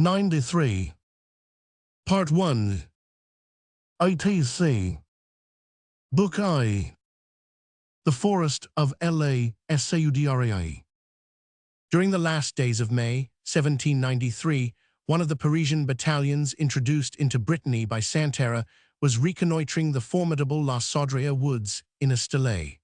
93. Part 1. ATC. Book I. The Forest of La Saudra. During the last days of May, 1793, one of the Parisian battalions introduced into Brittany by Santerre was reconnoitring the formidable La Saudra woods in a stele.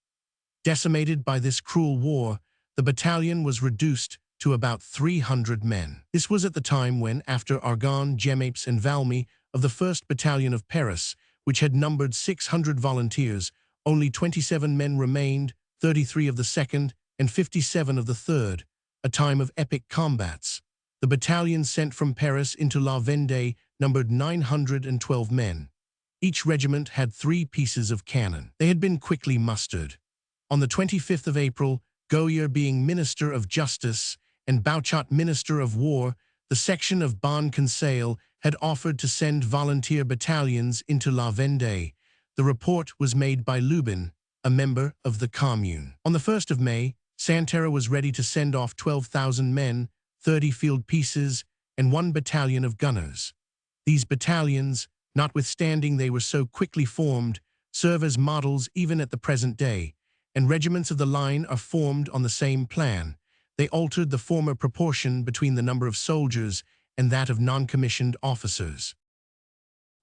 Decimated by this cruel war, the battalion was reduced to about 300 men. This was at the time when, after Argonne, Jemmapes, and Valmy of the 1st Battalion of Paris, which had numbered 600 volunteers, only 27 men remained, 33 of the 2nd and 57 of the 3rd, a time of epic combats. The battalion sent from Paris into La Vendée numbered 912 men. Each regiment had 3 pieces of cannon. They had been quickly mustered. On the 25th of April, Goyer being Minister of Justice and Bouchat Minister of War, the section of Bon Conseil had offered to send volunteer battalions into La Vendée. The report was made by Lubin, a member of the Commune. On the 1st of May, Santerre was ready to send off 12,000 men, 30 field pieces, and 1 battalion of gunners. These battalions, notwithstanding they were so quickly formed, serve as models even at the present day, and regiments of the line are formed on the same plan. They altered the former proportion between the number of soldiers and that of non-commissioned officers.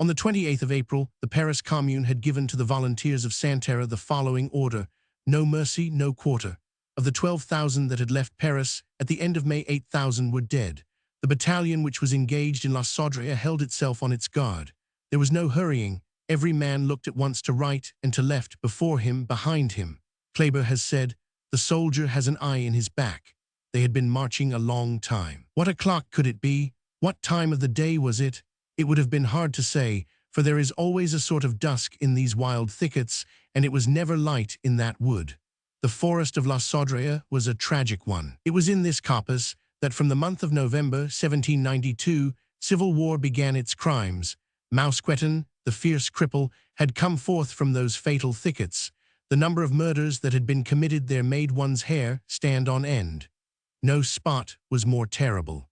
On the 28th of April, the Paris Commune had given to the volunteers of Santerre the following order: no mercy, no quarter. Of the 12,000 that had left Paris, at the end of May 8,000 were dead. The battalion which was engaged in La Saudra held itself on its guard. There was no hurrying. Every man looked at once to right and to left, before him, behind him. Kleber has said, "The soldier has an eye in his back." They had been marching a long time. What o'clock could it be? What time of the day was it? It would have been hard to say, for there is always a sort of dusk in these wild thickets, and it was never light in that wood. The forest of La Saudra was a tragic one. It was in this coppice that from the month of November 1792, civil war began its crimes. Mousqueton, the fierce cripple, had come forth from those fatal thickets. The number of murders that had been committed there made one's hair stand on end. No spot was more terrible.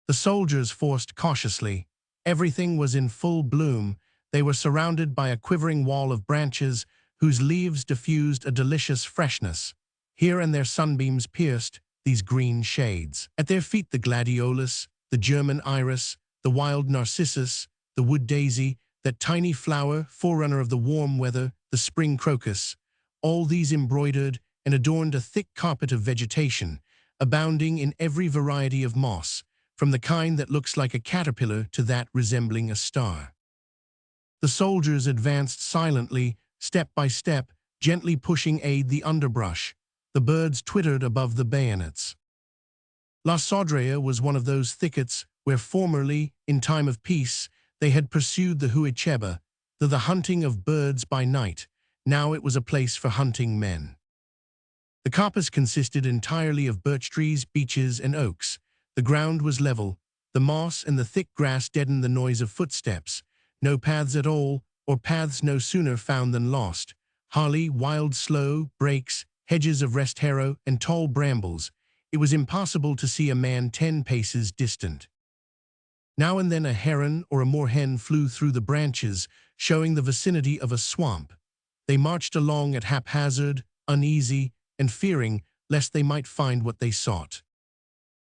The soldiers forced cautiously. Everything was in full bloom. They were surrounded by a quivering wall of branches whose leaves diffused a delicious freshness. Here and there sunbeams pierced these green shades. At their feet the gladiolus, the German iris, the wild narcissus, the wood daisy, that tiny flower, forerunner of the warm weather, the spring crocus, all these embroidered and adorned a thick carpet of vegetation, abounding in every variety of moss, from the kind that looks like a caterpillar to that resembling a star. The soldiers advanced silently, step by step, gently pushing aside the underbrush. The birds twittered above the bayonets. La Saudra was one of those thickets where formerly, in time of peace, they had pursued the huichebe, the hunting of birds by night. Now it was a place for hunting men. The coppice consisted entirely of birch trees, beeches, and oaks. The ground was level. The moss and the thick grass deadened the noise of footsteps. No paths at all, or paths no sooner found than lost. Holly, wild sloe, brakes, hedges of rest harrow, and tall brambles. It was impossible to see a man 10 paces distant. Now and then a heron or a moorhen flew through the branches, showing the vicinity of a swamp. They marched along at haphazard, uneasy, and fearing lest they might find what they sought.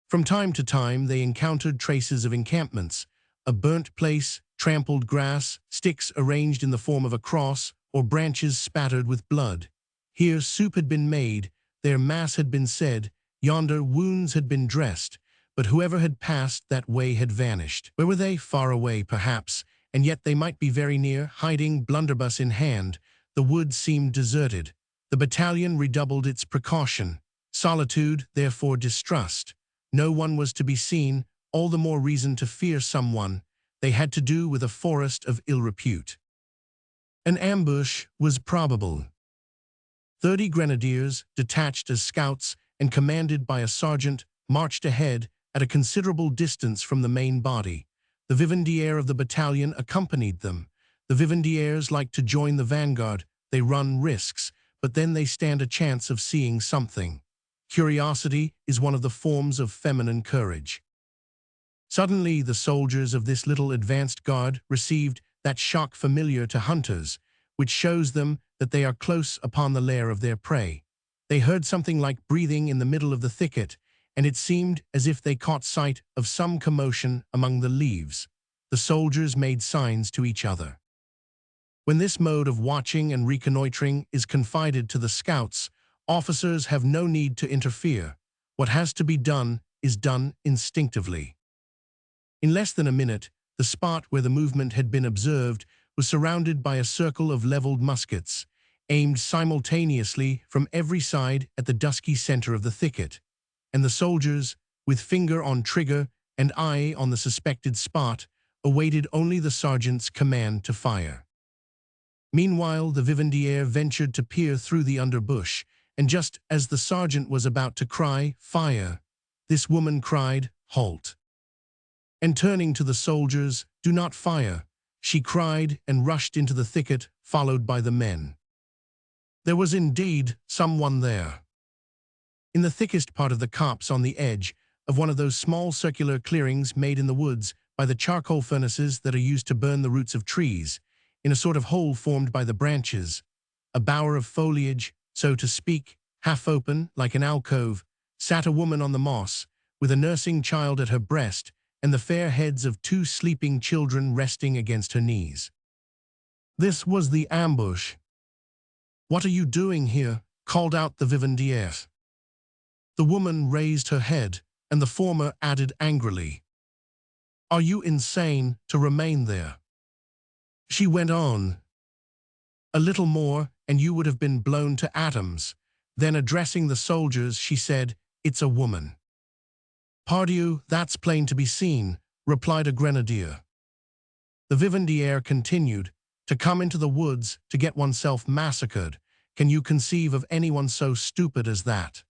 From time to time they encountered traces of encampments, a burnt place, trampled grass, sticks arranged in the form of a cross, or branches spattered with blood. Here soup had been made, there mass had been said, yonder wounds had been dressed, but whoever had passed that way had vanished. Where were they? Far away, perhaps, and yet they might be very near, hiding, blunderbuss in hand. The wood seemed deserted. The battalion redoubled its precaution. Solitude, therefore distrust. No one was to be seen, all the more reason to fear someone. They had to do with a forest of ill repute. An ambush was probable. 30 grenadiers, detached as scouts and commanded by a sergeant, marched ahead at a considerable distance from the main body. The vivandières of the battalion accompanied them. The vivandières like to join the vanguard. They run risks, but then they stand a chance of seeing something. Curiosity is one of the forms of feminine courage. Suddenly, the soldiers of this little advanced guard received that shock familiar to hunters, which shows them that they are close upon the lair of their prey. They heard something like breathing in the middle of the thicket, and it seemed as if they caught sight of some commotion among the leaves. The soldiers made signs to each other. When this mode of watching and reconnoitering is confided to the scouts, officers have no need to interfere. What has to be done is done instinctively. In less than a minute, the spot where the movement had been observed was surrounded by a circle of leveled muskets, aimed simultaneously from every side at the dusky center of the thicket, and the soldiers, with finger on trigger and eye on the suspected spot, awaited only the sergeant's command to fire. Meanwhile, the vivandière ventured to peer through the underbush, and just as the sergeant was about to cry, "Fire!" this woman cried, "Halt!" And turning to the soldiers, "Do not fire!" she cried, and rushed into the thicket, followed by the men. There was indeed someone there. In the thickest part of the copse on the edge of one of those small circular clearings made in the woods by the charcoal furnaces that are used to burn the roots of trees, in a sort of hole formed by the branches, a bower of foliage, so to speak, half open, like an alcove, sat a woman on the moss, with a nursing child at her breast, and the fair heads of 2 sleeping children resting against her knees. This was the ambush. "What are you doing here?" called out the vivandière. The woman raised her head, and the former added angrily, "Are you insane to remain there?" She went on, "A little more, and you would have been blown to atoms." Then, addressing the soldiers, she said, "It's a woman." "Pardieu, that's plain to be seen," replied a grenadier. The vivandière continued, "To come into the woods to get oneself massacred. Can you conceive of anyone so stupid as that?"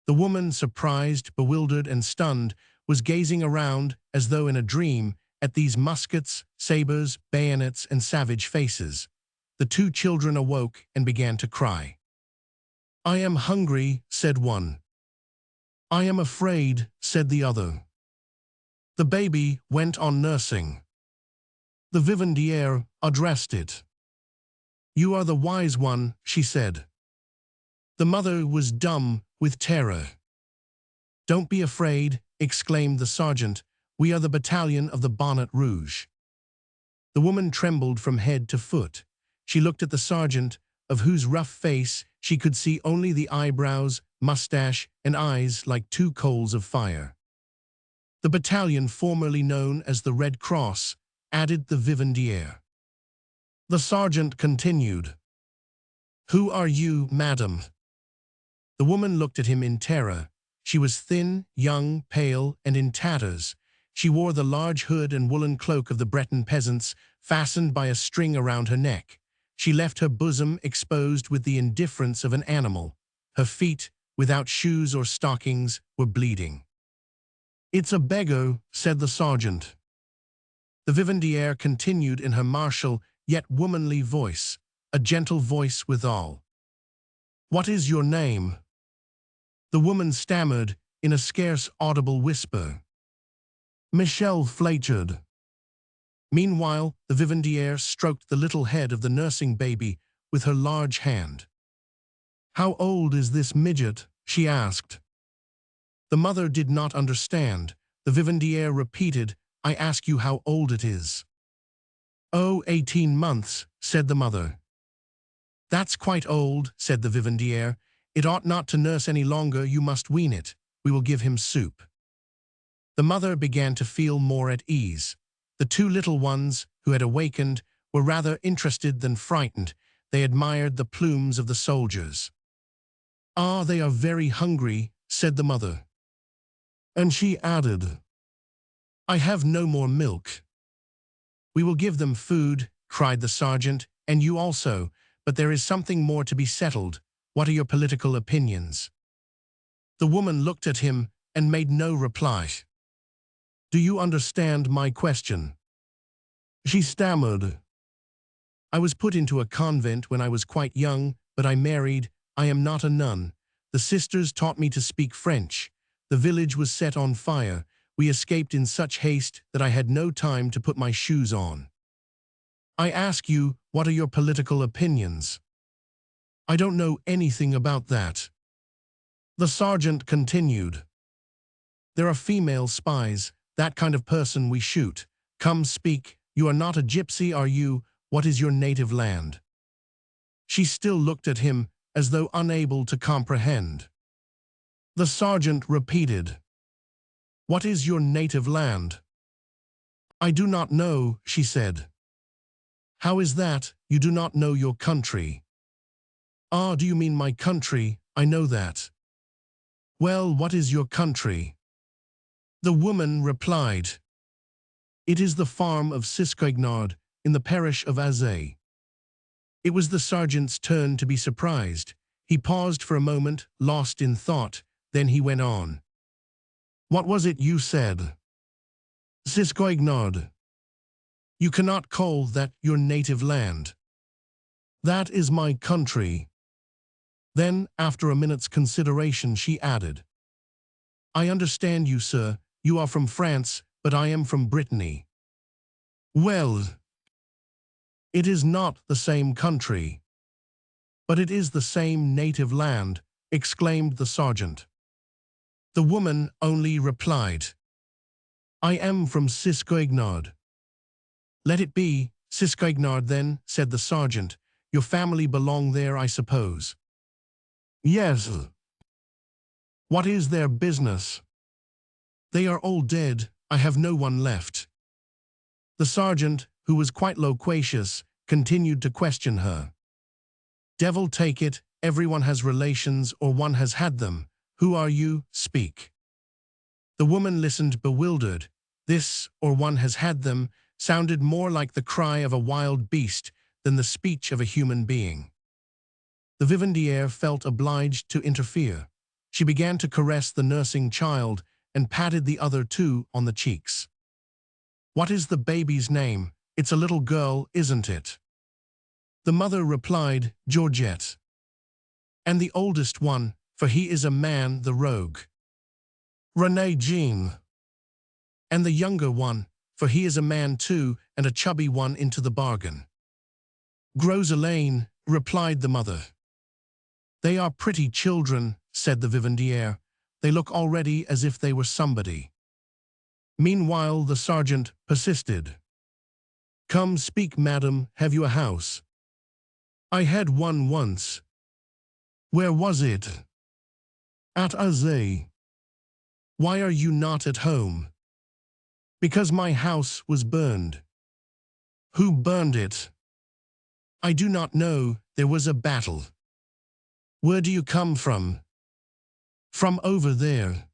The woman, surprised, bewildered, and stunned, was gazing around as though in a dream at these muskets, sabers, bayonets, and savage faces. The 2 children awoke and began to cry. "I am hungry," said one. "I am afraid," said the other. The baby went on nursing. The vivandière addressed it. "You are the wise one," she said. The mother was dumb with terror. "Don't be afraid," exclaimed the sergeant. "We are the battalion of the Bonnet Rouge." The woman trembled from head to foot. She looked at the sergeant, of whose rough face she could see only the eyebrows, mustache, and eyes like 2 coals of fire. "The battalion formerly known as the Red Cross," added the vivandière. The sergeant continued, "Who are you, madam?" The woman looked at him in terror. She was thin, young, pale, and in tatters. She wore the large hood and woolen cloak of the Breton peasants, fastened by a string around her neck. She left her bosom exposed with the indifference of an animal. Her feet, without shoes or stockings, were bleeding. "It's a beggar," said the sergeant. The vivandière continued in her martial yet womanly voice, a gentle voice withal. "What is your name?" The woman stammered in a scarce audible whisper, "Michel Fléchard." Meanwhile, the vivandière stroked the little head of the nursing baby with her large hand. "How old is this midget?" she asked. The mother did not understand. The vivandière repeated, "I ask you how old it is." "Oh, 18 months, said the mother. "That's quite old," said the vivandière. "It ought not to nurse any longer, you must wean it. We will give him soup." The mother began to feel more at ease. The 2 little ones, who had awakened, were rather interested than frightened. They admired the plumes of the soldiers. "Ah, they are very hungry," said the mother. And she added, "I have no more milk." "We will give them food," cried the sergeant, "and you also, but there is something more to be settled. What are your political opinions?" The woman looked at him and made no reply. "Do you understand my question?" She stammered. "I was put into a convent when I was quite young, but I married. I am not a nun. The sisters taught me to speak French. The village was set on fire. We escaped in such haste that I had no time to put my shoes on. I ask you, what are your political opinions? I don't know anything about that. The sergeant continued. There are female spies, that kind of person we shoot. Come speak, you are not a gypsy, are you? What is your native land? She still looked at him, as though unable to comprehend. The sergeant repeated. What is your native land? I do not know, she said. How is that, you do not know your country? Ah, do you mean my country? I know that. Well, what is your country? The woman replied. It is the farm of Siscoignard, in the parish of Azay. It was the sergeant's turn to be surprised. He paused for a moment, lost in thought, then he went on. What was it you said? Siscoignard. You cannot call that your native land. That is my country. Then, after a minute's consideration, she added. I understand you, sir. You are from France, but I am from Brittany. Well, it is not the same country. But it is the same native land, exclaimed the sergeant. The woman only replied. I am from Siscoignard. Let it be, Siscoignard then, said the sergeant. Your family belong there, I suppose. Yes. What is their business? They are all dead, I have no one left. The sergeant, who was quite loquacious, continued to question her. Devil take it, everyone has relations or one has had them. Who are you? Speak. The woman listened bewildered. This, or one has had them, sounded more like the cry of a wild beast than the speech of a human being. The vivandière felt obliged to interfere. She began to caress the nursing child and patted the other two on the cheeks. What is the baby's name? It's a little girl, isn't it? The mother replied, Georgette. And the oldest one, for he is a man, the rogue. René Jean. And the younger one, for he is a man too, and a chubby one into the bargain. Gros Elaine, replied the mother. They are pretty children, said the vivandière. They look already as if they were somebody. Meanwhile the sergeant persisted. Come speak, madam, have you a house? I had one once. Where was it? At Azay. Why are you not at home? Because my house was burned. Who burned it? I do not know, there was a battle. Where do you come from? From over there.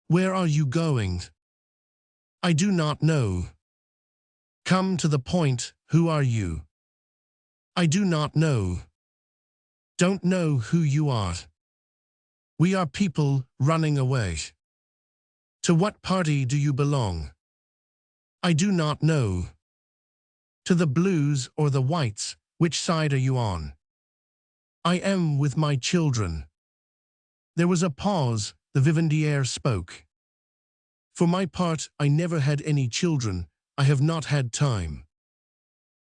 Where are you going? I do not know. Come to the point, who are you? I do not know. Don't know who you are. We are people running away. To what party do you belong? I do not know. To the blues or the whites, which side are you on? I am with my children. There was a pause, the vivandière spoke. For my part, I never had any children, I have not had time.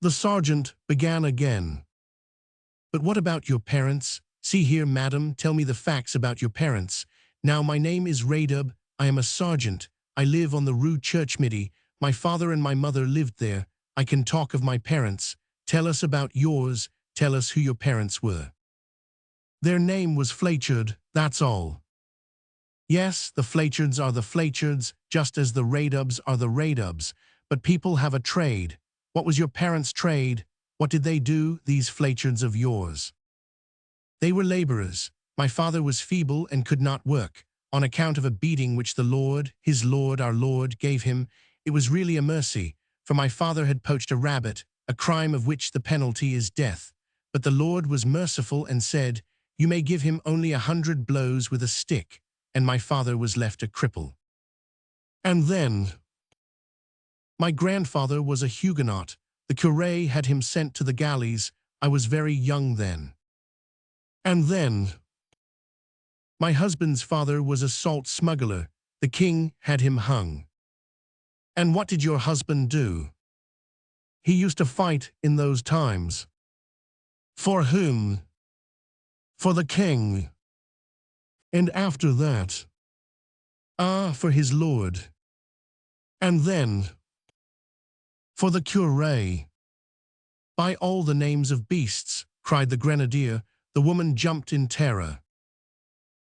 The sergeant began again. But what about your parents? See here, madam, tell me the facts about your parents. Now, my name is Radub, I am a sergeant, I live on the Rue Church Midi, my father and my mother lived there, I can talk of my parents. Tell us about yours, tell us who your parents were. Their name was Flaychard, that's all. Yes, the Flaychards are the Flaychards, just as the Radubs are the Radubs, but people have a trade. What was your parents' trade? What did they do, these Flaychards of yours? They were laborers. My father was feeble and could not work. On account of a beating which the Lord, his Lord, our Lord, gave him, it was really a mercy, for my father had poached a rabbit, a crime of which the penalty is death. But the Lord was merciful and said, you may give him only 100 blows with a stick, and my father was left a cripple. And then, my grandfather was a Huguenot. The curé had him sent to the galleys. I was very young then. And then, my husband's father was a salt smuggler. The king had him hung. And what did your husband do? He used to fight in those times. For whom? For the king. And after that? Ah, for his lord. And then? For the curé. By all the names of beasts, cried the grenadier. The woman jumped in terror.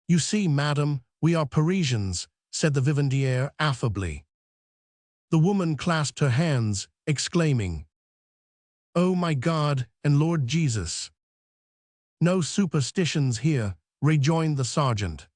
You see, madam, we are Parisians, said the vivandière affably. The woman clasped her hands, exclaiming, Oh my God and Lord Jesus! No superstitions here, rejoined the sergeant.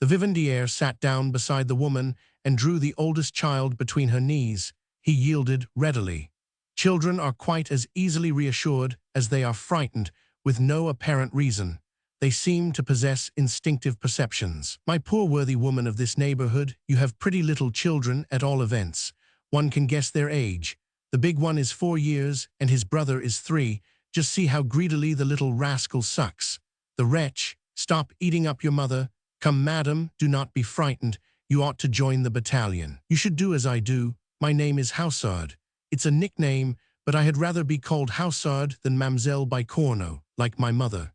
The vivandière sat down beside the woman and drew the oldest child between her knees. He yielded readily. Children are quite as easily reassured as they are frightened, with no apparent reason. They seem to possess instinctive perceptions. My poor worthy woman of this neighborhood, you have pretty little children at all events. One can guess their age. The big one is 4 years, and his brother is 3. Just see how greedily the little rascal sucks. The wretch, stop eating up your mother. Come, madam, do not be frightened. You ought to join the battalion. You should do as I do. My name is Houssard. It's a nickname, but I had rather be called Houssard than Mademoiselle Bicorno, like my mother.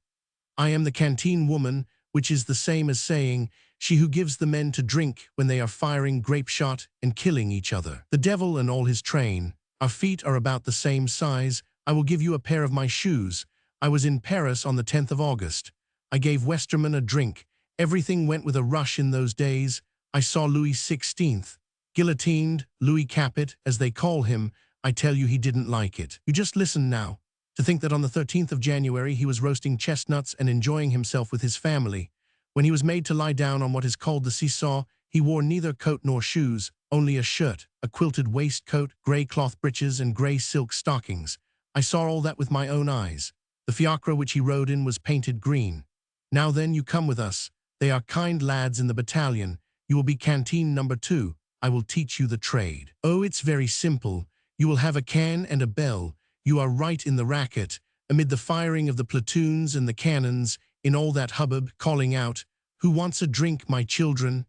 I am the canteen woman, which is the same as saying, she who gives the men to drink when they are firing grape shot and killing each other. The devil and all his train. Our feet are about the same size. I will give you a pair of my shoes. I was in Paris on the 10th of August. I gave Westerman a drink. Everything went with a rush in those days. I saw Louis XVI, guillotined, Louis Capet, as they call him. I tell you he didn't like it. You just listen now. To think that on the 13th of January he was roasting chestnuts and enjoying himself with his family. When he was made to lie down on what is called the seesaw, he wore neither coat nor shoes, only a shirt, a quilted waistcoat, grey cloth breeches and grey silk stockings. I saw all that with my own eyes. The fiacre which he rode in was painted green. Now then, you come with us. They are kind lads in the battalion. You will be canteen number 2. I will teach you the trade. Oh, it's very simple. You will have a can and a bell. You are right in the racket, amid the firing of the platoons and the cannons, in all that hubbub, calling out, Who wants a drink, my children?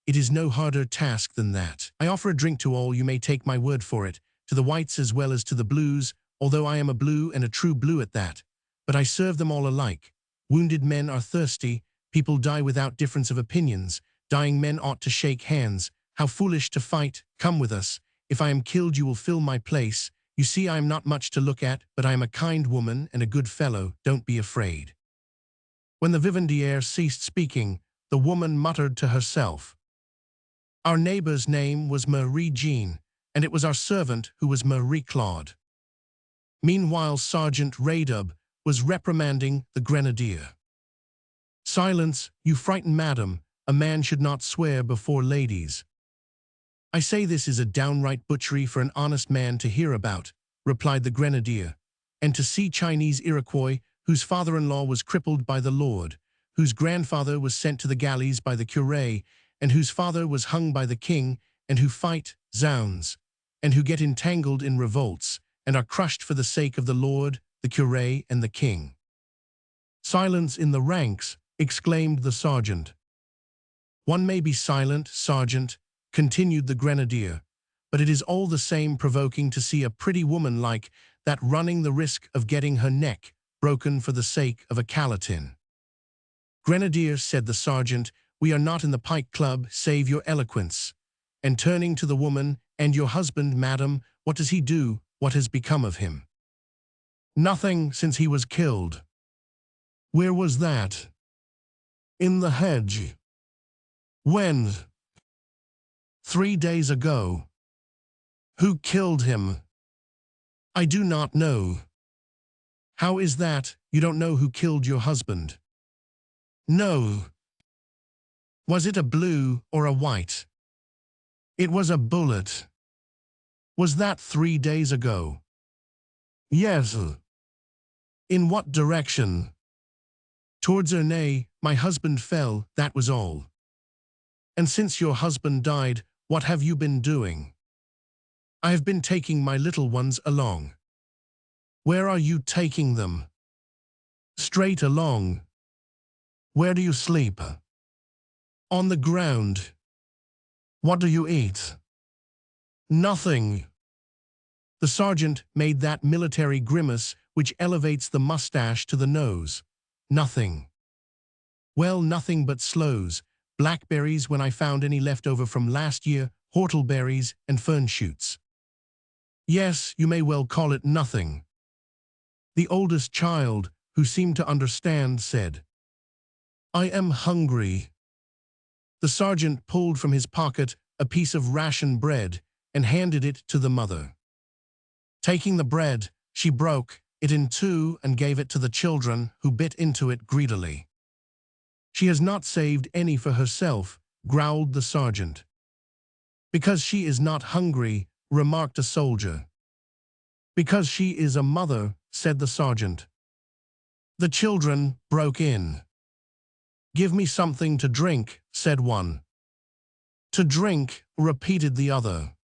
It is no harder task than that. I offer a drink to all, you may take my word for it, to the whites as well as to the blues, although I am a blue and a true blue at that. But I serve them all alike. Wounded men are thirsty, people die without difference of opinions, dying men ought to shake hands. How foolish to fight, come with us. If I am killed you will fill my place. You see I am not much to look at, but I am a kind woman and a good fellow, don't be afraid. When the vivandière ceased speaking, the woman muttered to herself. Our neighbor's name was Marie-Jean, and it was our servant who was Marie-Claude. Meanwhile Sergeant Raydub was reprimanding the grenadier. Silence, you frightened madam, a man should not swear before ladies. I say this is a downright butchery for an honest man to hear about, replied the grenadier, and to see Chinese Iroquois, whose father-in-law was crippled by the Lord, whose grandfather was sent to the galleys by the curé, and whose father was hung by the king, and who fight, zounds, and who get entangled in revolts, and are crushed for the sake of the Lord, the curé, and the king. Silence in the ranks, exclaimed the sergeant. One may be silent, sergeant, continued the grenadier, but it is all the same provoking to see a pretty woman like that running the risk of getting her neck broken for the sake of a calatin. Grenadier, said the sergeant, we are not in the Pike Club, save your eloquence. And turning to the woman, and your husband, madam, what does he do? What has become of him? Nothing since he was killed. Where was that? In the hedge. When? 3 days ago. Who killed him? I do not know. How is that, you don't know who killed your husband? No. Was it a blue or a white? It was a bullet. Was that 3 days ago? Yes. In what direction? Towards Ernay, my husband fell, that was all. And since your husband died, what have you been doing? I have been taking my little ones along. Where are you taking them? Straight along. Where do you sleep? On the ground. What do you eat? Nothing. The sergeant made that military grimace which elevates the mustache to the nose. Nothing. Well, nothing but sloes, blackberries when I found any left over from last year, whortleberries and fern shoots. Yes, you may well call it nothing. The oldest child, who seemed to understand, said, I am hungry. The sergeant pulled from his pocket a piece of ration bread and handed it to the mother. Taking the bread, she broke it in two and gave it to the children, who bit into it greedily. She has not saved any for herself, growled the sergeant. Because she is not hungry, remarked a soldier. Because she is a mother, said the sergeant. The children broke in. Give me something to drink, said one. To drink, repeated the other.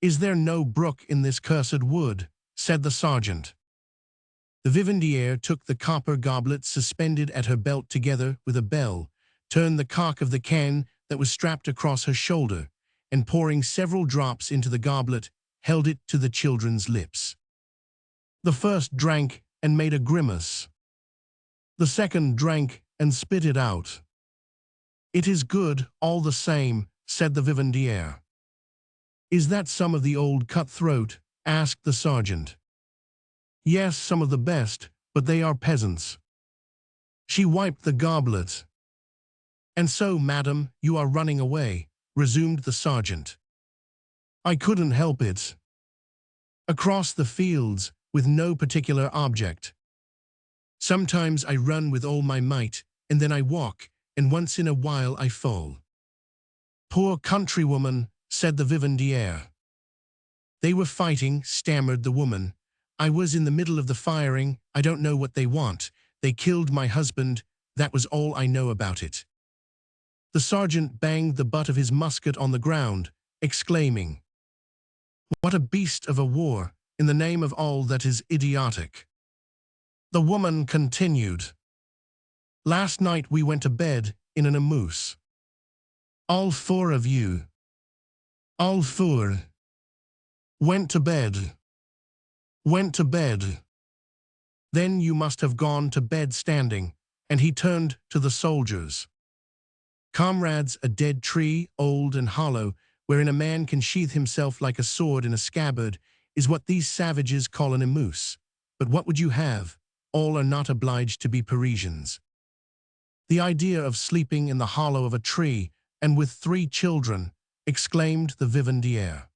Is there no brook in this cursed wood, said the sergeant. The vivandière took the copper goblet suspended at her belt together with a bell, turned the cock of the can that was strapped across her shoulder, and pouring several drops into the goblet, held it to the children's lips. The first drank and made a grimace. The second drank and spit it out. It is good, all the same, said the vivandière. Is that some of the old cutthroat? Asked the sergeant. Yes, some of the best, but they are peasants. She wiped the goblet. And so, madam, you are running away, resumed the sergeant. I couldn't help it. Across the fields, with no particular object. Sometimes I run with all my might, and then I walk, and once in a while I fall. Poor countrywoman, said the vivandière. They were fighting, stammered the woman. I was in the middle of the firing. I don't know what they want. They killed my husband. That was all I know about it. The sergeant banged the butt of his musket on the ground, exclaiming, What a beast of a war, in the name of all that is idiotic. The woman continued, Last night we went to bed in an amuse. All four of you. All four. Went to bed. Went to bed. Then you must have gone to bed standing, and he turned to the soldiers. Comrades, a dead tree, old and hollow, wherein a man can sheathe himself like a sword in a scabbard, is what these savages call an amuse. But what would you have? All are not obliged to be Parisians. The idea of sleeping in the hollow of a tree, and with 3 children, exclaimed the vivandière.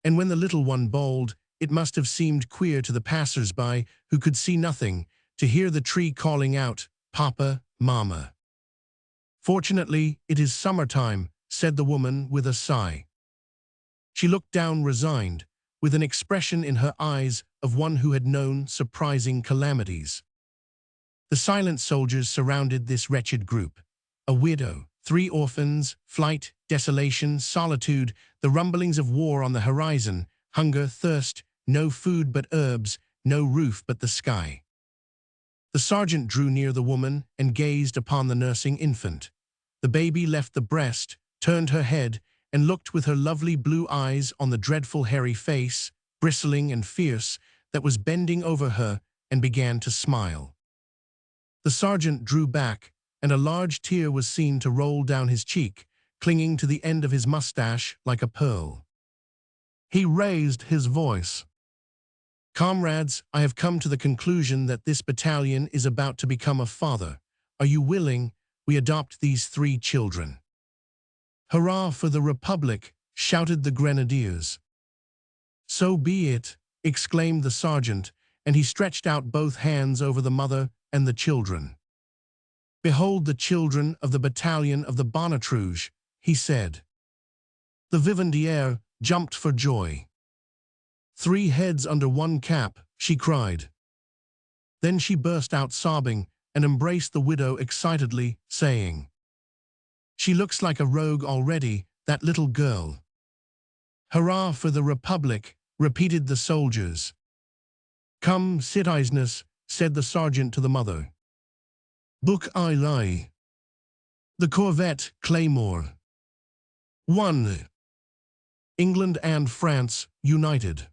And when the little one bawled, it must have seemed queer to the passers-by, who could see nothing, to hear the tree calling out, Papa, Mama. Fortunately, it is summertime, said the woman with a sigh. She looked down resigned, with an expression in her eyes of one who had known surprising calamities. The silent soldiers surrounded this wretched group. A widow, 3 orphans, flight, desolation, solitude, the rumblings of war on the horizon, hunger, thirst, no food but herbs, no roof but the sky. The sergeant drew near the woman and gazed upon the nursing infant. The baby left the breast, turned her head, and looked with her lovely blue eyes on the dreadful hairy face, bristling and fierce, that was bending over her, and began to smile. The sergeant drew back, and a large tear was seen to roll down his cheek, clinging to the end of his mustache like a pearl. He raised his voice. Comrades, I have come to the conclusion that this battalion is about to become a father. Are you willing we adopt these 3 children? Hurrah for the Republic, shouted the grenadiers. So be it, exclaimed the sergeant, and he stretched out both hands over the mother and the children. Behold the children of the battalion of the Bonnet Rouge, he said. The vivandière jumped for joy. 3 heads under 1 cap, she cried. Then she burst out sobbing and embraced the widow excitedly, saying, She looks like a rogue already, that little girl. Hurrah for the Republic, repeated the soldiers. Come, citizens, said the sergeant to the mother. Book I lie. The corvette Claymore. 1. England and France united.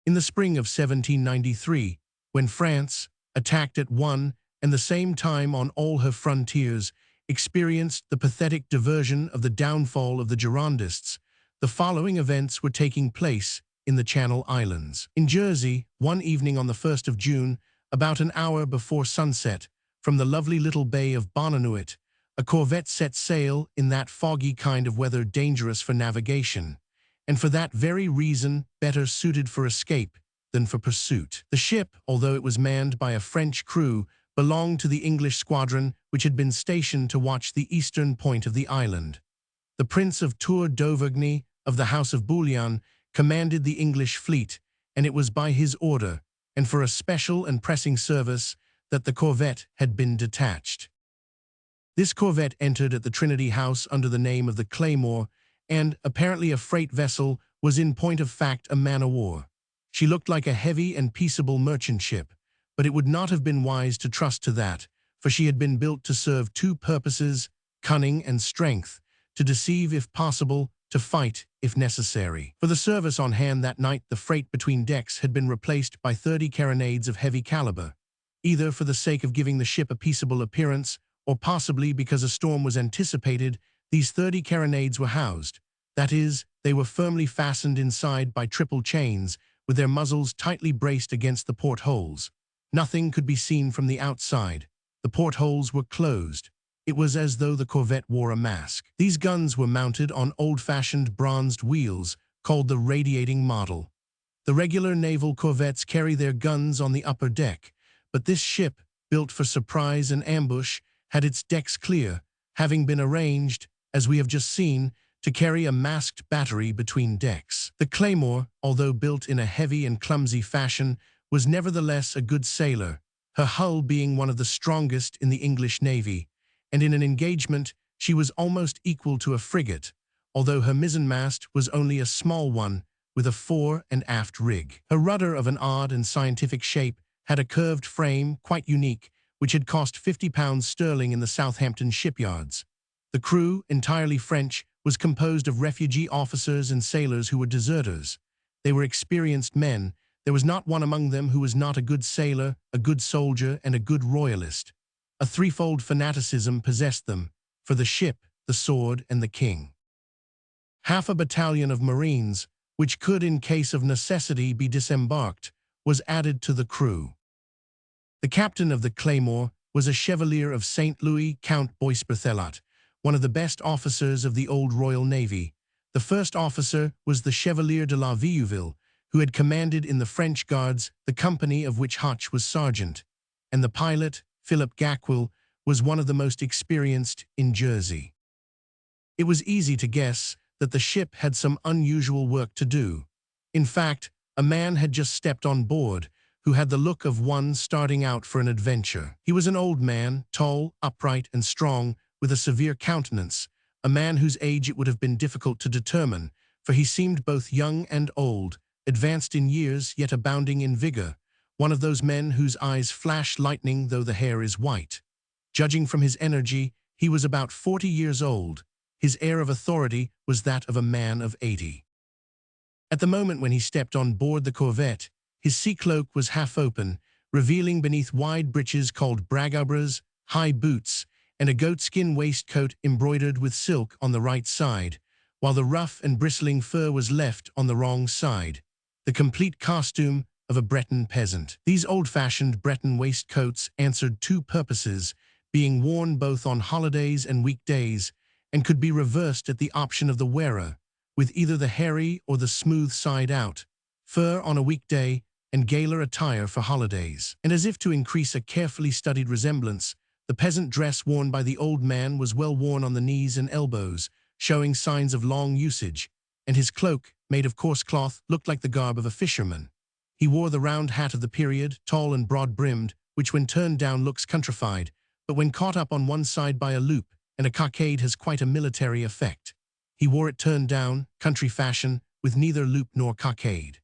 In the spring of 1793, when France, attacked at one and the same time on all her frontiers, experienced the pathetic diversion of the downfall of the Girondists, the following events were taking place in the Channel Islands. In Jersey, one evening on the 1st of June, about an hour before sunset, from the lovely little bay of Bonannuit, a corvette set sail in that foggy kind of weather dangerous for navigation, and for that very reason better suited for escape than for pursuit. The ship, although it was manned by a French crew, belonged to the English squadron which had been stationed to watch the eastern point of the island. The Prince of Tour d'Auvergne of the House of Bouillon commanded the English fleet, and it was by his order, and for a special and pressing service, that the corvette had been detached. This corvette entered at the Trinity House under the name of the Claymore, and, apparently a freight vessel, was in point of fact a man-of-war. She looked like a heavy and peaceable merchant ship, but it would not have been wise to trust to that, for she had been built to serve two purposes, cunning and strength, to deceive if possible, to fight if necessary. For the service on hand that night, the freight between decks had been replaced by 30 carronades of heavy caliber, either for the sake of giving the ship a peaceable appearance, or possibly because a storm was anticipated. These 30 carronades were housed, that is, they were firmly fastened inside by triple chains, with their muzzles tightly braced against the portholes. Nothing could be seen from the outside. The portholes were closed. It was as though the corvette wore a mask. These guns were mounted on old-fashioned bronzed wheels, called the radiating model. The regular naval corvettes carry their guns on the upper deck, but this ship, built for surprise and ambush, had its decks clear, having been arranged, as we have just seen, to carry a masked battery between decks. The Claymore, although built in a heavy and clumsy fashion, was nevertheless a good sailor, her hull being one of the strongest in the English Navy, and in an engagement she was almost equal to a frigate, although her mizzenmast was only a small one, with a fore and aft rig. Her rudder, of an odd and scientific shape, had a curved frame, quite unique, which had cost £50 in the Southampton shipyards. The crew, entirely French, was composed of refugee officers and sailors who were deserters. They were experienced men. There was not one among them who was not a good sailor, a good soldier, and a good royalist. A threefold fanaticism possessed them, for the ship, the sword, and the king. Half a battalion of Marines, which could in case of necessity be disembarked, was added to the crew. The captain of the Claymore was a Chevalier of St. Louis, Count Boisberthelot, one of the best officers of the old Royal Navy. The first officer was the Chevalier de la Vieuville, who had commanded in the French Guards, the company of which Hoch was sergeant, and the pilot, Philip Gaquil, was one of the most experienced in Jersey. It was easy to guess that the ship had some unusual work to do. In fact, a man had just stepped on board, who had the look of one starting out for an adventure. He was an old man, tall, upright, and strong, with a severe countenance, a man whose age it would have been difficult to determine, for he seemed both young and old, advanced in years yet abounding in vigor, one of those men whose eyes flash lightning though the hair is white. Judging from his energy, he was about 40 years old. His air of authority was that of a man of 80. At the moment when he stepped on board the corvette, his sea cloak was half open, revealing beneath wide breeches called bragabras, high boots, and a goatskin waistcoat embroidered with silk on the right side, while the rough and bristling fur was left on the wrong side, the complete costume of a Breton peasant. These old-fashioned Breton waistcoats answered two purposes, being worn both on holidays and weekdays, and could be reversed at the option of the wearer, with either the hairy or the smooth side out, fur on a weekday, and gala attire for holidays. And as if to increase a carefully studied resemblance, the peasant dress worn by the old man was well worn on the knees and elbows, showing signs of long usage, and his cloak, made of coarse cloth, looked like the garb of a fisherman. He wore the round hat of the period, tall and broad-brimmed, which when turned down looks countrified, but when caught up on one side by a loop and a cockade has quite a military effect. He wore it turned down, country fashion, with neither loop nor cockade.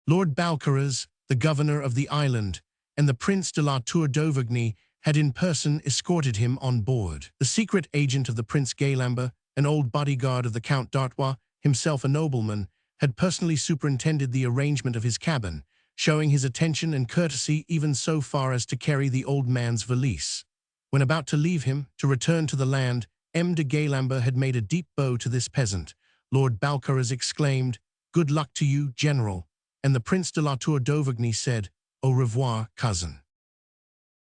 Lord Balcarres, the governor of the island, and the Prince de la Tour d'Auvergne had in person escorted him on board. The secret agent of the Prince Galamber, an old bodyguard of the Count d'Artois, himself a nobleman, had personally superintended the arrangement of his cabin, showing his attention and courtesy even so far as to carry the old man's valise. When about to leave him, to return to the land, M. de Gailambert had made a deep bow to this peasant. Lord Balcarres exclaimed, "Good luck to you, General," and the Prince de la Tour d'Auvergne said, "Au revoir, cousin."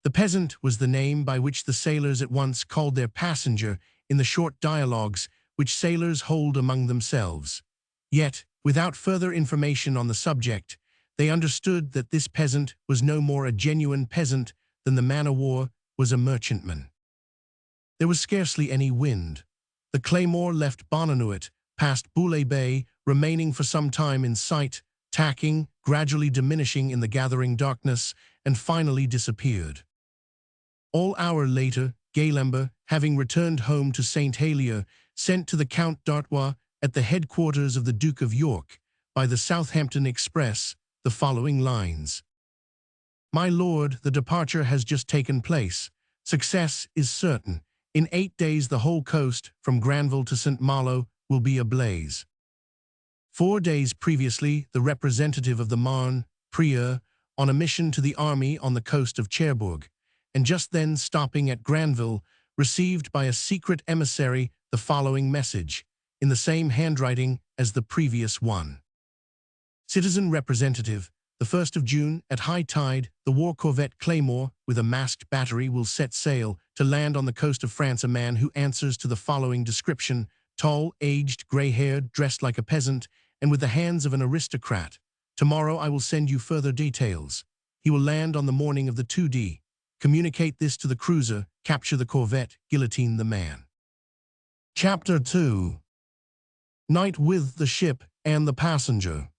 The peasant was the name by which the sailors at once called their passenger in the short dialogues which sailors hold among themselves. Yet, without further information on the subject, they understood that this peasant was no more a genuine peasant than the man-o'-war was a merchantman. There was scarcely any wind. The Claymore left Bonanouet, past Boulay Bay, remaining for some time in sight, tacking, gradually diminishing in the gathering darkness, and finally disappeared. An hour later, Gailambert, having returned home to St. Helier, sent to the Count d'Artois at the headquarters of the Duke of York, by the Southampton Express, the following lines. "My lord, the departure has just taken place. Success is certain. In 8 days the whole coast, from Granville to St. Malo, will be ablaze." 4 days previously, the representative of the Marne, Prieur, on a mission to the army on the coast of Cherbourg, and just then stopping at Granville, received by a secret emissary the following message, in the same handwriting as the previous one. "Citizen Representative, the 1st of June, at high tide, the war corvette Claymore, with a masked battery, will set sail to land on the coast of France a man who answers to the following description: tall, aged, gray-haired, dressed like a peasant, and with the hands of an aristocrat. Tomorrow I will send you further details. He will land on the morning of the 2D. Communicate this to the cruiser, capture the corvette, guillotine the man." Chapter 2. Night with the ship and the passenger.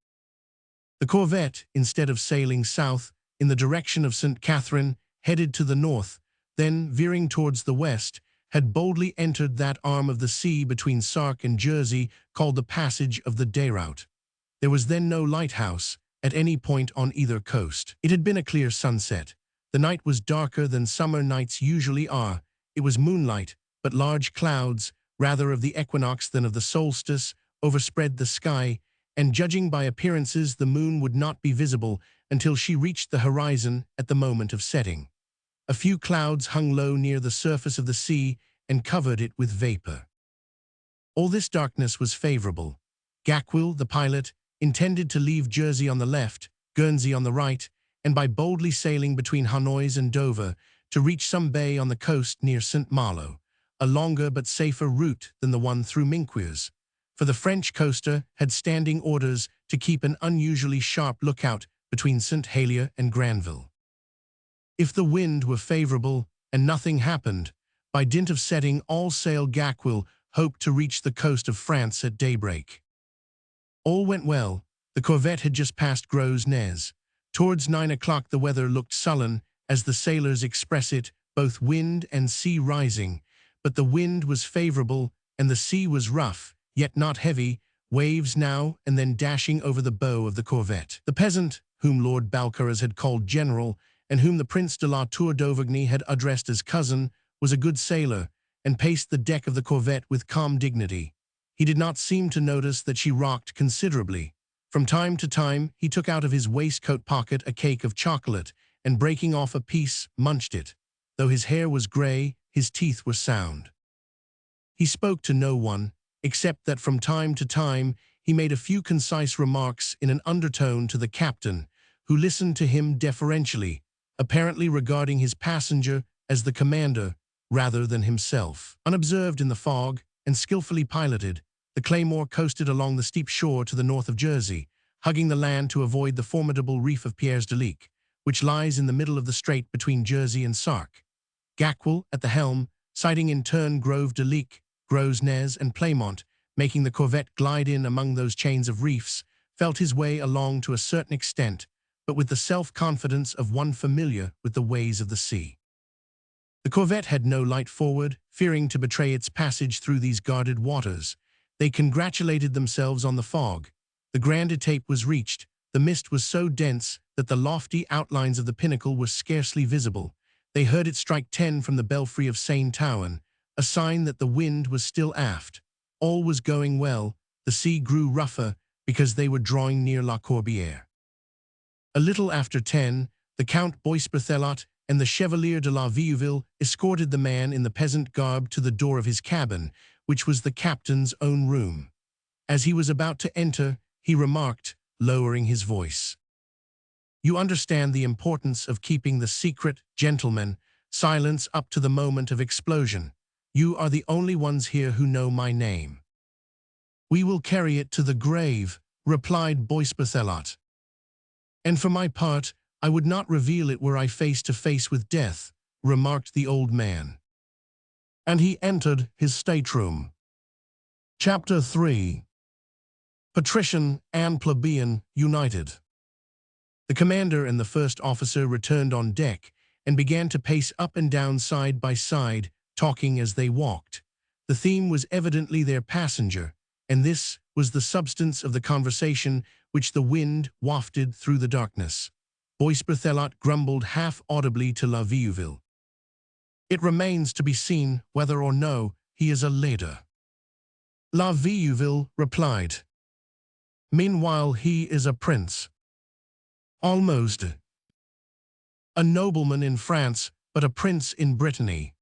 The corvette, instead of sailing south in the direction of St. Catherine, headed to the north, then, veering towards the west, had boldly entered that arm of the sea between Sark and Jersey called the Passage of the Déroute. There was then no lighthouse at any point on either coast. It had been a clear sunset. The night was darker than summer nights usually are. It was moonlight, but large clouds, rather of the equinox than of the solstice, overspread the sky, and judging by appearances the moon would not be visible until she reached the horizon at the moment of setting. A few clouds hung low near the surface of the sea and covered it with vapor. All this darkness was favorable. Gacquil, the pilot, intended to leave Jersey on the left, Guernsey on the right, and by boldly sailing between Hanoï and Dover, to reach some bay on the coast near St. Malo, a longer but safer route than the one through Minquiers, for the French coaster had standing orders to keep an unusually sharp lookout between St. Helier and Granville. If the wind were favorable and nothing happened, by dint of setting all sail Gacquil hoped to reach the coast of France at daybreak. All went well. The corvette had just passed Gros Nez. Towards 9 o'clock the weather looked sullen, as the sailors express it, both wind and sea rising, but the wind was favorable and the sea was rough, yet not heavy, waves now and then dashing over the bow of the corvette. The peasant, whom Lord Balcarres had called General, and whom the Prince de la Tour d'Auvergne had addressed as cousin, was a good sailor, and paced the deck of the corvette with calm dignity. He did not seem to notice that she rocked considerably. From time to time, he took out of his waistcoat pocket a cake of chocolate, and breaking off a piece, munched it. Though his hair was gray, his teeth were sound. He spoke to no one, except that from time to time he made a few concise remarks in an undertone to the captain, who listened to him deferentially, apparently regarding his passenger as the commander rather than himself. Unobserved in the fog and skillfully piloted, the Claymore coasted along the steep shore to the north of Jersey, hugging the land to avoid the formidable reef of Pierres de Lique, which lies in the middle of the strait between Jersey and Sark. Gacquil, at the helm, sighting in turn Grove de Lique, Gros Nez, and Playmont, making the corvette glide in among those chains of reefs, felt his way along to a certain extent, but with the self-confidence of one familiar with the ways of the sea. The corvette had no light forward, fearing to betray its passage through these guarded waters. They congratulated themselves on the fog. The Grand Etape was reached. The mist was so dense that the lofty outlines of the pinnacle were scarcely visible. They heard it strike 10 from the belfry of Seine Town, a sign that the wind was still aft. All was going well. The sea grew rougher because they were drawing near La Corbière. A little after 10, the Count Boisberthelot and the Chevalier de la Vieuville escorted the man in the peasant garb to the door of his cabin, which was the captain's own room. As he was about to enter, he remarked, lowering his voice, "You understand the importance of keeping the secret, gentlemen, silence up to the moment of explosion. You are the only ones here who know my name." "We will carry it to the grave," replied Boisberthelot. "And for my part, I would not reveal it were I face to face with death," remarked the old man. And he entered his stateroom. Chapter 3. Patrician and Plebeian United. The commander and the first officer returned on deck and began to pace up and down side by side, talking as they walked. The theme was evidently their passenger, and this was the substance of the conversation which the wind wafted through the darkness. Boisberthelot grumbled half-audibly to La Vieuville. "It remains to be seen whether or no he is a leader." La Vieuville replied, "Meanwhile he is a prince. Almost a nobleman in France, but a prince in Brittany.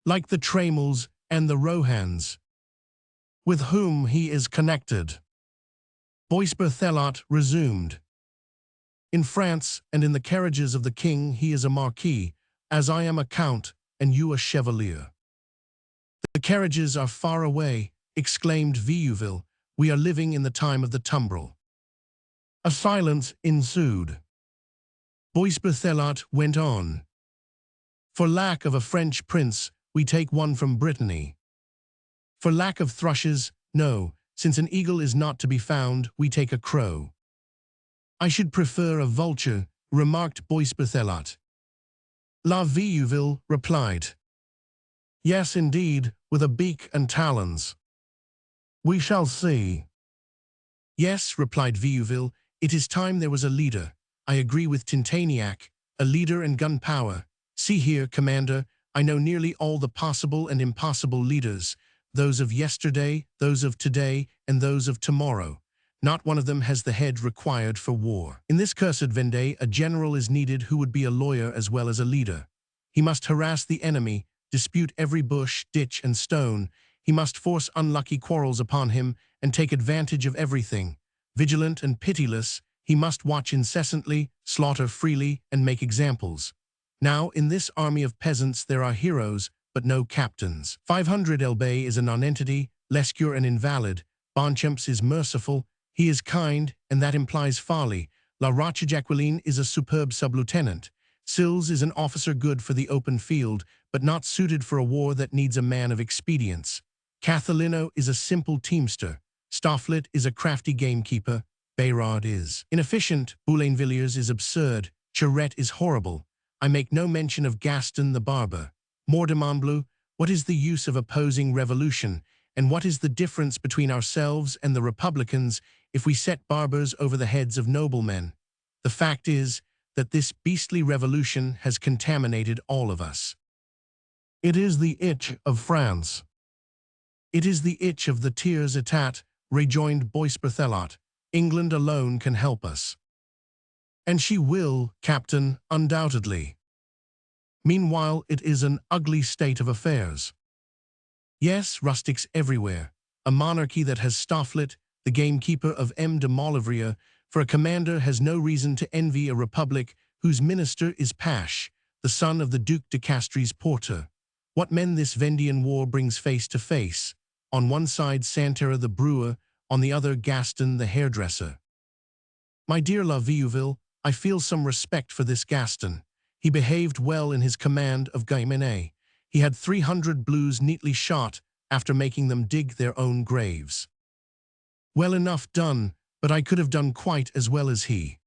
Like the Tramels and the Rohans, with whom he is connected." Boisberthelot resumed, "In France and in the carriages of the king he is a marquis, as I am a count and you a chevalier." "The carriages are far away," exclaimed Vieuville. "We are living in the time of the tumbrel." A silence ensued. Boisberthelot went on, "For lack of a French prince, we take one from Brittany. For lack of thrushes, no, since an eagle is not to be found, we take a crow." "I should prefer a vulture," remarked Boisberthelot. La Vieuville replied, "Yes, indeed, with a beak and talons." "We shall see." "Yes," replied Vieuville, "it is time there was a leader. I agree with Tintaniac, a leader and gunpowder. See here, Commander, I know nearly all the possible and impossible leaders, those of yesterday, those of today, and those of tomorrow. Not one of them has the head required for war. In this cursed Vendée, a general is needed who would be a lawyer as well as a leader. He must harass the enemy, dispute every bush, ditch, and stone. He must force unlucky quarrels upon him and take advantage of everything. Vigilant and pitiless, he must watch incessantly, slaughter freely, and make examples. Now, in this army of peasants there are heroes, but no captains. 500 Elbay is a nonentity, Lescure an invalid, Bonchamps is merciful, he is kind, and that implies folly. La Roche-Jacqueline is a superb sub-lieutenant. Sills is an officer good for the open field, but not suited for a war that needs a man of expedience. Cathalino is a simple teamster. Stofflet is a crafty gamekeeper. Bayrard is inefficient. Boulainvilliers is absurd. Charette is horrible. I make no mention of Gaston the barber. Mordemontbleu, what is the use of opposing revolution, and what is the difference between ourselves and the Republicans if we set barbers over the heads of noblemen? The fact is that this beastly revolution has contaminated all of us. It is the itch of France. It is the itch of the tiers état, rejoined Boisberthelot. England alone can help us. And she will, Captain, undoubtedly. Meanwhile, it is an ugly state of affairs. Yes, rustics everywhere. A monarchy that has Stofflet, the gamekeeper of M. de Maulevrier, for a commander has no reason to envy a republic whose minister is Pache, the son of the Duc de Castries Porter. What men this Vendean war brings face to face. On one side Santerre the brewer, on the other Gaston the hairdresser. My dear La Vieuville, I feel some respect for this Gaston. He behaved well in his command of Guimené. He had 300 blues neatly shot after making them dig their own graves. Well enough done, but I could have done quite as well as he.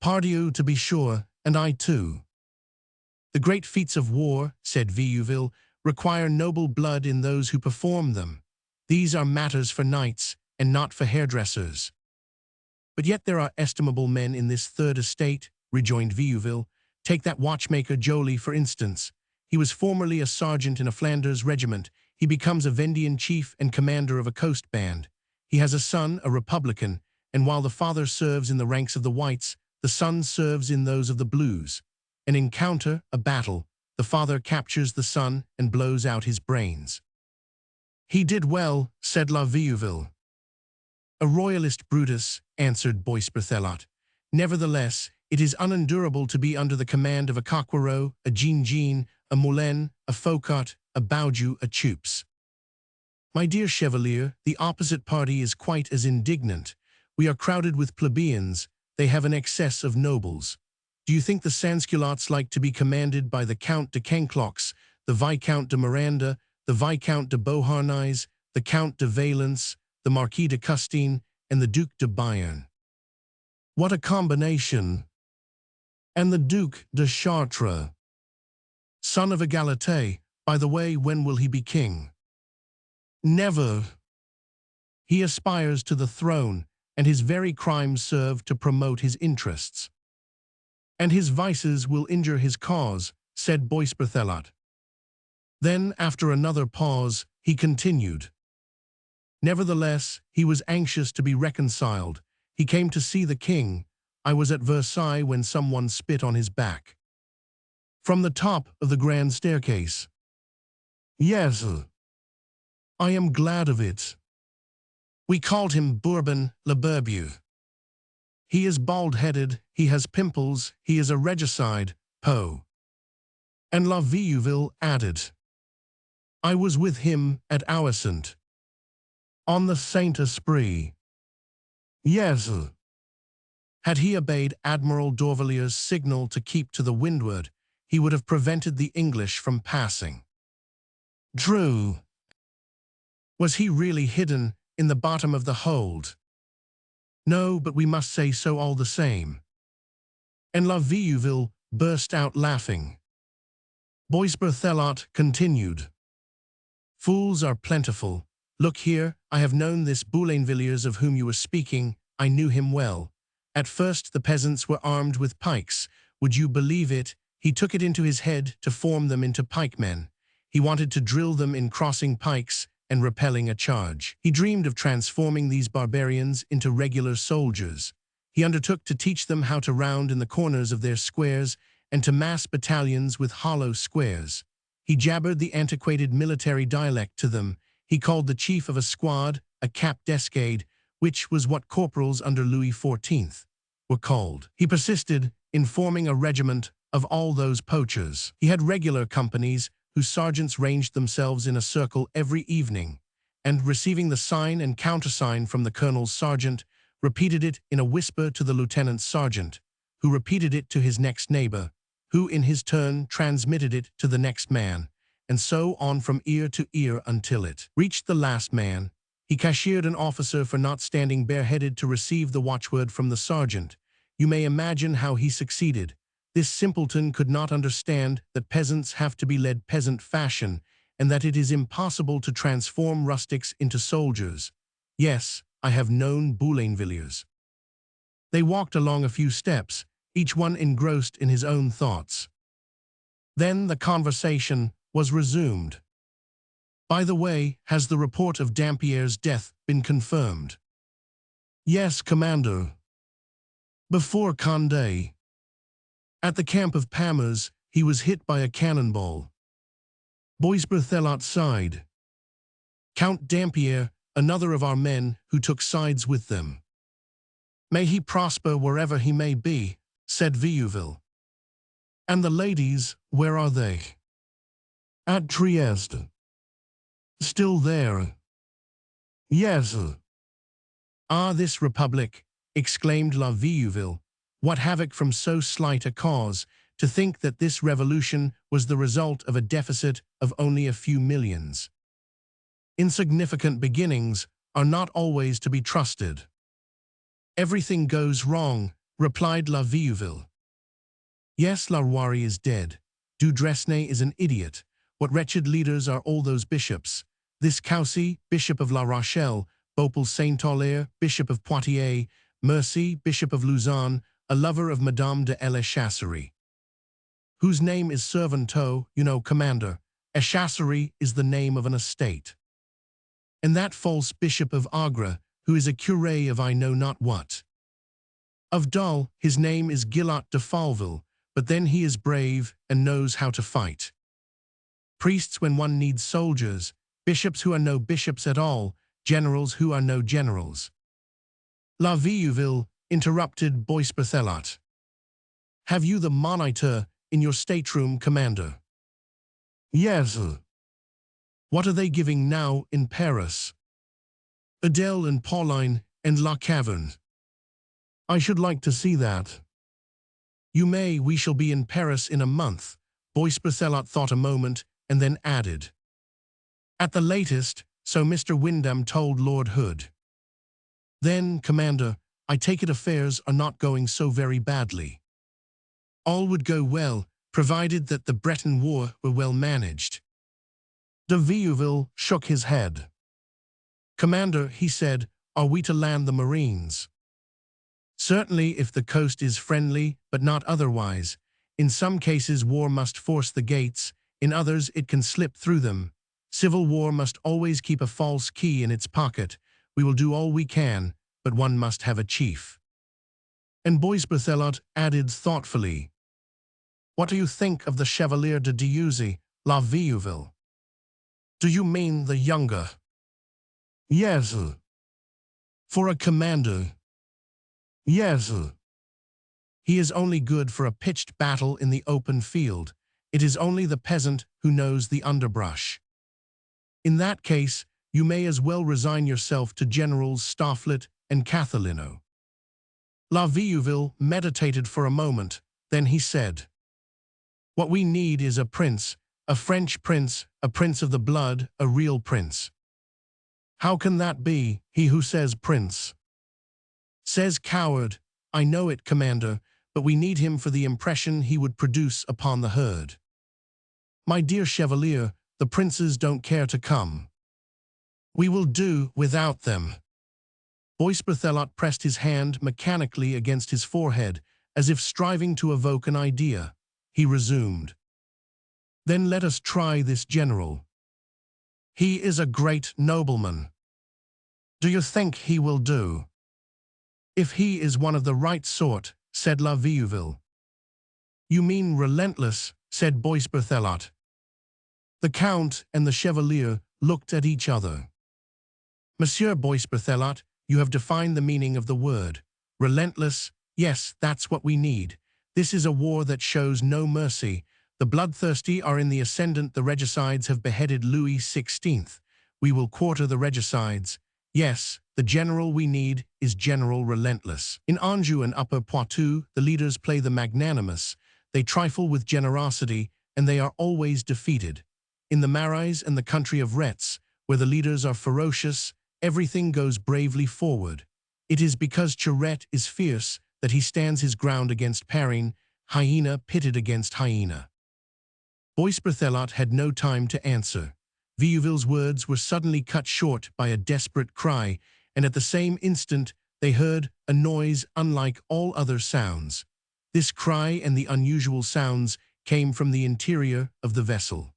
Pardieu, to be sure, and I too. The great feats of war, said Vieuville, require noble blood in those who perform them. These are matters for knights, and not for hairdressers. But yet there are estimable men in this third estate, rejoined Vieuville. Take that watchmaker Joly, for instance. He was formerly a sergeant in a Flanders regiment. he becomes a Vendian chief and commander of a coast band. He has a son, a Republican, and while the father serves in the ranks of the Whites, the son serves in those of the Blues. An encounter, a battle, the father captures the son and blows out his brains. "He did well," said La Vieuville. "A royalist Brutus," answered Boisberthelot. "Nevertheless, it is unendurable to be under the command of a Coquereau, a Jean, a Moulin, a Foucault, a Baudu, a Choups. My dear Chevalier, the opposite party is quite as indignant. We are crowded with plebeians, they have an excess of nobles. Do you think the Sansculottes like to be commanded by the Count de Canclox, the Viscount de Miranda, the Viscount de Beauharnais, the Count de Valence, the Marquis de Custine, and the Duc de Bayern? What a combination! And the Duc de Chartres, son of Égalité, by the way, when will he be king? Never. He aspires to the throne, and his very crimes serve to promote his interests. And his vices will injure his cause," said Boisberthelot. Then, after another pause, he continued. "Nevertheless, he was anxious to be reconciled. He came to see the king. I was at Versailles when someone spit on his back. From the top of the grand staircase." "Yes, I am glad of it. We called him Bourbon le Berbier. He is bald-headed, he has pimples, he is a regicide, Poe." And La Vieuville added, "I was with him at Ouessant, on the Saint-Esprit." "Yes." Had he obeyed Admiral d'Orvilliers' signal to keep to the windward, he would have prevented the English from passing. True. Was he really hidden in the bottom of the hold? No, but we must say so all the same. And La Vieuville burst out laughing. Boisberthelot continued. "Fools are plentiful. Look here, I have known this Boulainvilliers of whom you were speaking. I knew him well. At first the peasants were armed with pikes. Would you believe it? He took it into his head to form them into pikemen. He wanted to drill them in crossing pikes and repelling a charge. He dreamed of transforming these barbarians into regular soldiers. He undertook to teach them how to round in the corners of their squares and to mass battalions with hollow squares. He jabbered the antiquated military dialect to them. He called the chief of a squad a cap d'escade, which was what corporals under Louis XIV were called. He persisted in forming a regiment of all those poachers. He had regular companies whose sergeants ranged themselves in a circle every evening, and, receiving the sign and countersign from the colonel's sergeant, repeated it in a whisper to the lieutenant's sergeant, who repeated it to his next neighbor, who in his turn transmitted it to the next man, and so on from ear to ear until it reached the last man. He cashiered an officer for not standing bareheaded to receive the watchword from the sergeant. You may imagine how he succeeded. This simpleton could not understand that peasants have to be led peasant fashion, and that it is impossible to transform rustics into soldiers. Yes, I have known Boulainvilliers. They walked along a few steps, each one engrossed in his own thoughts. Then the conversation was resumed. "By the way, has the report of Dampierre's death been confirmed?" "Yes, Commander. Before Condé. At the camp of Pamers, he was hit by a cannonball." Boisberthelot sighed. "Count Dampierre, another of our men who took sides with them." "May he prosper wherever he may be," said Vieuville. "And the ladies, where are they?" "At Trieste." "Still there?" "Yes." "Ah, this republic," exclaimed La Vieuville. "What havoc from so slight a cause! To think that this revolution was the result of a deficit of only a few millions. Insignificant beginnings are not always to be trusted." "Everything goes wrong," replied La Vieuville. "Yes, La Rouarie is dead. Du Dresnay is an idiot. What wretched leaders are all those bishops? This Coucy, Bishop of La Rochelle, Bopel Saint-Aulaire, Bishop of Poitiers, Mercy, Bishop of Lausanne, a lover of Madame de la Chasserie, whose name is Servanteau, you know, Commander, A chasserie is the name of an estate. And that false bishop of Agra, who is a curé of I know not what. Of Dol, his name is Gilot de Falville, but then he is brave and knows how to fight. Priests when one needs soldiers, bishops who are no bishops at all, generals who are no generals. La Vieuville interrupted Boisberthelot. Have you the monitor in your stateroom, Commander? Yes. What are they giving now in Paris? Adele and Pauline and La Caverne. I should like to see that. You may, we shall be in Paris in a month. Boisberthelot thought a moment and then added. At the latest, so Mr. Wyndham told Lord Hood. Then, Commander, I take it affairs are not going so very badly. All would go well, provided that the Breton War were well managed. De Vieuville shook his head. Commander, he said, are we to land the Marines? Certainly if the coast is friendly, but not otherwise. In some cases war must force the gates, in others it can slip through them. Civil war must always keep a false key in its pocket. We will do all we can, but one must have a chief. And Boisberthelot added thoughtfully, what do you think of the Chevalier de Dieuzy, La Vieuville? Do you mean the younger? Yes. For a commander. Yes. He is only good for a pitched battle in the open field. It is only the peasant who knows the underbrush. In that case, you may as well resign yourself to Generals Stafflet and Cathalino. La Vieuville meditated for a moment, then he said, what we need is a prince, a French prince, a prince of the blood, a real prince. How can that be, he who says prince? Says coward, I know it, Commander, but we need him for the impression he would produce upon the herd. My dear Chevalier, the princes don't care to come. We will do without them. Boisberthelot pressed his hand mechanically against his forehead, as if striving to evoke an idea. He resumed. Then let us try this general. He is a great nobleman. Do you think he will do? If he is one of the right sort, said La Vieuville. You mean relentless, said Boisberthelot. The Count and the Chevalier looked at each other. Monsieur Boisberthelot, you have defined the meaning of the word. Relentless, yes, that's what we need. This is a war that shows no mercy. The bloodthirsty are in the ascendant. The regicides have beheaded Louis XVI. We will quarter the regicides. Yes, the general we need is General Relentless. In Anjou and Upper Poitou, the leaders play the magnanimous. They trifle with generosity, and they are always defeated. In the Marais and the country of Retz, where the leaders are ferocious, everything goes bravely forward. It is because Charette is fierce that he stands his ground against Perrine, hyena pitted against hyena. Boisberthelot had no time to answer. Vieuville's words were suddenly cut short by a desperate cry, and at the same instant they heard a noise unlike all other sounds. This cry and the unusual sounds came from the interior of the vessel.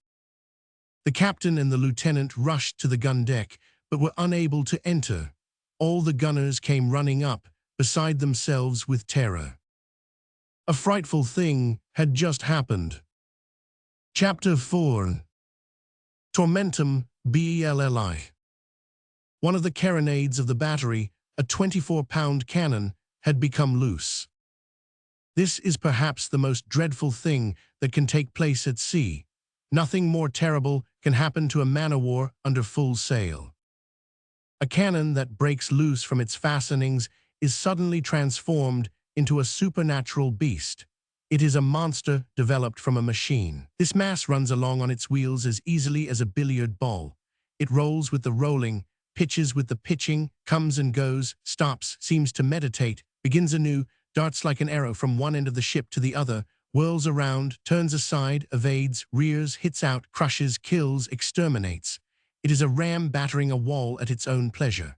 The captain and the lieutenant rushed to the gun deck, but were unable to enter. All the gunners came running up, beside themselves with terror. A frightful thing had just happened. Chapter 4. Tormentum Belli. One of the carronades of the battery, a 24-pound cannon, had become loose. This is perhaps the most dreadful thing that can take place at sea. Nothing more terrible can happen to a man-of-war under full sail. A cannon that breaks loose from its fastenings is suddenly transformed into a supernatural beast. It is a monster developed from a machine. This mass runs along on its wheels as easily as a billiard ball. It rolls with the rolling, pitches with the pitching, comes and goes, stops, seems to meditate, begins anew, darts like an arrow from one end of the ship to the other, whirls around, turns aside, evades, rears, hits out, crushes, kills, exterminates. It is a ram battering a wall at its own pleasure.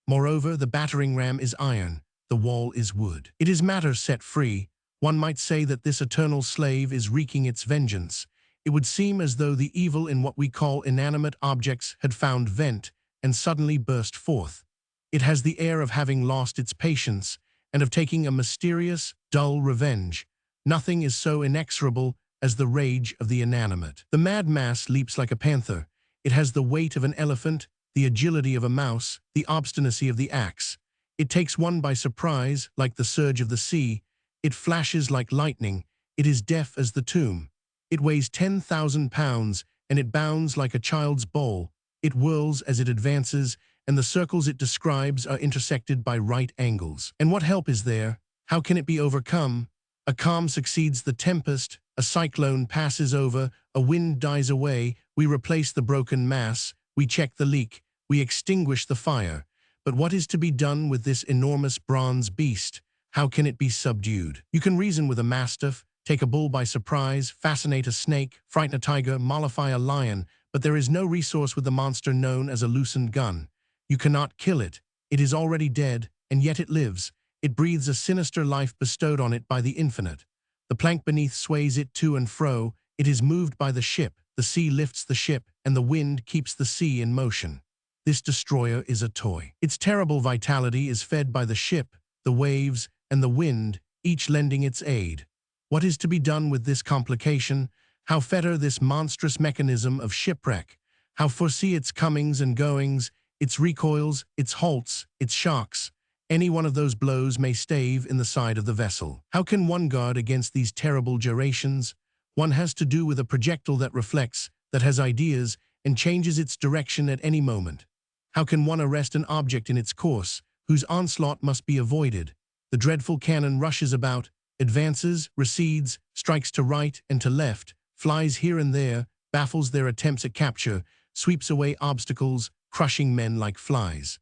Moreover, the battering ram is iron, the wall is wood. It is matter set free. One might say that this eternal slave is wreaking its vengeance. It would seem as though the evil in what we call inanimate objects had found vent and suddenly burst forth. It has the air of having lost its patience and of taking a mysterious, dull revenge. Nothing is so inexorable as the rage of the inanimate. The mad mass leaps like a panther. It has the weight of an elephant, the agility of a mouse, the obstinacy of the axe. It takes one by surprise, like the surge of the sea. It flashes like lightning. It is deaf as the tomb. It weighs 10,000 pounds, and it bounds like a child's bowl. It whirls as it advances, and the circles it describes are intersected by right angles. And what help is there? How can it be overcome? A calm succeeds the tempest, a cyclone passes over, a wind dies away, we replace the broken mass, we check the leak, we extinguish the fire. But what is to be done with this enormous bronze beast? How can it be subdued? You can reason with a mastiff, take a bull by surprise, fascinate a snake, frighten a tiger, mollify a lion, but there is no resource with the monster known as a loosened gun. You cannot kill it. It is already dead, and yet it lives. It breathes a sinister life bestowed on it by the infinite. The plank beneath sways it to and fro. It is moved by the ship. The sea lifts the ship, and the wind keeps the sea in motion. This destroyer is a toy. Its terrible vitality is fed by the ship, the waves, and the wind, each lending its aid. What is to be done with this complication? How fetter this monstrous mechanism of shipwreck? How foresee its comings and goings, its recoils, its halts, its shocks? Any one of those blows may stave in the side of the vessel. How can one guard against these terrible gyrations? One has to do with a projectile that reflects, that has ideas, and changes its direction at any moment. How can one arrest an object in its course, whose onslaught must be avoided? The dreadful cannon rushes about, advances, recedes, strikes to right and to left, flies here and there, baffles their attempts at capture, sweeps away obstacles, crushing men like flies.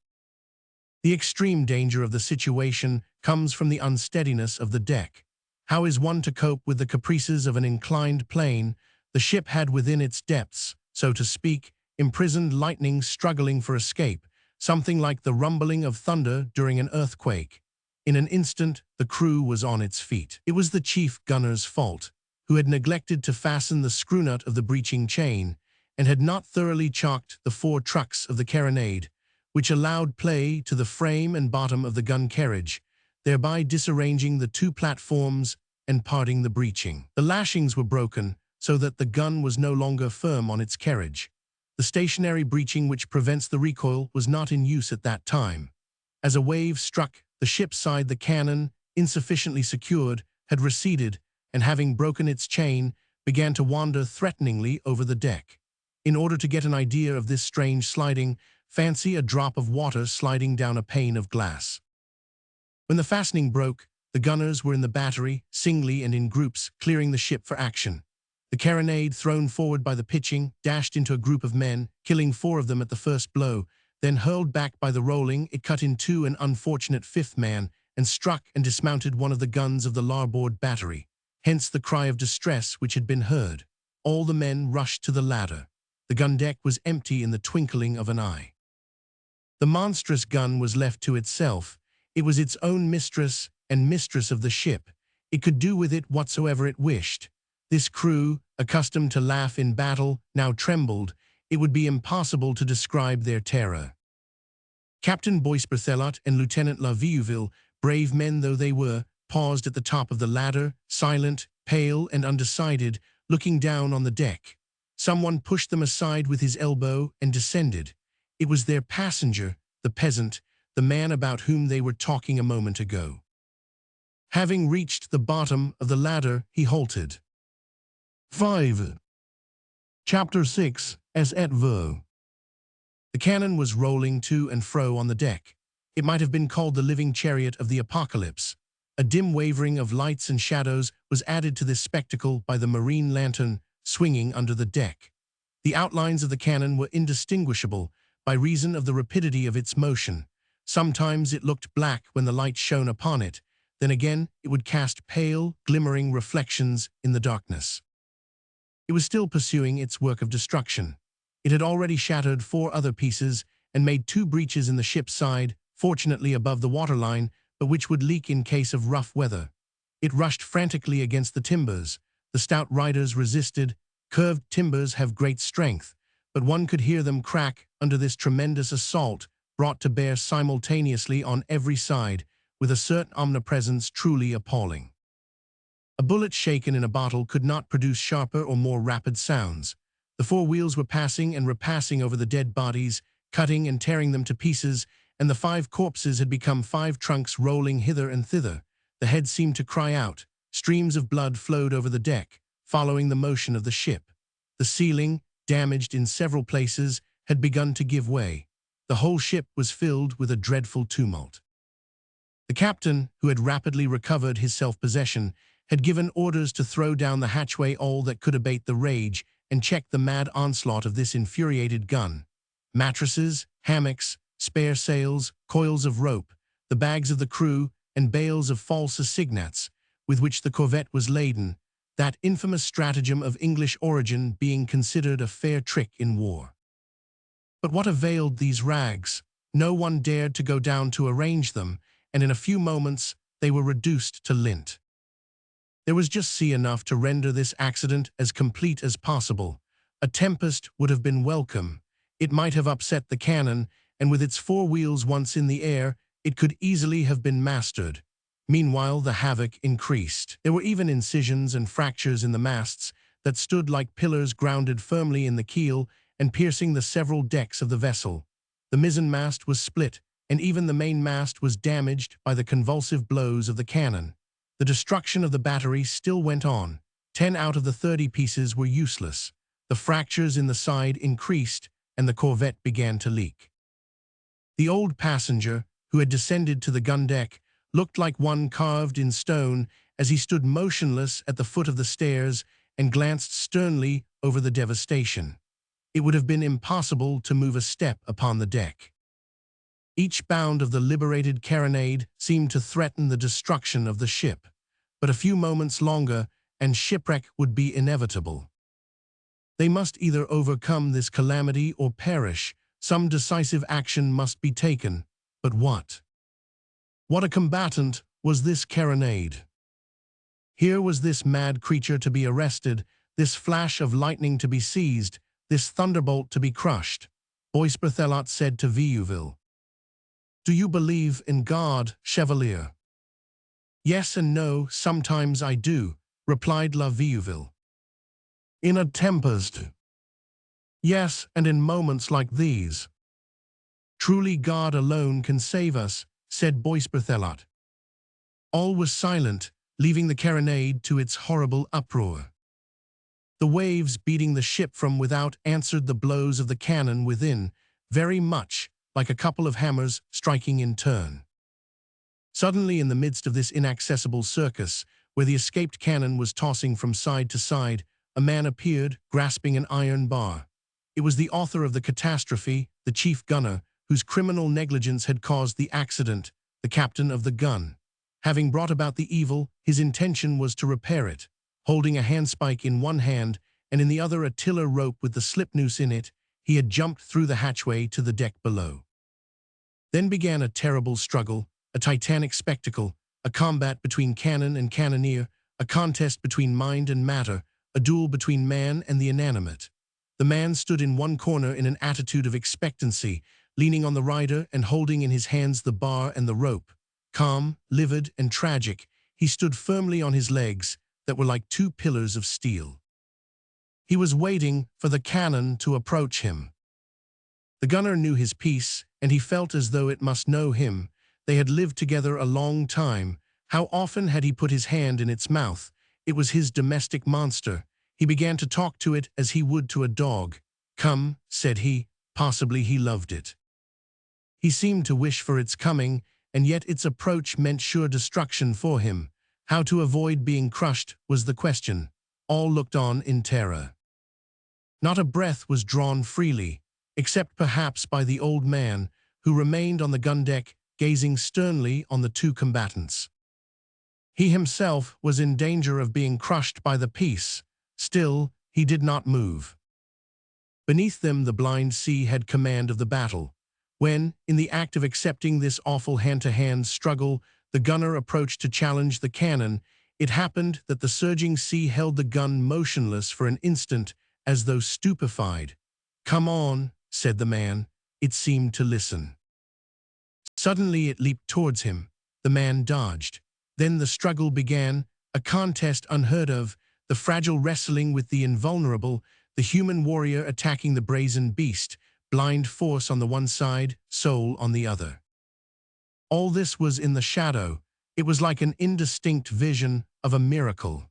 The extreme danger of the situation comes from the unsteadiness of the deck. How is one to cope with the caprices of an inclined plane? The ship had within its depths, so to speak, imprisoned lightning struggling for escape, something like the rumbling of thunder during an earthquake. In an instant, the crew was on its feet. It was the chief gunner's fault, who had neglected to fasten the screw nut of the breeching chain, and had not thoroughly chocked the 4 trucks of the carronade, which allowed play to the frame and bottom of the gun carriage, thereby disarranging the 2 platforms and parting the breeching. The lashings were broken, so that the gun was no longer firm on its carriage. The stationary breeching which prevents the recoil was not in use at that time. As a wave struck the ship's side, the cannon, insufficiently secured, had receded, and having broken its chain, began to wander threateningly over the deck. In order to get an idea of this strange sliding, fancy a drop of water sliding down a pane of glass. When the fastening broke, the gunners were in the battery, singly and in groups, clearing the ship for action. The carronade, thrown forward by the pitching, dashed into a group of men, killing 4 of them at the first blow. Then hurled back by the rolling, it cut in 2 an unfortunate 5th man, and struck and dismounted one of the guns of the larboard battery. Hence the cry of distress which had been heard. All the men rushed to the ladder. The gun deck was empty in the twinkling of an eye. The monstrous gun was left to itself. It was its own mistress and mistress of the ship. It could do with it whatsoever it wished. This crew, accustomed to laugh in battle, now trembled. It would be impossible to describe their terror. Captain Boisberthelot and Lieutenant La Vieuville, brave men though they were, paused at the top of the ladder, silent, pale, and undecided, looking down on the deck. Someone pushed them aside with his elbow and descended. It was their passenger, the peasant, the man about whom they were talking a moment ago. Having reached the bottom of the ladder, he halted. 5. Chapter 6, As et Vous. The cannon was rolling to and fro on the deck. It might have been called the living chariot of the apocalypse. A dim wavering of lights and shadows was added to this spectacle by the marine lantern swinging under the deck. The outlines of the cannon were indistinguishable by reason of the rapidity of its motion. Sometimes it looked black when the light shone upon it, then again it would cast pale, glimmering reflections in the darkness. It was still pursuing its work of destruction. It had already shattered 4 other pieces and made 2 breaches in the ship's side, fortunately above the waterline, but which would leak in case of rough weather. It rushed frantically against the timbers. The stout riders resisted, Curved timbers have great strength, but one could hear them crack under this tremendous assault brought to bear simultaneously on every side, with a certain omnipresence truly appalling. A bullet shaken in a bottle could not produce sharper or more rapid sounds. The four wheels were passing and repassing over the dead bodies, cutting and tearing them to pieces, and the 5 corpses had become 5 trunks rolling hither and thither. The head seemed to cry out. Streams of blood flowed over the deck, following the motion of the ship. The ceiling, damaged in several places, had begun to give way. The whole ship was filled with a dreadful tumult. The captain, who had rapidly recovered his self-possession, had given orders to throw down the hatchway all that could abate the rage and check the mad onslaught of this infuriated gun. Mattresses, hammocks, spare sails, coils of rope, the bags of the crew, and bales of false assignats, with which the corvette was laden, that infamous stratagem of English origin being considered a fair trick in war. But what availed these rags? No one dared to go down to arrange them, and in a few moments they were reduced to lint. There was just sea enough to render this accident as complete as possible. A tempest would have been welcome. It might have upset the cannon, and with its 4 wheels once in the air, it could easily have been mastered. Meanwhile, the havoc increased. There were even incisions and fractures in the masts that stood like pillars grounded firmly in the keel and piercing the several decks of the vessel. The mizzenmast was split, and even the mainmast was damaged by the convulsive blows of the cannon. The destruction of the battery still went on. 10 out of the 30 pieces were useless. The fractures in the side increased, and the corvette began to leak. The old passenger, who had descended to the gun deck, looked like one carved in stone as he stood motionless at the foot of the stairs and glanced sternly over the devastation. It would have been impossible to move a step upon the deck. Each bound of the liberated carronade seemed to threaten the destruction of the ship. But a few moments longer, and shipwreck would be inevitable. They must either overcome this calamity or perish. Some decisive action must be taken. But what? What a combatant was this carronade! Here was this mad creature to be arrested, this flash of lightning to be seized, this thunderbolt to be crushed. Boisberthelot said to Vieuville, "Do you believe in God, Chevalier?" "Yes and no, sometimes I do," replied La Vieuville. "In a tempest?" "Yes, and in moments like these." "Truly God alone can save us," said Boisberthelot. All was silent, leaving the carronade to its horrible uproar. The waves beating the ship from without answered the blows of the cannon within, very much like a couple of hammers striking in turn. Suddenly, in the midst of this inaccessible circus, where the escaped cannon was tossing from side to side, a man appeared, grasping an iron bar. It was the author of the catastrophe, the chief gunner, whose criminal negligence had caused the accident, the captain of the gun. Having brought about the evil, his intention was to repair it. Holding a handspike in one hand and in the other a tiller rope with the slip noose in it, he had jumped through the hatchway to the deck below. Then began a terrible struggle, a titanic spectacle, a combat between cannon and cannoneer, a contest between mind and matter, a duel between man and the inanimate. The man stood in one corner in an attitude of expectancy, leaning on the rider and holding in his hands the bar and the rope. Calm, livid, and tragic, he stood firmly on his legs that were like 2 pillars of steel. He was waiting for the cannon to approach him. The gunner knew his piece, and he felt as though it must know him. They had lived together a long time. How often had he put his hand in its mouth? It was his domestic monster. He began to talk to it as he would to a dog. "Come," said he, possibly he loved it. He seemed to wish for its coming, and yet its approach meant sure destruction for him. How to avoid being crushed was the question. All looked on in terror. Not a breath was drawn freely, except perhaps by the old man, who remained on the gun deck, gazing sternly on the 2 combatants. He himself was in danger of being crushed by the piece. Still, he did not move. Beneath them the blind sea had command of the battle. When, in the act of accepting this awful hand-to-hand struggle, the gunner approached to challenge the cannon, It happened that the surging sea held the gun motionless for an instant, as though stupefied. "Come on," said the man. It seemed to listen. Suddenly it leaped towards him. The man dodged. Then the struggle began, a contest unheard of, the fragile wrestling with the invulnerable, the human warrior attacking the brazen beast, blind force on the one side, soul on the other. All this was in the shadow. It was like an indistinct vision of a miracle.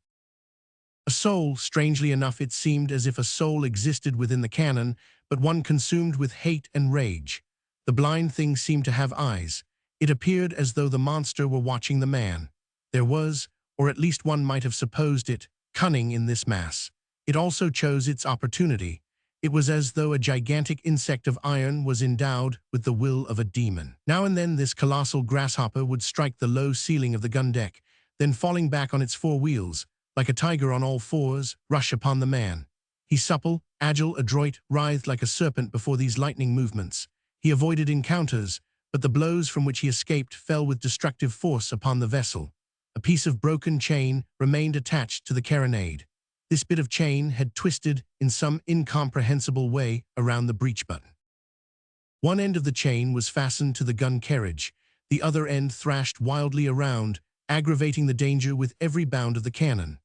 A soul, strangely enough it seemed as if a soul existed within the cannon, but one consumed with hate and rage. The blind thing seemed to have eyes. It appeared as though the monster were watching the man. There was, or at least one might have supposed it, cunning in this mass. It also chose its opportunity. It was as though a gigantic insect of iron was endowed with the will of a demon. Now and then this colossal grasshopper would strike the low ceiling of the gun deck, then falling back on its four wheels, like a tiger on all fours, rush upon the man. He supple, agile, adroit, writhed like a serpent before these lightning movements. He avoided encounters, but the blows from which he escaped fell with destructive force upon the vessel. A piece of broken chain remained attached to the carronade. This bit of chain had twisted in some incomprehensible way around the breech button. One end of the chain was fastened to the gun carriage. The other end thrashed wildly around, aggravating the danger with every bound of the cannon.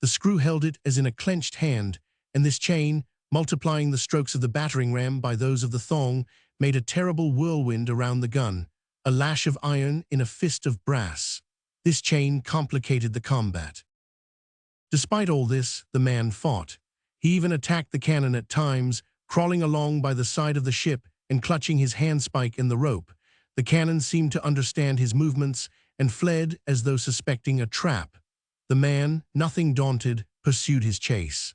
The screw held it as in a clenched hand, and this chain, multiplying the strokes of the battering ram by those of the thong, made a terrible whirlwind around the gun, a lash of iron in a fist of brass. This chain complicated the combat. Despite all this, the man fought. He even attacked the cannon at times, crawling along by the side of the ship and clutching his handspike in the rope. The cannon seemed to understand his movements and fled as though suspecting a trap. The man, nothing daunted, pursued his chase.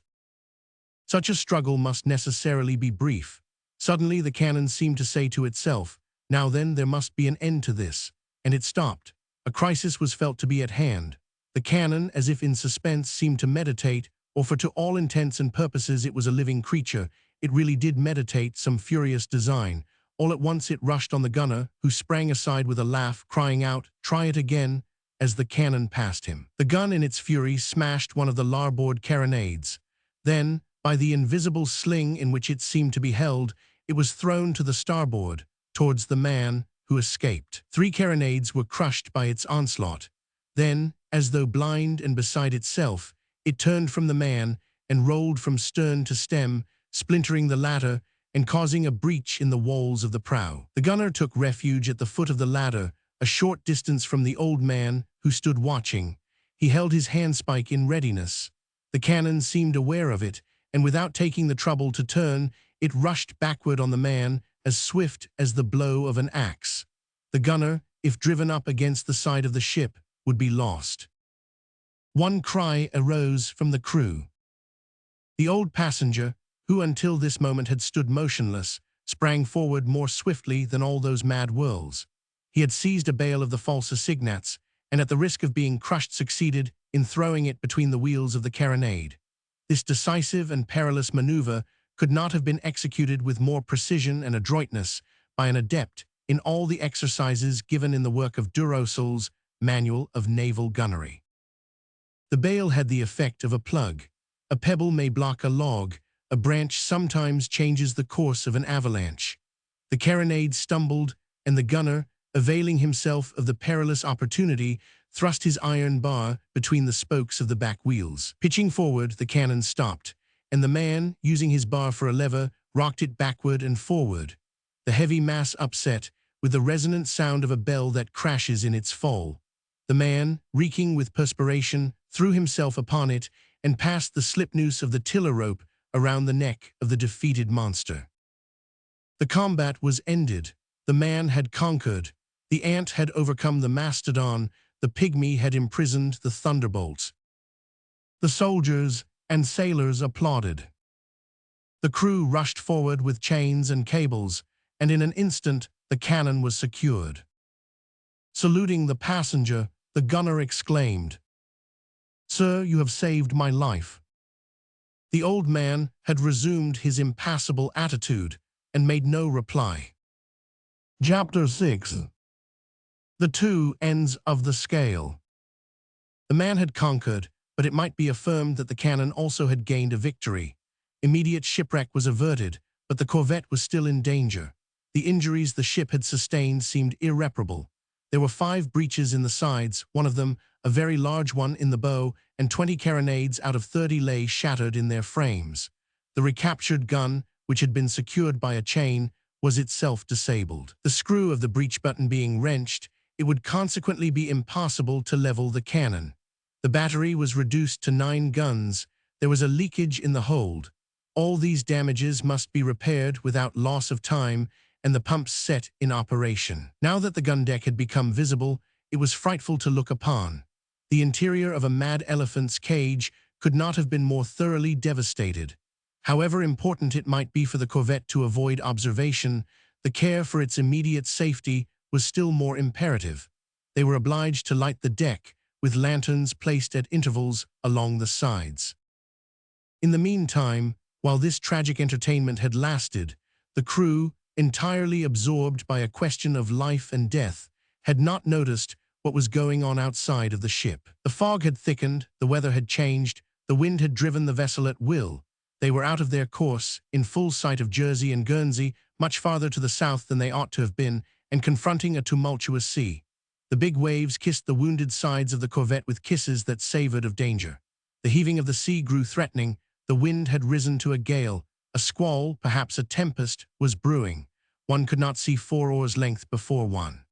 Such a struggle must necessarily be brief. Suddenly the cannon seemed to say to itself, "Now then, there must be an end to this," and it stopped. A crisis was felt to be at hand. The cannon, as if in suspense, seemed to meditate, or for to all intents and purposes it was a living creature. It really did meditate some furious design. All at once it rushed on the gunner, who sprang aside with a laugh, crying out, "Try it again," as the cannon passed him. The gun in its fury smashed one of the larboard carronades. Then, by the invisible sling in which it seemed to be held, it was thrown to the starboard, towards the man, who escaped. 3 carronades were crushed by its onslaught. Then, as though blind and beside itself, it turned from the man and rolled from stern to stem, splintering the latter and causing a breach in the walls of the prow. The gunner took refuge at the foot of the ladder, a short distance from the old man, who stood watching. He held his handspike in readiness. The cannon seemed aware of it, and without taking the trouble to turn, it rushed backward on the man, as swift as the blow of an axe. The gunner, if driven up against the side of the ship, would be lost. One cry arose from the crew. The old passenger, who until this moment had stood motionless, sprang forward more swiftly than all those mad whirls. He had seized a bale of the false assignats, and at the risk of being crushed succeeded in throwing it between the wheels of the carronade. This decisive and perilous maneuver could not have been executed with more precision and adroitness by an adept in all the exercises given in the work of Durosel's Manual of Naval Gunnery. The bale had the effect of a plug. A pebble may block a log, a branch sometimes changes the course of an avalanche. The carronade stumbled, and the gunner, availing himself of the perilous opportunity, thrust his iron bar between the spokes of the back wheels. Pitching forward, the cannon stopped, and the man, using his bar for a lever, rocked it backward and forward. The heavy mass upset, with the resonant sound of a bell that crashes in its fall. The man, reeking with perspiration, threw himself upon it and passed the slip noose of the tiller rope around the neck of the defeated monster. The combat was ended. The man had conquered. The ant had overcome the mastodon. The pygmy had imprisoned the thunderbolt. The soldiers and sailors applauded. The crew rushed forward with chains and cables, and in an instant the cannon was secured. Saluting the passenger, the gunner exclaimed, "Sir, you have saved my life." The old man had resumed his impassible attitude and made no reply. Chapter 6. The Two Ends of the Scale. The man had conquered, but it might be affirmed that the cannon also had gained a victory. Immediate shipwreck was averted, but the corvette was still in danger. The injuries the ship had sustained seemed irreparable. There were 5 breaches in the sides, one of them, a very large one, in the bow, and 20 carronades out of 30 lay shattered in their frames. The recaptured gun, which had been secured by a chain, was itself disabled. The screw of the breech button being wrenched, it would consequently be impossible to level the cannon. The battery was reduced to 9 guns. There was a leakage in the hold. All these damages must be repaired without loss of time, and the pumps set in operation. Now that the gun deck had become visible, it was frightful to look upon. The interior of a mad elephant's cage could not have been more thoroughly devastated. However important it might be for the corvette to avoid observation, the care for its immediate safety was still more imperative. They were obliged to light the deck, with lanterns placed at intervals along the sides. In the meantime, while this tragic entertainment had lasted, the crew, entirely absorbed by a question of life and death, had not noticed what was going on outside of the ship. The fog had thickened, the weather had changed, the wind had driven the vessel at will. They were out of their course, in full sight of Jersey and Guernsey, much farther to the south than they ought to have been, and confronting a tumultuous sea. The big waves kissed the wounded sides of the corvette with kisses that savored of danger. The heaving of the sea grew threatening. The wind had risen to a gale. A squall, perhaps a tempest, was brewing. One could not see 4 oars' length before one.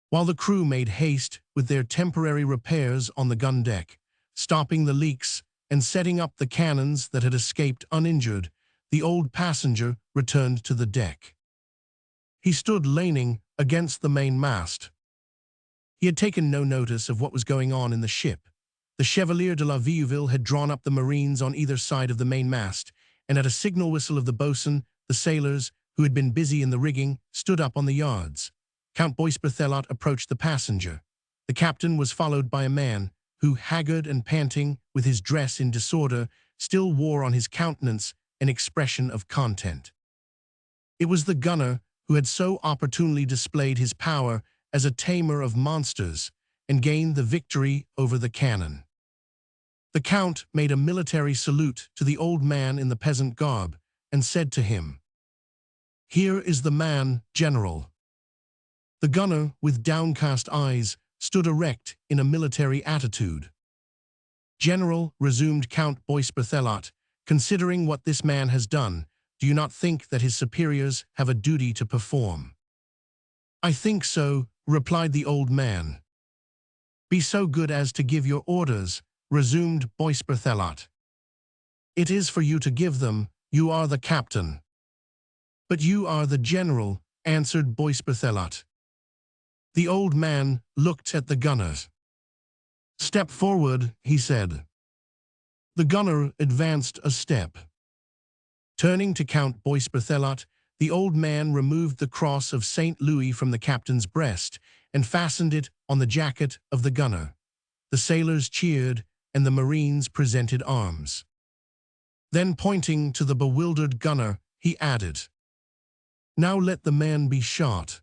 While the crew made haste with their temporary repairs on the gun deck, stopping the leaks and setting up the cannons that had escaped uninjured, the old passenger returned to the deck. He stood leaning against the mainmast. He had taken no notice of what was going on in the ship. The Chevalier de la Vieuville had drawn up the marines on either side of the mainmast, and at a signal whistle of the boatswain, the sailors, who had been busy in the rigging, stood up on the yards. Count Boisberthelot approached the passenger. The captain was followed by a man who, haggard and panting, with his dress in disorder, still wore on his countenance an expression of content. It was the gunner who had so opportunely displayed his power as a tamer of monsters and gained the victory over the cannon. The count made a military salute to the old man in the peasant garb and said to him, "Here is the man, General." The gunner, with downcast eyes, stood erect in a military attitude. "General," resumed Count Boisberthelot, "considering what this man has done, do you not think that his superiors have a duty to perform?" "I think so," replied the old man. "Be so good as to give your orders," resumed Boisberthelot. "It is for you to give them, you are the captain." "But you are the general," answered Boisberthelot. The old man looked at the gunners. "Step forward," he said. The gunner advanced a step. Turning to Count Boisberthelot, the old man removed the cross of St. Louis from the captain's breast and fastened it on the jacket of the gunner. The sailors cheered, and the marines presented arms. Then, pointing to the bewildered gunner, he added, "Now let the man be shot."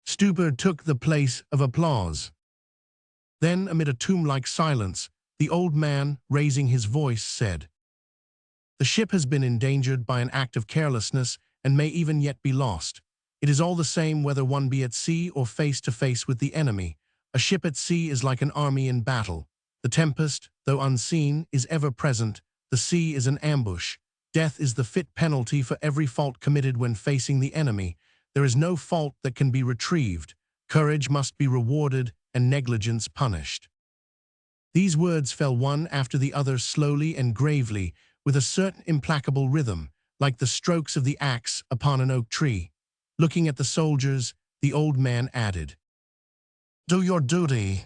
Stupor took the place of applause. Then, amid a tomb-like silence, the old man, raising his voice, said, "The ship has been endangered by an act of carelessness and may even yet be lost. It is all the same whether one be at sea or face to face with the enemy. A ship at sea is like an army in battle. The tempest, though unseen, is ever present. The sea is an ambush. Death is the fit penalty for every fault committed when facing the enemy. There is no fault that can be retrieved. Courage must be rewarded and negligence punished." These words fell one after the other slowly and gravely, with a certain implacable rhythm, like the strokes of the axe upon an oak tree. Looking at the soldiers, the old man added, "Do your duty."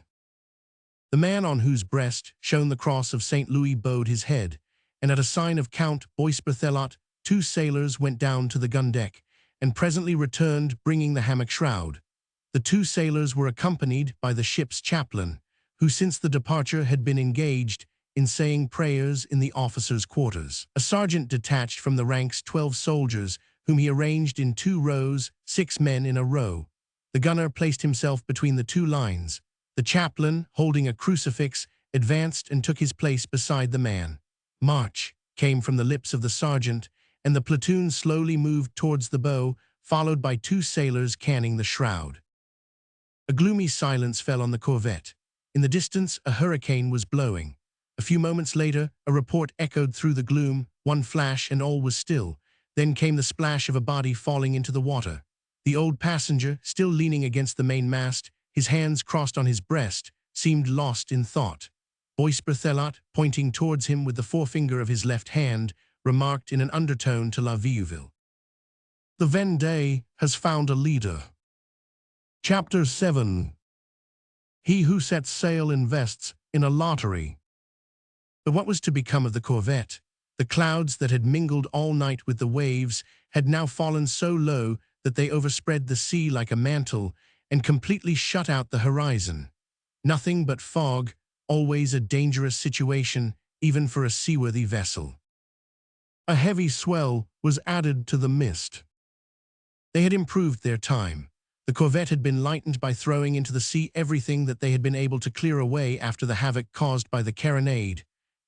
The man on whose breast shone the cross of St. Louis bowed his head, and at a sign of Count Boisberthelot, 2 sailors went down to the gun deck, and presently returned bringing the hammock shroud. The 2 sailors were accompanied by the ship's chaplain, who since the departure had been engaged in saying prayers in the officers' quarters. A sergeant detached from the ranks 12 soldiers, whom he arranged in 2 rows, 6 men in a row. The gunner placed himself between the 2 lines. The chaplain, holding a crucifix, advanced and took his place beside the man. "March," came from the lips of the sergeant, and the platoon slowly moved towards the bow, followed by 2 sailors canning the shroud. A gloomy silence fell on the corvette. In the distance, a hurricane was blowing. A few moments later, a report echoed through the gloom, one flash and all was still. Then came the splash of a body falling into the water. The old passenger, still leaning against the mainmast, his hands crossed on his breast, seemed lost in thought. Bois Berthelot, pointing towards him with the forefinger of his left hand, remarked in an undertone to La Vieuville, "The Vendée has found a leader." Chapter 7. He who sets sail invests in a lottery. But what was to become of the corvette? The clouds that had mingled all night with the waves had now fallen so low that they overspread the sea like a mantle and completely shut out the horizon. Nothing but fog, always a dangerous situation, even for a seaworthy vessel. A heavy swell was added to the mist. They had improved their time. The corvette had been lightened by throwing into the sea everything that they had been able to clear away after the havoc caused by the carronade.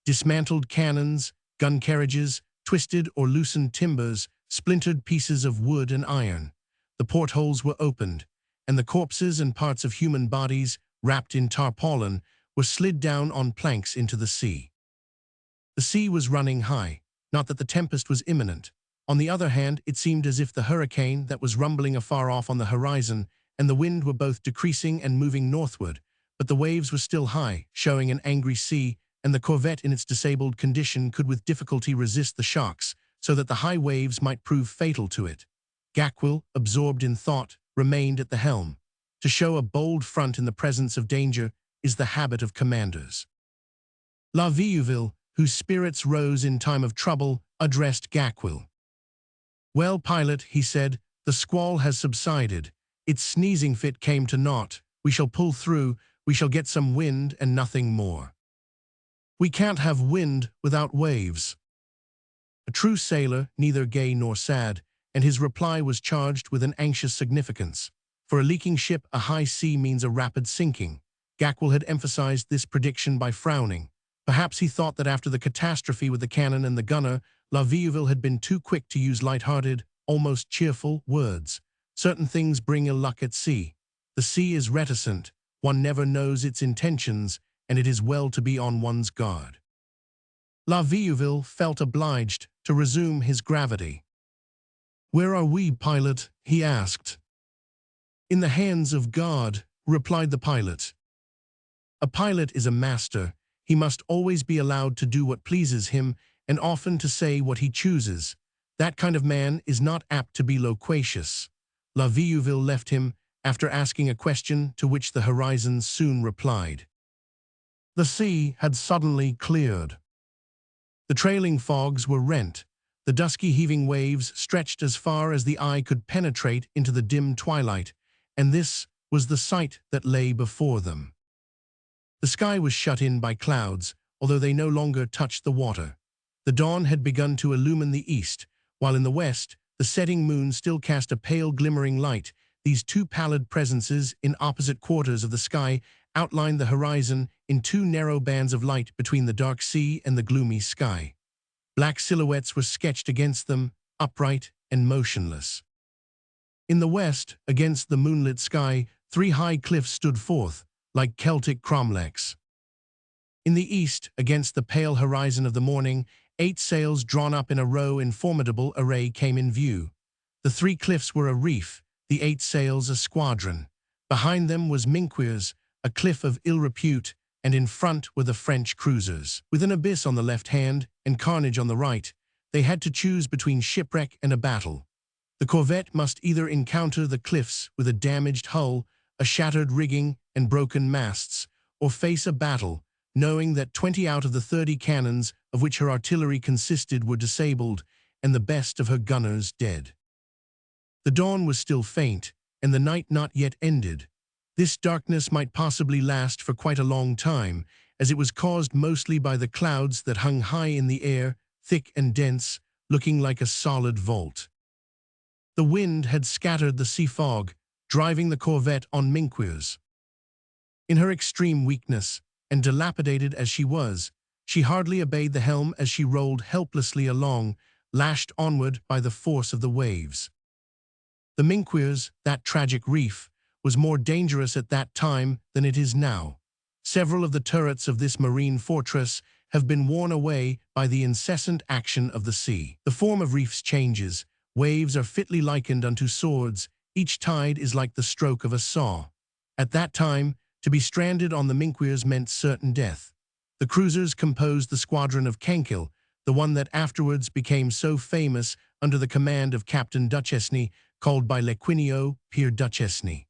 Dismantled cannons, gun carriages, twisted or loosened timbers, splintered pieces of wood and iron. The portholes were opened, and the corpses and parts of human bodies, wrapped in tarpaulin, were slid down on planks into the sea. The sea was running high, not that the tempest was imminent. On the other hand, it seemed as if the hurricane that was rumbling afar off on the horizon and the wind were both decreasing and moving northward, but the waves were still high, showing an angry sea, and the corvette in its disabled condition could with difficulty resist the shocks, so that the high waves might prove fatal to it. Gaquil, absorbed in thought, remained at the helm. To show a bold front in the presence of danger is the habit of commanders. La Vieuville, whose spirits rose in time of trouble, addressed Gaquil. "Well, pilot," he said, "the squall has subsided. Its sneezing fit came to naught. We shall pull through, we shall get some wind and nothing more. We can't have wind without waves." A true sailor, neither gay nor sad, and his reply was charged with an anxious significance. For a leaking ship, a high sea means a rapid sinking. Gaquil had emphasized this prediction by frowning. Perhaps he thought that after the catastrophe with the cannon and the gunner, La Vieuville had been too quick to use light-hearted, almost cheerful words. Certain things bring ill luck at sea. The sea is reticent, one never knows its intentions, and it is well to be on one's guard. La Vieuville felt obliged to resume his gravity. "Where are we, pilot?" he asked. "In the hands of God," replied the pilot. A pilot is a master. He must always be allowed to do what pleases him and often to say what he chooses. That kind of man is not apt to be loquacious. La Vieuville left him after asking a question to which the horizon soon replied. The sea had suddenly cleared. The trailing fogs were rent. The dusky heaving waves stretched as far as the eye could penetrate into the dim twilight, and this was the sight that lay before them. The sky was shut in by clouds, although they no longer touched the water. The dawn had begun to illumine the east, while in the west, the setting moon still cast a pale glimmering light. These two pallid presences in opposite quarters of the sky outlined the horizon in 2 narrow bands of light between the dark sea and the gloomy sky. Black silhouettes were sketched against them, upright and motionless. In the west, against the moonlit sky, 3 high cliffs stood forth, like Celtic cromlechs. In the east, against the pale horizon of the morning, 8 sails drawn up in a row in formidable array came in view. The 3 cliffs were a reef, the 8 sails a squadron. Behind them was Minquiers, a cliff of ill repute, and in front were the French cruisers. With an abyss on the left hand and carnage on the right, they had to choose between shipwreck and a battle. The corvette must either encounter the cliffs with a damaged hull, a shattered rigging, and broken masts, or face a battle, knowing that 20 out of the 30 cannons of which her artillery consisted were disabled, and the best of her gunners dead. The dawn was still faint, and the night not yet ended. This darkness might possibly last for quite a long time, as it was caused mostly by the clouds that hung high in the air, thick and dense, looking like a solid vault. The wind had scattered the sea fog, driving the corvette on Minquiers. In her extreme weakness, and dilapidated as she was, she hardly obeyed the helm as she rolled helplessly along, lashed onward by the force of the waves. The Minquiers, that tragic reef, was more dangerous at that time than it is now. Several of the turrets of this marine fortress have been worn away by the incessant action of the sea. The form of reefs changes. Waves are fitly likened unto swords. Each tide is like the stroke of a saw. At that time, to be stranded on the Minquiers meant certain death. The cruisers composed the squadron of Kenkill, the one that afterwards became so famous under the command of Captain Duchesne, called by Lequinio Pier Duchesne.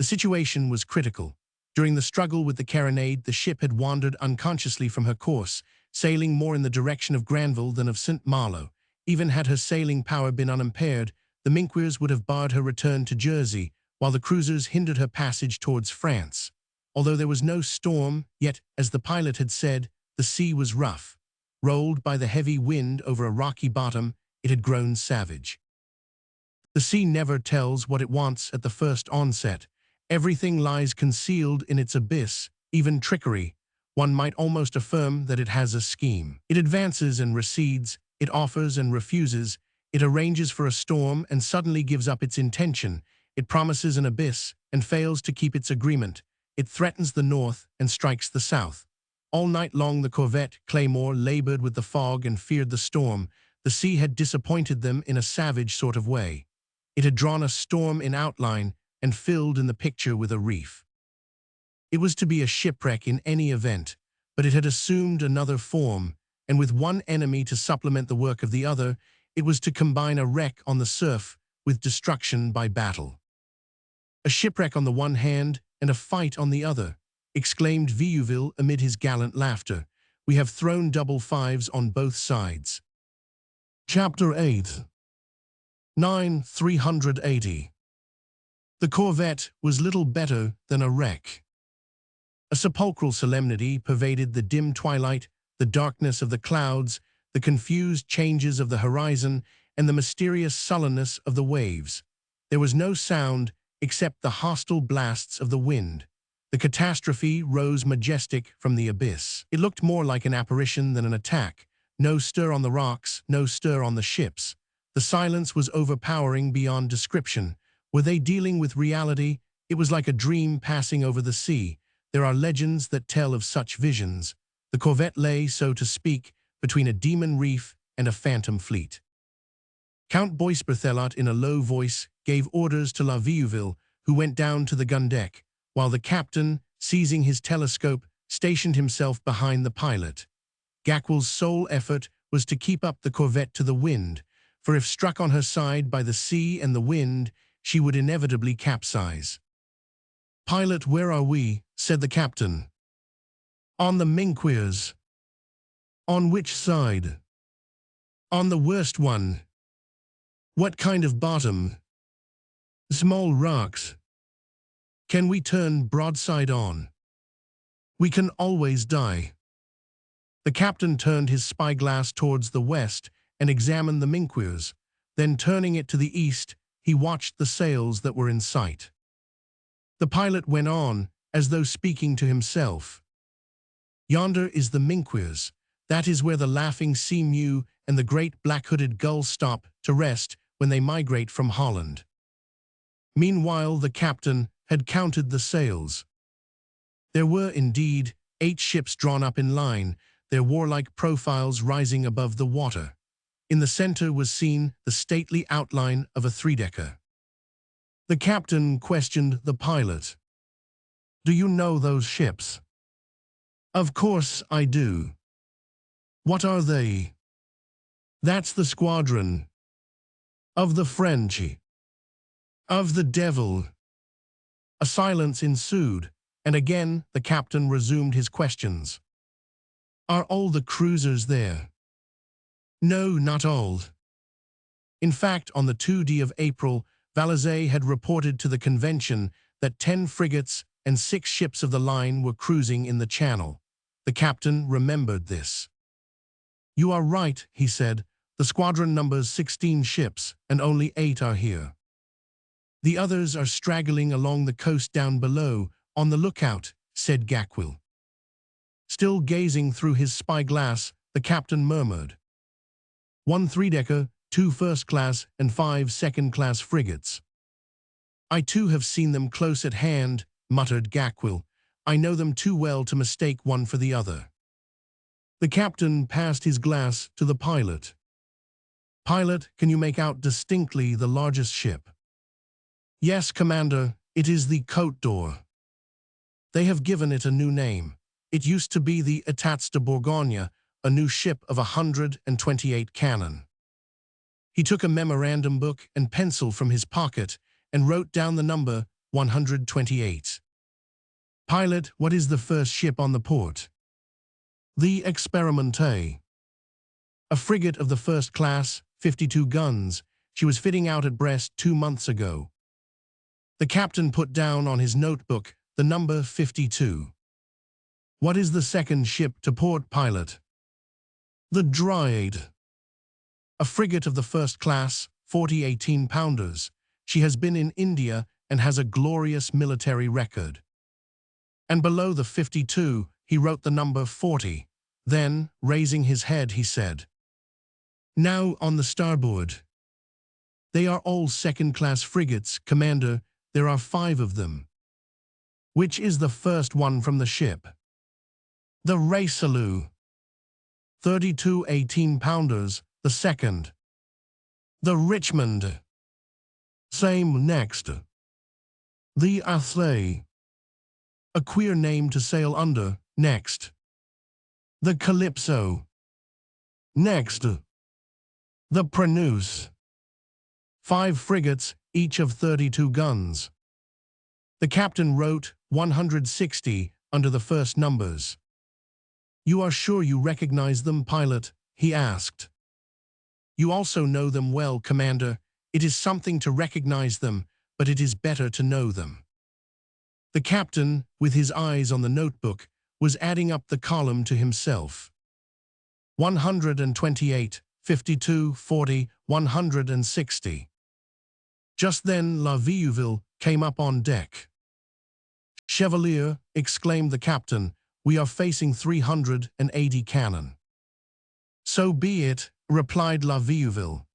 The situation was critical. During the struggle with the carronade, the ship had wandered unconsciously from her course, sailing more in the direction of Granville than of St. Malo. Even had her sailing power been unimpaired, the Minquiers would have barred her return to Jersey, while the cruisers hindered her passage towards France. Although there was no storm, yet, as the pilot had said, the sea was rough. Rolled by the heavy wind over a rocky bottom, it had grown savage. The sea never tells what it wants at the first onset. Everything lies concealed in its abyss, even trickery. One might almost affirm that it has a scheme. It advances and recedes, it offers and refuses, it arranges for a storm and suddenly gives up its intention. It promises an abyss and fails to keep its agreement. It threatens the north and strikes the south. All night long the corvette Claymore labored with the fog and feared the storm. The sea had disappointed them in a savage sort of way. It had drawn a storm in outline and filled in the picture with a reef. It was to be a shipwreck in any event, but it had assumed another form, and with one enemy to supplement the work of the other, it was to combine a wreck on the surf with destruction by battle. A shipwreck on the one hand and a fight on the other, exclaimed Vieuville amid his gallant laughter. We have thrown double fives on both sides. Chapter 8. 380. The corvette was little better than a wreck. A sepulchral solemnity pervaded the dim twilight, the darkness of the clouds, the confused changes of the horizon, and the mysterious sullenness of the waves. There was no sound except the hostile blasts of the wind. The catastrophe rose majestic from the abyss. It looked more like an apparition than an attack. No stir on the rocks, no stir on the ships. The silence was overpowering beyond description. Were they dealing with reality? It was like a dream passing over the sea. There are legends that tell of such visions. The corvette lay, so to speak, between a demon reef and a phantom fleet. Count Boisberthelot, in a low voice, gave orders to La Vieuville, who went down to the gun deck, while the captain, seizing his telescope, stationed himself behind the pilot. Gackwell's sole effort was to keep up the corvette to the wind, for if struck on her side by the sea and the wind, she would inevitably capsize. "Pilot, where are we?" said the captain. "On the Minquiers." "On which side?" "On the worst one." "What kind of bottom?" "Small rocks." "Can we turn broadside on?" "We can always die." The captain turned his spyglass towards the west and examined the Minquiers. Then, turning it to the east, he watched the sails that were in sight. The pilot went on, as though speaking to himself. "Yonder is the Minquiers. That is where the laughing sea mew and the great black-hooded gull stop to rest when they migrate from Holland." Meanwhile, the captain had counted the sails. There were, indeed, 8 ships drawn up in line, their warlike profiles rising above the water. In the center was seen the stately outline of a 3-decker. The captain questioned the pilot. "Do you know those ships?" "Of course I do." "What are they?" "That's the squadron." "Of the French?" "Of the devil." A silence ensued, and again the captain resumed his questions. "Are all the cruisers there?" "No, not all." In fact, on the 2d of April, Valazay had reported to the convention that 10 frigates and 6 ships of the line were cruising in the channel. The captain remembered this. "You are right," he said. "The squadron numbers 16 ships, and only 8 are here. The others are straggling along the coast down below, "On the lookout," said Gackwill. Still gazing through his spyglass, the captain murmured, "1 three-decker, 2 first-class, and 5 second-class frigates." "I too have seen them close at hand," muttered Gackwill. "I know them too well to mistake one for the other." The captain passed his glass to the pilot. "Pilot, can you make out distinctly the largest ship?" "Yes, Commander, it is the Côte d'Or. They have given it a new name. It used to be the Etats de Bourgogne, a new ship of 128 cannon." He took a memorandum book and pencil from his pocket and wrote down the number 128. "Pilot, what is the first ship on the port?" "The Experimenté. A frigate of the first class, 52 guns. She was fitting out at Brest 2 months ago." The captain put down on his notebook the number 52. "What is the second ship to port, pilot?" "The Dryade. A frigate of the first class, 40 18-pounders. She has been in India and has a glorious military record." And below the 52, he wrote the number 40. Then, raising his head, he said, "Now on the starboard." "They are all second-class frigates, Commander. There are 5 of them." "Which is the first one from the ship?" "The Racelou. 32 18-pounders, the second." "The Richmond." "Same next." "The Athlée. A queer name to sail under, next." "The Calypso." "Next." "The Prenouse." 5 frigates, each of 32 guns. The captain wrote 160 under the first numbers. "You are sure you recognize them, pilot?" he asked. "You also know them well, Commander. It is something to recognize them, but it is better to know them." The captain, with his eyes on the notebook, was adding up the column to himself. 128, 52, 40, 160. Just then La Vieuville came up on deck. "Chevalier," exclaimed the captain, "we are facing 380 cannon." "So be it," replied La Vieuville.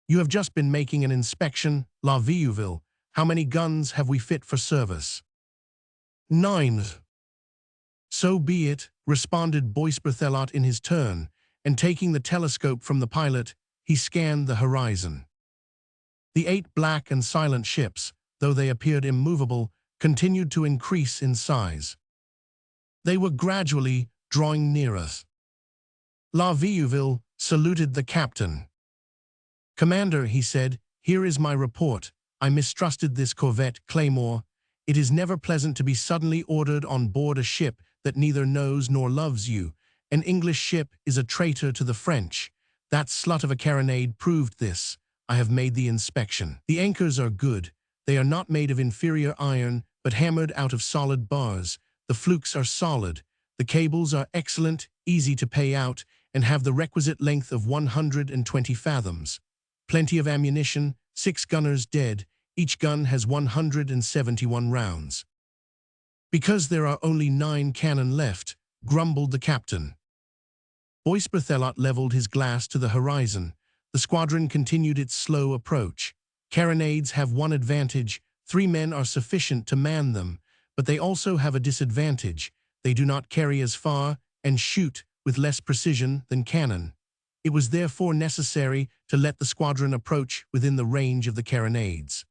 "You have just been making an inspection, La Vieuville. How many guns have we fit for service?" 9. "So be it," responded Boisberthelot in his turn, and taking the telescope from the pilot, he scanned the horizon. The 8 black and silent ships, though they appeared immovable, continued to increase in size. They were gradually drawing near us. La Vieuville saluted the captain. "Commander," he said, "here is my report. I mistrusted this corvette, Claymore. It is never pleasant to be suddenly ordered on board a ship that neither knows nor loves you. An English ship is a traitor to the French. That slut of a carronade proved this. I have made the inspection. The anchors are good. They are not made of inferior iron, but hammered out of solid bars. The flukes are solid. The cables are excellent, easy to pay out, and have the requisite length of 120 fathoms. Plenty of ammunition, 6 gunners dead. Each gun has 171 rounds." "Because there are only 9 cannon left," grumbled the captain. Boisberthelot leveled his glass to the horizon. The squadron continued its slow approach. Carronades have one advantage: 3 men are sufficient to man them, but they also have a disadvantage: they do not carry as far and shoot with less precision than cannon. It was therefore necessary to let the squadron approach within the range of the carronades.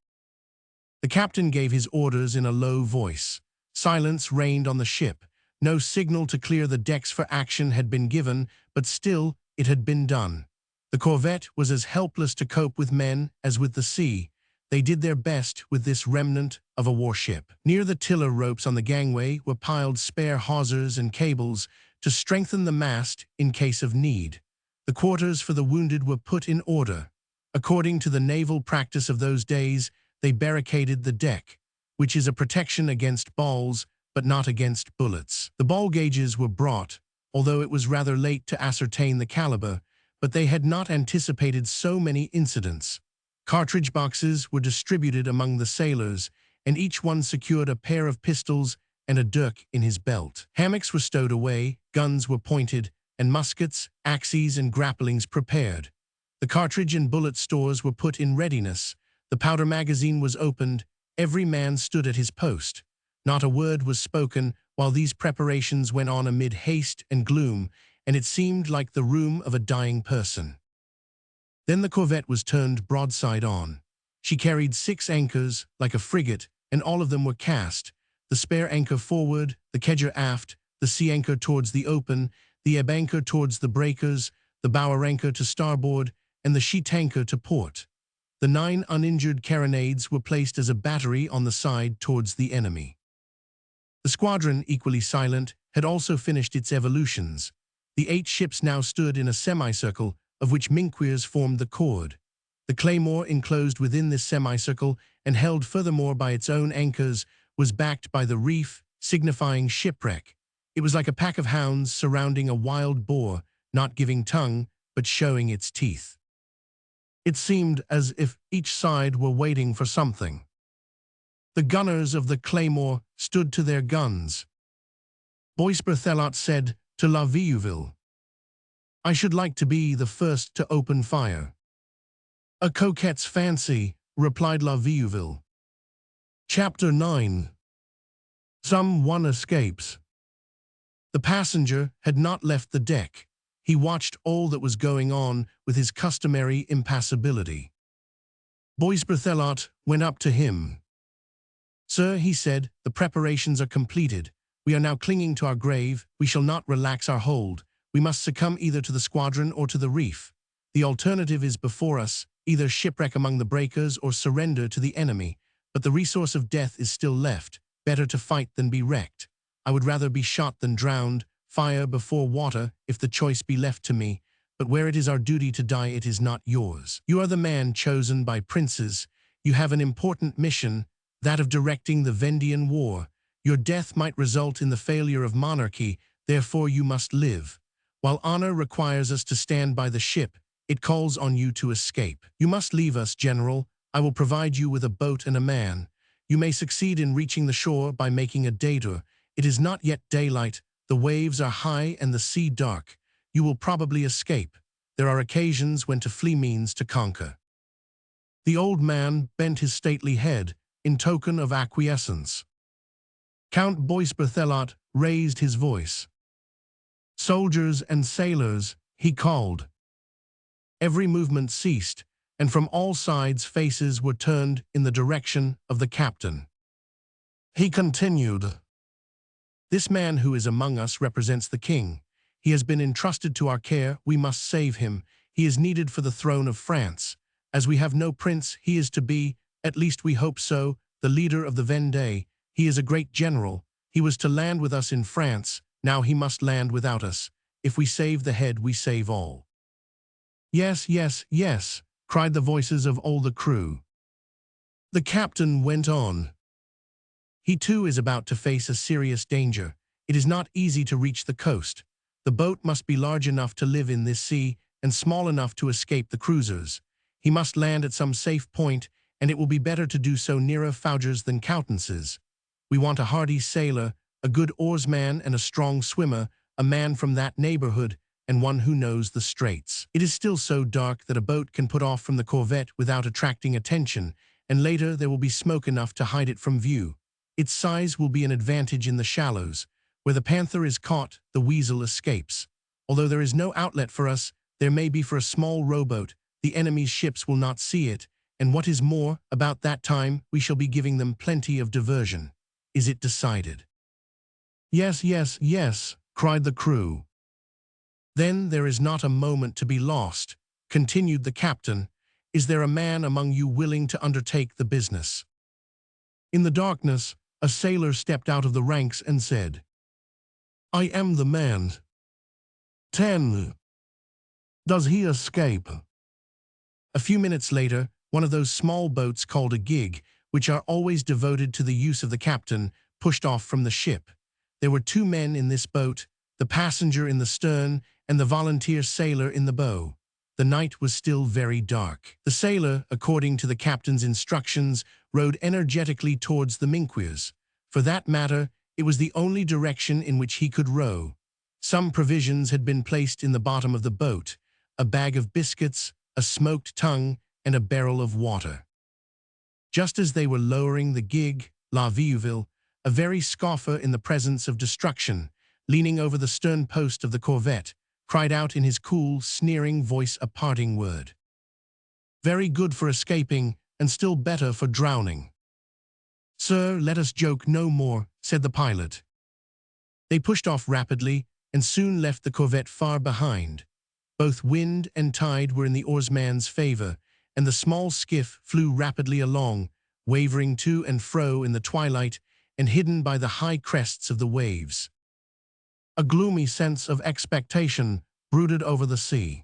The captain gave his orders in a low voice. Silence reigned on the ship. No signal to clear the decks for action had been given, but still it had been done. The corvette was as helpless to cope with men as with the sea. They did their best with this remnant of a warship. Near the tiller ropes on the gangway were piled spare hawsers and cables to strengthen the mast in case of need. The quarters for the wounded were put in order. According to the naval practice of those days, they barricaded the deck, which is a protection against balls, but not against bullets. The ball gauges were brought, although it was rather late to ascertain the caliber, but they had not anticipated so many incidents. Cartridge boxes were distributed among the sailors, and each one secured a pair of pistols and a dirk in his belt. Hammocks were stowed away, guns were pointed, and muskets, axes, and grapplings prepared. The cartridge and bullet stores were put in readiness. The powder magazine was opened. Every man stood at his post. Not a word was spoken while these preparations went on amid haste and gloom, and it seemed like the room of a dying person. Then the corvette was turned broadside on. She carried 6 anchors, like a frigate, and all of them were cast, the spare anchor forward, the kedger aft, the sea anchor towards the open, the ebb anchor towards the breakers, the bower anchor to starboard, and the sheet anchor to port. The 9 uninjured carronades were placed as a battery on the side towards the enemy. The squadron, equally silent, had also finished its evolutions. The 8 ships now stood in a semicircle, of which minquiers formed the chord. The claymore, enclosed within this semicircle and held furthermore by its own anchors, was backed by the reef, signifying shipwreck. It was like a pack of hounds surrounding a wild boar, not giving tongue, but showing its teeth. It seemed as if each side were waiting for something. The gunners of the claymore stood to their guns. Boisberthelot said to La Vieuville, "I should like to be the first to open fire." "A coquette's fancy," replied La Vieuville. Chapter 9. Someone escapes. The passenger had not left the deck. He watched all that was going on with his customary impassibility. Boisberthelot went up to him. "Sir," he said, "the preparations are completed. We are now clinging to our grave. We shall not relax our hold. We must succumb either to the squadron or to the reef. The alternative is before us, either shipwreck among the breakers or surrender to the enemy. But the resource of death is still left. Better to fight than be wrecked. I would rather be shot than drowned, fire before water, if the choice be left to me. But where it is our duty to die, it is not yours. You are the man chosen by princes. You have an important mission, that of directing the Vendean War. Your death might result in the failure of monarchy, therefore you must live. While honor requires us to stand by the ship, it calls on you to escape. You must leave us, General. I will provide you with a boat and a man. You may succeed in reaching the shore by making a detour. It is not yet daylight, the waves are high and the sea dark. You will probably escape. There are occasions when to flee means to conquer." The old man bent his stately head in token of acquiescence. Count Boisberthelot raised his voice. "Soldiers and sailors," he called. Every movement ceased, and from all sides faces were turned in the direction of the captain. He continued, "This man who is among us represents the king. He has been entrusted to our care. We must save him. He is needed for the throne of France. As we have no prince, he is to be, at least we hope so, the leader of the Vendée. He is a great general. He was to land with us in France. Now he must land without us. If we save the head, we save all." "Yes, yes, yes," cried the voices of all the crew. The captain went on. "He too is about to face a serious danger. It is not easy to reach the coast. The boat must be large enough to live in this sea and small enough to escape the cruisers. He must land at some safe point, and it will be better to do so nearer Fougers than Coutances. We want a hardy sailor, a good oarsman and a strong swimmer, a man from that neighborhood, and one who knows the straits. It is still so dark that a boat can put off from the corvette without attracting attention, and later there will be smoke enough to hide it from view. Its size will be an advantage in the shallows. Where the panther is caught, the weasel escapes. Although there is no outlet for us, there may be for a small rowboat. The enemy's ships will not see it, and what is more, about that time we shall be giving them plenty of diversion. Is it decided?" "Yes, yes, yes," cried the crew. "Then there is not a moment to be lost," continued the captain. "Is there a man among you willing to undertake the business?" In the darkness, a sailor stepped out of the ranks and said, "I am the man." 10. Does he escape? A few minutes later, one of those small boats called a gig, which are always devoted to the use of the captain, pushed off from the ship. There were 2 men in this boat, the passenger in the stern and the volunteer sailor in the bow. The night was still very dark. The sailor, according to the captain's instructions, rowed energetically towards the Minquiers. For that matter, it was the only direction in which he could row. Some provisions had been placed in the bottom of the boat, a bag of biscuits, a smoked tongue, and a barrel of water. Just as they were lowering the gig, La Vieuville, a very scoffer in the presence of destruction, leaning over the stern post of the corvette, cried out in his cool, sneering voice a parting word. "Very good for escaping, and still better for drowning." "Sir, let us joke no more," said the pilot. They pushed off rapidly, and soon left the corvette far behind. Both wind and tide were in the oarsman's favor, and the small skiff flew rapidly along, wavering to and fro in the twilight and hidden by the high crests of the waves. A gloomy sense of expectation brooded over the sea.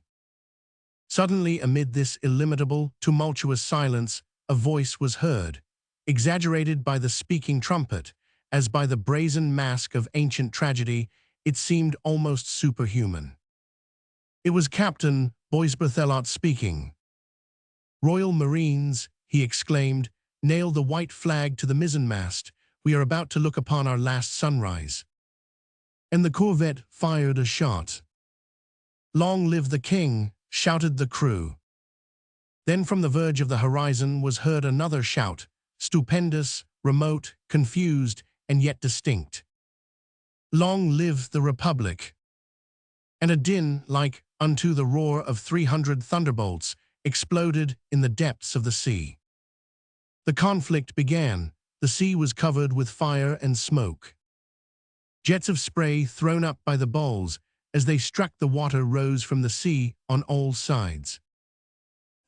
Suddenly, amid this illimitable, tumultuous silence, a voice was heard, exaggerated by the speaking trumpet, as by the brazen mask of ancient tragedy. It seemed almost superhuman. It was Captain Boisberthelot speaking. "Royal Marines," he exclaimed, "nail the white flag to the mizzenmast. We are about to look upon our last sunrise." And the corvette fired a shot. "Long live the king," shouted the crew. Then from the verge of the horizon was heard another shout, stupendous, remote, confused, and yet distinct. "Long live the Republic!" And a din, like unto the roar of 300 thunderbolts, exploded in the depths of the sea. The conflict began. The sea was covered with fire and smoke. Jets of spray thrown up by the bowls as they struck the water rose from the sea on all sides.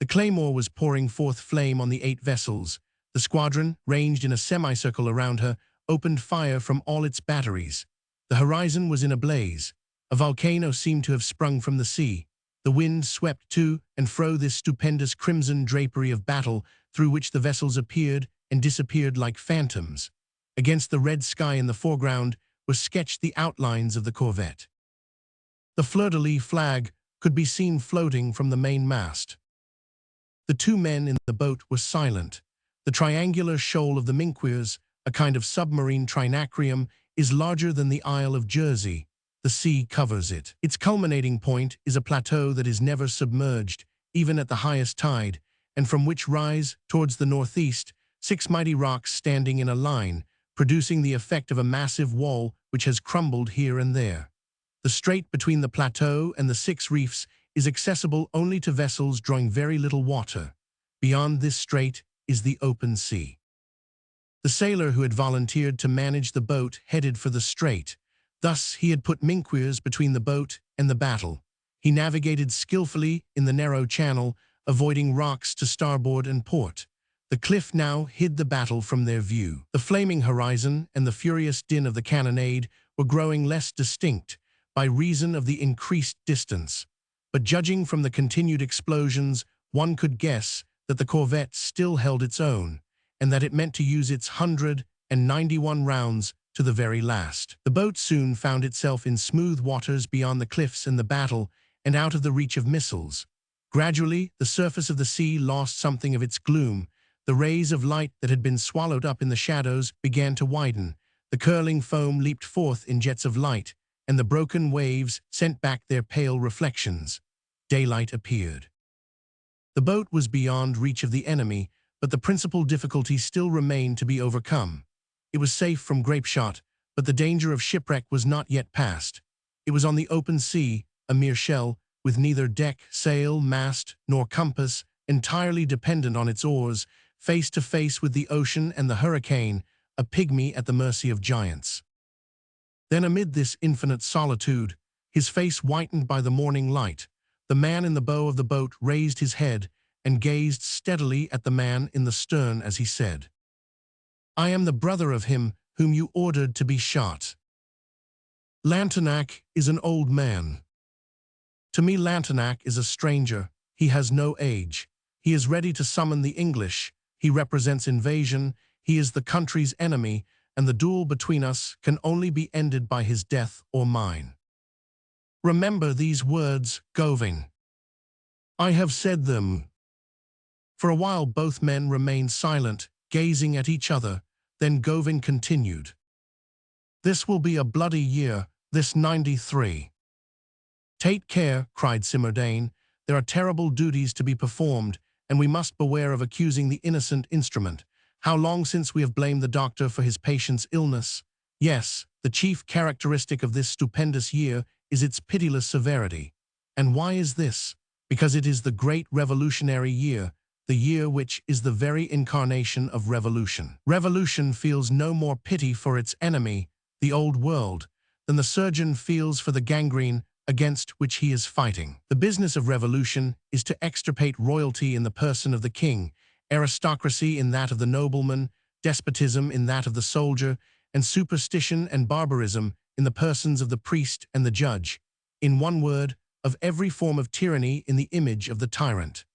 The claymore was pouring forth flame on the 8 vessels. The squadron, ranged in a semicircle around her, opened fire from all its batteries. The horizon was in a blaze. A volcano seemed to have sprung from the sea. The wind swept to and fro this stupendous crimson drapery of battle through which the vessels appeared and disappeared like phantoms. Against the red sky in the foreground were sketched the outlines of the corvette. The fleur-de-lis flag could be seen floating from the main mast. The 2 men in the boat were silent. The triangular shoal of the Minquiers, a kind of submarine trinacrium, is larger than the Isle of Jersey. The sea covers it. Its culminating point is a plateau that is never submerged, even at the highest tide, and from which rise, towards the northeast, 6 mighty rocks standing in a line, producing the effect of a massive wall which has crumbled here and there. The strait between the plateau and the 6 reefs is accessible only to vessels drawing very little water. Beyond this strait is the open sea. The sailor who had volunteered to manage the boat headed for the strait. Thus he had put Minquiers between the boat and the battle. He navigated skillfully in the narrow channel, avoiding rocks to starboard and port. The cliff now hid the battle from their view. The flaming horizon and the furious din of the cannonade were growing less distinct by reason of the increased distance. But judging from the continued explosions, one could guess that the corvette still held its own, and that it meant to use its 191 rounds to the very last. The boat soon found itself in smooth waters beyond the cliffs and the battle, and out of the reach of missiles. Gradually, the surface of the sea lost something of its gloom. The rays of light that had been swallowed up in the shadows began to widen. The curling foam leaped forth in jets of light, and the broken waves sent back their pale reflections. Daylight appeared. The boat was beyond reach of the enemy, but the principal difficulty still remained to be overcome. It was safe from grape-shot, but the danger of shipwreck was not yet past. It was on the open sea, a mere shell, with neither deck, sail, mast, nor compass, entirely dependent on its oars, face to face with the ocean and the hurricane, a pygmy at the mercy of giants. Then amid this infinite solitude, his face whitened by the morning light, the man in the bow of the boat raised his head and gazed steadily at the man in the stern as he said, "I am the brother of him whom you ordered to be shot. Lantenac is an old man. To me Lantenac is a stranger. He has no age. He is ready to summon the English. He represents invasion. He is the country's enemy, and the duel between us can only be ended by his death or mine. Remember these words, Gauvin." I have said them. For a while both men remained silent, gazing at each other. Then Gawain continued. This will be a bloody year, this 93. Take care, cried Simardane. There are terrible duties to be performed, and we must beware of accusing the innocent instrument. How long since we have blamed the doctor for his patient's illness? Yes, the chief characteristic of this stupendous year is its pitiless severity. And why is this? Because it is the great revolutionary year, the year which is the very incarnation of revolution. Revolution feels no more pity for its enemy, the old world, than the surgeon feels for the gangrene against which he is fighting. The business of revolution is to extirpate royalty in the person of the king, aristocracy in that of the nobleman, despotism in that of the soldier, and superstition and barbarism in the persons of the priest and the judge. In one word, of every form of tyranny in the image of the tyrant.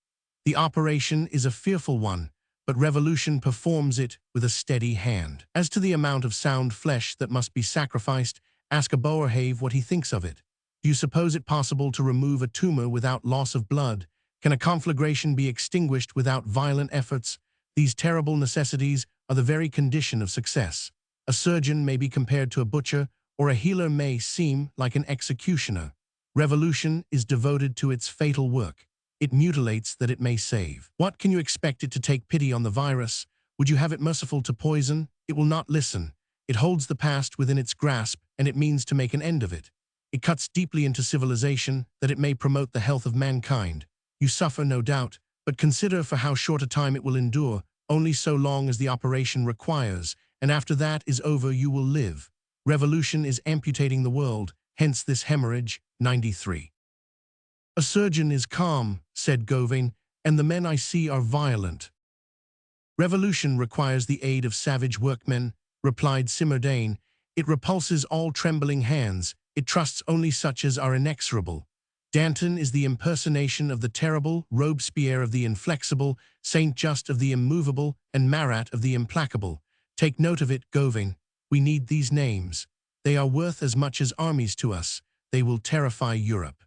The operation is a fearful one, but revolution performs it with a steady hand. As to the amount of sound flesh that must be sacrificed, ask a Boerhaave what he thinks of it. Do you suppose it possible to remove a tumor without loss of blood? Can a conflagration be extinguished without violent efforts? These terrible necessities are the very condition of success. A surgeon may be compared to a butcher, or a healer may seem like an executioner. Revolution is devoted to its fatal work. It mutilates that it may save. What can you expect it to take pity on the virus? Would you have it merciful to poison? It will not listen. It holds the past within its grasp, and it means to make an end of it. It cuts deeply into civilization, that it may promote the health of mankind. You suffer, no doubt, but consider for how short a time it will endure, only so long as the operation requires, and after that is over you will live. Revolution is amputating the world, hence this hemorrhage. 93. A surgeon is calm, said Gawain, and the men I see are violent. Revolution requires the aid of savage workmen, replied Simardane. It repulses all trembling hands. It trusts only such as are inexorable. Danton is the impersonation of the terrible, Robespierre of the inflexible, Saint Just of the immovable, and Marat of the implacable. Take note of it, Gawain. We need these names. They are worth as much as armies to us. They will terrify Europe.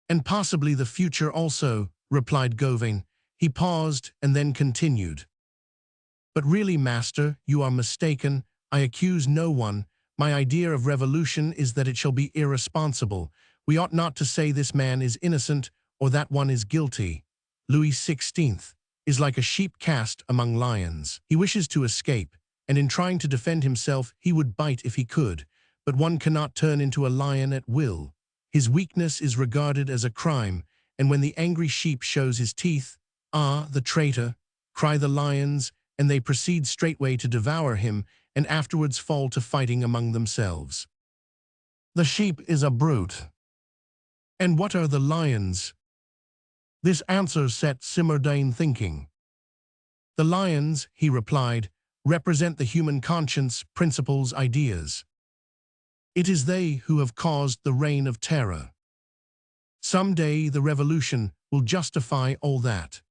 And possibly the future also, replied Gawain. He paused and then continued. But really, master, you are mistaken. I accuse no one. My idea of revolution is that it shall be irresponsible. We ought not to say this man is innocent or that one is guilty. Louis XVI is like a sheep cast among lions. He wishes to escape, and in trying to defend himself he would bite if he could, but one cannot turn into a lion at will. His weakness is regarded as a crime, and when the angry sheep shows his teeth, "Ah, the traitor," cry the lions, and they proceed straightway to devour him, and afterwards fall to fighting among themselves. The sheep is a brute. And what are the lions? This answer set Simardane thinking. The lions, he replied, represent the human conscience, principles, ideas. It is they who have caused the reign of terror. Some day the revolution will justify all that.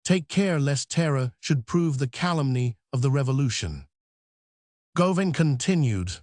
Take care lest terror should prove the calumny of the revolution. Gawain continued.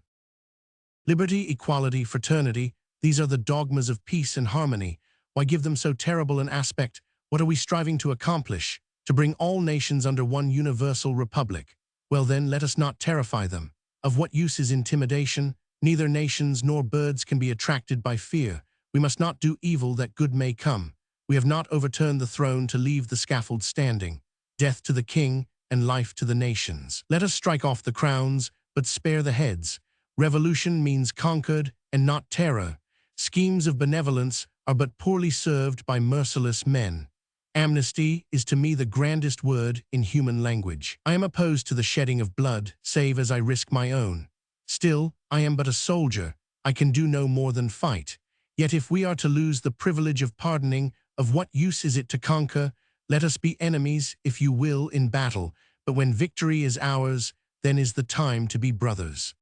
Liberty, equality, fraternity, these are the dogmas of peace and harmony. Why give them so terrible an aspect? What are we striving to accomplish? To bring all nations under one universal republic. Well then, let us not terrify them. Of what use is intimidation? Neither nations nor birds can be attracted by fear. We must not do evil that good may come. We have not overturned the throne to leave the scaffold standing. Death to the king and life to the nations. Let us strike off the crowns, but spare the heads. Revolution means conquered and not terror. Schemes of benevolence are but poorly served by merciless men. Amnesty is to me the grandest word in human language. I am opposed to the shedding of blood, save as I risk my own. Still, I am but a soldier. I can do no more than fight. Yet if we are to lose the privilege of pardoning, of what use is it to conquer? Let us be enemies, if you will, in battle, but when victory is ours, then is the time to be brothers.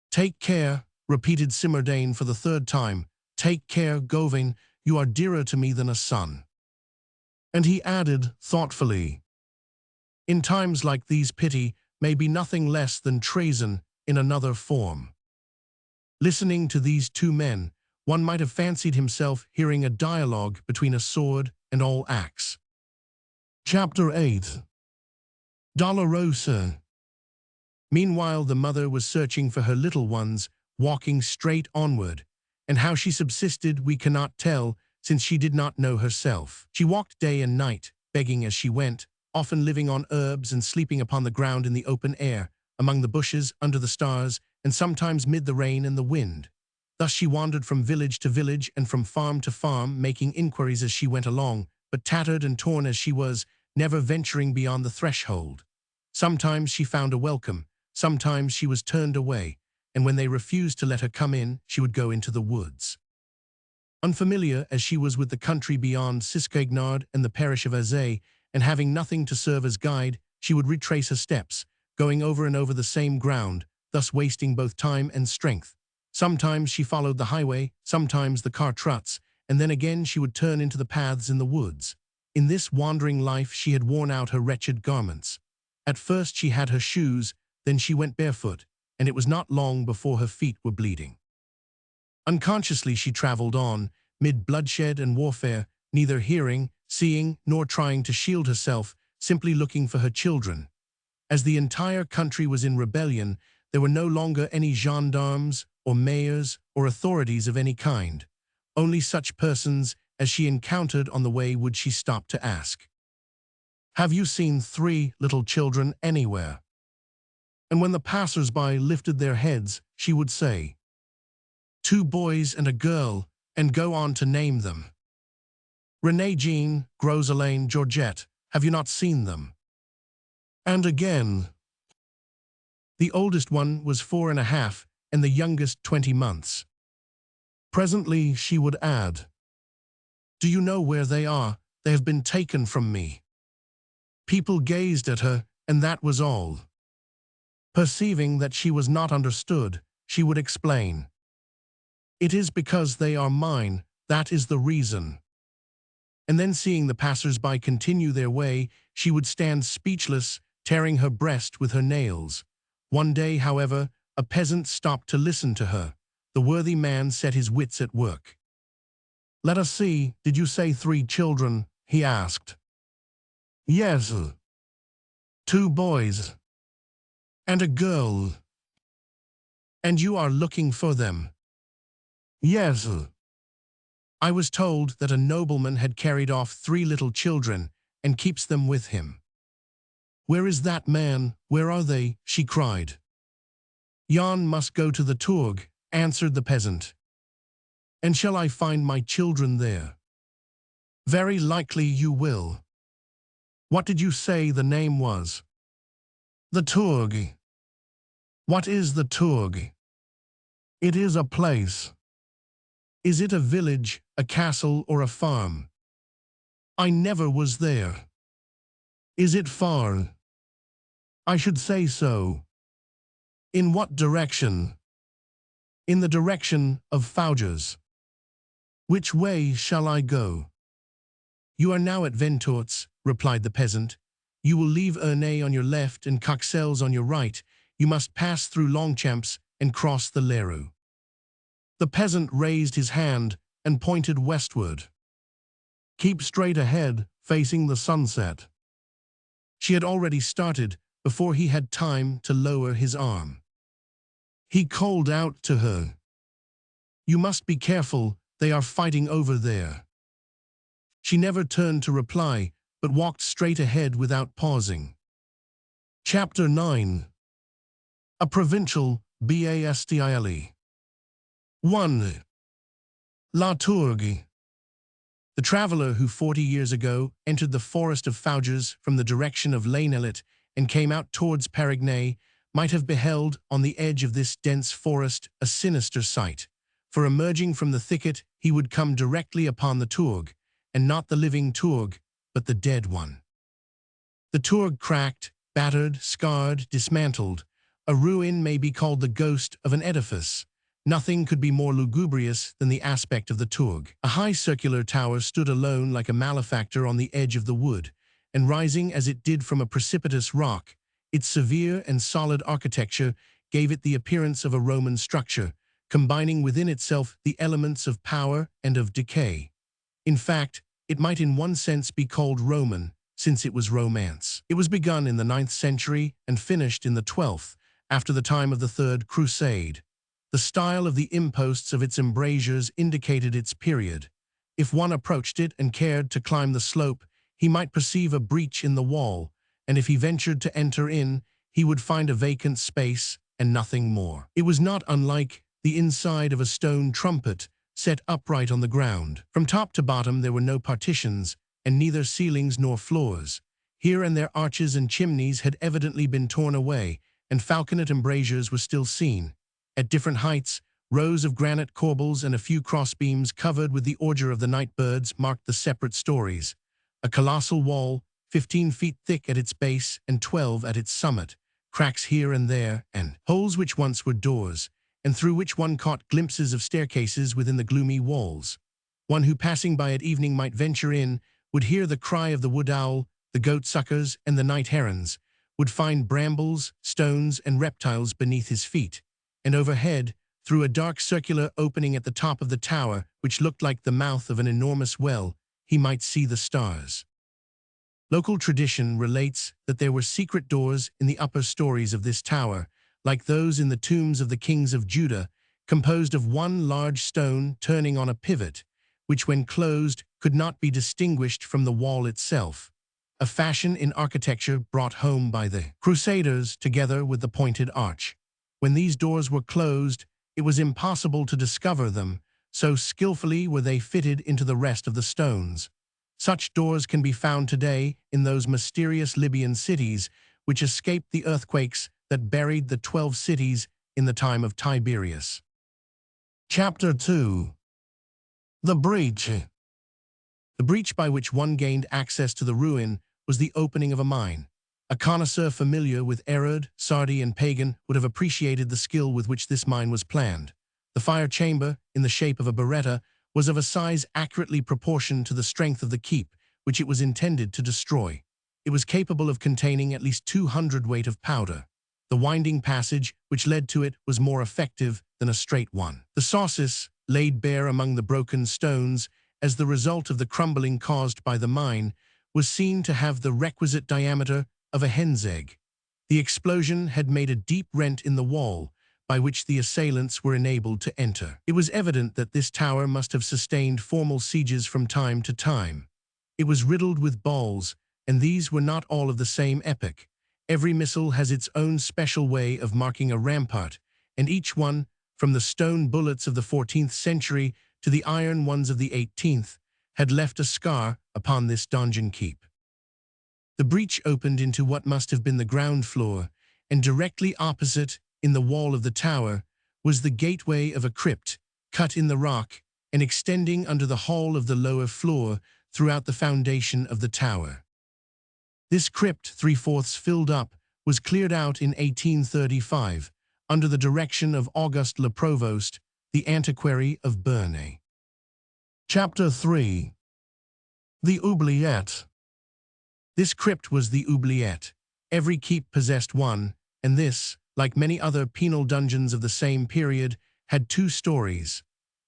Take care, repeated Simardane for the third time. Take care, Gawain, you are dearer to me than a son. And he added thoughtfully, in times like these pity may be nothing less than treason in another form. Listening to these two men, one might have fancied himself hearing a dialogue between a sword and all axe. Chapter 8. Dolorosa. Meanwhile, the mother was searching for her little ones, walking straight onward, and how she subsisted we cannot tell, since she did not know herself. She walked day and night, begging as she went, often living on herbs and sleeping upon the ground in the open air, among the bushes, under the stars, and sometimes mid the rain and the wind. Thus she wandered from village to village and from farm to farm, making inquiries as she went along, but tattered and torn as she was, never venturing beyond the threshold. Sometimes she found a welcome, sometimes she was turned away, and when they refused to let her come in, she would go into the woods. Unfamiliar as she was with the country beyond Siskegnard and the parish of Azay, and having nothing to serve as guide, she would retrace her steps, going over and over the same ground, thus wasting both time and strength. Sometimes she followed the highway, sometimes the cart ruts, and then again she would turn into the paths in the woods. In this wandering life she had worn out her wretched garments. At first she had her shoes, then she went barefoot, and it was not long before her feet were bleeding. Unconsciously she traveled on, mid bloodshed and warfare, neither hearing, seeing, nor trying to shield herself, simply looking for her children. As the entire country was in rebellion, there were no longer any gendarmes or mayors or authorities of any kind. Only such persons as she encountered on the way would she stop to ask, "Have you seen 3 little children anywhere?" And when the passers-by lifted their heads, she would say, "2 boys and a girl," and go on to name them. "Renee, Jean, Groselane, Georgette, have you not seen them?" And again. The oldest one was 4.5, and the youngest 20 months. Presently she would add, "Do you know where they are? They have been taken from me." People gazed at her, and that was all. Perceiving that she was not understood, she would explain, "It is because they are mine, that is the reason." And then, seeing the passers-by continue their way, she would stand speechless, tearing her breast with her nails. One day, however, a peasant stopped to listen to her. The worthy man set his wits at work. "Let us see, did you say 3 children?" he asked. "Yes. 2 boys. And a girl. And you are looking for them?" "Yes. I was told that a nobleman had carried off 3 little children and keeps them with him." "Where is that man? Where are they?" she cried. "Jan must go to the Tourgue," answered the peasant. "And shall I find my children there?" "Very likely you will." "What did you say the name was?" "The Tourgue." "What is the Tourgue?" "It is a place." "Is it a village, a castle, or a farm?" "I never was there." "Is it far?" "I should say so." "In what direction?" "In the direction of Fouges." "Which way shall I go?" "You are now at Ventourtes," replied the peasant. "You will leave Ernay on your left and Coxelles on your right. You must pass through Longchamps and cross the Leroux." The peasant raised his hand and pointed westward. "Keep straight ahead, facing the sunset." She had already started before he had time to lower his arm. He called out to her, "You must be careful, they are fighting over there." She never turned to reply, but walked straight ahead without pausing. Chapter 9. A Provincial Bastille. 1. La Tourgue. The traveler who 40 years ago entered the forest of Fouges from the direction of Lanelet and came out towards Perignay might have beheld on the edge of this dense forest a sinister sight, for emerging from the thicket he would come directly upon the Tourgue, and not the living Tourgue, but the dead one. The Tourgue cracked, battered, scarred, dismantled. A ruin may be called the ghost of an edifice. Nothing could be more lugubrious than the aspect of the Tourgue. A high circular tower stood alone like a malefactor on the edge of the wood, and rising as it did from a precipitous rock, its severe and solid architecture gave it the appearance of a Roman structure, combining within itself the elements of power and of decay. In fact, it might in one sense be called Roman, since it was romance. It was begun in the 9th century and finished in the 12th, after the time of the Third Crusade. The style of the imposts of its embrasures indicated its period. If one approached it and cared to climb the slope, he might perceive a breach in the wall, and if he ventured to enter in, he would find a vacant space and nothing more. It was not unlike the inside of a stone trumpet set upright on the ground. From top to bottom there were no partitions, and neither ceilings nor floors. Here and there arches and chimneys had evidently been torn away, and falconet embrasures were still seen. At different heights, rows of granite corbels and a few crossbeams covered with the ordure of the night birds marked the separate stories. A colossal wall, 15 feet thick at its base and 12 at its summit, cracks here and there, and holes which once were doors, and through which one caught glimpses of staircases within the gloomy walls. One who passing by at evening might venture in, would hear the cry of the wood owl, the goat-suckers, and the night herons, would find brambles, stones, and reptiles beneath his feet, and overhead, through a dark circular opening at the top of the tower, which looked like the mouth of an enormous well, he might see the stars. Local tradition relates that there were secret doors in the upper stories of this tower, like those in the tombs of the kings of Judah, composed of one large stone turning on a pivot, which when closed could not be distinguished from the wall itself, a fashion in architecture brought home by the Crusaders together with the pointed arch. When these doors were closed, it was impossible to discover them, so skillfully were they fitted into the rest of the stones. Such doors can be found today in those mysterious Libyan cities which escaped the earthquakes that buried the 12 cities in the time of Tiberius. Chapter 2. The Breach. The breach by which one gained access to the ruin was the opening of a mine. A connoisseur familiar with Erod, Sardi, and Pagan would have appreciated the skill with which this mine was planned. The fire chamber, in the shape of a beretta, was of a size accurately proportioned to the strength of the keep, which it was intended to destroy. It was capable of containing at least 200 weight of powder. The winding passage which led to it was more effective than a straight one. The saucis, laid bare among the broken stones as the result of the crumbling caused by the mine, was seen to have the requisite diameter of a hen's egg. The explosion had made a deep rent in the wall, by which the assailants were enabled to enter. It was evident that this tower must have sustained formal sieges from time to time. It was riddled with balls, and these were not all of the same epoch. Every missile has its own special way of marking a rampart, and each one, from the stone bullets of the 14th century to the iron ones of the 18th, had left a scar upon this donjon keep. The breach opened into what must have been the ground floor, and directly opposite, in the wall of the tower, was the gateway of a crypt, cut in the rock and extending under the hall of the lower floor throughout the foundation of the tower. This crypt, 3/4 filled up, was cleared out in 1835, under the direction of Auguste Le Provost, the antiquary of Bernay. Chapter 3. The Oubliette. This crypt was the oubliette. Every keep possessed one, and this, like many other penal dungeons of the same period, had 2 stories.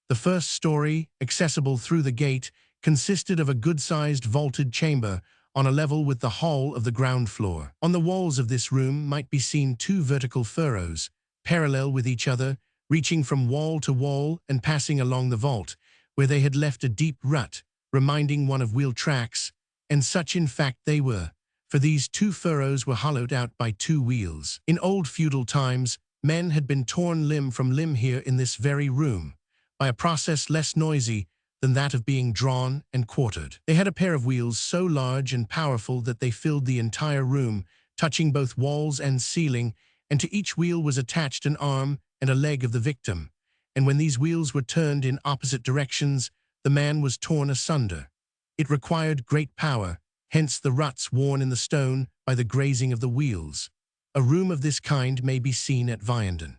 The first story, accessible through the gate, consisted of a good-sized vaulted chamber on a level with the hall of the ground floor. On the walls of this room might be seen 2 vertical furrows, parallel with each other, reaching from wall to wall and passing along the vault, where they had left a deep rut, reminding one of wheel tracks, and such in fact they were, for these 2 furrows were hollowed out by 2 wheels. In old feudal times, men had been torn limb from limb here in this very room, by a process less noisy than that of being drawn and quartered. They had a pair of wheels so large and powerful that they filled the entire room, touching both walls and ceiling, and to each wheel was attached an arm and a leg of the victim, and when these wheels were turned in opposite directions, the man was torn asunder. It required great power, hence the ruts worn in the stone by the grazing of the wheels. A room of this kind may be seen at Vianden.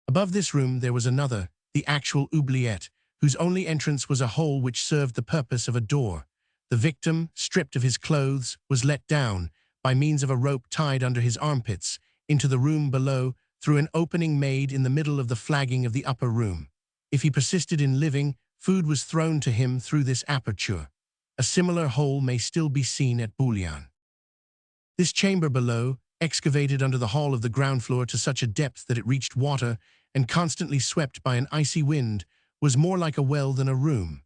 Above this room there was another, the actual oubliette, whose only entrance was a hole which served the purpose of a door. The victim, stripped of his clothes, was let down, by means of a rope tied under his armpits, into the room below through an opening made in the middle of the flagging of the upper room. If he persisted in living, food was thrown to him through this aperture. A similar hole may still be seen at Bouillon. This chamber below, excavated under the hall of the ground floor to such a depth that it reached water and constantly swept by an icy wind, was more like a well than a room.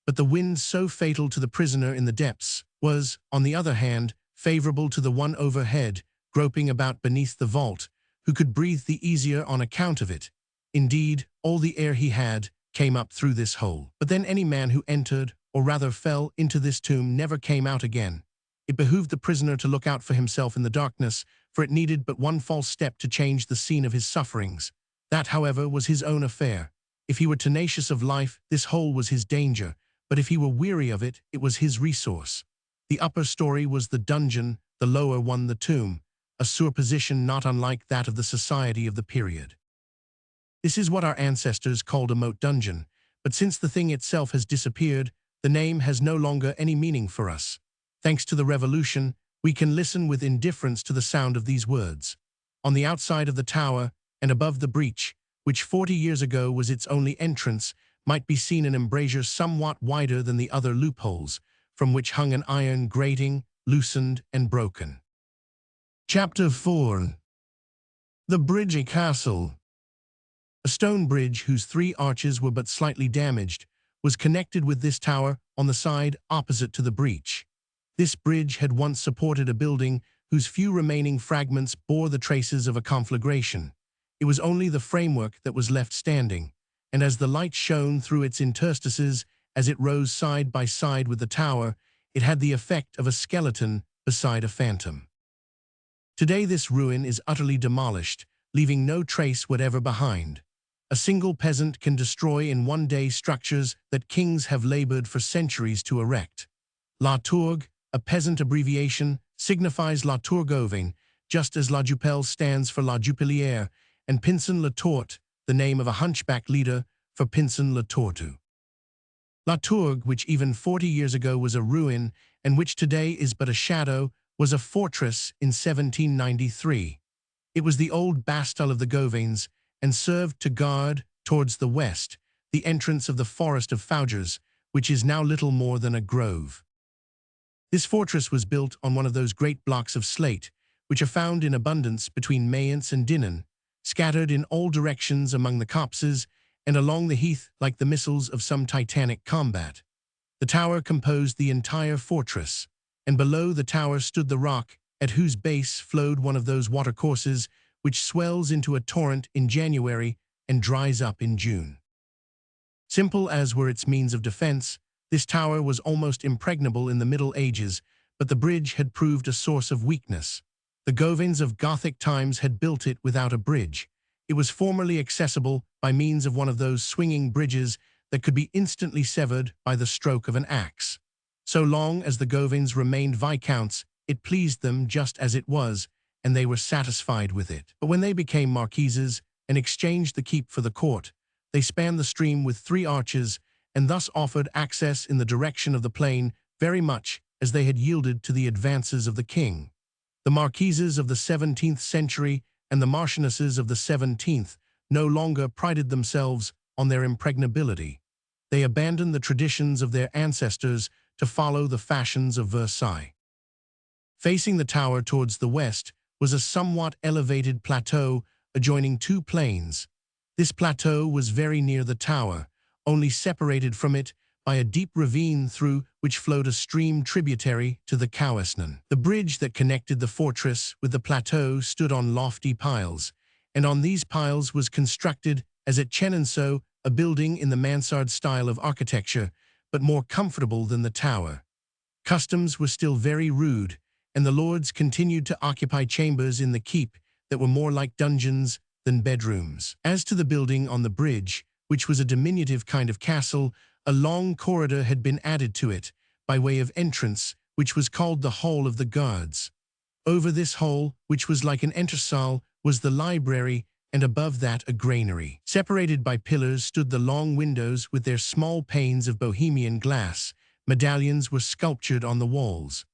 But the wind so fatal to the prisoner in the depths was, on the other hand, favorable to the one overhead, groping about beneath the vault, who could breathe the easier on account of it. Indeed, all the air he had came up through this hole. But then any man who entered, or rather fell, into this tomb never came out again. It behooved the prisoner to look out for himself in the darkness, for it needed but one false step to change the scene of his sufferings. That, however, was his own affair. If he were tenacious of life, this hole was his danger, but if he were weary of it, it was his resource. The upper story was the dungeon, the lower one the tomb, a superposition not unlike that of the society of the period. This is what our ancestors called a moat dungeon, but since the thing itself has disappeared, the name has no longer any meaning for us. Thanks to the revolution, we can listen with indifference to the sound of these words. On the outside of the tower, and above the breach, which 40 years ago was its only entrance, might be seen an embrasure somewhat wider than the other loopholes, from which hung an iron grating, loosened and broken. Chapter 4. The Bridge Castle. A stone bridge whose 3 arches were but slightly damaged was connected with this tower on the side opposite to the breach. This bridge had once supported a building whose few remaining fragments bore the traces of a conflagration. It was only the framework that was left standing, and as the light shone through its interstices as it rose side by side with the tower, it had the effect of a skeleton beside a phantom. Today this ruin is utterly demolished, leaving no trace whatever behind. A single peasant can destroy in one day structures that kings have labored for centuries to erect. La Tourgue, a peasant abbreviation, signifies La Tourgauvain, just as La Jupelle stands for La Jupelière, and Pinson La Torte, the name of a hunchback leader, for Pinson La Tortue. La Tourgue, which even 40 years ago was a ruin, and which today is but a shadow, was a fortress in 1793. It was the old Bastille of the Gauvains, and served to guard, towards the west, the entrance of the forest of Fougères, which is now little more than a grove. This fortress was built on one of those great blocks of slate, which are found in abundance between Mayence and Dinan, scattered in all directions among the copses and along the heath like the missiles of some titanic combat. The tower composed the entire fortress, and below the tower stood the rock, at whose base flowed one of those watercourses which swells into a torrent in January and dries up in June. Simple as were its means of defense, this tower was almost impregnable in the Middle Ages, but the bridge had proved a source of weakness. The Gauvains of Gothic times had built it without a bridge. It was formerly accessible by means of one of those swinging bridges that could be instantly severed by the stroke of an axe. So long as the Gauvains remained viscounts, it pleased them just as it was, and they were satisfied with it. But when they became marquises and exchanged the keep for the court, they spanned the stream with 3 arches and thus offered access in the direction of the plain very much as they had yielded to the advances of the king. The marquises of the 17th century and the marchionesses of the 17th no longer prided themselves on their impregnability. They abandoned the traditions of their ancestors to follow the fashions of Versailles. Facing the tower towards the west was a somewhat elevated plateau adjoining 2 plains. This plateau was very near the tower, only separated from it by a deep ravine through which flowed a stream tributary to the Cauesnon. The bridge that connected the fortress with the plateau stood on lofty piles, and on these piles was constructed, as at Chenonceau, a building in the mansard style of architecture, but more comfortable than the tower. Customs were still very rude, and the lords continued to occupy chambers in the keep that were more like dungeons than bedrooms. As to the building on the bridge, which was a diminutive kind of castle, a long corridor had been added to it, by way of entrance, which was called the Hall of the Guards. Over this hall, which was like an entresol, was the library, and above that a granary. Separated by pillars stood the long windows with their small panes of Bohemian glass. Medallions were sculptured on the walls.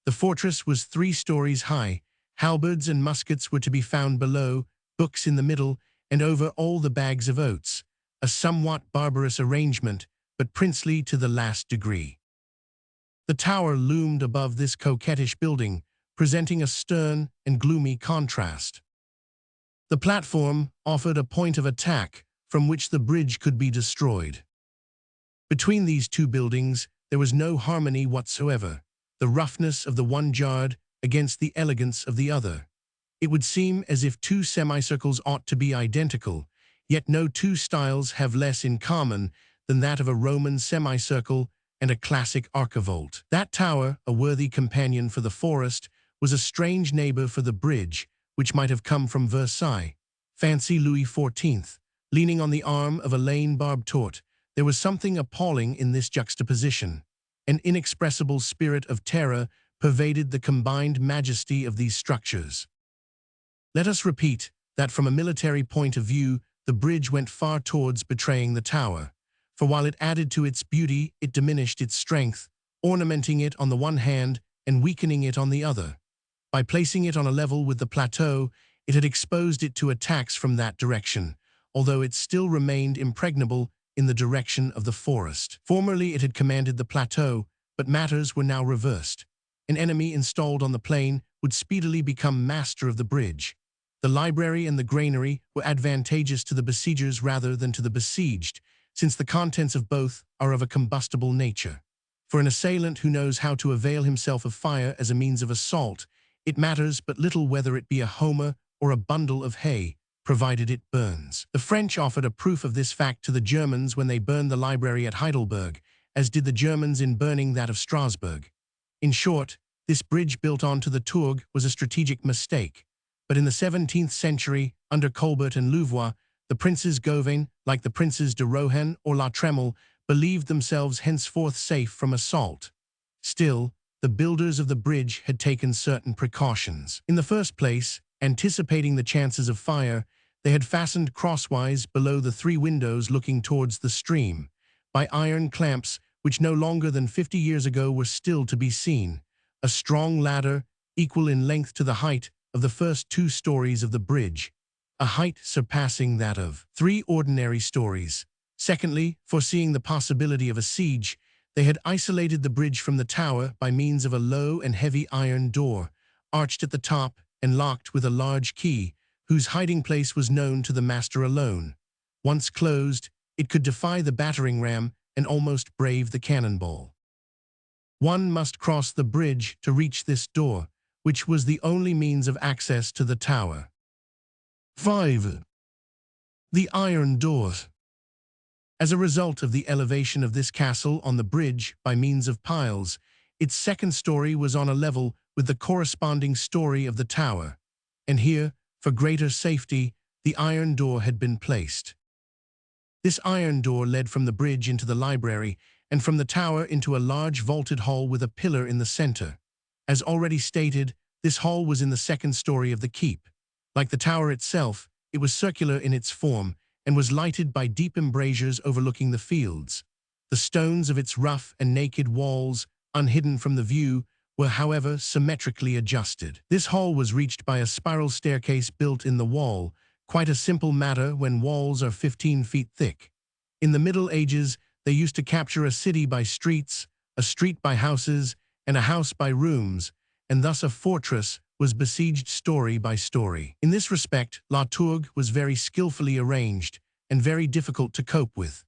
The fortress was 3 stories high. Halberds and muskets were to be found below, books in the middle, and over all the bags of oats, a somewhat barbarous arrangement, but princely to the last degree. The tower loomed above this coquettish building, presenting a stern and gloomy contrast. The platform offered a point of attack from which the bridge could be destroyed. Between these two buildings, there was no harmony whatsoever, the roughness of the one jarred against the elegance of the other. It would seem as if two semicircles ought to be identical, yet no two styles have less in common than that of a Roman semicircle and a classic archivolt. That tower, a worthy companion for the forest, was a strange neighbor for the bridge, which might have come from Versailles. Fancy Louis XIV, leaning on the arm of a lane barbed tort. There was something appalling in this juxtaposition. An inexpressible spirit of terror pervaded the combined majesty of these structures. Let us repeat that from a military point of view, the bridge went far towards betraying the tower, for while it added to its beauty, it diminished its strength, ornamenting it on the one hand and weakening it on the other. By placing it on a level with the plateau, it had exposed it to attacks from that direction, although it still remained impregnable in the direction of the forest. Formerly it had commanded the plateau, but matters were now reversed. An enemy installed on the plain would speedily become master of the bridge. The library and the granary were advantageous to the besiegers rather than to the besieged, since the contents of both are of a combustible nature. For an assailant who knows how to avail himself of fire as a means of assault, it matters but little whether it be a homer or a bundle of hay, provided it burns. The French offered a proof of this fact to the Germans when they burned the library at Heidelberg, as did the Germans in burning that of Strasbourg. In short, this bridge built onto the Tourgue was a strategic mistake. But in the 17th century, under Colbert and Louvois, the Princes Gauvain, like the Princes de Rohan or La Tremble, believed themselves henceforth safe from assault. Still, the builders of the bridge had taken certain precautions. In the first place, anticipating the chances of fire, they had fastened crosswise below the three windows looking towards the stream, by iron clamps which no longer than 50 years ago were still to be seen, a strong ladder equal in length to the height of the first 2 stories of the bridge, a height surpassing that of 3 ordinary stories. Secondly, foreseeing the possibility of a siege, they had isolated the bridge from the tower by means of a low and heavy iron door, arched at the top and locked with a large key, whose hiding place was known to the master alone. Once closed, it could defy the battering ram and almost brave the cannonball. One must cross the bridge to reach this door, which was the only means of access to the tower. 5. The iron door. As a result of the elevation of this castle on the bridge by means of piles, its second story was on a level with the corresponding story of the tower, and here, for greater safety, the iron door had been placed. This iron door led from the bridge into the library and from the tower into a large vaulted hall with a pillar in the center. As already stated, this hall was in the second story of the keep. Like the tower itself, it was circular in its form and was lighted by deep embrasures overlooking the fields. The stones of its rough and naked walls, unhidden from the view, were however symmetrically adjusted. This hall was reached by a spiral staircase built in the wall, quite a simple matter when walls are 15 feet thick. In the Middle Ages, they used to capture a city by streets, a street by houses, and a house by rooms, and thus a fortress was besieged story by story. In this respect, La Tourgue was very skillfully arranged and very difficult to cope with.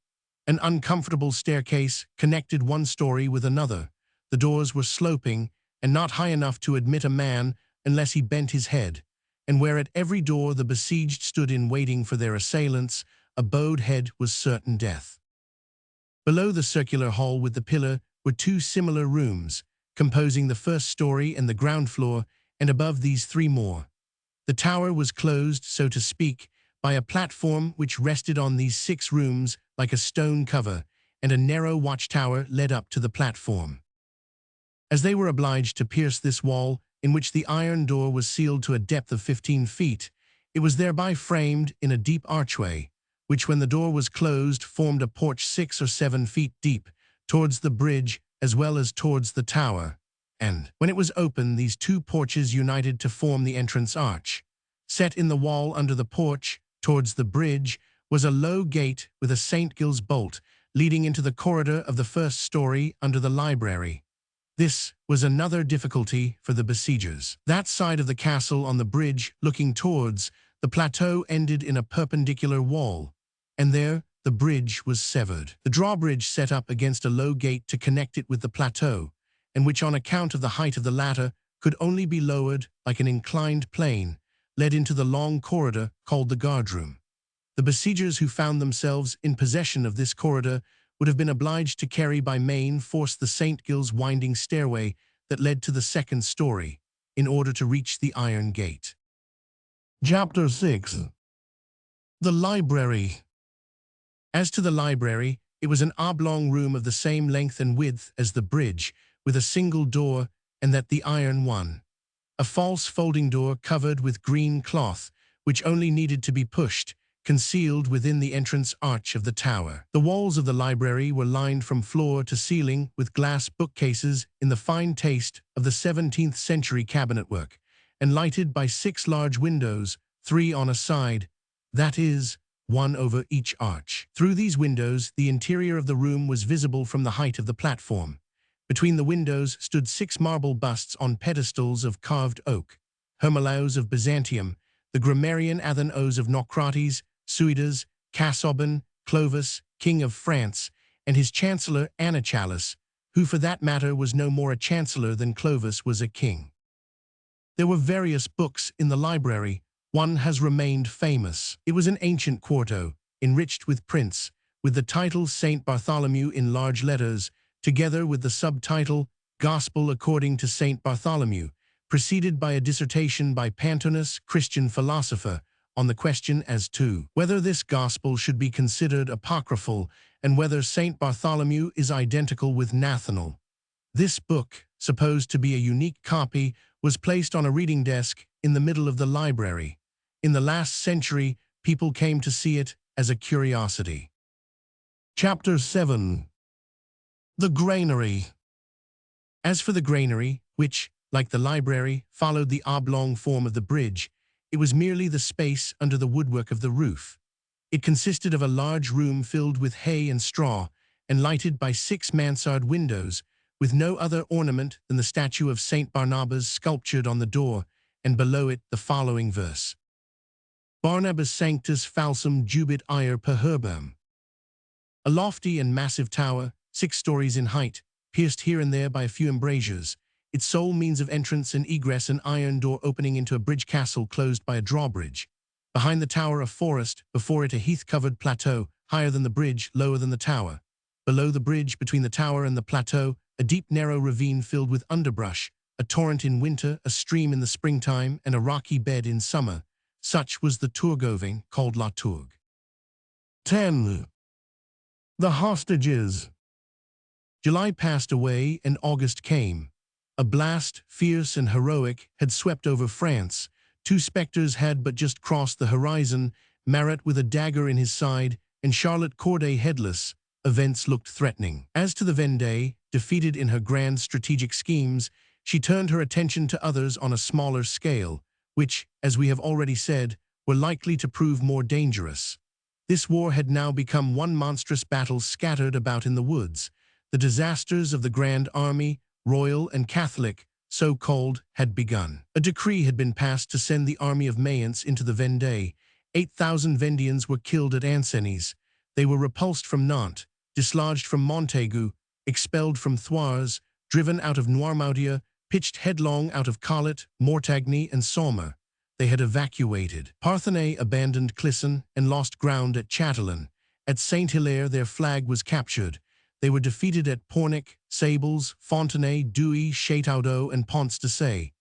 An uncomfortable staircase connected one story with another. The doors were sloping and not high enough to admit a man unless he bent his head, and where at every door the besieged stood in waiting for their assailants, a bowed head was certain death. Below the circular hall with the pillar were 2 similar rooms, composing the first story and the ground floor, and above these 3 more. The tower was closed, so to speak, by a platform which rested on these 6 rooms like a stone cover, and a narrow watchtower led up to the platform. As they were obliged to pierce this wall, in which the iron door was sealed to a depth of 15 feet, it was thereby framed in a deep archway, which when the door was closed formed a porch 6 or 7 feet deep, towards the bridge as well as towards the tower, and when it was open these 2 porches united to form the entrance arch. Set in the wall under the porch, towards the bridge, was a low gate with a St. Gilles bolt leading into the corridor of the first story under the library. This was another difficulty for the besiegers. That side of the castle on the bridge looking towards the plateau ended in a perpendicular wall, and there the bridge was severed. The drawbridge set up against a low gate to connect it with the plateau, and which on account of the height of the latter could only be lowered like an inclined plane, led into the long corridor called the guardroom. The besiegers who found themselves in possession of this corridor would have been obliged to carry by main force the St. Gilles winding stairway that led to the second story, in order to reach the iron gate. Chapter 6. The Library. As to the library, it was an oblong room of the same length and width as the bridge, with a single door, and that the iron one. A false folding door covered with green cloth, which only needed to be pushed, concealed within the entrance arch of the tower. The walls of the library were lined from floor to ceiling with glass bookcases in the fine taste of the 17th century cabinetwork, and lighted by 6 large windows, 3 on a side, that is, 1 over each arch. Through these windows, the interior of the room was visible from the height of the platform. Between the windows stood 6 marble busts on pedestals of carved oak, Hermolaus of Byzantium, the grammarian Athanos of Naucrates, Suidas, Casaubon, Clovis, King of France, and his chancellor Anachalus, who for that matter was no more a chancellor than Clovis was a king. There were various books in the library. One has remained famous. It was an ancient quarto, enriched with prints, with the title Saint Bartholomew in large letters, together with the subtitle Gospel according to Saint Bartholomew, preceded by a dissertation by Pantonus, Christian philosopher, on the question as to whether this gospel should be considered apocryphal and whether Saint Bartholomew is identical with Nathanael. This book, supposed to be a unique copy, was placed on a reading desk in the middle of the library. In the last century, people came to see it as a curiosity. Chapter 7. The Granary. As for the granary, which, like the library, followed the oblong form of the bridge, it was merely the space under the woodwork of the roof. It consisted of a large room filled with hay and straw, and lighted by 6 mansard windows, with no other ornament than the statue of Saint Barnabas sculptured on the door, and below it the following verse: Barnabas sanctus falsum jubit ire per herbam. A lofty and massive tower, 6 stories in height, pierced here and there by a few embrasures, its sole means of entrance and egress an iron door opening into a bridge castle closed by a drawbridge. Behind the tower a forest, before it a heath-covered plateau, higher than the bridge, lower than the tower. Below the bridge, between the tower and the plateau, a deep narrow ravine filled with underbrush, a torrent in winter, a stream in the springtime, and a rocky bed in summer. Such was the Tourgoving, called La Tourgue. 10. The Hostages. July passed away and August came. A blast, fierce and heroic, had swept over France. 2 spectres had but just crossed the horizon, Marat with a dagger in his side, and Charlotte Corday headless. Events looked threatening. As to the Vendée, defeated in her grand strategic schemes, she turned her attention to others on a smaller scale, which, as we have already said, were likely to prove more dangerous. This war had now become one monstrous battle scattered about in the woods. The disasters of the Grand Army, Royal and Catholic, so called, had begun. A decree had been passed to send the army of Mayence into the Vendée. 8,000 Vendians were killed at Ancenis. They were repulsed from Nantes, dislodged from Montaigu, expelled from Thouars, driven out of Noirmoutier, pitched headlong out of Collet, Mortagny, and Saumur. They had evacuated. Parthenay abandoned Clisson and lost ground at Chatelain. At Saint-Hilaire their flag was captured. They were defeated at Pornic, Sables, Fontenay, Douai, Châteaudoux, and Ponce de Ce.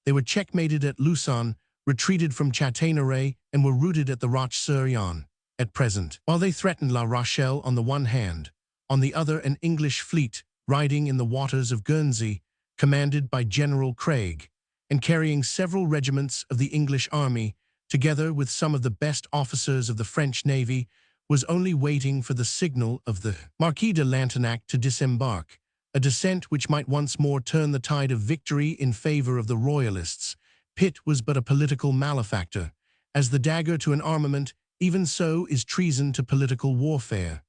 They were checkmated at Luçon, retreated from Châtaigneraie, and were routed at the Roche-sur-Yon. At present, while they threatened La Rochelle on the one hand, on the other an English fleet, riding in the waters of Guernsey, commanded by General Craig, and carrying several regiments of the English army, together with some of the best officers of the French navy, was only waiting for the signal of the Marquis de Lantenac to disembark, a descent which might once more turn the tide of victory in favor of the Royalists. Pitt was but a political malefactor. As the dagger to an armament, even so is treason to political warfare.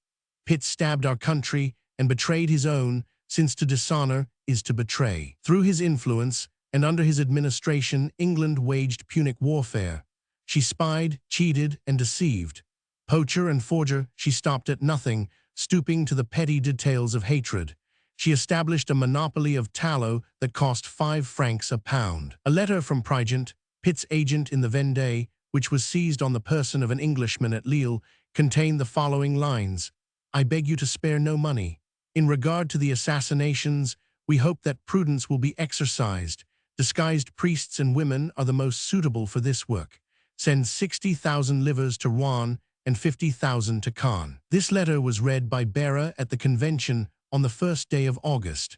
Pitt stabbed our country and betrayed his own, since to dishonor is to betray. Through his influence, and under his administration, England waged Punic warfare. She spied, cheated, and deceived. Poacher and forger, she stopped at nothing, stooping to the petty details of hatred. She established a monopoly of tallow that cost 5 francs a pound. A letter from Prigent, Pitt's agent in the Vendée, which was seized on the person of an Englishman at Lille, contained the following lines: "I beg you to spare no money. In regard to the assassinations, we hope that prudence will be exercised. Disguised priests and women are the most suitable for this work. Send 60,000 livres to Rouen and 50,000 to Caen." This letter was read by Barra at the convention on the first day of August.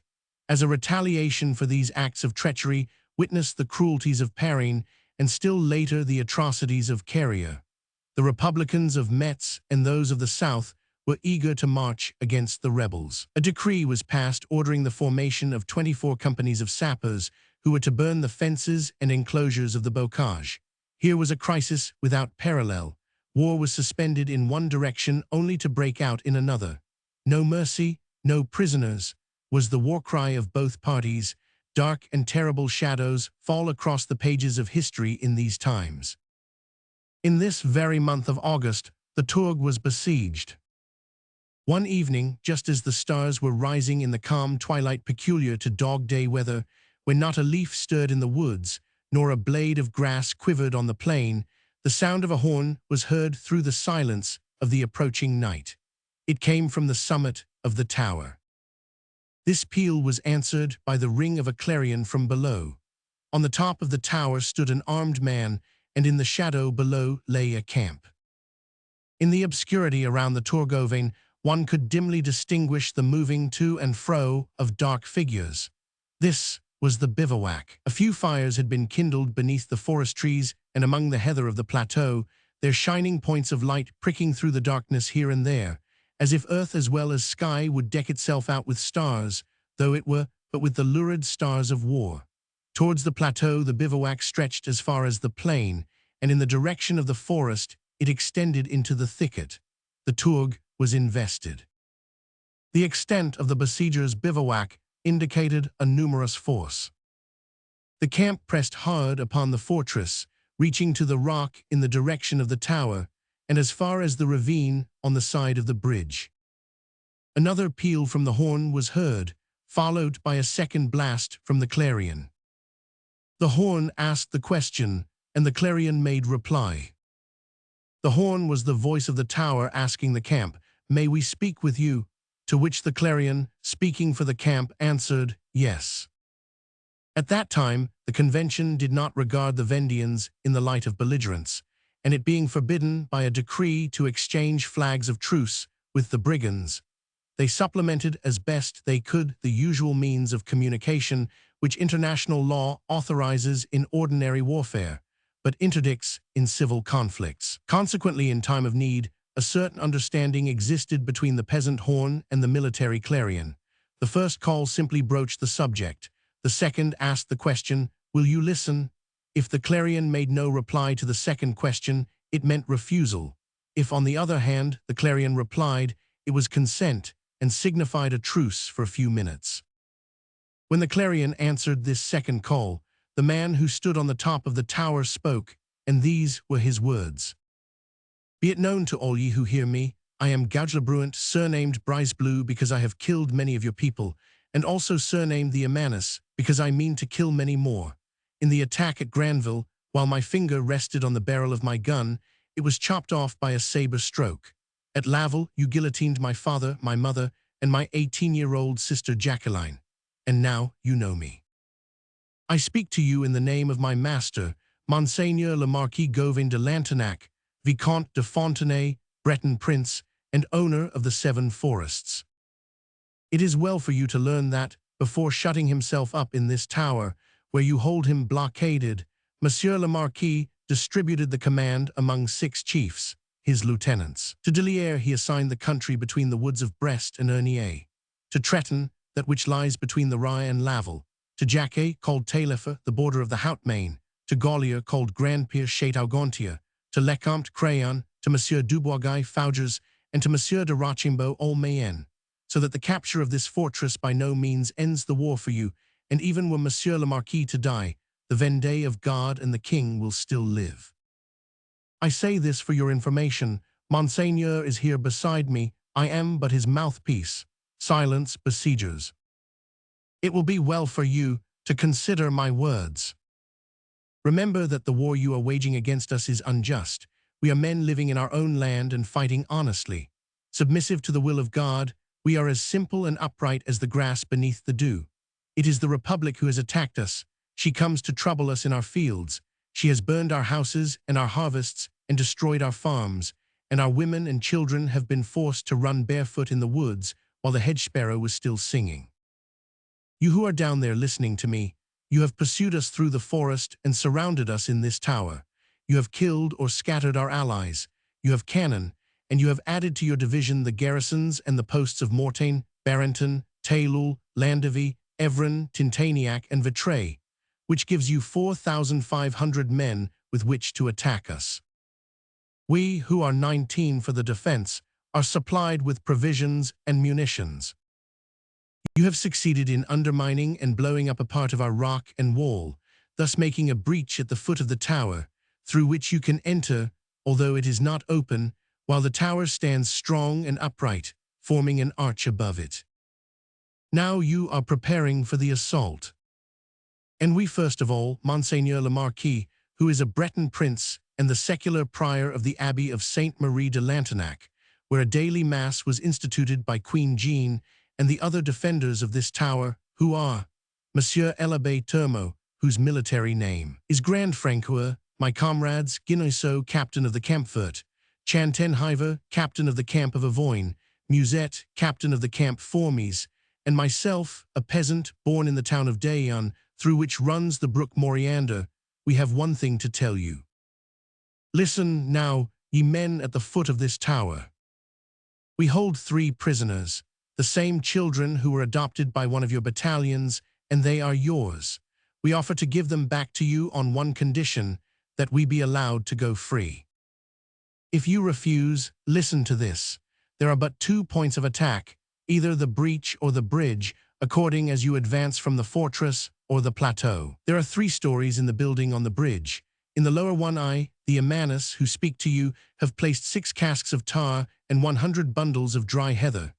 As a retaliation for these acts of treachery, witness the cruelties of Perrine, and still later the atrocities of Carrier. The Republicans of Metz and those of the South were eager to march against the rebels. A decree was passed ordering the formation of 24 companies of sappers who were to burn the fences and enclosures of the bocage. Here was a crisis without parallel. War was suspended in one direction only to break out in another. No mercy, no prisoners, was the war cry of both parties. Dark and terrible shadows fall across the pages of history in these times. In this very month of August, the Tourgue was besieged. One evening, just as the stars were rising in the calm twilight peculiar to dog-day weather, when not a leaf stirred in the woods, nor a blade of grass quivered on the plain, the sound of a horn was heard through the silence of the approaching night. It came from the summit of the tower. This peal was answered by the ring of a clarion from below. On the top of the tower stood an armed man, and in the shadow below lay a camp. In the obscurity around the Tourgovain, one could dimly distinguish the moving to and fro of dark figures. This was the bivouac. A few fires had been kindled beneath the forest trees and among the heather of the plateau, their shining points of light pricking through the darkness here and there, as if earth as well as sky would deck itself out with stars, though it were but with the lurid stars of war. Towards the plateau the bivouac stretched as far as the plain, and in the direction of the forest it extended into the thicket. The Tourgue was invested. The extent of the besiegers' bivouac indicated a numerous force. The camp pressed hard upon the fortress, reaching to the rock in the direction of the tower, and as far as the ravine on the side of the bridge. Another peal from the horn was heard, followed by a second blast from the clarion. The horn asked the question, and the clarion made reply. The horn was the voice of the tower asking the camp, "May we speak with you?" To which the clarion, speaking for the camp, answered, "Yes." At that time, the convention did not regard the Vendeans in the light of belligerents, and it being forbidden by a decree to exchange flags of truce with the brigands, they supplemented as best they could the usual means of communication which international law authorizes in ordinary warfare, but interdicts in civil conflicts. Consequently, in time of need, a certain understanding existed between the peasant horn and the military clarion. The first call simply broached the subject. The second asked the question, "Will you listen?" If the clarion made no reply to the second question, it meant refusal. If, on the other hand, the clarion replied, it was consent and signified a truce for a few minutes. When the clarion answered this second call, the man who stood on the top of the tower spoke, and these were his words. "Be it known to all ye who hear me, I am Gaugelebruant, surnamed Brisebleu, because I have killed many of your people, and also surnamed the Amanus, because I mean to kill many more. In the attack at Granville, while my finger rested on the barrel of my gun, it was chopped off by a saber stroke. At Laval, you guillotined my father, my mother, and my 18-year-old sister Jacqueline. And now you know me. I speak to you in the name of my master, Monseigneur le Marquis Gauvin de Lantenac, Vicomte de Fontenay, Breton prince, and owner of the 7 forests. It is well for you to learn that, before shutting himself up in this tower, where you hold him blockaded, Monsieur le Marquis distributed the command among 6 chiefs, his lieutenants. To Delière he assigned the country between the woods of Brest and Ernier. To Tretton, that which lies between the Rye and Laval. To Jacquet, called Taillefer, the border of the Hautemain. To Gaulier, called Grandpierre Chateaugontier, to Lecomte Crayon, to Monsieur Dubois Fougers, and to Monsieur de Rochambeau Mayenne, so that the capture of this fortress by no means ends the war for you, and even were Monsieur le Marquis to die, the Vendée of God and the King will still live. I say this for your information. Monseigneur is here beside me. I am but his mouthpiece. Silence, besiegers. It will be well for you to consider my words. Remember that the war you are waging against us is unjust. We are men living in our own land and fighting honestly. Submissive to the will of God, we are as simple and upright as the grass beneath the dew. It is the Republic who has attacked us. She comes to trouble us in our fields. She has burned our houses and our harvests and destroyed our farms, and our women and children have been forced to run barefoot in the woods while the hedge sparrow was still singing. You who are down there listening to me, you have pursued us through the forest and surrounded us in this tower. You have killed or scattered our allies. You have cannon, and you have added to your division the garrisons and the posts of Mortain, Barenton, Tailloul, Landivy, Evran, Tintaniac, and Vitré, which gives you 4,500 men with which to attack us. We, who are 19 for the defense, are supplied with provisions and munitions. You have succeeded in undermining and blowing up a part of our rock and wall, thus making a breach at the foot of the tower, through which you can enter, although it is not open, while the tower stands strong and upright, forming an arch above it. Now you are preparing for the assault. And we first of all, Monseigneur le Marquis, who is a Breton prince and the secular prior of the Abbey of Sainte Marie de Lantenac, where a daily mass was instituted by Queen Jean, and the other defenders of this tower, who are Monsieur l'Abbé Termo, whose military name is Grand Francoeur, my comrades, Guineusseau, captain of the Campfort, Chantenhiver, captain of the Camp of Avoyne, Musette, captain of the Camp Formies, and myself, a peasant born in the town of Dayon, through which runs the brook Moriander. We have one thing to tell you. Listen now, ye men at the foot of this tower. We hold 3 prisoners, the same children who were adopted by one of your battalions, and they are yours. We offer to give them back to you on one condition, that we be allowed to go free. If you refuse, listen to this. There are but 2 points of attack, either the breach or the bridge, according as you advance from the fortress or the plateau. There are 3 stories in the building on the bridge. In the lower one I, the Amanus, who speak to you, have placed 6 casks of tar and 100 bundles of dry heather.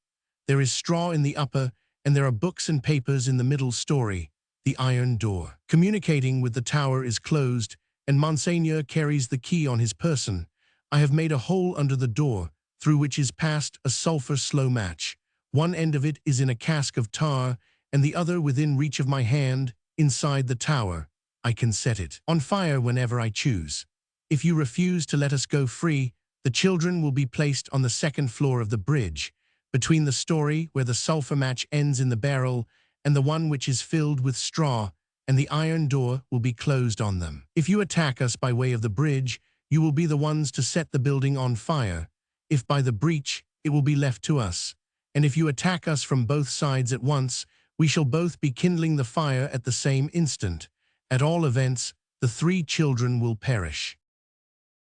There is straw in the upper, and there are books and papers in the middle story. The iron door communicating with the tower is closed, and Monseigneur carries the key on his person. I have made a hole under the door, through which is passed a sulphur slow match. One end of it is in a cask of tar, and the other within reach of my hand, inside the tower. I can set it on fire whenever I choose. If you refuse to let us go free, the children will be placed on the 2nd floor of the bridge, between the story where the sulphur match ends in the barrel and the one which is filled with straw, and the iron door will be closed on them. If you attack us by way of the bridge, you will be the ones to set the building on fire. If by the breach, it will be left to us. And if you attack us from both sides at once, we shall both be kindling the fire at the same instant. At all events, the 3 children will perish.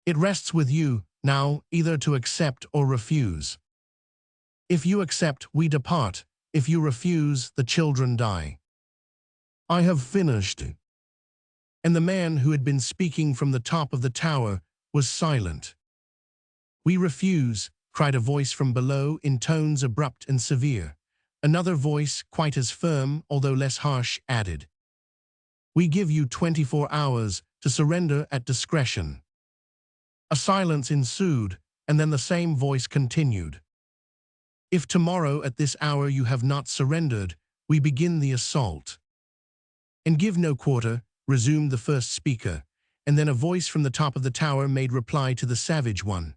It rests with you, now, either to accept or refuse. If you accept, we depart. If you refuse, the children die. I have finished. And the man who had been speaking from the top of the tower was silent. We refuse, cried a voice from below in tones abrupt and severe. Another voice, quite as firm, although less harsh, added, We give you 24 hours to surrender at discretion. A silence ensued, and then the same voice continued. If tomorrow at this hour you have not surrendered, we begin the assault. And give no quarter, resumed the first speaker, and then a voice from the top of the tower made reply to the savage one.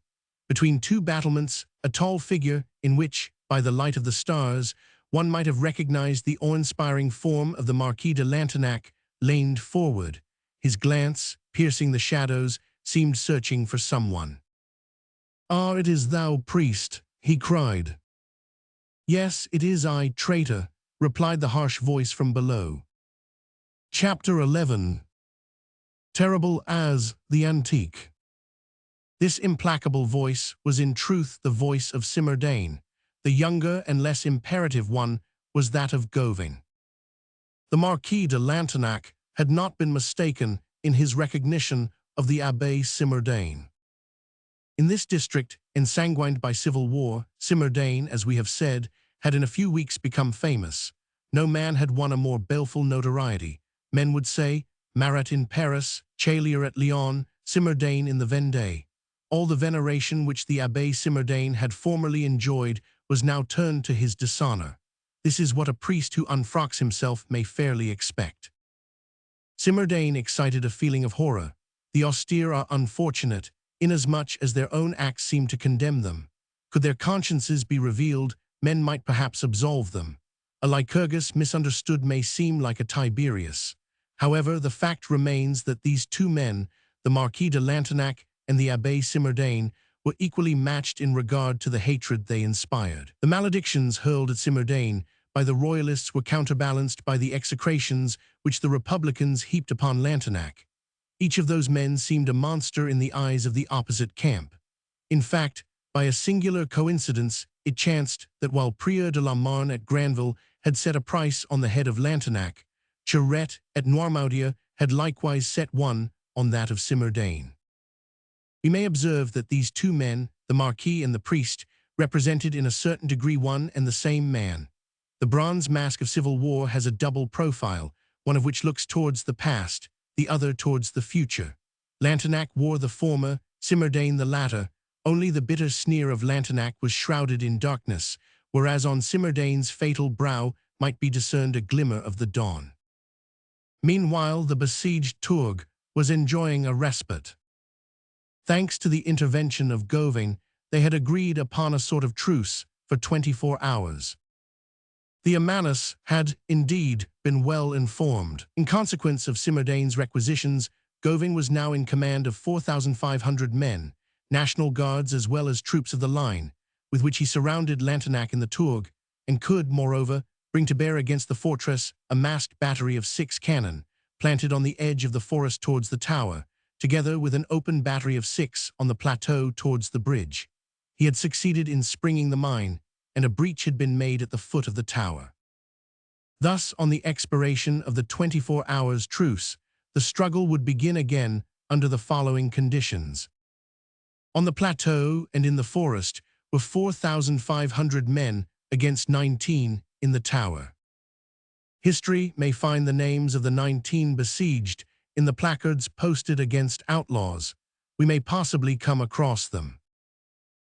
Between 2 battlements, a tall figure, in which, by the light of the stars, one might have recognized the awe-inspiring form of the Marquis de Lantenac, leaned forward. His glance, piercing the shadows, seemed searching for someone. Ah, it is thou, priest, he cried. Yes, it is I, traitor, replied the harsh voice from below. Chapter 11. Terrible as the Antique. This implacable voice was in truth the voice of Simardane. The younger and less imperative one was that of Gauvin. The Marquis de Lantenac had not been mistaken in his recognition of the Abbé Simardane. In this district, ensanguined by civil war, Simardane, as we have said, had in a few weeks become famous. No man had won a more baleful notoriety. Men would say, Marat in Paris, Chalier at Lyon, Simardane in the Vendée. All the veneration which the Abbé Simardane had formerly enjoyed was now turned to his dishonor. This is what a priest who unfrocks himself may fairly expect. Simardane excited a feeling of horror. The austere are unfortunate, inasmuch as their own acts seem to condemn them. Could their consciences be revealed, men might perhaps absolve them. A Lycurgus misunderstood may seem like a Tiberius. However, the fact remains that these two men, the Marquis de Lantenac and the Abbé Simardane, were equally matched in regard to the hatred they inspired. The maledictions hurled at Simardane by the royalists were counterbalanced by the execrations which the republicans heaped upon Lantenac. Each of those men seemed a monster in the eyes of the opposite camp. In fact, by a singular coincidence, it chanced that while Prieur de la Marne at Granville had set a price on the head of Lantenac, Charette at Noirmoutier had likewise set one on that of Simardane. We may observe that these two men, the Marquis and the priest, represented in a certain degree one and the same man. The bronze mask of civil war has a double profile, one of which looks towards the past, the other towards the future. Lantenac wore the former, Simardane the latter. Only the bitter sneer of Lantenac was shrouded in darkness, whereas on Simardane's fatal brow might be discerned a glimmer of the dawn. Meanwhile, the besieged Tourgue was enjoying a respite. Thanks to the intervention of Gauvin, they had agreed upon a sort of truce for 24 hours. The Amanus had, indeed, been well informed. In consequence of Simardane's requisitions, Gauvin was now in command of 4,500 men, National Guards as well as troops of the line, with which he surrounded Lantenac in the Tourgue, and could, moreover, bring to bear against the fortress a masked battery of 6 cannon, planted on the edge of the forest towards the tower, together with an open battery of 6 on the plateau towards the bridge. He had succeeded in springing the mine, and a breach had been made at the foot of the tower. Thus, on the expiration of the 24 hours' truce, the struggle would begin again under the following conditions. On the plateau and in the forest were 4,500 men against 19 in the tower. History may find the names of the 19 besieged in the placards posted against outlaws. We may possibly come across them.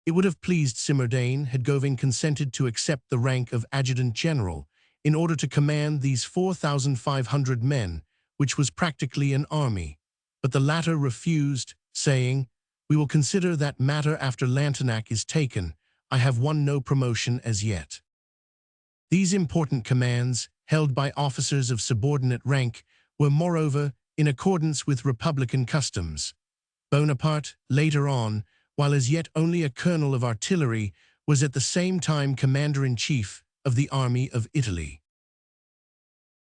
It would have pleased Simardane had Gauvin consented to accept the rank of adjutant general in order to command these 4,500 men, which was practically an army, but the latter refused, saying, "We will consider that matter after Lantenac is taken. I have won no promotion as yet." These important commands, held by officers of subordinate rank, were moreover in accordance with republican customs. Bonaparte, later on, while as yet only a colonel of artillery, was at the same time commander-in-chief of the army of Italy.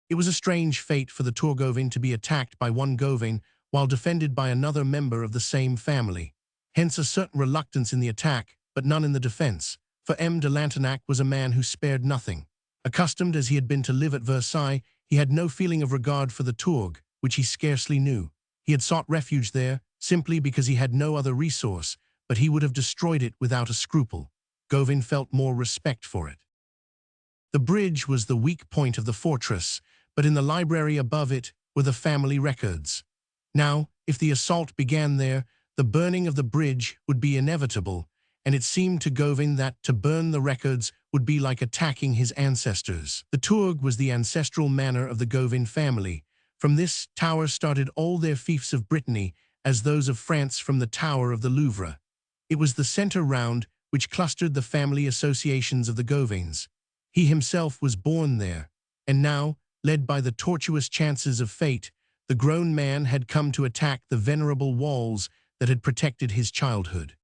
It was a strange fate for the Tourgovain to be attacked by one Gauvin while defended by another member of the same family. Hence a certain reluctance in the attack, but none in the defense, for M. de Lantenac was a man who spared nothing. Accustomed as he had been to live at Versailles, he had no feeling of regard for the Tourgue, which he scarcely knew. He had sought refuge there simply because he had no other resource, but he would have destroyed it without a scruple. Gauvin felt more respect for it. The bridge was the weak point of the fortress, but in the library above it were the family records. Now, if the assault began there, the burning of the bridge would be inevitable, and it seemed to Gauvin that to burn the records would be like attacking his ancestors. The Tourgue was the ancestral manor of the Gauvin family. From this tower started all their fiefs of Brittany, as those of France from the tower of the Louvre. It was the center round which clustered the family associations of the Gauvins. He himself was born there, and now, led by the tortuous chances of fate, the grown man had come to attack the venerable walls that had protected his childhood.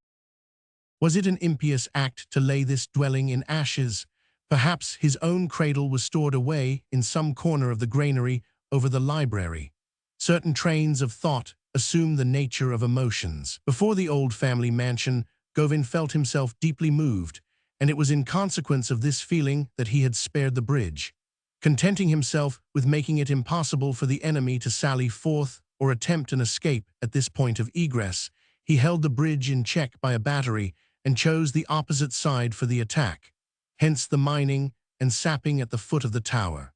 Was it an impious act to lay this dwelling in ashes? Perhaps his own cradle was stored away in some corner of the granary over the library. Certain trains of thought assume the nature of emotions. Before the old family mansion, Govind felt himself deeply moved, and it was in consequence of this feeling that he had spared the bridge. Contenting himself with making it impossible for the enemy to sally forth or attempt an escape at this point of egress, he held the bridge in check by a battery and chose the opposite side for the attack, hence the mining and sapping at the foot of the tower.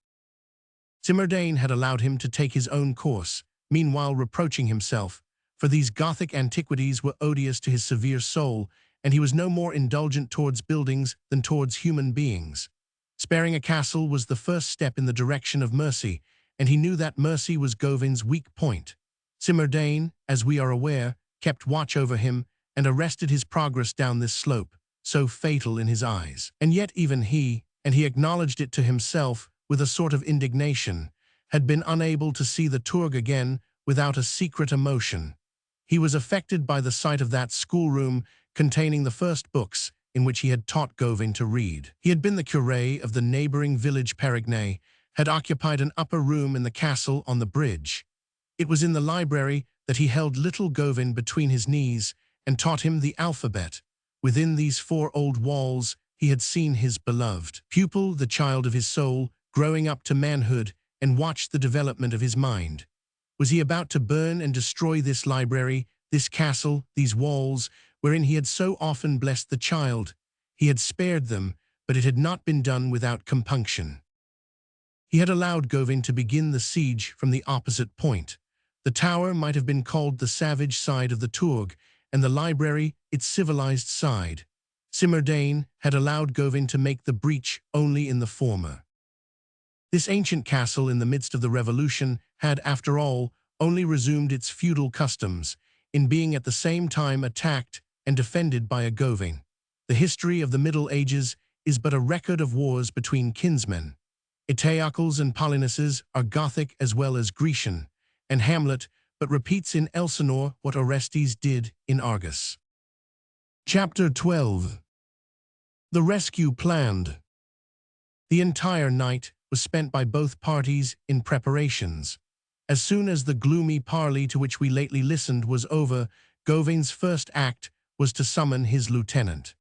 Simardane had allowed him to take his own course, meanwhile reproaching himself, for these Gothic antiquities were odious to his severe soul, and he was no more indulgent towards buildings than towards human beings. Sparing a castle was the first step in the direction of mercy, and he knew that mercy was Govind's weak point. Simardane, as we are aware, kept watch over him and arrested his progress down this slope, so fatal in his eyes. And yet even he, and he acknowledged it to himself with a sort of indignation, had been unable to see the Tourgue again without a secret emotion. He was affected by the sight of that schoolroom containing the first books in which he had taught Govind to read. He had been the curé of the neighboring village Perigny, had occupied an upper room in the castle on the bridge. It was in the library that he held little Govind between his knees and taught him the alphabet. Within these four old walls he had seen his beloved pupil, the child of his soul, growing up to manhood, and watched the development of his mind. Was he about to burn and destroy this library, this castle, these walls, wherein he had so often blessed the child? He had spared them, but it had not been done without compunction. He had allowed Govind to begin the siege from the opposite point. The tower might have been called the savage side of the Tourgue, and the library its civilized side. Simardane had allowed Govind to make the breach only in the former. This ancient castle in the midst of the revolution had, after all, only resumed its feudal customs, in being at the same time attacked and defended by a Govind. The history of the Middle Ages is but a record of wars between kinsmen. Eteocles and Polyneices are Gothic as well as Grecian, and Hamlet but repeats in Elsinore what Orestes did in Argus. Chapter 12. The rescue planned. The entire night was spent by both parties in preparations. As soon as the gloomy parley to which we lately listened was over, Govind's first act was to summon his lieutenant.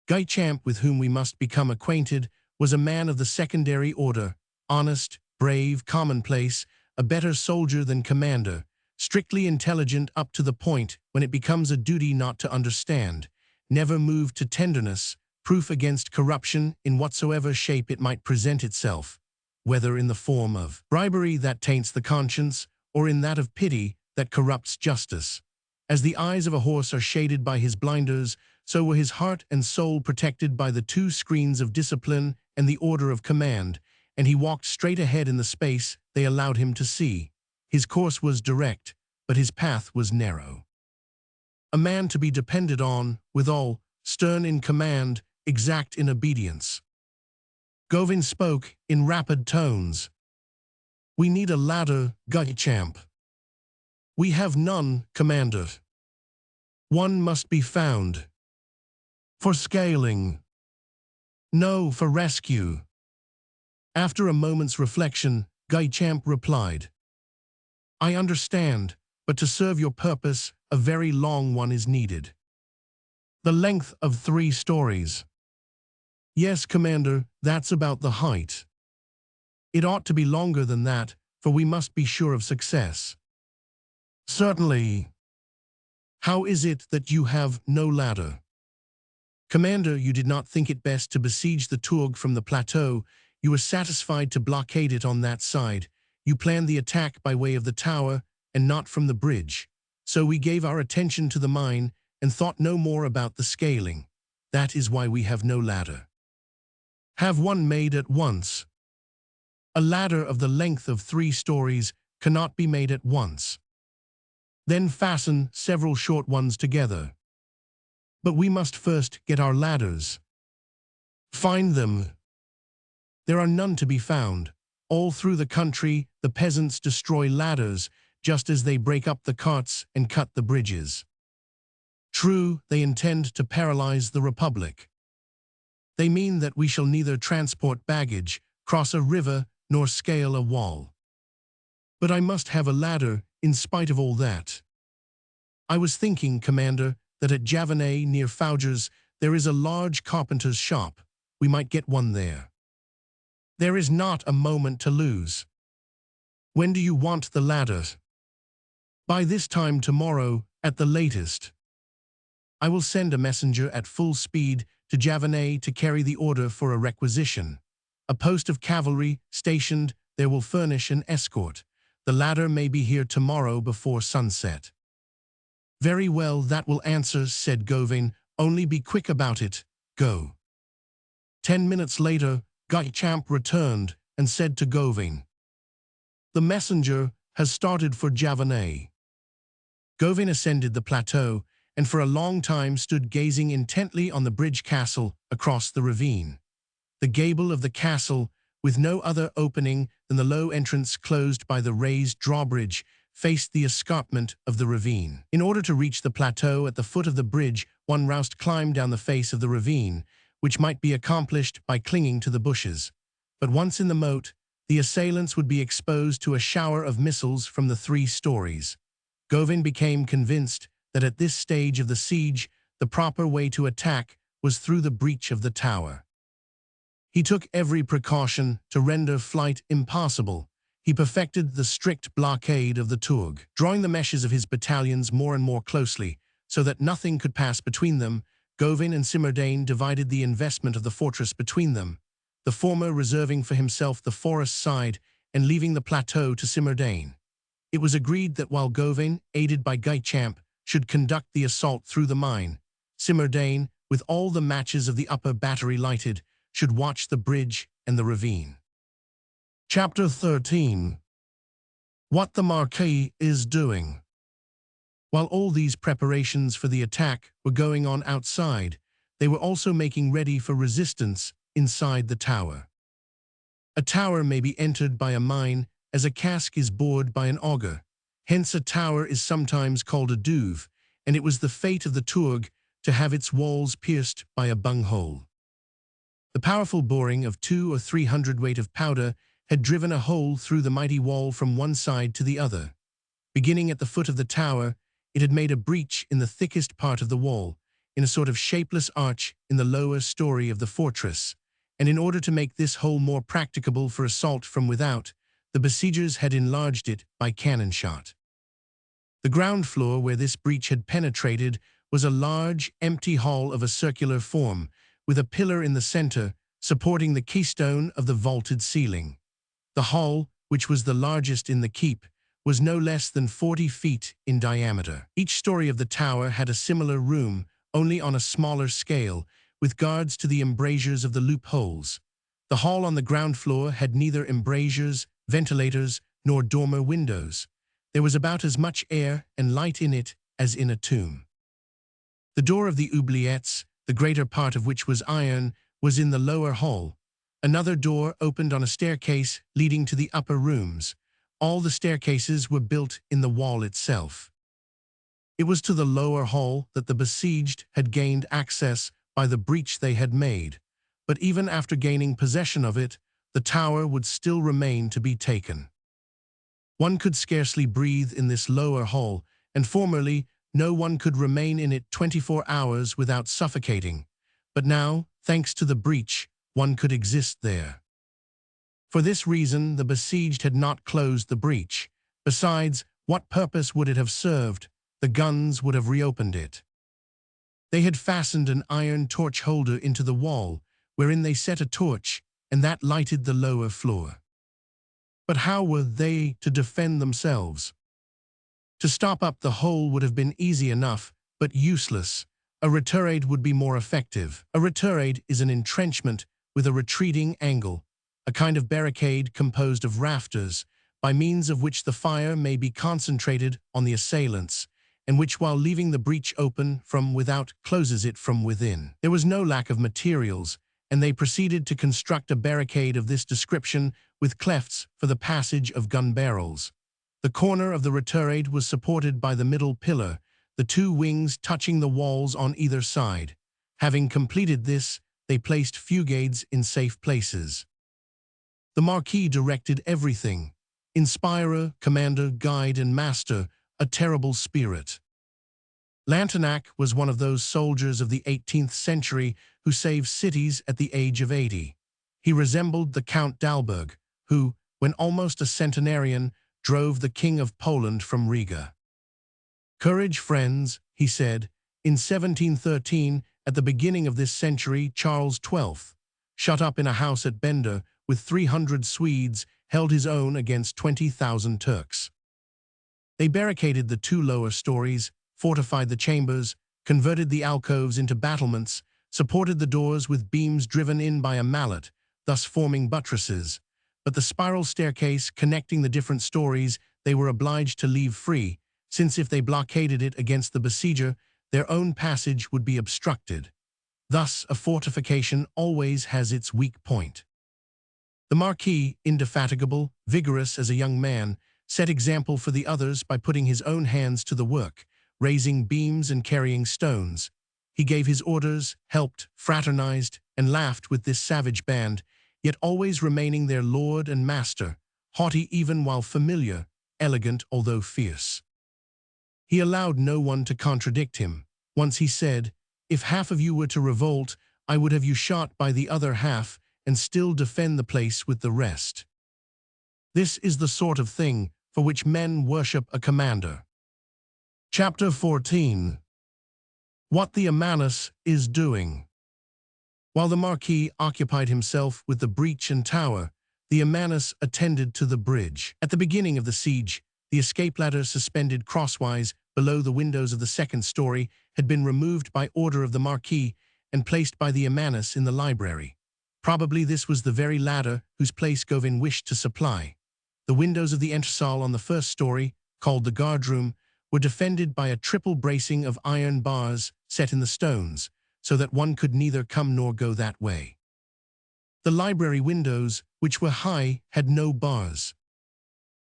Guy-Champ, with whom we must become acquainted, was a man of the secondary order, honest, brave, commonplace, a better soldier than commander, strictly intelligent up to the point when it becomes a duty not to understand, never moved to tenderness, proof against corruption in whatsoever shape it might present itself, whether in the form of bribery that taints the conscience or in that of pity that corrupts justice. As the eyes of a horse are shaded by his blinders, so were his heart and soul protected by the two screens of discipline and the order of command, and he walked straight ahead in the space they allowed him to see. His course was direct, but his path was narrow. A man to be depended on, withal, stern in command, exact in obedience. Govind spoke in rapid tones. "We need a ladder, Guy-Champ." "We have none, Commander." "One must be found." "For scaling." "No, for rescue." After a moment's reflection, Guy-Champ replied, "I understand, but to serve your purpose, a very long one is needed." "The length of 3 stories." "Yes, Commander, that's about the height." "It ought to be longer than that, for we must be sure of success." "Certainly." "How is it that you have no ladder?" "Commander, you did not think it best to besiege the Tourgue from the plateau. You were satisfied to blockade it on that side. You planned the attack by way of the tower and not from the bridge. So we gave our attention to the mine and thought no more about the scaling. That is why we have no ladder." "Have one made at once." "A ladder of the length of 3 stories cannot be made at once." "Then fasten several short ones together." "But we must first get our ladders." "Find them." "There are none to be found. All through the country the peasants destroy ladders, just as they break up the carts and cut the bridges." "True, they intend to paralyze the Republic. They mean that we shall neither transport baggage, cross a river, nor scale a wall." "But I must have a ladder, in spite of all that. I was thinking, Commander, that at Javanais near Fougères there is a large carpenter's shop. We might get one there. There is not a moment to lose. When do you want the ladder? By this time tomorrow, at the latest. I will send a messenger at full speed to Javanais to carry the order for a requisition. A post of cavalry stationed there will furnish an escort. The ladder may be here tomorrow before sunset. Very well, that will answer, said Gauvin. Only be quick about it. Go. 10 minutes later, Guy-Champ returned and said to Gauvin, "The messenger has started for Javanais." Gauvin ascended the plateau and for a long time stood gazing intently on the bridge castle across the ravine. The gable of the castle, with no other opening than the low entrance closed by the raised drawbridge, faced the escarpment of the ravine. In order to reach the plateau at the foot of the bridge, one must climb down the face of the ravine, which might be accomplished by clinging to the bushes. But once in the moat, the assailants would be exposed to a shower of missiles from the 3 stories. Gauvin became convinced that at this stage of the siege, the proper way to attack was through the breach of the tower. He took every precaution to render flight impossible. He perfected the strict blockade of the Tourgue, drawing the meshes of his battalions more and more closely, so that nothing could pass between them. Gauvin and Simardane divided the investment of the fortress between them, the former reserving for himself the forest side and leaving the plateau to Simardane. It was agreed that while Gauvin, aided by Guy-Champ, should conduct the assault through the mine, Simardane, with all the matches of the upper battery lighted, should watch the bridge and the ravine. Chapter 13. What the Marquis is doing. While all these preparations for the attack were going on outside, they were also making ready for resistance inside the tower. A tower may be entered by a mine as a cask is bored by an auger. Hence a tower is sometimes called a douve, and it was the fate of the Tourgue to have its walls pierced by a bunghole. The powerful boring of 200 or 300 weight of powder had driven a hole through the mighty wall from one side to the other. Beginning at the foot of the tower, it had made a breach in the thickest part of the wall, in a sort of shapeless arch in the lower story of the fortress, and in order to make this hole more practicable for assault from without, the besiegers had enlarged it by cannon shot. The ground floor where this breach had penetrated was a large, empty hall of a circular form, with a pillar in the center supporting the keystone of the vaulted ceiling. The hall, which was the largest in the keep, was no less than 40 feet in diameter. Each story of the tower had a similar room, only on a smaller scale, with guards to the embrasures of the loopholes. The hall on the ground floor had neither embrasures, ventilators, nor dormer windows. There was about as much air and light in it as in a tomb. The door of the oubliettes, the greater part of which was iron, was in the lower hall. Another door opened on a staircase leading to the upper rooms. All the staircases were built in the wall itself. It was to the lower hall that the besieged had gained access by the breach they had made, but even after gaining possession of it, the tower would still remain to be taken. One could scarcely breathe in this lower hall, and formerly no one could remain in it 24 hours without suffocating, but now, thanks to the breach, one could exist there. For this reason, the besieged had not closed the breach. Besides, what purpose would it have served? The guns would have reopened it. They had fastened an iron torch holder into the wall, wherein they set a torch, and that lighted the lower floor. But how were they to defend themselves? To stop up the hole would have been easy enough, but useless. A retirade would be more effective. A retirade is an entrenchment with a retreating angle, a kind of barricade composed of rafters, by means of which the fire may be concentrated on the assailants, and which, while leaving the breach open from without, closes it from within. There was no lack of materials, and they proceeded to construct a barricade of this description with clefts for the passage of gun barrels. The corner of the retirade was supported by the middle pillar, the 2 wings touching the walls on either side. Having completed this, they placed fugades in safe places. The Marquis directed everything. inspirer, commander, guide, and master, a terrible spirit. Lantenac was one of those soldiers of the 18th century who saved cities at the age of 80. He resembled the Count d'Alberg, who, when almost a centenarian, drove the King of Poland from Riga. "Courage, friends," he said. In 1713, at the beginning of this century, Charles XII, shut up in a house at Bender with 300 Swedes, held his own against 20,000 Turks. They barricaded the two lower stories, fortified the chambers, converted the alcoves into battlements, supported the doors with beams driven in by a mallet, thus forming buttresses. But the spiral staircase connecting the different stories they were obliged to leave free, since if they blockaded it against the besieger, their own passage would be obstructed. Thus, a fortification always has its weak point. The Marquis, indefatigable, vigorous as a young man, set example for the others by putting his own hands to the work, raising beams and carrying stones. He gave his orders, helped, fraternized, and laughed with this savage band, yet always remaining their lord and master, haughty even while familiar, elegant although fierce. He allowed no one to contradict him. Once he said, "If half of you were to revolt, I would have you shot by the other half and still defend the place with the rest." This is the sort of thing for which men worship a commander. Chapter 14. What the Amanus is doing. While the Marquis occupied himself with the breach and tower, the Amanus attended to the bridge. At the beginning of the siege, the escape ladder suspended crosswise below the windows of the second story had been removed by order of the Marquis and placed by the Amanus in the library. Probably this was the very ladder whose place Gauvin wished to supply. The windows of the entresol on the first story, called the guardroom, were defended by a triple bracing of iron bars set in the stones, so that one could neither come nor go that way. The library windows, which were high, had no bars.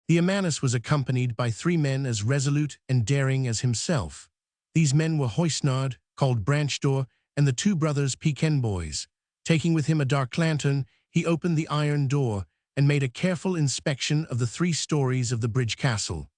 The Amanus was accompanied by 3 men as resolute and daring as himself. These men were Huysnard, called Branchdor, and the 2 brothers Piquenboys. Taking with him a dark lantern, he opened the iron door and made a careful inspection of the 3 stories of the bridge castle.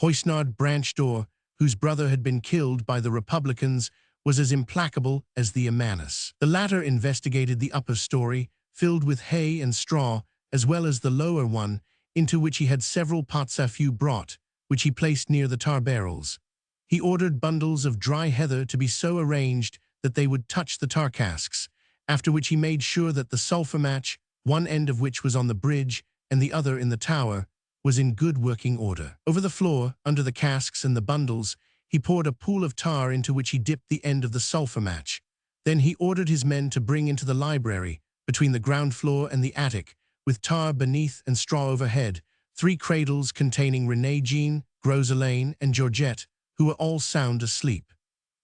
Huysnard Branchdor, whose brother had been killed by the Republicans, was as implacable as the Amanus. The latter investigated the upper story, filled with hay and straw, as well as the lower one, into which he had several pots à feu brought, which he placed near the tar barrels. He ordered bundles of dry heather to be so arranged that they would touch the tar casks, after which he made sure that the sulphur match, one end of which was on the bridge and the other in the tower, was in good working order. Over the floor, under the casks and the bundles, he poured a pool of tar into which he dipped the end of the sulphur match. Then he ordered his men to bring into the library, between the ground floor and the attic, with tar beneath and straw overhead, 3 cradles containing Renée Jean, Groselane, and Georgette, who were all sound asleep.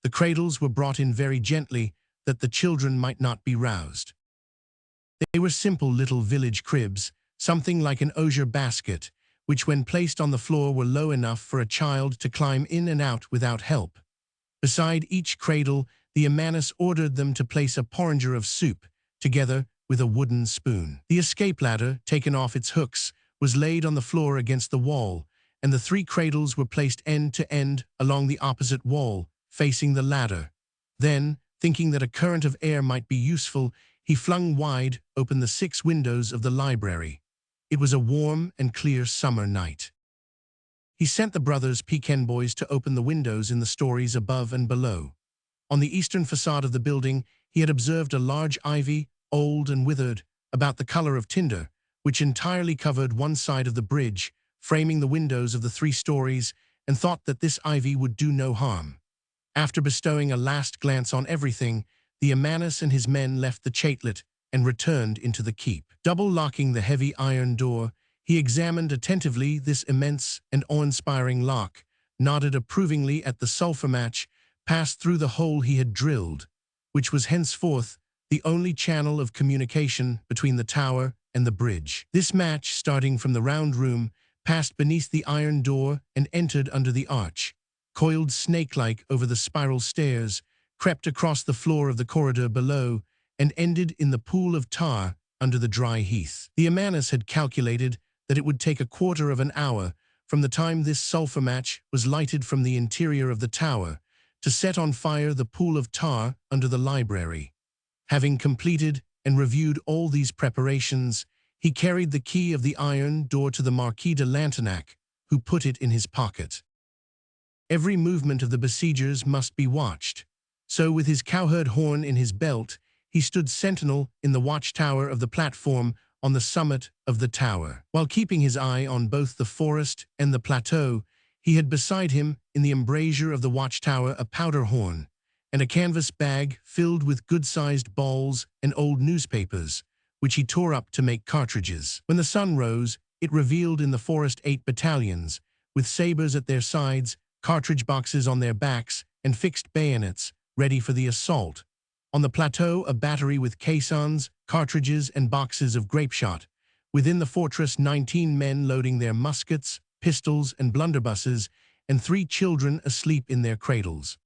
The cradles were brought in very gently, that the children might not be roused. They were simple little village cribs, something like an osier basket, which when placed on the floor were low enough for a child to climb in and out without help. Beside each cradle, the Amanus ordered them to place a porringer of soup, together with a wooden spoon. The escape ladder, taken off its hooks, was laid on the floor against the wall, and the 3 cradles were placed end to end along the opposite wall, facing the ladder. Then, thinking that a current of air might be useful, he flung wide open the 6 windows of the library. It was a warm and clear summer night. He sent the brothers Piquenboys to open the windows in the stories above and below. On the eastern facade of the building, he had observed a large ivy, old and withered, about the color of tinder, which entirely covered one side of the bridge, framing the windows of the 3 stories, and thought that this ivy would do no harm. After bestowing a last glance on everything, the Amanus and his men left the chatelet and returned into the keep. Double-locking the heavy iron door, he examined attentively this immense and awe-inspiring lock, nodded approvingly at the sulphur match, passed through the hole he had drilled, which was henceforth the only channel of communication between the tower and the bridge. This match, starting from the round room, passed beneath the iron door and entered under the arch, coiled snake-like over the spiral stairs, crept across the floor of the corridor below, and ended in the pool of tar under the dry heath. The Amanus had calculated that it would take a quarter of an hour from the time this sulfur match was lighted from the interior of the tower to set on fire the pool of tar under the library. Having completed and reviewed all these preparations, he carried the key of the iron door to the Marquis de Lantenac, who put it in his pocket. Every movement of the besiegers must be watched, so with his cowherd horn in his belt, he stood sentinel in the watchtower of the platform on the summit of the tower. While keeping his eye on both the forest and the plateau, he had beside him in the embrasure of the watchtower a powder horn and a canvas bag filled with good-sized balls and old newspapers, which he tore up to make cartridges. When the sun rose, it revealed in the forest 8 battalions, with sabers at their sides, cartridge boxes on their backs, and fixed bayonets, ready for the assault. On the plateau, a battery with caissons, cartridges, and boxes of grapeshot. Within the fortress, 19 men loading their muskets, pistols, and blunderbusses, and 3 children asleep in their cradles.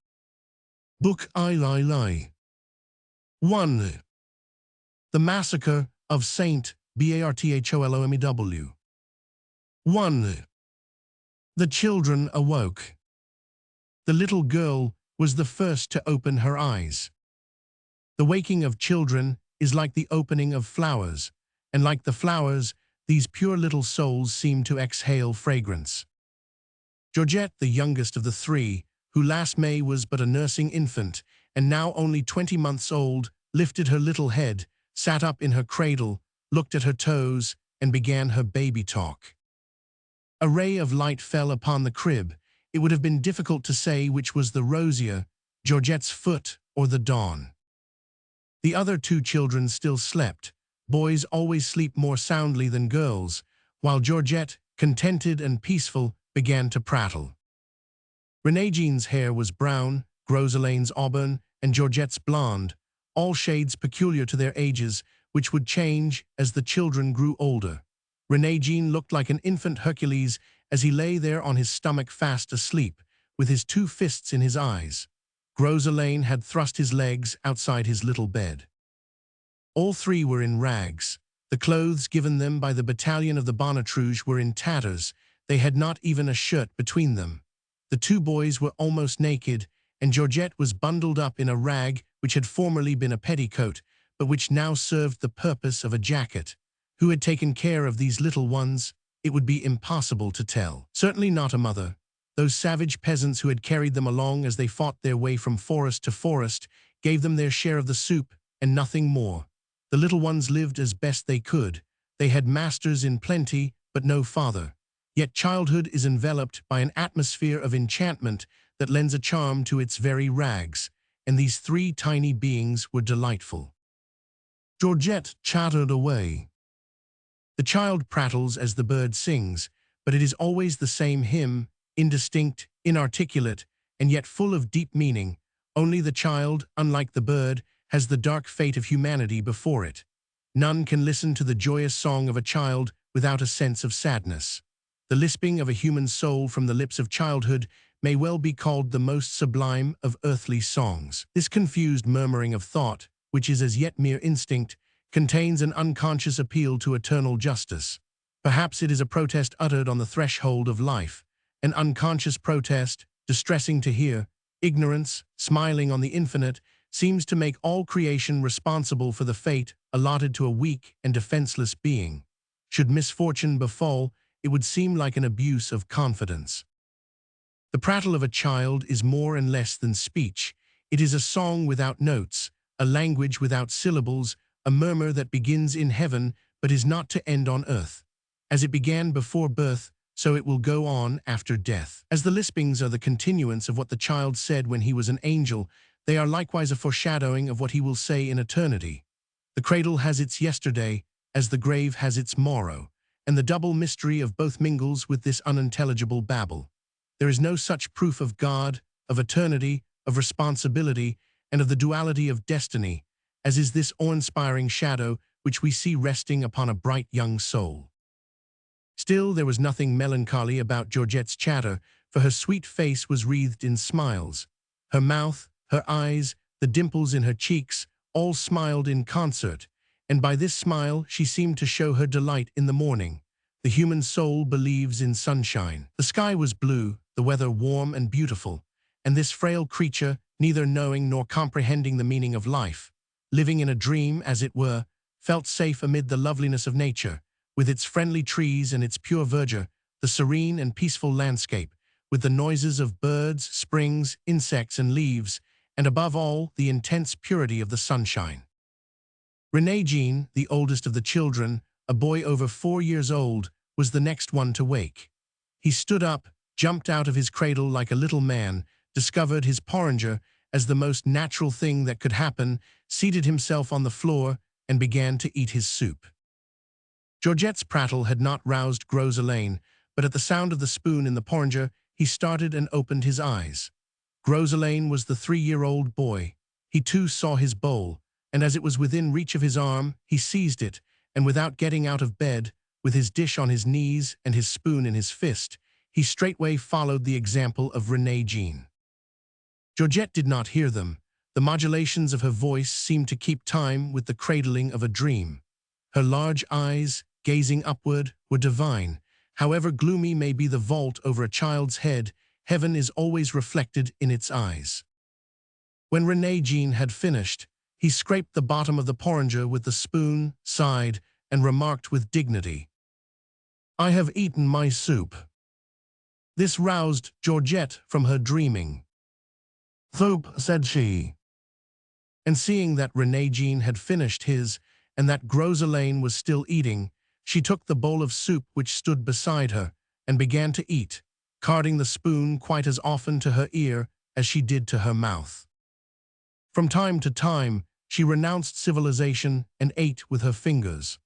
Book I. 1. The Massacre of St. Bartholomew. 1. The children awoke. The little girl was the first to open her eyes. The waking of children is like the opening of flowers, and like the flowers, these pure little souls seem to exhale fragrance. Georgette, the youngest of the 3, who last May was but a nursing infant, and now only 20 months old, lifted her little head, sat up in her cradle, looked at her toes, and began her baby talk. A ray of light fell upon the crib. It would have been difficult to say which was the rosier, Georgette's foot or the dawn. The other 2 children still slept. Boys always sleep more soundly than girls, while Georgette, contented and peaceful, began to prattle. René-Jean's hair was brown, Groselaine's auburn, and Georgette's blonde, all shades peculiar to their ages, which would change as the children grew older. René-Jean looked like an infant Hercules as he lay there on his stomach fast asleep, with his 2 fists in his eyes. Groselaine had thrust his legs outside his little bed. All 3 were in rags. The clothes given them by the battalion of the Bonnetrouge were in tatters. They had not even a shirt between them. The 2 boys were almost naked, and Georgette was bundled up in a rag which had formerly been a petticoat, but which now served the purpose of a jacket. Who had taken care of these little ones? It would be impossible to tell. Certainly not a mother. Those savage peasants who had carried them along as they fought their way from forest to forest gave them their share of the soup and nothing more. The little ones lived as best they could. They had masters in plenty, but no father. Yet childhood is enveloped by an atmosphere of enchantment that lends a charm to its very rags, and these 3 tiny beings were delightful. Georgette chattered away. The child prattles as the bird sings, but it is always the same hymn, indistinct, inarticulate, and yet full of deep meaning. Only the child, unlike the bird, has the dark fate of humanity before it. None can listen to the joyous song of a child without a sense of sadness. The lisping of a human soul from the lips of childhood may well be called the most sublime of earthly songs. This confused murmuring of thought, which is as yet mere instinct, contains an unconscious appeal to eternal justice. Perhaps it is a protest uttered on the threshold of life, an unconscious protest, distressing to hear. Ignorance, smiling on the infinite, seems to make all creation responsible for the fate allotted to a weak and defenseless being. Should misfortune befall, it would seem like an abuse of confidence. The prattle of a child is more and less than speech. It is a song without notes, a language without syllables, a murmur that begins in heaven but is not to end on earth. As it began before birth, so it will go on after death. As the lispings are the continuance of what the child said when he was an angel, they are likewise a foreshadowing of what he will say in eternity. The cradle has its yesterday, as the grave has its morrow, and the double mystery of both mingles with this unintelligible babble. There is no such proof of God, of eternity, of responsibility, and of the duality of destiny, as is this awe-inspiring shadow which we see resting upon a bright young soul. Still, there was nothing melancholy about Georgette's chatter, for her sweet face was wreathed in smiles. Her mouth, her eyes, the dimples in her cheeks, all smiled in concert, and by this smile she seemed to show her delight in the morning, The human soul believes in sunshine. The sky was blue, the weather warm and beautiful, and this frail creature, neither knowing nor comprehending the meaning of life, living in a dream, as it were, felt safe amid the loveliness of nature, with its friendly trees and its pure verdure, the serene and peaceful landscape, with the noises of birds, springs, insects, and leaves, and above all, the intense purity of the sunshine. René Jean, the oldest of the children, a boy over 4 years old, was the next one to wake. He stood up, jumped out of his cradle like a little man, discovered his porringer as the most natural thing that could happen, seated himself on the floor, and began to eat his soup. Georgette's prattle had not roused Gros Alain, but at the sound of the spoon in the porringer, he started and opened his eyes. Gros Alain was the 3-year-old boy. He too saw his bowl, and as it was within reach of his arm, he seized it, and without getting out of bed, with his dish on his knees and his spoon in his fist, he straightway followed the example of René Jean. Georgette did not hear them. The modulations of her voice seemed to keep time with the cradling of a dream. Her large eyes, gazing upward, were divine. However gloomy may be the vault over a child's head, heaven is always reflected in its eyes. When René Jean had finished, he scraped the bottom of the porringer with the spoon, sighed, and remarked with dignity, "I have eaten my soup." This roused Georgette from her dreaming. "Soup," said she. And seeing that René Jean had finished his, and that Gros Alain was still eating, she took the bowl of soup which stood beside her, and began to eat, carding the spoon quite as often to her ear as she did to her mouth. From time to time, she renounced civilization and ate with her fingers.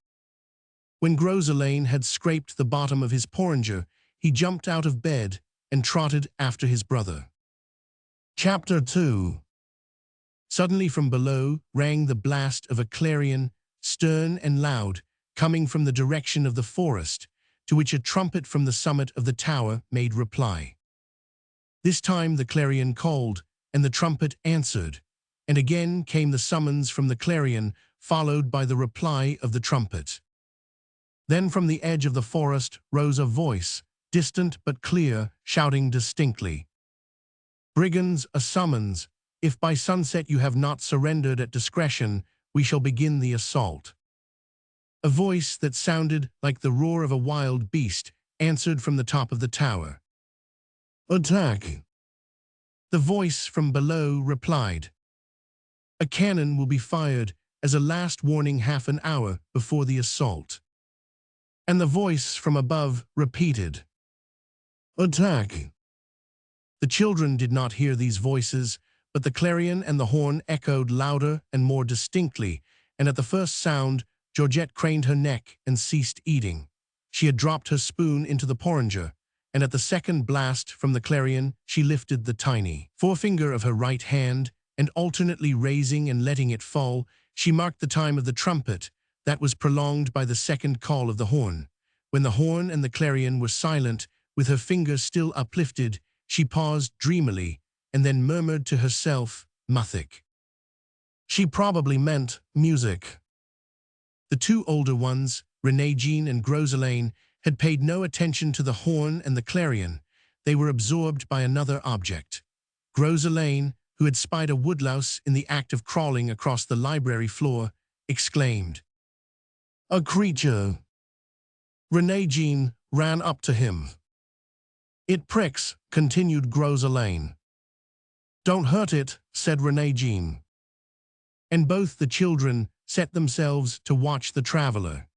When Gros Alain had scraped the bottom of his porringer, he jumped out of bed and trotted after his brother. Chapter 2. Suddenly from below rang the blast of a clarion, stern and loud, coming from the direction of the forest, to which a trumpet from the summit of the tower made reply. This time the clarion called, and the trumpet answered, and again came the summons from the clarion, followed by the reply of the trumpet. Then from the edge of the forest rose a voice, distant but clear, shouting distinctly, "Brigands, a summons! If by sunset you have not surrendered at discretion, we shall begin the assault." A voice that sounded like the roar of a wild beast answered from the top of the tower. "Attack!" The voice from below replied, "A cannon will be fired as a last warning half an hour before the assault." And the voice from above repeated, "Attack!" The children did not hear these voices, but the clarion and the horn echoed louder and more distinctly, and at the first sound, Georgette craned her neck and ceased eating. She had dropped her spoon into the porringer, and at the second blast from the clarion, she lifted the tiny forefinger of her right hand, and alternately raising and letting it fall, she marked the time of the trumpet, that was prolonged by the second call of the horn. When the horn and the clarion were silent, with her finger still uplifted, she paused dreamily, and then murmured to herself, "Music." She probably meant music. The two older ones, René Jean and Gros Alain, had paid no attention to the horn and the clarion. They were absorbed by another object. Gros Alain, who had spied a woodlouse in the act of crawling across the library floor, exclaimed, "A creature!" René Jean ran up to him. "It pricks," continued Gros Alain. "Don't hurt it," said René Jean. And both the children set themselves to watch the traveler.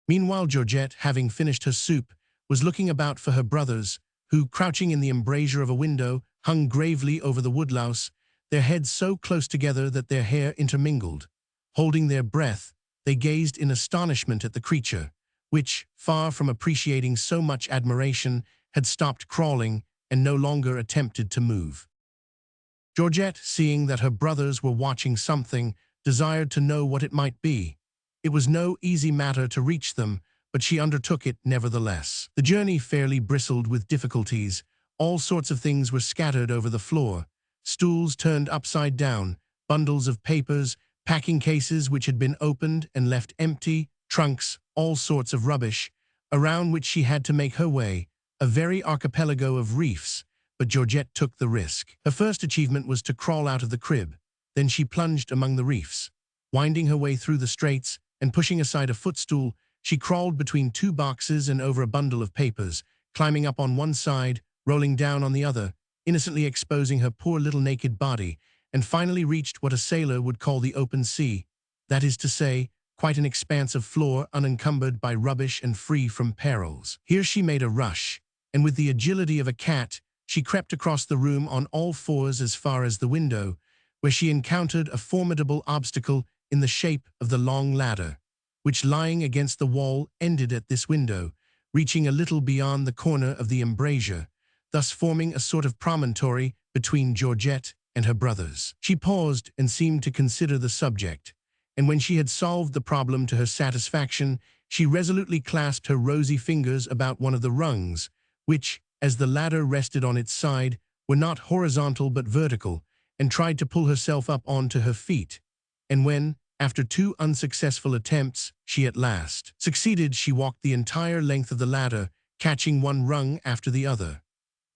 Meanwhile Georgette, having finished her soup, was looking about for her brothers, who, crouching in the embrasure of a window, hung gravely over the woodlouse, their heads so close together that their hair intermingled. Holding their breath, they gazed in astonishment at the creature, which, far from appreciating so much admiration, had stopped crawling and no longer attempted to move. Georgette, seeing that her brothers were watching something, desired to know what it might be. It was no easy matter to reach them, but she undertook it nevertheless. The journey fairly bristled with difficulties. All sorts of things were scattered over the floor. Stools turned upside down, bundles of papers, packing cases which had been opened and left empty, trunks, all sorts of rubbish. around which she had to make her way, a very archipelago of reefs, but Georgette took the risk. Her first achievement was to crawl out of the crib. Then she plunged among the reefs. Winding her way through the straits and pushing aside a footstool, she crawled between two boxes and over a bundle of papers, climbing up on one side, rolling down on the other, innocently exposing her poor little naked body, and finally reached what a sailor would call the open sea, that is to say, quite an expanse of floor unencumbered by rubbish and free from perils. Here she made a rush, and with the agility of a cat, she crept across the room on all fours as far as the window, where she encountered a formidable obstacle in the shape of the long ladder, which lying against the wall ended at this window, reaching a little beyond the corner of the embrasure, thus forming a sort of promontory between Georgette and her brothers. She paused and seemed to consider the subject, and when she had solved the problem to her satisfaction, she resolutely clasped her rosy fingers about one of the rungs, which, as the ladder rested on its side, were not horizontal but vertical, and tried to pull herself up onto her feet. And when, after 2 unsuccessful attempts, she at last succeeded, she walked the entire length of the ladder, catching one rung after the other.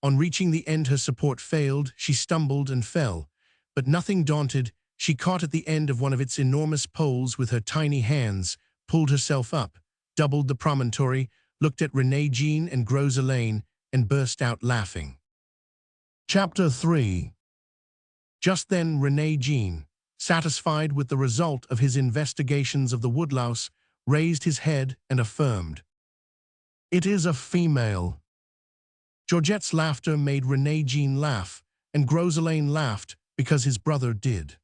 On reaching the end her support failed, she stumbled and fell, but nothing daunted, she caught at the end of one of its enormous poles with her tiny hands, pulled herself up, doubled the promontory, looked at Renée Jean and Gros Elaine, and burst out laughing. Chapter 3. Just then Renée Jean, satisfied with the result of his investigations of the woodlouse, raised his head and affirmed, "It is a female." Georgette's laughter made Renée Jean laugh, and Gros Elaine laughed because his brother did.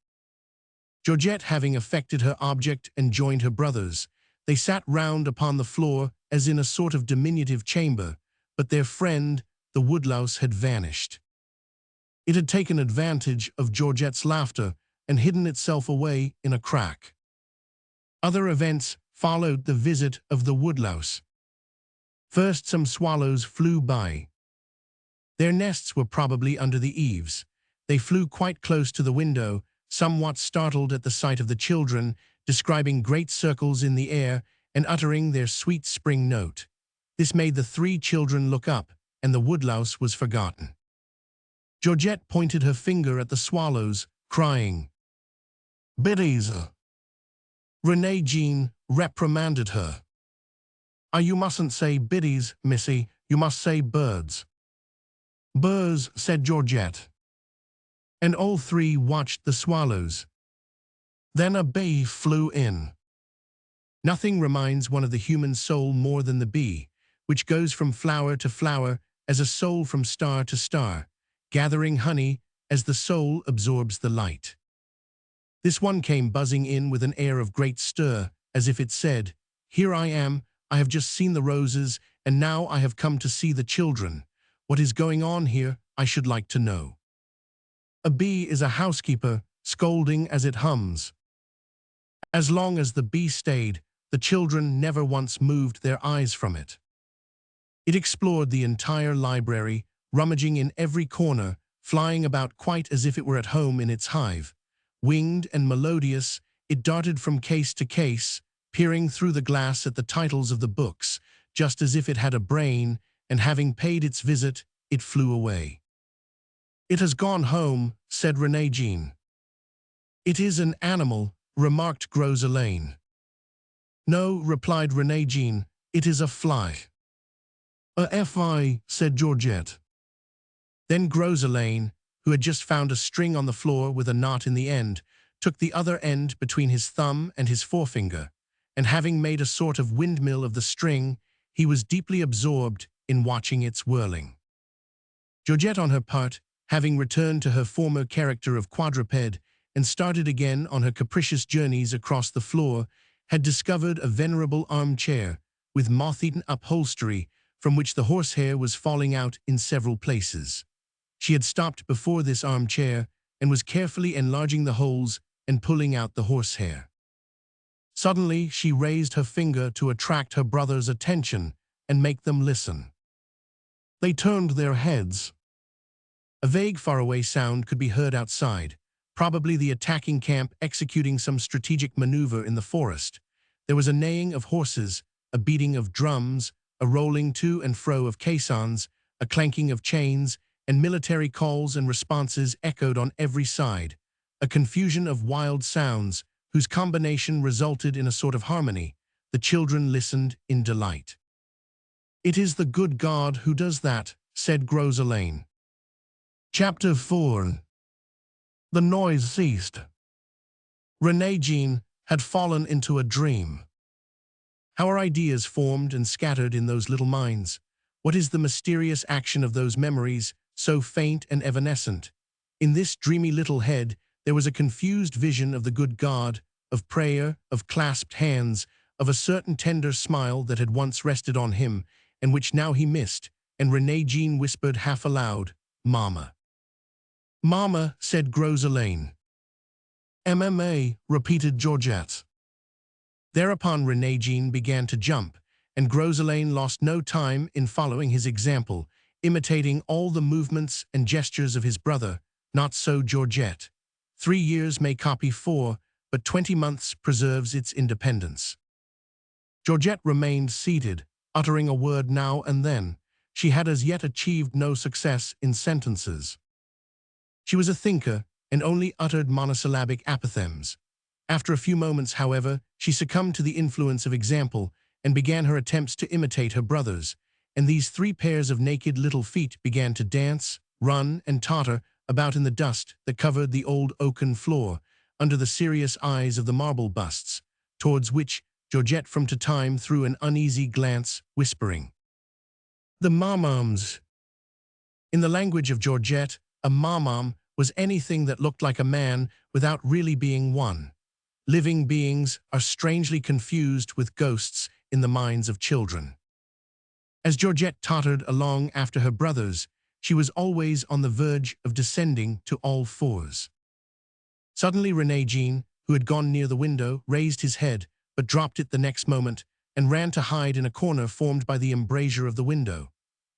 Georgette having effected her object and joined her brothers, they sat round upon the floor as in a sort of diminutive chamber, but their friend, the woodlouse, had vanished. It had taken advantage of Georgette's laughter and hidden itself away in a crack. Other events followed the visit of the woodlouse. First, some swallows flew by. Their nests were probably under the eaves. They flew quite close to the window, somewhat startled at the sight of the children, describing great circles in the air and uttering their sweet spring note. This made the 3 children look up, and the woodlouse was forgotten. Georgette pointed her finger at the swallows, crying, "Biddies." Renée Jean reprimanded her. "You mustn't say biddies, missy, you must say birds." "Burrs," said Georgette. And all 3 watched the swallows. Then a bee flew in. Nothing reminds one of the human soul more than the bee, which goes from flower to flower as a soul from star to star, gathering honey as the soul absorbs the light. This one came buzzing in with an air of great stir, as if it said, "Here I am, I have just seen the roses, and now I have come to see the children. What is going on here, I should like to know." A bee is a housekeeper, scolding as it hums. As long as the bee stayed, the children never once moved their eyes from it. It explored the entire library, rummaging in every corner, flying about quite as if it were at home in its hive. Winged and melodious, it darted from case to case, peering through the glass at the titles of the books, just as if it had a brain, and having paid its visit, it flew away. "It has gone home," said Renée Jean. "It is an animal," remarked Gros Elaine. "No," replied Renée Jean, "it is a fly." "A fly," said Georgette. Then Gros Elaine, who had just found a string on the floor with a knot in the end, took the other end between his thumb and his forefinger, and having made a sort of windmill of the string, he was deeply absorbed in watching its whirling. Georgette, on her part, having returned to her former character of quadruped and started again on her capricious journeys across the floor, had discovered a venerable armchair with moth-eaten upholstery from which the horsehair was falling out in several places. She had stopped before this armchair and was carefully enlarging the holes and pulling out the horsehair. Suddenly, she raised her finger to attract her brothers' attention and make them listen. They turned their heads. A vague faraway sound could be heard outside, probably the attacking camp executing some strategic maneuver in the forest. There was a neighing of horses, a beating of drums, a rolling to and fro of caissons, a clanking of chains, and military calls and responses echoed on every side, a confusion of wild sounds whose combination resulted in a sort of harmony. The children listened in delight. "It is the good God who does that," said Groselane. Chapter 4. The noise ceased. Renée-Jean had fallen into a dream. How are ideas formed and scattered in those little minds? What is the mysterious action of those memories, so faint and evanescent? In this dreamy little head, there was a confused vision of the good God, of prayer, of clasped hands, of a certain tender smile that had once rested on him, and which now he missed, and Renée-Jean whispered half aloud, "Mama." "Mama," said Groselane. "MMA," repeated Georgette. Thereupon Renée-Jean began to jump, and Groselane lost no time in following his example, imitating all the movements and gestures of his brother. Not so Georgette. 3 years may copy 4, but 20 months preserves its independence. Georgette remained seated, uttering a word now and then. She had as yet achieved no success in sentences. She was a thinker, and only uttered monosyllabic apothegms. After a few moments, however, she succumbed to the influence of example and began her attempts to imitate her brothers, and these 3 pairs of naked little feet began to dance, run, and totter about in the dust that covered the old oaken floor, under the serious eyes of the marble busts, towards which Georgette from to time threw an uneasy glance, whispering, "The mamams." In the language of Georgette, a mamam was anything that looked like a man without really being one. Living beings are strangely confused with ghosts in the minds of children. As Georgette tottered along after her brothers, she was always on the verge of descending to all fours. Suddenly Renée-Jean, who had gone near the window, raised his head, but dropped it the next moment, and ran to hide in a corner formed by the embrasure of the window.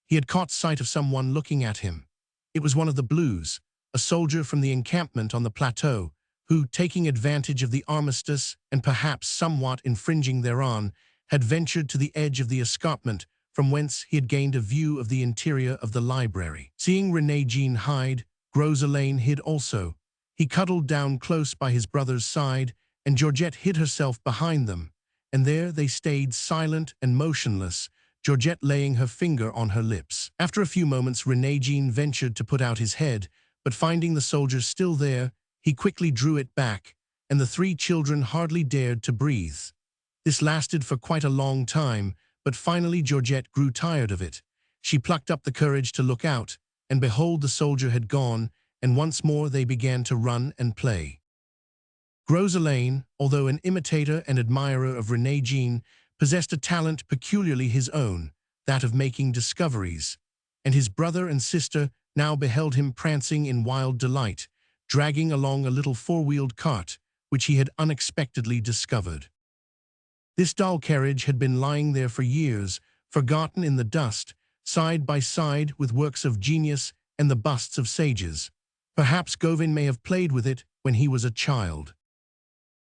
He had caught sight of someone looking at him. It was one of the Blues, a soldier from the encampment on the plateau, who, taking advantage of the armistice and perhaps somewhat infringing thereon, had ventured to the edge of the escarpment, from whence he had gained a view of the interior of the library. Seeing Renée-Jean hide, Groselane hid also. He cuddled down close by his brother's side, and Georgette hid herself behind them, and there they stayed silent and motionless, Georgette laying her finger on her lips. After a few moments, Renée-Jean ventured to put out his head, but finding the soldier still there, he quickly drew it back, and the 3 children hardly dared to breathe. This lasted for quite a long time, but finally Georgette grew tired of it. She plucked up the courage to look out, and behold, the soldier had gone, and once more they began to run and play. Groselane, although an imitator and admirer of Renée-Jean, possessed a talent peculiarly his own, that of making discoveries, and his brother and sister now beheld him prancing in wild delight, dragging along a little 4-wheeled cart, which he had unexpectedly discovered. This doll carriage had been lying there for years, forgotten in the dust, side by side with works of genius and the busts of sages. Perhaps Gauvin may have played with it when he was a child.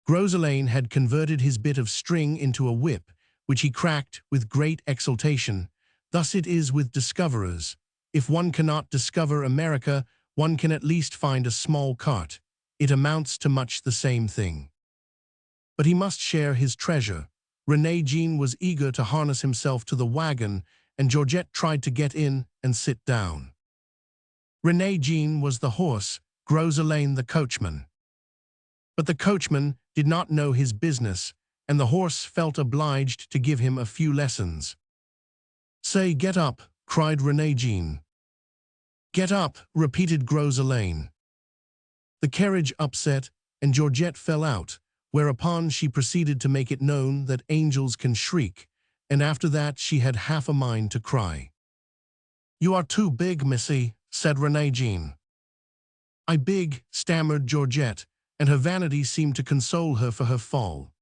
Groselane had converted his bit of string into a whip, which he cracked with great exultation. Thus it is with discoverers. If one cannot discover America, one can at least find a small cart. It amounts to much the same thing. But he must share his treasure. Renée-Jean was eager to harness himself to the wagon, and Georgette tried to get in and sit down. Renée-Jean was the horse, Groselane the coachman. But the coachman did not know his business, and the horse felt obliged to give him a few lessons. "Say, get up," cried Renée-Jean. "Get up," repeated Groselane. The carriage upset, and Georgette fell out, whereupon she proceeded to make it known that angels can shriek, and after that she had half a mind to cry. "You are too big, missy," said Renée-Jean. "I big," stammered Georgette, and her vanity seemed to console her for her fall.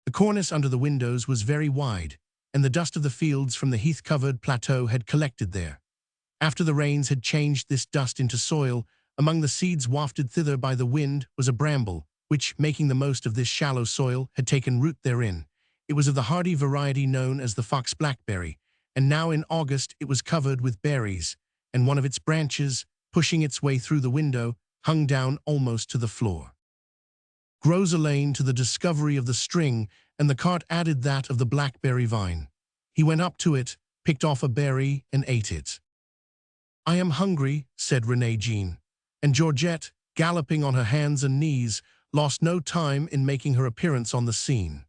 The cornice under the windows was very wide, and the dust of the fields from the heath-covered plateau had collected there. After the rains had changed this dust into soil, among the seeds wafted thither by the wind was a bramble, which, making the most of this shallow soil, had taken root therein. It was of the hardy variety known as the fox blackberry, and now in August it was covered with berries, and one of its branches, pushing its way through the window, hung down almost to the floor. Groselane to the discovery of the string, and the cart added that of the blackberry vine. He went up to it, picked off a berry, and ate it. "I am hungry," said Renée Jean, and Georgette, galloping on her hands and knees, lost no time in making her appearance on the scene.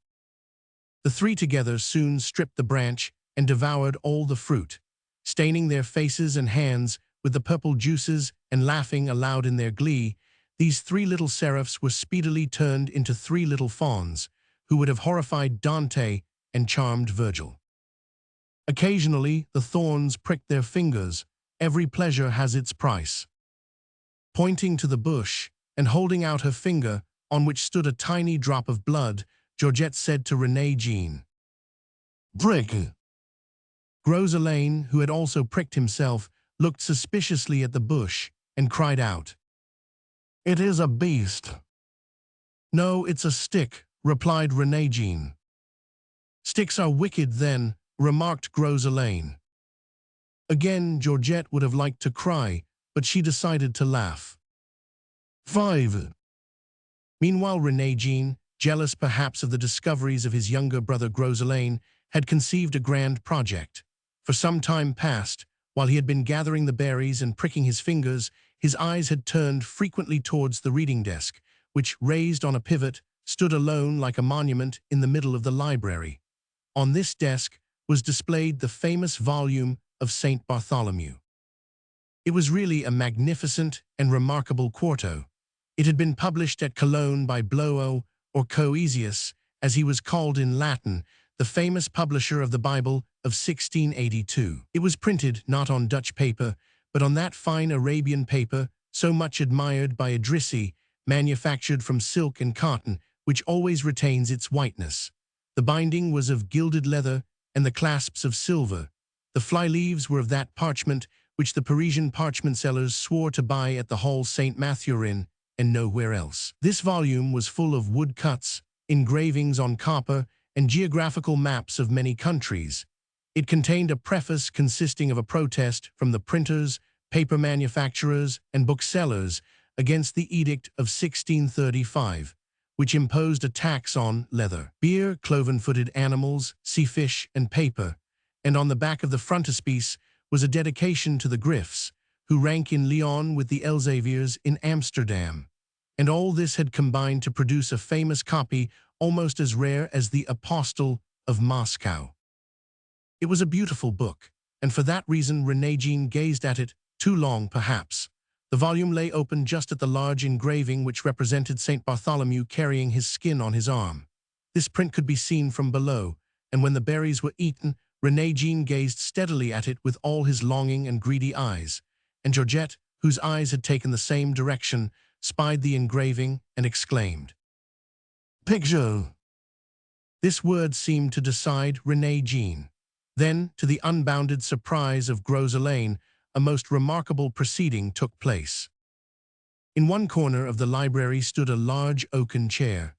The three together soon stripped the branch and devoured all the fruit, staining their faces and hands with the purple juices and laughing aloud in their glee. These three little seraphs were speedily turned into three little fawns, who would have horrified Dante and charmed Virgil. Occasionally, the thorns pricked their fingers. Every pleasure has its price. Pointing to the bush and holding out her finger, on which stood a tiny drop of blood, Georgette said to Renée Jean, "Prick." Groselane, who had also pricked himself, looked suspiciously at the bush and cried out, "It is a beast." "No, it's a stick," replied Renée Jean. "Sticks are wicked then," remarked Groselane. Again, Georgette would have liked to cry, but she decided to laugh. 5. Meanwhile, Renée Jean, jealous perhaps of the discoveries of his younger brother Groselane, had conceived a grand project. For some time past, while he had been gathering the berries and pricking his fingers, his eyes had turned frequently towards the reading desk, which, raised on a pivot, stood alone like a monument in the middle of the library. On this desk was displayed the famous volume of Saint Bartholomew. It was really a magnificent and remarkable quarto. It had been published at Cologne by Bloeo, or Coesius, as he was called in Latin, the famous publisher of the Bible of 1682. It was printed not on Dutch paper, but on that fine Arabian paper so much admired by Idrissi, manufactured from silk and cotton, which always retains its whiteness. The binding was of gilded leather and the clasps of silver. The fly-leaves were of that parchment which the Parisian parchment sellers swore to buy at the Hall St. Mathurin and nowhere else. This volume was full of woodcuts, engravings on copper, and geographical maps of many countries. It contained a preface consisting of a protest from the printers, paper manufacturers, and booksellers against the Edict of 1635, which imposed a tax on leather, beer, cloven-footed animals, sea fish, and paper, and on the back of the frontispiece was a dedication to the Griffs, who rank in Lyon with the Elzeviers in Amsterdam. And all this had combined to produce a famous copy almost as rare as the Apostle of Moscow. It was a beautiful book, and for that reason Renée Jean gazed at it too long, perhaps. The volume lay open just at the large engraving which represented St. Bartholomew carrying his skin on his arm. This print could be seen from below, and when the berries were eaten, Renée Jean gazed steadily at it with all his longing and greedy eyes, and Georgette, whose eyes had taken the same direction, spied the engraving and exclaimed, "Picture!" This word seemed to decide Renée Jean. Then, to the unbounded surprise of Groselane, a most remarkable proceeding took place. In one corner of the library stood a large oaken chair.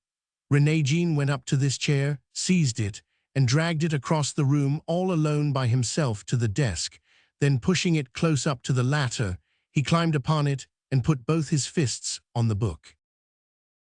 Renée Jean went up to this chair, seized it, and dragged it across the room all alone by himself to the desk. Then, pushing it close up to the latter, he climbed upon it and put both his fists on the book.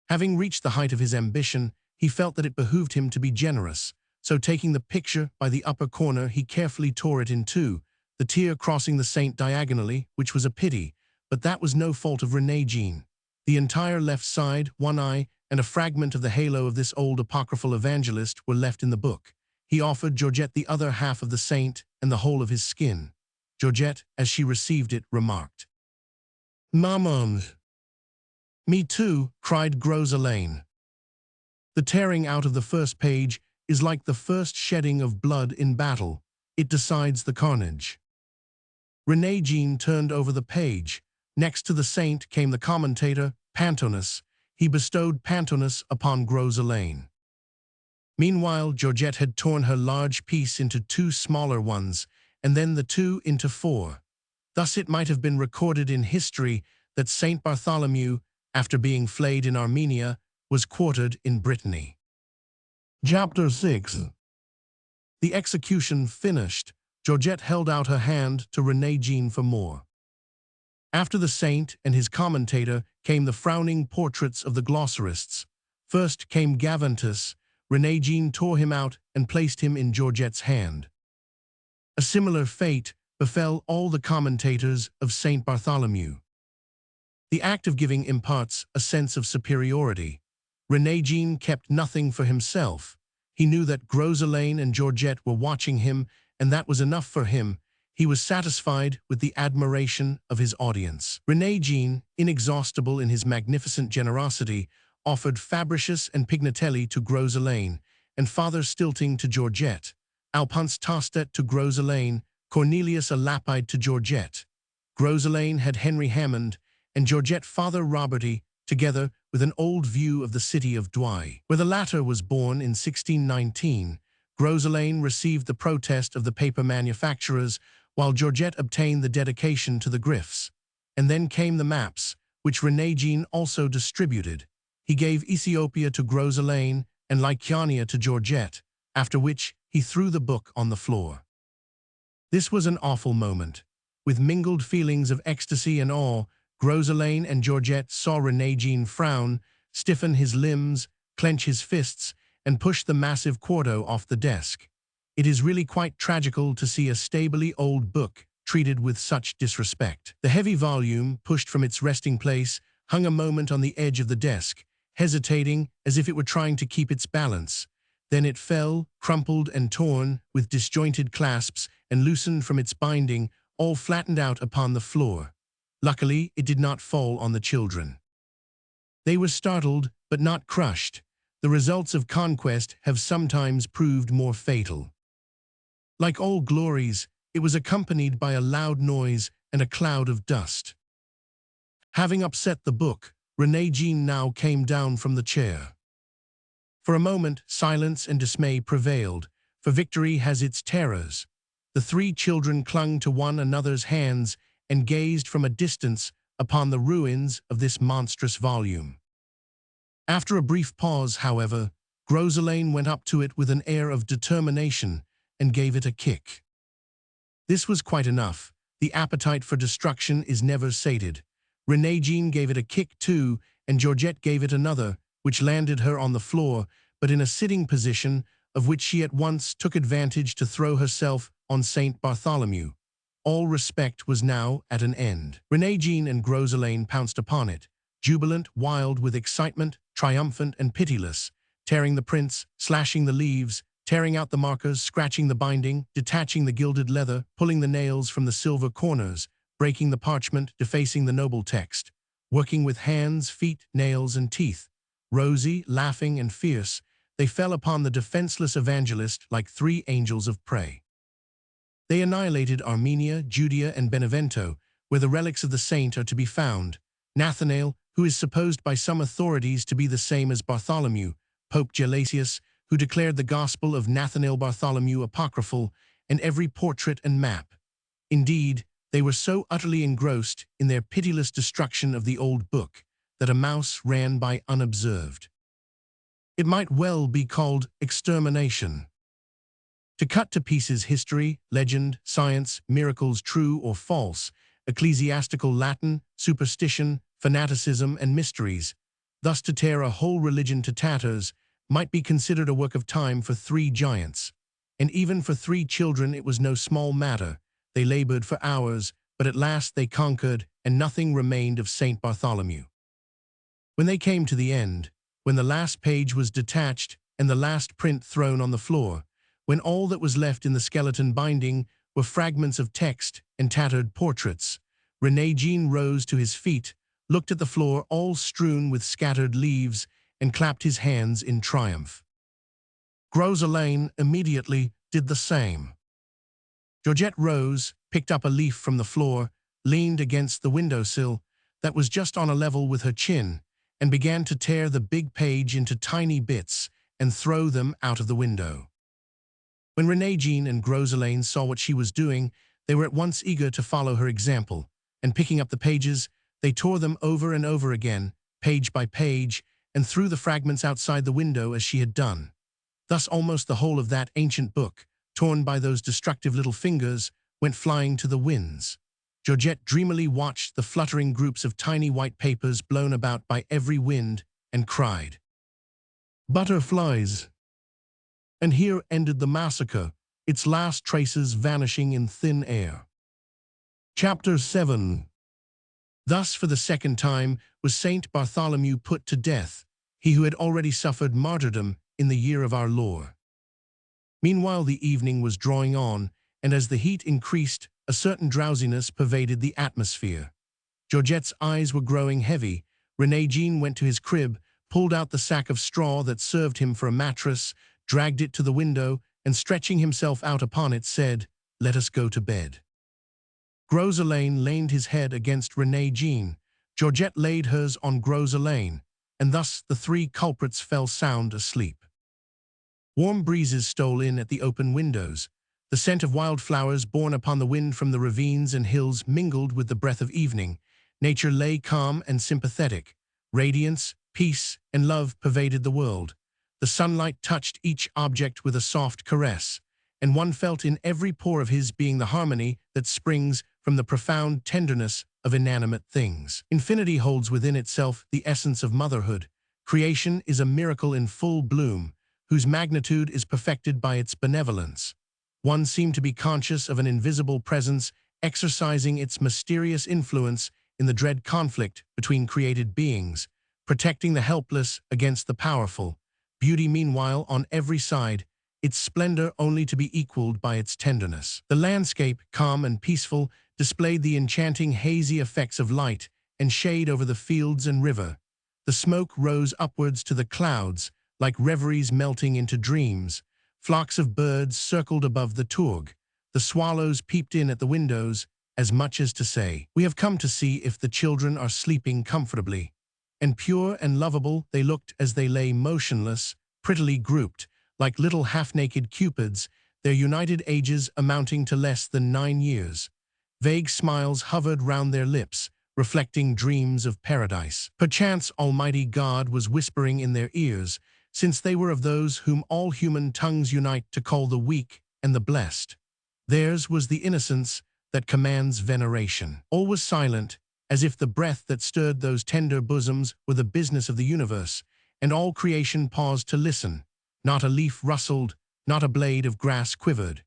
Having reached the height of his ambition, he felt that it behooved him to be generous, so taking the picture by the upper corner, he carefully tore it in two, the tear crossing the saint diagonally, which was a pity, but that was no fault of Renée Jean. The entire left side, one eye, and a fragment of the halo of this old apocryphal evangelist were left in the book. He offered Georgette the other half of the saint and the whole of his skin. Georgette, as she received it, remarked, "Maman." "Me too," cried Groselane. "The tearing out of the first page is like the first shedding of blood in battle. It decides the carnage." Renée Jean turned over the page. Next to the saint came the commentator, Pantonus. He bestowed Pantonus upon Groselane. Meanwhile, Georgette had torn her large piece into two smaller ones, and then the two into four. Thus it might have been recorded in history that Saint Bartholomew, after being flayed in Armenia, was quartered in Brittany. Chapter 6. The execution finished, Georgette held out her hand to Renée Jean for more. After the saint and his commentator came the frowning portraits of the glossarists. First came Gavantus. Renée Jean tore him out and placed him in Georgette's hand. A similar fate befell all the commentators of Saint Bartholomew. The act of giving imparts a sense of superiority. Renée Jean kept nothing for himself. He knew that Groselane and Georgette were watching him, and that was enough for him. He was satisfied with the admiration of his audience. Renée Jean, inexhaustible in his magnificent generosity, offered Fabricius and Pignatelli to Groselane, and Father Stilting to Georgette, Alphonse Tostet to Groselane, Cornelius a Lapide to Georgette. Groselane had Henry Hammond, and Georgette Father Roberty, together with an old view of the city of Douai. Where the latter was born in 1619, Groselane received the protest of the paper manufacturers, while Georgette obtained the dedication to the Griffs. And then came the maps, which Renée Jean also distributed. He gave Ethiopia to Groselane and Lycaonia to Georgette, after which he threw the book on the floor. This was an awful moment. With mingled feelings of ecstasy and awe, Groselane and Georgette saw Renée Jean frown, stiffen his limbs, clench his fists, and push the massive quarto off the desk. It is really quite tragical to see a stably old book treated with such disrespect. The heavy volume, pushed from its resting place, hung a moment on the edge of the desk, hesitating as if it were trying to keep its balance. Then it fell, crumpled and torn, with disjointed clasps, and loosened from its binding, all flattened out upon the floor. Luckily, it did not fall on the children. They were startled, but not crushed. The results of conquest have sometimes proved more fatal. Like all glories, it was accompanied by a loud noise and a cloud of dust. Having upset the book, Renée Jean now came down from the chair. For a moment, silence and dismay prevailed, for victory has its terrors. The three children clung to one another's hands and gazed from a distance upon the ruins of this monstrous volume. After a brief pause, however, Groselane went up to it with an air of determination and gave it a kick. This was quite enough. The appetite for destruction is never sated. Renée Jean gave it a kick too, and Georgette gave it another, which landed her on the floor, but in a sitting position, of which she at once took advantage to throw herself on Saint Bartholomew. All respect was now at an end. Renée Jean and Groselane pounced upon it, jubilant, wild with excitement, triumphant and pitiless, tearing the prints, slashing the leaves, tearing out the markers, scratching the binding, detaching the gilded leather, pulling the nails from the silver corners, breaking the parchment, defacing the noble text, working with hands, feet, nails, and teeth. Rosy, laughing, and fierce, they fell upon the defenseless evangelist like three angels of prey. They annihilated Armenia, Judea, and Benevento, where the relics of the saint are to be found. Nathanael, who is supposed by some authorities to be the same as Bartholomew, Pope Gelasius, who declared the Gospel of Nathanael Bartholomew apocryphal, and every portrait and map. Indeed, they were so utterly engrossed in their pitiless destruction of the old book that a mouse ran by unobserved. It might well be called extermination. To cut to pieces history, legend, science, miracles true or false, ecclesiastical Latin, superstition, fanaticism, and mysteries, thus to tear a whole religion to tatters, might be considered a work of time for three giants. And even for three children it was no small matter. They labored for hours, but at last they conquered, and nothing remained of Saint Bartholomew. When they came to the end, when the last page was detached and the last print thrown on the floor, when all that was left in the skeleton binding were fragments of text and tattered portraits, Renée Jean rose to his feet, looked at the floor all strewn with scattered leaves, and clapped his hands in triumph. Groselane immediately did the same. Georgette rose, picked up a leaf from the floor, leaned against the windowsill that was just on a level with her chin, and began to tear the big page into tiny bits and throw them out of the window. When Renée Jean and Groselane saw what she was doing, they were at once eager to follow her example, and picking up the pages, they tore them over and over again, page by page, and threw the fragments outside the window as she had done. Thus almost the whole of that ancient book, torn by those destructive little fingers, went flying to the winds. Georgette dreamily watched the fluttering groups of tiny white papers blown about by every wind and cried, "Butterflies!" And here ended the massacre, its last traces vanishing in thin air. Chapter 7. Thus, for the second time, was Saint Bartholomew put to death, he who had already suffered martyrdom in the year of our Lord. Meanwhile the evening was drawing on, and as the heat increased, a certain drowsiness pervaded the atmosphere. Georgette's eyes were growing heavy. René Jean went to his crib, pulled out the sack of straw that served him for a mattress, dragged it to the window, and stretching himself out upon it, said, "Let us go to bed." Gros Alain leaned his head against René Jean. Georgette laid hers on Gros Alain, and thus the three culprits fell sound asleep. Warm breezes stole in at the open windows. The scent of wildflowers borne upon the wind from the ravines and hills mingled with the breath of evening. Nature lay calm and sympathetic. Radiance, peace, and love pervaded the world. The sunlight touched each object with a soft caress, and one felt in every pore of his being the harmony that springs from the profound tenderness of inanimate things. Infinity holds within itself the essence of motherhood. Creation is a miracle in full bloom, whose magnitude is perfected by its benevolence. One seemed to be conscious of an invisible presence exercising its mysterious influence in the dread conflict between created beings, protecting the helpless against the powerful. Beauty, meanwhile, on every side, its splendor only to be equaled by its tenderness. The landscape, calm and peaceful, displayed the enchanting hazy effects of light and shade over the fields and river. The smoke rose upwards to the clouds, like reveries melting into dreams. Flocks of birds circled above the tourgue. The swallows peeped in at the windows, as much as to say, "We have come to see if the children are sleeping comfortably." And pure and lovable they looked as they lay motionless, prettily grouped, like little half-naked cupids, their united ages amounting to less than 9 years. Vague smiles hovered round their lips, reflecting dreams of paradise. Perchance Almighty God was whispering in their ears, since they were of those whom all human tongues unite to call the weak and the blessed. Theirs was the innocence that commands veneration. All was silent, as if the breath that stirred those tender bosoms were the business of the universe, and all creation paused to listen. Not a leaf rustled, not a blade of grass quivered.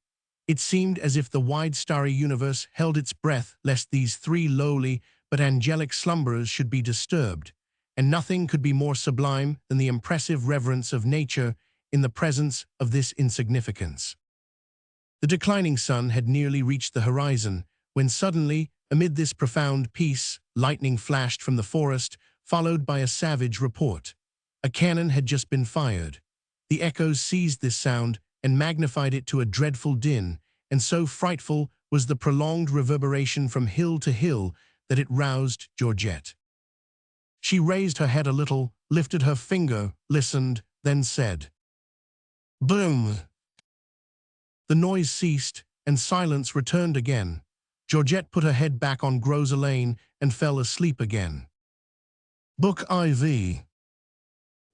It seemed as if the wide starry universe held its breath lest these three lowly but angelic slumberers should be disturbed, and nothing could be more sublime than the impressive reverence of nature in the presence of this insignificance. The declining sun had nearly reached the horizon, when suddenly, amid this profound peace, lightning flashed from the forest, followed by a savage report. A cannon had just been fired. The echoes seized this sound and magnified it to a dreadful din, and so frightful was the prolonged reverberation from hill to hill that it roused Georgette. She raised her head a little, lifted her finger, listened, then said, "Boom!" The noise ceased, and silence returned again. Georgette put her head back on Gros Alain and fell asleep again. Book IV.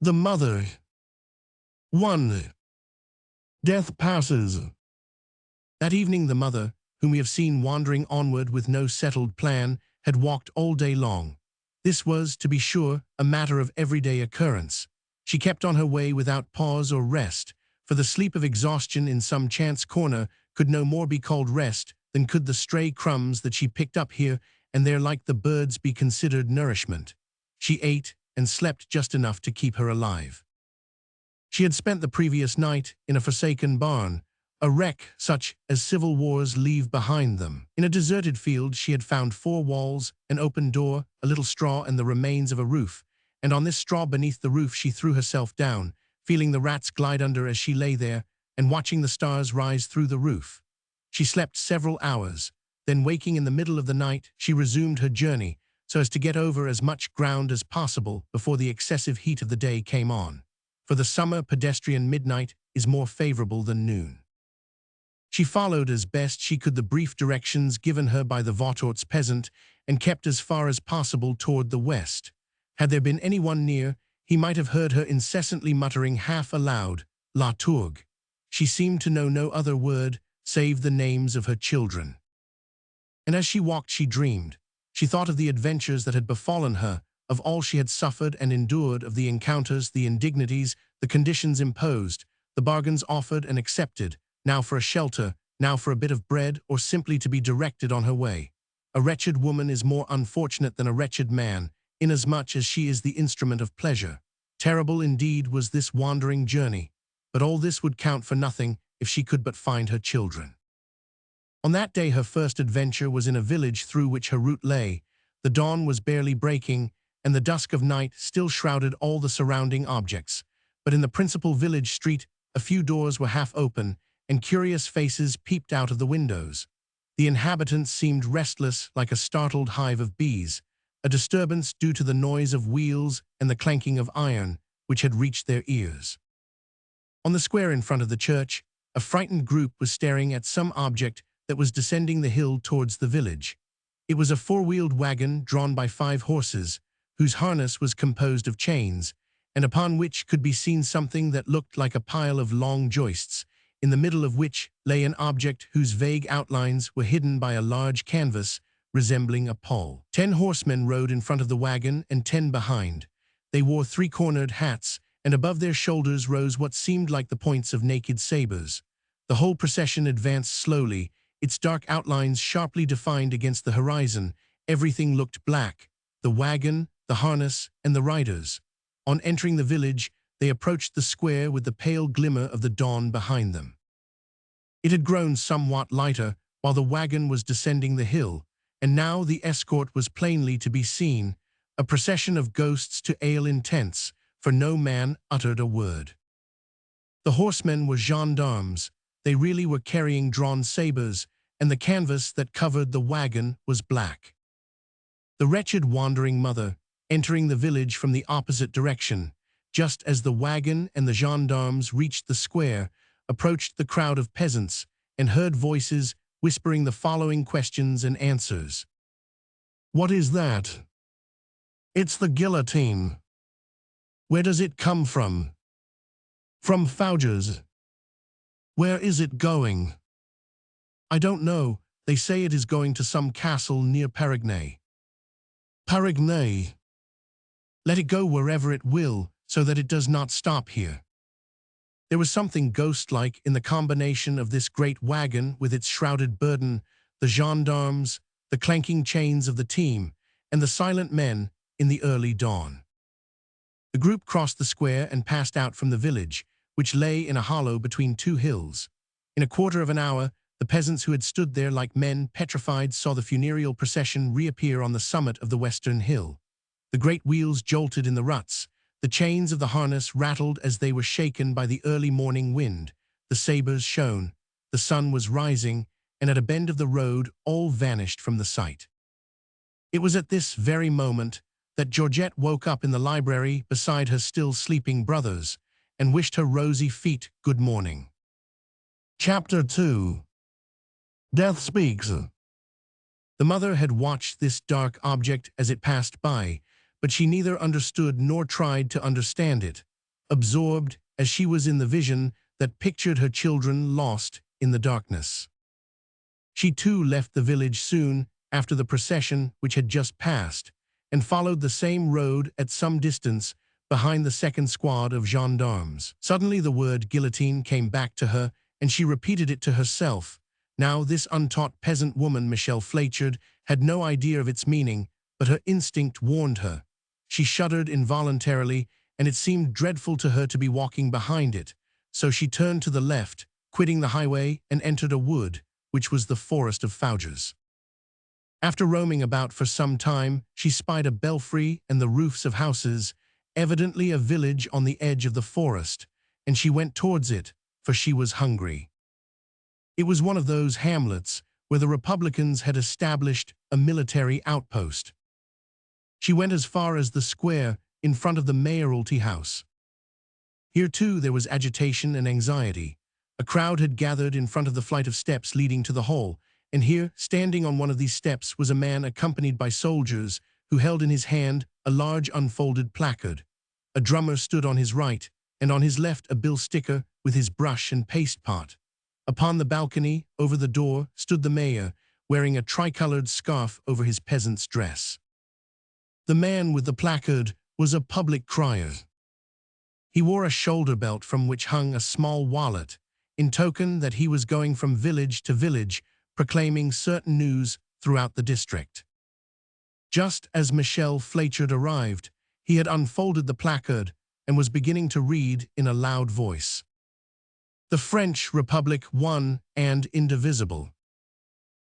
The Mother. 1. Death passes. That evening the mother, whom we have seen wandering onward with no settled plan, had walked all day long. This was, to be sure, a matter of everyday occurrence. She kept on her way without pause or rest, for the sleep of exhaustion in some chance corner could no more be called rest than could the stray crumbs that she picked up here and there like the birds be considered nourishment. She ate and slept just enough to keep her alive. She had spent the previous night in a forsaken barn, a wreck such as civil wars leave behind them. In a deserted field she had found 4 walls, an open door, a little straw, and the remains of a roof, and on this straw beneath the roof she threw herself down, feeling the rats glide under as she lay there, and watching the stars rise through the roof. She slept several hours, then waking in the middle of the night, she resumed her journey, so as to get over as much ground as possible before the excessive heat of the day came on. For the summer pedestrian midnight is more favorable than noon. She followed as best she could the brief directions given her by the Vautour's peasant and kept as far as possible toward the west. Had there been anyone near, he might have heard her incessantly muttering half aloud, La Tourgue. She seemed to know no other word save the names of her children. And as she walked, she dreamed. She thought of the adventures that had befallen her, of all she had suffered and endured, of the encounters, the indignities, the conditions imposed, the bargains offered and accepted, now for a shelter, now for a bit of bread, or simply to be directed on her way. A wretched woman is more unfortunate than a wretched man, inasmuch as she is the instrument of pleasure. Terrible indeed was this wandering journey, but all this would count for nothing if she could but find her children. On that day her first adventure was in a village through which her route lay. The dawn was barely breaking, and the dusk of night still shrouded all the surrounding objects. But in the principal village street, a few doors were half open, and curious faces peeped out of the windows. The inhabitants seemed restless, like a startled hive of bees, a disturbance due to the noise of wheels and the clanking of iron, which had reached their ears. On the square in front of the church, a frightened group was staring at some object that was descending the hill towards the village. It was a four-wheeled wagon drawn by 5 horses, whose harness was composed of chains, and upon which could be seen something that looked like a pile of long joists, in the middle of which lay an object whose vague outlines were hidden by a large canvas resembling a pall. 10 horsemen rode in front of the wagon and 10 behind. They wore 3-cornered hats, and above their shoulders rose what seemed like the points of naked sabers. The whole procession advanced slowly, its dark outlines sharply defined against the horizon. Everything looked black: the wagon, the harness, and the riders. On entering the village, they approached the square with the pale glimmer of the dawn behind them. It had grown somewhat lighter while the wagon was descending the hill, and now the escort was plainly to be seen, a procession of ghosts to ale in tents, for no man uttered a word. The horsemen were gendarmes. They really were carrying drawn sabers, and the canvas that covered the wagon was black. The wretched wandering mother, entering the village from the opposite direction, just as the wagon and the gendarmes reached the square, approached the crowd of peasants and heard voices whispering the following questions and answers. "What is that?" "It's the guillotine." "Where does it come from?" "From Fouger's." "Where is it going?" "I don't know. They say it is going to some castle near Paragnay." "Paragnay?" "Let it go wherever it will, so that it does not stop here." There was something ghost-like in the combination of this great wagon with its shrouded burden, the gendarmes, the clanking chains of the team, and the silent men in the early dawn. The group crossed the square and passed out from the village, which lay in a hollow between 2 hills. In a quarter of an hour, the peasants who had stood there like men petrified saw the funereal procession reappear on the summit of the western hill. The great wheels jolted in the ruts. The chains of the harness rattled as they were shaken by the early morning wind. The sabers shone. The sun was rising, and at a bend of the road all vanished from the sight. It was at this very moment that Georgette woke up in the library beside her still sleeping brothers and wished her rosy feet good morning. Chapter 2. Death Speaks. The mother had watched this dark object as it passed by, but she neither understood nor tried to understand it, absorbed as she was in the vision that pictured her children lost in the darkness. She too left the village soon after the procession which had just passed, and followed the same road at some distance behind the second squad of gendarmes. Suddenly the word guillotine came back to her, and she repeated it to herself. Now this untaught peasant woman, Michelle Fletcher, had no idea of its meaning, but her instinct warned her. She shuddered involuntarily, and it seemed dreadful to her to be walking behind it, so she turned to the left, quitting the highway, and entered a wood, which was the forest of Fouger's. After roaming about for some time, she spied a belfry and the roofs of houses, evidently a village on the edge of the forest, and she went towards it, for she was hungry. It was one of those hamlets where the Republicans had established a military outpost. She went as far as the square in front of the mayoralty house. Here too there was agitation and anxiety. A crowd had gathered in front of the flight of steps leading to the hall, and here, standing on one of these steps, was a man accompanied by soldiers who held in his hand a large unfolded placard. A drummer stood on his right, and on his left a bill sticker with his brush and paste pot. Upon the balcony, over the door, stood the mayor, wearing a tricolored scarf over his peasant's dress. The man with the placard was a public crier. He wore a shoulder belt from which hung a small wallet, in token that he was going from village to village, proclaiming certain news throughout the district. Just as Michel Fléchard arrived, he had unfolded the placard and was beginning to read in a loud voice. The French Republic one and indivisible.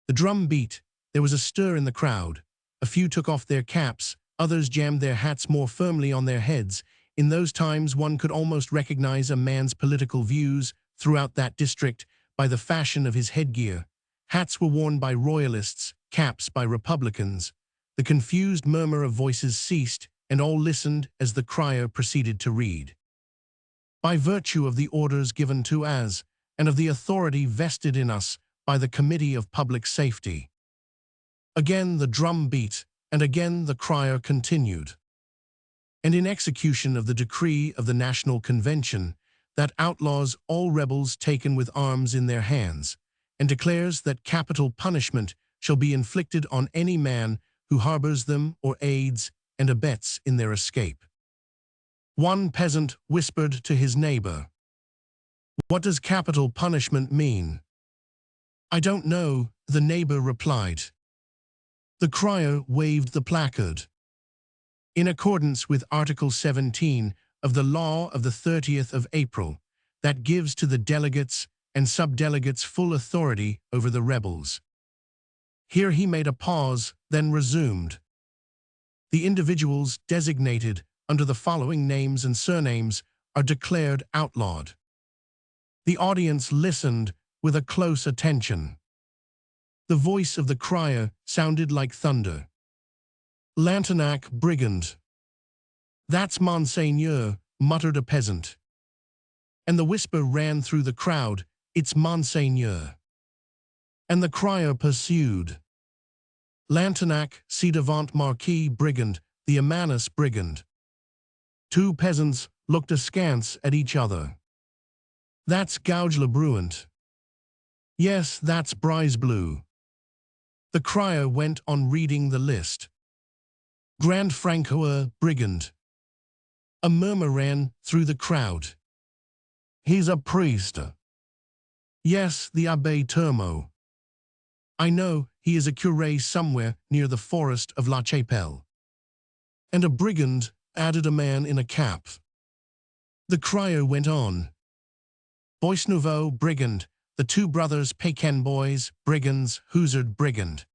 The drum beat, there was a stir in the crowd. A few took off their caps, others jammed their hats more firmly on their heads. In those times one could almost recognize a man's political views throughout that district by the fashion of his headgear. Hats were worn by royalists, caps by republicans. The confused murmur of voices ceased, and all listened as the crier proceeded to read. By virtue of the orders given to us, and of the authority vested in us by the Committee of Public Safety. Again the drum beat, and again the crier continued. And in execution of the decree of the National Convention, that outlaws all rebels taken with arms in their hands, and declares that capital punishment shall be inflicted on any man who harbors them or aids and abets in their escape. One peasant whispered to his neighbor, "What does capital punishment mean?" "I don't know," the neighbor replied. The crier waved the placard. In accordance with Article 17 of the law of the 30th of April, that gives to the delegates and subdelegates full authority over the rebels. Here he made a pause, then resumed. The individuals designated under the following names and surnames are declared outlawed. The audience listened with a close attention. The voice of the crier sounded like thunder. "Lantenac, brigand." "That's Monseigneur," muttered a peasant. And the whisper ran through the crowd, "It's Monseigneur." And the crier pursued. "Lantenac, ci devant Marquis, brigand, the Amanus, brigand." Two peasants looked askance at each other. "That's Gouge le Bruant." "Yes, that's Brisbleu." The crier went on reading the list. "Grand Francoeur, brigand." A murmur ran through the crowd. "He's a priest." "Yes, the Abbé Turmot." "I know, he is a curé somewhere near the forest of La Chapelle." "And a brigand," added a man in a cap. The crier went on. "Bois Nouveau, brigand, the two brothers Pékin boys, brigands, Hussard, brigand."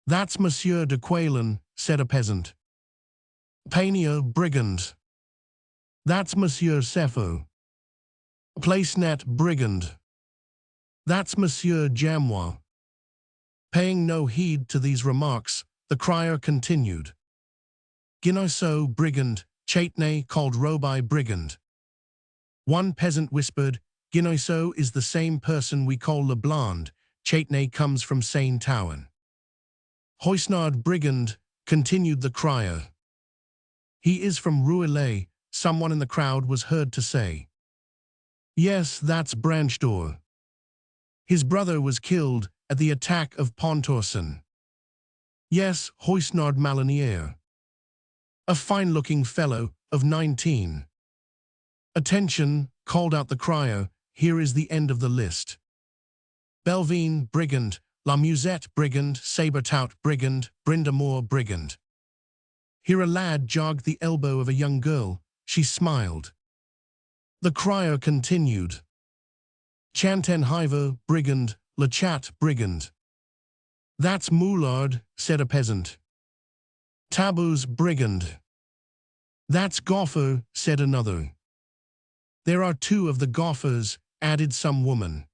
"That's Monsieur de Quélen," said a peasant. "Peigneur, brigand." "That's Monsieur Seffo." "Placenet, brigand." "That's Monsieur Jamois." Paying no heed to these remarks, the crier continued. "Guineusseau, brigand, Chatenay, called Roby, brigand." One peasant whispered, "Guineusseau is the same person we call Le Blond. Chatenay comes from Seine-Towan." "Hoisnard, brigand," continued the crier. "He is from Rouillé," someone in the crowd was heard to say. "Yes, that's Branchdor. His brother was killed at the attack of Pontorson." "Yes, Hoisnard Malinière. A fine-looking fellow of 19. "Attention," called out the crier, "here is the end of the list. Belvine, brigand, La Musette, brigand, Sabertout, brigand, Brindamore, brigand." Here a lad jogged the elbow of a young girl. She smiled. The crier continued. "Chantenhiver, brigand, Le Chat, brigand." "That's Moulard," said a peasant. "Tabou's, brigand." "That's Goffer," said another. "There are two of the Goffers," added some woman.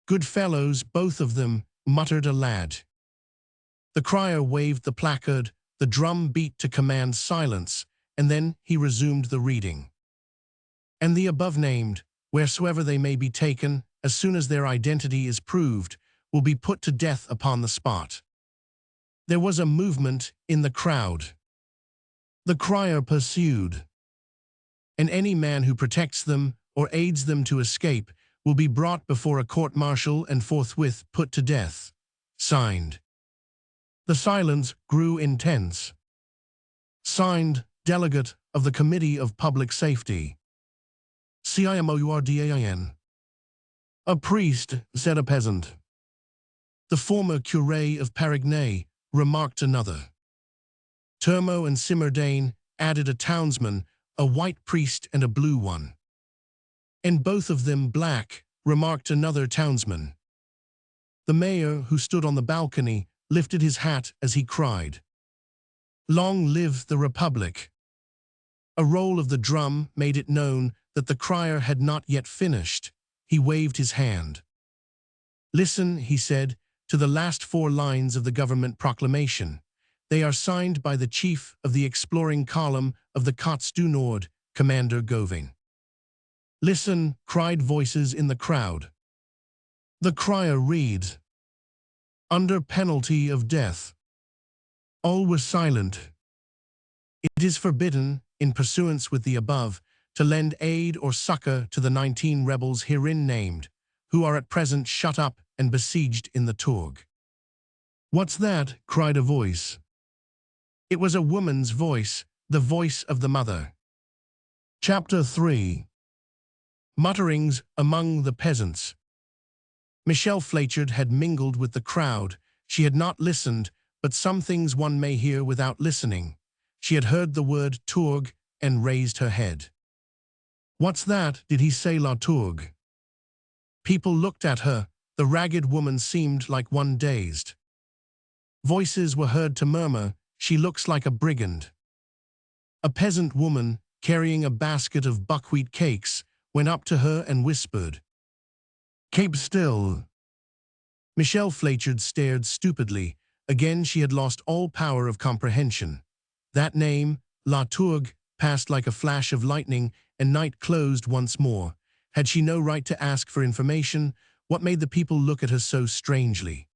"Good fellows, both of them," muttered a lad. The crier waved the placard, the drum beat to command silence, and then he resumed the reading. "And the above-named, wheresoever they may be taken, as soon as their identity is proved, will be put to death upon the spot." There was a movement in the crowd. The crier pursued. "And any man who protects them or aids them to escape will be brought before a court-martial and forthwith put to death. Signed. The silence grew intense. Signed, Delegate of the Committee of Public Safety. CIMOURDAIN. A priest, said a peasant. The former curé of Paragnay, remarked another. Termo and Simmerdane added a townsman, a white priest and a blue one. And both of them black, remarked another townsman. The mayor, who stood on the balcony, lifted his hat as he cried, "Long live the Republic!" A roll of the drum made it known that the crier had not yet finished. He waved his hand. "Listen," he said, "to the last 4 lines of the government proclamation. They are signed by the chief of the exploring column of the Côtes du Nord, Commander Gauvin." "Listen," cried voices in the crowd. The crier reads, "Under penalty of death." All were silent. "It is forbidden, in pursuance with the above, to lend aid or succor to the 19 rebels herein named, who are at present shut up and besieged in the Tourgue." "What's that?" cried a voice. It was a woman's voice, the voice of the mother. Chapter 3. Mutterings among the peasants. Michelle Fletcher had mingled with the crowd. She had not listened, but some things one may hear without listening. She had heard the word Tourgue and raised her head. "What's that? Did he say La Tourgue?" People looked at her. The ragged woman seemed like one dazed. Voices were heard to murmur, "She looks like a brigand." A peasant woman, carrying a basket of buckwheat cakes, went up to her and whispered, "Keep still." Michelle Fletcher stared stupidly. Again she had lost all power of comprehension. That name, La Tourgue, passed like a flash of lightning, and night closed once more. Had she no right to ask for information? What made the people look at her so strangely?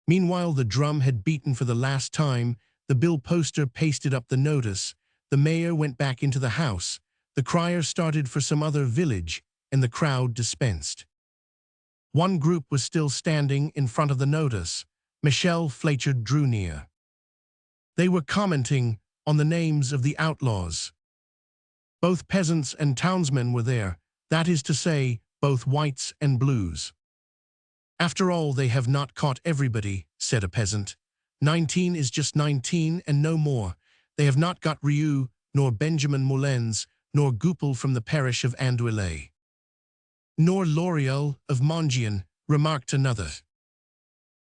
Meanwhile the drum had beaten for the last time. The bill poster pasted up the notice. The mayor went back into the house. The crier started for some other village, and the crowd dispensed. One group was still standing in front of the notice. Michelle Fletcher drew near. They were commenting on the names of the outlaws. Both peasants and townsmen were there, that is to say, both whites and blues. "After all, they have not caught everybody," said a peasant. 19 is just 19 and no more. They have not got Rieu, nor Benjamin Moulins, nor Goupil from the parish of Andouillé. "Nor L'Oreal of Mongian," remarked another.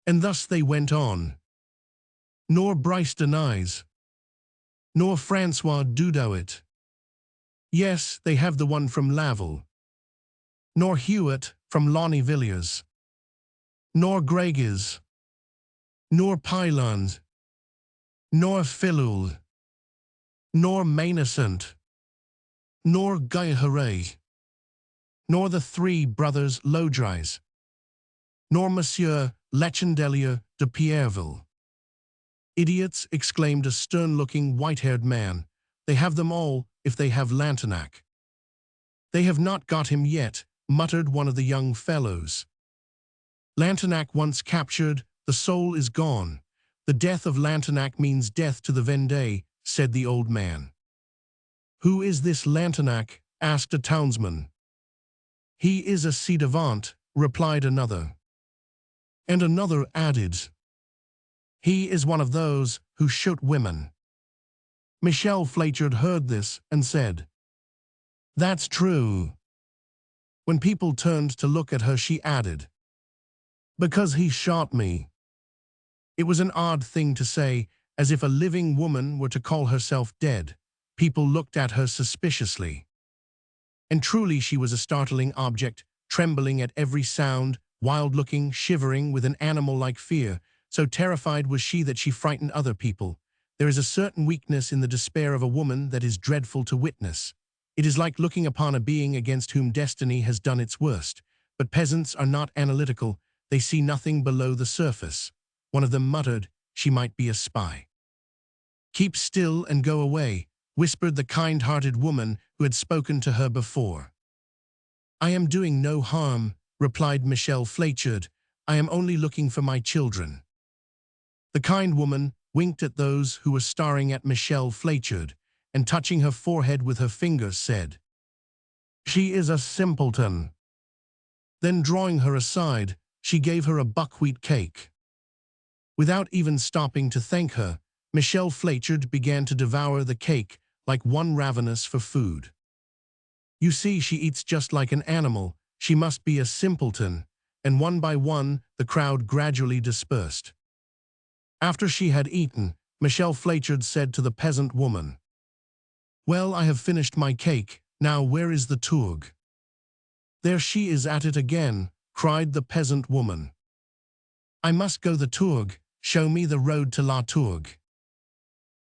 And thus they went on. "Nor Brice Denise. Nor Francois Dudouet. Yes, they have the one from Laval. Nor Hewitt from Lonnie Villiers. Nor Gregis. Nor Pylons. Nor Philul. Nor Mainacent. Nor Guyaharay. Nor the 3 brothers Lodrais. Nor Monsieur Lechandelier de Pierreville." "Idiots," exclaimed a stern-looking, white-haired man. "They have them all, if they have Lantenac." "They have not got him yet," muttered one of the young fellows. "Lantenac once captured, the soul is gone. The death of Lantenac means death to the Vendée," said the old man. "Who is this Lantenac?" asked a townsman. "He is a ci-devant," replied another. And another added, "He is one of those who shoot women." Michelle Fletcher heard this and said, "That's true." When people turned to look at her, she added, "Because he shot me." It was an odd thing to say, as if a living woman were to call herself dead. People looked at her suspiciously. And truly she was a startling object, trembling at every sound, wild-looking, shivering with an animal-like fear. So terrified was she that she frightened other people. There is a certain weakness in the despair of a woman that is dreadful to witness. It is like looking upon a being against whom destiny has done its worst. But peasants are not analytical. They see nothing below the surface. One of them muttered, "She might be a spy." "Keep still and go away," whispered the kind-hearted woman who had spoken to her before. "I am doing no harm," replied Michel Fléchard. "I am only looking for my children." The kind woman winked at those who were staring at Michel Fléchard, and touching her forehead with her finger said, "She is a simpleton." Then drawing her aside, she gave her a buckwheat cake. Without even stopping to thank her, Michel Fléchard began to devour the cake like one ravenous for food. "You see, she eats just like an animal. She must be a simpleton," and one by one the crowd gradually dispersed. After she had eaten, Michel Fléchard said to the peasant woman, "Well, I have finished my cake. Now where is the tourgue?" "There she is at it again," cried the peasant woman. "I must go the tourgue. Show me the road to La Tourgue."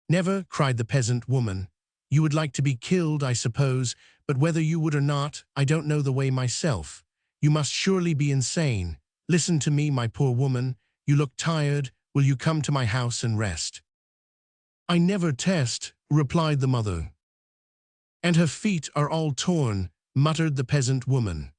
"Never," cried the peasant woman. "You would like to be killed, I suppose, but whether you would or not, I don't know the way myself. You must surely be insane. Listen to me, my poor woman. You look tired. Will you come to my house and rest?" "I never test," replied the mother. "And her feet are all torn," muttered the peasant woman.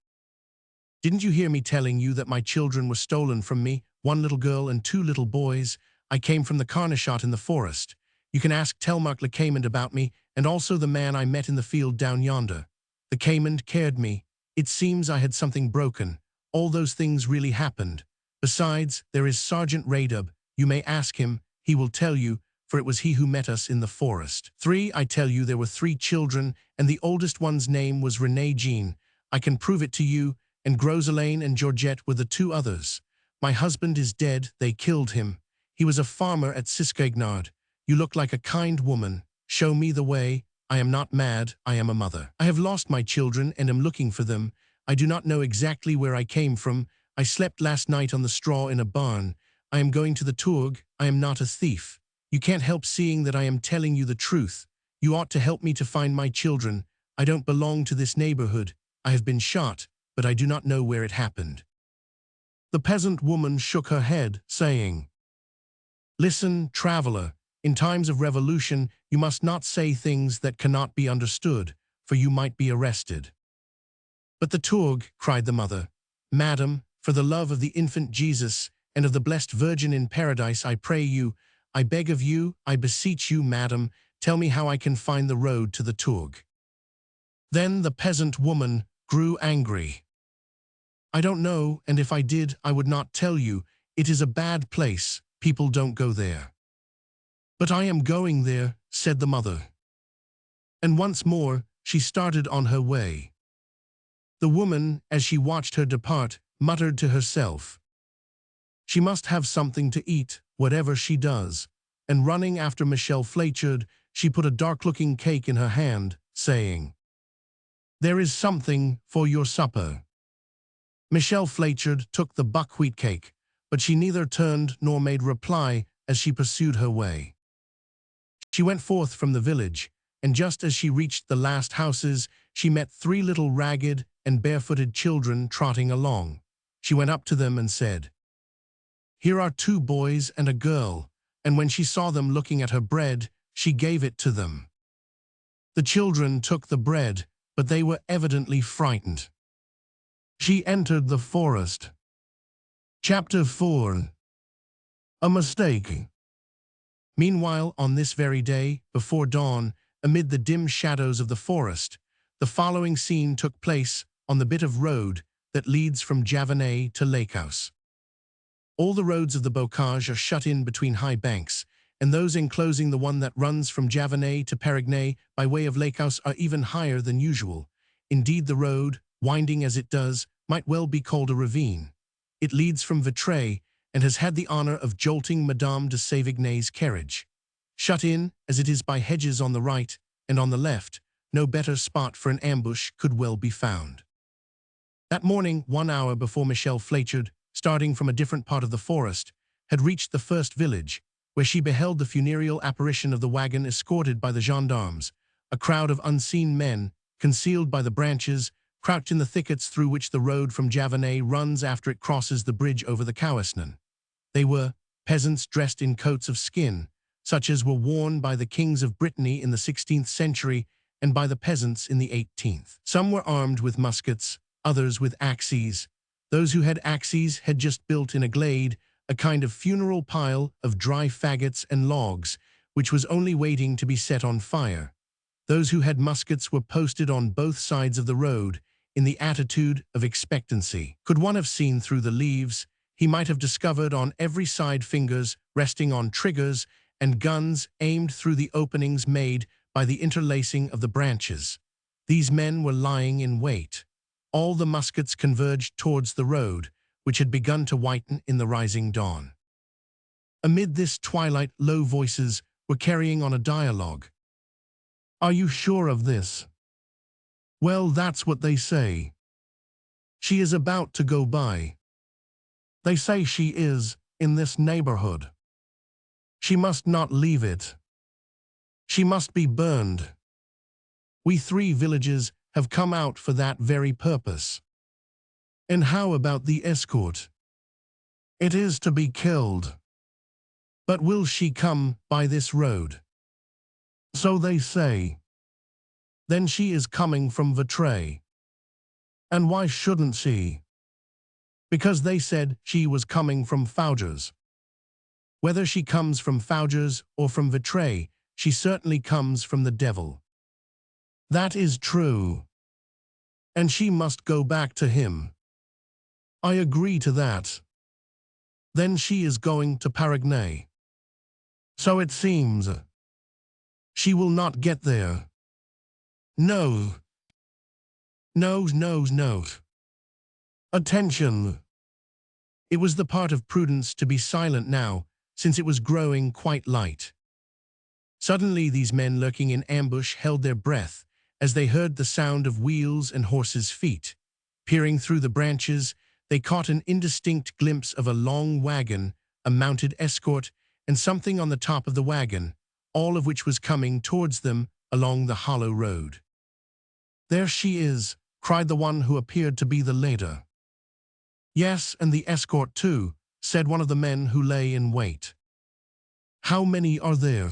"Didn't you hear me telling you that my children were stolen from me, one little girl and two little boys? I came from the Carnechat in the forest. You can ask Telmark le Caymand about me, and also the man I met in the field down yonder. The Caymand cared me. It seems I had something broken. All those things really happened. Besides, there is Sergeant Radub. You may ask him. He will tell you, for it was he who met us in the forest. I tell you, there were 3 children, and the oldest one's name was Renée Jean. I can prove it to you, and Groselane and Georgette were the 2 others. My husband is dead. They killed him. He was a farmer at Siskegnard. You look like a kind woman. Show me the way. I am not mad. I am a mother. I have lost my children and am looking for them. I do not know exactly where I came from. I slept last night on the straw in a barn. I am going to the Tourgue. I am not a thief. You can't help seeing that I am telling you the truth. You ought to help me to find my children. I don't belong to this neighborhood. I have been shot, but I do not know where it happened." The peasant woman shook her head, saying, "Listen, traveler. In times of revolution, you must not say things that cannot be understood, for you might be arrested." "But the Tourgue," cried the mother. "Madam, for the love of the infant Jesus and of the blessed Virgin in paradise, I pray you, I beg of you, I beseech you, madam, tell me how I can find the road to the Tourgue." Then the peasant woman grew angry. "I don't know, and if I did, I would not tell you. It is a bad place. People don't go there." "But I am going there," said the mother. And once more she started on her way. The woman, as she watched her depart, muttered to herself, "She must have something to eat, whatever she does," and running after Michel Fléchard, she put a dark-looking cake in her hand, saying, "There is something for your supper." Michel Fléchard took the buckwheat cake, but she neither turned nor made reply as she pursued her way. She went forth from the village, and just as she reached the last houses, she met 3 little ragged and barefooted children trotting along. She went up to them and said, "Here are 2 boys and a girl," and when she saw them looking at her bread, she gave it to them. The children took the bread, but they were evidently frightened. She entered the forest. Chapter 4. A mistake. Meanwhile, on this very day, before dawn, amid the dim shadows of the forest, the following scene took place on the bit of road that leads from Javanais to Lakehouse. All the roads of the bocage are shut in between high banks, and those enclosing the one that runs from Javanais to Perignay by way of Lakehouse are even higher than usual. Indeed, the road, winding as it does, might well be called a ravine. It leads from Vitré, and has had the honor of jolting Madame de Sévignay's carriage. Shut in, as it is by hedges on the right and on the left, no better spot for an ambush could well be found. That morning, 1 hour before Michel Fléchard, starting from a different part of the forest, had reached the first village, where she beheld the funereal apparition of the wagon escorted by the gendarmes, a crowd of unseen men, concealed by the branches, crouched in the thickets through which the road from Javanais runs after it crosses the bridge over the Cowesnon. They were peasants dressed in coats of skin, such as were worn by the kings of Brittany in the 16th century and by the peasants in the 18th. Some were armed with muskets, others with axes. Those who had axes had just built in a glade a kind of funeral pile of dry faggots and logs, which was only waiting to be set on fire. Those who had muskets were posted on both sides of the road, in the attitude of expectancy. Could one have seen through the leaves, he might have discovered on every side fingers resting on triggers and guns aimed through the openings made by the interlacing of the branches. These men were lying in wait. All the muskets converged towards the road, which had begun to whiten in the rising dawn. Amid this twilight, low voices were carrying on a dialogue. "Are you sure of this?" "Well, that's what they say. She is about to go by. They say she is in this neighborhood. She must not leave it. She must be burned. We 3 villages have come out for that very purpose." "And how about the escort?" "It is to be killed." "But will she come by this road?" "So they say." "Then she is coming from Vitré." "And why shouldn't she?" "Because they said she was coming from Fougères." "Whether she comes from Fougères or from Vitré, she certainly comes from the devil." "That is true. And she must go back to him." "I agree to that." "Then she is going to Paragnay." "So it seems." "She will not get there." "No. No. Attention." It was the part of prudence to be silent now, since it was growing quite light. Suddenly these men lurking in ambush held their breath as they heard the sound of wheels and horses' feet. Peering through the branches, they caught an indistinct glimpse of a long wagon, a mounted escort, and something on the top of the wagon, all of which was coming towards them along the hollow road. "There she is," cried the one who appeared to be the leader. "Yes, and the escort too," said one of the men who lay in wait. "How many are there?"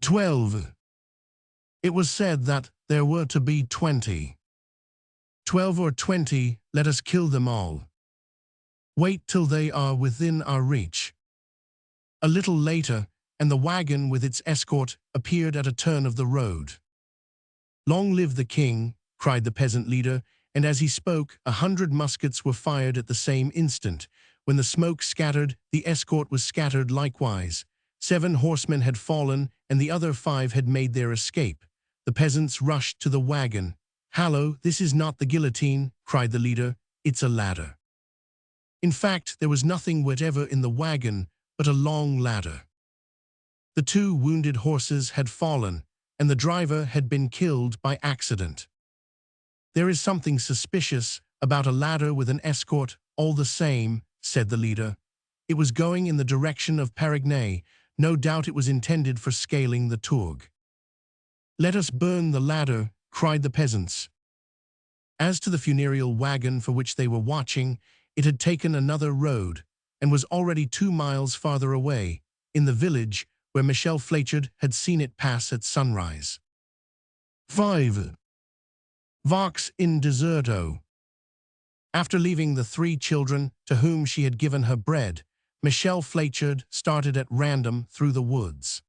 12. It was said that there were to be 20. 12 or 20, let us kill them all. Wait till they are within our reach." A little later, and the wagon with its escort appeared at a turn of the road. "Long live the king," cried the peasant leader, and as he spoke, 100 muskets were fired at the same instant. When the smoke scattered, the escort was scattered likewise. 7 horsemen had fallen, and the other 5 had made their escape. The peasants rushed to the wagon. "Hallo, this is not the guillotine," cried the leader, "it's a ladder." In fact, there was nothing whatever in the wagon but a long ladder. The 2 wounded horses had fallen, and the driver had been killed by accident. "There is something suspicious about a ladder with an escort, all the same," said the leader. "It was going in the direction of Paragnay. No doubt it was intended for scaling the Tourgue." "Let us burn the ladder," cried the peasants. As to the funereal wagon for which they were watching, it had taken another road, and was already 2 miles farther away, in the village where Michel Fléchard had seen it pass at sunrise. 5. Vox in deserto. After leaving the 3 children to whom she had given her bread, Michel Fléchard started at random through the woods.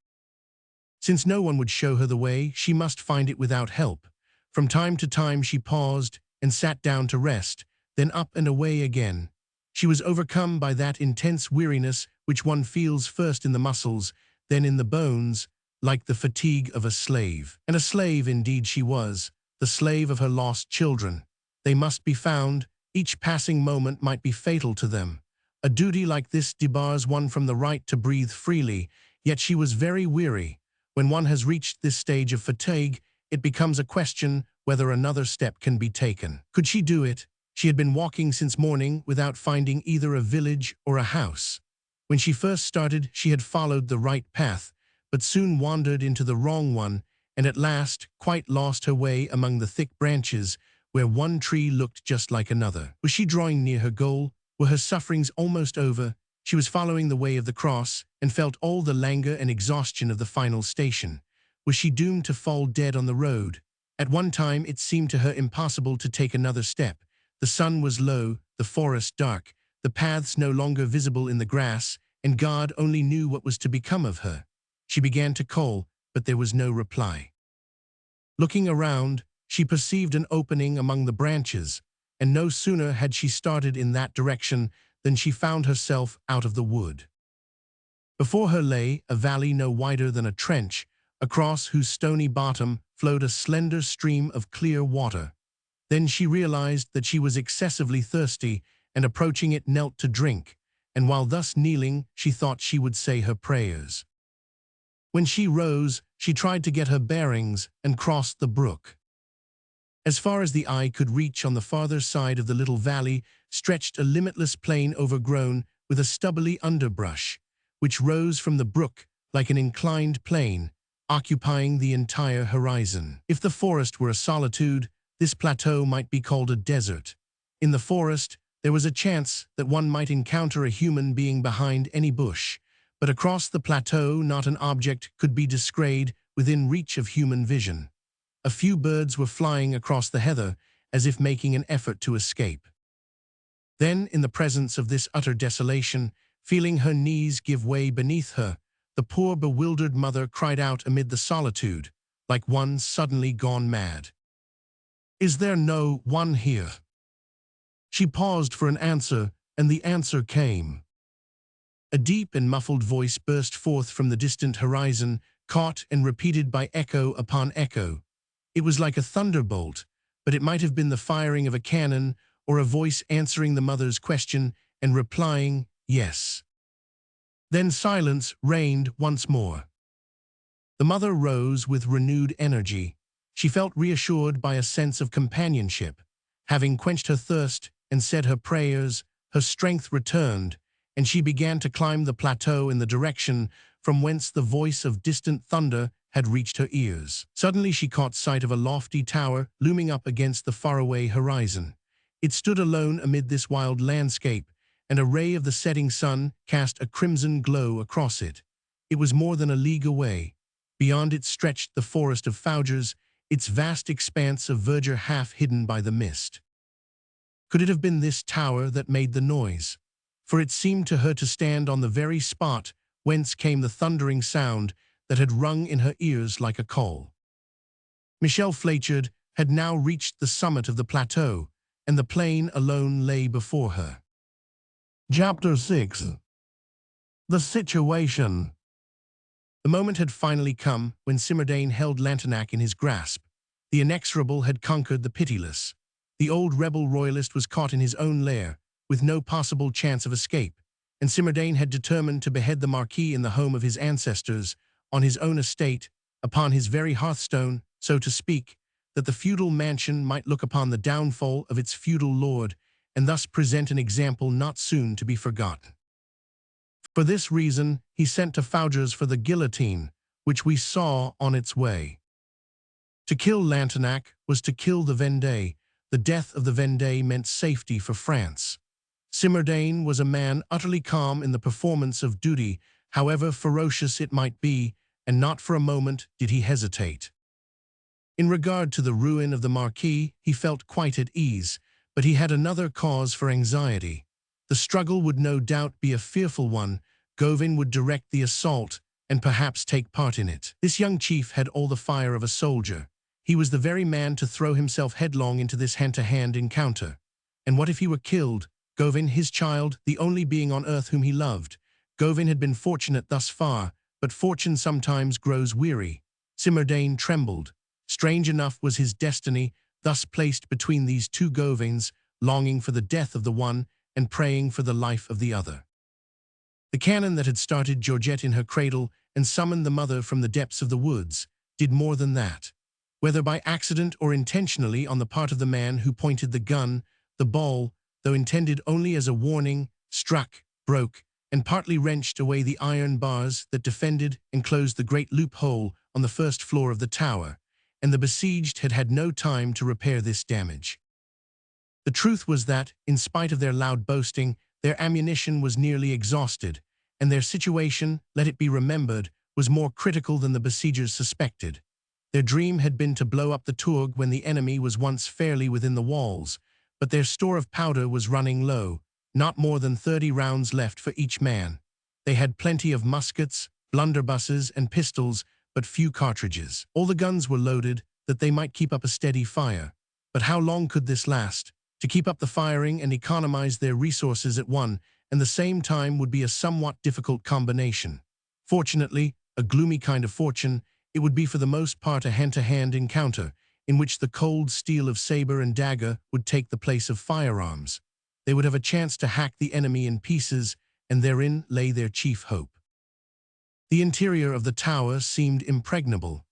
Since no one would show her the way, she must find it without help. From time to time she paused and sat down to rest, then up and away again. She was overcome by that intense weariness which one feels first in the muscles, then in the bones, like the fatigue of a slave. And a slave indeed she was, the slave of her lost children. They must be found. Each passing moment might be fatal to them. A duty like this debars one from the right to breathe freely, yet she was very weary. When one has reached this stage of fatigue, it becomes a question whether another step can be taken. Could she do it? She had been walking since morning without finding either a village or a house. When she first started, she had followed the right path, but soon wandered into the wrong one, and at last quite lost her way among the thick branches, where one tree looked just like another. Was she drawing near her goal? Were her sufferings almost over? She was following the way of the cross, and felt all the languor and exhaustion of the final station. Was she doomed to fall dead on the road? At one time, it seemed to her impossible to take another step. The sun was low, the forest dark, the paths no longer visible in the grass, and God only knew what was to become of her. She began to call, but there was no reply. Looking around, she perceived an opening among the branches, and no sooner had she started in that direction than she found herself out of the wood. Before her lay a valley no wider than a trench, across whose stony bottom flowed a slender stream of clear water. Then she realized that she was excessively thirsty, and approaching it knelt to drink, and while thus kneeling she thought she would say her prayers. When she rose, she tried to get her bearings and crossed the brook. As far as the eye could reach on the farther side of the little valley stretched a limitless plain overgrown with a stubbly underbrush, which rose from the brook like an inclined plane, occupying the entire horizon. If the forest were a solitude, this plateau might be called a desert. In the forest, there was a chance that one might encounter a human being behind any bush, but across the plateau not an object could be descried within reach of human vision. A few birds were flying across the heather, as if making an effort to escape. Then, in the presence of this utter desolation, feeling her knees give way beneath her, the poor bewildered mother cried out amid the solitude, like one suddenly gone mad. "Is there no one here?" She paused for an answer, and the answer came. A deep and muffled voice burst forth from the distant horizon, caught and repeated by echo upon echo. It was like a thunderbolt, but it might have been the firing of a cannon or a voice answering the mother's question and replying, "Yes." Then silence reigned once more. The mother rose with renewed energy. She felt reassured by a sense of companionship. Having quenched her thirst and said her prayers, her strength returned, and she began to climb the plateau in the direction from whence the voice of distant thunder had reached her ears. Suddenly she caught sight of a lofty tower looming up against the faraway horizon. It stood alone amid this wild landscape, and a ray of the setting sun cast a crimson glow across it. It was more than a league away. Beyond it stretched the forest of Fougères, its vast expanse of verdure half hidden by the mist. Could it have been this tower that made the noise? For it seemed to her to stand on the very spot whence came the thundering sound that had rung in her ears like a call. Michel Fléchard had now reached the summit of the plateau, and the plain alone lay before her. Chapter 6. The Situation. The moment had finally come when Simardane held Lantenac in his grasp. The inexorable had conquered the pitiless. The old rebel royalist was caught in his own lair, with no possible chance of escape, and Simardane had determined to behead the Marquis in the home of his ancestors, on his own estate, upon his very hearthstone, so to speak, that the feudal mansion might look upon the downfall of its feudal lord, and thus present an example not soon to be forgotten. For this reason, he sent to Fougères for the guillotine, which we saw on its way. To kill Lantenac was to kill the Vendée. The death of the Vendée meant safety for France. Simardane was a man utterly calm in the performance of duty, however ferocious it might be, and not for a moment did he hesitate. In regard to the ruin of the Marquis, he felt quite at ease, but he had another cause for anxiety. The struggle would no doubt be a fearful one. Gauvin would direct the assault, and perhaps take part in it. This young chief had all the fire of a soldier. He was the very man to throw himself headlong into this hand-to-hand encounter. And what if he were killed? Gauvin, his child, the only being on earth whom he loved. Gauvin had been fortunate thus far, but fortune sometimes grows weary. Simardane trembled. Strange enough was his destiny, thus placed between these two Gauvins, longing for the death of the one and praying for the life of the other. The cannon that had started Georgette in her cradle and summoned the mother from the depths of the woods did more than that. Whether by accident or intentionally on the part of the man who pointed the gun, the ball, though intended only as a warning, struck, broke, and partly wrenched away the iron bars that defended and closed the great loophole on the first floor of the tower, and the besieged had had no time to repair this damage. The truth was that, in spite of their loud boasting, their ammunition was nearly exhausted, and their situation, let it be remembered, was more critical than the besiegers suspected. Their dream had been to blow up the Tourgue when the enemy was once fairly within the walls, but their store of powder was running low, not more than 30 rounds left for each man. They had plenty of muskets, blunderbusses, and pistols, but few cartridges. All the guns were loaded, that they might keep up a steady fire. But how long could this last? To keep up the firing and economize their resources at one and the same time would be a somewhat difficult combination. Fortunately, a gloomy kind of fortune, it would be for the most part a hand-to-hand encounter, in which the cold steel of saber and dagger would take the place of firearms. They would have a chance to hack the enemy in pieces, and therein lay their chief hope. The interior of the tower seemed impregnable.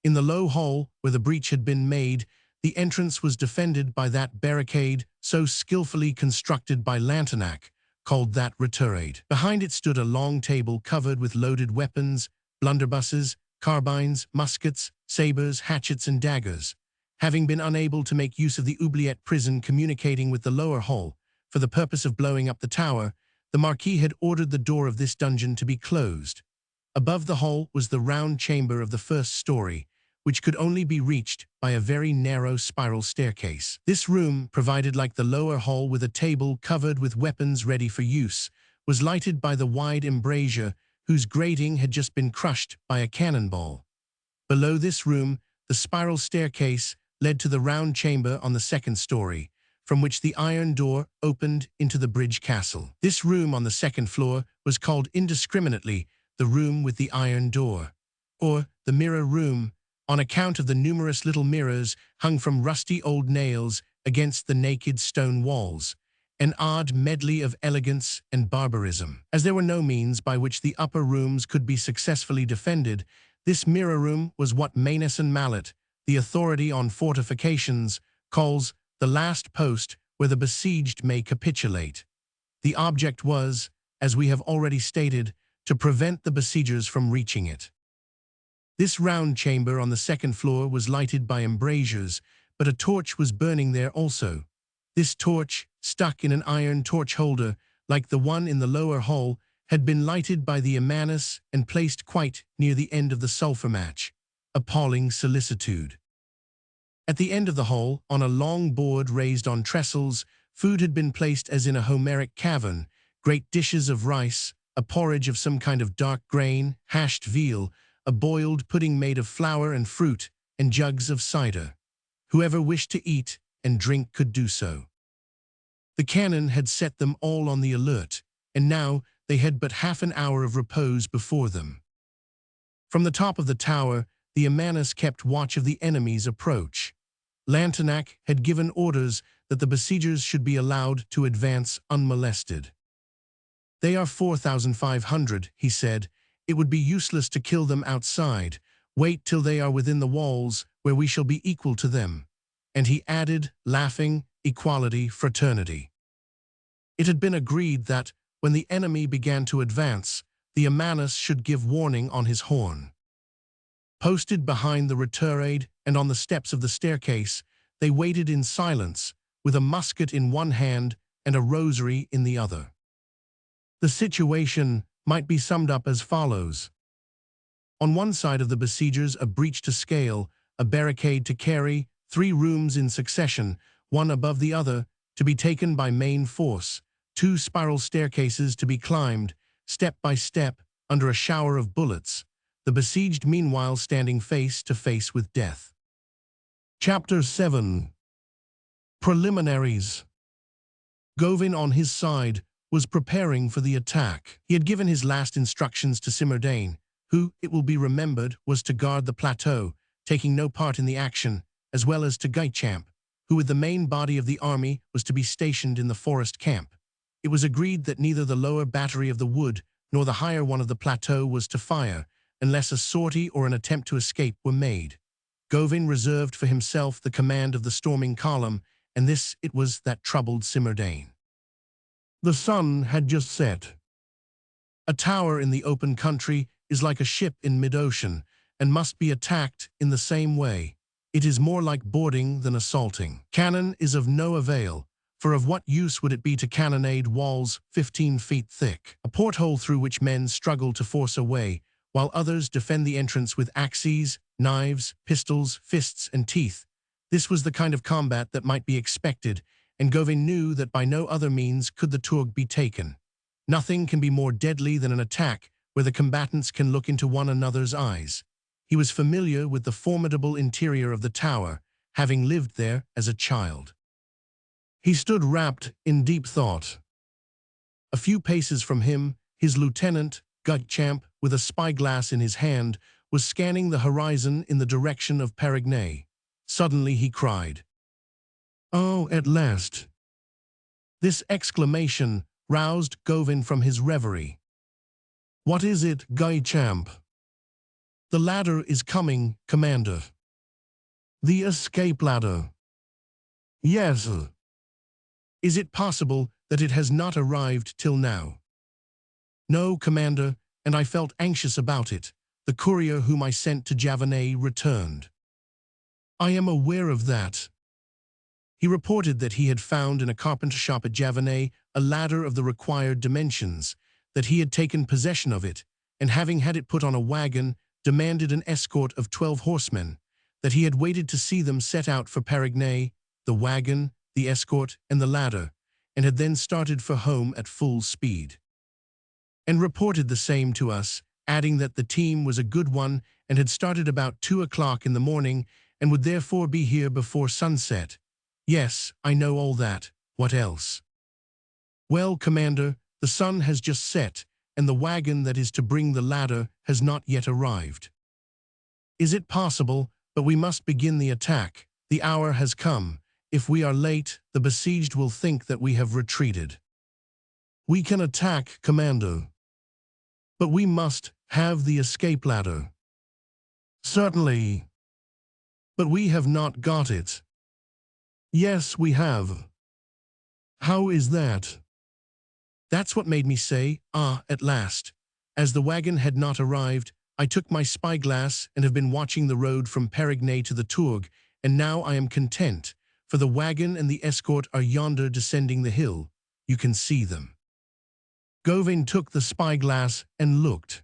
In the low hall where the breach had been made, the entrance was defended by that barricade so skillfully constructed by Lantenac, called that retirade. Behind it stood a long table covered with loaded weapons, blunderbusses, carbines, muskets, sabers, hatchets, and daggers. Having been unable to make use of the oubliette prison communicating with the lower hall, for the purpose of blowing up the tower, the Marquis had ordered the door of this dungeon to be closed. Above the hall was the round chamber of the first story, which could only be reached by a very narrow spiral staircase. This room, provided like the lower hall with a table covered with weapons ready for use, was lighted by the wide embrasure whose grating had just been crushed by a cannonball. Below this room, the spiral staircase led to the round chamber on the second story, from which the iron door opened into the bridge castle. This room on the second floor was called indiscriminately the room with the iron door, or the mirror room, on account of the numerous little mirrors hung from rusty old nails against the naked stone walls, an odd medley of elegance and barbarism. As there were no means by which the upper rooms could be successfully defended, this mirror room was what Maneson Mallet, the authority on fortifications, calls the last post where the besieged may capitulate. The object was, as we have already stated, to prevent the besiegers from reaching it. This round chamber on the second floor was lighted by embrasures, but a torch was burning there also. This torch, stuck in an iron torch holder, like the one in the lower hall, had been lighted by the Emmaus and placed quite near the end of the sulphur match. Appalling solicitude. At the end of the hall, on a long board raised on trestles, food had been placed as in a Homeric cavern, great dishes of rice, a porridge of some kind of dark grain, hashed veal, a boiled pudding made of flour and fruit, and jugs of cider. Whoever wished to eat and drink could do so. The cannon had set them all on the alert, and now they had but half an hour of repose before them. From the top of the tower, the Emmaus kept watch of the enemy's approach. Lantenac had given orders that the besiegers should be allowed to advance unmolested. "They are 4,500, he said. "It would be useless to kill them outside. Wait till they are within the walls, where we shall be equal to them." And he added, laughing, "Equality, fraternity." It had been agreed that, when the enemy began to advance, the Emmaus should give warning on his horn. Posted behind the retirade and on the steps of the staircase, they waited in silence, with a musket in one hand and a rosary in the other. The situation might be summed up as follows. On one side of the besiegers, a breach to scale, a barricade to carry, 3 rooms in succession, one above the other, to be taken by main force, 2 spiral staircases to be climbed, step by step, under a shower of bullets, the besieged meanwhile standing face to face with death. Chapter 7. Preliminaries. Gauvin, on his side, was preparing for the attack. He had given his last instructions to Simardane, who, it will be remembered, was to guard the plateau, taking no part in the action, as well as to Guichamp, who with the main body of the army was to be stationed in the forest camp. It was agreed that neither the lower battery of the wood nor the higher one of the plateau was to fire, unless a sortie or an attempt to escape were made. Gauvin reserved for himself the command of the storming column, and this it was that troubled Simardane. The sun had just set. A tower in the open country is like a ship in mid-ocean, and must be attacked in the same way. It is more like boarding than assaulting. Cannon is of no avail, for of what use would it be to cannonade walls 15 feet thick, a porthole through which men struggle to force a way, while others defend the entrance with axes, knives, pistols, fists, and teeth. This was the kind of combat that might be expected, and Gauvin knew that by no other means could the tour be taken. Nothing can be more deadly than an attack where the combatants can look into one another's eyes. He was familiar with the formidable interior of the tower, having lived there as a child. He stood wrapped in deep thought. A few paces from him, his lieutenant, Guchamp, with a spyglass in his hand, was scanning the horizon in the direction of Perigny. Suddenly he cried, "Oh, at last!" This exclamation roused Gauvin from his reverie. "What is it, Guchamp?" "The ladder is coming, Commander." "The escape ladder?" "Yes." "Is it possible that it has not arrived till now?" "No, Commander, and I felt anxious about it. The courier whom I sent to Javanais returned." "I am aware of that." He reported that he had found in a carpenter shop at Javanais a ladder of the required dimensions, that he had taken possession of it, and having had it put on a wagon, demanded an escort of 12 horsemen, that he had waited to see them set out for Perigny, the wagon, the escort, and the ladder, and had then started for home at full speed. And reported the same to us, adding that the team was a good one and had started about 2 o'clock in the morning and would therefore be here before sunset. "Yes, I know all that. What else?" "Well, Commander, the sun has just set, and the wagon that is to bring the ladder has not yet arrived." "Is it possible? But we must begin the attack. The hour has come. If we are late, the besieged will think that we have retreated." "We can attack, Commander." "But we must have the escape ladder." "Certainly." "But we have not got it." "Yes, we have." "How is that?" "That's what made me say, 'Ah, at last.' As the wagon had not arrived, I took my spyglass and have been watching the road from Perigny to the Tourgue, and now I am content, for the wagon and the escort are yonder descending the hill. You can see them." Gauvin took the spyglass and looked.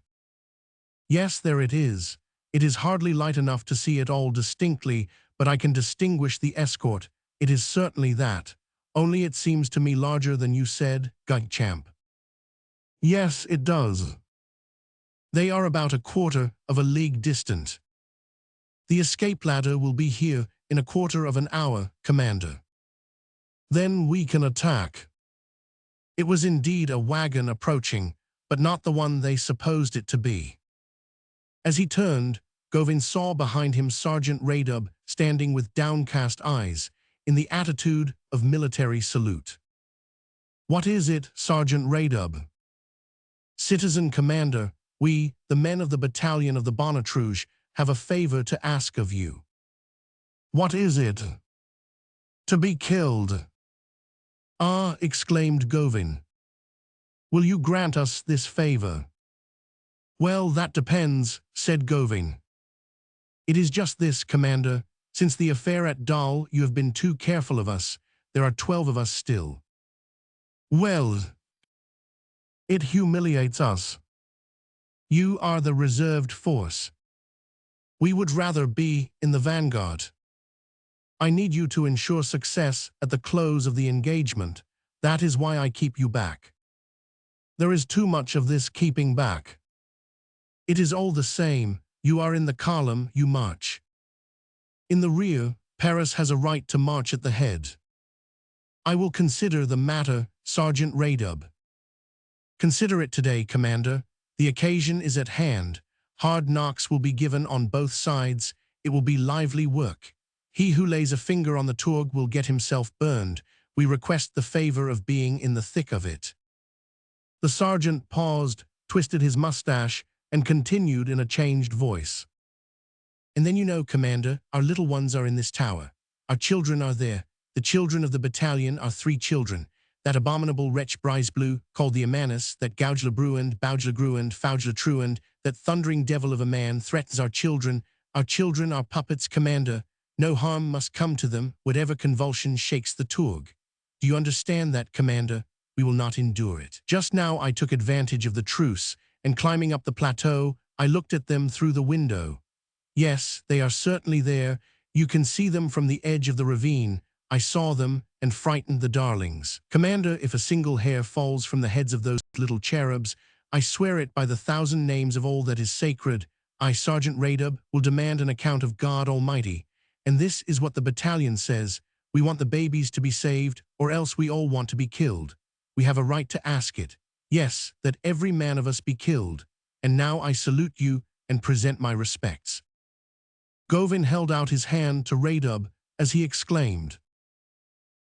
"Yes, there it is. It is hardly light enough to see it all distinctly, but I can distinguish the escort. It is certainly that. Only it seems to me larger than you said, Guchamp." "Yes, it does." "They are about a quarter of a league distant." "The escape ladder will be here in a quarter of an hour, Commander." "Then we can attack." It was indeed a wagon approaching, but not the one they supposed it to be. As he turned, Gauvin saw behind him Sergeant Raydub standing with downcast eyes, in the attitude of military salute. "What is it, Sergeant Raydub?" "Citizen Commander, we, the men of the battalion of the Bonnet-Rouge, have a favor to ask of you." "What is it?" "To be killed." "Ah," exclaimed Gauvin. "Will you grant us this favor?" "Well, that depends," said Gauvin. "It is just this, Commander. Since the affair at Dal, you have been too careful of us. There are 12 of us still." "Well, it humiliates us." "You are the reserved force." "We would rather be in the vanguard." "I need you to ensure success at the close of the engagement. That is why I keep you back." "There is too much of this keeping back." "It is all the same. You are in the column, you march. In the rear, Paris has a right to march at the head." "I will consider the matter, Sergeant Raydub." "Consider it today, Commander. The occasion is at hand. Hard knocks will be given on both sides. It will be lively work. He who lays a finger on the Tourgue will get himself burned. We request the favor of being in the thick of it." The sergeant paused, twisted his mustache, and continued in a changed voice. "And then you know, Commander, our little ones are in this tower. Our children are there. The children of the battalion are 3 children. That abominable wretch Brisebleu, called the Amanus, that Gouge Bruand, Bouge Gruand, Fouge Truand, that thundering devil of a man threatens our children. Our children are puppets, Commander. No harm must come to them, whatever convulsion shakes the Tourgue. Do you understand that, Commander? We will not endure it. Just now I took advantage of the truce, and climbing up the plateau, I looked at them through the window. Yes, they are certainly there. You can see them from the edge of the ravine. I saw them and frightened the darlings. Commander, if a single hair falls from the heads of those little cherubs, I swear it by the 1,000 names of all that is sacred, I, Sergeant Radub, will demand an account of God Almighty. And this is what the battalion says. We want the babies to be saved, or else we all want to be killed. We have a right to ask it. Yes, that every man of us be killed. And now I salute you and present my respects. Govin held out his hand to Radub as he exclaimed,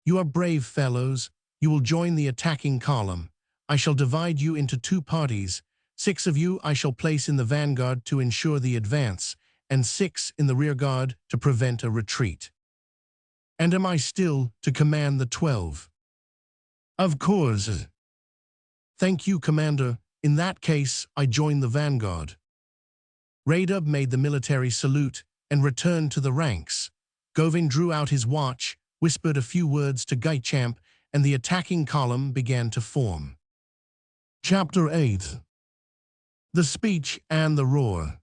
"You are brave fellows. You will join the attacking column. I shall divide you into 2 parties. 6 of you I shall place in the vanguard to ensure the advance, and 6 in the rearguard to prevent a retreat." "And am I still to command the 12? "Of course." "Thank you, Commander. In that case, I join the vanguard." Radub made the military salute and returned to the ranks. Govin drew out his watch, whispered a few words to Guitchamp, and the attacking column began to form. Chapter 8. The Speech and the Roar.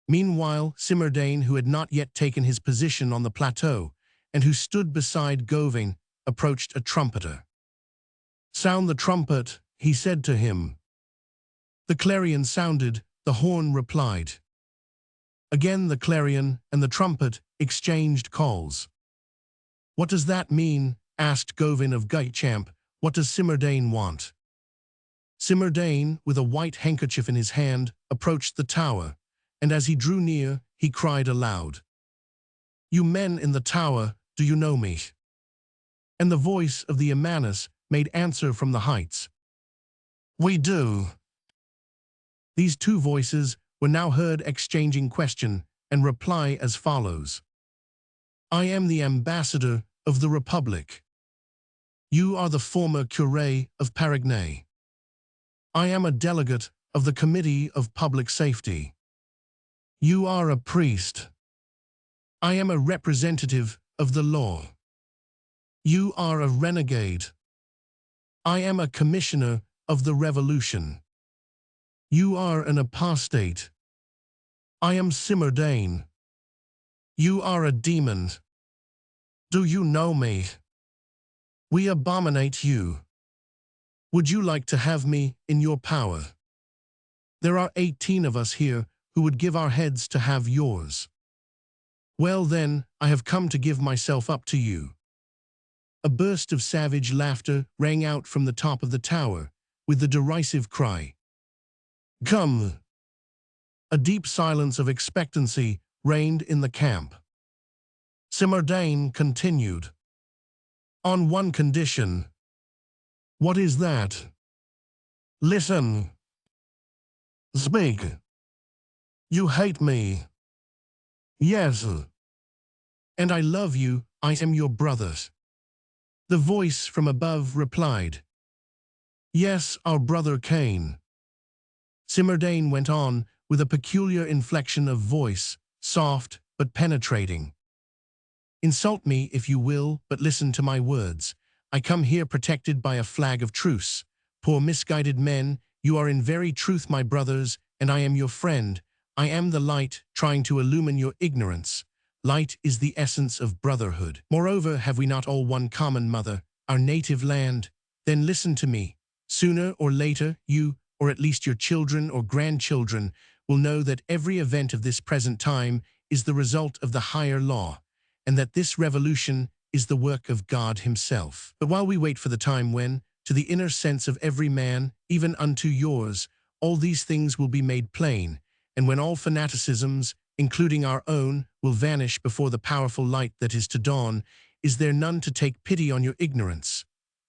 Meanwhile, Simmerdane, who had not yet taken his position on the plateau, and who stood beside Govin, approached a trumpeter. "Sound the trumpet," he said to him. The clarion sounded, the horn replied. Again the clarion and the trumpet exchanged calls. "What does that mean?" asked Govin of Guitchamp. "What does Simmerdane want?" Simmerdane, with a white handkerchief in his hand, approached the tower, and as he drew near, he cried aloud, "You men in the tower, do you know me?" And the voice of the Emanus made answer from the heights, "We do." These 2 voices were now heard exchanging question and reply as follows. "I am the ambassador of the Republic. You are the former curé of Paragnay. I am a delegate of the Committee of Public Safety. You are a priest. I am a representative of the law. You are a renegade. I am a commissioner of the revolution. You are an apostate. I am Simmerdane. You are a demon. Do you know me? We abominate you. Would you like to have me in your power? There are 18 of us here who would give our heads to have yours. Well then, I have come to give myself up to you." A burst of savage laughter rang out from the top of the tower, with the derisive cry, "Come!" A deep silence of expectancy reigned in the camp. Simmerdane continued, "On one condition." "What is that?" "Listen." "Speak." "You hate me." "Yes." "And I love you. I am your brother." The voice from above replied, "Yes, our brother Cain." Simmerdane went on with a peculiar inflection of voice, soft but penetrating. "Insult me if you will, but listen to my words. I come here protected by a flag of truce. Poor misguided men, you are in very truth my brothers, and I am your friend. I am the light, trying to illumine your ignorance. Light is the essence of brotherhood. Moreover, have we not all one common mother, our native land? Then listen to me. Sooner or later, you, or at least your children or grandchildren, will know that every event of this present time is the result of the higher law, and that this revolution is the work of God himself. But while we wait for the time when, to the inner sense of every man, even unto yours, all these things will be made plain, and when all fanaticisms, including our own, will vanish before the powerful light that is to dawn, is there none to take pity on your ignorance?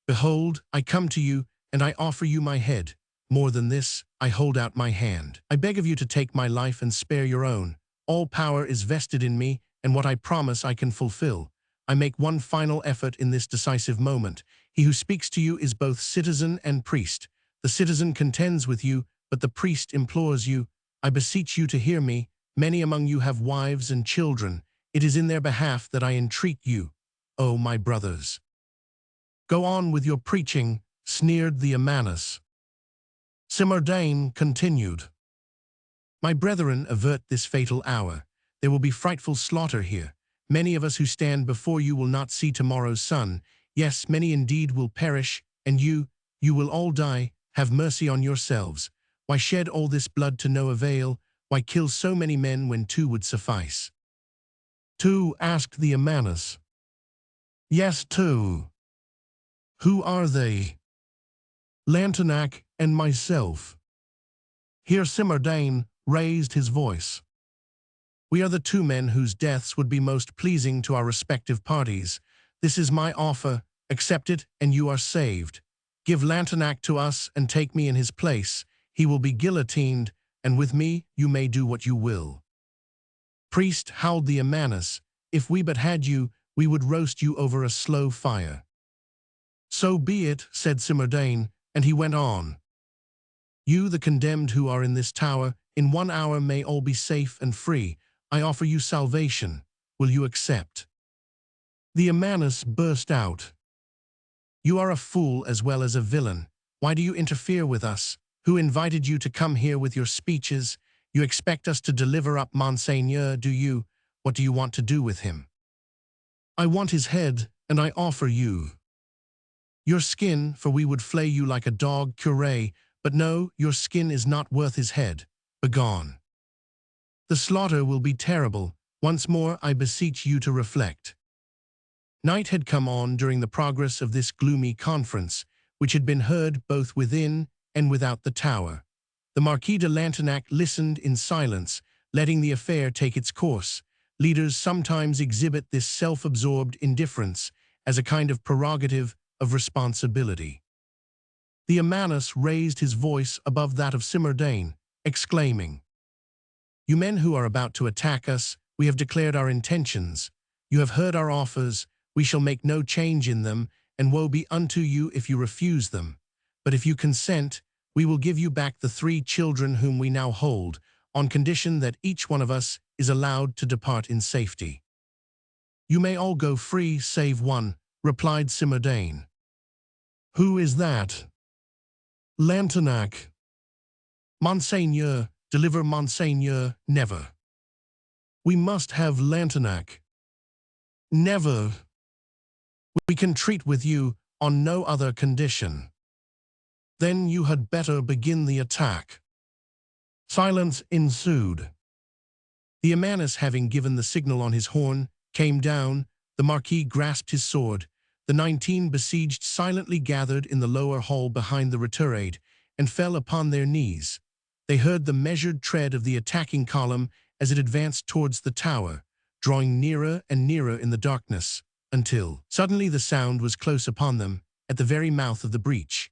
Behold, I come to you, and I offer you my head. More than this, I hold out my hand. I beg of you to take my life and spare your own. All power is vested in me, and what I promise I can fulfill. I make one final effort in this decisive moment. He who speaks to you is both citizen and priest. The citizen contends with you, but the priest implores you. I beseech you to hear me. Many among you have wives and children. It is in their behalf that I entreat you, O my brothers. Go on with your preaching, sneered the Emanus. Simmerdane continued. My brethren, avert this fatal hour. There will be frightful slaughter here. Many of us who stand before you will not see tomorrow's sun. Yes, many indeed will perish, and you will all die. Have mercy on yourselves. Why shed all this blood to no avail? Why kill so many men when two would suffice?" "Two," asked the Amanus. "Yes, two." "Who are they?" "Lantenac and myself." Here Simardane raised his voice. "We are the two men whose deaths would be most pleasing to our respective parties. This is my offer. Accept it, and you are saved. Give Lantenac to us and take me in his place. He will be guillotined, and with me you may do what you will." "Priest," howled the Amanus, "if we but had you, we would roast you over a slow fire." "So be it," said Simardane, and he went on. "You, the condemned who are in this tower, in 1 hour may all be safe and free. I offer you salvation. Will you accept?" The Amanus burst out. "You are a fool as well as a villain. Why do you interfere with us? Who invited you to come here with your speeches? You expect us to deliver up Monseigneur, do you? What do you want to do with him?" "I want his head, and I offer you your skin, for we would flay you like a dog, curé, but no, your skin is not worth his head. Begone. The slaughter will be terrible. Once more I beseech you to reflect." Night had come on during the progress of this gloomy conference, which had been heard both within and without the tower. The Marquis de Lantenac listened in silence, letting the affair take its course. Leaders sometimes exhibit this self-absorbed indifference as a kind of prerogative of responsibility. The Amanus raised his voice above that of Simardane, exclaiming, "You men who are about to attack us, we have declared our intentions. You have heard our offers. We shall make no change in them, and woe be unto you if you refuse them. But if you consent, we will give you back the 3 children whom we now hold, on condition that each one of us is allowed to depart in safety." "You may all go free, save one," replied Simardane. "Who is that?" "Lantenac." "Monseigneur, deliver Monseigneur, never." "We must have Lantenac." "Never." "We can treat with you on no other condition." "Then you had better begin the attack." Silence ensued. The Amanus, having given the signal on his horn, came down. The Marquis grasped his sword. The 19 besieged silently gathered in the lower hall behind the retirade and fell upon their knees. They heard the measured tread of the attacking column as it advanced towards the tower, drawing nearer and nearer in the darkness, until suddenly the sound was close upon them, at the very mouth of the breach.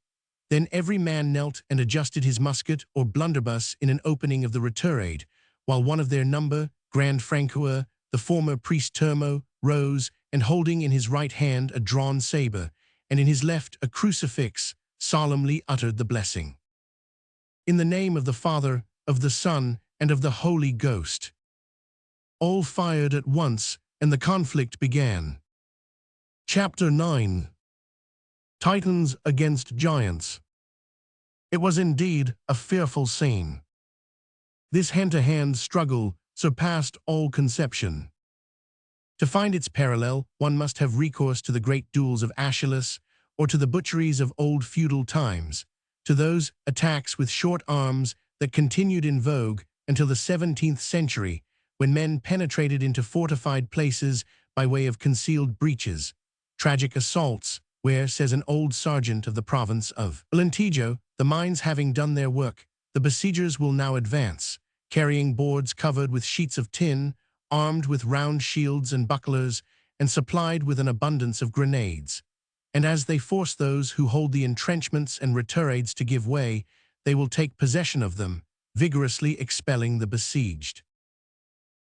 Then every man knelt and adjusted his musket or blunderbuss in an opening of the retirade, while one of their number, Grand Francoeur, the former priest Termo, rose, and holding in his right hand a drawn saber, and in his left a crucifix, solemnly uttered the blessing. "In the name of the Father, of the Son, and of the Holy Ghost." All fired at once, and the conflict began. Chapter 9. Titans against Giants. It was indeed a fearful scene. This hand-to-hand struggle surpassed all conception. To find its parallel, one must have recourse to the great duels of Aeschylus, or to the butcheries of old feudal times, to those attacks with short arms that continued in vogue until the 17th century, when men penetrated into fortified places by way of concealed breaches. Tragic assaults, where, says an old sergeant of the province of Alentejo, the mines having done their work, the besiegers will now advance, carrying boards covered with sheets of tin, armed with round shields and bucklers, and supplied with an abundance of grenades. And as they force those who hold the entrenchments and retirades to give way, they will take possession of them, vigorously expelling the besieged.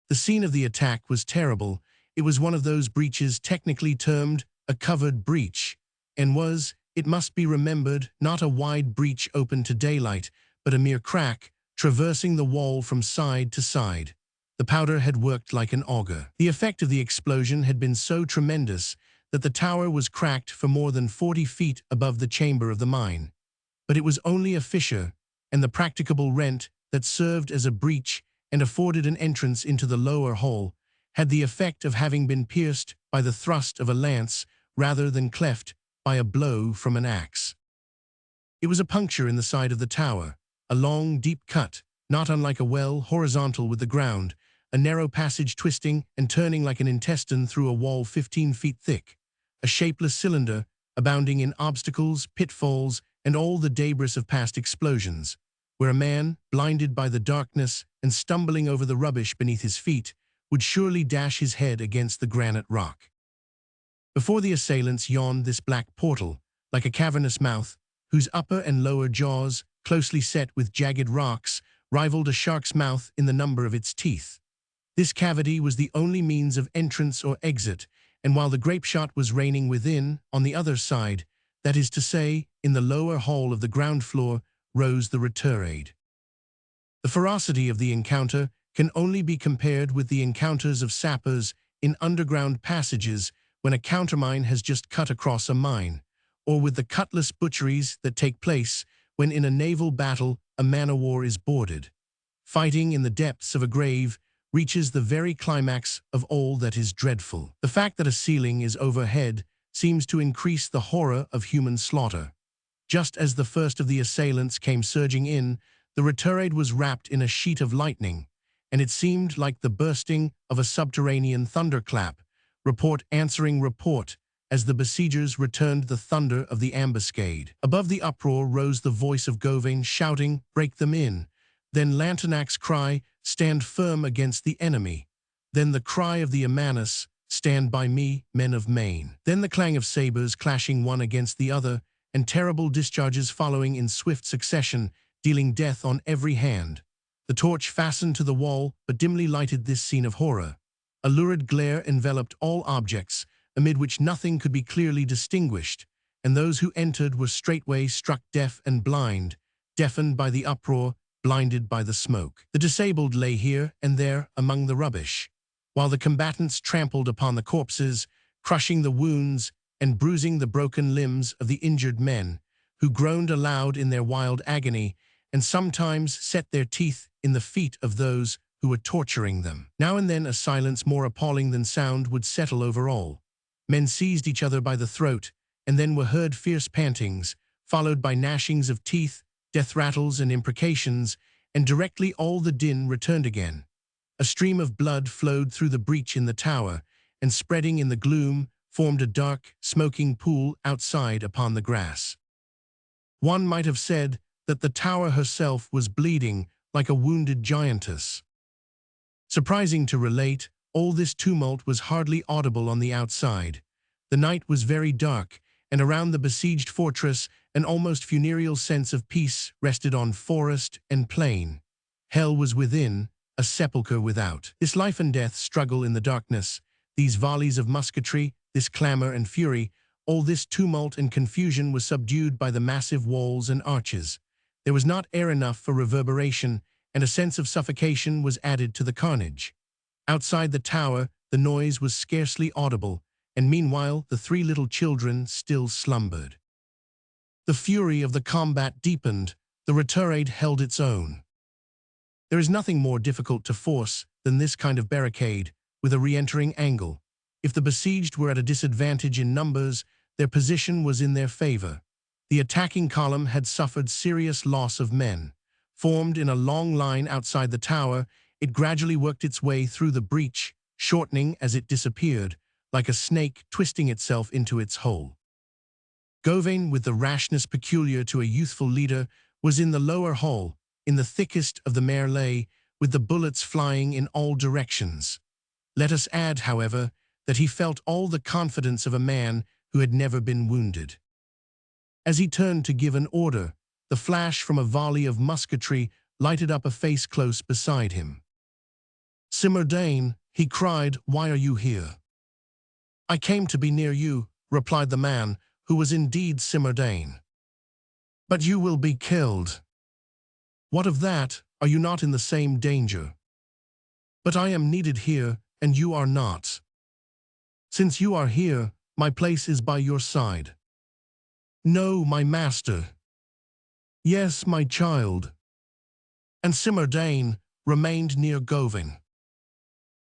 The scene of the attack was terrible. It was one of those breaches technically termed a covered breach, and was, it must be remembered, not a wide breach open to daylight, but a mere crack, traversing the wall from side to side. The powder had worked like an auger. The effect of the explosion had been so tremendous that the tower was cracked for more than 40 feet above the chamber of the mine. But it was only a fissure, and the practicable rent that served as a breach and afforded an entrance into the lower hall, had the effect of having been pierced by the thrust of a lance rather than cleft by a blow from an axe. It was a puncture in the side of the tower, a long, deep cut, not unlike a well, horizontal with the ground, a narrow passage twisting and turning like an intestine through a wall 15 feet thick, a shapeless cylinder, abounding in obstacles, pitfalls, and all the debris of past explosions, where a man, blinded by the darkness and stumbling over the rubbish beneath his feet, would surely dash his head against the granite rock. Before the assailants yawned this black portal, like a cavernous mouth, whose upper and lower jaws, closely set with jagged rocks, rivaled a shark's mouth in the number of its teeth. This cavity was the only means of entrance or exit, and while the grapeshot was raining within, on the other side, that is to say, in the lower hall of the ground floor, rose the retirade. The ferocity of the encounter can only be compared with the encounters of sappers in underground passages when a countermine has just cut across a mine, or with the cutlass butcheries that take place when in a naval battle a man-o-war is boarded. Fighting in the depths of a grave reaches the very climax of all that is dreadful. The fact that a ceiling is overhead seems to increase the horror of human slaughter. Just as the first of the assailants came surging in, the retirade was wrapped in a sheet of lightning, and it seemed like the bursting of a subterranean thunderclap, report answering report, as the besiegers returned the thunder of the ambuscade. Above the uproar rose the voice of Gawain shouting, "Break them in." Then Lantenac's cry, "Stand firm against the enemy." Then the cry of the Amanus, "Stand by me, men of Maine." Then the clang of sabers clashing one against the other, and terrible discharges following in swift succession, dealing death on every hand. The torch fastened to the wall but dimly lighted this scene of horror. A lurid glare enveloped all objects, amid which nothing could be clearly distinguished, and those who entered were straightway struck deaf and blind, deafened by the uproar, blinded by the smoke. The disabled lay here and there among the rubbish, while the combatants trampled upon the corpses, crushing the wounds and bruising the broken limbs of the injured men, who groaned aloud in their wild agony and sometimes set their teeth in the feet of those who were torturing them. Now and then a silence more appalling than sound would settle over all. Men seized each other by the throat, and then were heard fierce pantings, followed by gnashings of teeth, death rattles and imprecations, and directly all the din returned again. A stream of blood flowed through the breach in the tower, and spreading in the gloom, formed a dark, smoking pool outside upon the grass. One might have said that the tower herself was bleeding like a wounded giantess. Surprising to relate, all this tumult was hardly audible on the outside. The night was very dark, and around the besieged fortress an almost funereal sense of peace rested on forest and plain. Hell was within, a sepulchre without. This life and death struggle in the darkness, these volleys of musketry, this clamor and fury, all this tumult and confusion was subdued by the massive walls and arches. There was not air enough for reverberation, and a sense of suffocation was added to the carnage. Outside the tower, the noise was scarcely audible, and meanwhile the three little children still slumbered. The fury of the combat deepened, the retirade held its own. There is nothing more difficult to force than this kind of barricade, with a re-entering angle. If the besieged were at a disadvantage in numbers, their position was in their favor. The attacking column had suffered serious loss of men. Formed in a long line outside the tower, it gradually worked its way through the breach, shortening as it disappeared, like a snake twisting itself into its hole. Gawain, with the rashness peculiar to a youthful leader, was in the lower hall, in the thickest of the mêlée, with the bullets flying in all directions. Let us add, however, that he felt all the confidence of a man who had never been wounded. As he turned to give an order, the flash from a volley of musketry lighted up a face close beside him. "Simardane," he cried, "why are you here?" "I came to be near you," replied the man, who was indeed Simardane. "But you will be killed." "What of that? Are you not in the same danger?" "But I am needed here, and you are not." "Since you are here, my place is by your side." "No, my master." "Yes, my child." "And Simardane, remained near Gauvin.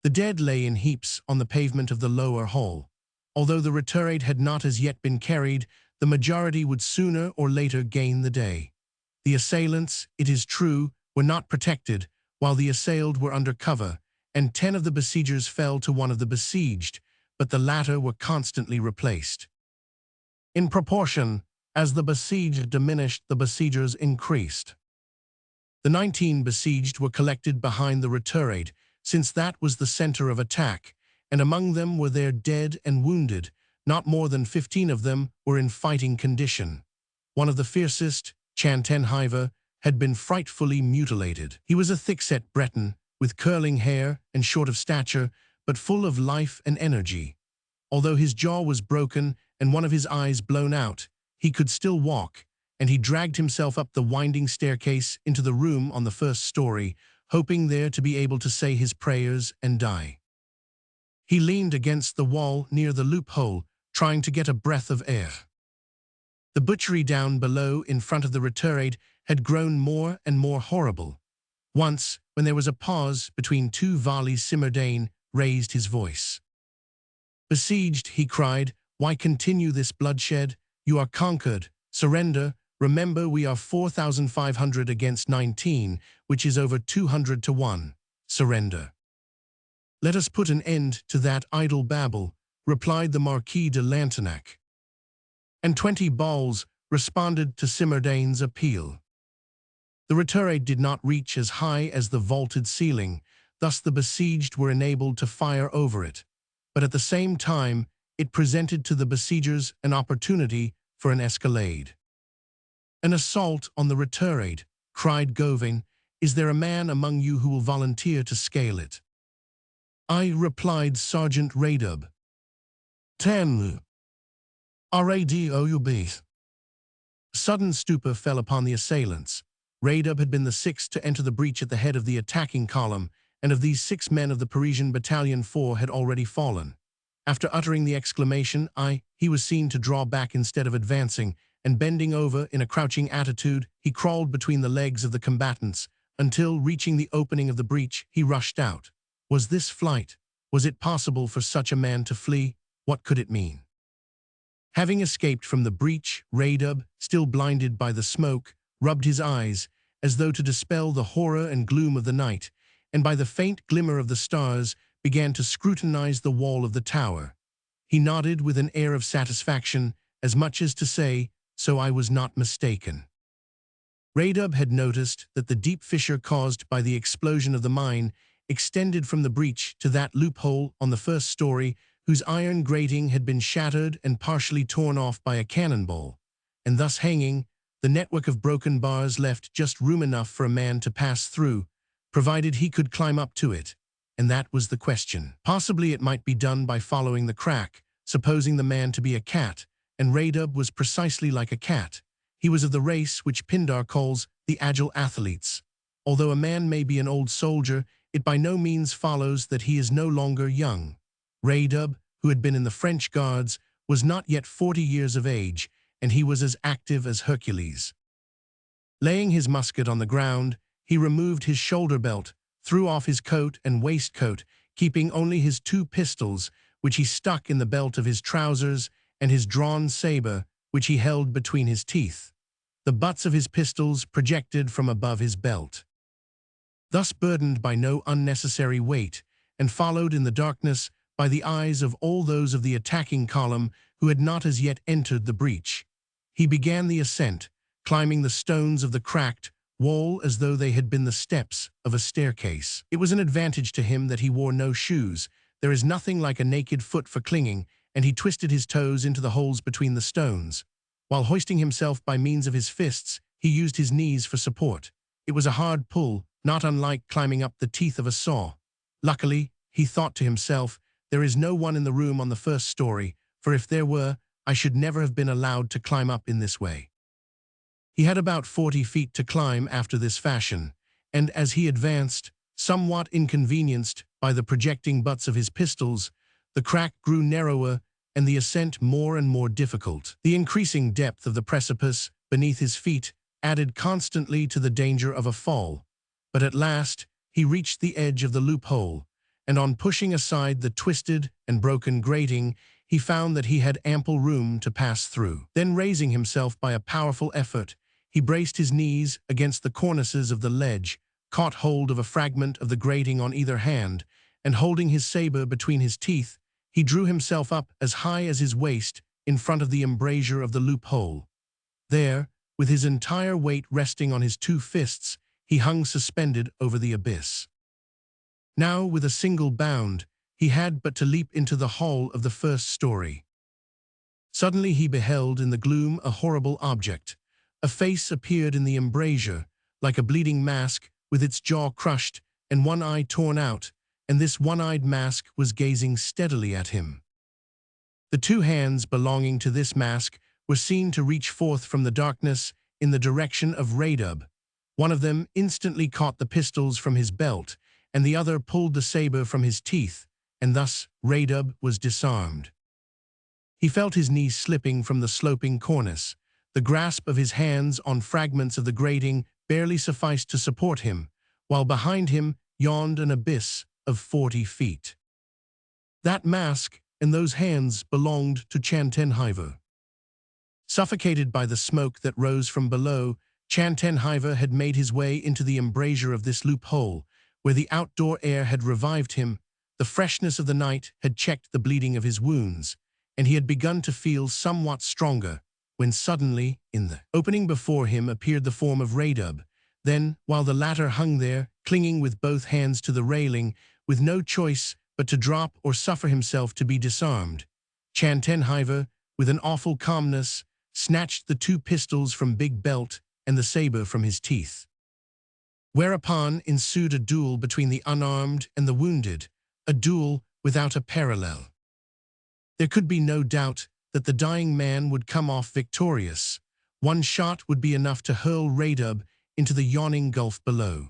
The dead lay in heaps on the pavement of the lower hall. Although the retirade had not as yet been carried, the majority would sooner or later gain the day. The assailants, it is true, were not protected, while the assailed were under cover, and 10 of the besiegers fell to one of the besieged, but the latter were constantly replaced. In proportion, as the besieged diminished, the besiegers increased. The 19 besieged were collected behind the retirade, since that was the center of attack, and among them were their dead and wounded. Not more than 15 of them were in fighting condition. One of the fiercest, Chantenhiver, had been frightfully mutilated. He was a thick-set Breton, with curling hair and short of stature, but full of life and energy. Although his jaw was broken and one of his eyes blown out, he could still walk, and he dragged himself up the winding staircase into the room on the first story, hoping there to be able to say his prayers and die. He leaned against the wall near the loophole, trying to get a breath of air. The butchery down below in front of the retirade had grown more and more horrible. Once, when there was a pause between two volleys, Simmerdane raised his voice. "Besieged," he cried, "why continue this bloodshed? You are conquered. Surrender. Remember, we are 4,500 against 19, which is over 200 to 1. Surrender." "Let us put an end to that idle babble," replied the Marquis de Lantenac. And 20 balls responded to Simmerdane's appeal. The retirade did not reach as high as the vaulted ceiling, thus the besieged were enabled to fire over it. But at the same time, it presented to the besiegers an opportunity for an escalade. "An assault on the retirade," cried Gauvin. "Is there a man among you who will volunteer to scale it?" "I," replied Sergeant Raydub. "10. Radoub." Sudden stupor fell upon the assailants. Raydub had been the sixth to enter the breach at the head of the attacking column, and of these 6 men of the Parisian battalion 4 had already fallen. After uttering the exclamation, he was seen to draw back instead of advancing, and bending over in a crouching attitude, he crawled between the legs of the combatants, until, reaching the opening of the breach, he rushed out. Was this flight? Was it possible for such a man to flee? What could it mean? Having escaped from the breach, Raydub, still blinded by the smoke, rubbed his eyes, as though to dispel the horror and gloom of the night, and by the faint glimmer of the stars began to scrutinize the wall of the tower. He nodded with an air of satisfaction, as much as to say, "So I was not mistaken." Raydub had noticed that the deep fissure caused by the explosion of the mine extended from the breach to that loophole on the first story, whose iron grating had been shattered and partially torn off by a cannonball, and thus hanging, the network of broken bars left just room enough for a man to pass through, provided he could climb up to it, and that was the question. Possibly it might be done by following the crack, supposing the man to be a cat, and Raydub was precisely like a cat. He was of the race which Pindar calls the agile athletes. Although a man may be an old soldier, it by no means follows that he is no longer young. Raydub, who had been in the French Guards, was not yet 40 years of age, and he was as active as Hercules. Laying his musket on the ground, he removed his shoulder belt, threw off his coat and waistcoat, keeping only his 2 pistols, which he stuck in the belt of his trousers, and his drawn saber, which he held between his teeth. The butts of his pistols projected from above his belt. Thus burdened by no unnecessary weight, and followed in the darkness by the eyes of all those of the attacking column who had not as yet entered the breach, he began the ascent, climbing the stones of the cracked wall as though they had been the steps of a staircase. It was an advantage to him that he wore no shoes. There is nothing like a naked foot for clinging, and he twisted his toes into the holes between the stones. While hoisting himself by means of his fists, he used his knees for support. It was a hard pull, not unlike climbing up the teeth of a saw. Luckily, he thought to himself, there is no one in the room on the first story, for if there were, I should never have been allowed to climb up in this way. He had about 40 feet to climb after this fashion, and as he advanced, somewhat inconvenienced by the projecting butts of his pistols, the crack grew narrower and the ascent more and more difficult. The increasing depth of the precipice beneath his feet added constantly to the danger of a fall, but at last he reached the edge of the loophole, and on pushing aside the twisted and broken grating, he found that he had ample room to pass through. Then, raising himself by a powerful effort, he braced his knees against the cornices of the ledge, caught hold of a fragment of the grating on either hand, and holding his saber between his teeth, he drew himself up as high as his waist in front of the embrasure of the loophole. There, with his entire weight resting on his two fists, he hung suspended over the abyss. Now, with a single bound, he had but to leap into the hall of the first story. Suddenly he beheld in the gloom a horrible object. A face appeared in the embrasure, like a bleeding mask, with its jaw crushed and one eye torn out, and this one-eyed mask was gazing steadily at him. The two hands belonging to this mask were seen to reach forth from the darkness in the direction of Radub. One of them instantly caught the pistols from his belt, and the other pulled the saber from his teeth, and thus Radub was disarmed. He felt his knees slipping from the sloping cornice. The grasp of his hands on fragments of the grating barely sufficed to support him, while behind him yawned an abyss of 40 feet. That mask and those hands belonged to Chantenhuyver. Suffocated by the smoke that rose from below, Chantenhuyver had made his way into the embrasure of this loophole, where the outdoor air had revived him. The freshness of the night had checked the bleeding of his wounds, and he had begun to feel somewhat stronger, when suddenly, in the opening before him appeared the form of Radub. Then, while the latter hung there, clinging with both hands to the railing, with no choice but to drop or suffer himself to be disarmed, Chantenhuyver, with an awful calmness, snatched the two pistols from Big Belt and the saber from his teeth. Whereupon ensued a duel between the unarmed and the wounded, a duel without a parallel. There could be no doubt that the dying man would come off victorious. One shot would be enough to hurl Radub into the yawning gulf below.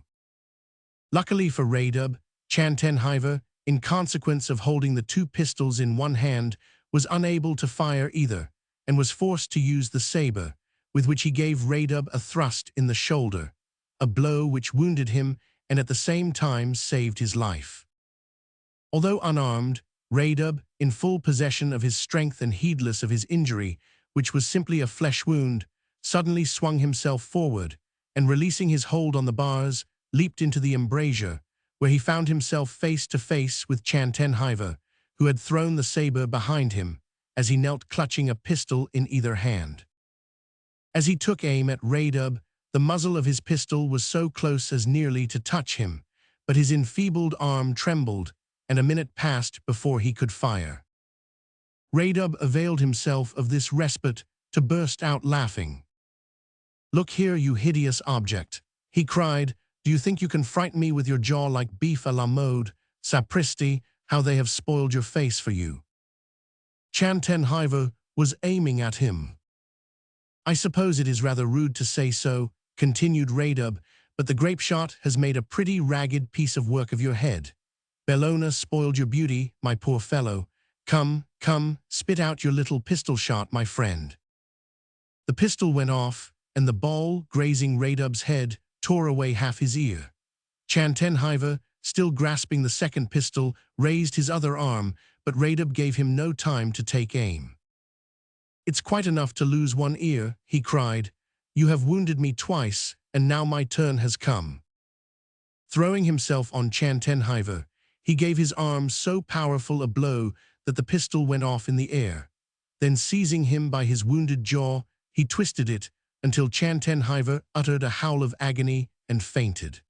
Luckily for Radub, Chantenhuyver, in consequence of holding the two pistols in one hand, was unable to fire either, and was forced to use the saber, with which he gave Radub a thrust in the shoulder, a blow which wounded him and at the same time saved his life. Although unarmed, Radub, in full possession of his strength and heedless of his injury, which was simply a flesh wound, suddenly swung himself forward, and releasing his hold on the bars, leaped into the embrasure, where he found himself face to face with Chantenhuyver, who had thrown the saber behind him, as he knelt clutching a pistol in either hand. As he took aim at Radub, the muzzle of his pistol was so close as nearly to touch him, but his enfeebled arm trembled, and a minute passed before he could fire. Radub availed himself of this respite to burst out laughing. "Look here, you hideous object," he cried. "Do you think you can frighten me with your jaw like beef à la mode? Sapristi, how they have spoiled your face for you." Chantenhuyver was aiming at him. "I suppose it is rather rude to say so," continued Radub, "but the grape shot has made a pretty ragged piece of work of your head. Bellona spoiled your beauty, my poor fellow. Come, come, spit out your little pistol shot, my friend." The pistol went off, and the ball, grazing Radub's head, tore away half his ear. Chantenhuyver, still grasping the second pistol, raised his other arm, but Radub gave him no time to take aim. "It's quite enough to lose one ear," he cried. "You have wounded me twice, and now my turn has come." Throwing himself on Chantenhuyver, he gave his arm so powerful a blow that the pistol went off in the air. Then, seizing him by his wounded jaw, he twisted it until Chantenhuyver uttered a howl of agony and fainted.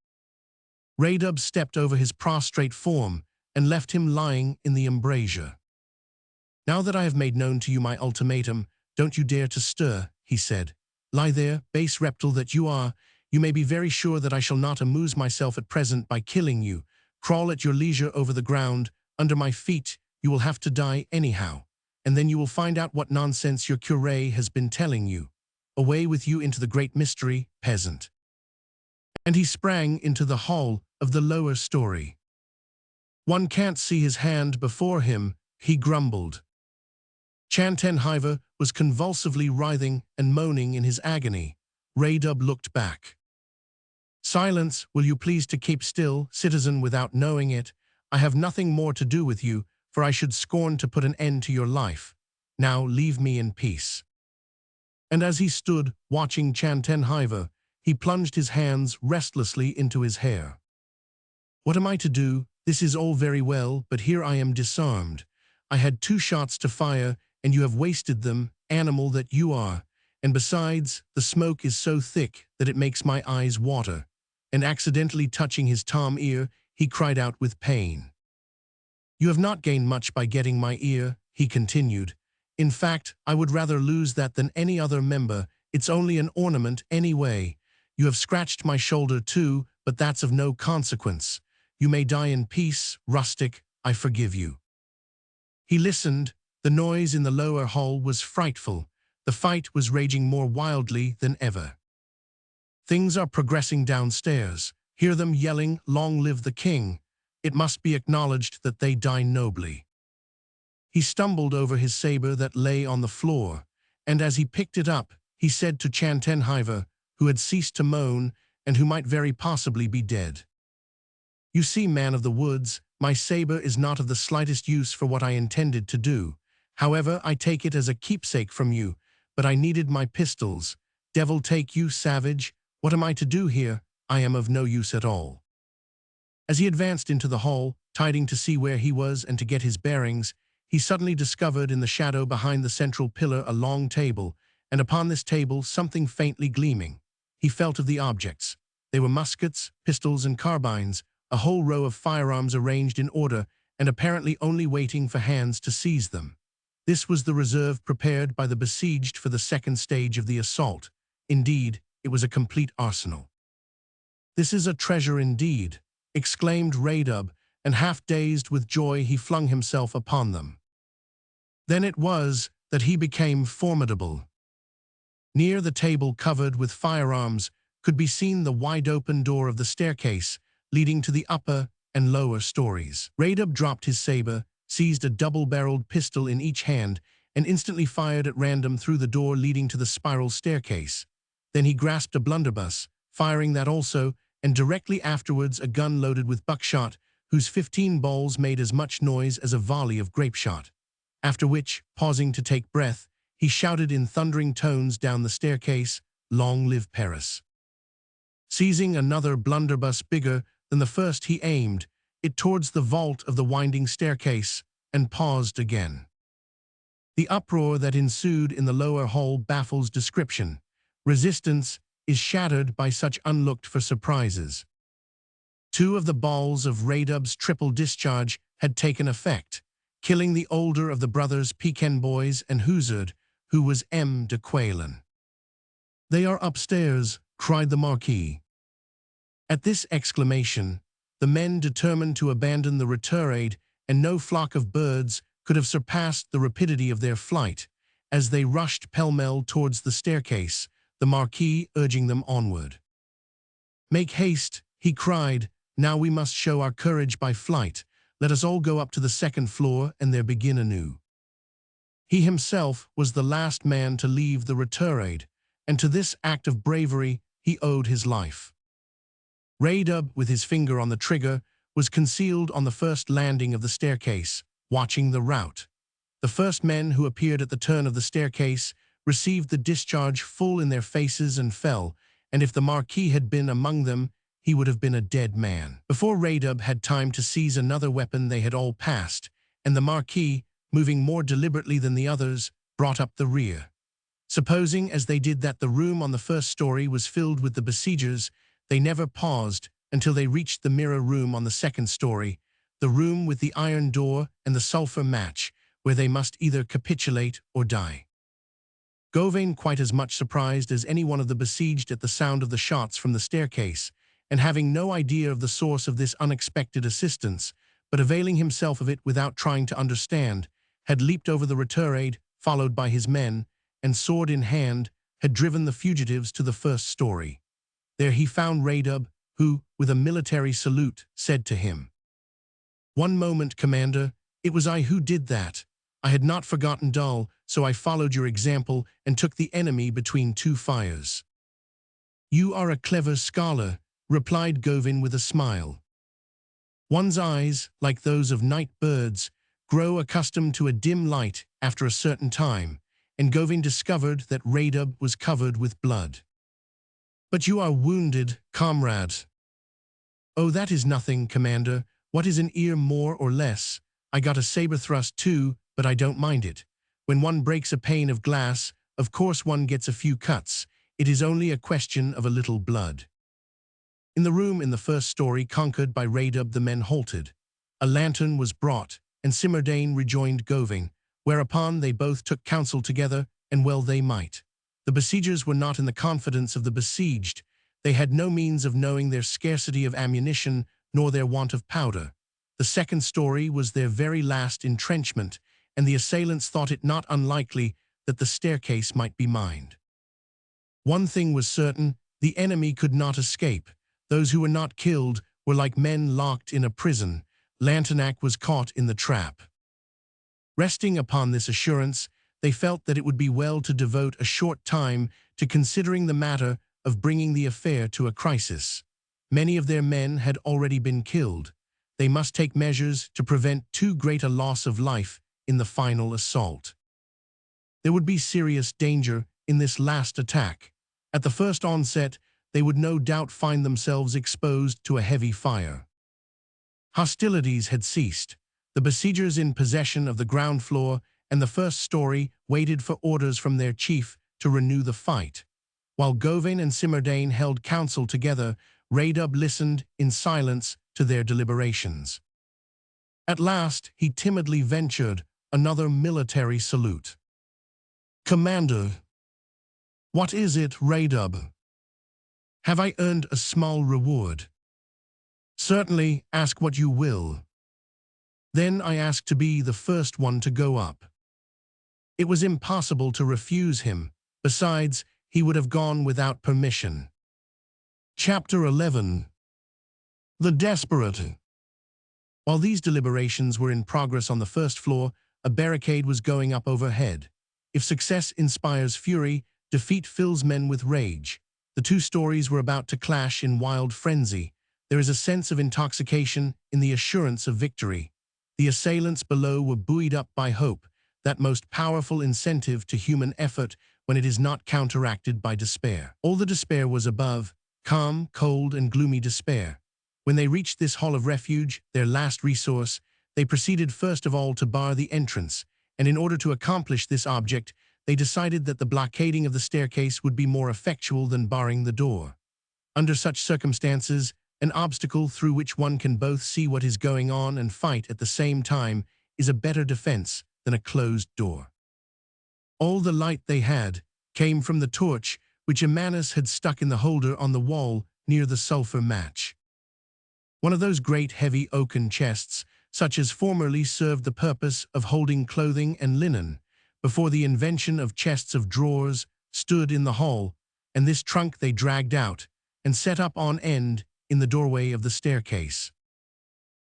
Radub stepped over his prostrate form and left him lying in the embrasure. "Now that I have made known to you my ultimatum, don't you dare to stir," he said. "Lie there, base reptile that you are. You may be very sure that I shall not amuse myself at present by killing you. Crawl at your leisure over the ground. Under my feet, you will have to die anyhow, and then you will find out what nonsense your curé has been telling you. Away with you into the great mystery, peasant." And he sprang into the hall of the lower story. "One can't see his hand before him," he grumbled. Chantenhuyver was convulsively writhing and moaning in his agony. Radub looked back. Silence, will you please to keep still, citizen, without knowing it? I have nothing more to do with you, for I should scorn to put an end to your life. Now leave me in peace." And as he stood, watching Chantenhaiver, he plunged his hands restlessly into his hair. "What am I to do? This is all very well, but here I am disarmed. I had 2 shots to fire, and you have wasted them, animal that you are. And besides, the smoke is so thick that it makes my eyes water." And accidentally touching his tom ear, he cried out with pain. "You have not gained much by getting my ear," he continued. "In fact, I would rather lose that than any other member. It's only an ornament anyway. You have scratched my shoulder too, but that's of no consequence. You may die in peace, rustic, I forgive you." He listened. The noise in the lower hall was frightful. The fight was raging more wildly than ever. Things are progressing downstairs. Hear them yelling, "Long live the king." It must be acknowledged that they die nobly. He stumbled over his saber that lay on the floor, and as he picked it up, he said to Chantenhaiver, who had ceased to moan and who might very possibly be dead, "You see, man of the woods, my saber is not of the slightest use for what I intended to do. However, I take it as a keepsake from you, but I needed my pistols. Devil take you, savage. What am I to do here? I am of no use at all." As he advanced into the hall, tiding to see where he was and to get his bearings, he suddenly discovered in the shadow behind the central pillar a long table, and upon this table something faintly gleaming. He felt of the objects. They were muskets, pistols, and carbines, a whole row of firearms arranged in order and apparently only waiting for hands to seize them. This was the reserve prepared by the besieged for the second stage of the assault. Indeed, it was a complete arsenal. "This is a treasure indeed," exclaimed Raydub, and half-dazed with joy he flung himself upon them. Then it was that he became formidable. Near the table covered with firearms could be seen the wide-open door of the staircase leading to the upper and lower stories. Raydub dropped his saber, seized a double-barreled pistol in each hand, and instantly fired at random through the door leading to the spiral staircase. Then he grasped a blunderbuss, firing that also, and directly afterwards a gun loaded with buckshot, whose 15 balls made as much noise as a volley of grapeshot. After which, pausing to take breath, he shouted in thundering tones down the staircase, "Long live Paris." Seizing another blunderbuss bigger than the first, he aimed it towards the vault of the winding staircase, and paused again. The uproar that ensued in the lower hall baffles description. Resistance is shattered by such unlooked-for surprises. 2 of the balls of Raydub's triple discharge had taken effect, killing the older of the brothers Pekenboys and Huzard, who was M. de Quaylen. "They are upstairs," cried the Marquis. At this exclamation, the men determined to abandon the retirade, and no flock of birds could have surpassed the rapidity of their flight. As they rushed pell-mell towards the staircase, the Marquis urging them onward. "Make haste," he cried, "now we must show our courage by flight. Let us all go up to the second floor and there begin anew." He himself was the last man to leave the retirade, and to this act of bravery he owed his life. Raydub, with his finger on the trigger, was concealed on the first landing of the staircase, watching the rout. The first men who appeared at the turn of the staircase received the discharge full in their faces and fell, and if the Marquis had been among them, he would have been a dead man. Before Raydub had time to seize another weapon, they had all passed, and the Marquis, moving more deliberately than the others, brought up the rear. Supposing, as they did, that the room on the first story was filled with the besiegers, they never paused until they reached the mirror room on the second story, the room with the iron door and the sulphur match, where they must either capitulate or die. Gauvain, quite as much surprised as any one of the besieged at the sound of the shots from the staircase, and having no idea of the source of this unexpected assistance, but availing himself of it without trying to understand, had leaped over the retirade, followed by his men, and sword in hand, had driven the fugitives to the first story. There he found Raydub, who, with a military salute, said to him, "One moment, Commander, it was I who did that. I had not forgotten Dull, so I followed your example and took the enemy between 2 fires." "You are a clever scholar," replied Govin with a smile. One's eyes, like those of night birds, grow accustomed to a dim light after a certain time, and Govin discovered that Radub was covered with blood. But you are wounded, comrade. Oh, that is nothing, Commander. What is an ear more or less? I got a saber thrust too, but I don't mind it. When one breaks a pane of glass, of course one gets a few cuts. It is only a question of a little blood. In the room in the first story conquered by Radub, the men halted. A lantern was brought, and Simmerdane rejoined Govin, whereupon they both took counsel together, and well they might. The besiegers were not in the confidence of the besieged. They had no means of knowing their scarcity of ammunition, nor their want of powder. The second story was their very last entrenchment, and the assailants thought it not unlikely that the staircase might be mined. One thing was certain, the enemy could not escape. Those who were not killed were like men locked in a prison. Lanternac was caught in the trap. Resting upon this assurance, they felt that it would be well to devote a short time to considering the matter of bringing the affair to a crisis. Many of their men had already been killed. They must take measures to prevent too great a loss of life in the final assault. There would be serious danger in this last attack. At the first onset, they would no doubt find themselves exposed to a heavy fire. Hostilities had ceased. The besiegers in possession of the ground floor and the first story waited for orders from their chief to renew the fight. While Govin and Simmerdane held counsel together, Radub listened in silence to their deliberations. At last, he timidly ventured another military salute. "Commander." "What is it, Radub?" "Have I earned a small reward?" "Certainly, ask what you will." "Then I ask to be the first one to go up." It was impossible to refuse him. Besides, he would have gone without permission. Chapter 11. The Desperate. While these deliberations were in progress on the first floor, a barricade was going up overhead. If success inspires fury, defeat fills men with rage. The two stories were about to clash in wild frenzy. There is a sense of intoxication in the assurance of victory. The assailants below were buoyed up by hope, that most powerful incentive to human effort when it is not counteracted by despair. All the despair was above, calm, cold, and gloomy despair. When they reached this hall of refuge, their last resource, they proceeded first of all to bar the entrance, and in order to accomplish this object, they decided that the blockading of the staircase would be more effectual than barring the door. Under such circumstances, an obstacle through which one can both see what is going on and fight at the same time is a better defense than a closed door. All the light they had came from the torch which Amanus had stuck in the holder on the wall near the sulfur match. One of those great heavy oaken chests, such as formerly served the purpose of holding clothing and linen, before the invention of chests of drawers, stood in the hall, and this trunk they dragged out and set up on end in the doorway of the staircase.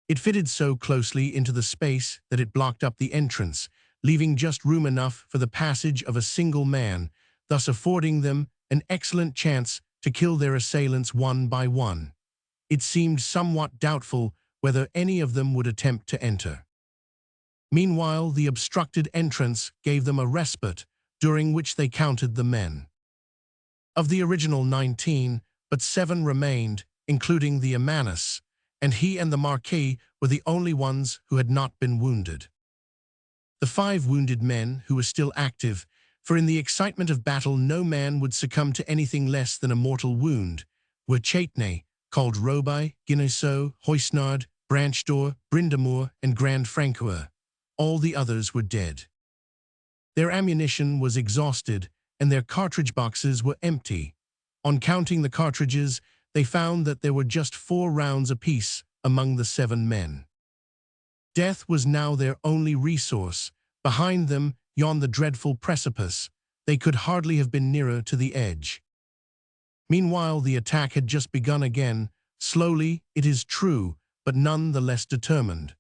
It fitted so closely into the space that it blocked up the entrance, leaving just room enough for the passage of a single man, thus affording them an excellent chance to kill their assailants one by one. It seemed somewhat doubtful whether any of them would attempt to enter. Meanwhile, the obstructed entrance gave them a respite, during which they counted the men. Of the original 19, but 7 remained, including the Amanus, and he and the Marquis were the only ones who had not been wounded. The 5 wounded men who were still active, for in the excitement of battle no man would succumb to anything less than a mortal wound, were Chatenay, called Roby, Guinesso, Hoisnard, Branchdor, Brindamore, and Grand Francois. All the others were dead. Their ammunition was exhausted, and their cartridge boxes were empty. On counting the cartridges, they found that there were just 4 rounds apiece among the 7 men. Death was now their only resource. Behind them yawned the dreadful precipice. They could hardly have been nearer to the edge. Meanwhile, the attack had just begun again, slowly, it is true, but none the less determined.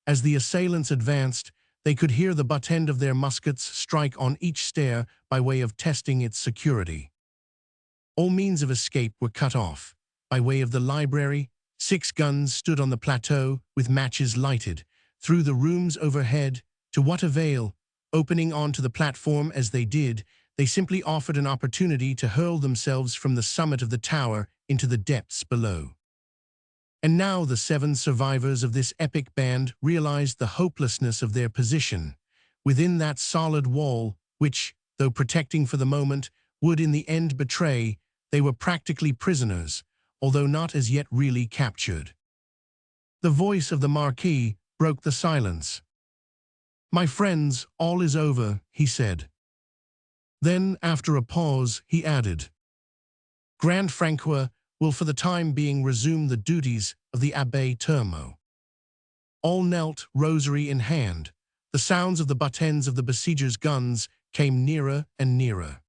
As the assailants advanced, they could hear the butt end of their muskets strike on each stair by way of testing its security. All means of escape were cut off. by way of the library. 6 guns stood on the plateau, with matches lighted. Through the rooms overhead, to what avail? Opening onto the platform as they did, they simply offered an opportunity to hurl themselves from the summit of the tower into the depths below. And now the 7 survivors of this epic band realized the hopelessness of their position. Within that solid wall, which, though protecting for the moment, would in the end betray, they were practically prisoners, although not as yet really captured. The voice of the Marquis broke the silence. "My friends, all is over," he said. Then, after a pause, he added, "Grand Francois will for the time being resume the duties of the Abbé Termo." All knelt, rosary in hand. The sounds of the butt ends of the besiegers' guns came nearer and nearer.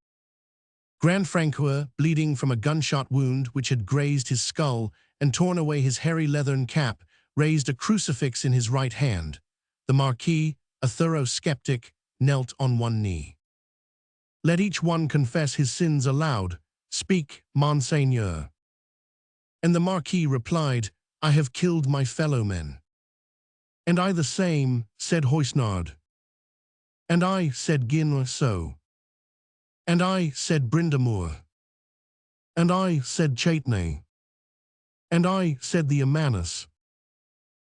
Grand Francois, bleeding from a gunshot wound which had grazed his skull and torn away his hairy leathern cap, raised a crucifix in his right hand. The Marquis, a thorough skeptic, knelt on one knee. "Let each one confess his sins aloud. Speak, Monseigneur." And the Marquis replied, "I have killed my fellow men." "And I the same," said Hoisnard. "And I," said Guineau. "And I," said Brindamour. "And I," said Chatenay. "And I," said the Amanus.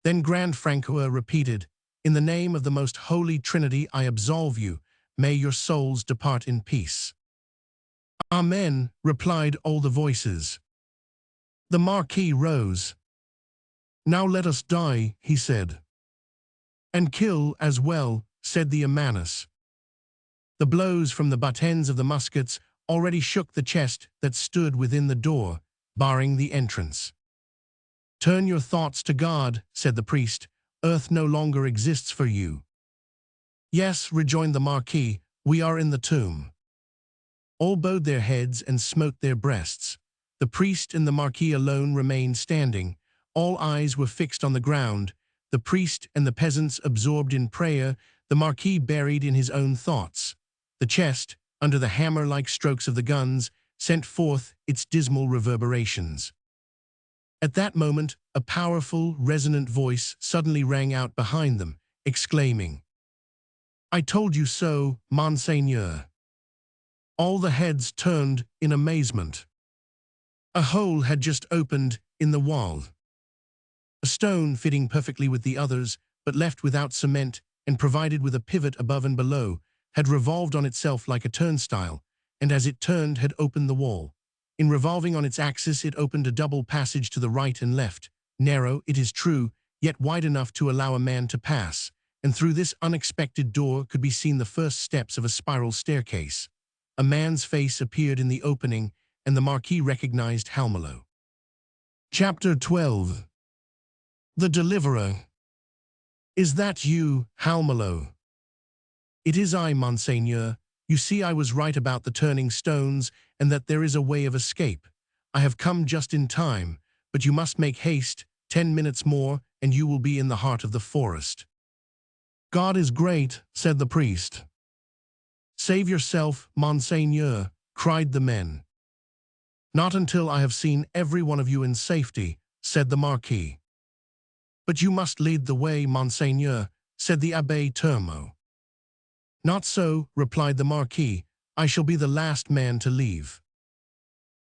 Then Grand Francois repeated, "In the name of the most holy Trinity I absolve you. May your souls depart in peace." "Amen," replied all the voices. The Marquis rose. "Now let us die," he said. "And kill as well," said the Amanus. The blows from the butt ends of the muskets already shook the chest that stood within the door, barring the entrance. "Turn your thoughts to God," said the priest. "Earth no longer exists for you." "Yes," rejoined the Marquis, "we are in the tomb." All bowed their heads and smote their breasts. The priest and the Marquis alone remained standing. All eyes were fixed on the ground, the priest and the peasants absorbed in prayer, the Marquis buried in his own thoughts. The chest, under the hammer-like strokes of the guns, sent forth its dismal reverberations. At that moment, a powerful, resonant voice suddenly rang out behind them, exclaiming, "I told you so, Monseigneur." All the heads turned in amazement. A hole had just opened in the wall. A stone fitting perfectly with the others, but left without cement and provided with a pivot above and below, had revolved on itself like a turnstile, and as it turned had opened the wall. In revolving on its axis it opened a double passage to the right and left, narrow, it is true, yet wide enough to allow a man to pass, and through this unexpected door could be seen the first steps of a spiral staircase. A man's face appeared in the opening, and the Marquis recognized Halmelo. Chapter 12. The Deliverer. "Is that you, Halmelo?" "It is I, Monseigneur. You see I was right about the turning stones, and that there is a way of escape. I have come just in time, but you must make haste. 10 minutes more, and you will be in the heart of the forest." "God is great," said the priest. "Save yourself, Monseigneur," cried the men. "Not until I have seen every one of you in safety," said the Marquis. "But you must lead the way, Monseigneur," said the Abbé Termo. "Not so," replied the Marquis. "I shall be the last man to leave."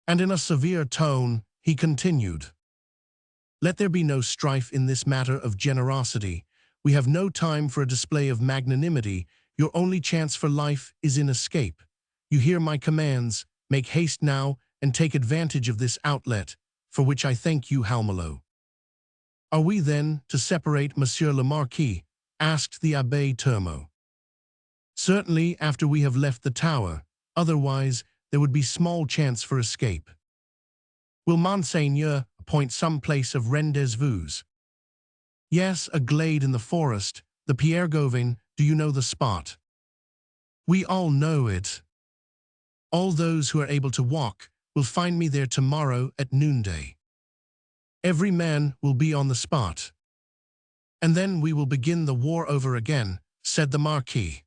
And in a severe tone, he continued, "Let there be no strife in this matter of generosity. We have no time for a display of magnanimity. Your only chance for life is in escape. You hear my commands. Make haste now and take advantage of this outlet, for which I thank you, Halmelo." "Are we, then, to separate, Monsieur le Marquis?" asked the Abbé Termo. "Certainly after we have left the tower. Otherwise, there would be small chance for escape." "Will Monseigneur appoint some place of rendezvous?" "Yes, a glade in the forest, the Pierre Gauvin. Do you know the spot?" "We all know it." "All those who are able to walk will find me there tomorrow at noonday. Every man will be on the spot. And then we will begin the war over again," said the Marquis.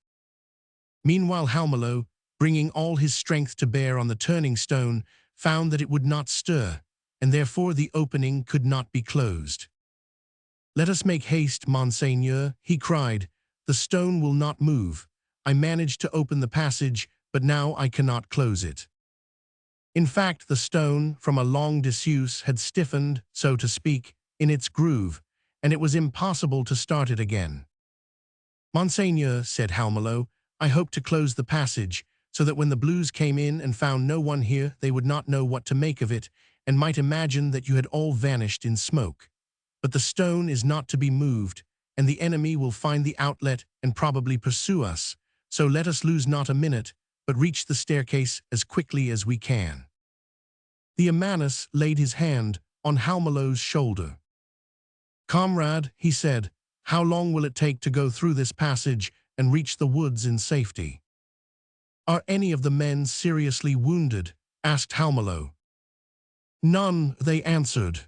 Meanwhile Halmelo, bringing all his strength to bear on the turning stone, found that it would not stir. and therefore the opening could not be closed. "Let us make haste, Monseigneur," he cried. "The stone will not move. I managed to open the passage, but now I cannot close it." In fact, the stone, from a long disuse, had stiffened, so to speak, in its groove, and it was impossible to start it again. "Monseigneur," said Halmelo, "I hoped to close the passage, so that when the Blues came in and found no one here, they would not know what to make of it, and might imagine that you had all vanished in smoke. But the stone is not to be moved, and the enemy will find the outlet and probably pursue us, so let us lose not a minute, but reach the staircase as quickly as we can." The Amanus laid his hand on Halmelo's shoulder. "Comrade," he said, "how long will it take to go through this passage and reach the woods in safety?" "Are any of the men seriously wounded?" asked Halmelo. "None," they answered.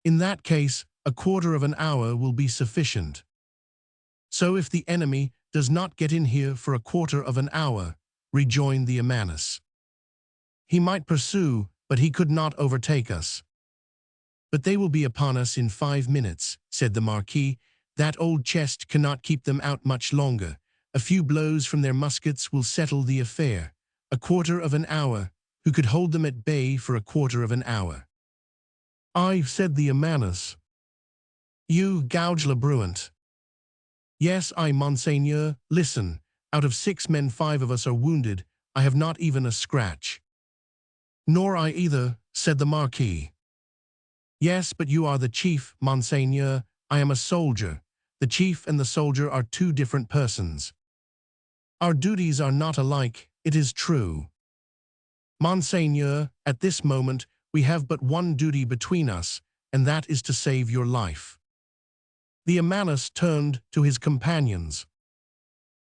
"In that case, a quarter of an hour will be sufficient." "So if the enemy does not get in here for a quarter of an hour," rejoined the Amanus, "he might pursue, but he could not overtake us." "But they will be upon us in 5 minutes," said the Marquis. "That old chest cannot keep them out much longer. A few blows from their muskets will settle the affair. A quarter of an hour. Who could hold them at bay for a quarter of an hour?" "I," said the Amanus. "You, Gouge le Bruant." "Yes, I, Monseigneur. Listen. Out of 6 men 5 of us are wounded. I have not even a scratch." "Nor I either," said the Marquis. "Yes, but you are the chief, Monseigneur. I am a soldier. The chief and the soldier are 2 different persons. Our duties are not alike, it is true. Monseigneur, at this moment, we have but one duty between us, and that is to save your life." The Amanus turned to his companions.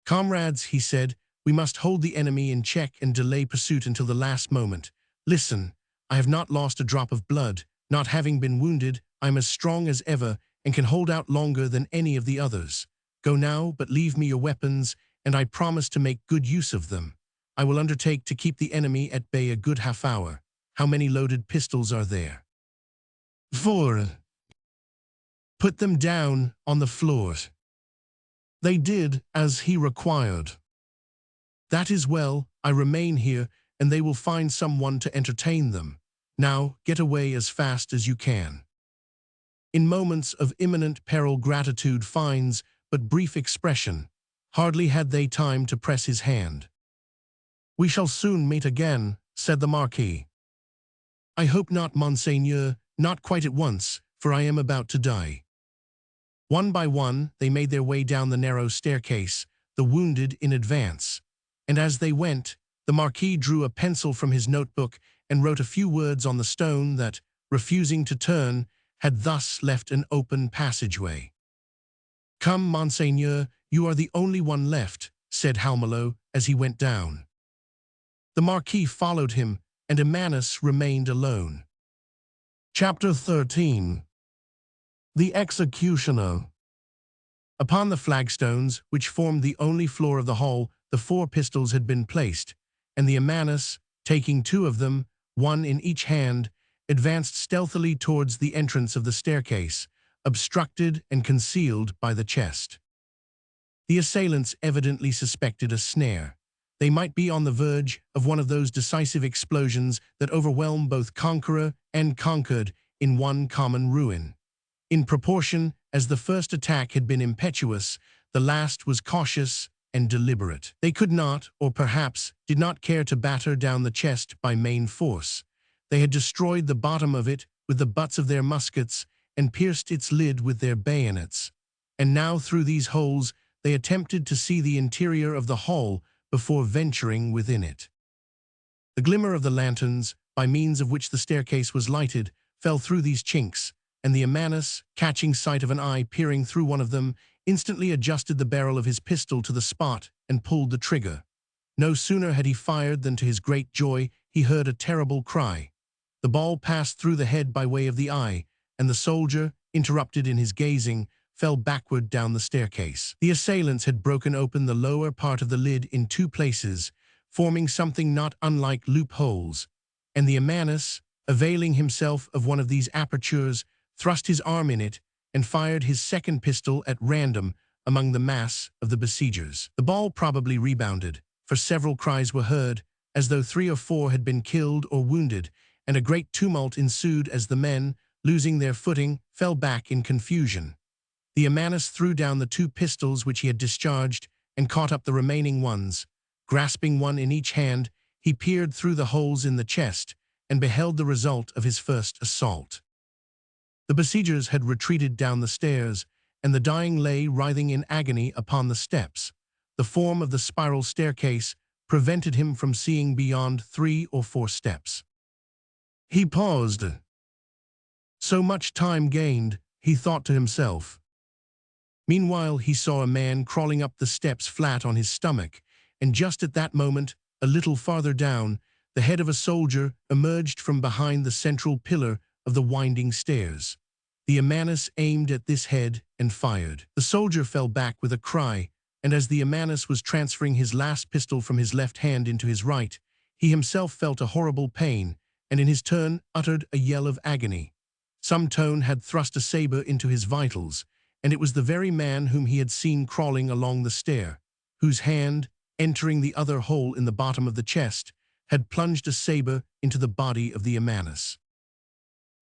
"Comrades," he said, "we must hold the enemy in check and delay pursuit until the last moment. Listen, I have not lost a drop of blood. Not having been wounded, I am as strong as ever and can hold out longer than any of the others. Go now, but leave me your weapons, and I promise to make good use of them. I will undertake to keep the enemy at bay a good half-hour. How many loaded pistols are there?" "4." "Put them down on the floor." They did as he required. "That is well. I remain here, and they will find someone to entertain them. Now, get away as fast as you can." In moments of imminent peril, gratitude finds but brief expression. Hardly had they time to press his hand. "We shall soon meet again," said the Marquis. "I hope not, Monseigneur, not quite at once, for I am about to die." One by one, they made their way down the narrow staircase, the wounded in advance. And as they went, the Marquis drew a pencil from his notebook and wrote a few words on the stone that, refusing to turn, had thus left an open passageway. "Come, Monseigneur, you are the only one left," said Halmelo as he went down. The Marquis followed him, and Amanus remained alone. Chapter 13. The Executioner. Upon the flagstones, which formed the only floor of the hall, the 4 pistols had been placed, and the Amanus, taking 2 of them, one in each hand, advanced stealthily towards the entrance of the staircase, obstructed and concealed by the chest. The assailants evidently suspected a snare. They might be on the verge of one of those decisive explosions that overwhelm both conqueror and conquered in one common ruin. In proportion as the first attack had been impetuous, the last was cautious and deliberate. They could not, or perhaps did not care to batter down the chest by main force. They had destroyed the bottom of it with the butts of their muskets and pierced its lid with their bayonets. And now through these holes they attempted to see the interior of the hall before venturing within it. The glimmer of the lanterns, by means of which the staircase was lighted, fell through these chinks, and the Amanus, catching sight of an eye peering through one of them, instantly adjusted the barrel of his pistol to the spot and pulled the trigger. No sooner had he fired than to his great joy he heard a terrible cry. The ball passed through the head by way of the eye, and the soldier, interrupted in his gazing, fell backward down the staircase. The assailants had broken open the lower part of the lid in 2 places, forming something not unlike loopholes, and the Amanus, availing himself of one of these apertures, thrust his arm in it, and fired his second pistol at random among the mass of the besiegers. The ball probably rebounded, for several cries were heard, as though 3 or 4 had been killed or wounded, and a great tumult ensued as the men, losing their footing, fell back in confusion. The Amanus threw down the 2 pistols which he had discharged and caught up the remaining ones. Grasping one in each hand, he peered through the holes in the chest and beheld the result of his first assault. The besiegers had retreated down the stairs, and the dying lay writhing in agony upon the steps. The form of the spiral staircase prevented him from seeing beyond 3 or 4 steps. He paused. So much time gained, he thought to himself. Meanwhile, he saw a man crawling up the steps flat on his stomach, and just at that moment, a little farther down, the head of a soldier emerged from behind the central pillar of the winding stairs. The Amanus aimed at this head and fired. The soldier fell back with a cry, and as the Amanus was transferring his last pistol from his left hand into his right, he himself felt a horrible pain, and in his turn uttered a yell of agony. Some tone had thrust a saber into his vitals, and it was the very man whom he had seen crawling along the stair, whose hand, entering the other hole in the bottom of the chest, had plunged a saber into the body of the Amanus.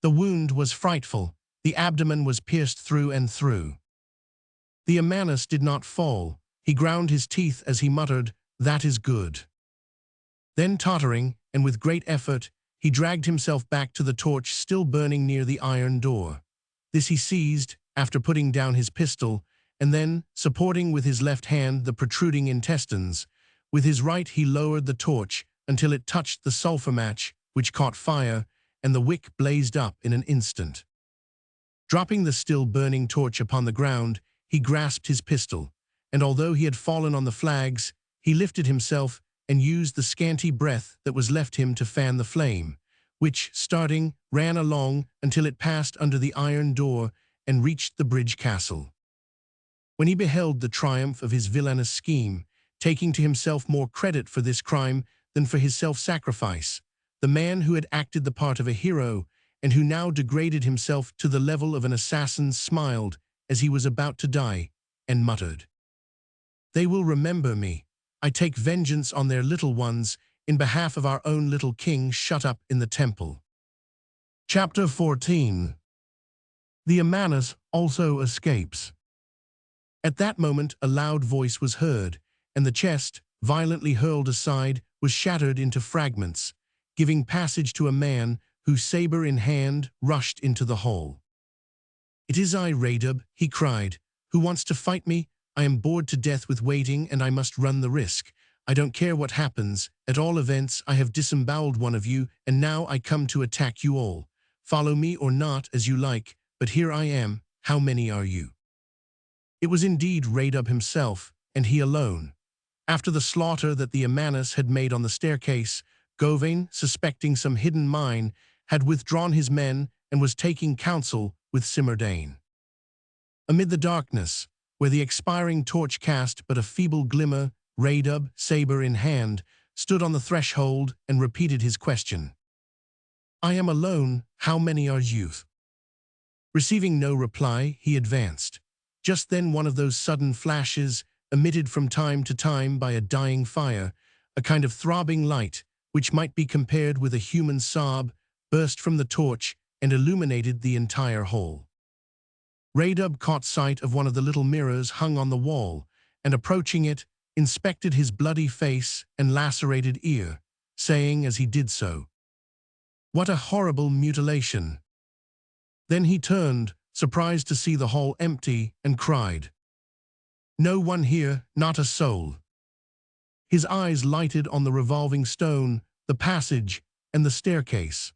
The wound was frightful. The abdomen was pierced through and through. The Amanus did not fall. He ground his teeth as he muttered, "That is good." Then, tottering, and with great effort, he dragged himself back to the torch still burning near the iron door. This he seized, after putting down his pistol, and then, supporting with his left hand the protruding intestines, with his right he lowered the torch until it touched the sulphur match, which caught fire, and the wick blazed up in an instant. Dropping the still burning torch upon the ground, he grasped his pistol, and although he had fallen on the flags, he lifted himself and used the scanty breath that was left him to fan the flame, which, starting, ran along until it passed under the iron door and reached the bridge castle. When he beheld the triumph of his villainous scheme, taking to himself more credit for this crime than for his self-sacrifice, the man who had acted the part of a hero and who now degraded himself to the level of an assassin smiled as he was about to die and muttered, "They will remember me. I take vengeance on their little ones in behalf of our own little king shut up in the temple." Chapter 14. The Amanus also escapes. At that moment a loud voice was heard, and the chest, violently hurled aside, was shattered into fragments, giving passage to a man who, saber in hand, rushed into the hall. "It is I, Radub," he cried. "Who wants to fight me? I am bored to death with waiting, and I must run the risk. I don't care what happens. At all events, I have disemboweled one of you, and now I come to attack you all. Follow me or not, as you like, but here I am. How many are you?" It was indeed Radub himself, and he alone. After the slaughter that the Amanus had made on the staircase, Gauvain, suspecting some hidden mine, had withdrawn his men and was taking counsel with Simardane. Amid the darkness, where the expiring torch cast but a feeble glimmer, Radub, saber in hand, stood on the threshold and repeated his question. "I am alone. How many are you?" Receiving no reply, he advanced. Just then one of those sudden flashes, emitted from time to time by a dying fire, a kind of throbbing light, which might be compared with a human sob, burst from the torch and illuminated the entire hall. Radub caught sight of one of the little mirrors hung on the wall, and approaching it, inspected his bloody face and lacerated ear, saying as he did so, "What a horrible mutilation!" Then he turned, surprised to see the hall empty, and cried, "No one here, not a soul." His eyes lighted on the revolving stone, the passage, and the staircase.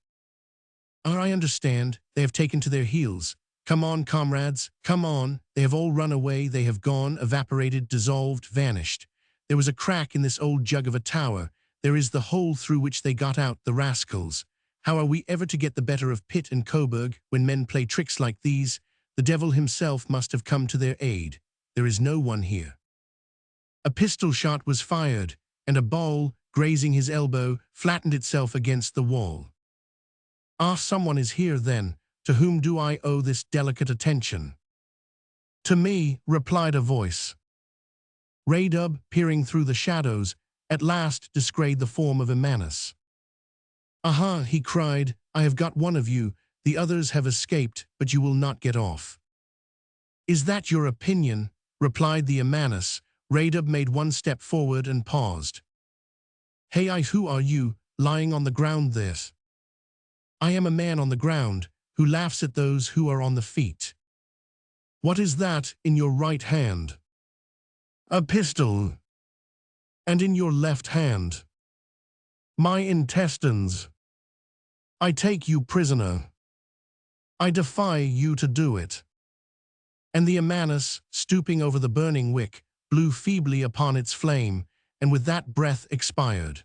"I understand. They have taken to their heels. Come on, comrades, come on. They have all run away. They have gone, evaporated, dissolved, vanished. There was a crack in this old jug of a tower. There is the hole through which they got out, the rascals. How are we ever to get the better of Pitt and Coburg when men play tricks like these? The devil himself must have come to their aid. There is no one here." A pistol shot was fired, and a ball, grazing his elbow, flattened itself against the wall. Ah, someone is here then. To whom do I owe this delicate attention? To me, replied a voice. Radub, peering through the shadows, at last descried the form of Emmanus. Aha, he cried, I have got one of you. The others have escaped, but you will not get off. Is that your opinion? Replied the Emmanus. Radub made one step forward and paused. Hey, who are you, lying on the ground there? I am a man on the ground, who laughs at those who are on the feet. What is that in your right hand? A pistol. And in your left hand? My intestines. I take you prisoner. I defy you to do it. And the Emmanus, stooping over the burning wick, blew feebly upon its flame, and with that breath expired.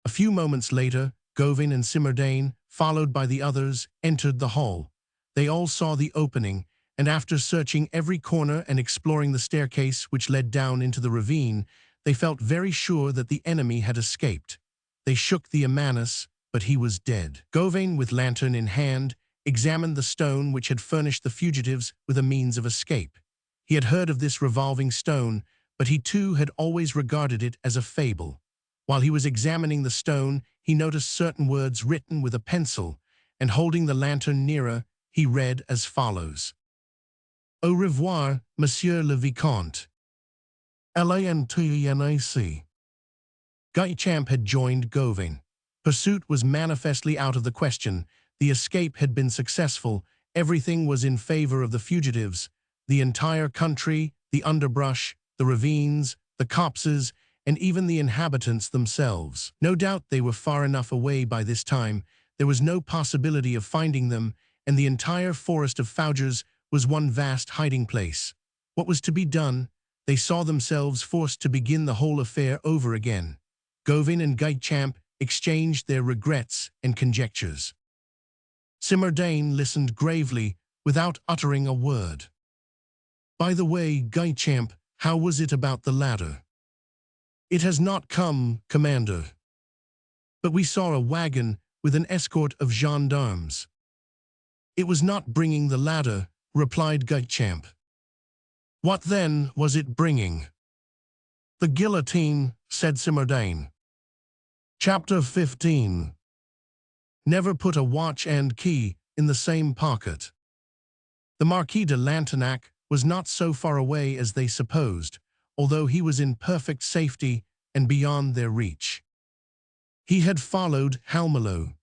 A few moments later, Gawain and Simardane, followed by the others, entered the hall. They all saw the opening, and after searching every corner and exploring the staircase which led down into the ravine, they felt very sure that the enemy had escaped. They shook the Emmanus, but he was dead. Gawain, with lantern in hand, examined the stone which had furnished the fugitives with a means of escape. He had heard of this revolving stone, but he too had always regarded it as a fable. While he was examining the stone, he noticed certain words written with a pencil, and holding the lantern nearer, he read as follows. Au revoir, Monsieur le Vicomte. L'Antac. Guichamp had joined Gawain. Pursuit was manifestly out of the question. The escape had been successful. Everything was in favor of the fugitives. The entire country, the underbrush, the ravines, the copses, and even the inhabitants themselves. No doubt they were far enough away by this time. There was no possibility of finding them, and the entire forest of Fougers was one vast hiding place. What was to be done? They saw themselves forced to begin the whole affair over again. Gawain and Guichamp exchanged their regrets and conjectures. Simardane listened gravely, without uttering a word. By the way, Guichamp, how was it about the ladder? It has not come, Commander. But we saw a wagon with an escort of gendarmes. It was not bringing the ladder, replied Guichamp. What then was it bringing? The guillotine, said Simardane. Chapter 15. Never put a watch and key in the same pocket. The Marquis de Lantenac was not so far away as they supposed, although he was in perfect safety and beyond their reach. He had followed Halmelo.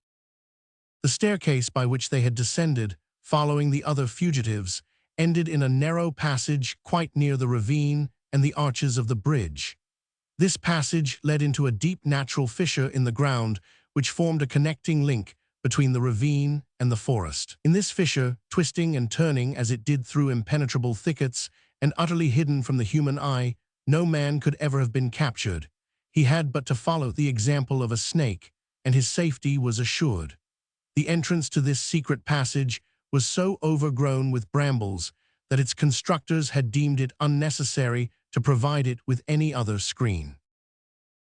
The staircase by which they had descended, following the other fugitives, ended in a narrow passage quite near the ravine and the arches of the bridge. This passage led into a deep natural fissure in the ground, which formed a connecting link between the ravine and the forest. In this fissure, twisting and turning as it did through impenetrable thickets and utterly hidden from the human eye, no man could ever have been captured. He had but to follow the example of a snake, and his safety was assured. The entrance to this secret passage was so overgrown with brambles that its constructors had deemed it unnecessary to provide it with any other screen.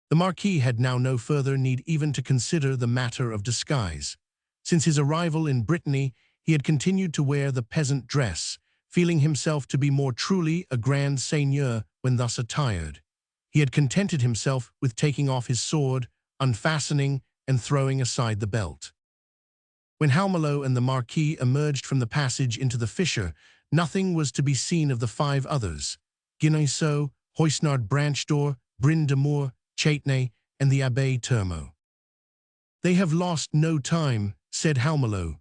The Marquis had now no further need even to consider the matter of disguise. Since his arrival in Brittany, he had continued to wear the peasant dress, feeling himself to be more truly a grand seigneur when thus attired. He had contented himself with taking off his sword, unfastening, and throwing aside the belt. When Halmelo and the Marquis emerged from the passage into the fissure, nothing was to be seen of the five others: Guineisseau, Hoisnard Branchdor, Bryn de Moor, Chatenay, and the Abbé Termo. They have lost no time, said Halmelo.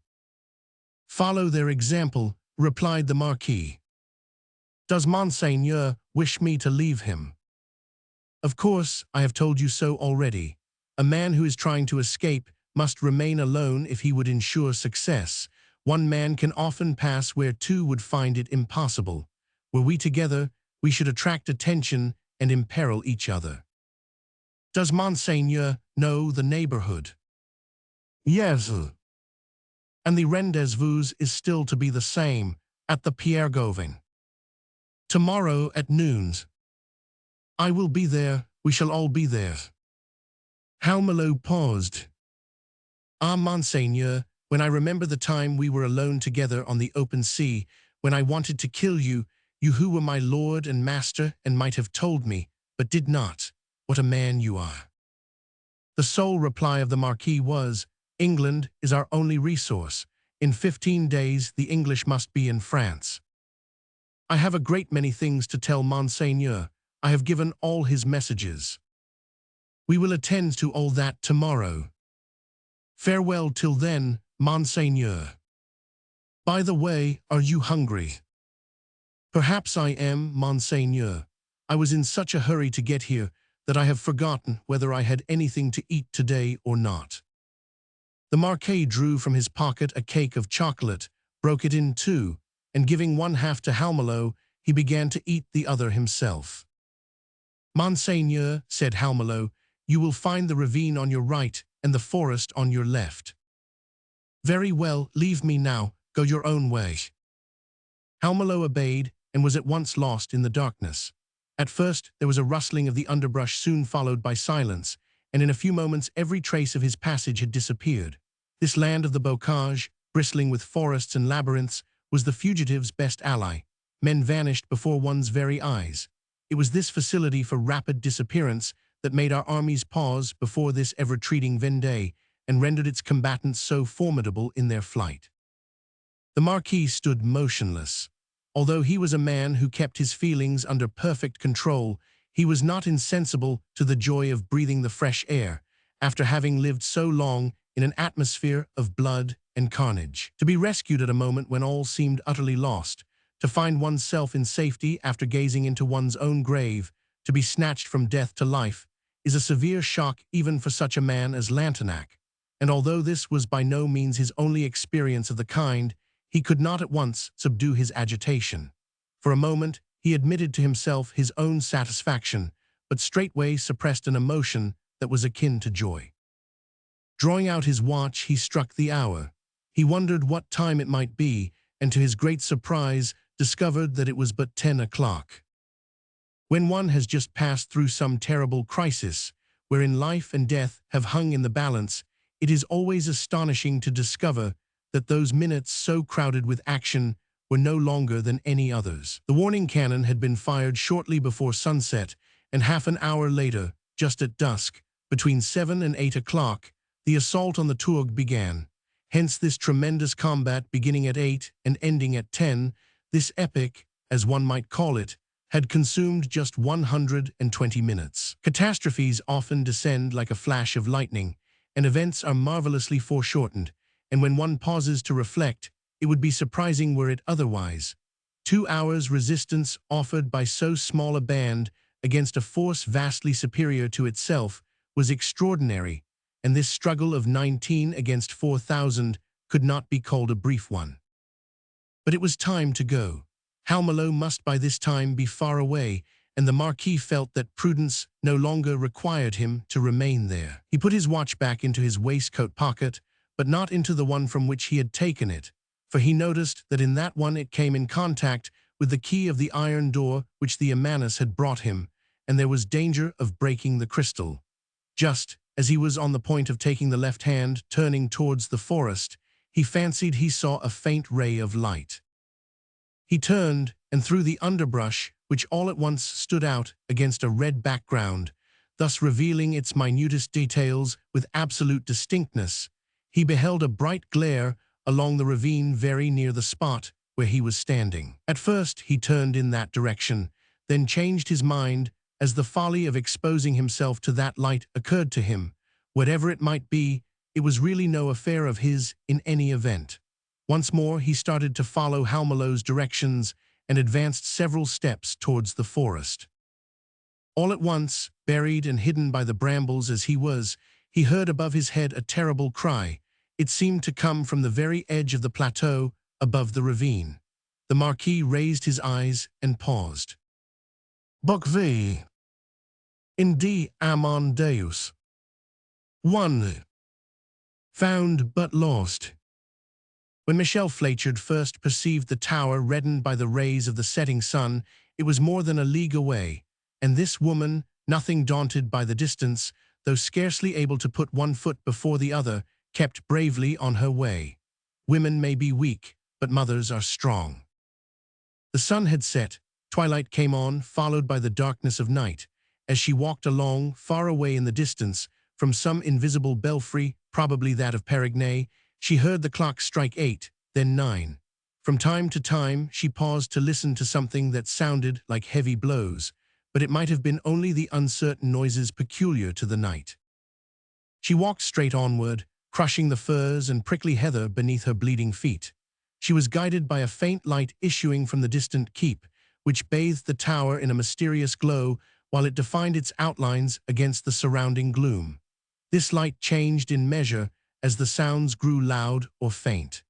Follow their example, replied the Marquis. Does Monseigneur wish me to leave him? Of course, I have told you so already. A man who is trying to escape must remain alone if he would ensure success. One man can often pass where two would find it impossible. Were we together, we should attract attention and imperil each other. Does Monseigneur know the neighborhood? Yes. And the rendezvous is still to be the same, at the Pierre Gauvin. Tomorrow at noon. I will be there, we shall all be there. Halmelo paused. Ah, Monseigneur, when I remember the time we were alone together on the open sea, when I wanted to kill you, you who were my lord and master and might have told me, but did not, what a man you are. The sole reply of the Marquis was, England is our only resource. In 15 days the English must be in France. I have a great many things to tell Monseigneur. I have given all his messages. We will attend to all that tomorrow. Farewell till then, Monseigneur. By the way, are you hungry? Perhaps I am, Monseigneur. I was in such a hurry to get here that I have forgotten whether I had anything to eat today or not. The Marquis drew from his pocket a cake of chocolate, broke it in two, and giving one half to Halmelo, he began to eat the other himself. Monseigneur, said Halmelo, you will find the ravine on your right and the forest on your left. Very well, leave me now, go your own way. Halmelo obeyed and was at once lost in the darkness. At first there was a rustling of the underbrush, soon followed by silence, and in a few moments every trace of his passage had disappeared. This land of the bocage, bristling with forests and labyrinths, was the fugitive's best ally. Men vanished before one's very eyes. It was this facility for rapid disappearance that made our armies pause before this ever-retreating Vendée and rendered its combatants so formidable in their flight. The Marquis stood motionless. Although he was a man who kept his feelings under perfect control, he was not insensible to the joy of breathing the fresh air, after having lived so long in an atmosphere of blood and carnage. To be rescued at a moment when all seemed utterly lost, to find oneself in safety after gazing into one's own grave, to be snatched from death to life, is a severe shock even for such a man as Lantenac, and although this was by no means his only experience of the kind, he could not at once subdue his agitation. For a moment he admitted to himself his own satisfaction, but straightway suppressed an emotion that was akin to joy. Drawing out his watch, he struck the hour. He wondered what time it might be, and to his great surprise discovered that it was but 10 o'clock. When one has just passed through some terrible crisis, wherein life and death have hung in the balance, it is always astonishing to discover that those minutes so crowded with action were no longer than any others. The warning cannon had been fired shortly before sunset, and half an hour later, just at dusk, between 7 and 8 o'clock, the assault on the Tourgue began. Hence this tremendous combat beginning at 8 and ending at 10, this epic, as one might call it, had consumed just 120 minutes. Catastrophes often descend like a flash of lightning, and events are marvelously foreshortened, and when one pauses to reflect, it would be surprising were it otherwise. 2 hours' resistance offered by so small a band against a force vastly superior to itself was extraordinary, and this struggle of 19 against 4,000 could not be called a brief one. But it was time to go. Halmelo must by this time be far away, and the Marquis felt that prudence no longer required him to remain there. He put his watch back into his waistcoat pocket, but not into the one from which he had taken it, for he noticed that in that one it came in contact with the key of the iron door which the Amanus had brought him, and there was danger of breaking the crystal. Just as he was on the point of taking the left hand, turning towards the forest, he fancied he saw a faint ray of light. He turned, and through the underbrush, which all at once stood out against a red background, thus revealing its minutest details with absolute distinctness, he beheld a bright glare along the ravine very near the spot where he was standing. At first he turned in that direction, then changed his mind as the folly of exposing himself to that light occurred to him. Whatever it might be, it was really no affair of his in any event. Once more he started to follow Halmelo's directions and advanced several steps towards the forest. All at once, buried and hidden by the brambles as he was, he heard above his head a terrible cry. It seemed to come from the very edge of the plateau above the ravine. The Marquis raised his eyes and paused. Bocqueville. Indi amon Deus. 1. Found but lost. When Michel Fléchard first perceived the tower reddened by the rays of the setting sun, it was more than a league away, and this woman, nothing daunted by the distance, though scarcely able to put one foot before the other, kept bravely on her way. Women may be weak, but mothers are strong. The sun had set, twilight came on, followed by the darkness of night. As she walked along, far away in the distance, from some invisible belfry, probably that of Perigny, she heard the clock strike 8, then 9. From time to time, she paused to listen to something that sounded like heavy blows, but it might have been only the uncertain noises peculiar to the night. She walked straight onward, crushing the furze and prickly heather beneath her bleeding feet. She was guided by a faint light issuing from the distant keep, which bathed the tower in a mysterious glow while it defined its outlines against the surrounding gloom. This light changed in measure as the sounds grew loud or faint.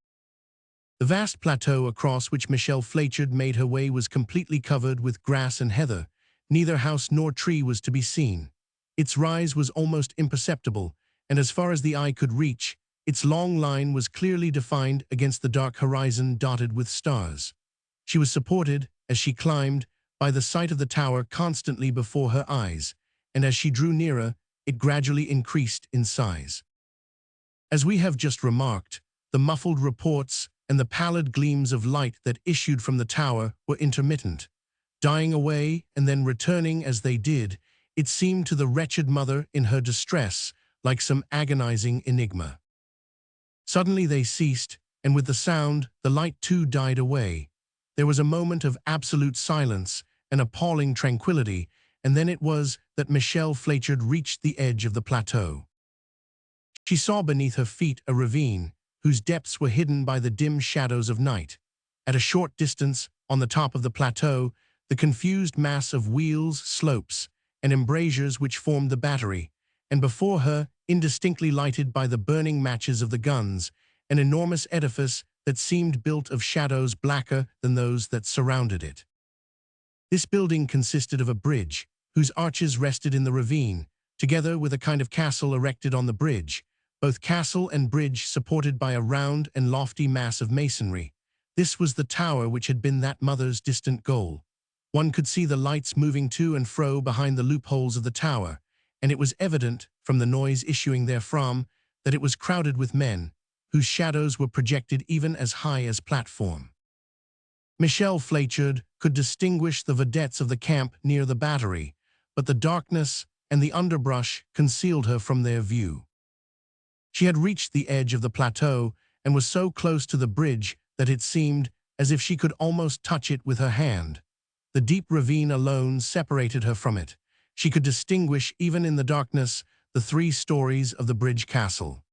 The vast plateau across which Michelle Fletcher made her way was completely covered with grass and heather. Neither house nor tree was to be seen. Its rise was almost imperceptible, and as far as the eye could reach, its long line was clearly defined against the dark horizon dotted with stars. She was supported, as she climbed, by the sight of the tower constantly before her eyes, and as she drew nearer, it gradually increased in size. As we have just remarked, the muffled reports and the pallid gleams of light that issued from the tower were intermittent, dying away and then returning as they did. It seemed to the wretched mother in her distress like some agonizing enigma. Suddenly they ceased, and with the sound, the light too died away. There was a moment of absolute silence, an appalling tranquility, and then it was that Michelle Fletcher reached the edge of the plateau. She saw beneath her feet a ravine, whose depths were hidden by the dim shadows of night. At a short distance, on the top of the plateau, the confused mass of wheels, slopes, and embrasures which formed the battery, and before her, indistinctly lighted by the burning matches of the guns, an enormous edifice that seemed built of shadows blacker than those that surrounded it. This building consisted of a bridge, whose arches rested in the ravine, together with a kind of castle erected on the bridge, both castle and bridge supported by a round and lofty mass of masonry. This was the tower which had been that mother's distant goal. One could see the lights moving to and fro behind the loopholes of the tower, and it was evident, from the noise issuing therefrom, that it was crowded with men, whose shadows were projected even as high as platform. Michelle Fletcher could distinguish the vedettes of the camp near the battery, but the darkness and the underbrush concealed her from their view. She had reached the edge of the plateau and was so close to the bridge that it seemed as if she could almost touch it with her hand. The deep ravine alone separated her from it. She could distinguish, even in the darkness, the 3 stories of the bridge castle.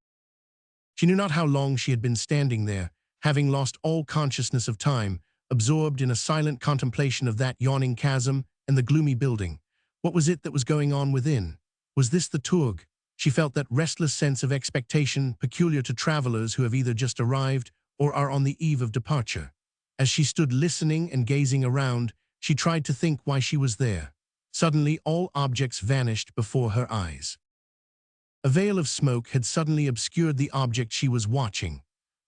She knew not how long she had been standing there, having lost all consciousness of time, absorbed in a silent contemplation of that yawning chasm and the gloomy building. What was it that was going on within? Was this the Tourgue? She felt that restless sense of expectation peculiar to travelers who have either just arrived or are on the eve of departure. As she stood listening and gazing around, she tried to think why she was there. Suddenly, all objects vanished before her eyes. A veil of smoke had suddenly obscured the object she was watching.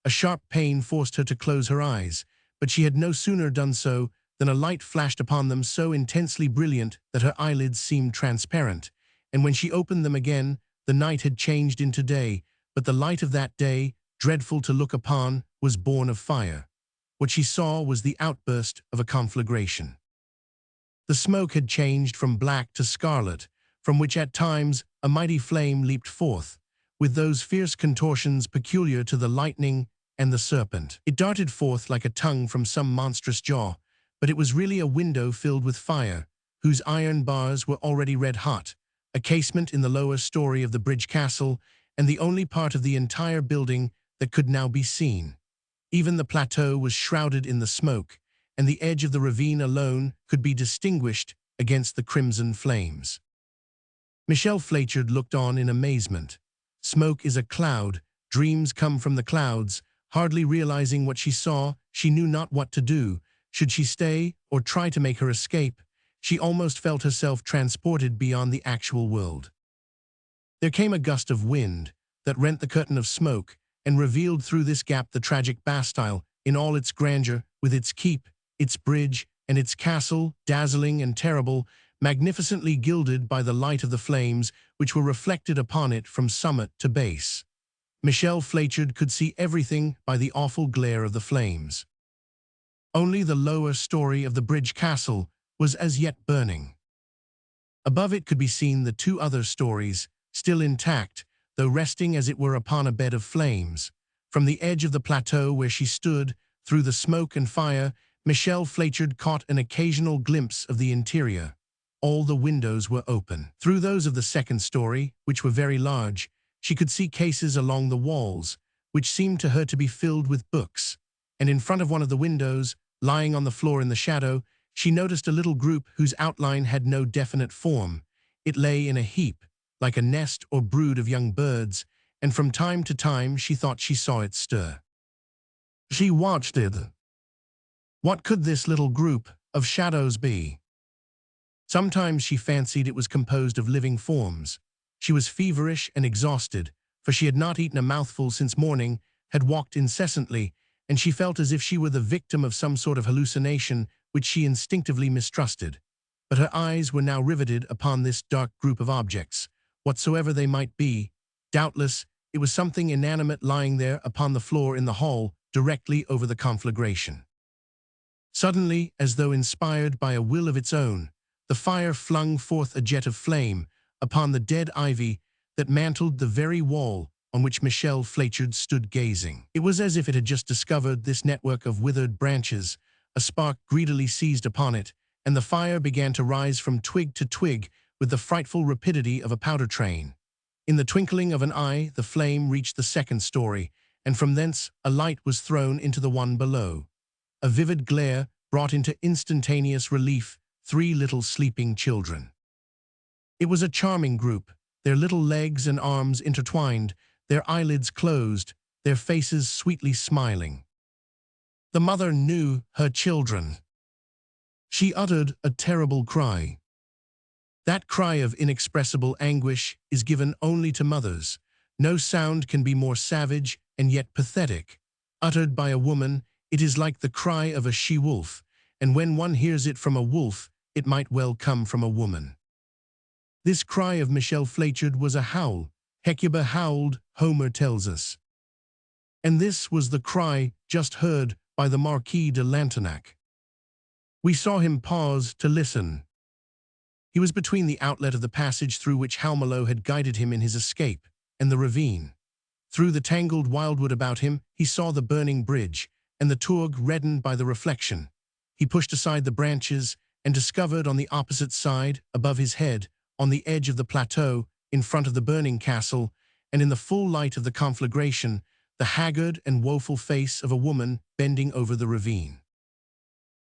A sharp pain forced her to close her eyes, but she had no sooner done so than a light flashed upon them so intensely brilliant that her eyelids seemed transparent, and when she opened them again, the night had changed into day, but the light of that day, dreadful to look upon, was born of fire. What she saw was the outburst of a conflagration. The smoke had changed from black to scarlet, from which at times a mighty flame leaped forth, with those fierce contortions peculiar to the lightning and the serpent. It darted forth like a tongue from some monstrous jaw, but it was really a window filled with fire, whose iron bars were already red-hot, a casement in the lower story of the bridge castle, and the only part of the entire building that could now be seen. Even the plateau was shrouded in the smoke, and the edge of the ravine alone could be distinguished against the crimson flames. Michelle Fletcher looked on in amazement. Smoke is a cloud, dreams come from the clouds. Hardly realizing what she saw, she knew not what to do. Should she stay or try to make her escape? She almost felt herself transported beyond the actual world. There came a gust of wind that rent the curtain of smoke and revealed through this gap the tragic Bastille in all its grandeur, with its keep, its bridge, and its castle, dazzling and terrible, magnificently gilded by the light of the flames which were reflected upon it from summit to base. Michelle Fletcher could see everything by the awful glare of the flames. Only the lower story of the bridge castle was as yet burning. Above it could be seen the two other stories, still intact, though resting as it were upon a bed of flames. From the edge of the plateau where she stood, through the smoke and fire, Michelle Fletcher caught an occasional glimpse of the interior. All the windows were open. Through those of the second story, which were very large, she could see cases along the walls, which seemed to her to be filled with books. And in front of one of the windows, lying on the floor in the shadow, she noticed a little group whose outline had no definite form. It lay in a heap, like a nest or brood of young birds, and from time to time she thought she saw it stir. She watched it. What could this little group of shadows be? Sometimes she fancied it was composed of living forms. She was feverish and exhausted, for she had not eaten a mouthful since morning, had walked incessantly, and she felt as if she were the victim of some sort of hallucination which she instinctively mistrusted. But her eyes were now riveted upon this dark group of objects, whatsoever they might be. Doubtless, it was something inanimate lying there upon the floor in the hall, directly over the conflagration. Suddenly, as though inspired by a will of its own, the fire flung forth a jet of flame upon the dead ivy that mantled the very wall on which Michelle Fletcher stood gazing. It was as if it had just discovered this network of withered branches. A spark greedily seized upon it, and the fire began to rise from twig to twig with the frightful rapidity of a powder train. In the twinkling of an eye, the flame reached the second story, and from thence a light was thrown into the one below. A vivid glare brought into instantaneous relief 3 little sleeping children. It was a charming group, their little legs and arms intertwined, their eyelids closed, their faces sweetly smiling. The mother knew her children. She uttered a terrible cry. That cry of inexpressible anguish is given only to mothers. No sound can be more savage and yet pathetic. Uttered by a woman, it is like the cry of a she-wolf, and when one hears it from a wolf, it might well come from a woman. This cry of Michelle Fletcher was a howl. Hecuba howled, Homer tells us. And this was the cry just heard by the Marquis de Lantenac. We saw him pause to listen. He was between the outlet of the passage through which Halmelo had guided him in his escape, and the ravine. Through the tangled wildwood about him, he saw the burning bridge, and the tourgue reddened by the reflection. He pushed aside the branches, and discovered on the opposite side, above his head, on the edge of the plateau, in front of the burning castle, and in the full light of the conflagration, the haggard and woeful face of a woman bending over the ravine.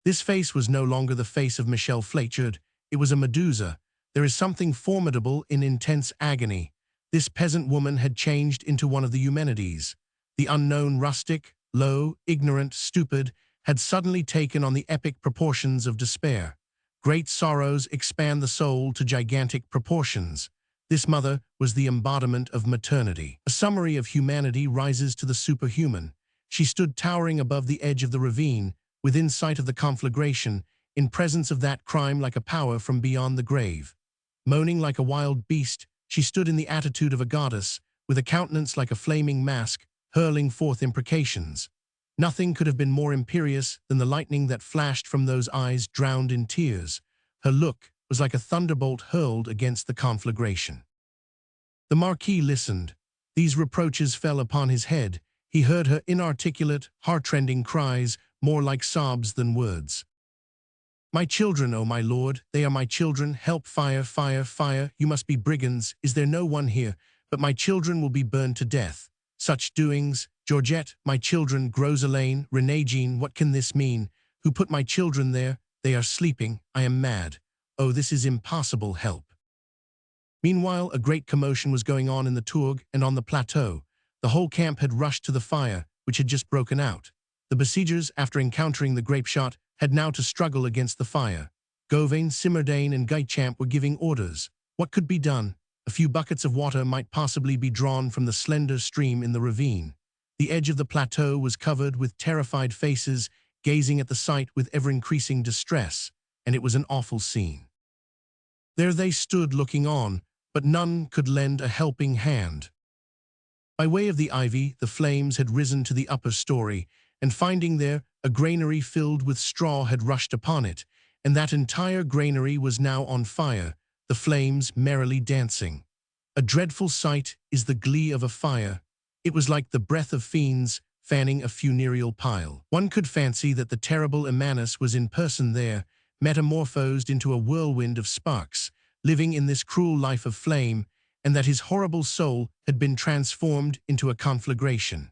This face was no longer the face of Michelle Fletcher. It was a Medusa. There is something formidable in intense agony. This peasant woman had changed into one of the Eumenides. The unknown rustic, low, ignorant, stupid, had suddenly taken on the epic proportions of despair. Great sorrows expand the soul to gigantic proportions. This mother was the embodiment of maternity. A summary of humanity rises to the superhuman. She stood towering above the edge of the ravine, within sight of the conflagration, in presence of that crime like a power from beyond the grave. Moaning like a wild beast, she stood in the attitude of a goddess, with a countenance like a flaming mask, hurling forth imprecations. Nothing could have been more imperious than the lightning that flashed from those eyes drowned in tears. Her look was like a thunderbolt hurled against the conflagration. The Marquis listened. These reproaches fell upon his head. He heard her inarticulate, heart-rending cries, more like sobs than words. "My children, oh my lord, they are my children. Help, fire, fire, fire. You must be brigands. Is there no one here? But my children will be burned to death. Such doings. Georgette, my children, Groselane, Renée-Jean, what can this mean? Who put my children there? They are sleeping. I am mad. Oh, this is impossible. Help." Meanwhile, a great commotion was going on in the tourgue and on the plateau. The whole camp had rushed to the fire, which had just broken out. The besiegers, after encountering the grape shot, had now to struggle against the fire. Gauvain, Simardane, and Guitchamp were giving orders. What could be done? A few buckets of water might possibly be drawn from the slender stream in the ravine. The edge of the plateau was covered with terrified faces, gazing at the sight with ever-increasing distress, and it was an awful scene. There they stood looking on, but none could lend a helping hand. By way of the ivy, the flames had risen to the upper story, and finding there a granary filled with straw had rushed upon it, and that entire granary was now on fire, the flames merrily dancing. A dreadful sight is the glee of a fire. It was like the breath of fiends fanning a funereal pile. One could fancy that the terrible Immanus was in person there, metamorphosed into a whirlwind of sparks, living in this cruel life of flame, and that his horrible soul had been transformed into a conflagration.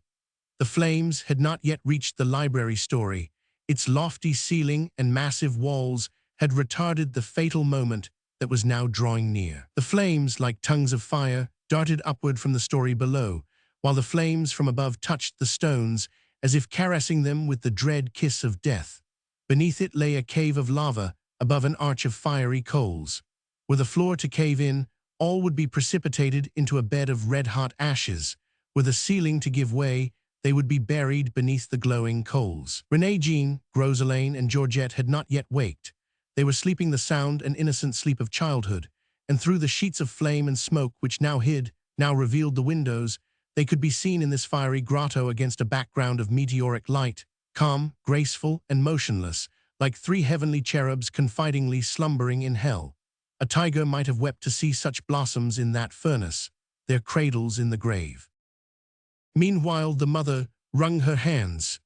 The flames had not yet reached the library story. Its lofty ceiling and massive walls had retarded the fatal moment that was now drawing near. The flames, like tongues of fire, darted upward from the story below, while the flames from above touched the stones, as if caressing them with the dread kiss of death. Beneath it lay a cave of lava, above an arch of fiery coals. Were the floor to cave in, all would be precipitated into a bed of red-hot ashes. Were the ceiling to give way, they would be buried beneath the glowing coals. Renée Jean, Grosellaine, and Georgette had not yet waked. They were sleeping the sound and innocent sleep of childhood, and through the sheets of flame and smoke which now hid, now revealed the windows, they could be seen in this fiery grotto against a background of meteoric light, calm, graceful, and motionless, like three heavenly cherubs confidingly slumbering in hell. A tiger might have wept to see such blossoms in that furnace, their cradles in the grave. Meanwhile the mother wrung her hands.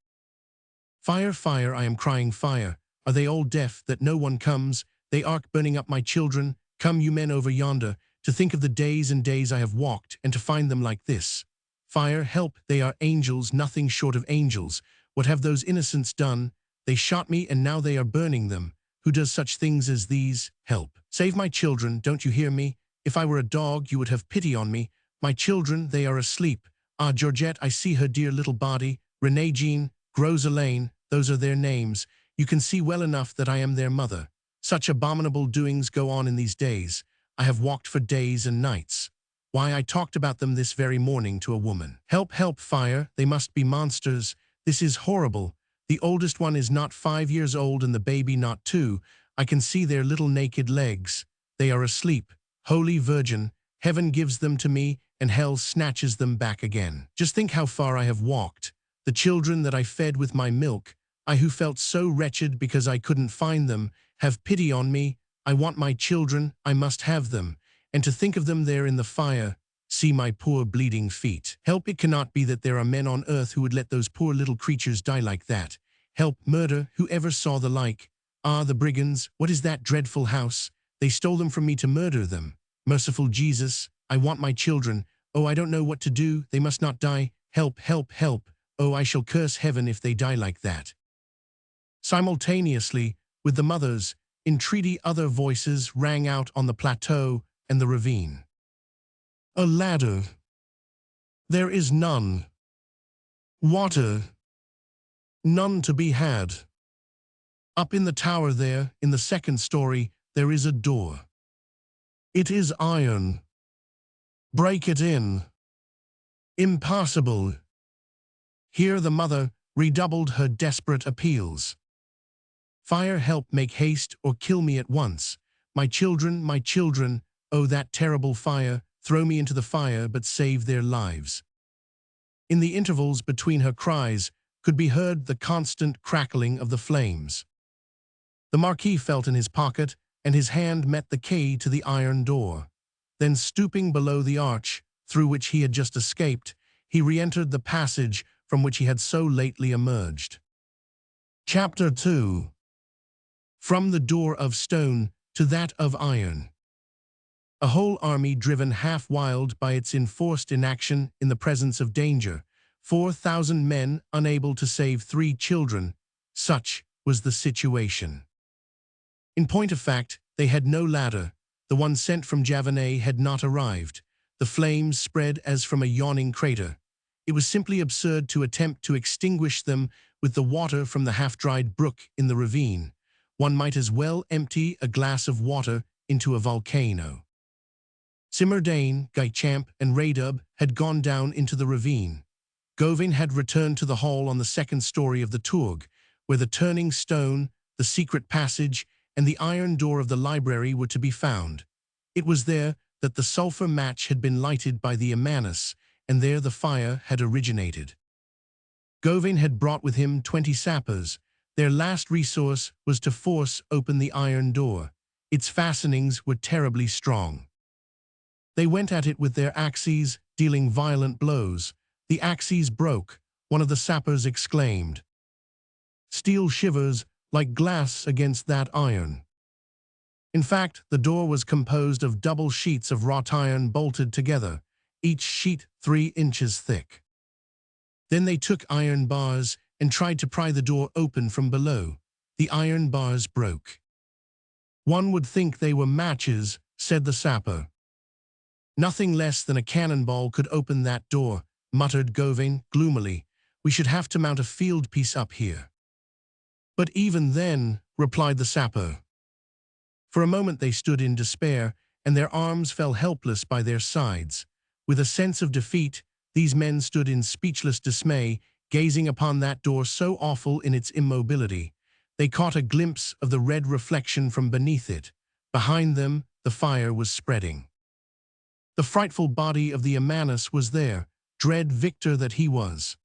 "Fire, fire, I am crying fire. Are they all deaf that no one comes? They arc burning up my children. Come you men over yonder, to think of the days and days I have walked, and to find them like this. Fire, help, they are angels, nothing short of angels. What have those innocents done? They shot me and now they are burning them. Who does such things as these? Help. Save my children, don't you hear me? If I were a dog you would have pity on me. My children, they are asleep. Ah, Georgette, I see her dear little body. Renée Jean, Grosellaine, those are their names. You can see well enough that I am their mother. Such abominable doings go on in these days. I have walked for days and nights. Why, I talked about them this very morning to a woman. Help, help, fire, they must be monsters. This is horrible. The oldest one is not 5 years old and the baby not 2. I can see their little naked legs. They are asleep. Holy Virgin, heaven gives them to me and hell snatches them back again. Just think how far I have walked. The children that I fed with my milk, I who felt so wretched because I couldn't find them, have pity on me. I want my children, I must have them. And to think of them there in the fire, see my poor bleeding feet. Help, it cannot be that there are men on earth who would let those poor little creatures die like that. Help, murder, who ever saw the like? Ah, the brigands, what is that dreadful house? They stole them from me to murder them. Merciful Jesus, I want my children. Oh, I don't know what to do, they must not die. Help, help, help. Oh, I shall curse heaven if they die like that. Simultaneously, with the mother's entreaty, other voices rang out on the plateau and the ravine. A ladder. There is none. Water. None to be had. Up in the tower there, in the second story, there is a door. It is iron. Break it in. Impassable. Here the mother redoubled her desperate appeals. Fire, help, make haste, or kill me at once. My children, oh, that terrible fire, throw me into the fire, but save their lives. In the intervals between her cries could be heard the constant crackling of the flames. The Marquis felt in his pocket, and his hand met the key to the iron door. Then, stooping below the arch, through which he had just escaped, he re-entered the passage from which he had so lately emerged. Chapter 2. From the door of stone to that of iron. A whole army driven half-wild by its enforced inaction in the presence of danger, 4,000 men unable to save 3 children, such was the situation. In point of fact, they had no ladder. The one sent from Javanais had not arrived. The flames spread as from a yawning crater. It was simply absurd to attempt to extinguish them with the water from the half-dried brook in the ravine. One might as well empty a glass of water into a volcano. Simardane, Guichamp, and Raydub had gone down into the ravine. Gauvin had returned to the hall on the second story of the Tourgue, where the turning stone, the secret passage, and the iron door of the library were to be found. It was there that the sulphur match had been lighted by the Immanus, and there the fire had originated. Gauvin had brought with him 20 sappers. Their last resource was to force open the iron door. Its fastenings were terribly strong. They went at it with their axes, dealing violent blows. The axes broke. One of the sappers exclaimed, "Steel shivers like glass against that iron." In fact, the door was composed of double sheets of wrought iron bolted together, each sheet 3 inches thick. Then they took iron bars and tried to pry the door open from below. The iron bars broke. "One would think they were matches," said the sapper. "Nothing less than a cannonball could open that door," muttered Gauvin gloomily. "We should have to mount a field piece up here." "But even then," replied the sapper. For a moment they stood in despair, and their arms fell helpless by their sides. With a sense of defeat, these men stood in speechless dismay, gazing upon that door so awful in its immobility. They caught a glimpse of the red reflection from beneath it. Behind them, the fire was spreading. The frightful body of the Amanus was there, dread victor that he was.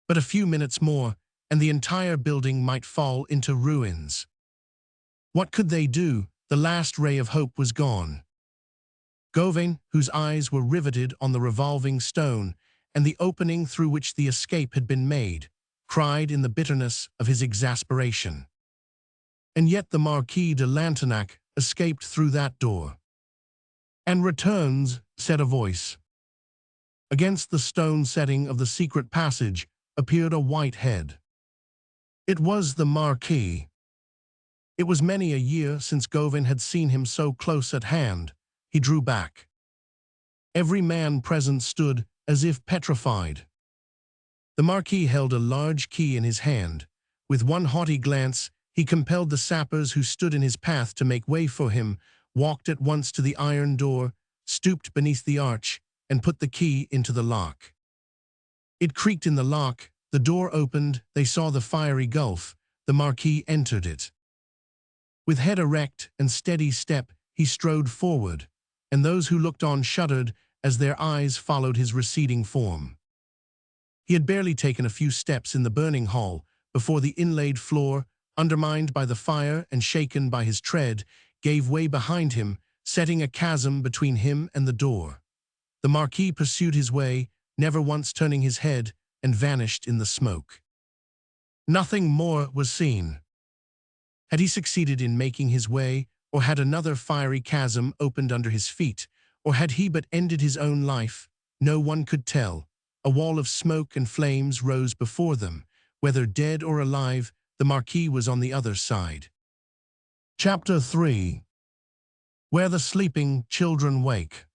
But a few minutes more, and the entire building might fall into ruins. What could they do? The last ray of hope was gone. Gauvin, whose eyes were riveted on the revolving stone and the opening through which the escape had been made, cried in the bitterness of his exasperation. "And yet the Marquis de Lantenac escaped through that door." "And returns," said a voice. Against the stone setting of the secret passage appeared a white head. It was the Marquis. It was many a year since Gauvin had seen him so close at hand. He drew back. Every man present stood as if petrified. The Marquis held a large key in his hand. With one haughty glance, he compelled the sappers who stood in his path to make way for him, walked at once to the iron door, stooped beneath the arch, and put the key into the lock. It creaked in the lock, the door opened, they saw the fiery gulf. The Marquis entered it. With head erect and steady step, he strode forward, and those who looked on shuddered as their eyes followed his receding form. He had barely taken a few steps in the burning hall before the inlaid floor, undermined by the fire and shaken by his tread, gave way behind him, setting a chasm between him and the door. The Marquis pursued his way, never once turning his head, and vanished in the smoke. Nothing more was seen. Had he succeeded in making his way, or had another fiery chasm opened under his feet, or had he but ended his own life? No one could tell. A wall of smoke and flames rose before them. Whether dead or alive, the Marquis was on the other side. Chapter 3. Where the sleeping children wake.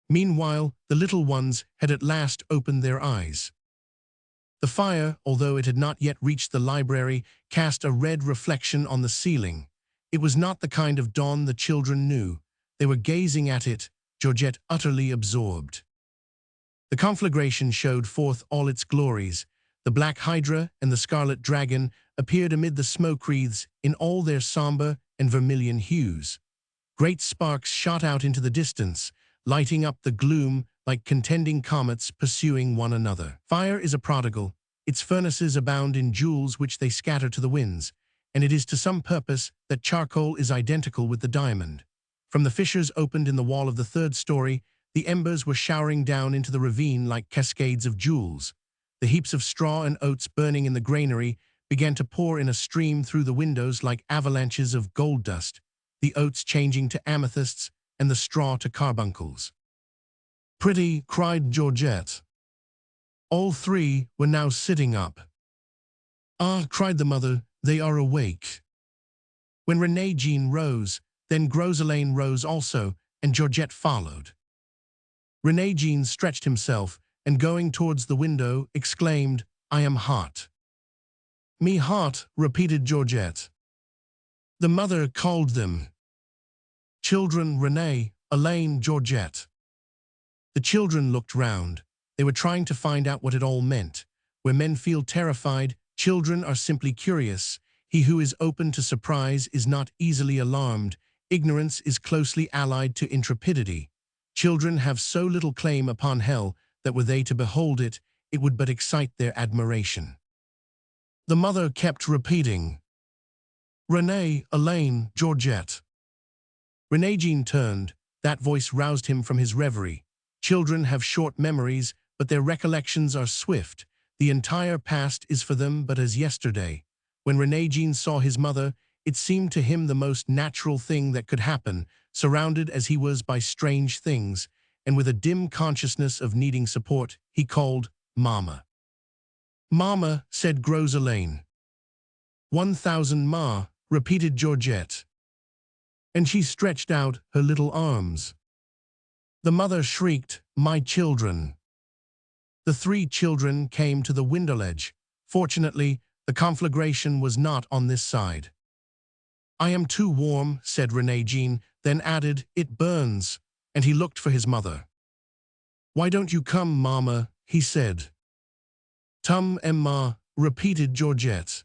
Meanwhile, the little ones had at last opened their eyes. The fire, although it had not yet reached the library, cast a red reflection on the ceiling. It was not the kind of dawn the children knew. They were gazing at it, Georgette utterly absorbed. The conflagration showed forth all its glories. The black hydra and the scarlet dragon appeared amid the smoke wreaths in all their somber and vermilion hues. Great sparks shot out into the distance, lighting up the gloom like contending comets pursuing one another. Fire is a prodigal. Its furnaces abound in jewels which they scatter to the winds, and it is to some purpose that charcoal is identical with the diamond. From the fissures opened in the wall of the 3rd story, the embers were showering down into the ravine like cascades of jewels. The heaps of straw and oats burning in the granary began to pour in a stream through the windows like avalanches of gold dust, the oats changing to amethysts and the straw to carbuncles. "Pretty," cried Georgette. All 3 were now sitting up. "Ah," cried the mother, "they are awake." When Renée-Jean rose, then Groselane rose also, and Georgette followed. Renée-Jean stretched himself, and going towards the window, exclaimed, "I am hot." "Me hot," repeated Georgette. The mother called them. Children: Renée, Elaine, Georgette. The children looked round. They were trying to find out what it all meant. Where men feel terrified, children are simply curious. He who is open to surprise is not easily alarmed. Ignorance is closely allied to intrepidity. Children have so little claim upon hell that were they to behold it, it would but excite their admiration. The mother kept repeating, "Renee, Elaine, Georgette." Renee turned. That voice roused him from his reverie. Children have short memories, but their recollections are swift. The entire past is for them but as yesterday. When Renee saw his mother, it seemed to him the most natural thing that could happen, surrounded as he was by strange things, and with a dim consciousness of needing support, he called, "Mama." "Mama," said Gros Elaine. 1,000 ma, repeated Georgette. And she stretched out her little arms. The mother shrieked, "My children." The 3 children came to the window ledge. Fortunately, the conflagration was not on this side. "I am too warm," said Renee, then added, "It burns," and he looked for his mother. "Why don't you come, Mama?" he said. "Tum Emma," repeated Georgette.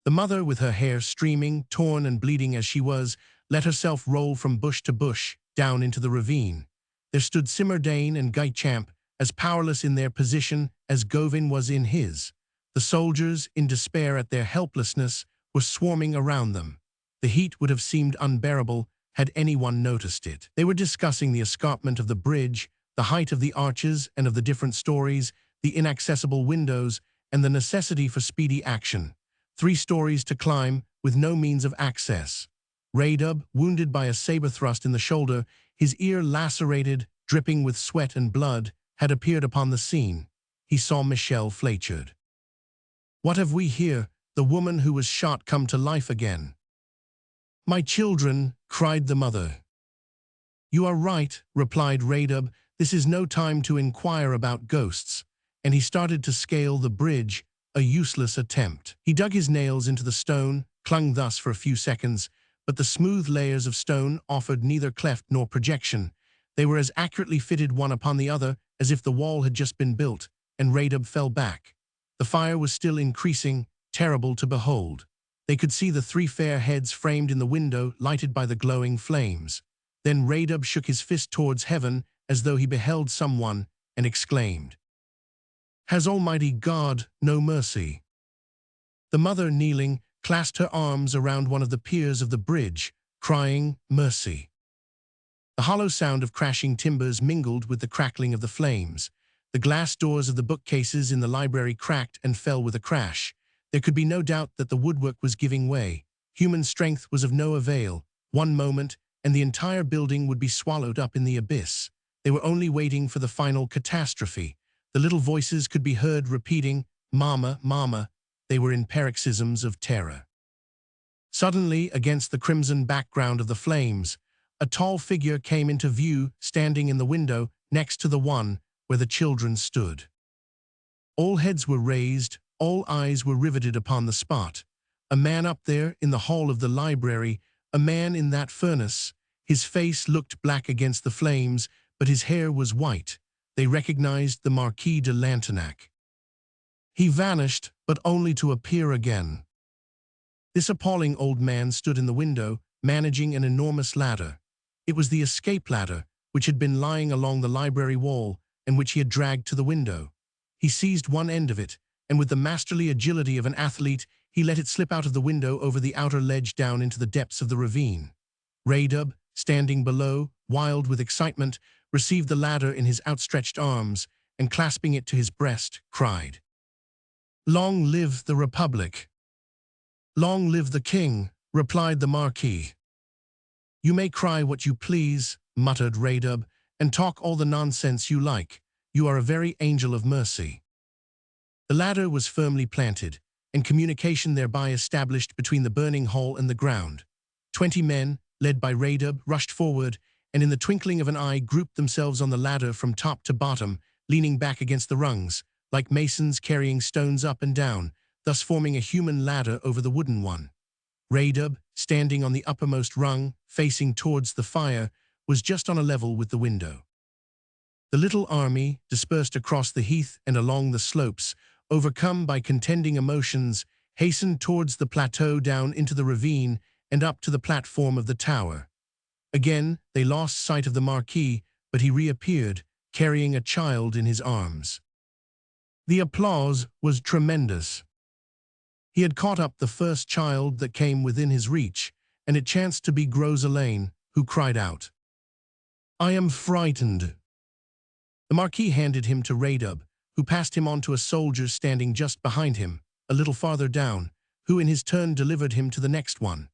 The mother, with her hair streaming, torn and bleeding as she was, let herself roll from bush to bush, down into the ravine. There stood Simmerdane and Guy-Champ, as powerless in their position as Gauvin was in his. The soldiers, in despair at their helplessness, were swarming around them. The heat would have seemed unbearable had anyone noticed it. They were discussing the escarpment of the bridge, the height of the arches and of the different stories, the inaccessible windows, and the necessity for speedy action. 3 stories to climb, with no means of access. Raydub, wounded by a saber thrust in the shoulder, his ear lacerated, dripping with sweat and blood, had appeared upon the scene. He saw Michelle Fletcher. "What have we here? The woman who was shot come to life again." "My children," cried the mother. "You are right," replied Raydub. "This is no time to inquire about ghosts." And he started to scale the bridge, a useless attempt. He dug his nails into the stone, clung thus for a few seconds, but the smooth layers of stone offered neither cleft nor projection. They were as accurately fitted one upon the other as if the wall had just been built, and Raydub fell back. The fire was still increasing, terrible to behold. They could see the 3 fair heads framed in the window, lighted by the glowing flames. Then Raydub shook his fist towards heaven as though he beheld someone, and exclaimed, "Has Almighty God no mercy?" The mother, kneeling, clasped her arms around one of the piers of the bridge, crying, "Mercy." The hollow sound of crashing timbers mingled with the crackling of the flames. The glass doors of the bookcases in the library cracked and fell with a crash. There could be no doubt that the woodwork was giving way. Human strength was of no avail. One moment, and the entire building would be swallowed up in the abyss. They were only waiting for the final catastrophe. The little voices could be heard repeating, "Mama, Mama." They were in paroxysms of terror. Suddenly, against the crimson background of the flames, a tall figure came into view, standing in the window next to the one where the children stood. All heads were raised, all eyes were riveted upon the spot. A man up there in the hall of the library, a man in that furnace. His face looked black against the flames, but his hair was white. They recognized the Marquis de Lantenac. He vanished, but only to appear again. This appalling old man stood in the window, managing an enormous ladder. It was the escape ladder, which had been lying along the library wall, and which he had dragged to the window. He seized one end of it, and with the masterly agility of an athlete, he let it slip out of the window over the outer ledge down into the depths of the ravine. Raydub, standing below, wild with excitement, received the ladder in his outstretched arms, and clasping it to his breast, cried, "Long live the Republic!" "Long live the King," replied the Marquis. "You may cry what you please," muttered Raydub, "and talk all the nonsense you like. You are a very angel of mercy." The ladder was firmly planted, and communication thereby established between the burning hall and the ground. 20 men, led by Raydub, rushed forward, and in the twinkling of an eye grouped themselves on the ladder from top to bottom, leaning back against the rungs, like masons carrying stones up and down, thus forming a human ladder over the wooden one. Raydub, standing on the uppermost rung, facing towards the fire, was just on a level with the window. The little army, dispersed across the heath and along the slopes, overcome by contending emotions, hastened towards the plateau down into the ravine and up to the platform of the tower. Again, they lost sight of the Marquis, but he reappeared, carrying a child in his arms. The applause was tremendous. He had caught up the first child that came within his reach, and it chanced to be Groselane, who cried out, "I am frightened." The Marquis handed him to Radub, who passed him on to a soldier standing just behind him, a little farther down, who in his turn delivered him to the next one.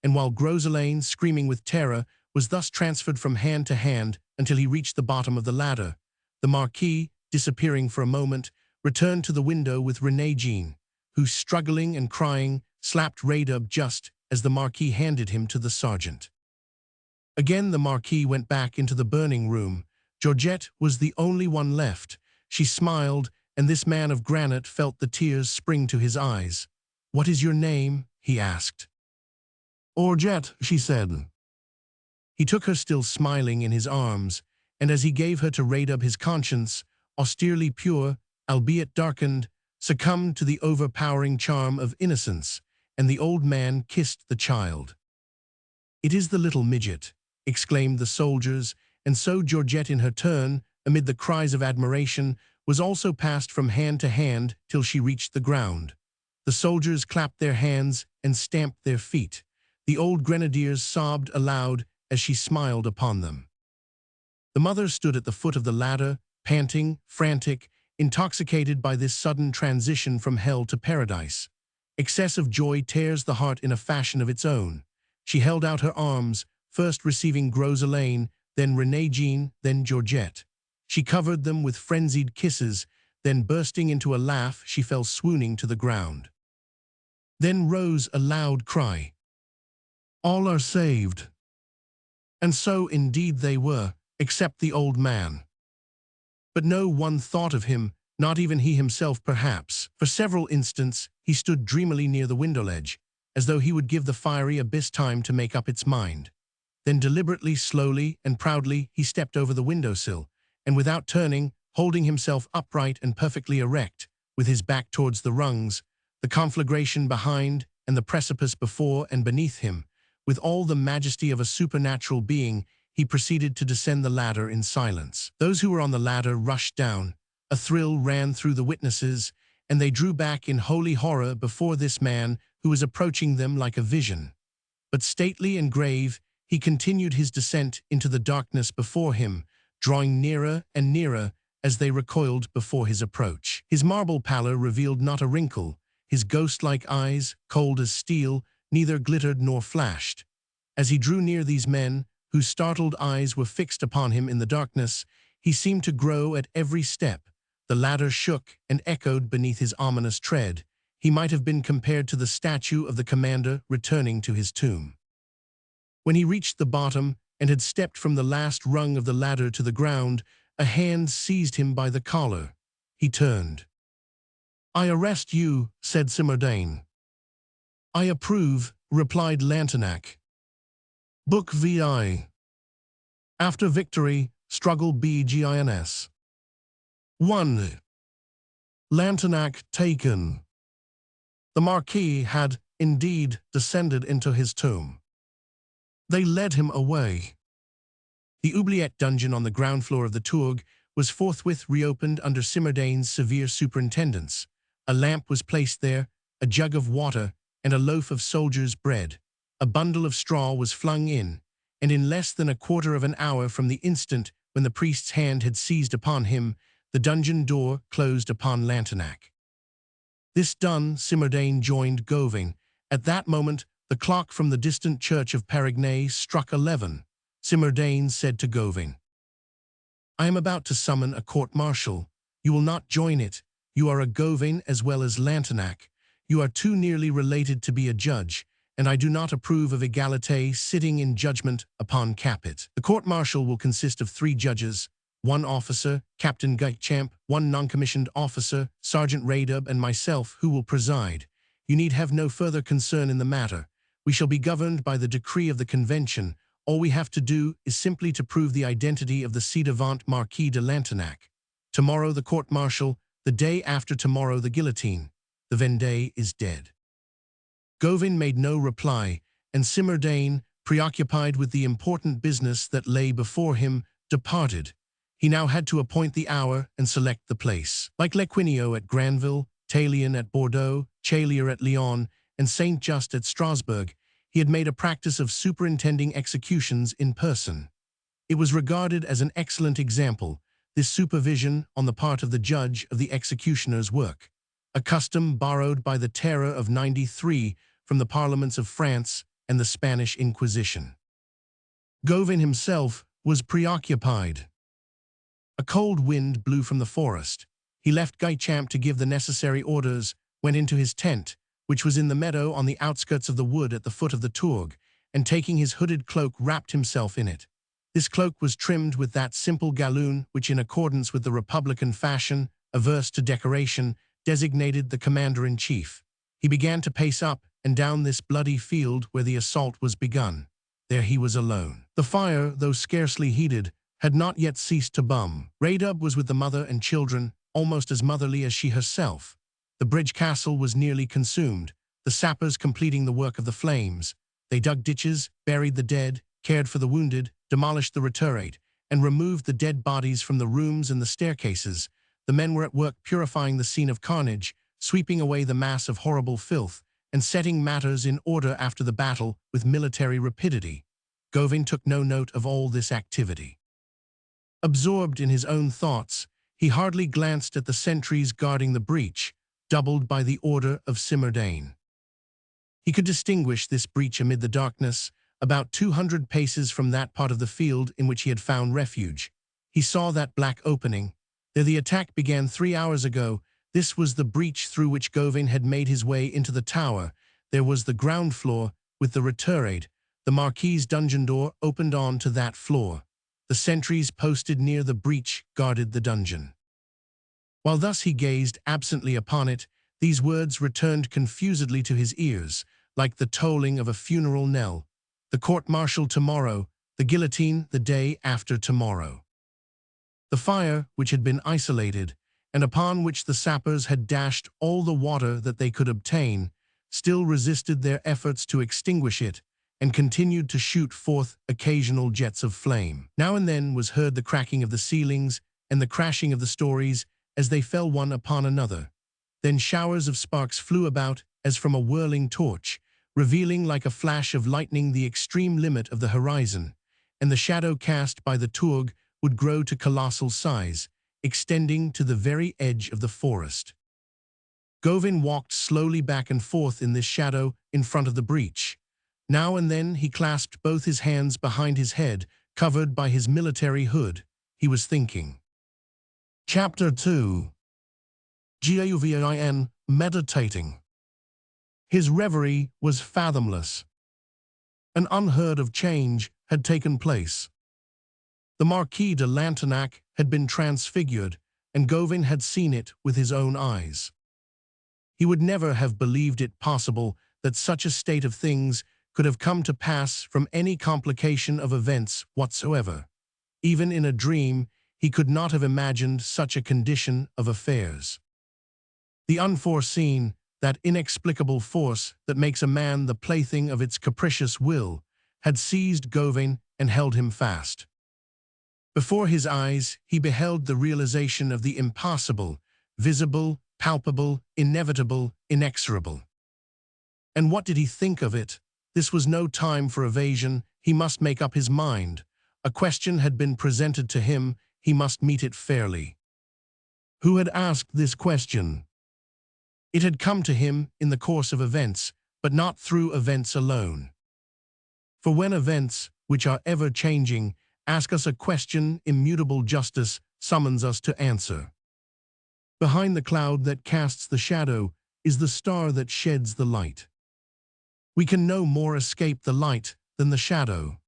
And while Groselane, screaming with terror, was thus transferred from hand to hand until he reached the bottom of the ladder, the Marquis, disappearing for a moment, returned to the window with Renée Jean, who, struggling and crying, slapped Radub just as the Marquis handed him to the sergeant. Again the Marquis went back into the burning room. Georgette was the only one left. She smiled, and this man of granite felt the tears spring to his eyes. "What is your name?" he asked. "Georgette," she said. He took her still smiling in his arms, and as he gave her to Radub, his conscience, austerely pure, albeit darkened, succumbed to the overpowering charm of innocence, and the old man kissed the child. "It is the little midget," exclaimed the soldiers, and so Georgette in her turn, amid the cries of admiration, was also passed from hand to hand till she reached the ground. The soldiers clapped their hands and stamped their feet. The old grenadiers sobbed aloud as she smiled upon them. The mother stood at the foot of the ladder, panting, frantic, intoxicated by this sudden transition from hell to paradise. Excess of joy tears the heart in a fashion of its own. She held out her arms, first receiving Groselane, then Renée Jean, then Georgette. She covered them with frenzied kisses, then bursting into a laugh, she fell swooning to the ground. Then rose a loud cry. "All are saved." And so indeed they were, except the old man. But no one thought of him, not even he himself perhaps. For several instants he stood dreamily near the window ledge, as though he would give the fiery abyss time to make up its mind. Then deliberately, slowly, and proudly he stepped over the windowsill, and without turning, holding himself upright and perfectly erect, with his back towards the rungs, the conflagration behind and the precipice before and beneath him, with all the majesty of a supernatural being, he proceeded to descend the ladder in silence. Those who were on the ladder rushed down. A thrill ran through the witnesses, and they drew back in holy horror before this man who was approaching them like a vision. But stately and grave, he continued his descent into the darkness before him, drawing nearer and nearer as they recoiled before his approach. His marble pallor revealed not a wrinkle. His ghost-like eyes, cold as steel, neither glittered nor flashed. As he drew near these men, whose startled eyes were fixed upon him in the darkness, he seemed to grow at every step. The ladder shook and echoed beneath his ominous tread. He might have been compared to the statue of the commander returning to his tomb. When he reached the bottom and had stepped from the last rung of the ladder to the ground, a hand seized him by the collar. He turned. "I arrest you," said Simardane. "I approve," replied Lantenac. Book VI. After victory, struggle begins. 1. Lantenac taken. The Marquis had, indeed, descended into his tomb. They led him away. The oubliette dungeon on the ground floor of the Tourgue was forthwith reopened under Simardane's severe superintendence. A lamp was placed there, a jug of water, and a loaf of soldier's bread. A bundle of straw was flung in, and in less than a quarter of an hour from the instant when the priest's hand had seized upon him, the dungeon door closed upon Lantenac. This done, Simardane joined Gauvin. At that moment, the clock from the distant church of Perigny struck 11. Simardane said to Gauvin, "I am about to summon a court-martial. You will not join it. You are a Gauvin as well as Lantenac. You are too nearly related to be a judge, and I do not approve of egalite sitting in judgment upon capit. The court-martial will consist of 3 judges, 1 officer, Captain Guitchamp, 1 non-commissioned officer, Sergeant Radub, and myself, who will preside. You need have no further concern in the matter. We shall be governed by the decree of the convention. All we have to do is simply to prove the identity of the ci-devant Marquis de Lantenac. Tomorrow the court-martial, the day after tomorrow the guillotine. The Vendée is dead." Gauvin made no reply, and Simardane, preoccupied with the important business that lay before him, departed. He now had to appoint the hour and select the place. Like Lequinio at Granville, Tallien at Bordeaux, Chalier at Lyon, and Saint Just at Strasbourg, he had made a practice of superintending executions in person. It was regarded as an excellent example, this supervision on the part of the judge of the executioner's work, a custom borrowed by the Terror of '93 from the parliaments of France and the Spanish Inquisition. Gauvin himself was preoccupied. A cold wind blew from the forest. He left Guichamp to give the necessary orders, went into his tent, which was in the meadow on the outskirts of the wood at the foot of the Tourgue, and taking his hooded cloak wrapped himself in it. This cloak was trimmed with that simple galloon which, in accordance with the Republican fashion, averse to decoration, designated the commander-in-chief. He began to pace up and down this bloody field where the assault was begun. There he was alone. The fire, though scarcely heated, had not yet ceased to bum. Radub was with the mother and children, almost as motherly as she herself. The bridge castle was nearly consumed, the sappers completing the work of the flames. They dug ditches, buried the dead, cared for the wounded, demolished the retirate, and removed the dead bodies from the rooms and the staircases. The men were at work purifying the scene of carnage, sweeping away the mass of horrible filth, and setting matters in order after the battle with military rapidity. Gauvin took no note of all this activity. Absorbed in his own thoughts, he hardly glanced at the sentries guarding the breach, doubled by the order of Simmerdain. He could distinguish this breach amid the darkness, about 200 paces from that part of the field in which he had found refuge. He saw that black opening. There the attack began 3 hours ago. This was the breach through which Gauvin had made his way into the tower. There was the ground floor with the retirate. The Marquis's dungeon door opened on to that floor. The sentries posted near the breach guarded the dungeon. While thus he gazed absently upon it, these words returned confusedly to his ears, like the tolling of a funeral knell. The court-martial tomorrow, the guillotine the day after tomorrow. The fire, which had been isolated, and upon which the sappers had dashed all the water that they could obtain, still resisted their efforts to extinguish it, and continued to shoot forth occasional jets of flame. Now and then was heard the cracking of the ceilings and the crashing of the stories as they fell one upon another. Then showers of sparks flew about as from a whirling torch, revealing like a flash of lightning the extreme limit of the horizon, and the shadow cast by the Tourgue would grow to colossal size, extending to the very edge of the forest. Gauvin walked slowly back and forth in this shadow in front of the breach. Now and then he clasped both his hands behind his head, covered by his military hood. He was thinking. Chapter 2. Gauvin, meditating. His reverie was fathomless. An unheard-of change had taken place. The Marquis de Lantenac had been transfigured, and Gauvin had seen it with his own eyes. He would never have believed it possible that such a state of things could have come to pass from any complication of events whatsoever. Even in a dream, he could not have imagined such a condition of affairs. The unforeseen, that inexplicable force that makes a man the plaything of its capricious will, had seized Gauvin and held him fast. Before his eyes, he beheld the realization of the impossible, visible, palpable, inevitable, inexorable. And what did he think of it? This was no time for evasion. He must make up his mind. A question had been presented to him. He must meet it fairly. Who had asked this question? It had come to him in the course of events, but not through events alone. For when events, which are ever-changing, ask us a question, immutable justice summons us to answer. Behind the cloud that casts the shadow is the star that sheds the light. We can no more escape the light than the shadow.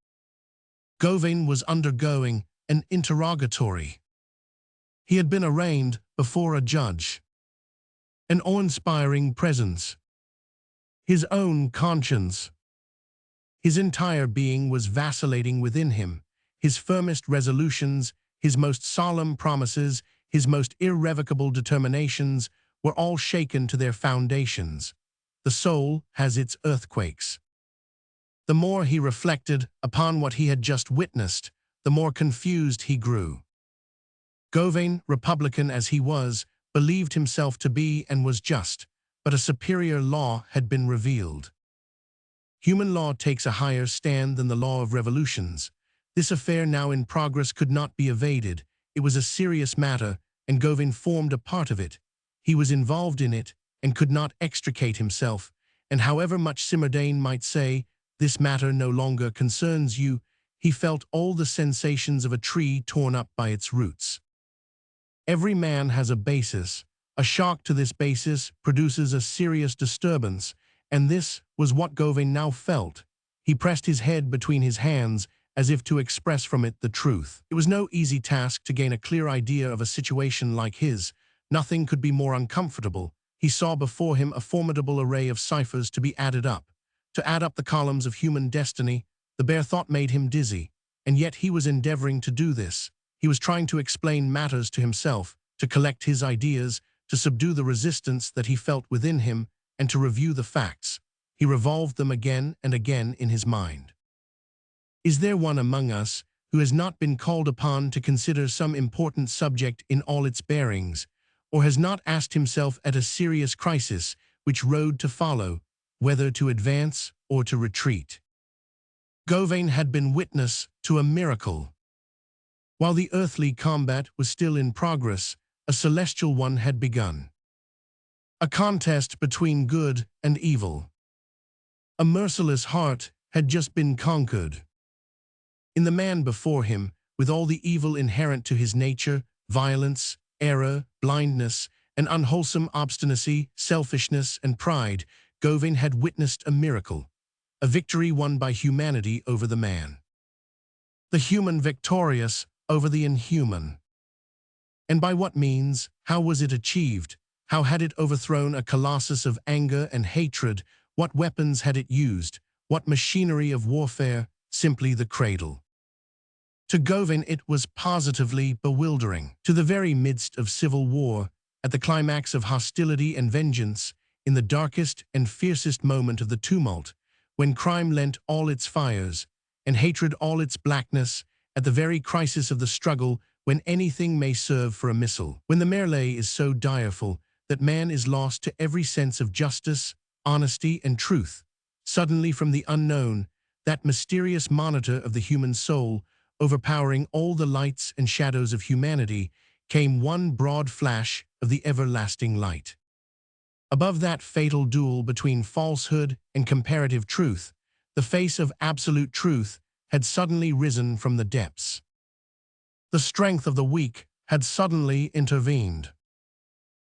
Gauvin was undergoing an interrogatory. He had been arraigned before a judge. An awe-inspiring presence. His own conscience. His entire being was vacillating within him. His firmest resolutions, his most solemn promises, his most irrevocable determinations were all shaken to their foundations. The soul has its earthquakes. The more he reflected upon what he had just witnessed, the more confused he grew. Gauvain, republican as he was, believed himself to be and was just, but a superior law had been revealed. Human law takes a higher stand than the law of revolutions. This affair now in progress could not be evaded. It was a serious matter, and Gauvain formed a part of it. He was involved in it, and could not extricate himself, and however much Simardane might say, "This matter no longer concerns you," he felt all the sensations of a tree torn up by its roots. Every man has a basis. A shock to this basis produces a serious disturbance, and this was what Gauvain now felt. He pressed his head between his hands as if to express from it the truth. It was no easy task to gain a clear idea of a situation like his. Nothing could be more uncomfortable. He saw before him a formidable array of ciphers to be added up. To add up the columns of human destiny, the bare thought made him dizzy, and yet he was endeavoring to do this. He was trying to explain matters to himself, to collect his ideas, to subdue the resistance that he felt within him, and to review the facts. He revolved them again and again in his mind. Is there one among us who has not been called upon to consider some important subject in all its bearings, or has not asked himself at a serious crisis which road to follow, whether to advance or to retreat? Gauvain had been witness to a miracle. While the earthly combat was still in progress, a celestial one had begun. A contest between good and evil. A merciless heart had just been conquered. In the man before him, with all the evil inherent to his nature, violence, error, blindness, and unwholesome obstinacy, selfishness, and pride, Gauvain had witnessed a miracle, a victory won by humanity over the man. The human victorious over the inhuman. And by what means? How was it achieved? How had it overthrown a colossus of anger and hatred? What weapons had it used? What machinery of warfare? Simply the cradle. To Gauvain it was positively bewildering. To the very midst of civil war, at the climax of hostility and vengeance, in the darkest and fiercest moment of the tumult, when crime lent all its fires, and hatred all its blackness, at the very crisis of the struggle, when anything may serve for a missile, when the mêlée is so direful that man is lost to every sense of justice, honesty, and truth, suddenly from the unknown, that mysterious monitor of the human soul, overpowering all the lights and shadows of humanity, came one broad flash of the everlasting light. Above that fatal duel between falsehood and comparative truth, the face of absolute truth had suddenly risen from the depths. The strength of the weak had suddenly intervened.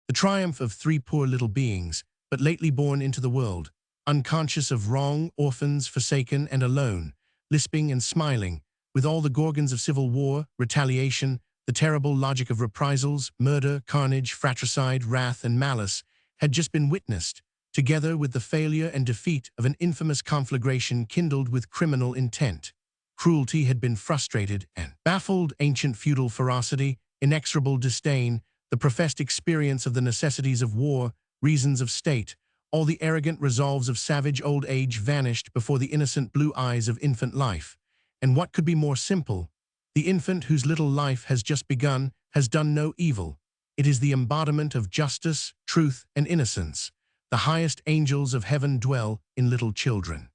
The triumph of three poor little beings, but lately born into the world, unconscious of wrong, orphans, forsaken and alone, lisping and smiling, with all the gorgons of civil war, retaliation, the terrible logic of reprisals, murder, carnage, fratricide, wrath, and malice, had just been witnessed, together with the failure and defeat of an infamous conflagration kindled with criminal intent. Cruelty had been frustrated, and baffled ancient feudal ferocity, inexorable disdain, the professed experience of the necessities of war, reasons of state, all the arrogant resolves of savage old age vanished before the innocent blue eyes of infant life. And what could be more simple? The infant whose little life has just begun has done no evil. It is the embodiment of justice, truth, and innocence. The highest angels of heaven dwell in little children.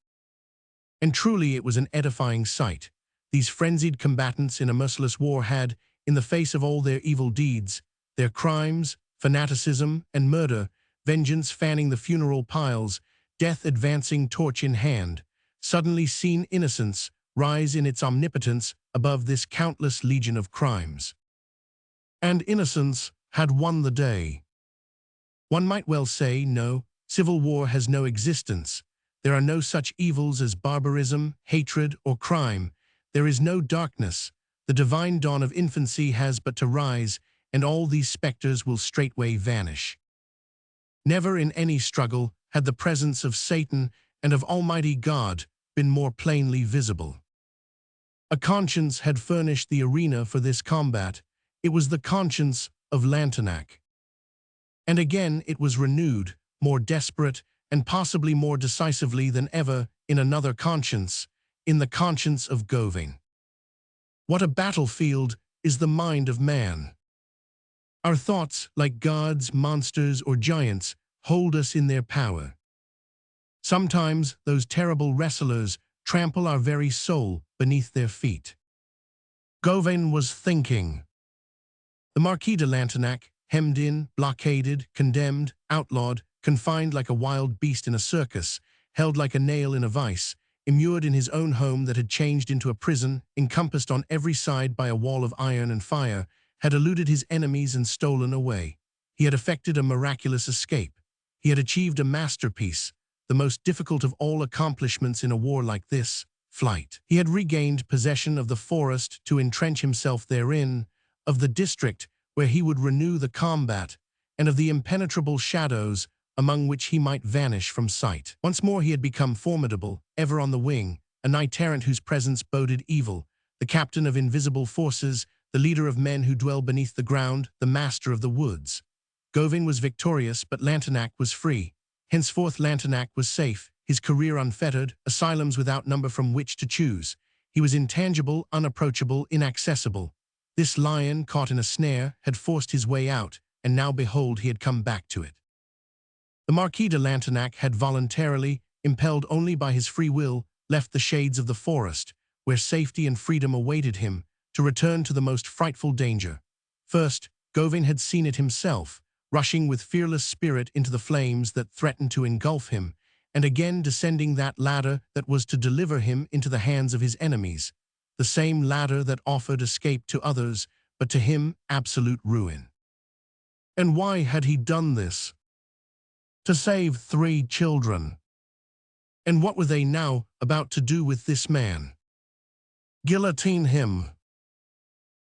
And truly it was an edifying sight. These frenzied combatants in a merciless war had, in the face of all their evil deeds, their crimes, fanaticism, and murder, vengeance fanning the funeral piles, death advancing torch in hand, suddenly seen innocence rise in its omnipotence above this countless legion of crimes. And innocence had won the day. One might well say, no, civil war has no existence. There are no such evils as barbarism, hatred, or crime. There is no darkness. The divine dawn of infancy has but to rise, and all these specters will straightway vanish. Never in any struggle had the presence of Satan and of Almighty God been more plainly visible. A conscience had furnished the arena for this combat. It was the conscience of Lantenac. And again it was renewed, more desperate, and possibly more decisively than ever in another conscience, in the conscience of Gauvain. What a battlefield is the mind of man. Our thoughts, like gods, monsters, or giants, hold us in their power. Sometimes those terrible wrestlers trample our very soul beneath their feet. Gauvin was thinking. The Marquis de Lantenac, hemmed in, blockaded, condemned, outlawed, confined like a wild beast in a circus, held like a nail in a vice, immured in his own home that had changed into a prison, encompassed on every side by a wall of iron and fire, had eluded his enemies and stolen away. He had effected a miraculous escape. He had achieved a masterpiece, the most difficult of all accomplishments in a war like this, flight. He had regained possession of the forest to entrench himself therein, of the district where he would renew the combat, and of the impenetrable shadows among which he might vanish from sight. Once more he had become formidable, ever on the wing, a knight-errant whose presence boded evil, the captain of invisible forces, the leader of men who dwell beneath the ground, the master of the woods. Gauvin was victorious, but Lantenac was free. Henceforth Lantenac was safe, his career unfettered, asylums without number from which to choose. He was intangible, unapproachable, inaccessible. This lion, caught in a snare, had forced his way out, and now behold he had come back to it. The Marquis de Lantenac had voluntarily, impelled only by his free will, left the shades of the forest, where safety and freedom awaited him, to return to the most frightful danger. First, Gauvin had seen it himself, rushing with fearless spirit into the flames that threatened to engulf him, and again descending that ladder that was to deliver him into the hands of his enemies, the same ladder that offered escape to others, but to him absolute ruin. And why had he done this? To save 3 children. And what were they now about to do with this man? Guillotine him.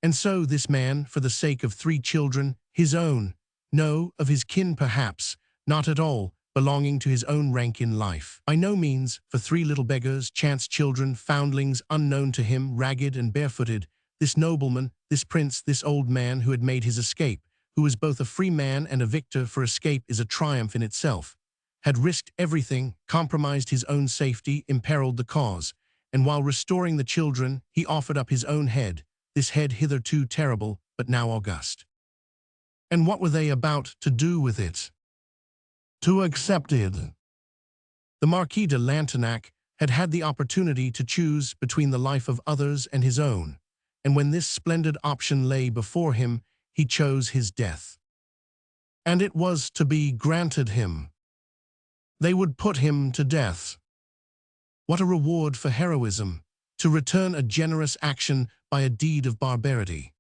And so this man, for the sake of 3 children, his own, no, of his kin perhaps, not at all, belonging to his own rank in life. By no means, for 3 little beggars, chance children, foundlings unknown to him, ragged and barefooted, this nobleman, this prince, this old man who had made his escape, who was both a free man and a victor, for escape is a triumph in itself, had risked everything, compromised his own safety, imperiled the cause, and while restoring the children, he offered up his own head, this head hitherto terrible, but now august. And what were they about to do with it? To accept it. The Marquis de Lantenac had had the opportunity to choose between the life of others and his own, and when this splendid option lay before him, he chose his death. And it was to be granted him. They would put him to death. What a reward for heroism, to return a generous action by a deed of barbarity.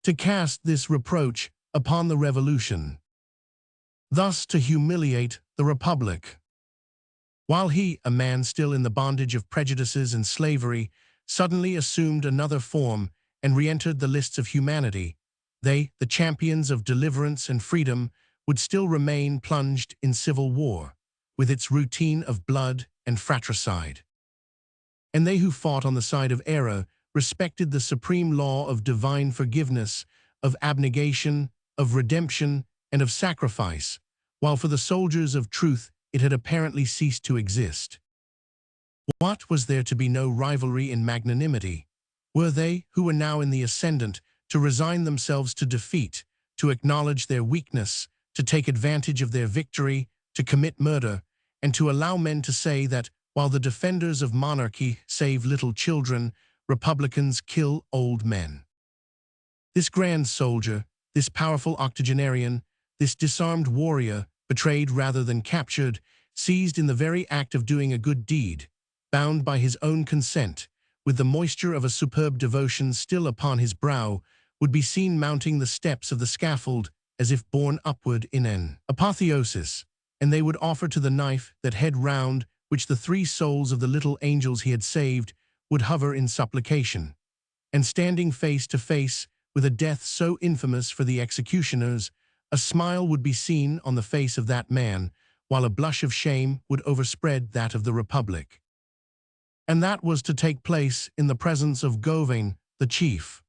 To cast this reproach upon the revolution. Thus to humiliate the Republic. While he, a man still in the bondage of prejudices and slavery, suddenly assumed another form and re-entered the lists of humanity, they, the champions of deliverance and freedom, would still remain plunged in civil war, with its routine of blood and fratricide. And they who fought on the side of error respected the supreme law of divine forgiveness, of abnegation, of redemption, and of sacrifice, while for the soldiers of truth it had apparently ceased to exist. What, was there to be no rivalry in magnanimity? Were they, who were now in the ascendant, to resign themselves to defeat, to acknowledge their weakness, to take advantage of their victory, to commit murder, and to allow men to say that, while the defenders of monarchy save little children, republicans kill old men? This grand soldier, this powerful octogenarian, this disarmed warrior, betrayed rather than captured, seized in the very act of doing a good deed, bound by his own consent, with the moisture of a superb devotion still upon his brow, would be seen mounting the steps of the scaffold as if borne upward in an apotheosis, and they would offer to the knife that head round which the 3 souls of the little angels he had saved would hover in supplication. And standing face to face with a death so infamous for the executioners, a smile would be seen on the face of that man, while a blush of shame would overspread that of the Republic. And that was to take place in the presence of Gauvin, the chief.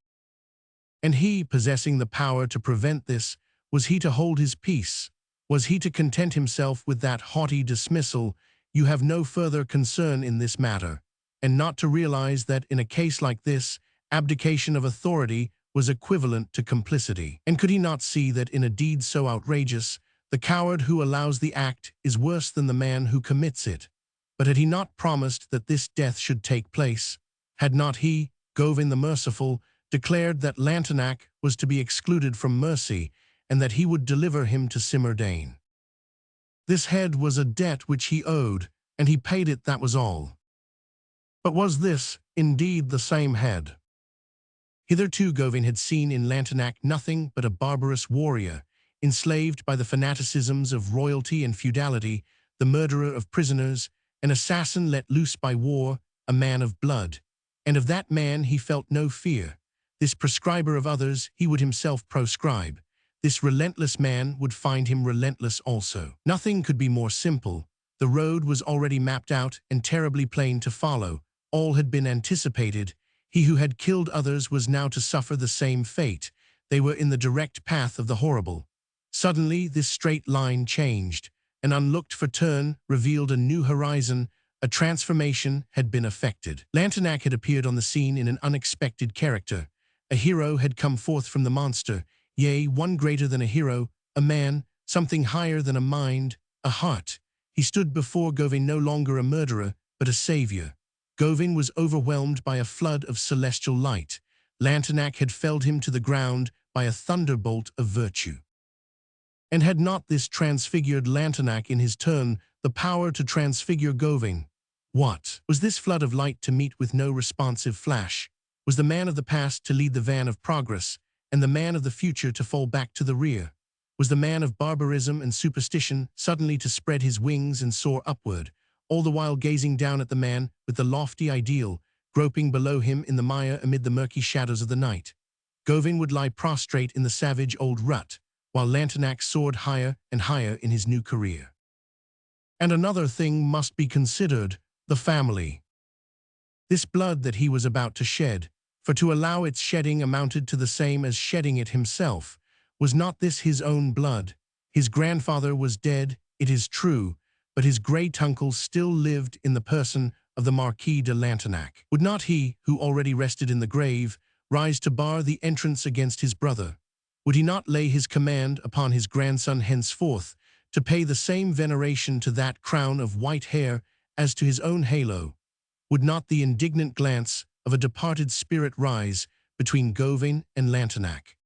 And he, possessing the power to prevent this, was he to hold his peace? Was he to content himself with that haughty dismissal, "You have no further concern in this matter," and not to realize that in a case like this, abdication of authority was equivalent to complicity. And could he not see that in a deed so outrageous, the coward who allows the act is worse than the man who commits it? But had he not promised that this death should take place? Had not he, Gauvin the Merciful, declared that Lantenac was to be excluded from mercy, and that he would deliver him to Simmerdain? This head was a debt which he owed, and he paid it, that was all. But was this, indeed, the same head? Hitherto Gauvin had seen in Lantenac nothing but a barbarous warrior, enslaved by the fanaticisms of royalty and feudality, the murderer of prisoners, an assassin let loose by war, a man of blood. And of that man he felt no fear. This prescriber of others he would himself proscribe. This relentless man would find him relentless also. Nothing could be more simple. The road was already mapped out and terribly plain to follow. All had been anticipated. He who had killed others was now to suffer the same fate. They were in the direct path of the horrible. Suddenly this straight line changed. An unlooked-for turn revealed a new horizon. A transformation had been effected. Lantenac had appeared on the scene in an unexpected character. A hero had come forth from the monster, yea, one greater than a hero, a man, something higher than a mind, a heart. He stood before Gauvin no longer a murderer, but a savior. Gauvin was overwhelmed by a flood of celestial light. Lantenac had felled him to the ground by a thunderbolt of virtue. And had not this transfigured Lantenac in his turn the power to transfigure Gauvin? What? Was this flood of light to meet with no responsive flash? Was the man of the past to lead the van of progress, and the man of the future to fall back to the rear? Was the man of barbarism and superstition suddenly to spread his wings and soar upward, all the while gazing down at the man with the lofty ideal, groping below him in the mire amid the murky shadows of the night? Gauvin would lie prostrate in the savage old rut, while Lantenac soared higher and higher in his new career. And another thing must be considered, the family. This blood that he was about to shed, for to allow its shedding amounted to the same as shedding it himself. Was not this his own blood? His grandfather was dead, it is true, but his great-uncle still lived in the person of the Marquis de Lantenac. Would not he, who already rested in the grave, rise to bar the entrance against his brother? Would he not lay his command upon his grandson henceforth, to pay the same veneration to that crown of white hair as to his own halo? Would not the indignant glance of a departed spirit rise between Gauvin and Lantenac?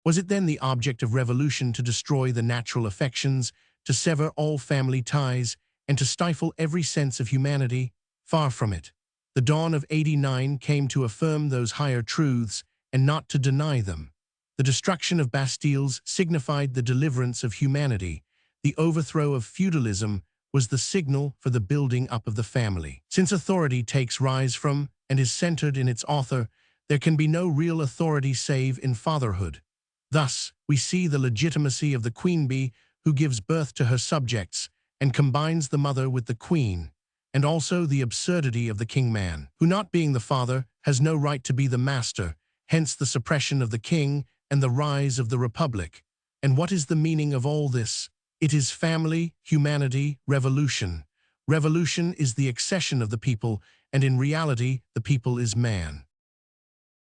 Was it then the object of revolution to destroy the natural affections, to sever all family ties, and to stifle every sense of humanity? Far from it. The dawn of '89 came to affirm those higher truths and not to deny them. The destruction of Bastilles signified the deliverance of humanity. The overthrow of feudalism was the signal for the building up of the family. Since authority takes rise from and is centered in its author, there can be no real authority save in fatherhood. Thus, we see the legitimacy of the queen bee who gives birth to her subjects and combines the mother with the queen, and also the absurdity of the king-man, who, not being the father, has no right to be the master, hence the suppression of the king and the rise of the republic. And what is the meaning of all this? It is family, humanity, revolution. Revolution is the accession of the people, and in reality, the people is man.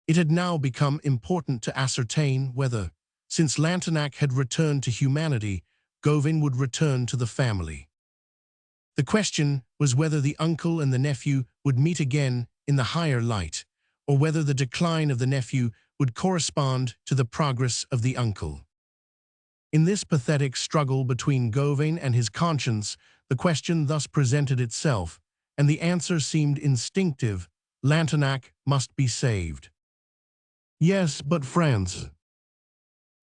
It had now become important to ascertain whether, since Lantenac had returned to humanity, Gauvin would return to the family. The question was whether the uncle and the nephew would meet again in the higher light, or whether the decline of the nephew would correspond to the progress of the uncle. In this pathetic struggle between Gauvin and his conscience, the question thus presented itself, and the answer seemed instinctive: Lantenac must be saved. Yes, but France.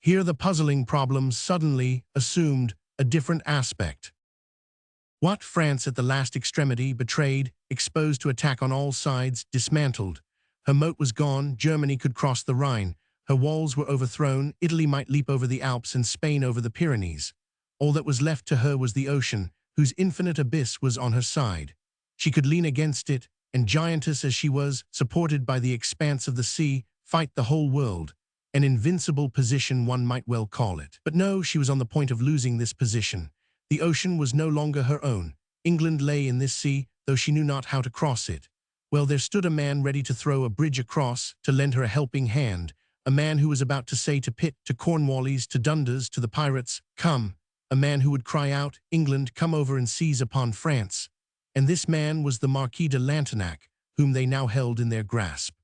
Here the puzzling problem suddenly assumed a different aspect. What France at the last extremity, betrayed, exposed to attack on all sides, dismantled. Her moat was gone, Germany could cross the Rhine. Her walls were overthrown, Italy might leap over the Alps and Spain over the Pyrenees. All that was left to her was the ocean, whose infinite abyss was on her side. She could lean against it, and giantess as she was, supported by the expanse of the sea, fight the whole world. An invincible position, one might well call it. But no, she was on the point of losing this position. The ocean was no longer her own. England lay in this sea, though she knew not how to cross it. Well, there stood a man ready to throw a bridge across, to lend her a helping hand, a man who was about to say to Pitt, to Cornwallis, to Dundas, to the pirates, "Come," a man who would cry out, "England, come over and seize upon France." And this man was the Marquis de Lantenac, whom they now held in their grasp.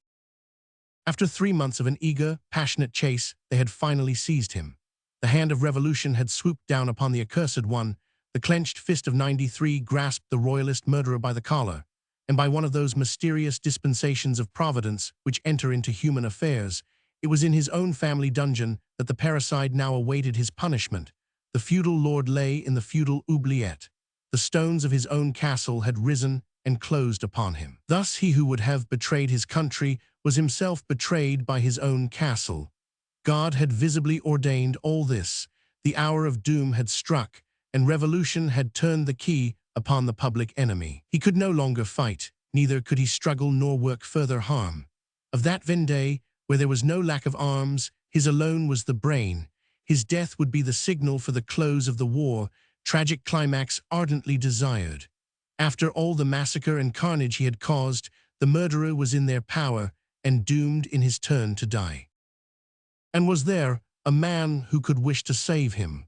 After 3 months of an eager, passionate chase, they had finally seized him. The hand of revolution had swooped down upon the accursed one. The clenched fist of '93 grasped the royalist murderer by the collar, and by one of those mysterious dispensations of Providence which enter into human affairs, it was in his own family dungeon that the parricide now awaited his punishment. The feudal lord lay in the feudal oubliette. The stones of his own castle had risen and closed upon him. Thus he who would have betrayed his country was himself betrayed by his own castle. God had visibly ordained all this. The hour of doom had struck, and revolution had turned the key upon the public enemy. He could no longer fight, neither could he struggle nor work further harm. Of that Vendée, where there was no lack of arms, his alone was the brain. His death would be the signal for the close of the war, tragic climax ardently desired. After all the massacre and carnage he had caused, the murderer was in their power and doomed in his turn to die. And was there a man who could wish to save him?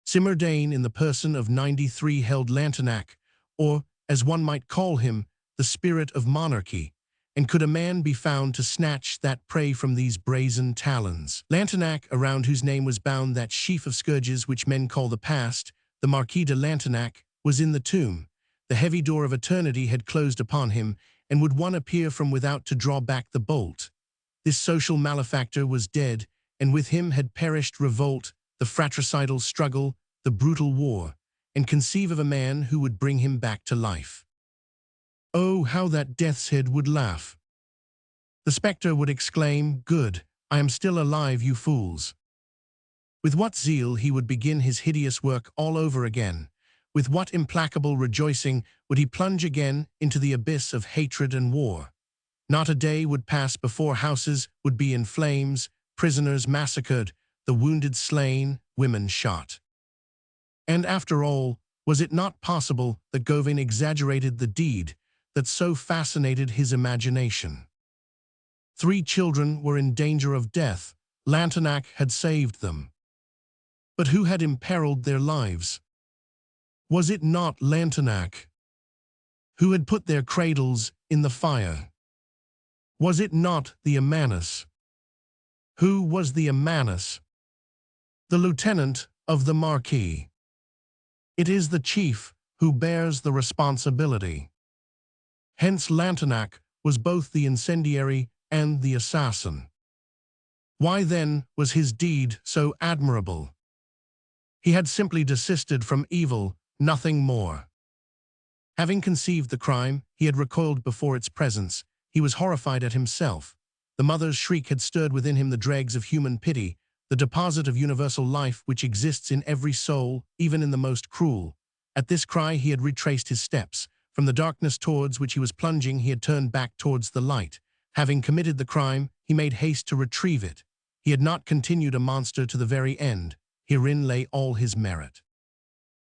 Simardane, in the person of '93, held Lantenac, or, as one might call him, the spirit of monarchy. And could a man be found to snatch that prey from these brazen talons? Lantenac, around whose name was bound that sheaf of scourges which men call the past, the Marquis de Lantenac, was in the tomb. The heavy door of eternity had closed upon him, and would one appear from without to draw back the bolt? This social malefactor was dead, and with him had perished revolt, the fratricidal struggle, the brutal war, and conceive of a man who would bring him back to life. Oh, how that death's head would laugh! The spectre would exclaim, "Good, I am still alive, you fools." With what zeal he would begin his hideous work all over again. With what implacable rejoicing would he plunge again into the abyss of hatred and war. Not a day would pass before houses would be in flames, prisoners massacred, the wounded slain, women shot. And after all, was it not possible that Gauvin exaggerated the deed that so fascinated his imagination? 3 children were in danger of death. Lantenac had saved them. But who had imperiled their lives? Was it not Lantenac? Who had put their cradles in the fire? Was it not the Amanus? Who was the Amanus? The lieutenant of the Marquis. It is the chief who bears the responsibility. Hence Lantenac was both the incendiary and the assassin. Why then was his deed so admirable? He had simply desisted from evil, nothing more. Having conceived the crime, he had recoiled before its presence. He was horrified at himself. The mother's shriek had stirred within him the dregs of human pity, the deposit of universal life which exists in every soul, even in the most cruel. At this cry he had retraced his steps. From the darkness towards which he was plunging, he had turned back towards the light. Having committed the crime, he made haste to retrieve it. He had not continued a monster to the very end. Herein lay all his merit.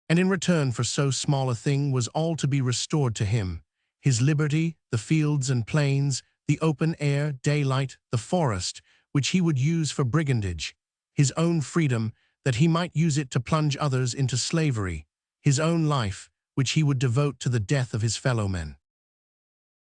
And in return for so small a thing was all to be restored to him: his liberty, the fields and plains, the open air, daylight, the forest, which he would use for brigandage; his own freedom, that he might use it to plunge others into slavery; his own life, which he would devote to the death of his fellow-men.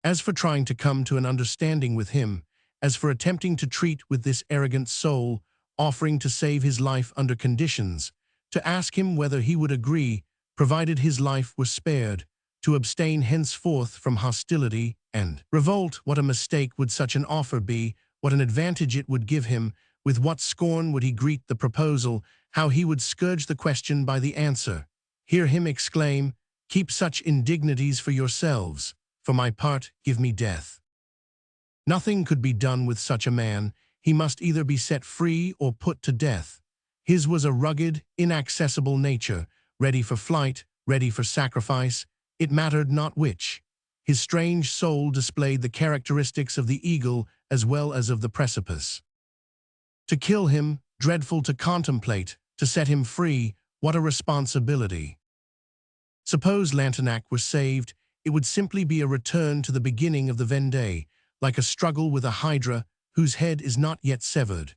As for trying to come to an understanding with him, as for attempting to treat with this arrogant soul, offering to save his life under conditions, to ask him whether he would agree, provided his life were spared, to abstain henceforth from hostility and revolt, what a mistake would such an offer be, what an advantage it would give him, with what scorn would he greet the proposal, how he would scourge the question by the answer. Hear him exclaim, "Keep such indignities for yourselves. For my part, give me death." Nothing could be done with such a man. He must either be set free or put to death. His was a rugged, inaccessible nature, ready for flight, ready for sacrifice. It mattered not which. His strange soul displayed the characteristics of the eagle as well as of the precipice. To kill him, dreadful to contemplate; to set him free, what a responsibility! Suppose Lantenac were saved, it would simply be a return to the beginning of the Vendée, like a struggle with a hydra whose head is not yet severed.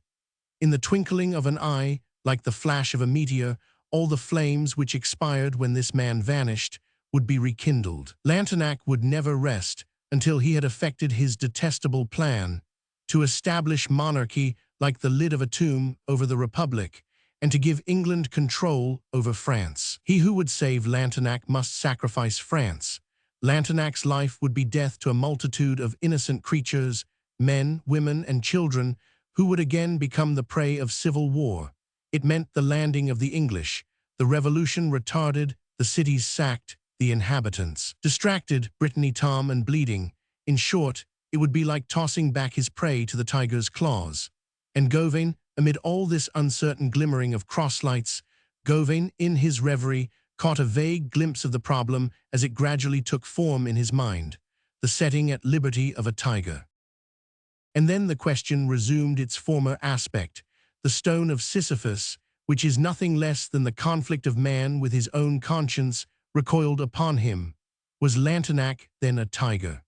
In the twinkling of an eye, like the flash of a meteor, all the flames which expired when this man vanished would be rekindled. Lantenac would never rest until he had effected his detestable plan to establish monarchy like the lid of a tomb over the Republic, and to give England control over France. He who would save Lantenac must sacrifice France. Lantenac's life would be death to a multitude of innocent creatures, men, women, and children, who would again become the prey of civil war. It meant the landing of the English, the revolution retarded, the cities sacked, the inhabitants distracted, Brittany Tom and bleeding. In short, it would be like tossing back his prey to the tiger's claws. And Gawain, amid all this uncertain glimmering of crosslights, Gawain, in his reverie, caught a vague glimpse of the problem as it gradually took form in his mind, the setting at liberty of a tiger. And then the question resumed its former aspect, the stone of Sisyphus, which is nothing less than the conflict of man with his own conscience, recoiled upon him. Was Lantenac then a tiger?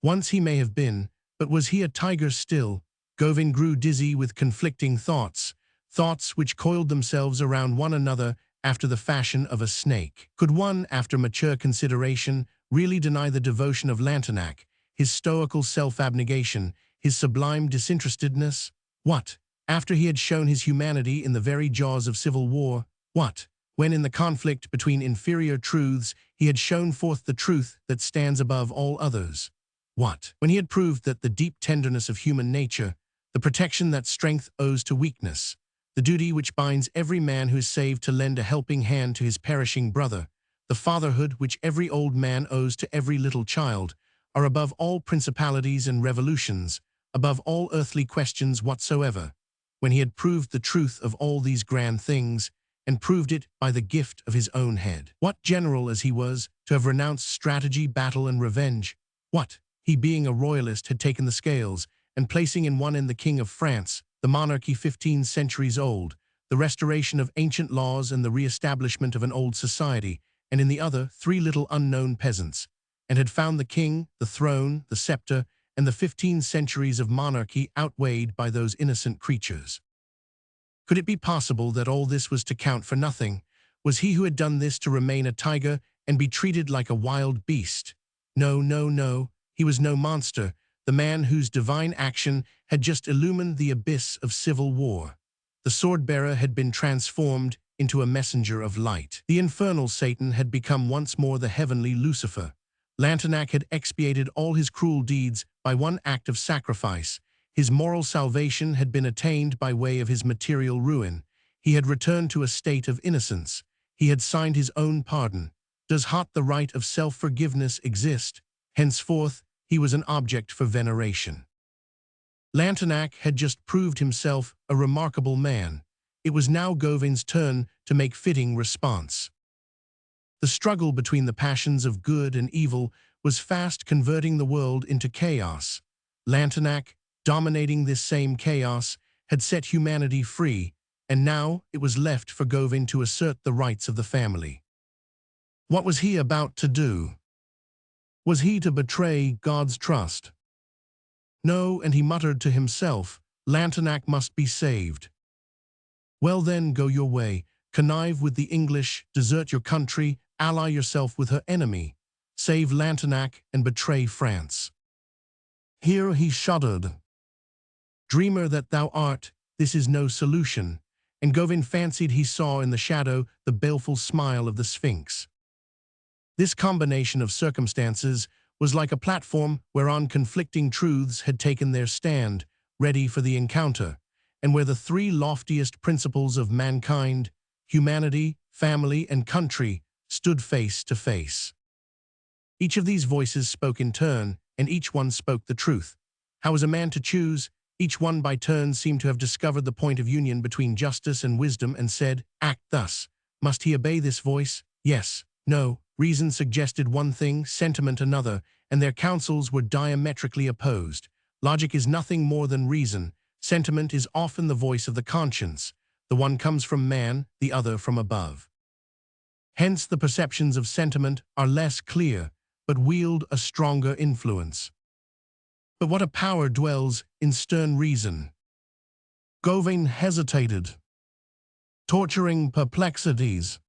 Once he may have been, but was he a tiger still? Gawain grew dizzy with conflicting thoughts, thoughts which coiled themselves around one another after the fashion of a snake. Could one, after mature consideration, really deny the devotion of Lantenac, his stoical self-abnegation, his sublime disinterestedness? What, after he had shown his humanity in the very jaws of civil war? What, when in the conflict between inferior truths he had shown forth the truth that stands above all others? What, when he had proved that the deep tenderness of human nature, the protection that strength owes to weakness, the duty which binds every man who is saved to lend a helping hand to his perishing brother, the fatherhood which every old man owes to every little child, are above all principalities and revolutions, above all earthly questions whatsoever, when he had proved the truth of all these grand things, and proved it by the gift of his own head. What general as he was, to have renounced strategy, battle, and revenge? What, he being a royalist had taken the scales, and placing in one end the King of France, the monarchy 15 centuries old, the restoration of ancient laws and the re-establishment of an old society, and in the other 3 little unknown peasants, and had found the king, the throne, the scepter, and the 15 centuries of monarchy outweighed by those innocent creatures. Could it be possible that all this was to count for nothing? Was he who had done this to remain a tiger and be treated like a wild beast? No, no, no, he was no monster, the man whose divine action had just illumined the abyss of civil war. The sword-bearer had been transformed into a messenger of light. The infernal Satan had become once more the heavenly Lucifer. Lantenac had expiated all his cruel deeds by one act of sacrifice. His moral salvation had been attained by way of his material ruin. He had returned to a state of innocence. He had signed his own pardon. Does not the right of self-forgiveness exist? Henceforth, he was an object for veneration. Lantenac had just proved himself a remarkable man. It was now Gawain's turn to make fitting response. The struggle between the passions of good and evil was fast converting the world into chaos. Lantenac, dominating this same chaos, had set humanity free, and now it was left for Gawain to assert the rights of the family. What was he about to do? Was he to betray God's trust? No, and he muttered to himself, Lantenac must be saved. Well then, go your way, connive with the English, desert your country, ally yourself with her enemy, save Lantenac and betray France. Here he shuddered. Dreamer that thou art, this is no solution, and Gawain fancied he saw in the shadow the baleful smile of the Sphinx. This combination of circumstances was like a platform whereon conflicting truths had taken their stand, ready for the encounter, and where the 3 loftiest principles of mankind, humanity, family, and country, stood face to face. Each of these voices spoke in turn, and each one spoke the truth. How was a man to choose? Each one by turn seemed to have discovered the point of union between justice and wisdom and said, act thus. Must he obey this voice? Yes, no. Reason suggested one thing, sentiment another, and their counsels were diametrically opposed. Logic is nothing more than reason. Sentiment is often the voice of the conscience. The one comes from man, the other from above. Hence the perceptions of sentiment are less clear. but wield a stronger influence. But what a power dwells in stern reason. Gawain hesitated. Torturing perplexities.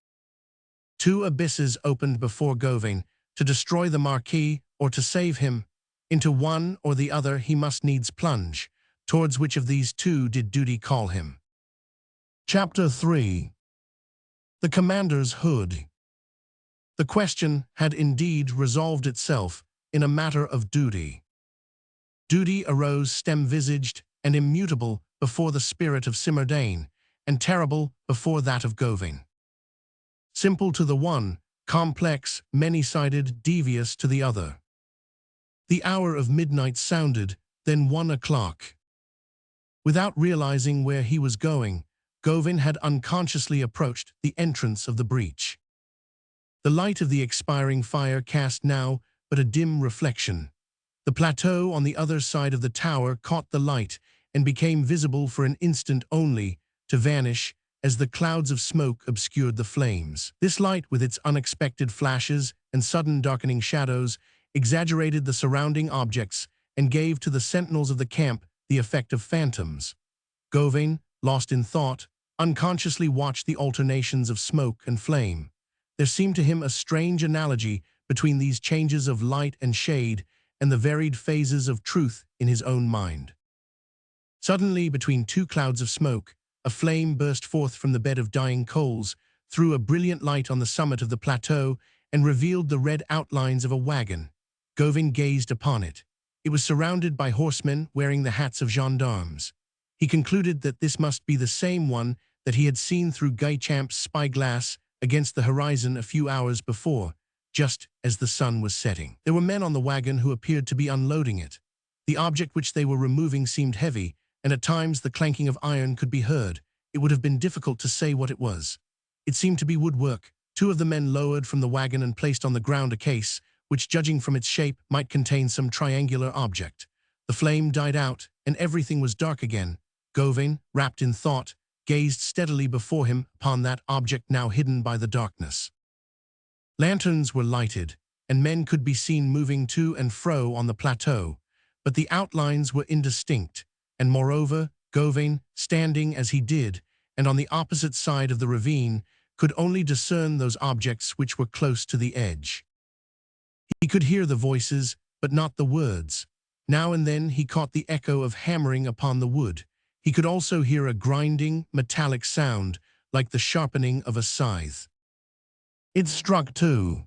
Two abysses opened before Gawain, to destroy the Marquis or to save him. Into one or the other he must needs plunge. Towards which of these two did duty call him? Chapter 3. The Commander's Hood. The question had indeed resolved itself in a matter of duty. Duty arose stem-visaged and immutable before the spirit of Simardane, and terrible before that of Gawain. Simple to the one, complex, many-sided, devious to the other. The hour of midnight sounded, then 1 o'clock. Without realizing where he was going, Gawain had unconsciously approached the entrance of the breach. The light of the expiring fire cast now but a dim reflection. The plateau on the other side of the tower caught the light and became visible for an instant only, to vanish as the clouds of smoke obscured the flames. This light, with its unexpected flashes and sudden darkening shadows, exaggerated the surrounding objects and gave to the sentinels of the camp the effect of phantoms. Gawain, lost in thought, unconsciously watched the alternations of smoke and flame. There seemed to him a strange analogy between these changes of light and shade and the varied phases of truth in his own mind. Suddenly, between two clouds of smoke, a flame burst forth from the bed of dying coals, threw a brilliant light on the summit of the plateau, and revealed the red outlines of a wagon. Gawain gazed upon it. It was surrounded by horsemen wearing the hats of gendarmes. He concluded that this must be the same one that he had seen through Guichamp's spyglass against the horizon a few hours before, just as the sun was setting. There were men on the wagon who appeared to be unloading it. The object which they were removing seemed heavy, and at times the clanking of iron could be heard. It would have been difficult to say what it was. It seemed to be woodwork. Two of the men lowered from the wagon and placed on the ground a case, which, judging from its shape, might contain some triangular object. The flame died out, and everything was dark again. Gawain, wrapped in thought, gazed steadily before him upon that object now hidden by the darkness. Lanterns were lighted, and men could be seen moving to and fro on the plateau, but the outlines were indistinct, and moreover, Gawain, standing as he did, and on the opposite side of the ravine, could only discern those objects which were close to the edge. He could hear the voices, but not the words. Now and then he caught the echo of hammering upon the wood. He could also hear a grinding, metallic sound, like the sharpening of a scythe. It struck 2.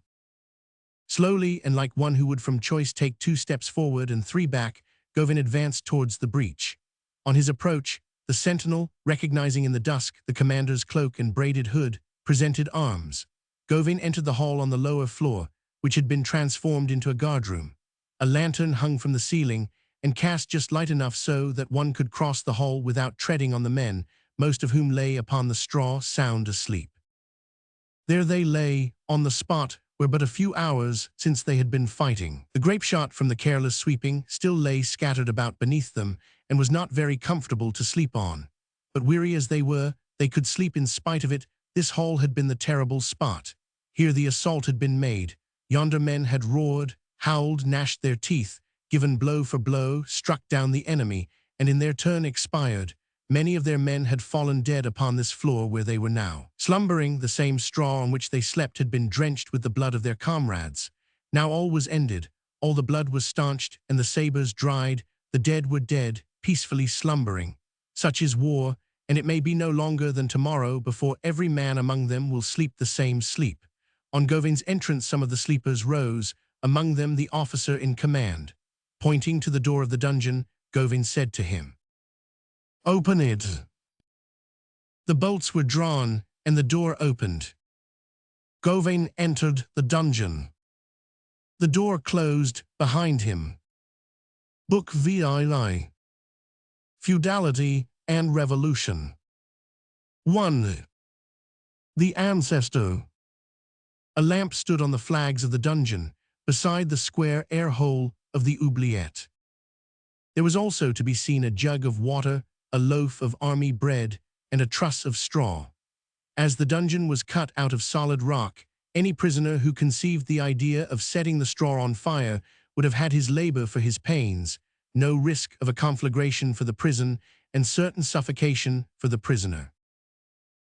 Slowly, and like one who would from choice take 2 steps forward and 3 back, Gawain advanced towards the breach. On his approach, the sentinel, recognizing in the dusk the commander's cloak and braided hood, presented arms. Gawain entered the hall on the lower floor, which had been transformed into a guardroom. A lantern hung from the ceiling and cast just light enough so that one could cross the hall without treading on the men, most of whom lay upon the straw sound asleep. There they lay, on the spot where but a few hours since they had been fighting. The grapeshot from the careless sweeping still lay scattered about beneath them and was not very comfortable to sleep on. But weary as they were, they could sleep in spite of it. This hall had been the terrible spot. Here the assault had been made. Yonder men had roared, howled, gnashed their teeth, given blow for blow, struck down the enemy, and in their turn expired. Many of their men had fallen dead upon this floor where they were now. Slumbering, the same straw on which they slept had been drenched with the blood of their comrades. Now all was ended, all the blood was staunched, and the sabers dried. The dead were dead, peacefully slumbering. Such is war, and it may be no longer than tomorrow before every man among them will sleep the same sleep. On Gawain's entrance some of the sleepers rose, among them the officer in command. Pointing to the door of the dungeon, Gawain said to him, "Open it." The bolts were drawn, and the door opened. Gawain entered the dungeon. The door closed behind him. Book VII. Feudality and Revolution. 1. The Ancestor. A lamp stood on the flags of the dungeon, beside the square air hole of the oubliette. There was also to be seen a jug of water, a loaf of army bread, and a truss of straw. As the dungeon was cut out of solid rock, Any prisoner who conceived the idea of setting the straw on fire would have had his labor for his pains, no risk of a conflagration for the prison, and certain suffocation for the prisoner.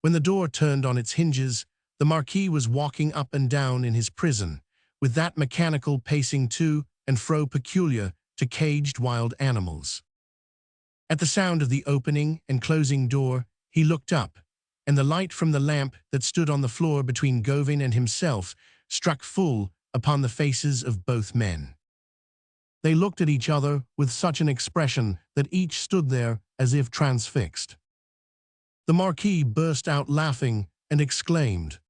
When the door turned on its hinges, the Marquis was walking up and down in his prison, with that mechanical pacing to and fro peculiar to caged wild animals. At the sound of the opening and closing door, he looked up, and the light from the lamp that stood on the floor between Gauvin and himself struck full upon the faces of both men. They looked at each other with such an expression that each stood there as if transfixed. The Marquis burst out laughing and exclaimed,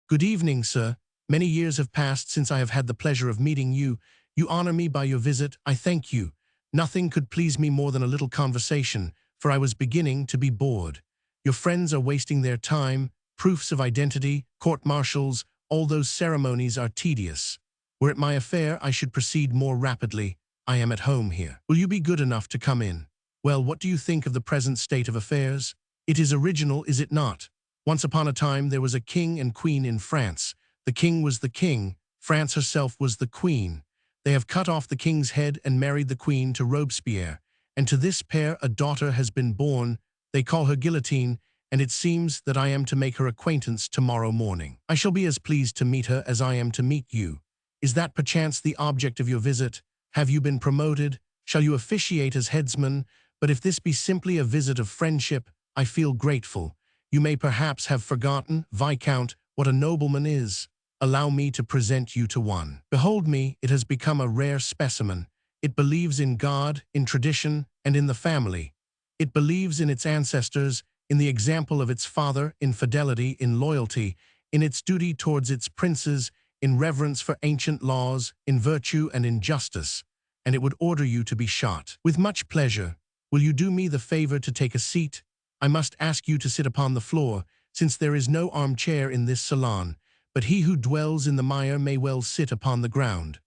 "Good evening, sir. Many years have passed since I have had the pleasure of meeting you. You honor me by your visit. I thank you. Nothing could please me more than a little conversation, for I was beginning to be bored. Your friends are wasting their time, proofs of identity, court-martials, all those ceremonies are tedious. Were it my affair, I should proceed more rapidly. I am at home here. Will you be good enough to come in? Well, what do you think of the present state of affairs? It is original, is it not? Once upon a time there was a king and queen in France. The king was the king, France herself was the queen. They have cut off the king's head and married the queen to Robespierre, and to this pair a daughter has been born. They call her Guillotine, and it seems that I am to make her acquaintance tomorrow morning. I shall be as pleased to meet her as I am to meet you. Is that perchance the object of your visit? Have you been promoted? Shall you officiate as headsman? But if this be simply a visit of friendship, I feel grateful. You may perhaps have forgotten, Viscount, what a nobleman is. Allow me to present you to one. Behold me, it has become a rare specimen. It believes in God, in tradition, and in the family. It believes in its ancestors, in the example of its father, in fidelity, in loyalty, in its duty towards its princes, in reverence for ancient laws, in virtue and in justice, and it would order you to be shot. With much pleasure. Will you do me the favor to take a seat? I must ask you to sit upon the floor, since there is no armchair in this salon, but he who dwells in the mire may well sit upon the ground.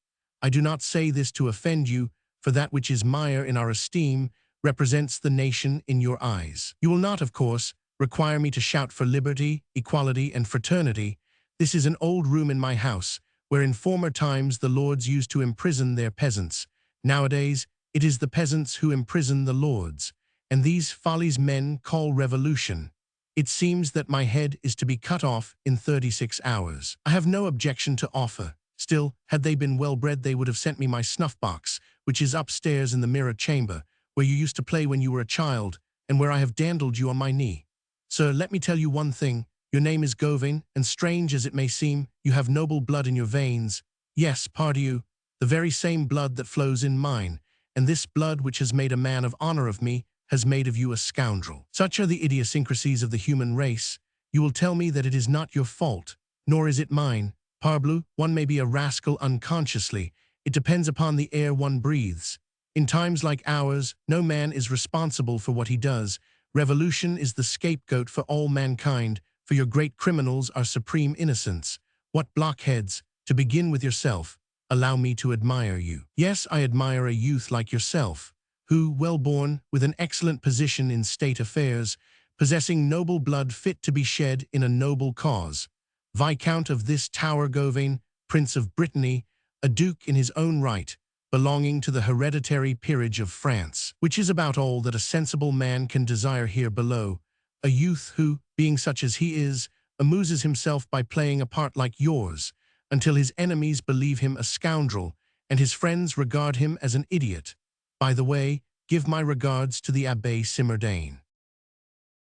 I do not say this to offend you, for that which is mire in our esteem represents the nation in your eyes. You will not, of course, require me to shout for liberty, equality, and fraternity. This is an old room in my house, where in former times the lords used to imprison their peasants. Nowadays, it is the peasants who imprison the lords, and these follies men call revolution. It seems that my head is to be cut off in 36 hours. I have no objection to offer. Still, had they been well-bred, they would have sent me my snuff-box, which is upstairs in the mirror chamber, where you used to play when you were a child, and where I have dandled you on my knee. Sir, let me tell you one thing. Your name is Gauvin, and strange as it may seem, you have noble blood in your veins. Yes, pardieu, the very same blood that flows in mine, and this blood which has made a man of honor of me has made of you a scoundrel. Such are the idiosyncrasies of the human race. You will tell me that it is not your fault, nor is it mine. Parbleu, one may be a rascal unconsciously. It depends upon the air one breathes. In times like ours, no man is responsible for what he does. Revolution is the scapegoat for all mankind, for your great criminals are supreme innocents. What blockheads! To begin with yourself, allow me to admire you. Yes, I admire a youth like yourself, who, well-born, with an excellent position in state affairs, possessing noble blood fit to be shed in a noble cause, Viscount of this Tower Gauvin, Prince of Brittany, a duke in his own right, belonging to the hereditary peerage of France, which is about all that a sensible man can desire here below, a youth who, being such as he is, amuses himself by playing a part like yours, until his enemies believe him a scoundrel, and his friends regard him as an idiot. By the way, give my regards to the Abbé Simardane."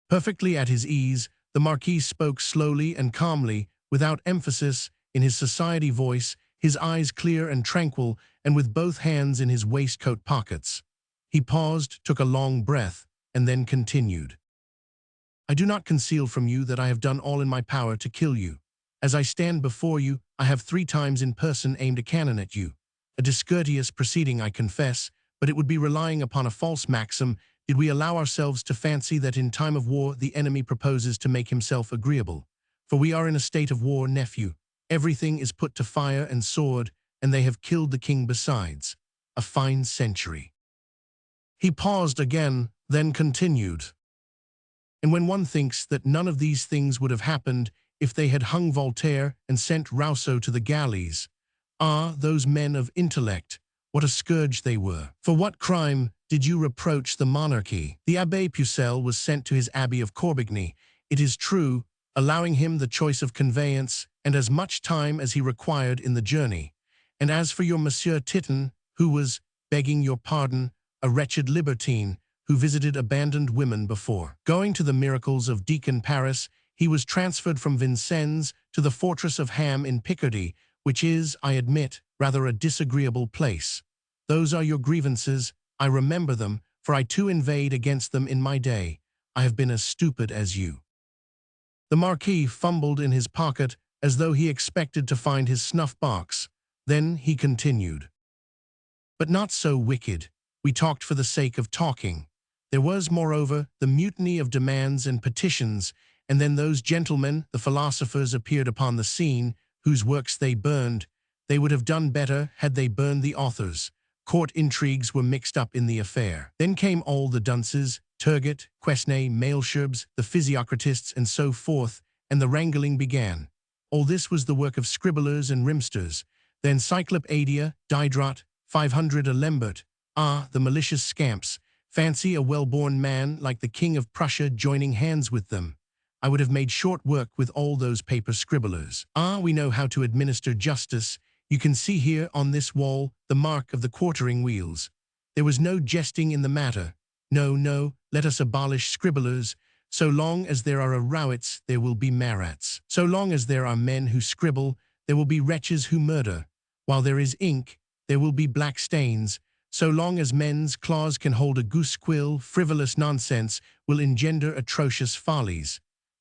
Perfectly at his ease, the Marquis spoke slowly and calmly, without emphasis, in his society voice, his eyes clear and tranquil, and with both hands in his waistcoat pockets. He paused, took a long breath, and then continued. "I do not conceal from you that I have done all in my power to kill you. As I stand before you, I have 3 times in person aimed a cannon at you. A discourteous proceeding, I confess, but it would be relying upon a false maxim did we allow ourselves to fancy that in time of war the enemy proposes to make himself agreeable. For we are in a state of war, nephew. Everything is put to fire and sword, and they have killed the king besides. A fine century." He paused again, then continued. "And when one thinks that none of these things would have happened if they had hung Voltaire and sent Rousseau to the galleys. Ah, those men of intellect, what a scourge they were! For what crime did you reproach the monarchy? The Abbé Pucelle was sent to his abbey of Corbigny, it is true, allowing him the choice of conveyance and as much time as he required in the journey. And as for your Monsieur Titon, who was, begging your pardon, a wretched libertine, who visited abandoned women before going to the miracles of Deacon Paris, he was transferred from Vincennes to the fortress of Ham in Picardy, which is, I admit, rather a disagreeable place. Those are your grievances, I remember them, for I too inveighed against them in my day. I have been as stupid as you. The Marquis fumbled in his pocket as though he expected to find his snuff-box. Then he continued. But not so wicked. We talked for the sake of talking. There was, moreover, the mutiny of demands and petitions, and then those gentlemen, the philosophers, appeared upon the scene, whose works they burned. They would have done better had they burned the authors. Court intrigues were mixed up in the affair. Then came all the dunces, Turgot, Quesnay, Malesherbes, the physiocratists, and so forth, and the wrangling began. All this was the work of scribblers and rimsters. The Encyclopaedia, Diderot, 500 a Lambert. Ah, the malicious scamps! Fancy a well-born man like the King of Prussia joining hands with them. I would have made short work with all those paper scribblers. Ah, we know how to administer justice. You can see here on this wall the mark of the quartering wheels. There was no jesting in the matter. No, no, let us abolish scribblers. So long as there are Rowetts, there will be Marats. So long as there are men who scribble, there will be wretches who murder. While there is ink, there will be black stains. So long as men's claws can hold a goose quill, frivolous nonsense will engender atrocious follies.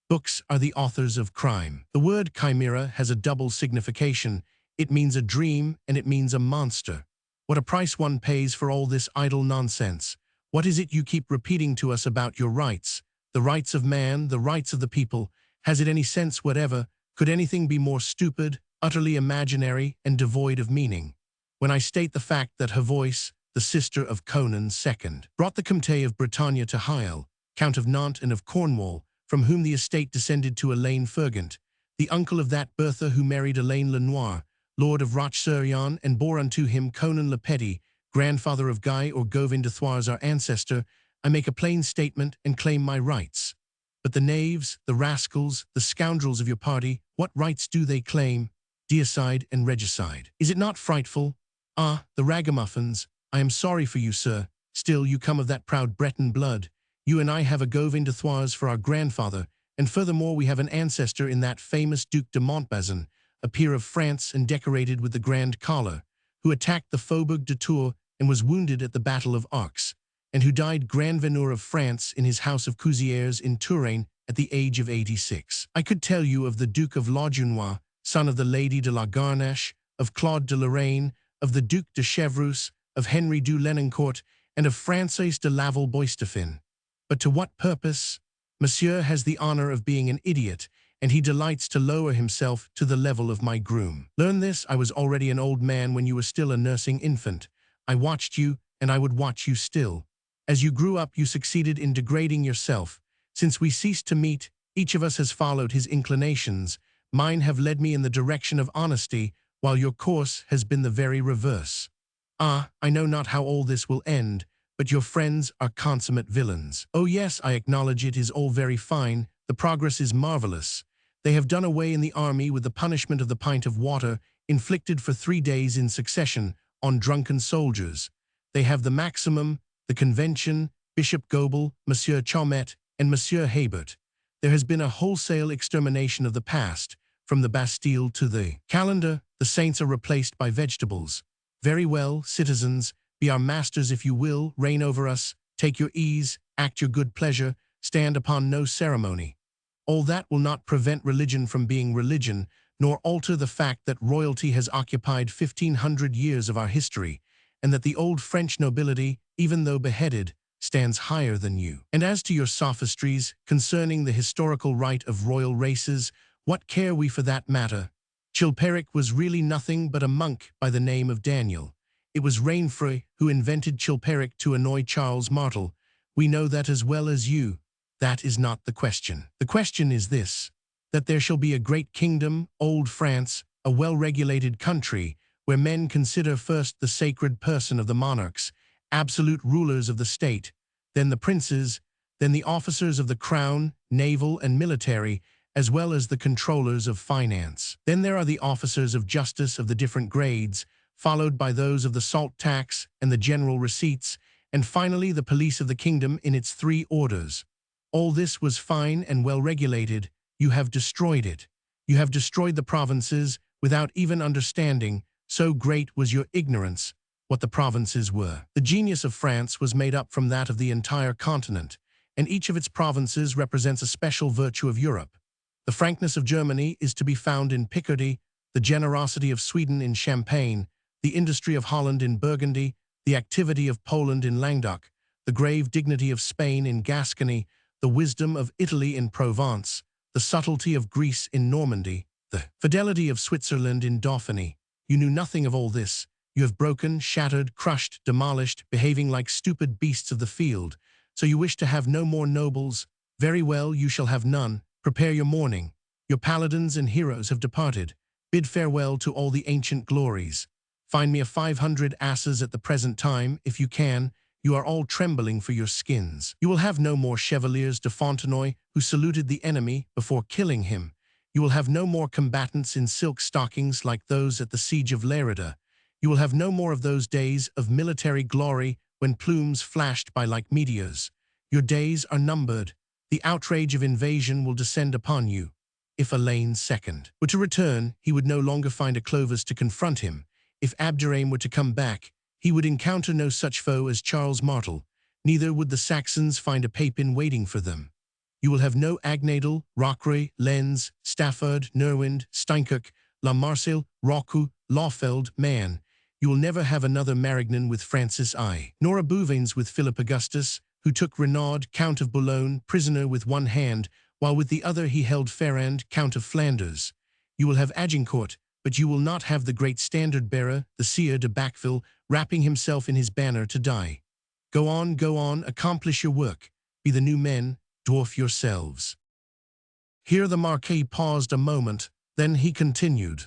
Books are the authors of crime. The word chimera has a double signification. It means a dream and it means a monster. What a price one pays for all this idle nonsense. What is it you keep repeating to us about your rights? The rights of man, the rights of the people. Has it any sense whatever? Could anything be more stupid, utterly imaginary, and devoid of meaning? When I state the fact that her voice, the sister of Conan II, brought the Comte of Bretagne to Hyle, Count of Nantes and of Cornwall, from whom the estate descended to Elaine Fergant, the uncle of that Bertha who married Elaine Lenoir, Lord of Roche-sur-Yon, and bore unto him Conan le Petit, grandfather of Guy or Gauvin de Thouars our ancestor, I make a plain statement and claim my rights. But the knaves, the rascals, the scoundrels of your party, what rights do they claim? Deicide and regicide. Is it not frightful? Ah, the ragamuffins, I am sorry for you, sir. Still, you come of that proud Breton blood. You and I have a Gauvin de Thouars for our grandfather, and furthermore we have an ancestor in that famous Duc de Montbazon, a peer of France and decorated with the Grand Collar, who attacked the Faubourg de Tours and was wounded at the Battle of Arques, and who died Grand Veneur of France in his house of Couzieres in Touraine at the age of 86. I could tell you of the Duke of Laudunnois, son of the Lady de la Garnache, of Claude de Lorraine, of the Duc de Chevreuse, of Henry du Lenoncourt, and of Francis de Laval-Boistefin. But to what purpose? Monsieur has the honor of being an idiot, and he delights to lower himself to the level of my groom. Learn this, I was already an old man when you were still a nursing infant. I watched you, and I would watch you still. As you grew up, you succeeded in degrading yourself. Since we ceased to meet, each of us has followed his inclinations. Mine have led me in the direction of honesty, while your course has been the very reverse. Ah, I know not how all this will end, but your friends are consummate villains. Oh yes, I acknowledge it is all very fine. The progress is marvelous. They have done away in the army with the punishment of the pint of water, inflicted for 3 days in succession on drunken soldiers. They have the maximum, the convention, Bishop Goebel, Monsieur Chaumet, and Monsieur Hebert. There has been a wholesale extermination of the past, from the Bastille to the calendar. The saints are replaced by vegetables. Very well, citizens, be our masters if you will, reign over us, take your ease, act your good pleasure, stand upon no ceremony. All that will not prevent religion from being religion, nor alter the fact that royalty has occupied 1500 years of our history, and that the old French nobility, even though beheaded, stands higher than you. And as to your sophistries concerning the historical right of royal races, what care we for that matter? Chilperic was really nothing but a monk by the name of Daniel. It was Rainfrey who invented Chilperic to annoy Charles Martel. We know that as well as you. That is not the question. The question is this. that there shall be a great kingdom, old France, a well-regulated country, where men consider first the sacred person of the monarchs, absolute rulers of the state, then the princes, then the officers of the crown, naval and military, as well as the controllers of finance. Then there are the officers of justice of the different grades, followed by those of the salt tax and the general receipts, and finally the police of the kingdom in its 3 orders. All this was fine and well regulated. You have destroyed it. You have destroyed the provinces without even understanding, so great was your ignorance, what the provinces were. The genius of France was made up from that of the entire continent, and each of its provinces represents a special virtue of Europe. The frankness of Germany is to be found in Picardy, the generosity of Sweden in Champagne, the industry of Holland in Burgundy, the activity of Poland in Languedoc, the grave dignity of Spain in Gascony, the wisdom of Italy in Provence, the subtlety of Greece in Normandy, the fidelity of Switzerland in Dauphiny. You knew nothing of all this. You have broken, shattered, crushed, demolished, behaving like stupid beasts of the field. So you wish to have no more nobles? Very well, you shall have none. Prepare your mourning. Your paladins and heroes have departed. Bid farewell to all the ancient glories. Find me 500 asses at the present time, if you can. You are all trembling for your skins. You will have no more Chevaliers de Fontenoy who saluted the enemy before killing him. You will have no more combatants in silk stockings like those at the siege of Lerida. You will have no more of those days of military glory when plumes flashed by like meteors. Your days are numbered. The outrage of invasion will descend upon you, if Alain II were to return, he would no longer find a Clovis to confront him. If Abderrahim were to come back, he would encounter no such foe as Charles Martel. Neither would the Saxons find a Papin waiting for them. You will have no Agnadel, Rocroi, Lenz, Stafford, Nerwind, Steinkirk, La Marcel, Rocou, Lawfeld, Man. You will never have another Marignan with Francis I, nor a Bouvines with Philip Augustus, who took Renaud, Count of Boulogne, prisoner with one hand, while with the other he held Ferrand, Count of Flanders. You will have Agincourt, but you will not have the great standard-bearer, the Sieur de Bacqueville, wrapping himself in his banner to die. Go on, accomplish your work. Be the new men, dwarf yourselves. Here the Marquis paused a moment, then he continued.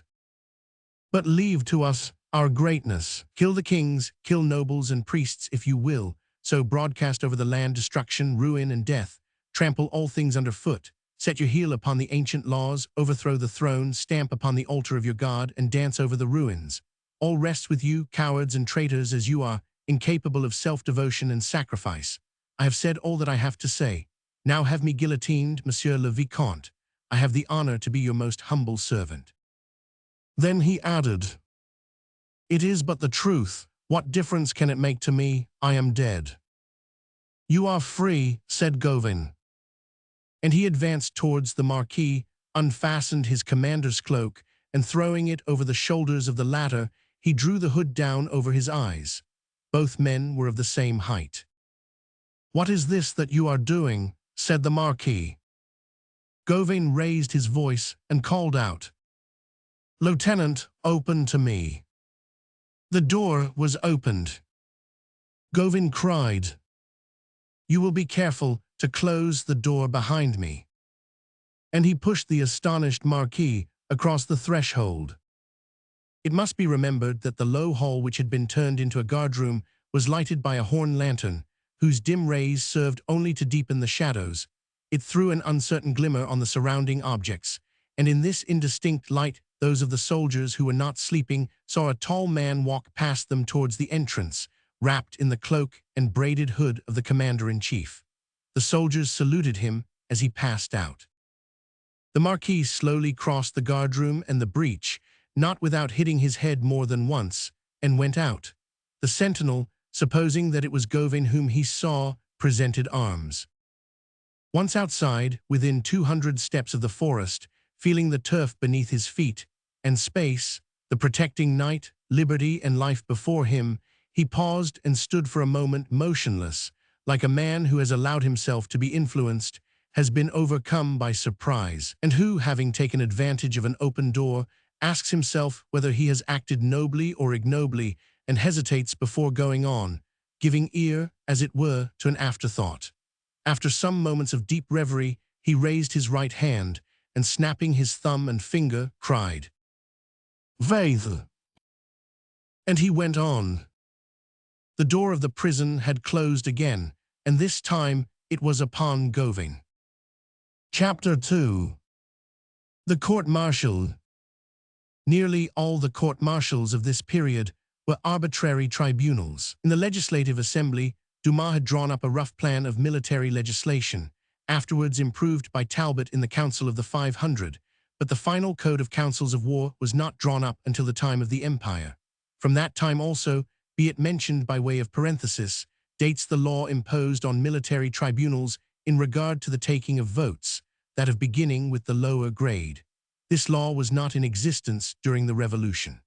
But leave to us our greatness. Kill the kings, kill nobles and priests if you will, so broadcast over the land destruction, ruin, and death. Trample all things underfoot. Set your heel upon the ancient laws, overthrow the throne, stamp upon the altar of your God, and dance over the ruins. All rests with you, cowards and traitors as you are, incapable of self-devotion and sacrifice. I have said all that I have to say. Now have me guillotined, Monsieur le Vicomte. I have the honor to be your most humble servant. Then he added, It is but the truth. What difference can it make to me? I am dead. You are free, said Gauvin. And he advanced towards the Marquis, unfastened his commander's cloak, and throwing it over the shoulders of the latter, he drew the hood down over his eyes. Both men were of the same height. What is this that you are doing? Said the Marquis. Gauvin raised his voice and called out, Lieutenant, open to me. The door was opened. Gauvin cried, You will be careful to close the door behind me. And he pushed the astonished Marquis across the threshold. It must be remembered that the low hall which had been turned into a guardroom was lighted by a horn lantern, whose dim rays served only to deepen the shadows. It threw an uncertain glimmer on the surrounding objects, and in this indistinct light those of the soldiers who were not sleeping saw a tall man walk past them towards the entrance, wrapped in the cloak and braided hood of the commander-in-chief. The soldiers saluted him as he passed out. The Marquis slowly crossed the guardroom and the breach, not without hitting his head more than once, and went out. The sentinel, supposing that it was Gauvin whom he saw, presented arms. Once outside, within 200 steps of the forest, feeling the turf beneath his feet, and space, the protecting night, liberty, and life before him, he paused and stood for a moment motionless, like a man who has allowed himself to be influenced, has been overcome by surprise, and who, having taken advantage of an open door, asks himself whether he has acted nobly or ignobly, and hesitates before going on, giving ear, as it were, to an afterthought. After some moments of deep reverie, he raised his right hand, and snapping his thumb and finger, cried, "Vaith!" And he went on. The door of the prison had closed again, and this time it was upon Gawain. Chapter 2. The court-martial. Nearly all the court-martials of this period were arbitrary tribunals. In the Legislative Assembly, Dumas had drawn up a rough plan of military legislation, afterwards improved by Talbot in the Council of the 500, but the final code of councils of war was not drawn up until the time of the Empire. From that time also, be it mentioned by way of parenthesis, dates the law imposed on military tribunals in regard to the taking of votes, that of beginning with the lower grade. This law was not in existence during the Revolution.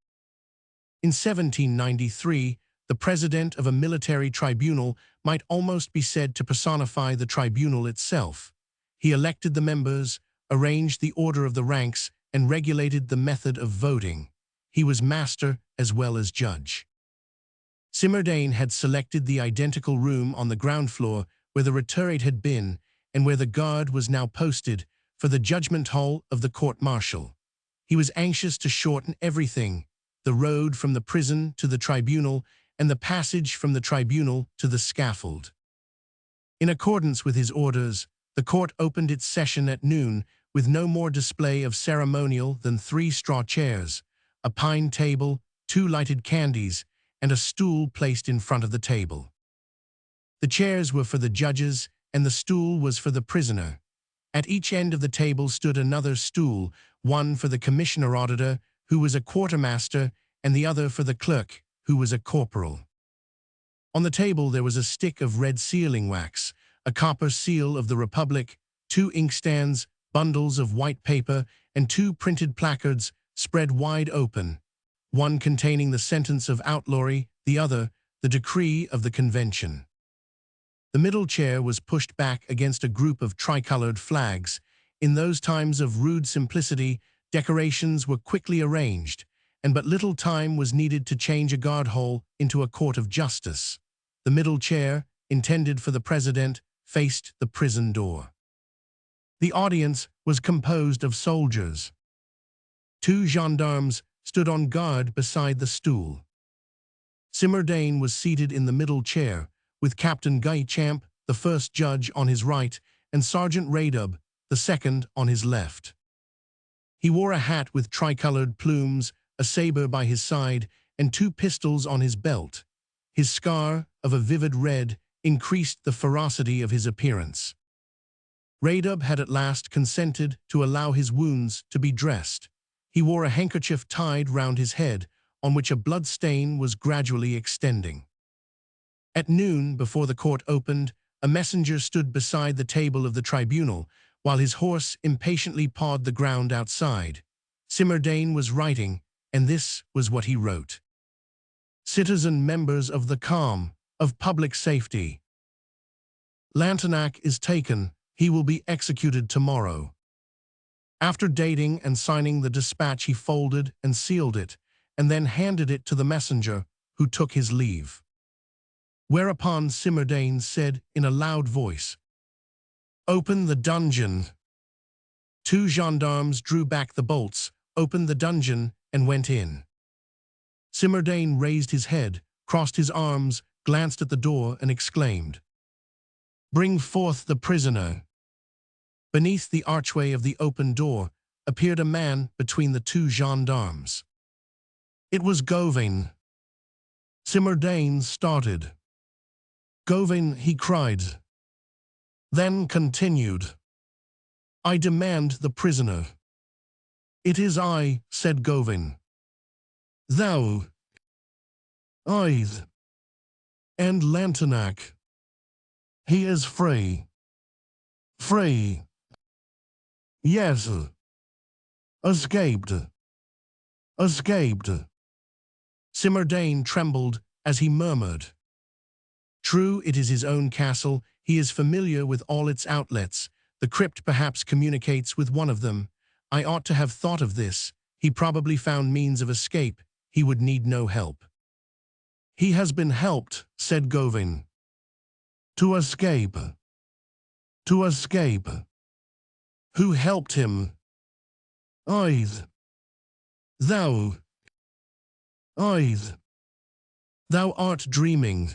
In 1793, the president of a military tribunal might almost be said to personify the tribunal itself. He elected the members, arranged the order of the ranks, and regulated the method of voting. He was master as well as judge. Simardane had selected the identical room on the ground floor where the rhetoric had been and where the guard was now posted for the judgment hall of the court-martial. He was anxious to shorten everything, the road from the prison to the tribunal and the passage from the tribunal to the scaffold. In accordance with his orders, the court opened its session at noon with no more display of ceremonial than 3 straw chairs, a pine table, 2 lighted candles, and a stool placed in front of the table. The chairs were for the judges, and the stool was for the prisoner. At each end of the table stood another stool, one for the commissioner auditor, who was a quartermaster, and the other for the clerk, who was a corporal. On the table there was a stick of red sealing wax, a copper seal of the Republic, 2 inkstands, bundles of white paper, and 2 printed placards spread wide open, one containing the sentence of outlawry, the other the decree of the convention. The middle chair was pushed back against a group of tricolored flags. In those times of rude simplicity, decorations were quickly arranged, and but little time was needed to change a guard-hole into a court of justice. The middle chair, intended for the president, faced the prison door. The audience was composed of soldiers. 2 gendarmes stood on guard beside the stool. Simardane was seated in the middle chair, with Captain Guy Champ, the first judge, on his right, and Sergeant Raydub, the second, on his left. He wore a hat with tricolored plumes, a saber by his side, and 2 pistols on his belt. His scar, of a vivid red, increased the ferocity of his appearance. Raydub had at last consented to allow his wounds to be dressed. He wore a handkerchief tied round his head, on which a blood stain was gradually extending. At noon, before the court opened, a messenger stood beside the table of the tribunal, while his horse impatiently pawed the ground outside. Simardane was writing, and this was what he wrote. Citizen members of the calm, of public safety. Lantenac is taken, he will be executed tomorrow. After dating and signing the dispatch, he folded and sealed it, and then handed it to the messenger, who took his leave. Whereupon Simardane said in a loud voice, "Open the dungeon." 2 gendarmes drew back the bolts, opened the dungeon, and went in. Simardane raised his head, crossed his arms, glanced at the door, and exclaimed, "Bring forth the prisoner." Beneath the archway of the open door appeared a man between the 2 gendarmes. It was Gawain. Simardane started. "Gawain," he cried. Then continued, "I demand the prisoner." "It is I," said Gawain. "Thou." "I." "And Lantenac." "He is free." "Free." "Yes." "Escaped." "Escaped." Simardane trembled as he murmured, "True, it is his own castle. He is familiar with all its outlets. The crypt perhaps communicates with one of them. I ought to have thought of this. He probably found means of escape. He would need no help." "He has been helped," said Gawain. "To escape." "To escape." "Who helped him?" Eyes. Thou. Eyes. Thou art dreaming.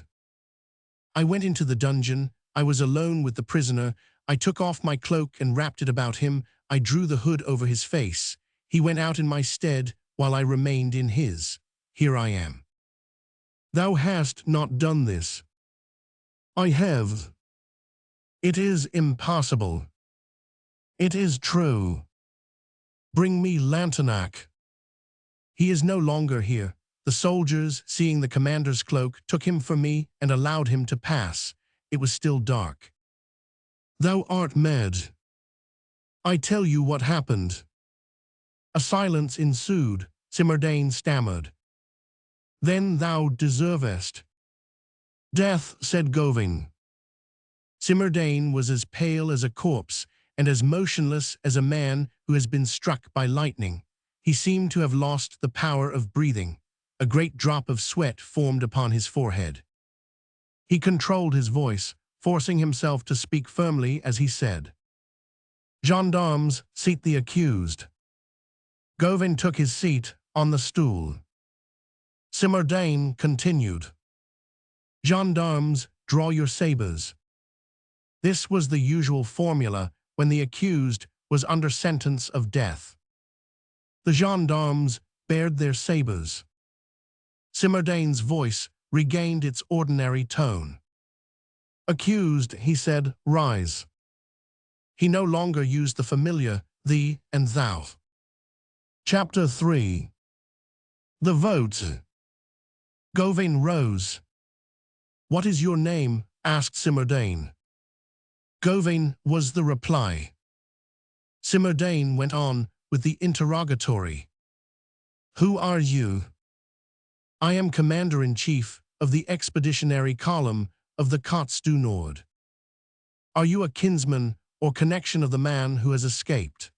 I went into the dungeon. I was alone with the prisoner. I took off my cloak and wrapped it about him. I drew the hood over his face. He went out in my stead, while I remained in his. Here I am. Thou hast not done this. I have. It is impossible. It is true. Bring me Lantonac. He is no longer here. The soldiers, seeing the commander's cloak, took him from me and allowed him to pass. It was still dark. Thou art mad. I tell you what happened. A silence ensued. Simardane stammered. Then thou deservest death, said Gawain. Simardane was as pale as a corpse and as motionless as a man who has been struck by lightning. He seemed to have lost the power of breathing. A great drop of sweat formed upon his forehead. He controlled his voice, forcing himself to speak firmly as he said, "Gendarmes, seat the accused." Gawain took his seat on the stool. Simardane continued, "Gendarmes, draw your sabers." This was the usual formula when the accused was under sentence of death. The gendarmes bared their sabers. Simardane's voice regained its ordinary tone. "Accused," he said, "rise." He no longer used the familiar thee and thou. Chapter 3. The vote. Gawain rose. "What is your name?" asked Simardane. Gawain was the reply. Simardane went on with the interrogatory. "Who are you?" "I am Commander-in-Chief of the Expeditionary Column of the Côtes du Nord." "Are you a kinsman or connection of the man who has escaped?"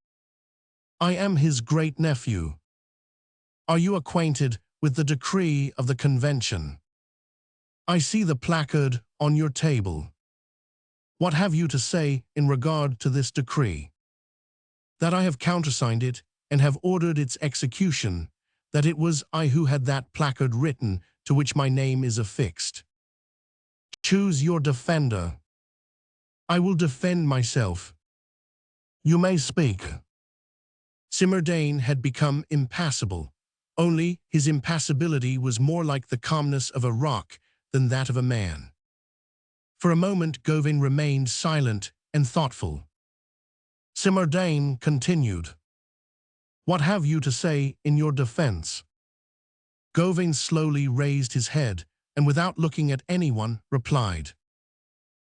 "I am his great-nephew." "Are you acquainted with the decree of the Convention?" "I see the placard on your table." "What have you to say in regard to this decree?" "That I have countersigned it and have ordered its execution, that it was I who had that placard written to which my name is affixed." "Choose your defender." "I will defend myself." "You may speak." Simardane had become impassible, only his impassibility was more like the calmness of a rock than that of a man. For a moment Gawain remained silent and thoughtful. Simardane continued, "What have you to say in your defense?" Gawain slowly raised his head and without looking at anyone replied,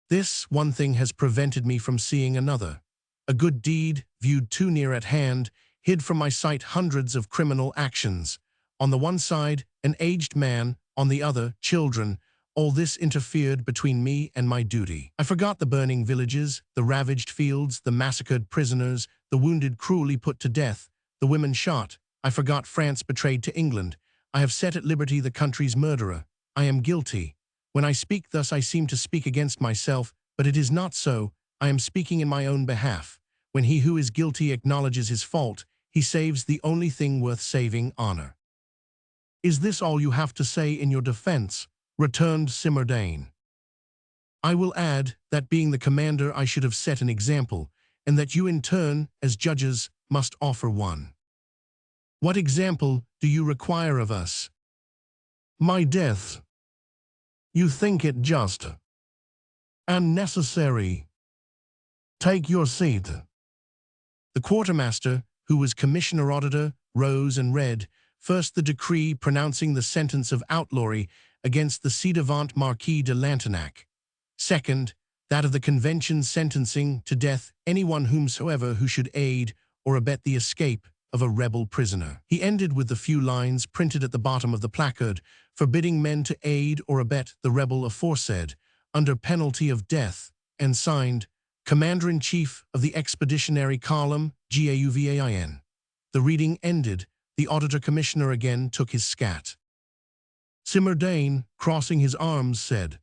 "This one thing has prevented me from seeing another. A good deed, viewed too near at hand, hid from my sight hundreds of criminal actions. On the one side, an aged man, on the other, children. All this interfered between me and my duty. I forgot the burning villages, the ravaged fields, the massacred prisoners, the wounded cruelly put to death, the women shot. I forgot France betrayed to England. I have set at liberty the country's murderer. I am guilty. When I speak thus I seem to speak against myself, but it is not so. I am speaking in my own behalf. When he who is guilty acknowledges his fault, he saves the only thing worth saving, honor." "Is this all you have to say in your defense?" returned Simardane. "I will add that being the commander I should have set an example, and that you in turn, as judges, must offer one." "What example do you require of us?" "My death." "You think it just and necessary. Take your seat." The quartermaster, who was commissioner-auditor, rose and read, first the decree pronouncing the sentence of outlawry against the ci-devant Marquis de Lantonac. Second, that of the Convention sentencing to death anyone whomsoever who should aid or abet the escape of a rebel prisoner. He ended with the few lines printed at the bottom of the placard, forbidding men to aid or abet the rebel aforesaid, under penalty of death, and signed, Commander-in-Chief of the Expeditionary Column, Gauvain. The reading ended, the Auditor-Commissioner again took his scat. Simardane, crossing his arms, said,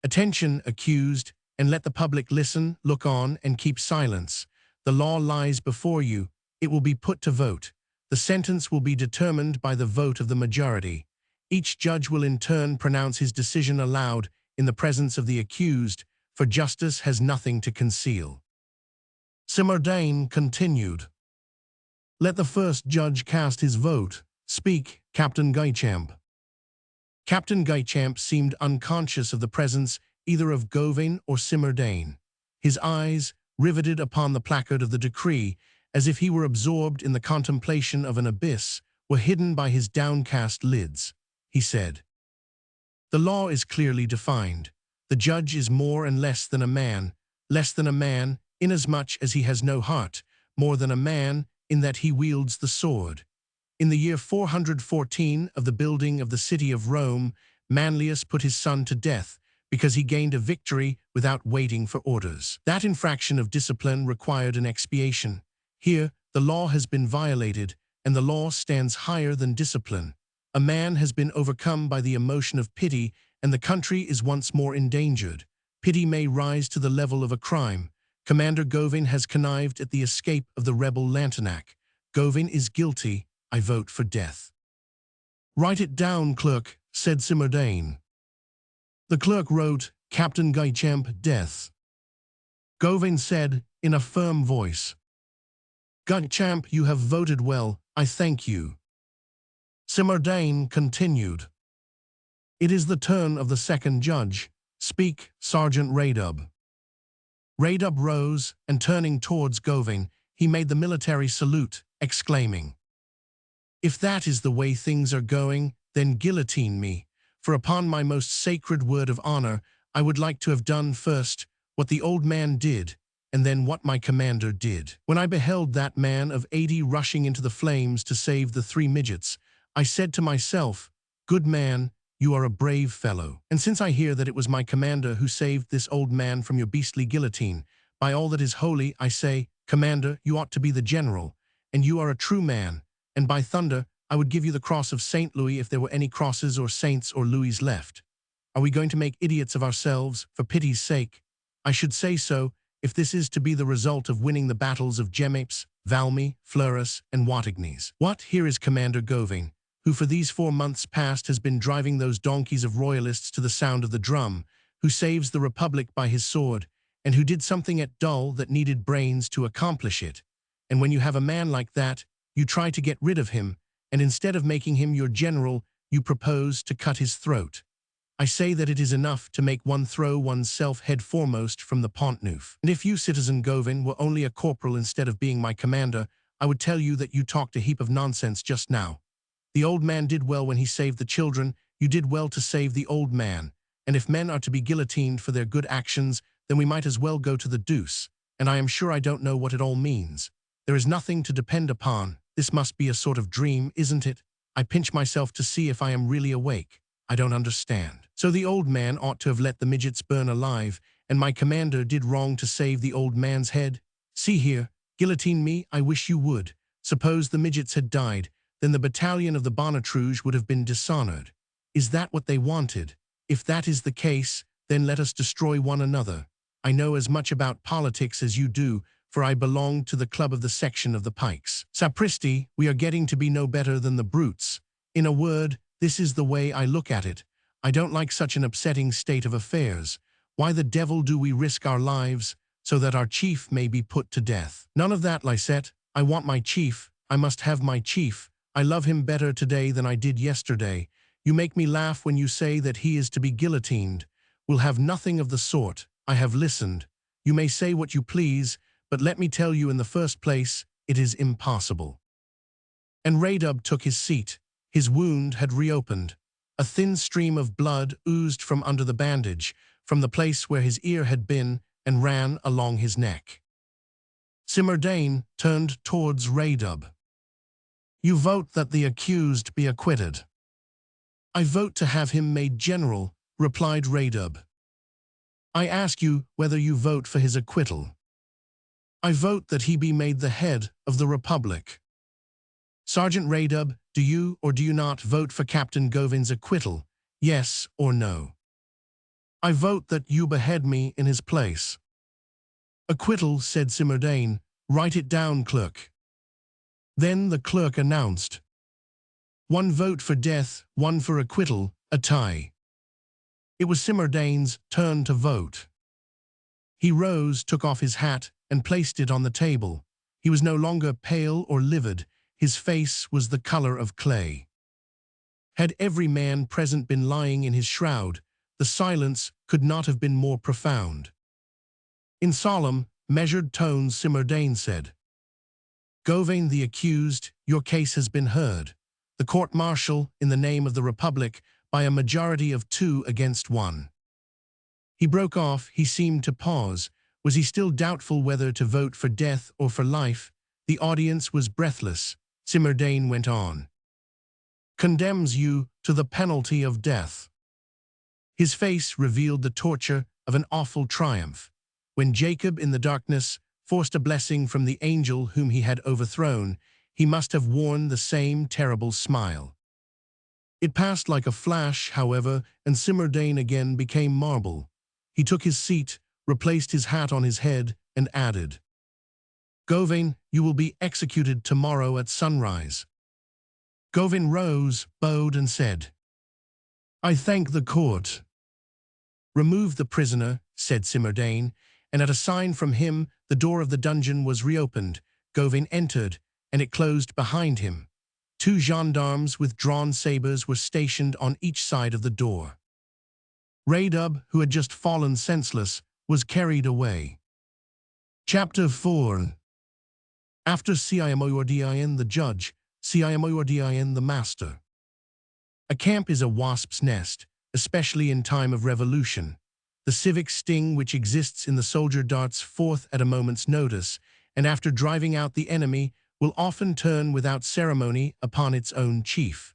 "Attention, accused, and let the public listen, look on, and keep silence. The law lies before you. It will be put to vote. The sentence will be determined by the vote of the majority. Each judge will in turn pronounce his decision aloud in the presence of the accused, for justice has nothing to conceal. Simardane continued. Let the first judge cast his vote. Speak, Captain Guychamp. Captain Guychamp seemed unconscious of the presence either of Gauvin or Simardane. His eyes, riveted upon the placard of the decree, as if he were absorbed in the contemplation of an abyss, were hidden by his downcast lids. He said, The law is clearly defined. The judge is more and less than a man, inasmuch as he has no heart, more than a man, in that he wields the sword. In the year 414 of the building of the city of Rome, Manlius put his son to death, because he gained a victory without waiting for orders. That infraction of discipline required an expiation. Here, the law has been violated, and the law stands higher than discipline. A man has been overcome by the emotion of pity, and the country is once more endangered. Pity may rise to the level of a crime. Commander Gauvin has connived at the escape of the rebel Lantenac. Gauvin is guilty. I vote for death. Write it down, clerk, said Simardane. The clerk wrote, Captain Guychamp, death. Gauvin said, in a firm voice, Guychamp, you have voted well, I thank you. Simardane continued. It is the turn of the second judge. Speak, Sergeant Raydub. Raydub rose, and turning towards Gauvin, he made the military salute, exclaiming, If that is the way things are going, then guillotine me, for upon my most sacred word of honor, I would like to have done first what the old man did, and then what my commander did. When I beheld that man of 80 rushing into the flames to save the 3 midgets, I said to myself, Good man, you are a brave fellow. And since I hear that it was my commander who saved this old man from your beastly guillotine, by all that is holy, I say, Commander, you ought to be the general, and you are a true man, and by thunder, I would give you the cross of St. Louis if there were any crosses or saints or Louis left. Are we going to make idiots of ourselves, for pity's sake? I should say so, if this is to be the result of winning the battles of Gemapes, Valmy, Fleurus, and Wattignies. What, here is Commander Gauvin, who for these 4 months past has been driving those donkeys of royalists to the sound of the drum, who saves the Republic by his sword, and who did something at Dole that needed brains to accomplish it. And when you have a man like that, you try to get rid of him, and instead of making him your general, you propose to cut his throat. I say that it is enough to make one throw oneself head foremost from the Pont-Neuf. And if you, Citizen Gauvin, were only a corporal instead of being my commander, I would tell you that you talked a heap of nonsense just now. The old man did well when he saved the children, you did well to save the old man, and if men are to be guillotined for their good actions, then we might as well go to the deuce, and I am sure I don't know what it all means. There is nothing to depend upon. This must be a sort of dream, isn't it? I pinch myself to see if I am really awake. I don't understand. So the old man ought to have let the midgets burn alive, and my commander did wrong to save the old man's head? See here, guillotine me, I wish you would. Suppose the midgets had died, then the battalion of the Bonnetrouge would have been dishonored. Is that what they wanted? If that is the case, then let us destroy one another. I know as much about politics as you do, for I belong to the club of the section of the Pikes. Sapristi, we are getting to be no better than the brutes. In a word, this is the way I look at it. I don't like such an upsetting state of affairs. Why the devil do we risk our lives, so that our chief may be put to death? None of that, Lysette. I want my chief. I must have my chief. I love him better today than I did yesterday. You make me laugh when you say that he is to be guillotined. We'll have nothing of the sort. I have listened. You may say what you please, but let me tell you in the first place, it is impossible. And Raydub took his seat. His wound had reopened. A thin stream of blood oozed from under the bandage, from the place where his ear had been, and ran along his neck. Simardane turned towards Raydub. You vote that the accused be acquitted. I vote to have him made general, replied Raydub. I ask you whether you vote for his acquittal. I vote that he be made the head of the Republic. Sergeant Raydub, do you or do you not vote for Captain Gauvin's acquittal, yes or no? I vote that you behead me in his place. Acquittal, said Simardane. Write it down, clerk. Then the clerk announced, "One vote for death, one for acquittal, a tie." It was Simmerdane's turn to vote. He rose, took off his hat, and placed it on the table. He was no longer pale or livid. His face was the color of clay. Had every man present been lying in his shroud, the silence could not have been more profound. In solemn, measured tones, Simmerdane said, "Gauvain the accused, your case has been heard. The court-martial, in the name of the Republic, by a majority of 2 against 1. He broke off, he seemed to pause. Was he still doubtful whether to vote for death or for life? The audience was breathless. Simmerdane went on. "Condemns you to the penalty of death." His face revealed the torture of an awful triumph. When Jacob, in the darkness, forced a blessing from the angel whom he had overthrown, he must have worn the same terrible smile. It passed like a flash, however, and Simmerdane again became marble. He took his seat, replaced his hat on his head, and added, "Gauvain, you will be executed tomorrow at sunrise." Gauvain rose, bowed, and said, "I thank the court." "Remove the prisoner," said Simmerdane, and at a sign from him, the door of the dungeon was reopened. Gauvain entered, and it closed behind him. 2 gendarmes with drawn sabers were stationed on each side of the door. Raydub, who had just fallen senseless, was carried away. Chapter 4. After Cimoordin the judge, Cimoordin the master. A camp is a wasp's nest, especially in time of revolution. The civic sting which exists in the soldier darts forth at a moment's notice, and after driving out the enemy, will often turn without ceremony upon its own chief.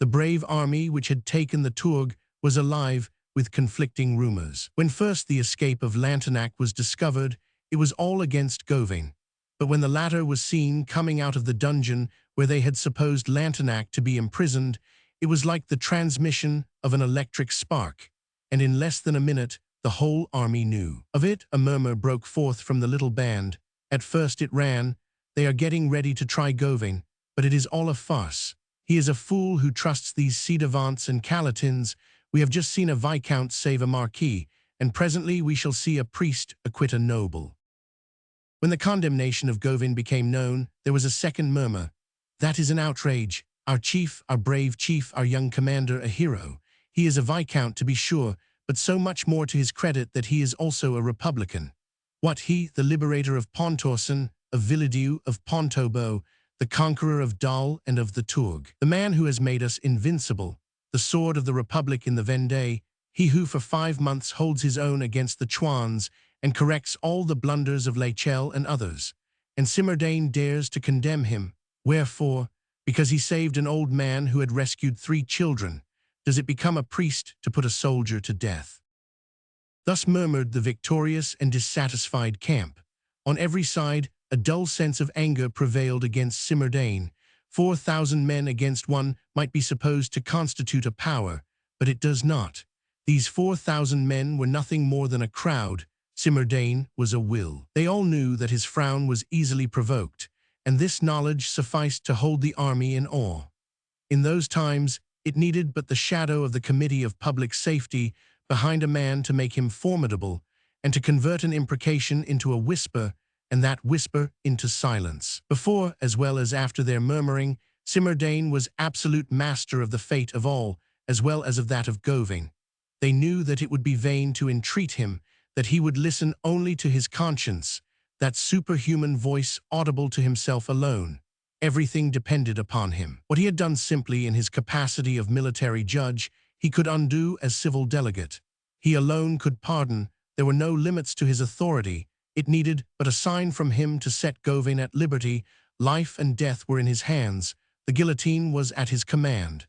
The brave army which had taken the Tourgue was alive with conflicting rumors. When first the escape of Lantenac was discovered, it was all against Gauvain. But when the latter was seen coming out of the dungeon where they had supposed Lantenac to be imprisoned, it was like the transmission of an electric spark, and in less than a minute the whole army knew of it. A murmur broke forth from the little band. At first it ran, "They are getting ready to try Gauvain, but it is all a farce. He is a fool who trusts these ci-devants and calotins. We have just seen a viscount save a marquis, and presently we shall see a priest acquit a noble." When the condemnation of Gauvain became known, there was a second murmur. "That is an outrage. Our chief, our brave chief, our young commander, a hero. He is a viscount, to be sure, but so much more to his credit that he is also a republican. What, he, the liberator of Pontorson, of Villedieu, of Pontaubault, the conqueror of Dol and of the Tourgue, the man who has made us invincible, the sword of the Republic in the Vendée, he who for 5 months holds his own against the Chouans and corrects all the blunders of Leichel and others. And Simmerdane dares to condemn him. Wherefore? Because he saved an old man who had rescued 3 children. Does it become a priest to put a soldier to death?" Thus murmured the victorious and dissatisfied camp. On every side, a dull sense of anger prevailed against Simmerdane. 4,000 men against 1 might be supposed to constitute a power, but it does not. These 4,000 men were nothing more than a crowd. Simmerdane was a will. They all knew that his frown was easily provoked, and this knowledge sufficed to hold the army in awe. In those times, it needed but the shadow of the Committee of Public Safety behind a man to make him formidable, and to convert an imprecation into a whisper, and that whisper into silence. Before, as well as after their murmuring, Simmerdane was absolute master of the fate of all, as well as of that of Gauvain. They knew that it would be vain to entreat him, that he would listen only to his conscience, that superhuman voice audible to himself alone. Everything depended upon him. What he had done simply in his capacity of military judge, he could undo as civil delegate. He alone could pardon. There were no limits to his authority. It needed but a sign from him to set Gauvain at liberty. Life and death were in his hands. The guillotine was at his command.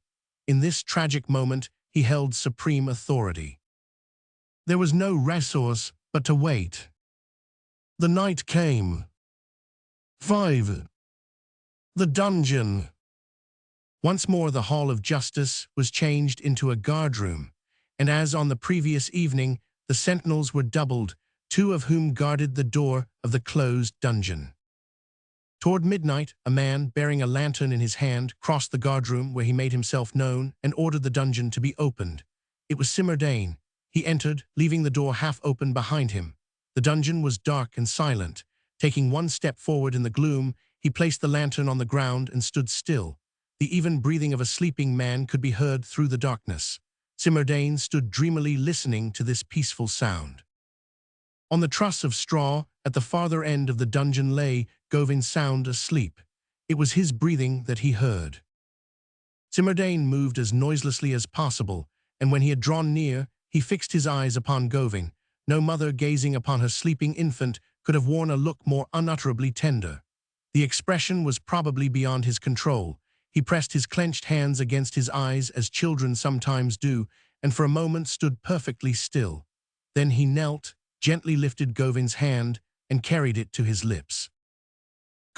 In this tragic moment, he held supreme authority. There was no resource but to wait. The night came. 5. The dungeon. Once more the Hall of Justice was changed into a guardroom, and as on the previous evening, the sentinels were doubled, 2 of whom guarded the door of the closed dungeon. Toward midnight, a man, bearing a lantern in his hand, crossed the guardroom where he made himself known and ordered the dungeon to be opened. It was Simardane. He entered, leaving the door half open behind him. The dungeon was dark and silent. Taking one step forward in the gloom, he placed the lantern on the ground and stood still. The even breathing of a sleeping man could be heard through the darkness. Simardane stood dreamily listening to this peaceful sound. On the truss of straw, at the farther end of the dungeon lay Gauvin sound asleep. It was his breathing that he heard. Simardane moved as noiselessly as possible, and when he had drawn near, he fixed his eyes upon Gauvin. No mother gazing upon her sleeping infant could have worn a look more unutterably tender. The expression was probably beyond his control. He pressed his clenched hands against his eyes as children sometimes do, and for a moment stood perfectly still. Then he knelt, gently lifted Gauvin's hand, and carried it to his lips.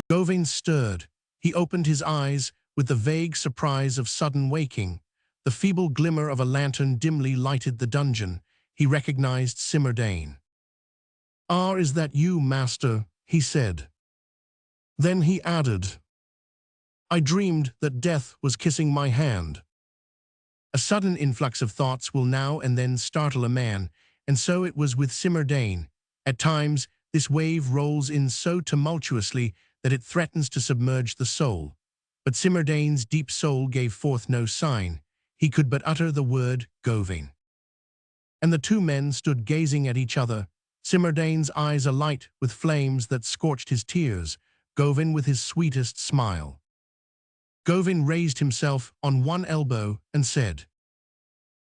Gauvin stirred. He opened his eyes with the vague surprise of sudden waking. The feeble glimmer of a lantern dimly lighted the dungeon. He recognized Simardane. "Ah, is that you, master?" he said. Then he added, "I dreamed that death was kissing my hand." A sudden influx of thoughts will now and then startle a man, and so it was with Simardane. At times, this wave rolls in so tumultuously that it threatens to submerge the soul. But Simardane's deep soul gave forth no sign. He could but utter the word Gauvin. And the two men stood gazing at each other, Simardane's eyes alight with flames that scorched his tears, Gauvin with his sweetest smile. Gauvin raised himself on one elbow and said,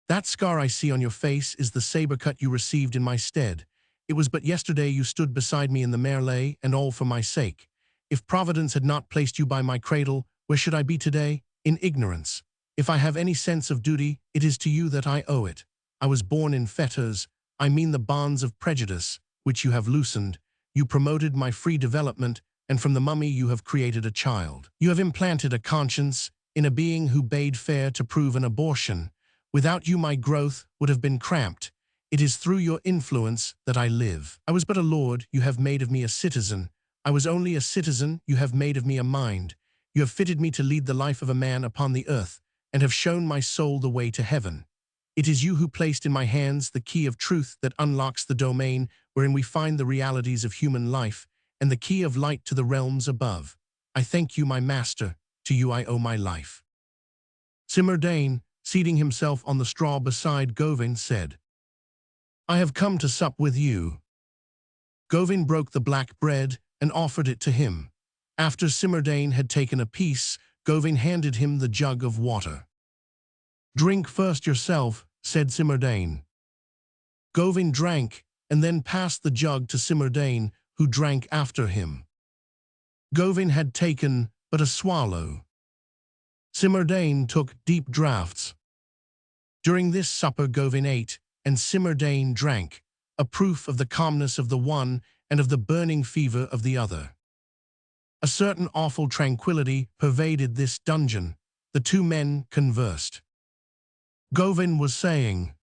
"That scar I see on your face is the saber cut you received in my stead. It was but yesterday you stood beside me in the melee, and all for my sake. If Providence had not placed you by my cradle, where should I be today? In ignorance. If I have any sense of duty, it is to you that I owe it. I was born in fetters, I mean the bonds of prejudice, which you have loosened. You promoted my free development, and from the mummy you have created a child. You have implanted a conscience in a being who bade fair to prove an abortion. Without you my growth would have been cramped. It is through your influence that I live. I was but a lord, you have made of me a citizen. I was only a citizen, you have made of me a mind. You have fitted me to lead the life of a man upon the earth, and have shown my soul the way to heaven. It is you who placed in my hands the key of truth that unlocks the domain wherein we find the realities of human life, and the key of light to the realms above. I thank you, my master. To you I owe my life." Simardane, seating himself on the straw beside Gauvin, said, "I have come to sup with you." Gauvin broke the black bread and offered it to him. After Simardane had taken a piece, Gauvin handed him the jug of water. "Drink first yourself," said Simardane. Gauvin drank, and then passed the jug to Simardane, who drank after him. Gauvin had taken but a swallow. Simardane took deep draughts. During this supper Gauvin ate, and Simardane drank, a proof of the calmness of the one and of the burning fever of the other. A certain awful tranquility pervaded this dungeon. The two men conversed. Gauvin was saying,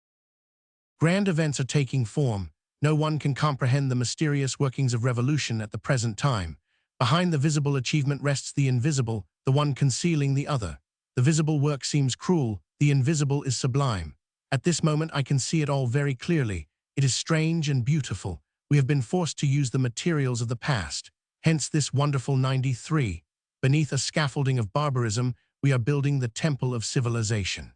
"Grand events are taking form. No one can comprehend the mysterious workings of revolution at the present time. Behind the visible achievement rests the invisible, the one concealing the other. The visible work seems cruel, the invisible is sublime. At this moment I can see it all very clearly. It is strange and beautiful. We have been forced to use the materials of the past. Hence this wonderful 93. Beneath a scaffolding of barbarism, we are building the temple of civilization."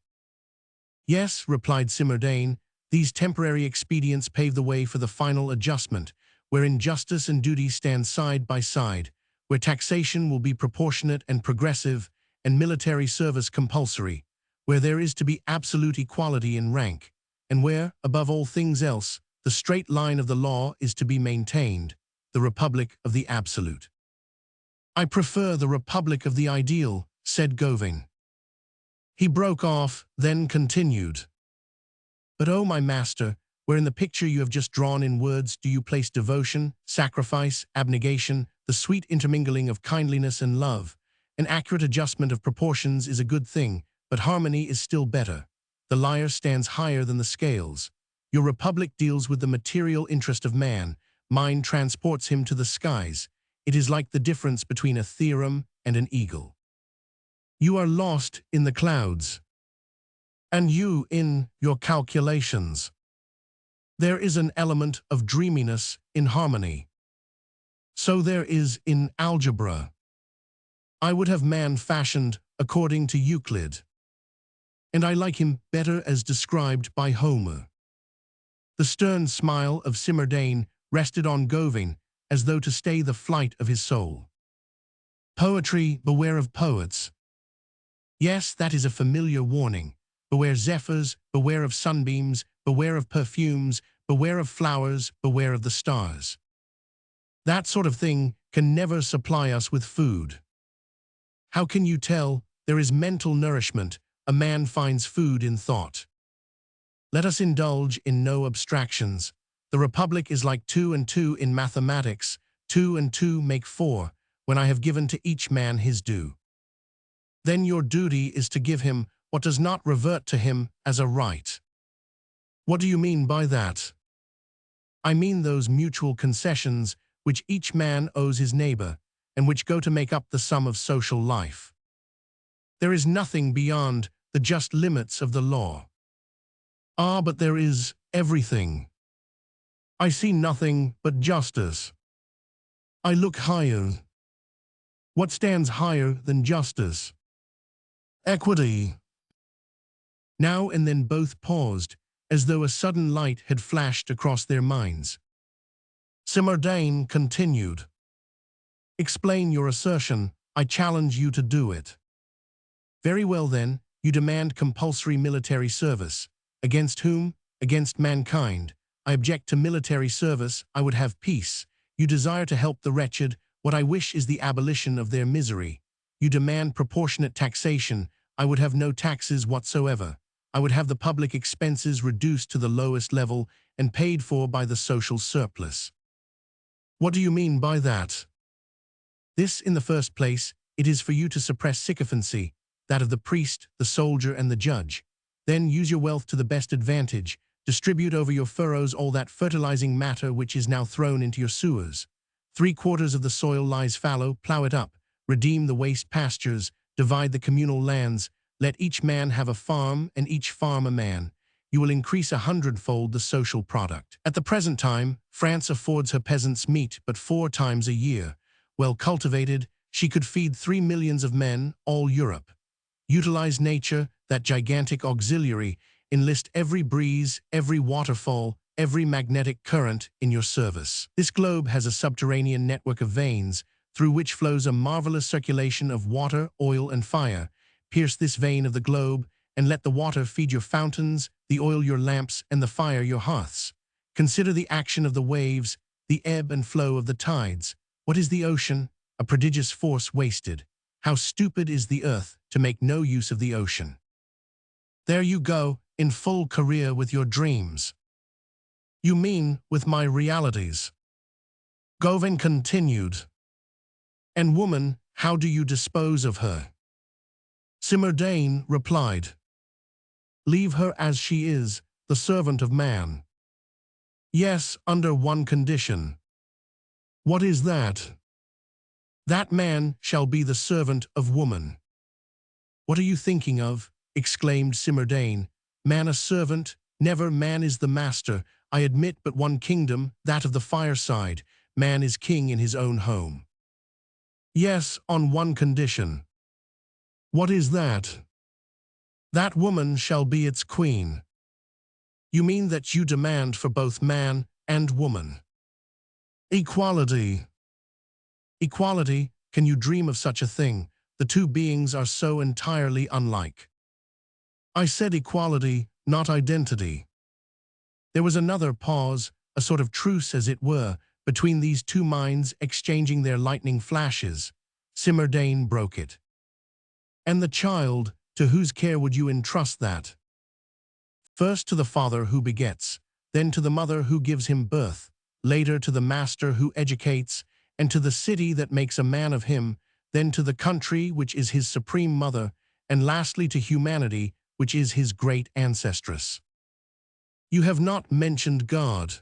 "Yes," replied Simardane, "these temporary expedients pave the way for the final adjustment, wherein justice and duty stand side by side, where taxation will be proportionate and progressive, and military service compulsory, where there is to be absolute equality in rank, and where, above all things else, the straight line of the law is to be maintained, the republic of the absolute." "I prefer the republic of the ideal," said Gauvin. He broke off, then continued, "But oh, my master, where in the picture you have just drawn in words do you place devotion, sacrifice, abnegation, the sweet intermingling of kindliness and love? An accurate adjustment of proportions is a good thing, but harmony is still better. The lyre stands higher than the scales. Your republic deals with the material interest of man. Mine transports him to the skies. it is like the difference between a theorem and an eagle. You are lost in the clouds, and you in your calculations. There is an element of dreaminess in harmony. So there is in algebra. I would have man fashioned according to Euclid, and I like him better as described by Homer. The stern smile of Simmerdane rested on Gawain as though to stay the flight of his soul. Poetry, beware of poets. Yes, that is a familiar warning. Beware zephyrs, beware of sunbeams, beware of perfumes, beware of flowers, beware of the stars. That sort of thing can never supply us with food. How can you tell there is mental nourishment? A man finds food in thought. Let us indulge in no abstractions. The Republic is like 2 and 2 in mathematics. 2 and 2 make 4, when I have given to each man his due. Then your duty is to give him what does not revert to him as a right. What do you mean by that? I mean those mutual concessions which each man owes his neighbor, and which go to make up the sum of social life. There is nothing beyond the just limits of the law. Ah, but there is everything. I see nothing but justice. I look higher. What stands higher than justice? Equity. Now and then both paused, as though a sudden light had flashed across their minds. Simmerdane continued. Explain your assertion. I challenge you to do it. Very well then, you demand compulsory military service. Against whom? Against mankind. I object to military service. I would have peace. You desire to help the wretched. What I wish is the abolition of their misery. You demand proportionate taxation. I would have no taxes whatsoever. I would have the public expenses reduced to the lowest level and paid for by the social surplus. What do you mean by that? This, in the first place, it is for you to suppress sycophancy, that of the priest, the soldier, and the judge. Then use your wealth to the best advantage. Distribute over your furrows all that fertilizing matter which is now thrown into your sewers. 3/4 of the soil lies fallow. Plow it up. Redeem the waste pastures. Divide the communal lands. Let each man have a farm, and each farm a man. You will increase 100-fold the social product. At the present time, France affords her peasants meat but 4 times a year. Well cultivated, she could feed 3 millions of men, all Europe. Utilize nature, that gigantic auxiliary. Enlist every breeze, every waterfall, every magnetic current in your service. This globe has a subterranean network of veins, through which flows a marvelous circulation of water, oil, and fire. Pierce this vein of the globe, and let the water feed your fountains, the oil your lamps, and the fire your hearths. Consider the action of the waves, the ebb and flow of the tides. What is the ocean? A prodigious force wasted. How stupid is the earth to make no use of the ocean. There you go, in full career with your dreams. You mean with my realities. Gawain continued. And woman, how do you dispose of her? Simmerdane replied. Leave her as she is, the servant of man. Yes, under one condition. What is that? That man shall be the servant of woman. What are you thinking of? Exclaimed Simmerdane. Man a servant? Never. Man is the master. I admit but one kingdom, that of the fireside. Man is king in his own home. Yes, on one condition. What is that? That woman shall be its queen. You mean that you demand for both man and woman? Equality. Equality? Can you dream of such a thing? The two beings are so entirely unlike. I said equality, not identity. There was another pause, a sort of truce as it were, between these two minds exchanging their lightning flashes. Simmerdane broke it. And the child, to whose care would you entrust that? First to the father who begets, then to the mother who gives him birth, later to the master who educates, and to the city that makes a man of him, then to the country which is his supreme mother, and lastly to humanity, which is his great ancestress. You have not mentioned God.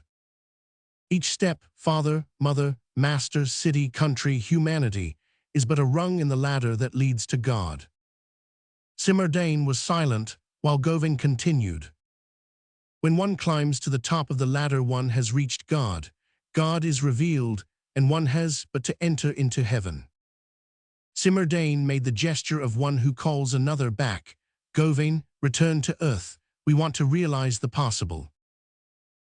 Each step, father, mother, master, city, country, humanity, is but a rung in the ladder that leads to God. Simardane was silent, while Gauvin continued. When one climbs to the top of the ladder, one has reached God. God is revealed, and one has but to enter into heaven. Simardane made the gesture of one who calls another back. Gauvin, return to earth. We want to realize the possible.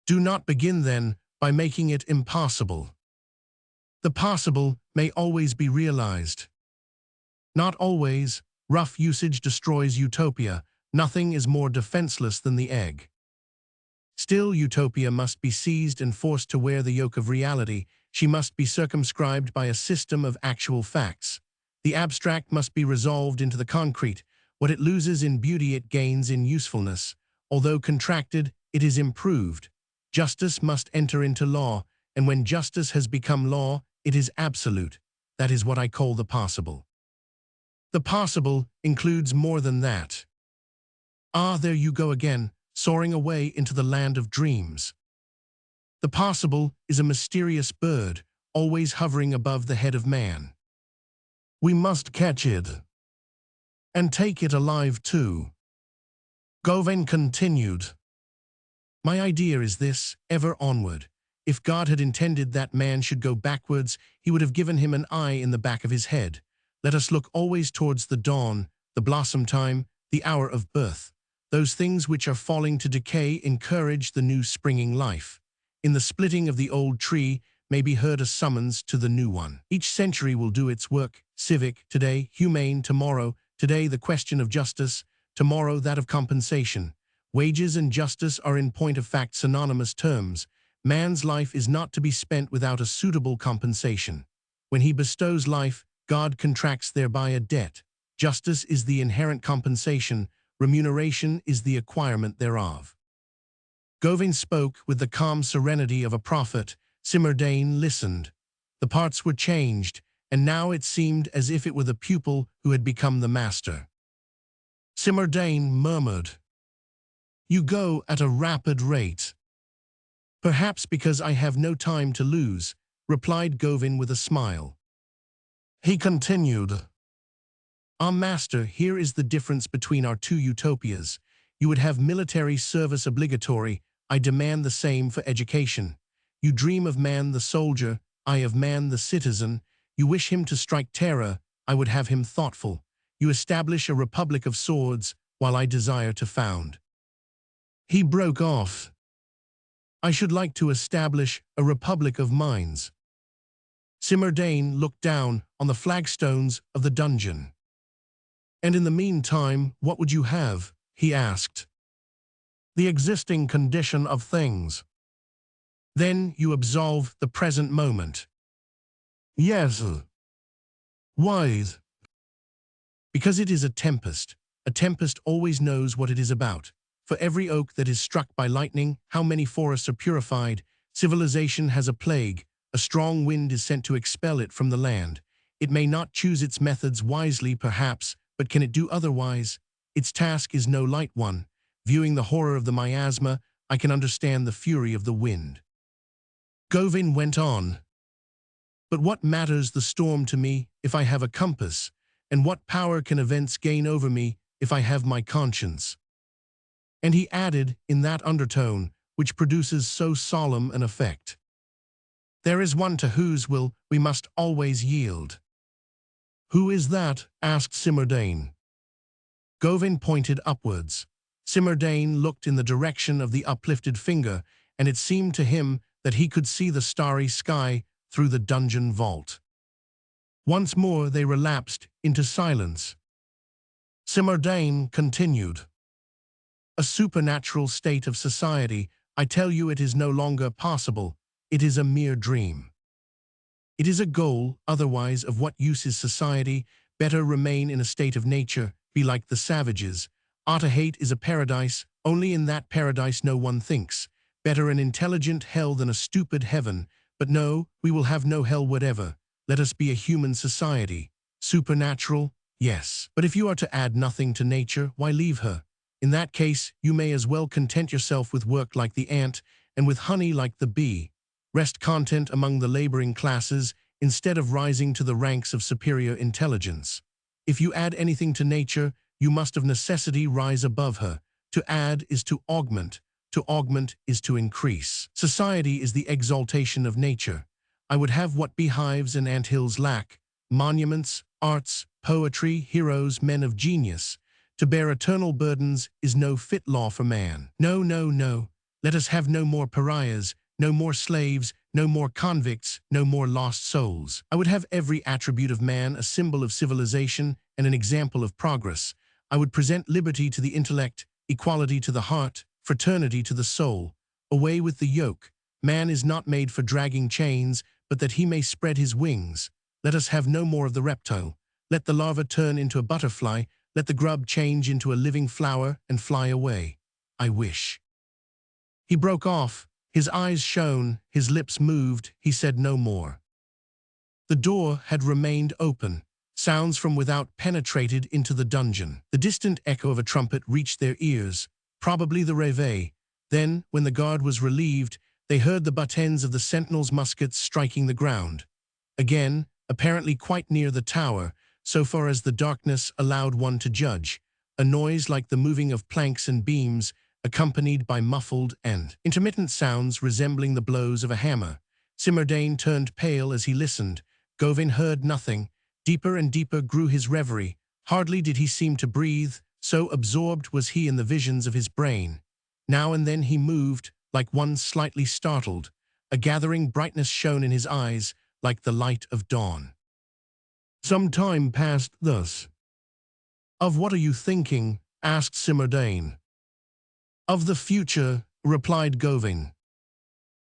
Do not begin, then, by making it impossible. The possible may always be realized. Not always. Rough usage destroys utopia. Nothing is more defenseless than the egg. Still, utopia must be seized and forced to wear the yoke of reality. She must be circumscribed by a system of actual facts. The abstract must be resolved into the concrete. What it loses in beauty, it gains in usefulness. Although contracted, it is improved. Justice must enter into law, and when justice has become law, it is absolute. That is what I call the possible. The possible includes more than that. Ah, there you go again, soaring away into the land of dreams. The possible is a mysterious bird, always hovering above the head of man. We must catch it. And take it alive too. Gauvin continued. My idea is this, ever onward. If God had intended that man should go backwards, he would have given him an eye in the back of his head. Let us look always towards the dawn, the blossom time, the hour of birth. Those things which are falling to decay encourage the new springing life. In the splitting of the old tree may be heard a summons to the new one. Each century will do its work, civic, today, humane, tomorrow, today the question of justice, tomorrow that of compensation. Wages and justice are in point of fact synonymous terms. Man's life is not to be spent without a suitable compensation. When he bestows life, God contracts thereby a debt. Justice is the inherent compensation, remuneration is the acquirement thereof. Gauvin spoke with the calm serenity of a prophet. Simardane listened. The parts were changed, and now it seemed as if it were the pupil who had become the master. Simardane murmured, You go at a rapid rate. Perhaps because I have no time to lose, replied Gauvin with a smile. He continued, Master, here is the difference between our two utopias. You would have military service obligatory, I demand the same for education. You dream of man the soldier, I of man the citizen. You wish him to strike terror, I would have him thoughtful. You establish a republic of swords, while I desire to found. He broke off. I should like to establish a republic of minds. Simardane looked down on the flagstones of the dungeon. And in the meantime, what would you have? He asked. The existing condition of things. Then you absolve the present moment. Yes. Why? Because it is a tempest. A tempest always knows what it is about. For every oak that is struck by lightning, how many forests are purified? Civilization has a plague. A strong wind is sent to expel it from the land. It may not choose its methods wisely, perhaps, but can it do otherwise? Its task is no light one. Viewing the horror of the miasma, I can understand the fury of the wind. Gauvin went on. But what matters the storm to me if I have a compass? And what power can events gain over me if I have my conscience? And he added in that undertone, which produces so solemn an effect. There is one to whose will we must always yield. Who is that? Asked Simardane. Gauvin pointed upwards. Simardane looked in the direction of the uplifted finger, and it seemed to him that he could see the starry sky through the dungeon vault. Once more they relapsed into silence. Simardane continued. A supernatural state of society, I tell you it is no longer possible, it is a mere dream. It is a goal, otherwise of what use is society? Better remain in a state of nature, be like the savages. Otaheite is a paradise, only in that paradise no one thinks. Better an intelligent hell than a stupid heaven, but no, we will have no hell whatever. Let us be a human society. Supernatural, yes. But if you are to add nothing to nature, why leave her? In that case, you may as well content yourself with work like the ant, and with honey like the bee. wrest content among the laboring classes instead of rising to the ranks of superior intelligence. If you add anything to nature, you must of necessity rise above her. To add is to augment is to increase. Society is the exaltation of nature. I would have what beehives and anthills lack: monuments, arts, poetry, heroes, men of genius. To bear eternal burdens is no fit law for man. No, no, no. Let us have no more pariahs, no more slaves, no more convicts, no more lost souls. I would have every attribute of man a symbol of civilization and an example of progress. I would present liberty to the intellect, equality to the heart, fraternity to the soul. Away with the yoke. Man is not made for dragging chains, but that he may spread his wings. Let us have no more of the reptile. Let the larva turn into a butterfly. Let the grub change into a living flower and fly away. I wish. He broke off. His eyes shone, his lips moved, he said no more. The door had remained open. Sounds from without penetrated into the dungeon. The distant echo of a trumpet reached their ears, probably the réveil. Then, when the guard was relieved, they heard the butt ends of the sentinels' muskets striking the ground. Again, apparently quite near the tower, so far as the darkness allowed one to judge, a noise like the moving of planks and beams, accompanied by muffled and intermittent sounds resembling the blows of a hammer. Simardane turned pale as he listened. Gawain heard nothing. Deeper and deeper grew his reverie. Hardly did he seem to breathe, so absorbed was he in the visions of his brain. Now and then he moved, like one slightly startled. A gathering brightness shone in his eyes, like the light of dawn. Some time passed thus. "Of what are you thinking?" asked Simardane. "Of the future," replied Gawain.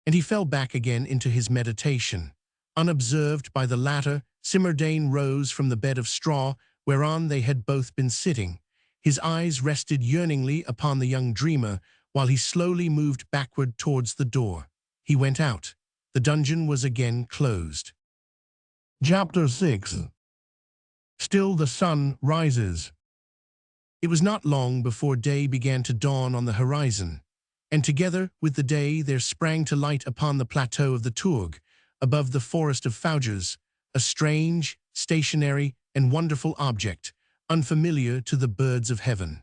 And he fell back again into his meditation. Unobserved by the latter, Simardane rose from the bed of straw whereon they had both been sitting. His eyes rested yearningly upon the young dreamer, while he slowly moved backward towards the door. He went out. The dungeon was again closed. Chapter 6. Still the sun rises. It was not long before day began to dawn on the horizon, and together with the day there sprang to light upon the plateau of the Tourgue, above the forest of Fougères, a strange, stationary, and wonderful object, unfamiliar to the birds of heaven.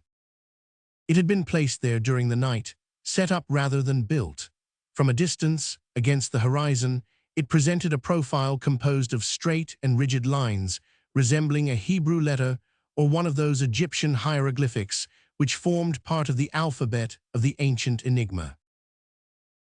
It had been placed there during the night, set up rather than built. From a distance, against the horizon, it presented a profile composed of straight and rigid lines, resembling a Hebrew letter or one of those Egyptian hieroglyphics which formed part of the alphabet of the ancient enigma.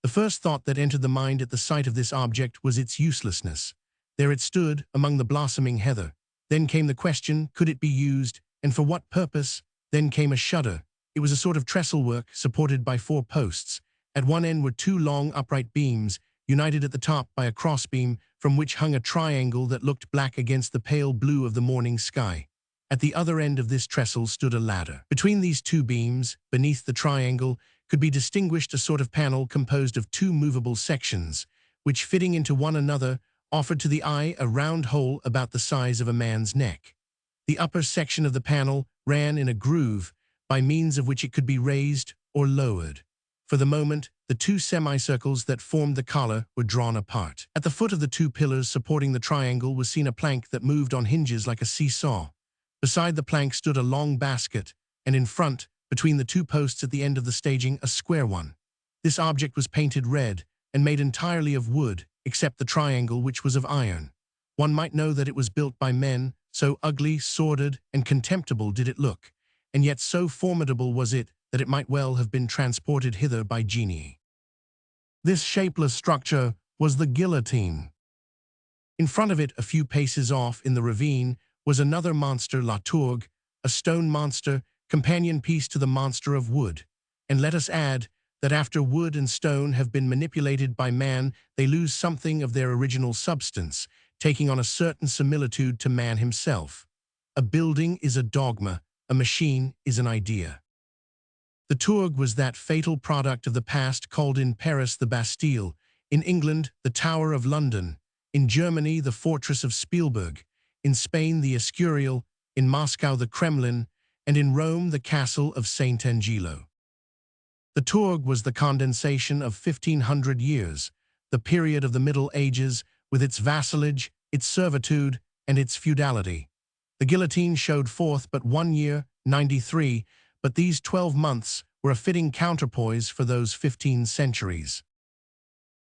The first thought that entered the mind at the sight of this object was its uselessness. There it stood among the blossoming heather. Then came the question, could it be used, and for what purpose? Then came a shudder. It was a sort of trestle-work supported by 4 posts. At one end were 2 long upright beams, united at the top by a crossbeam from which hung a triangle that looked black against the pale blue of the morning sky. At the other end of this trestle stood a ladder. Between these 2 beams, beneath the triangle, could be distinguished a sort of panel composed of 2 movable sections, which, fitting into one another, offered to the eye a round hole about the size of a man's neck. The upper section of the panel ran in a groove, by means of which it could be raised or lowered. For the moment, the 2 semicircles that formed the collar were drawn apart. At the foot of the 2 pillars supporting the triangle was seen a plank that moved on hinges like a seesaw. Beside the plank stood a long basket, and in front, between the 2 posts at the end of the staging, a square one. This object was painted red, and made entirely of wood, except the triangle, which was of iron. One might know that it was built by men, so ugly, sordid, and contemptible did it look, and yet so formidable was it that it might well have been transported hither by genii. This shapeless structure was the guillotine. In front of it, a few paces off in the ravine, was another monster, La Tourgue, a stone monster, companion piece to the monster of wood. And let us add that after wood and stone have been manipulated by man, they lose something of their original substance, taking on a certain similitude to man himself. A building is a dogma, a machine is an idea. The Tourgue was that fatal product of the past called in Paris the Bastille, in England the Tower of London, in Germany the fortress of Spielberg, in Spain the Escurial, in Moscow the Kremlin, and in Rome the castle of St. Angelo. The Tourgue was the condensation of 1500 years. the period of the Middle Ages, with its vassalage, its servitude, and its feudality. The guillotine showed forth but 1 year, 93, but these 12 months were a fitting counterpoise for those 15 centuries.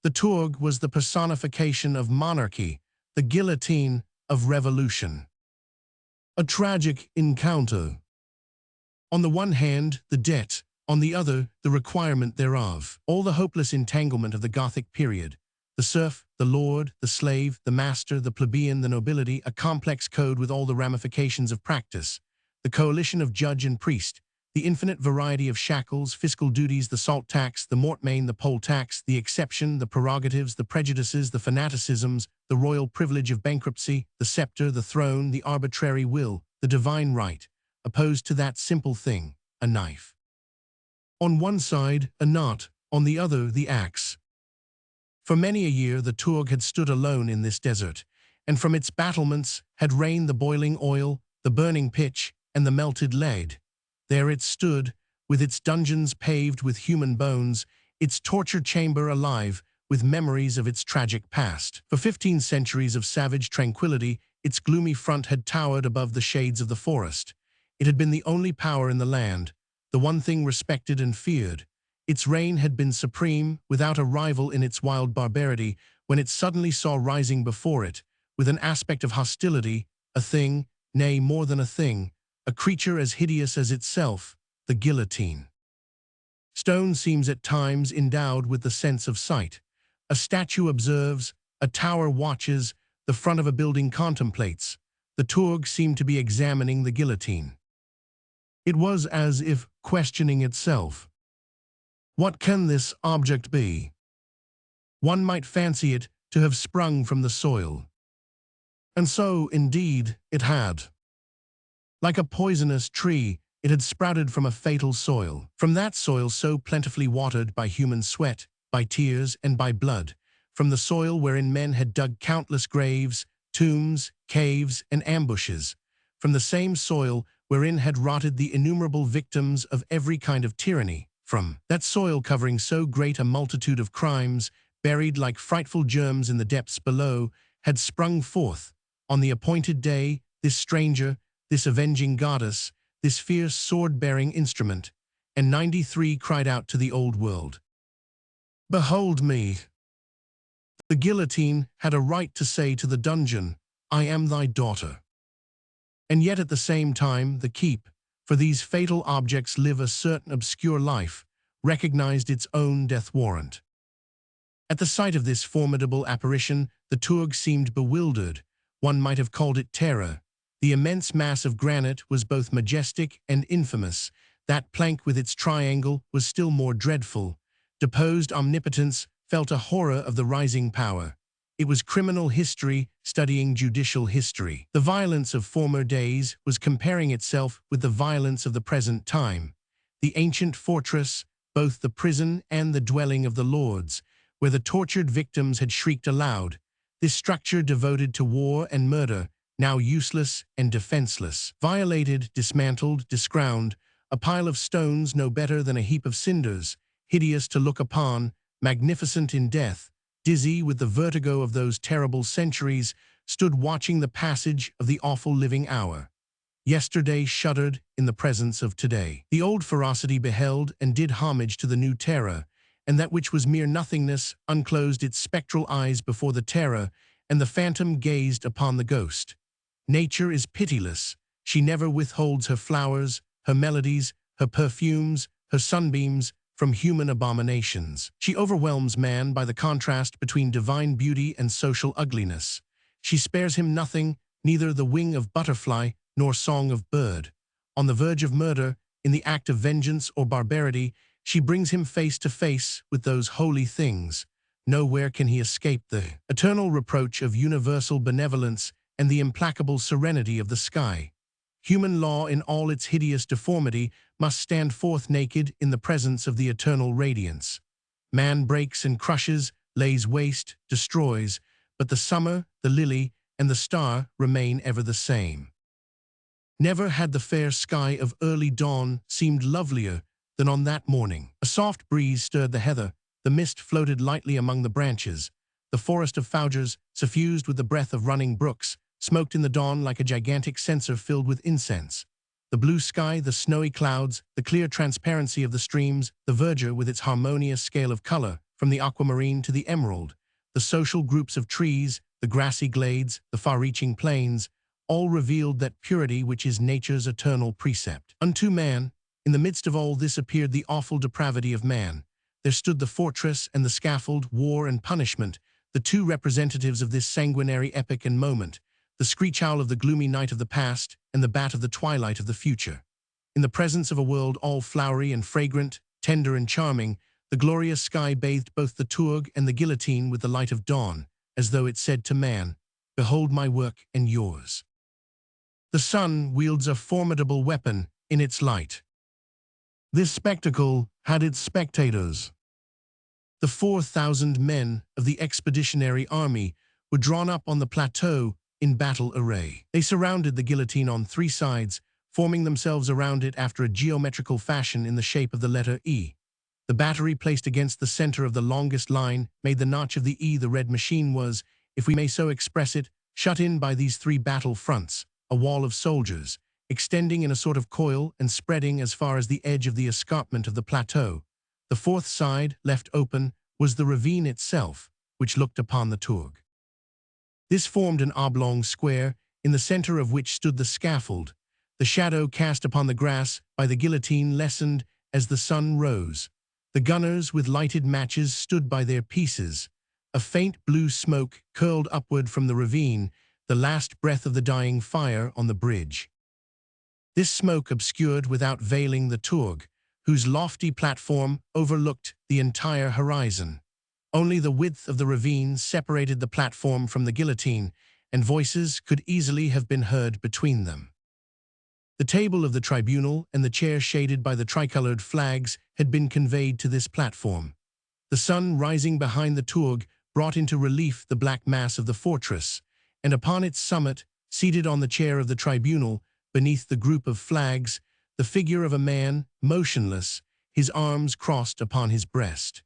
The tourg was the personification of monarchy, the guillotine of revolution. A tragic encounter. On the one hand, the debt, on the other, the requirement thereof. All the hopeless entanglement of the Gothic period. The serf, the lord, the slave, the master, the plebeian, the nobility, a complex code with all the ramifications of practice. The coalition of judge and priest, the infinite variety of shackles, fiscal duties, the salt tax, the mortmain, the poll tax, the exception, the prerogatives, the prejudices, the fanaticisms, the royal privilege of bankruptcy, the scepter, the throne, the arbitrary will, the divine right, opposed to that simple thing, a knife. On one side, a knot, on the other, the axe. For many a year the tourg had stood alone in this desert, and from its battlements had rained the boiling oil, the burning pitch, and the melted lead. There it stood, with its dungeons paved with human bones, its torture chamber alive with memories of its tragic past. For 15 centuries of savage tranquility, its gloomy front had towered above the shades of the forest. It had been the only power in the land, the one thing respected and feared. Its reign had been supreme, without a rival in its wild barbarity, when it suddenly saw rising before it, with an aspect of hostility, a thing, nay, more than a thing, a creature as hideous as itself, the guillotine. Stone seems at times endowed with the sense of sight. A statue observes, a tower watches, the front of a building contemplates. The tourg seemed to be examining the guillotine. It was as if questioning itself. What can this object be? One might fancy it to have sprung from the soil. And so, indeed, it had. Like a poisonous tree, it had sprouted from a fatal soil. From that soil so plentifully watered by human sweat, by tears, and by blood. From the soil wherein men had dug countless graves, tombs, caves, and ambushes. From the same soil wherein had rotted the innumerable victims of every kind of tyranny. From that soil covering so great a multitude of crimes, buried like frightful germs in the depths below, had sprung forth, on the appointed day, this stranger, this avenging goddess, this fierce sword-bearing instrument, and 93 cried out to the old world. Behold me! The guillotine had a right to say to the dungeon, I am thy daughter. And yet at the same time the keep, for these fatal objects live a certain obscure life, recognized its own death warrant. At the sight of this formidable apparition, the tourg seemed bewildered. One might have called it terror. The immense mass of granite was both majestic and infamous. That plank with its triangle was still more dreadful. Deposed omnipotence felt a horror of the rising power. It was criminal history studying judicial history. The violence of former days was comparing itself with the violence of the present time. The ancient fortress, both the prison and the dwelling of the lords, where the tortured victims had shrieked aloud. This structure devoted to war and murder, now useless and defenseless. Violated, dismantled, discrowned, a pile of stones no better than a heap of cinders, hideous to look upon, magnificent in death, dizzy with the vertigo of those terrible centuries, stood watching the passage of the awful living hour. Yesterday shuddered in the presence of today. The old ferocity beheld and did homage to the new terror, and that which was mere nothingness unclosed its spectral eyes before the terror, and the phantom gazed upon the ghost. Nature is pitiless. She never withholds her flowers, her melodies, her perfumes, her sunbeams, from human abominations. She overwhelms man by the contrast between divine beauty and social ugliness. She spares him nothing, neither the wing of butterfly nor song of bird. On the verge of murder, in the act of vengeance or barbarity, she brings him face to face with those holy things. Nowhere can he escape the eternal reproach of universal benevolence and the implacable serenity of the sky. Human law in all its hideous deformity must stand forth naked in the presence of the eternal radiance. Man breaks and crushes, lays waste, destroys, but the summer, the lily, and the star remain ever the same. Never had the fair sky of early dawn seemed lovelier than on that morning. A soft breeze stirred the heather, The mist floated lightly among the branches. The forest of Fougers, suffused with the breath of running brooks, smoked in the dawn like a gigantic censer filled with incense. The blue sky, the snowy clouds, the clear transparency of the streams, the verdure with its harmonious scale of color, from the aquamarine to the emerald, the social groups of trees, the grassy glades, the far-reaching plains, all revealed that purity which is nature's eternal precept. Unto man, in the midst of all this appeared the awful depravity of man. There stood the fortress and the scaffold, war and punishment, the two representatives of this sanguinary epoch and moment, the screech owl of the gloomy night of the past and the bat of the twilight of the future. In the presence of a world all flowery and fragrant, tender and charming, the glorious sky bathed both the tourgue and the guillotine with the light of dawn, as though it said to man, "Behold my work and yours." The sun wields a formidable weapon in its light. This spectacle had its spectators. The 4,000 men of the expeditionary army were drawn up on the plateau in battle array. They surrounded the guillotine on three sides, forming themselves around it after a geometrical fashion in the shape of the letter E. The battery placed against the center of the longest line made the notch of the E. The red machine was, if we may so express it, shut in by these three battle fronts, a wall of soldiers, extending in a sort of coil and spreading as far as the edge of the escarpment of the plateau. The fourth side, left open, was the ravine itself, which looked upon the tourgue. This formed an oblong square, in the center of which stood the scaffold. The shadow cast upon the grass by the guillotine lessened as the sun rose. The gunners with lighted matches stood by their pieces. A faint blue smoke curled upward from the ravine, the last breath of the dying fire on the bridge. This smoke obscured without veiling the tourgue, whose lofty platform overlooked the entire horizon. Only the width of the ravine separated the platform from the guillotine, and voices could easily have been heard between them. The table of the tribunal and the chair shaded by the tricolored flags had been conveyed to this platform. The sun rising behind the tourgue brought into relief the black mass of the fortress, and upon its summit, seated on the chair of the tribunal, beneath the group of flags, the figure of a man, motionless, his arms crossed upon his breast.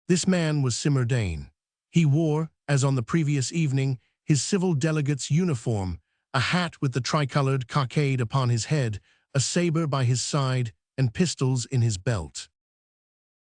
This man was Simardane. He wore, as on the previous evening, his civil delegate's uniform, a hat with the tricolored cockade upon his head, a saber by his side, and pistols in his belt.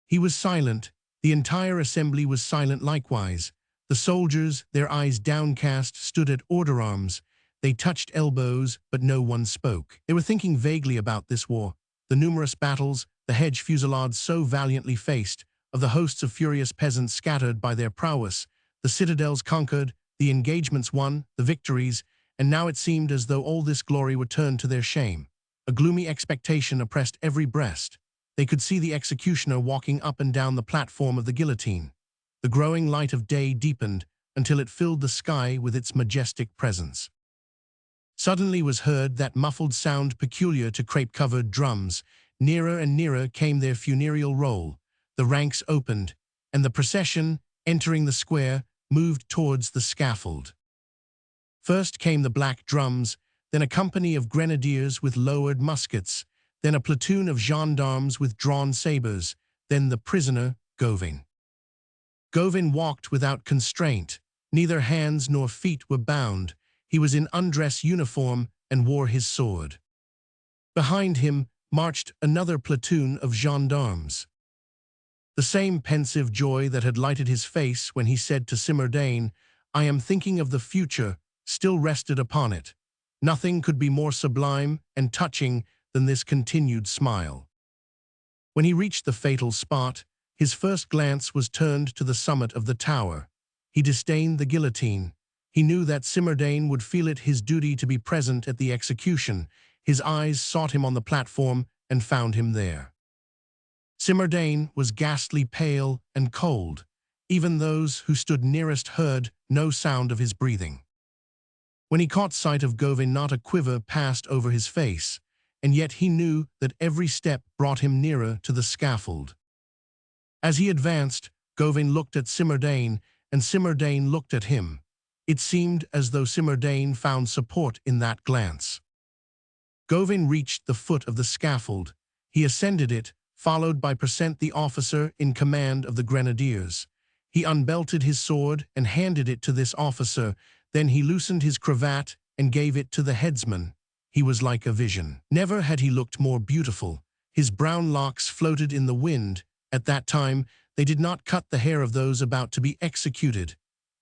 He was silent. The entire assembly was silent likewise. The soldiers, their eyes downcast, stood at order arms. They touched elbows, but no one spoke. They were thinking vaguely about this war, the numerous battles, the hedge fusillades so valiantly faced, of the hosts of furious peasants scattered by their prowess, the citadels conquered, the engagements won, the victories, and now it seemed as though all this glory would turn to their shame. A gloomy expectation oppressed every breast. They could see the executioner walking up and down the platform of the guillotine. The growing light of day deepened until it filled the sky with its majestic presence. Suddenly was heard that muffled sound peculiar to crepe-covered drums. Nearer and nearer came their funereal roll. The ranks opened, and the procession, entering the square, moved towards the scaffold. First came the black drums, then a company of grenadiers with lowered muskets, then a platoon of gendarmes with drawn sabers, then the prisoner, Gauvin. Gauvin walked without constraint. Neither hands nor feet were bound. He was in undress uniform and wore his sword. Behind him marched another platoon of gendarmes. The same pensive joy that had lighted his face when he said to Simardane, "I am thinking of the future," still rested upon it. Nothing could be more sublime and touching than this continued smile. When he reached the fatal spot, his first glance was turned to the summit of the tower. He disdained the guillotine. He knew that Simardane would feel it his duty to be present at the execution. His eyes sought him on the platform and found him there. Simardane was ghastly pale and cold. Even those who stood nearest heard no sound of his breathing. When he caught sight of Gauvin, not a quiver passed over his face, and yet he knew that every step brought him nearer to the scaffold. As he advanced, Gauvin looked at Simardane, and Simardane looked at him. It seemed as though Simardane found support in that glance. Gauvin reached the foot of the scaffold. He ascended it, followed by Percent, the officer in command of the grenadiers. He unbelted his sword and handed it to this officer. Then he loosened his cravat and gave it to the headsman. He was like a vision. Never had he looked more beautiful. His brown locks floated in the wind. At that time, they did not cut the hair of those about to be executed.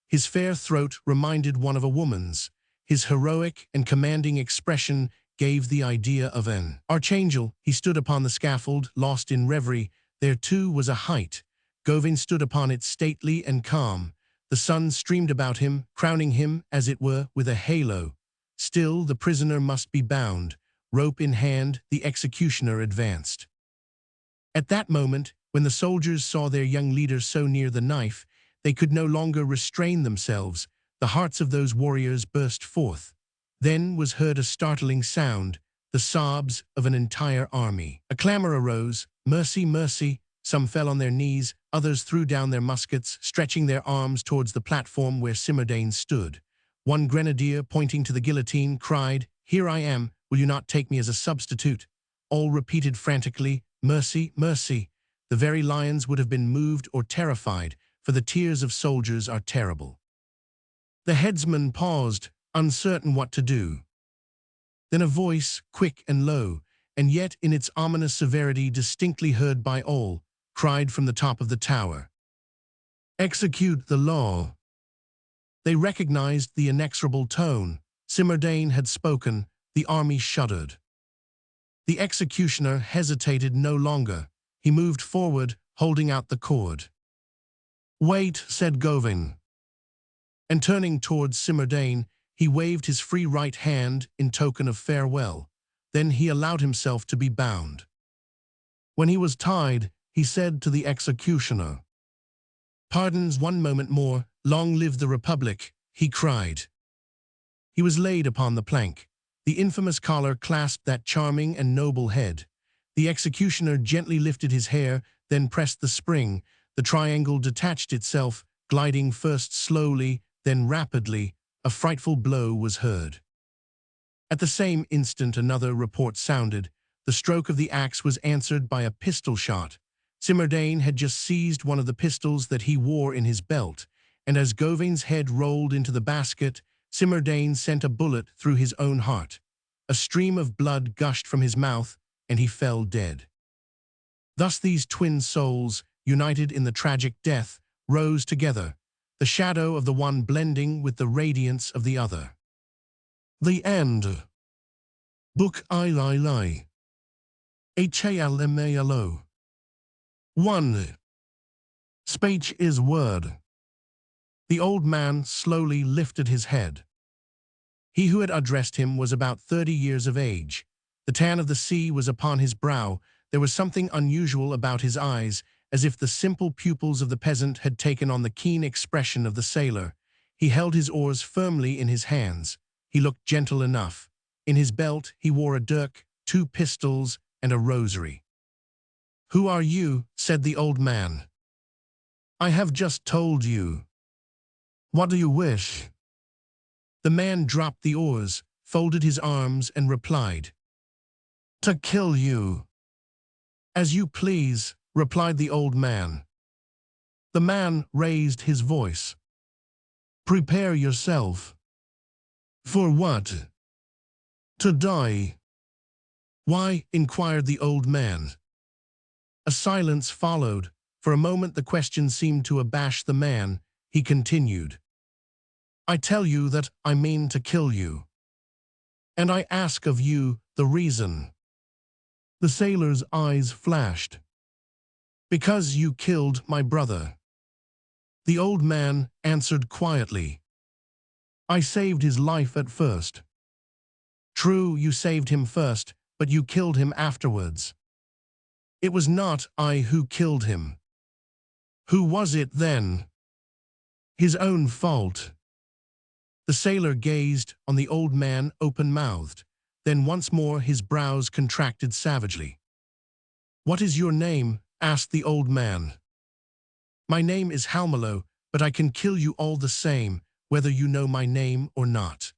His fair throat reminded one of a woman's. His heroic and commanding expression gave the idea of an archangel. He stood upon the scaffold, lost in reverie. There too was a height. Gawain stood upon it stately and calm. The sun streamed about him, crowning him, as it were, with a halo. Still the prisoner must be bound. Rope in hand, the executioner advanced. At that moment, when the soldiers saw their young leader so near the knife, they could no longer restrain themselves. The hearts of those warriors burst forth. Then was heard a startling sound, the sobs of an entire army. A clamor arose, "Mercy, mercy!" Some fell on their knees, others threw down their muskets, stretching their arms towards the platform where Simardane stood. One grenadier, pointing to the guillotine, cried, "Here I am, will you not take me as a substitute?" All repeated frantically, "Mercy, mercy!" The very lions would have been moved or terrified, for the tears of soldiers are terrible. The headsman paused, uncertain what to do. Then a voice, quick and low, and yet in its ominous severity distinctly heard by all, cried from the top of the tower, "Execute the law." They recognized the inexorable tone. Simardane had spoken. The army shuddered. The executioner hesitated no longer. He moved forward, holding out the cord. "Wait," said Gawain. And turning towards Simardane, he waved his free right hand in token of farewell. Then he allowed himself to be bound. When he was tied, he said to the executioner, "Pardons one moment more, long live the Republic," he cried. He was laid upon the plank. The infamous collar clasped that charming and noble head. The executioner gently lifted his hair, then pressed the spring. The triangle detached itself, gliding first slowly, then rapidly. A frightful blow was heard. At the same instant another report sounded. The stroke of the axe was answered by a pistol shot. Simardane had just seized one of the pistols that he wore in his belt, and as Gawain's head rolled into the basket, Simardane sent a bullet through his own heart. A stream of blood gushed from his mouth, and he fell dead. Thus these twin souls, united in the tragic death, rose together, the shadow of the one blending with the radiance of the other. The End. Book II. HALMALO. 1. Speech is word. The old man slowly lifted his head. He who had addressed him was about 30 years of age. The tan of the sea was upon his brow. There was something unusual about his eyes, as if the simple pupils of the peasant had taken on the keen expression of the sailor. He held his oars firmly in his hands. He looked gentle enough. In his belt he wore a dirk, 2 pistols, and a rosary. "Who are you?" said the old man. "I have just told you. What do you wish?" The man dropped the oars, folded his arms, and replied, "To kill you." "As you please," replied the old man. The man raised his voice. "Prepare yourself." "For what?" "To die." "Why?" inquired the old man. A silence followed. For a moment the question seemed to abash the man. He continued, "I tell you that I mean to kill you. And I ask of you the reason." The sailor's eyes flashed. "Because you killed my brother." The old man answered quietly, "I saved his life at first." "True, you saved him first, but you killed him afterwards." "It was not I who killed him." "Who was it then?" "His own fault." The sailor gazed on the old man open-mouthed. Then once more his brows contracted savagely. "What is your name?" asked the old man. "My name is Halmalo, but I can kill you all the same, whether you know my name or not."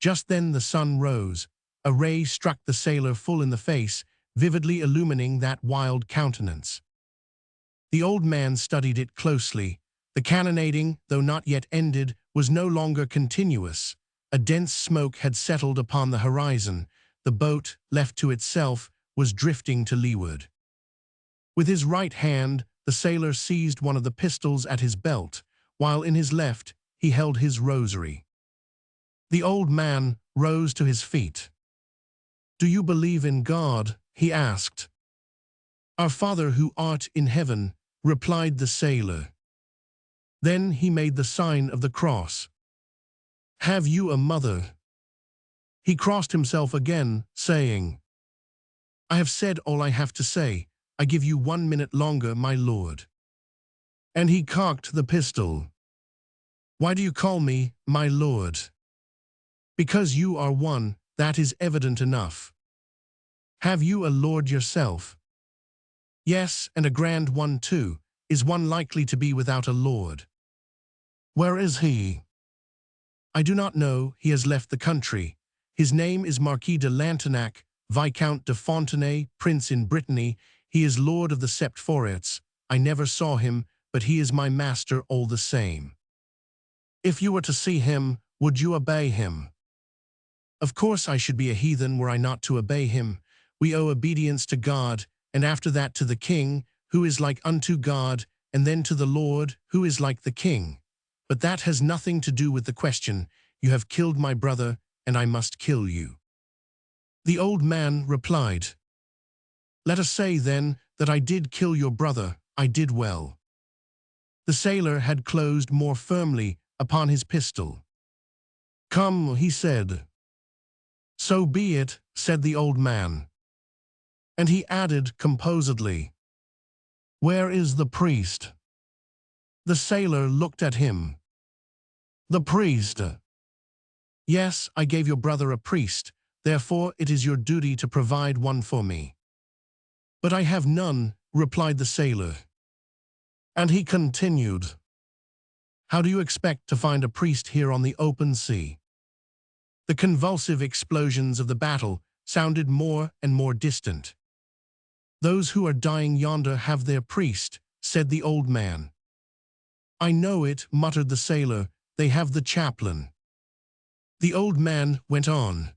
Just then the sun rose. A ray struck the sailor full in the face. vividly illumining that wild countenance. The old man studied it closely. The cannonading, though not yet ended, was no longer continuous. A dense smoke had settled upon the horizon. The boat, left to itself, was drifting to leeward. With his right hand, the sailor seized one of the pistols at his belt, while in his left he held his rosary. The old man rose to his feet. "Do you believe in God?" he asked. "Our Father who art in heaven," replied the sailor. Then he made the sign of the cross. "Have you a mother?" He crossed himself again, saying, "I have said all I have to say. I give you 1 minute longer, my lord." And he cocked the pistol. "Why do you call me, my lord?" "Because you are one, that is evident enough." "Have you a lord yourself?" "Yes, and a grand one too. Is one likely to be without a lord?" "Where is he?" "I do not know. He has left the country. His name is Marquis de Lantenac, Viscount de Fontenay, Prince in Brittany. He is Lord of the Sept Forêts. I never saw him, but he is my master all the same." "If you were to see him, would you obey him?" "Of course I should be a heathen were I not to obey him. We owe obedience to God, and after that to the king, who is like unto God, and then to the Lord, who is like the king. But that has nothing to do with the question. You have killed my brother, and I must kill you." The old man replied, "Let us say, then, that I did kill your brother. I did well." The sailor had closed more firmly upon his pistol. "Come," he said. "So be it," said the old man. And he added composedly, "Where is the priest?" The sailor looked at him. "The priest?" "Yes, I gave your brother a priest, therefore it is your duty to provide one for me." "But I have none," replied the sailor. And he continued, "How do you expect to find a priest here on the open sea?" The convulsive explosions of the battle sounded more and more distant. "Those who are dying yonder have their priest," said the old man. "I know it," muttered the sailor. "They have the chaplain." The old man went on,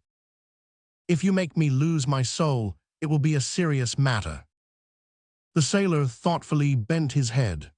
"If you make me lose my soul, it will be a serious matter." The sailor thoughtfully bent his head.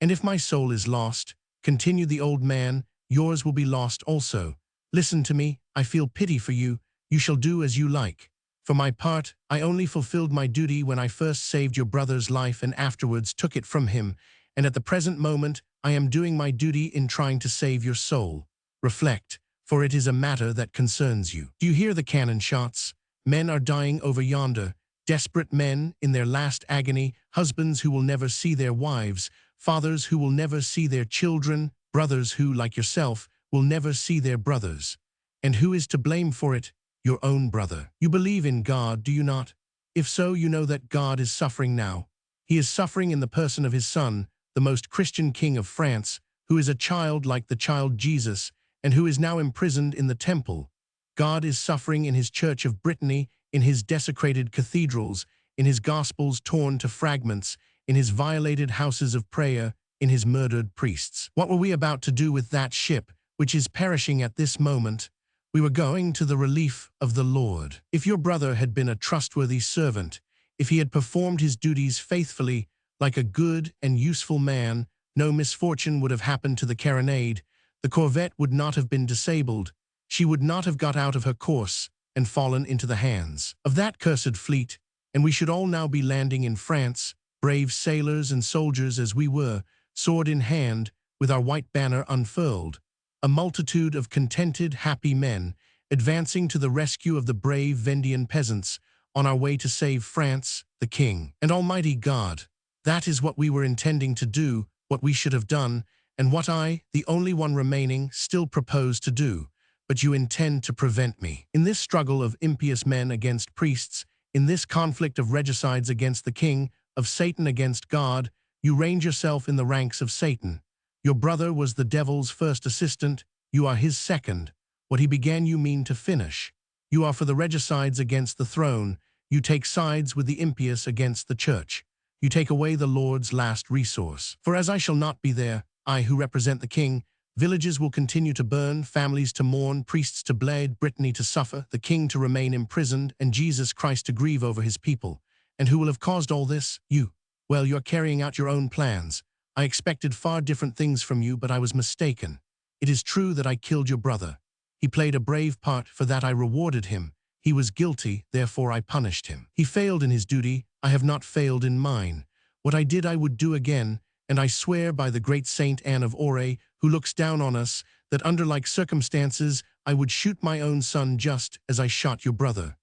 "And if my soul is lost," continued the old man, "yours will be lost also. Listen to me, I feel pity for you. You shall do as you like. For my part, I only fulfilled my duty when I first saved your brother's life and afterwards took it from him, and at the present moment I am doing my duty in trying to save your soul. Reflect, for it is a matter that concerns you. Do you hear the cannon shots? Men are dying over yonder, desperate men in their last agony, husbands who will never see their wives, fathers who will never see their children, brothers who, like yourself, will never see their brothers. And who is to blame for it? Your own brother. You believe in God, do you not? If so, you know that God is suffering now. He is suffering in the person of his son, the most Christian king of France, who is a child like the child Jesus, and who is now imprisoned in the temple. God is suffering in his church of Brittany, in his desecrated cathedrals, in his gospels torn to fragments, in his violated houses of prayer, in his murdered priests. What were we about to do with that ship, which is perishing at this moment? We were going to the relief of the Lord. If your brother had been a trustworthy servant, if he had performed his duties faithfully, like a good and useful man, no misfortune would have happened to the carronade. The corvette would not have been disabled. She would not have got out of her course and fallen into the hands of that cursed fleet, and we should all now be landing in France, brave sailors and soldiers as we were, sword in hand, with our white banner unfurled, a multitude of contented, happy men, advancing to the rescue of the brave Vendean peasants, on our way to save France, the King, and Almighty God. That is what we were intending to do, what we should have done, and what I, the only one remaining, still propose to do. But you intend to prevent me. In this struggle of impious men against priests, in this conflict of regicides against the King, of Satan against God, you range yourself in the ranks of Satan. Your brother was the devil's first assistant, you are his second. What he began you mean to finish. You are for the regicides against the throne. You take sides with the impious against the church. You take away the Lord's last resource. For as I shall not be there, I who represent the king, villages will continue to burn, families to mourn, priests to bleed, Brittany to suffer, the king to remain imprisoned, and Jesus Christ to grieve over his people. And who will have caused all this? You. Well, you're carrying out your own plans. I expected far different things from you, but I was mistaken. It is true that I killed your brother. He played a brave part, for that I rewarded him. He was guilty, therefore I punished him. He failed in his duty, I have not failed in mine. What I did I would do again, and I swear by the great Saint Anne of Auray, who looks down on us, that under like circumstances I would shoot my own son just as I shot your brother.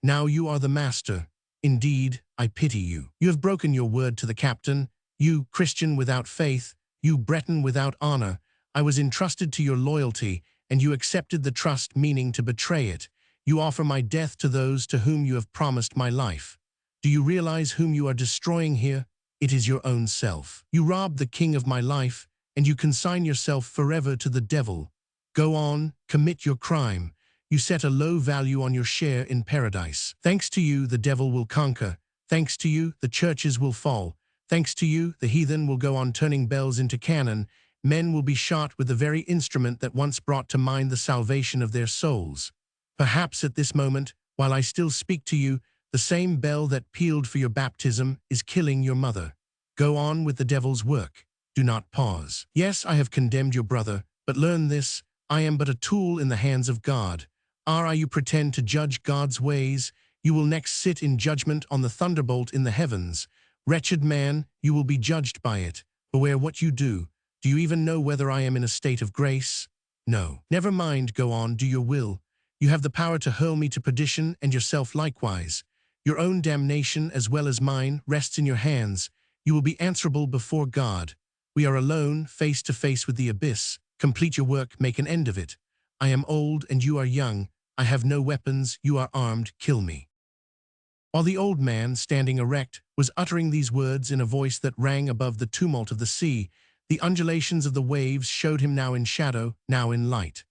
Now you are the master. Indeed, I pity you. You have broken your word to the captain. You, Christian without faith, you, Breton without honor. I was entrusted to your loyalty, and you accepted the trust, meaning to betray it. You offer my death to those to whom you have promised my life. Do you realize whom you are destroying here? It is your own self. You rob the king of my life, and you consign yourself forever to the devil. Go on, commit your crime. You set a low value on your share in paradise. Thanks to you, the devil will conquer. Thanks to you, the churches will fall. Thanks to you, the heathen will go on turning bells into cannon. Men will be shot with the very instrument that once brought to mind the salvation of their souls. Perhaps at this moment, while I still speak to you, the same bell that pealed for your baptism is killing your mother. Go on with the devil's work. Do not pause. Yes, I have condemned your brother, but learn this, I am but a tool in the hands of God. You pretend to judge God's ways, you will next sit in judgment on the thunderbolt in the heavens. Wretched man, you will be judged by it. Beware what you do. Do you even know whether I am in a state of grace? No. Never mind, go on, do your will. You have the power to hurl me to perdition, and yourself likewise. Your own damnation, as well as mine, rests in your hands. You will be answerable before God. We are alone, face to face with the abyss. Complete your work, make an end of it. I am old and you are young. I have no weapons, you are armed, kill me. While the old man, standing erect, was uttering these words in a voice that rang above the tumult of the sea, the undulations of the waves showed him now in shadow, now in light.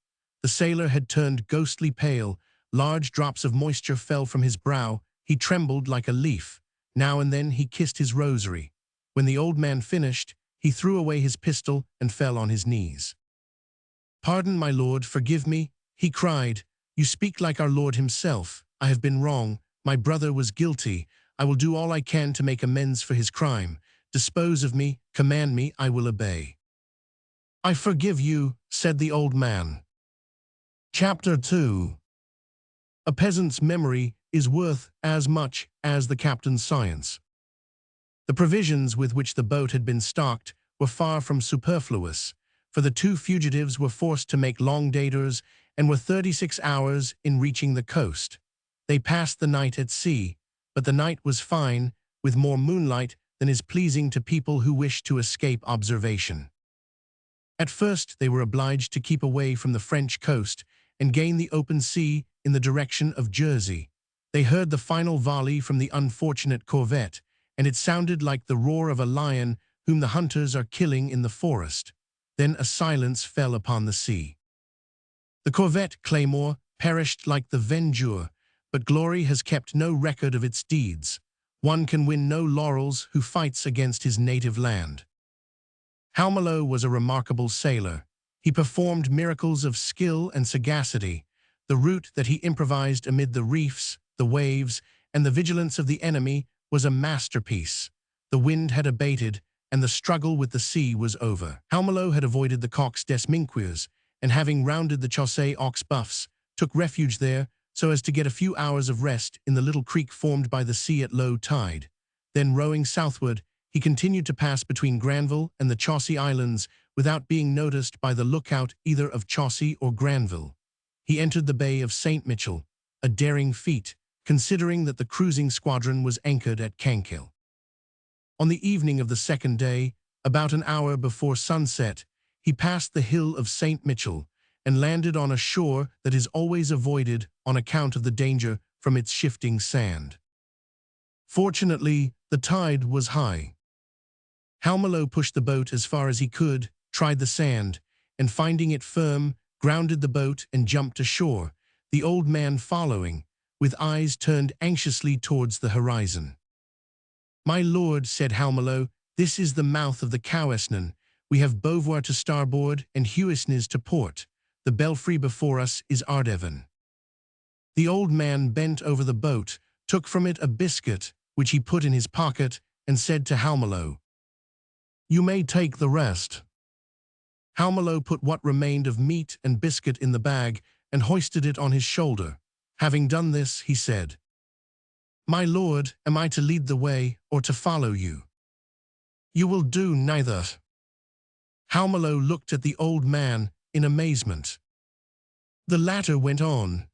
The sailor had turned ghostly pale, large drops of moisture fell from his brow, he trembled like a leaf. Now and then he kissed his rosary. When the old man finished, he threw away his pistol and fell on his knees. "Pardon, my lord, forgive me," he cried. "You speak like our Lord himself. I have been wrong. My brother was guilty. I will do all I can to make amends for his crime. Dispose of me, command me, I will obey." "I forgive you," said the old man. Chapter 2. A peasant's memory is worth as much as the captain's science. The provisions with which the boat had been stocked were far from superfluous, for the two fugitives were forced to make long detours and were 36 hours in reaching the coast. They passed the night at sea, but the night was fine, with more moonlight than is pleasing to people who wish to escape observation. At first they were obliged to keep away from the French coast and gain the open sea in the direction of Jersey. They heard the final volley from the unfortunate corvette, and it sounded like the roar of a lion whom the hunters are killing in the forest. Then a silence fell upon the sea. The corvette Claymore perished like the Vengeur, but glory has kept no record of its deeds. One can win no laurels who fights against his native land. Halmelo was a remarkable sailor. He performed miracles of skill and sagacity. The route that he improvised amid the reefs, the waves, and the vigilance of the enemy was a masterpiece. The wind had abated, and the struggle with the sea was over. Halmelo had avoided the Coques des Minquiers, and having rounded the Chaussee aux Buffs, took refuge there so as to get a few hours of rest in the little creek formed by the sea at low tide. Then, rowing southward, he continued to pass between Granville and the Chaussee Islands without being noticed by the lookout either of Chaussee or Granville. He entered the Bay of St. Michel, a daring feat, considering that the cruising squadron was anchored at Canquil. On the evening of the second day, about an hour before sunset, he passed the hill of St. Michel and landed on a shore that is always avoided on account of the danger from its shifting sand. Fortunately, the tide was high. Halmelo pushed the boat as far as he could, tried the sand, and finding it firm, grounded the boat and jumped ashore, the old man following. with eyes turned anxiously towards the horizon. "My lord," said Halmelo, "this is the mouth of the Cowesnon. We have Beauvoir to starboard and Huisnes to port. The belfry before us is Ardevon." The old man bent over the boat, took from it a biscuit, which he put in his pocket, and said to Halmelo, "You may take the rest." Halmelo put what remained of meat and biscuit in the bag and hoisted it on his shoulder. Having done this, he said, "My lord, am I to lead the way or to follow you?" "You will do neither." Halmelo looked at the old man in amazement. The latter went on,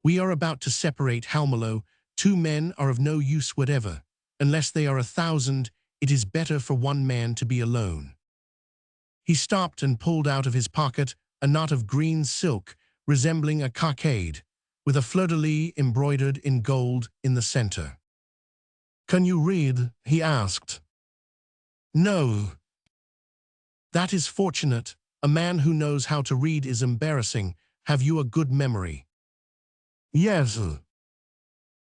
"We are about to separate, Halmelo. 2 men are of no use whatever. Unless they are 1,000, it is better for 1 man to be alone." He stopped and pulled out of his pocket a knot of green silk resembling a cockade, with a fleur-de-lis embroidered in gold in the center. "Can you read?" he asked. "No." "That is fortunate. A man who knows how to read is embarrassing. Have you a good memory?" "Yes."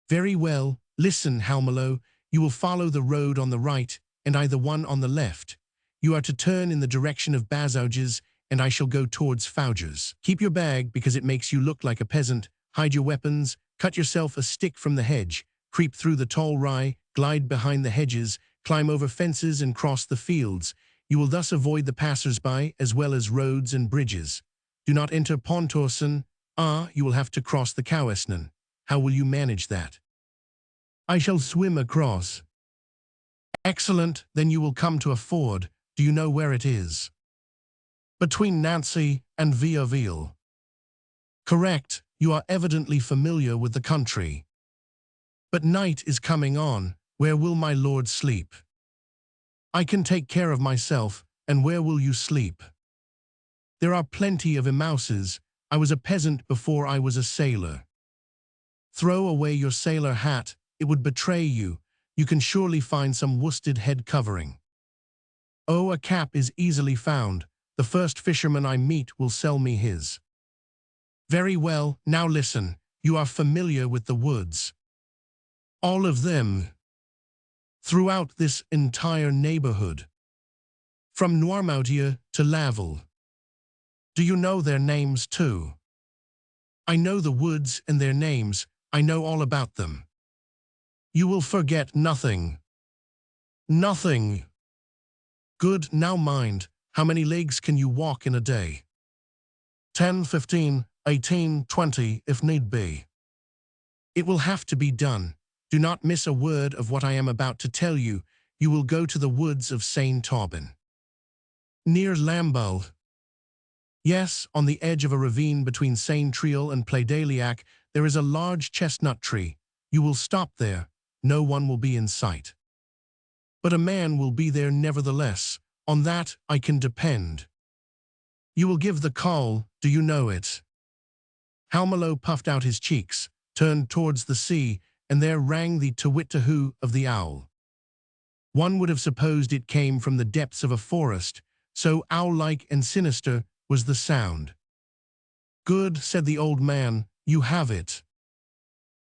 "Very well. Listen, Halmelo. You will follow the road on the right, and I the one on the left. You are to turn in the direction of Bazouges, and I shall go towards Fouges. Keep your bag, because it makes you look like a peasant. Hide your weapons, cut yourself a stick from the hedge, creep through the tall rye, glide behind the hedges, climb over fences and cross the fields. You will thus avoid the passers-by as well as roads and bridges. Do not enter Pontorson. You will have to cross the Cowesnon. How will you manage that?" "I shall swim across." "Excellent, then you will come to a ford. Do you know where it is?" "Between Nancy and Vieuville." "Correct. You are evidently familiar with the country." "But night is coming on. Where will my lord sleep?" "I can take care of myself. And where will you sleep?" "There are plenty of emouses. I was a peasant before I was a sailor." "Throw away your sailor hat. It would betray you. You can surely find some worsted head covering." "Oh, a cap is easily found. The first fisherman I meet will sell me his." "Very well, now listen. You are familiar with the woods." "All of them." "Throughout this entire neighborhood. From Noirmoutier to Laval." "Do you know their names too?" "I know the woods and their names. I know all about them." "You will forget nothing." "Nothing." "Good, now mind. How many leagues can you walk in a day?" 10, 15, 18, 20, if need be." "It will have to be done. Do not miss a word of what I am about to tell you. You will go to the woods of Saint-Aubin." "Near Lamballe?" "Yes, on the edge of a ravine between Saint-Triel and Playdaliac, there is a large chestnut tree. You will stop there. No one will be in sight." "But a man will be there nevertheless. On that I can depend." "You will give the call. Do you know it?" Halmelo puffed out his cheeks, turned towards the sea, and there rang the tawit-tahoo of the owl. One would have supposed it came from the depths of a forest, so owl-like and sinister was the sound. "Good," said the old man, "you have it."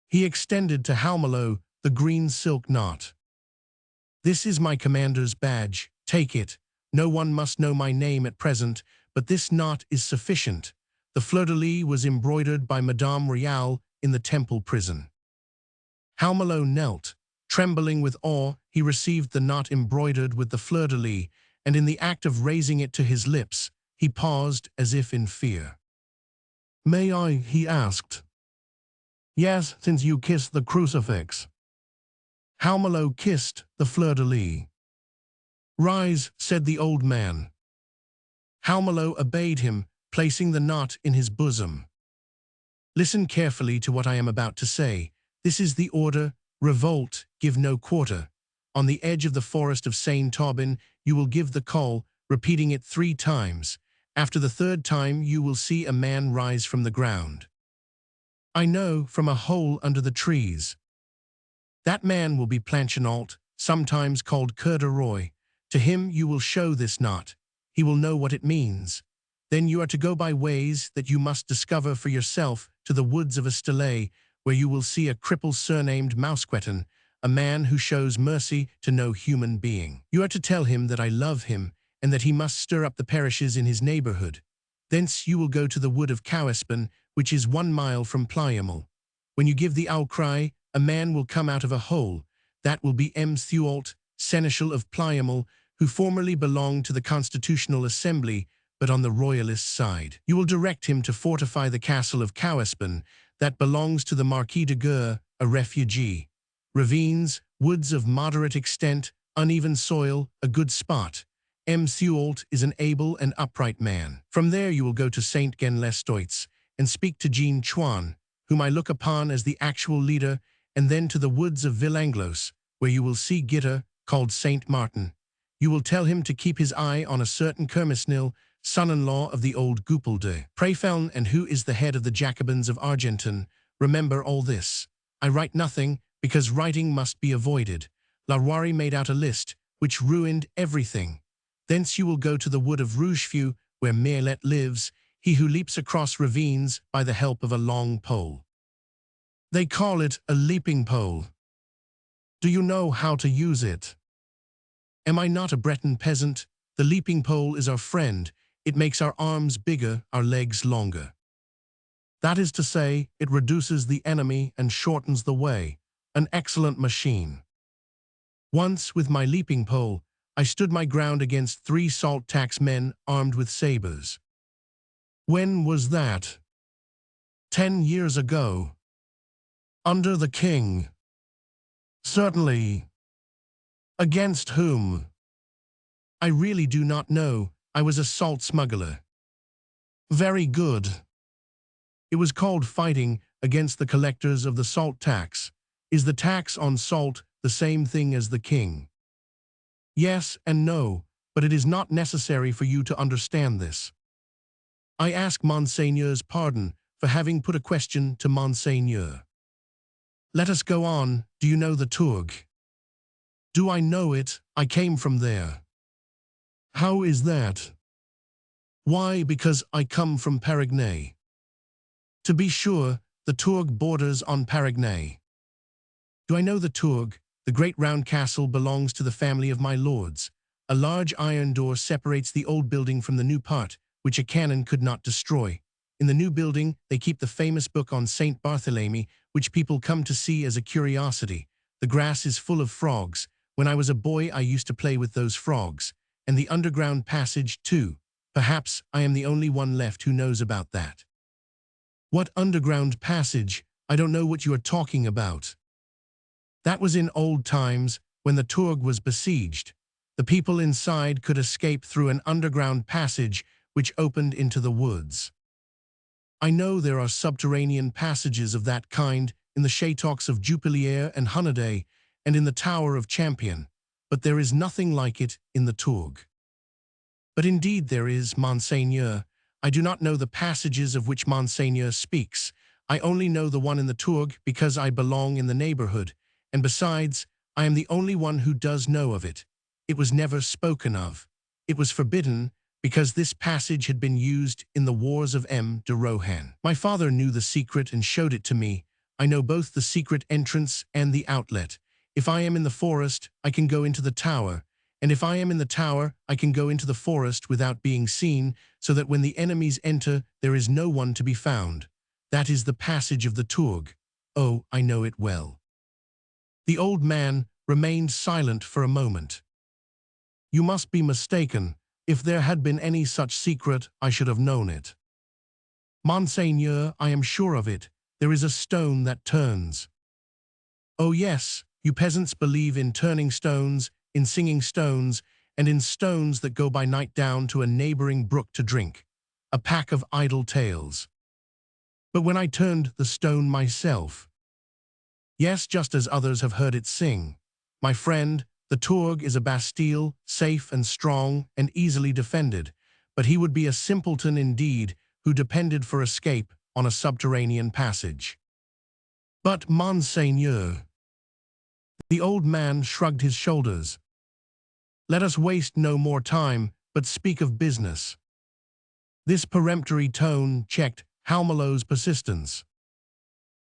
He extended to Halmelo the green silk knot. "This is my commander's badge. Take it. No one must know my name at present, but this knot is sufficient. The fleur-de-lis was embroidered by Madame Royale in the Temple prison." Halmelo knelt. Trembling with awe, he received the knot embroidered with the fleur-de-lis, and in the act of raising it to his lips, he paused as if in fear. "May I?" he asked. "Yes, since you kissed the crucifix." Halmelo kissed the fleur-de-lis. "Rise," said the old man. Halmelo obeyed him, placing the knot in his bosom. "Listen carefully to what I am about to say. This is the order: revolt, give no quarter. On the edge of the forest of Saint-Aubin, you will give the call, repeating it 3 times. After the 3rd time, you will see a man rise from the ground. I know, from a hole under the trees. That man will be Planchenault, sometimes called Coeur de Roy. To him you will show this knot. He will know what it means. Then you are to go by ways that you must discover for yourself to the woods of Estillé, where you will see a cripple surnamed Mousqueton, a man who shows mercy to no human being. You are to tell him that I love him, and that he must stir up the parishes in his neighborhood. Thence you will go to the wood of Cowespan, which is 1 mile from Plyamel. When you give the owl cry, a man will come out of a hole. That will be Thualt, seneschal of Plyamel, who formerly belonged to the Constitutional Assembly, but on the royalist side. You will direct him to fortify the castle of Cowespan, that belongs to the Marquis de Gur, a refugee. Ravines, woods of moderate extent, uneven soil, a good spot. Thualt is an able and upright man. From there you will go to Saint Gen-les-Stoits, and speak to Jean Chouan, whom I look upon as the actual leader, and then to the woods of Villanglos, where you will see Gitter, called Saint Martin. You will tell him to keep his eye on a certain Kermisnil, son-in-law of the old Goupil de Préfeln, and who is the head of the Jacobins of Argenton. Remember all this. I write nothing, because writing must be avoided. Larouarie made out a list, which ruined everything. Thence you will go to the wood of Rougefeu, where Merlet lives, he who leaps across ravines by the help of a long pole. They call it a leaping pole. Do you know how to use it? Am I not a Breton peasant? The leaping pole is our friend. It makes our arms bigger, our legs longer. That is to say, it reduces the enemy and shortens the way. An excellent machine. Once, with my leaping pole, I stood my ground against 3 salt tax men armed with sabers. When was that? 10 years ago. Under the king. Certainly. Against whom? I really do not know. I was a salt smuggler. Very good. It was called fighting against the collectors of the salt tax. Is the tax on salt the same thing as the king? Yes and no, but it is not necessary for you to understand this. I ask Monseigneur's pardon for having put a question to Monseigneur. Let us go on. Do you know the Tourgue? Do I know it? I came from there. How is that? Why, because I come from Paragnay. To be sure, the Tourgue borders on Paragnay. Do I know the Tourgue? The great round castle belongs to the family of my lords. A large iron door separates the old building from the new part, which a cannon could not destroy. In the new building, they keep the famous book on Saint Barthélemy, which people come to see as a curiosity. The grass is full of frogs. When I was a boy, I used to play with those frogs. And the underground passage, too. Perhaps I am the only one left who knows about that. What underground passage? I don't know what you are talking about. That was in old times, when the Tourgue was besieged. The people inside could escape through an underground passage which opened into the woods. I know there are subterranean passages of that kind in the Châteaux of Jupiler and Hunnaday, and in the Tower of Champion, but there is nothing like it in the Tourgue. But indeed there is, Monseigneur. I do not know the passages of which Monseigneur speaks. I only know the one in the Tourgue because I belong in the neighborhood, and besides, I am the only one who does know of it. It was never spoken of. It was forbidden, because this passage had been used in the wars of M. de Rohan. My father knew the secret and showed it to me. I know both the secret entrance and the outlet. If I am in the forest, I can go into the tower, and if I am in the tower, I can go into the forest without being seen, so that when the enemies enter, there is no one to be found. That is the passage of the Tourgue. Oh, I know it well. The old man remained silent for a moment. You must be mistaken. If there had been any such secret, I should have known it. Monseigneur, I am sure of it. There is a stone that turns. Oh yes, you peasants believe in turning stones, in singing stones, and in stones that go by night down to a neighboring brook to drink. A pack of idle tales. But when I turned the stone myself, yes, just as others have heard it sing, my friend, the Tourgue is a bastille, safe and strong and easily defended, but he would be a simpleton indeed who depended for escape on a subterranean passage. But, Monseigneur, the old man shrugged his shoulders. Let us waste no more time, but speak of business. This peremptory tone checked Halmelow's persistence.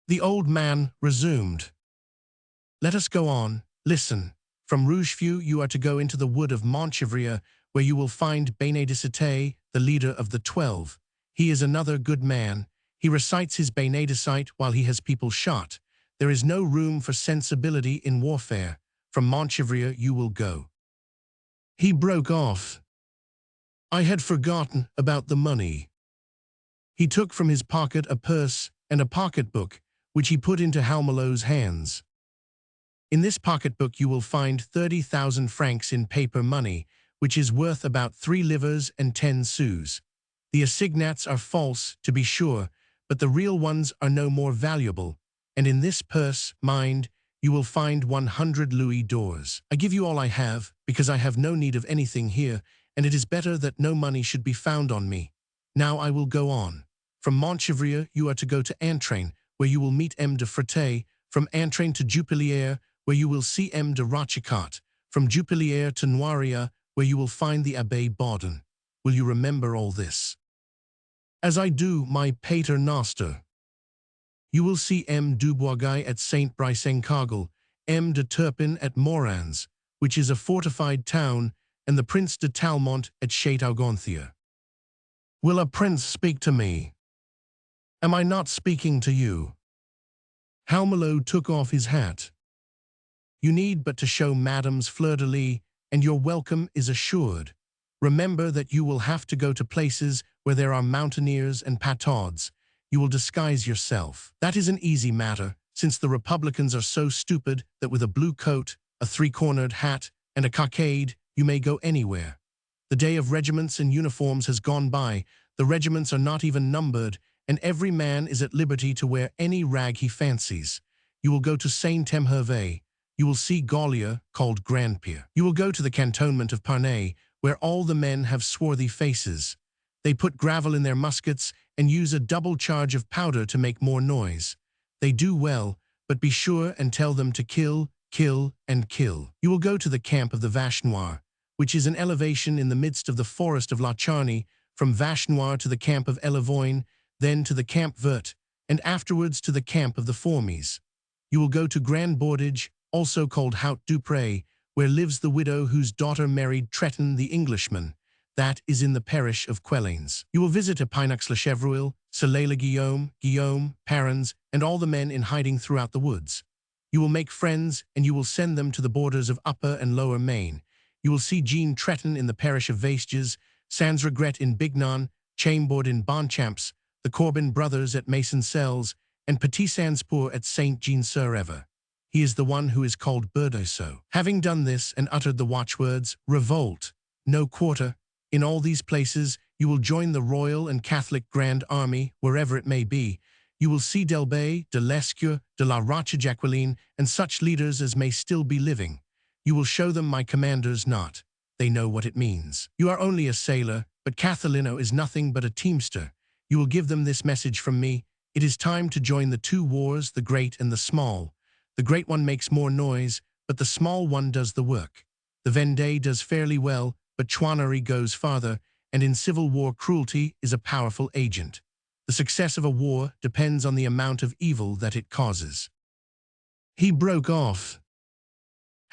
The old man resumed. Let us go on. Listen. From Rougeview you are to go into the wood of Montchevrier, where you will find Bénédicité, the leader of the 12. He is another good man. He recites his Bénédicite while he has people shot. There is no room for sensibility in warfare. From Montchevrier you will go. He broke off. I had forgotten about the money. He took from his pocket a purse and a pocketbook, which he put into Halmelow's hands. In this pocketbook you will find 30,000 francs in paper money, which is worth about 3 livres and 10 sous. The assignats are false, to be sure, but the real ones are no more valuable, and in this purse, mind, you will find 100 louis d'ors. I give you all I have, because I have no need of anything here, and it is better that no money should be found on me. Now I will go on. From Montchevrier you are to go to Entrain, where you will meet M. de Frété, from Entrain to Dupillières, where you will see M. de Rochecot, from Dupillières to Noiria, where you will find the Abbé Baudin. Will you remember all this? As I do, my pater noster. You will see M. du Boisguy at Saint Brice-en-Cogel, M. de Turpin at Morans, which is a fortified town, and the Prince de Talmont at Château-Gontier. Will a prince speak to me? Am I not speaking to you? Halmelow took off his hat. You need but to show Madame's fleur-de-lis, and your welcome is assured. Remember that you will have to go to places where there are mountaineers and patauds. You will disguise yourself. That is an easy matter, since the Republicans are so stupid that with a blue coat, a 3-cornered hat, and a cockade, you may go anywhere. The day of regiments and uniforms has gone by. The regiments are not even numbered, and every man is at liberty to wear any rag he fancies. You will go to Saint-Hervé. You will see Gaulier, called Grandpierre. You will go to the cantonment of Parnay, where all the men have swarthy faces. They put gravel in their muskets and use a double charge of powder to make more noise. They do well, but be sure and tell them to kill, kill, and kill. You will go to the camp of the Vache Noire, which is an elevation in the midst of the forest of La Charny, from Vache Noire to the camp of Elavoine, then to the Camp Vert, and afterwards to the camp of the Fourmies. You will go to Grand Bordage, also called Haut Dupré, where lives the widow whose daughter married Treton the Englishman. That is in the parish of Quellains. You will visit Epinax-le-Chevreul, Soleil-le-Guillaume, Guillaume, Parens, and all the men in hiding throughout the woods. You will make friends, and you will send them to the borders of Upper and Lower Maine. You will see Jean Treton in the parish of Vestiges, Sans Regret in Bignon, Chambord in Bonchamps, the Corbin brothers at Mason-Sells, and Petit Sanspour at Saint-Jean-sur-Ever. He is the one who is called Berdoseau. Having done this and uttered the watchwords, revolt, no quarter, in all these places you will join the Royal and Catholic Grand Army, wherever it may be. You will see Delbé, de Lescure, de la Roche-Jacqueline, and such leaders as may still be living. You will show them my commanders not. They know what it means. You are only a sailor, but Cathalino is nothing but a teamster. You will give them this message from me. It is time to join the 2 wars, the great and the small. The great one makes more noise, but the small one does the work. The Vendée does fairly well, but Chouannery goes farther, and in civil war cruelty is a powerful agent. The success of a war depends on the amount of evil that it causes. He broke off.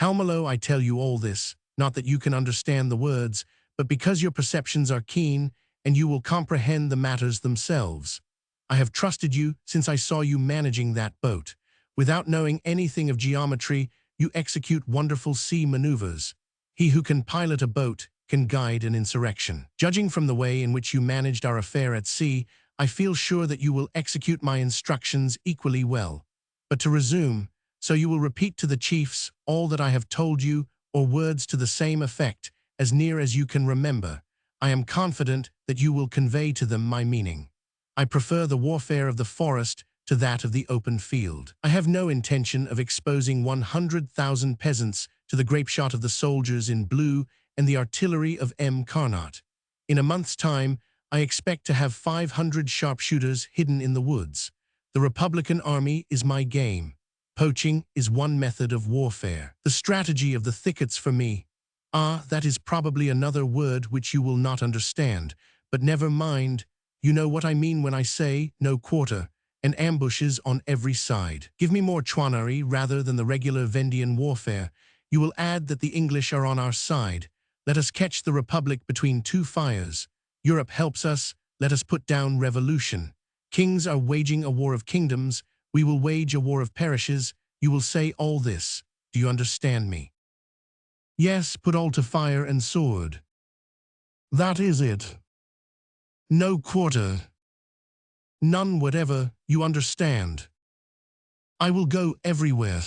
Halmelow, I tell you all this, not that you can understand the words, but because your perceptions are keen, and you will comprehend the matters themselves. I have trusted you since I saw you managing that boat. Without knowing anything of geometry, you execute wonderful sea maneuvers. He who can pilot a boat can guide an insurrection. Judging from the way in which you managed our affair at sea, I feel sure that you will execute my instructions equally well. But to resume, so you will repeat to the chiefs all that I have told you, or words to the same effect, as near as you can remember. I am confident that you will convey to them my meaning. I prefer the warfare of the forest to that of the open field. I have no intention of exposing 100,000 peasants to the grapeshot of the soldiers in blue and the artillery of M. Carnot. In a month's time, I expect to have 500 sharpshooters hidden in the woods. The Republican army is my game. Poaching is one method of warfare. The strategy of the thickets for me. That is probably another word which you will not understand, but never mind. You know what I mean when I say no quarter, and ambushes on every side. Give me more Chouannerie rather than the regular Vendian warfare. You will add that the English are on our side. Let us catch the Republic between two fires. Europe helps us. Let us put down revolution. Kings are waging a war of kingdoms. We will wage a war of parishes. You will say all this. Do you understand me? Yes, put all to fire and sword. That is it. No quarter. None whatever, you understand. I will go everywhere.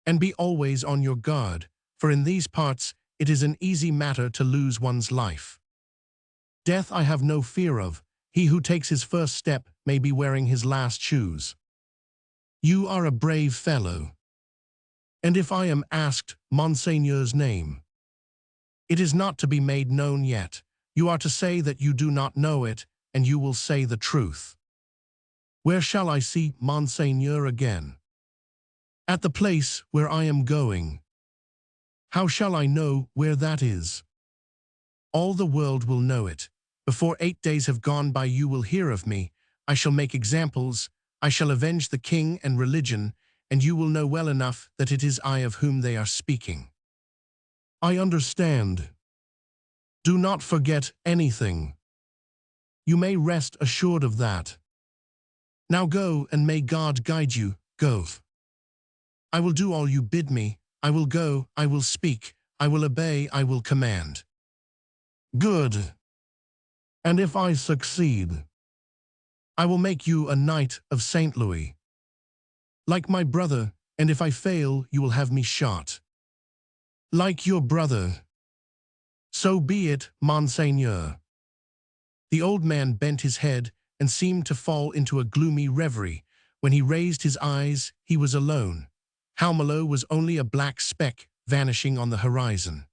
And be always on your guard, for in these parts it is an easy matter to lose one's life. Death I have no fear of. He who takes his first step may be wearing his last shoes. You are a brave fellow. And if I am asked Monseigneur's name, it is not to be made known yet. You are to say that you do not know it, and you will say the truth. Where shall I see Monseigneur again? At the place where I am going. How shall I know where that is? All the world will know it. Before 8 days have gone by you will hear of me. I shall make examples. I shall avenge the king and religion, and you will know well enough that it is I of whom they are speaking. I understand. Do not forget anything. You may rest assured of that. Now go, and may God guide you. Go. I will do all you bid me. I will go, I will speak, I will obey, I will command. Good. And if I succeed, I will make you a knight of St. Louis. Like my brother, and if I fail, you will have me shot. Like your brother. So be it, Monseigneur. The old man bent his head and seemed to fall into a gloomy reverie. When he raised his eyes, he was alone. Halmelo was only a black speck vanishing on the horizon.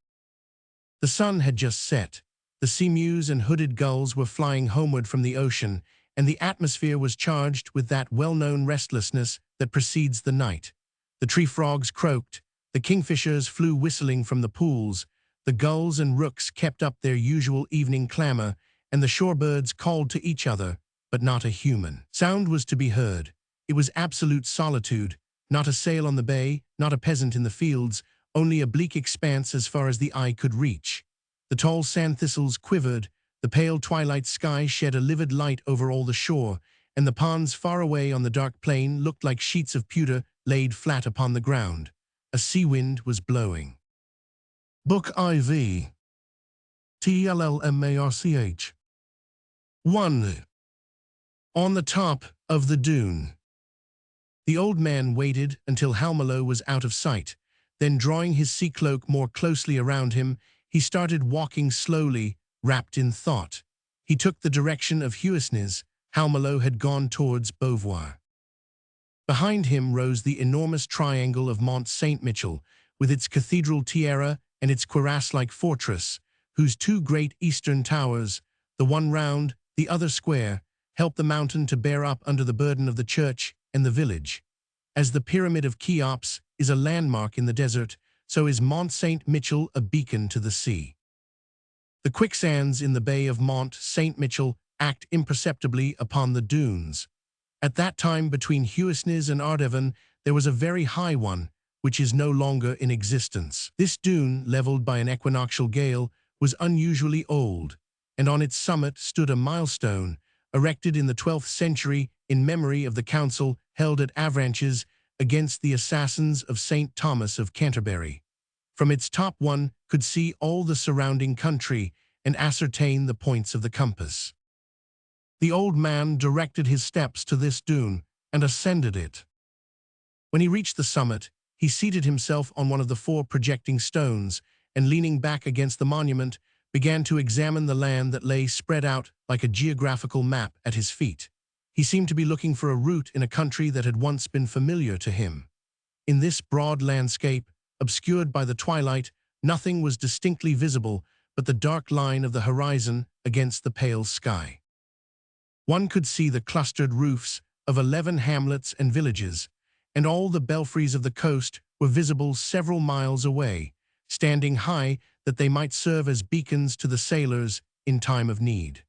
The sun had just set. The seamews and hooded gulls were flying homeward from the ocean, and the atmosphere was charged with that well-known restlessness that precedes the night. The tree frogs croaked, the kingfishers flew whistling from the pools, the gulls and rooks kept up their usual evening clamor, and the shorebirds called to each other, but not a human sound was to be heard. It was absolute solitude, not a sail on the bay, not a peasant in the fields, only a bleak expanse as far as the eye could reach. The tall sand thistles quivered, the pale twilight sky shed a livid light over all the shore, and the ponds far away on the dark plain looked like sheets of pewter laid flat upon the ground. A sea wind was blowing. Book IV. TLLMARCH. 1. On the top of the dune. The old man waited until Halmelo was out of sight. Then, drawing his sea cloak more closely around him, he started walking slowly, wrapped in thought. He took the direction of Huesnes. Halmelo had gone towards Beauvoir. Behind him rose the enormous triangle of Mont Saint-Michel, with its cathedral tiara and its cuirass-like fortress, whose two great eastern towers, the one round, the other square, helped the mountain to bear up under the burden of the church and the village. As the Pyramid of Cheops is a landmark in the desert, so is Mont Saint-Michel a beacon to the sea. The quicksands in the bay of Mont Saint-Michel act imperceptibly upon the dunes. At that time, between Huesnes and Ardevin, there was a very high one, which is no longer in existence. This dune, leveled by an equinoctial gale, was unusually old, and on its summit stood a milestone, erected in the 12th century in memory of the council held at Avranches against the assassins of St. Thomas of Canterbury. From its top one could see all the surrounding country and ascertain the points of the compass. The old man directed his steps to this dune and ascended it. When he reached the summit, he seated himself on one of the 4 projecting stones and, leaning back against the monument, began to examine the land that lay spread out like a geographical map at his feet. He seemed to be looking for a route in a country that had once been familiar to him. In this broad landscape, obscured by the twilight, nothing was distinctly visible but the dark line of the horizon against the pale sky. One could see the clustered roofs of 11 hamlets and villages, and all the belfries of the coast were visible several miles away, standing high that they might serve as beacons to the sailors in time of need.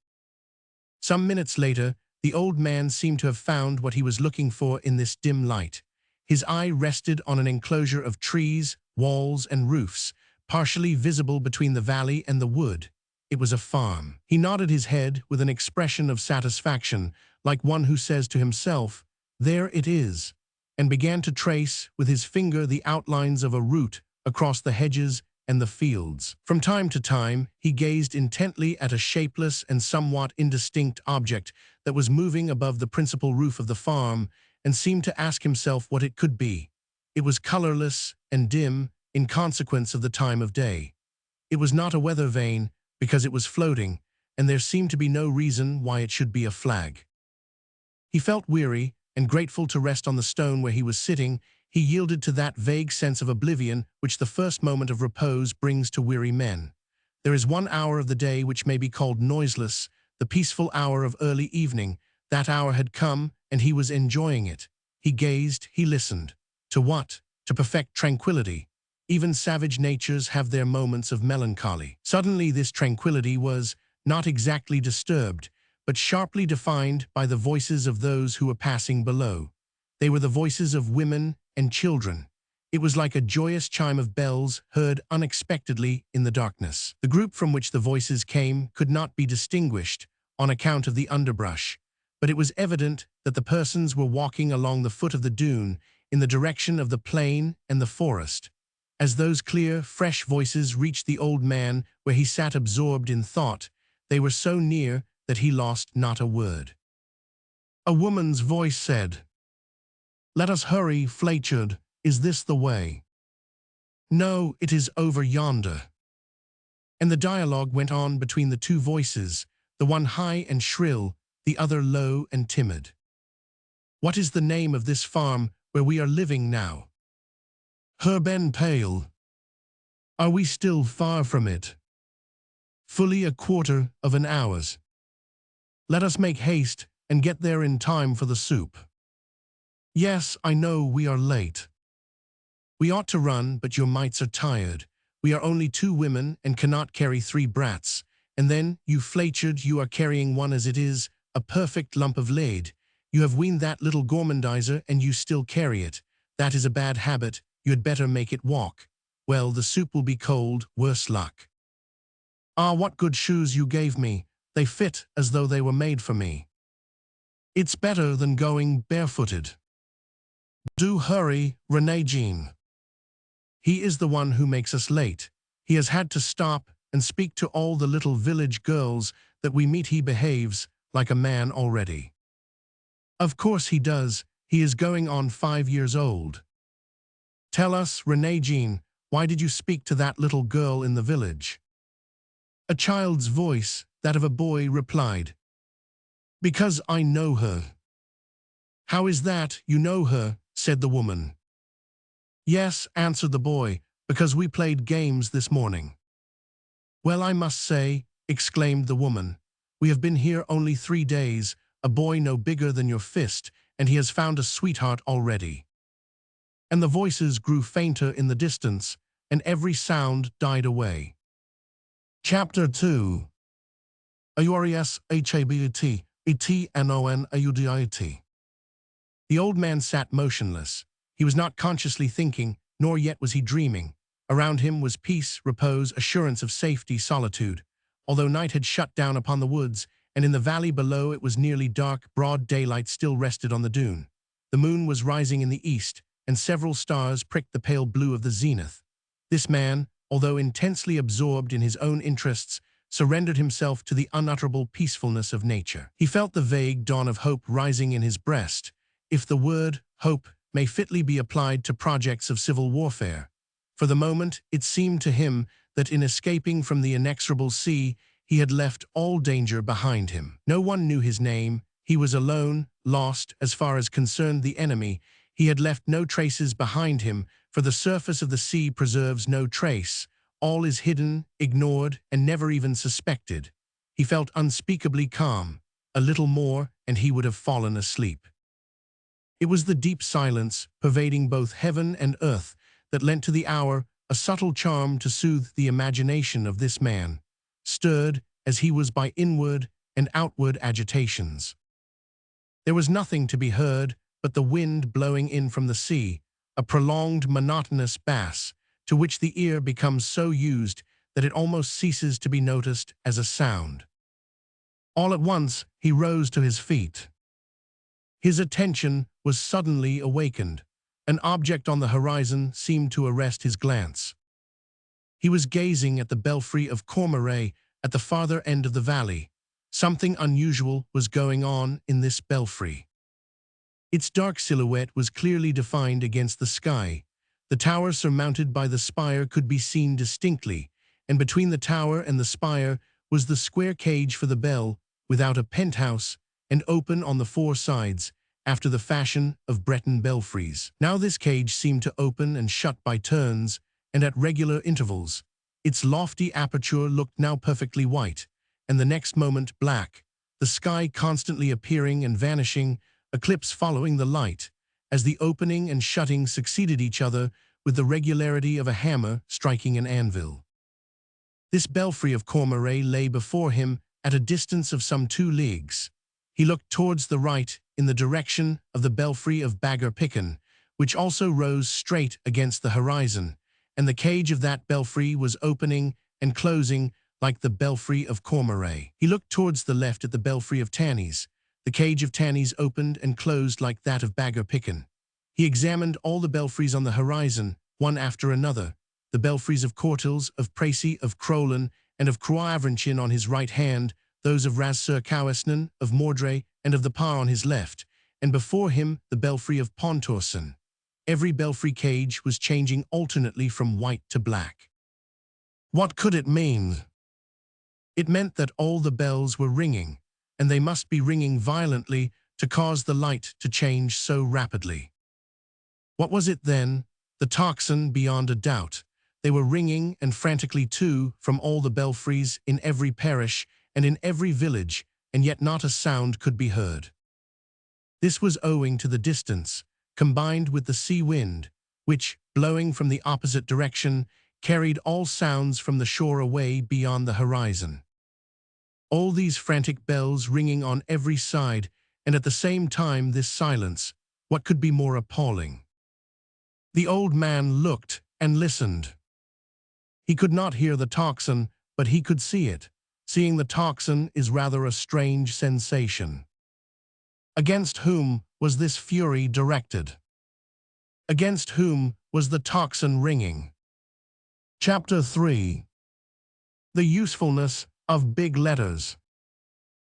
Some minutes later, The old man seemed to have found what he was looking for in this dim light. His eye rested on an enclosure of trees, walls, and roofs, partially visible between the valley and the wood. It was a farm. He nodded his head with an expression of satisfaction, like one who says to himself, "There it is," and began to trace with his finger the outlines of a route across the hedges and the fields. From time to time, he gazed intently at a shapeless and somewhat indistinct object that was moving above the principal roof of the farm and seemed to ask himself what it could be. It was colorless and dim in consequence of the time of day. It was not a weather vane because it was floating, and there seemed to be no reason why it should be a flag. He felt weary and grateful to rest on the stone where he was sitting. He yielded to that vague sense of oblivion which the first moment of repose brings to weary men. There is one hour of the day which may be called noiseless, the peaceful hour of early evening. That hour had come, and he was enjoying it. He gazed, he listened. To what? To perfect tranquility. Even savage natures have their moments of melancholy. Suddenly this tranquility was not exactly disturbed, but sharply defined by the voices of those who were passing below. They were the voices of women and children. It was like a joyous chime of bells heard unexpectedly in the darkness. The group from which the voices came could not be distinguished on account of the underbrush, but it was evident that the persons were walking along the foot of the dune in the direction of the plain and the forest. As those clear, fresh voices reached the old man where he sat absorbed in thought, they were so near that he lost not a word. A woman's voice said, "Let us hurry, Flaychard. Is this the way?" "No, it is over yonder." And the dialogue went on between the two voices, the one high and shrill, the other low and timid. "What is the name of this farm where we are living now?" "Herben Pale." "Are we still far from it?" "Fully a quarter of an hour's." "Let us make haste and get there in time for the soup." "Yes, I know we are late." "We ought to run, but your mites are tired. We are only 2 women and cannot carry 3 brats. And then, you Flaychard, you are carrying one as it is, a perfect lump of lead. You have weaned that little gormandizer and you still carry it. That is a bad habit. You had better make it walk. Well, the soup will be cold, worse luck." "Ah, what good shoes you gave me. They fit as though they were made for me." "It's better than going barefooted." "Do hurry, Renee Jean." "He is the one who makes us late. He has had to stop and speak to all the little village girls that we meet. He behaves like a man already." "Of course he does. He is going on 5 years old." "Tell us, Renee Jean, why did you speak to that little girl in the village?" A child's voice, that of a boy, replied, "Because I know her." "How is that, you know her?" said the woman. "Yes," answered the boy, "because we played games this morning." "Well, I must say," exclaimed the woman, "we have been here only 3 days, a boy no bigger than your fist, and he has found a sweetheart already." And the voices grew fainter in the distance, and every sound died away. Chapter 2. Aurius habit, etnon audit. The old man sat motionless. He was not consciously thinking, nor yet was he dreaming. Around him was peace, repose, assurance of safety, solitude. Although night had shut down upon the woods, and in the valley below it was nearly dark, broad daylight still rested on the dune. The moon was rising in the east, and several stars pricked the pale blue of the zenith. This man, although intensely absorbed in his own interests, surrendered himself to the unutterable peacefulness of nature. He felt the vague dawn of hope rising in his breast, if the word hope may fitly be applied to projects of civil warfare. For the moment, it seemed to him that in escaping from the inexorable sea, he had left all danger behind him. No one knew his name. He was alone, lost as far as concerned the enemy. He had left no traces behind him, for the surface of the sea preserves no trace. All is hidden, ignored, and never even suspected. He felt unspeakably calm. A little more, and he would have fallen asleep. It was the deep silence, pervading both heaven and earth, that lent to the hour a subtle charm to soothe the imagination of this man, stirred as he was by inward and outward agitations. There was nothing to be heard but the wind blowing in from the sea, a prolonged monotonous bass, to which the ear becomes so used that it almost ceases to be noticed as a sound. All at once he rose to his feet. His attention was suddenly awakened. An object on the horizon seemed to arrest his glance. He was gazing at the belfry of Cormeray at the farther end of the valley. Something unusual was going on in this belfry. Its dark silhouette was clearly defined against the sky. The tower surmounted by the spire could be seen distinctly, and between the tower and the spire was the square cage for the bell, without a penthouse, and open on the four sides, after the fashion of Breton belfries. Now this cage seemed to open and shut by turns, and at regular intervals. Its lofty aperture looked now perfectly white, and the next moment black, the sky constantly appearing and vanishing, eclipse following the light, as the opening and shutting succeeded each other with the regularity of a hammer striking an anvil. This belfry of Cormeray lay before him at a distance of some 2 leagues. He looked towards the right in the direction of the belfry of Bagger Pican, which also rose straight against the horizon, and the cage of that belfry was opening and closing like the belfry of Cormeray. He looked towards the left at the belfry of Tannies. The cage of Tannies opened and closed like that of Bagger Pican. He examined all the belfries on the horizon, one after another, the belfries of Courtils, of Précy, of Crowland, and of Croix-Avranchin on his right hand, those of Raz-sur-Cowesnon, of Mordray, and of the Par on his left, and before him the belfry of Pontorson. Every belfry cage was changing alternately from white to black. What could it mean? It meant that all the bells were ringing, and they must be ringing violently to cause the light to change so rapidly. What was it then? The tocsin, beyond a doubt. They were ringing, and frantically too, from all the belfries in every parish and in every village, and yet not a sound could be heard. This was owing to the distance, combined with the sea wind, which, blowing from the opposite direction, carried all sounds from the shore away beyond the horizon. All these frantic bells ringing on every side, and at the same time this silence, what could be more appalling? The old man looked and listened. He could not hear the tocsin, but he could see it. Seeing the tocsin is rather a strange sensation. Against whom was this fury directed? Against whom was the tocsin ringing? Chapter 3. The usefulness of big letters.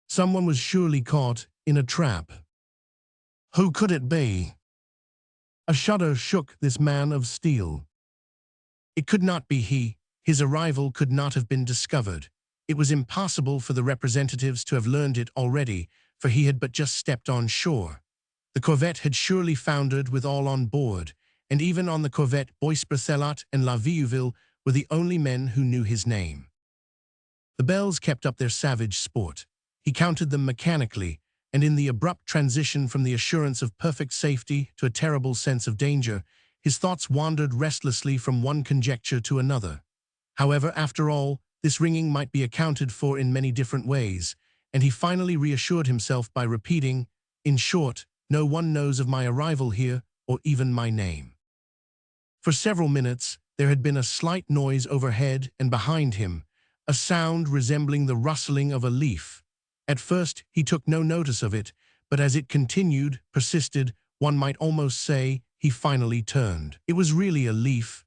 Someone was surely caught in a trap. Who could it be? A shudder shook this man of steel. It could not be he. His arrival could not have been discovered. It was impossible for the representatives to have learned it already, for he had but just stepped on shore. The corvette had surely foundered with all on board, and even on the corvette Bois Berthelot and La Vieuville were the only men who knew his name. The bells kept up their savage sport. He counted them mechanically, and in the abrupt transition from the assurance of perfect safety to a terrible sense of danger, his thoughts wandered restlessly from one conjecture to another. However, after all, this ringing might be accounted for in many different ways, and he finally reassured himself by repeating, "In short, no one knows of my arrival here, or even my name." For several minutes, there had been a slight noise overhead and behind him, a sound resembling the rustling of a leaf. At first, he took no notice of it, but as it continued, persisted, one might almost say, he finally turned. It was really a leaf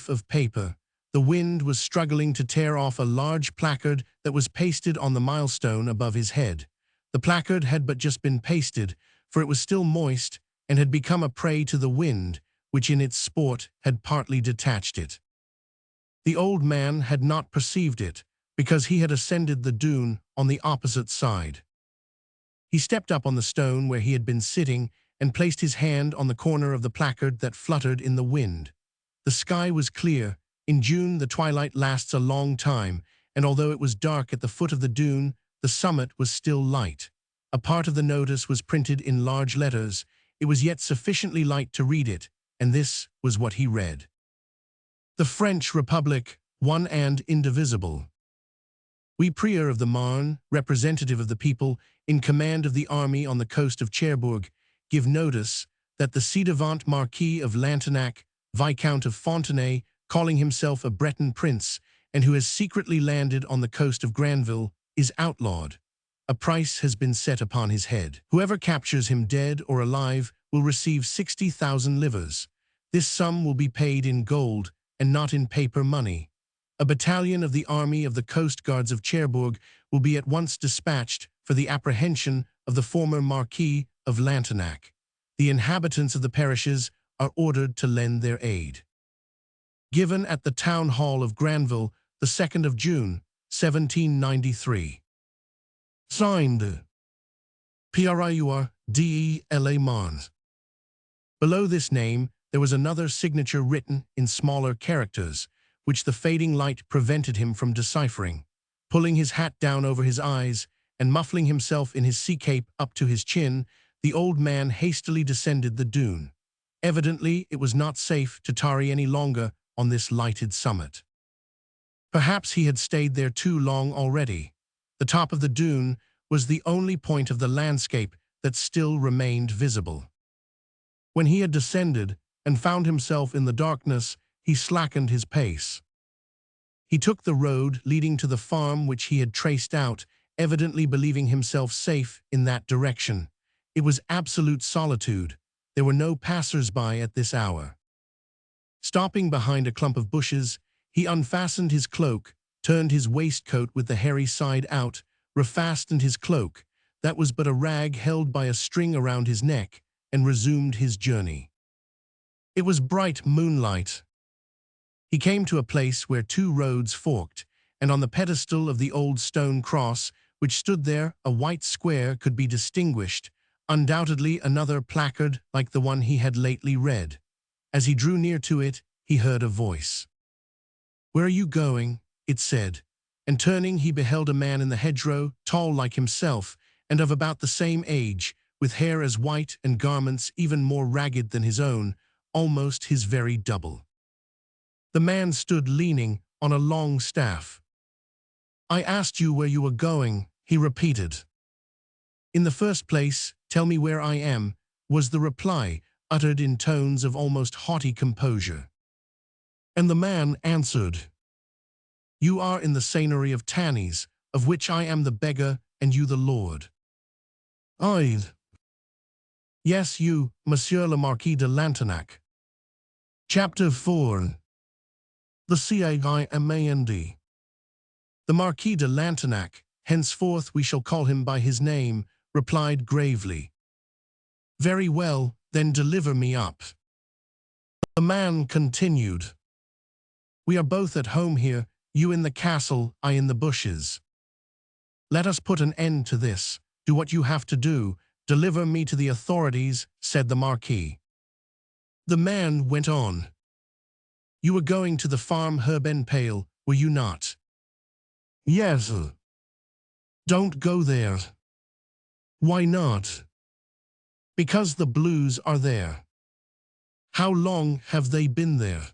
of paper. The wind was struggling to tear off a large placard that was pasted on the milestone above his head. The placard had but just been pasted, for it was still moist and had become a prey to the wind, which in its sport had partly detached it. The old man had not perceived it, because he had ascended the dune on the opposite side. He stepped up on the stone where he had been sitting and placed his hand on the corner of the placard that fluttered in the wind. The sky was clear. In June the twilight lasts a long time, and although it was dark at the foot of the dune, the summit was still light. A part of the notice was printed in large letters. It was yet sufficiently light to read it, and this was what he read. The French Republic, one and indivisible. We prior of the Marne, representative of the people, in command of the army on the coast of Cherbourg, give notice that the ci-devant Marquis of Lantenac, Viscount of Fontenay, calling himself a Breton prince, and who has secretly landed on the coast of Granville, is outlawed. A price has been set upon his head. Whoever captures him dead or alive will receive 60,000 livres. This sum will be paid in gold and not in paper money. A battalion of the army of the Coast Guards of Cherbourg will be at once dispatched for the apprehension of the former Marquis of Lantenac. The inhabitants of the parishes are ordered to lend their aid. Given at the Town Hall of Granville, the 2nd of June, 1793. Signed, Prior de la Marne. Below this name, there was another signature written in smaller characters, which the fading light prevented him from deciphering. Pulling his hat down over his eyes and muffling himself in his sea-cape up to his chin, the old man hastily descended the dune. Evidently, it was not safe to tarry any longer on this lighted summit. Perhaps he had stayed there too long already. The top of the dune was the only point of the landscape that still remained visible. When he had descended and found himself in the darkness, he slackened his pace. He took the road leading to the farm which he had traced out, evidently believing himself safe in that direction. It was absolute solitude. There were no passers-by at this hour. Stopping behind a clump of bushes, he unfastened his cloak, turned his waistcoat with the hairy side out, refastened his cloak, that was but a rag held by a string around his neck, and resumed his journey. It was bright moonlight. He came to a place where two roads forked, and on the pedestal of the old stone cross, which stood there, a white square could be distinguished, undoubtedly another placard like the one he had lately read. As he drew near to it, he heard a voice. "Where are you going?" it said, and turning he beheld a man in the hedgerow, tall like himself, and of about the same age, with hair as white and garments even more ragged than his own, almost his very double. The man stood leaning on a long staff. "I asked you where you were going," he repeated. "In the first place, tell me where I am," was the reply, uttered in tones of almost haughty composure. And the man answered, "You are in the seigneury of Tannies, of which I am the beggar and you the lord." "I." "Yes, you, Monsieur le Marquis de Lantenac." Chapter 4. The Ciamand. The Marquis de Lantenac, henceforth we shall call him by his name, replied gravely, "Very well, then deliver me up." The man continued, "We are both at home here, you in the castle, I in the bushes. Let us put an end to this. Do what you have to do. Deliver me to the authorities," said the Marquis. The man went on. "You were going to the farm Herbenpale, were you not?" "Yes." "Don't go there." "Why not?" "Because the Blues are there." "How long have they been there?"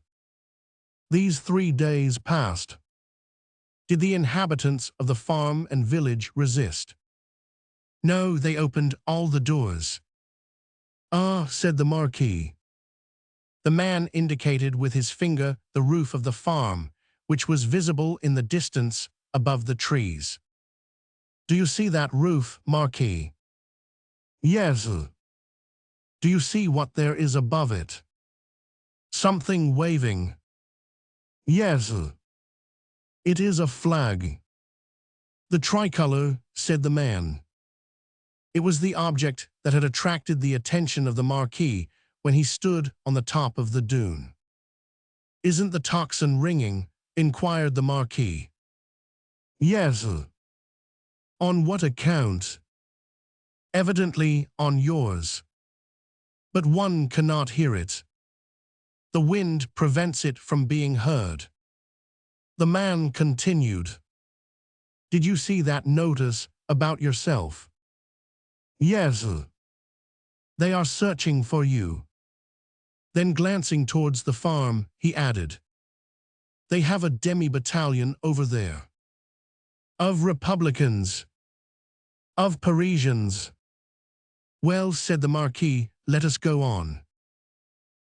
"These 3 days past." "Did the inhabitants of the farm and village resist?" "No, they opened all the doors." "Ah," said the Marquis. The man indicated with his finger the roof of the farm, which was visible in the distance above the trees. "Do you see that roof, Marquis?" "Yes." "Do you see what there is above it?" "Something waving." "Yes." "It is a flag." "The tricolor," said the man. It was the object that had attracted the attention of the Marquis when he stood on the top of the dune. "Isn't the tocsin ringing?" inquired the Marquis. "Yes." "On what account?" "Evidently on yours." "But one cannot hear it. The wind prevents it from being heard." The man continued, "Did you see that notice about yourself?" "Yes." "They are searching for you." Then glancing towards the farm, he added, "They have a demi-battalion over there." Of republicans. Of Parisians. Well, said the Marquis, let us go on.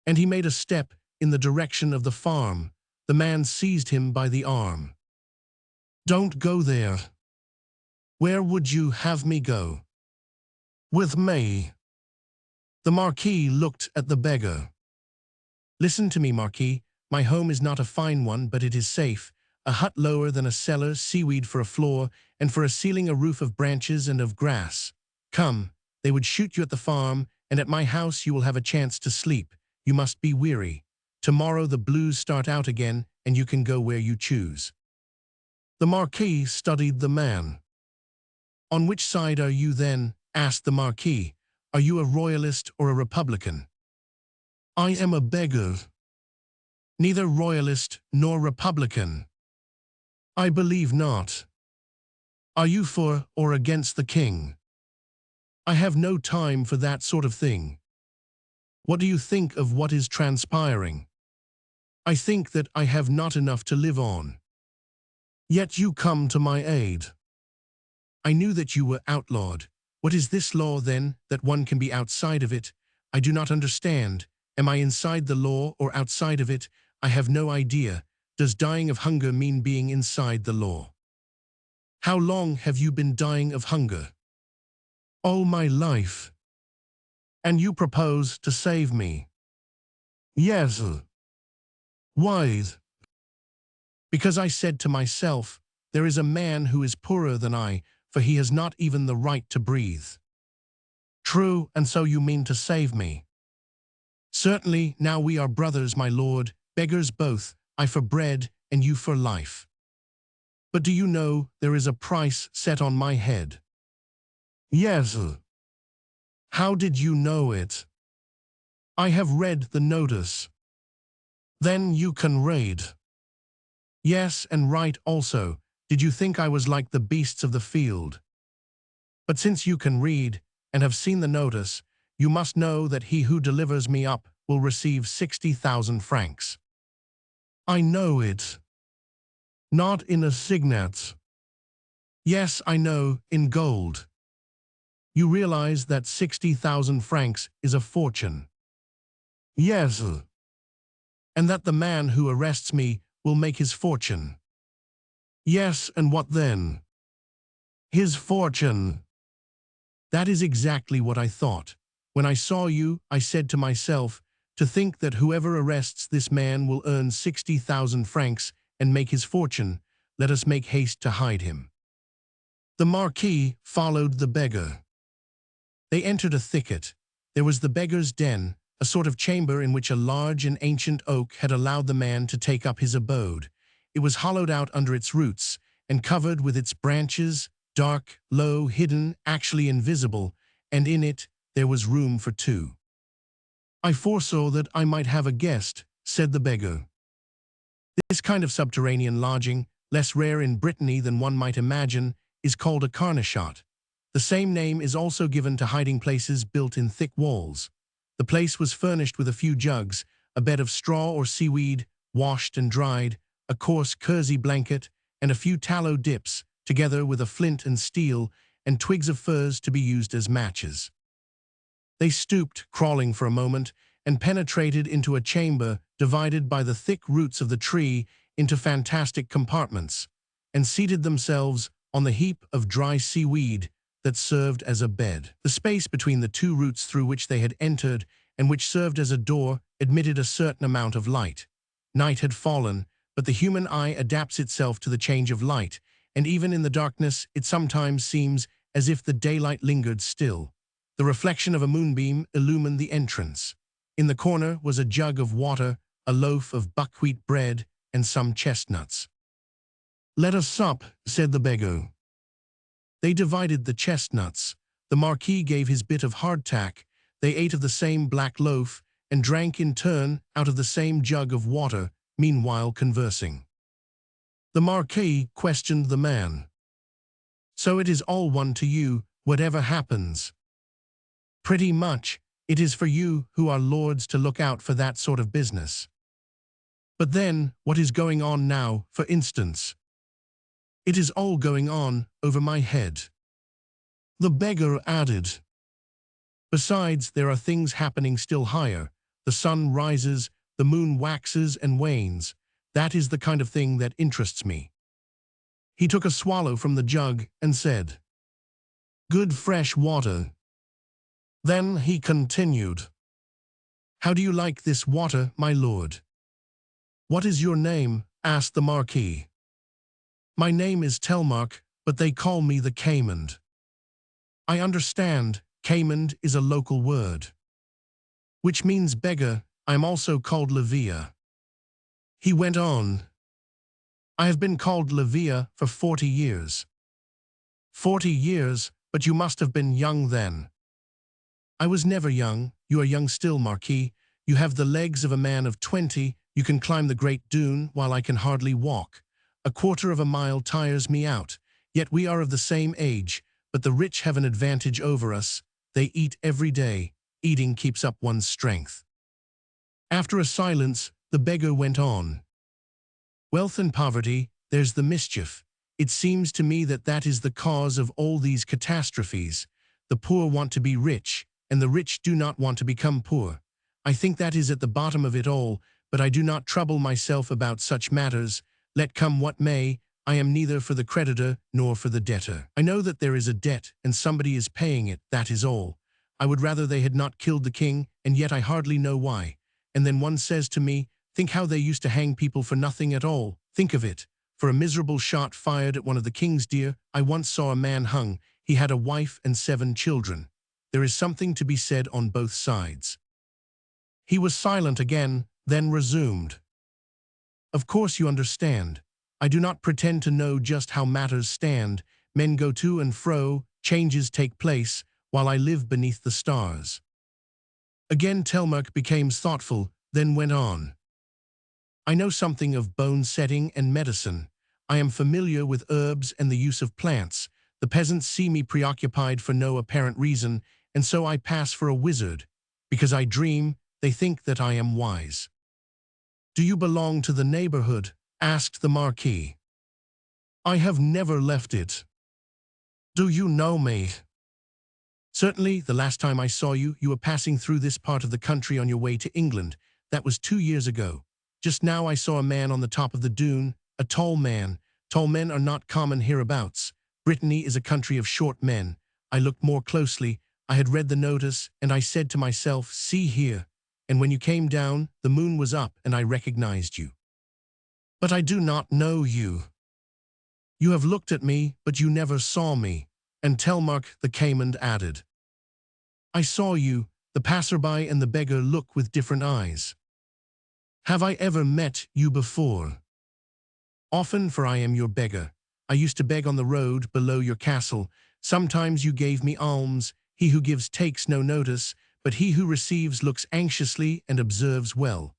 And he made a step in the direction of the farm. The man seized him by the arm. Don't go there. Where would you have me go? With me. The Marquis looked at the beggar. Listen to me, Marquis. My home is not a fine one, but it is safe. A hut lower than a cellar, seaweed for a floor, and for a ceiling a roof of branches and of grass. Come, they would shoot you at the farm, and at my house you will have a chance to sleep. You must be weary. Tomorrow the blues start out again, and you can go where you choose. The Marquis studied the man. On which side are you then? Asked the Marquis. Are you a royalist or a republican? I am a beggar. Neither royalist nor republican. I believe not. Are you for or against the king? I have no time for that sort of thing. What do you think of what is transpiring? I think that I have not enough to live on. Yet you come to my aid. I knew that you were outlawed. What is this law, then, that one can be outside of it? I do not understand. Am I inside the law or outside of it? I have no idea. Does dying of hunger mean being inside the law? How long have you been dying of hunger? All my life. And you propose to save me? Yes. Why? Because I said to myself, there is a man who is poorer than I, for he has not even the right to breathe. True, and so you mean to save me? Certainly, now we are brothers, my lord, beggars both, I for bread and you for life. But do you know there is a price set on my head? Yes. How did you know it? I have read the notice. Then you can read. Yes, and write also. Did you think I was like the beasts of the field? But since you can read and have seen the notice, you must know that he who delivers me up will receive 60,000 francs. I know it. Not in assignats. Yes, I know, in gold. You realize that 60,000 francs is a fortune. Yes. And that the man who arrests me will make his fortune. Yes, and what then? His fortune. That is exactly what I thought. When I saw you, I said to myself, to think that whoever arrests this man will earn 60,000 francs and make his fortune, let us make haste to hide him. The Marquis followed the beggar. They entered a thicket. There was the beggar's den, a sort of chamber in which a large and ancient oak had allowed the man to take up his abode. It was hollowed out under its roots and covered with its branches, dark, low, hidden, actually invisible, and in it there was room for two. I foresaw that I might have a guest, said the beggar. This kind of subterranean lodging, less rare in Brittany than one might imagine, is called a carnachot. The same name is also given to hiding places built in thick walls. The place was furnished with a few jugs, a bed of straw or seaweed, washed and dried, a coarse kersey blanket, and a few tallow dips, together with a flint and steel and twigs of furze to be used as matches. They stooped, crawling for a moment, and penetrated into a chamber divided by the thick roots of the tree into fantastic compartments, and seated themselves on the heap of dry seaweed that served as a bed. The space between the two roots through which they had entered and which served as a door admitted a certain amount of light. Night had fallen, but the human eye adapts itself to the change of light, and even in the darkness it sometimes seems as if the daylight lingered still. The reflection of a moonbeam illumined the entrance. In the corner was a jug of water, a loaf of buckwheat bread, and some chestnuts. Let us sup, said the beggar. They divided the chestnuts. The Marquis gave his bit of hardtack. They ate of the same black loaf, and drank in turn out of the same jug of water, meanwhile conversing. The Marquis questioned the man. So it is all one to you, whatever happens. Pretty much, it is for you who are lords to look out for that sort of business. But then, what is going on now, for instance? It is all going on over my head." The beggar added, "Besides, there are things happening still higher. The sun rises, the moon waxes and wanes. That is the kind of thing that interests me." He took a swallow from the jug and said, "Good fresh water." Then he continued, "How do you like this water, my lord?" "What is your name?" asked the Marquis. "My name is Telmark, but they call me the Caymand." "I understand. Caymand is a local word, which means beggar. I am also called Levia." He went on, "I have been called Levia for 40 years. 40 years, but you must have been young then." "I was never young. You are young still, Marquis. You have the legs of a man of 20. You can climb the great dune, while I can hardly walk. A quarter of a mile tires me out. Yet we are of the same age, but the rich have an advantage over us. They eat every day. Eating keeps up one's strength." After a silence, the beggar went on, "Wealth and poverty, there's the mischief. It seems to me that that is the cause of all these catastrophes. The poor want to be rich, and the rich do not want to become poor. I think that is at the bottom of it all, but I do not trouble myself about such matters. Let come what may, I am neither for the creditor nor for the debtor. I know that there is a debt, and somebody is paying it, that is all. I would rather they had not killed the king, and yet I hardly know why. And then one says to me, think how they used to hang people for nothing at all. Think of it. For a miserable shot fired at one of the king's deer. I once saw a man hung. He had a wife and 7 children. There is something to be said on both sides." He was silent again, then resumed, "Of course you understand. I do not pretend to know just how matters stand. Men go to and fro, changes take place, while I live beneath the stars." Again Telmark became thoughtful, then went on, "I know something of bone setting and medicine. I am familiar with herbs and the use of plants. The peasants see me preoccupied for no apparent reason, and so I pass for a wizard. Because I dream, they think that I am wise." "Do you belong to the neighborhood?" asked the Marquis. "I have never left it." "Do you know me?" "Certainly, the last time I saw you, you were passing through this part of the country on your way to England. That was 2 years ago. Just now I saw a man on the top of the dune, a tall man. Tall men are not common hereabouts. Brittany is a country of short men. I looked more closely. I had read the notice, and I said to myself, see here. And when you came down, the moon was up, and I recognized you. But I do not know you. You have looked at me, but you never saw me." And Telmark the Caymand added, "I saw you, the passerby and the beggar look with different eyes. Have I ever met you before?" "Often, for I am your beggar. I used to beg on the road below your castle. Sometimes you gave me alms. He who gives takes no notice, but he who receives looks anxiously and observes well.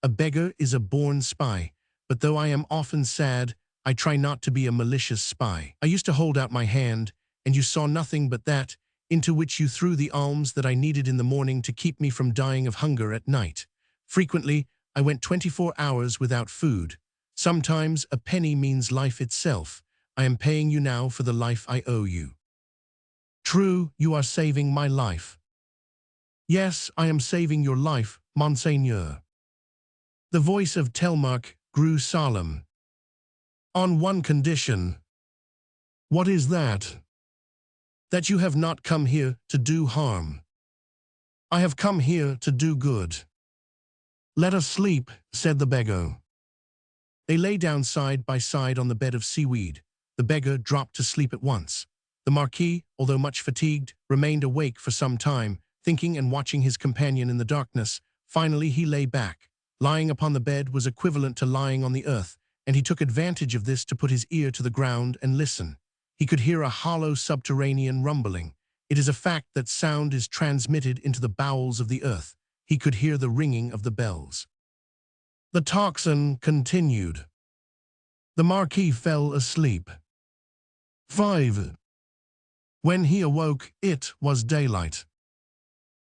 A beggar is a born spy, but though I am often sad, I try not to be a malicious spy. I used to hold out my hand, and you saw nothing but that, into which you threw the alms that I needed in the morning to keep me from dying of hunger at night. Frequently, I went 24 hours without food. Sometimes a penny means life itself. I am paying you now for the life I owe you." "True, you are saving my life." "Yes, I am saving your life, Monseigneur." The voice of Telmark grew solemn. "On one condition." "What is that?" "That you have not come here to do harm." "I have come here to do good." "Let us sleep," said the beggar. They lay down side by side on the bed of seaweed. The beggar dropped to sleep at once. The Marquis, although much fatigued, remained awake for some time, thinking and watching his companion in the darkness. Finally he lay back. Lying upon the bed was equivalent to lying on the earth, and he took advantage of this to put his ear to the ground and listen. He could hear a hollow subterranean rumbling. It is a fact that sound is transmitted into the bowels of the earth. He could hear the ringing of the bells. The tocsin continued. The Marquis fell asleep. 5. When he awoke, it was daylight.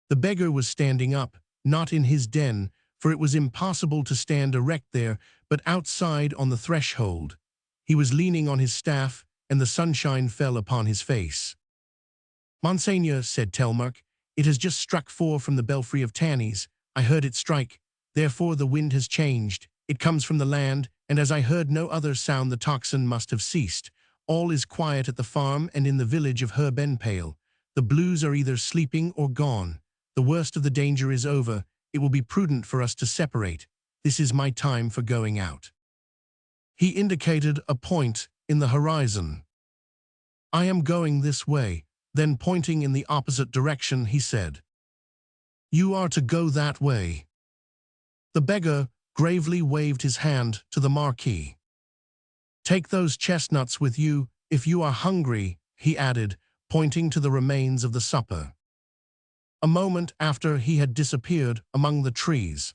The beggar was standing up, not in his den, for it was impossible to stand erect there, but outside on the threshold. He was leaning on his staff, and the sunshine fell upon his face. "Monseigneur," said Telmark, "it has just struck 4 from the belfry of Tannies. I heard it strike. Therefore the wind has changed. It comes from the land, and as I heard no other sound the tocsin must have ceased. All is quiet at the farm and in the village of Herbenpale. The Blues are either sleeping or gone. The worst of the danger is over. It will be prudent for us to separate. This is my time for going out." He indicated a point in the horizon. "I am going this way." Then pointing in the opposite direction, he said, "You are to go that way." The beggar gravely waved his hand to the Marquis. "Take those chestnuts with you, if you are hungry," he added, pointing to the remains of the supper. A moment after he had disappeared among the trees.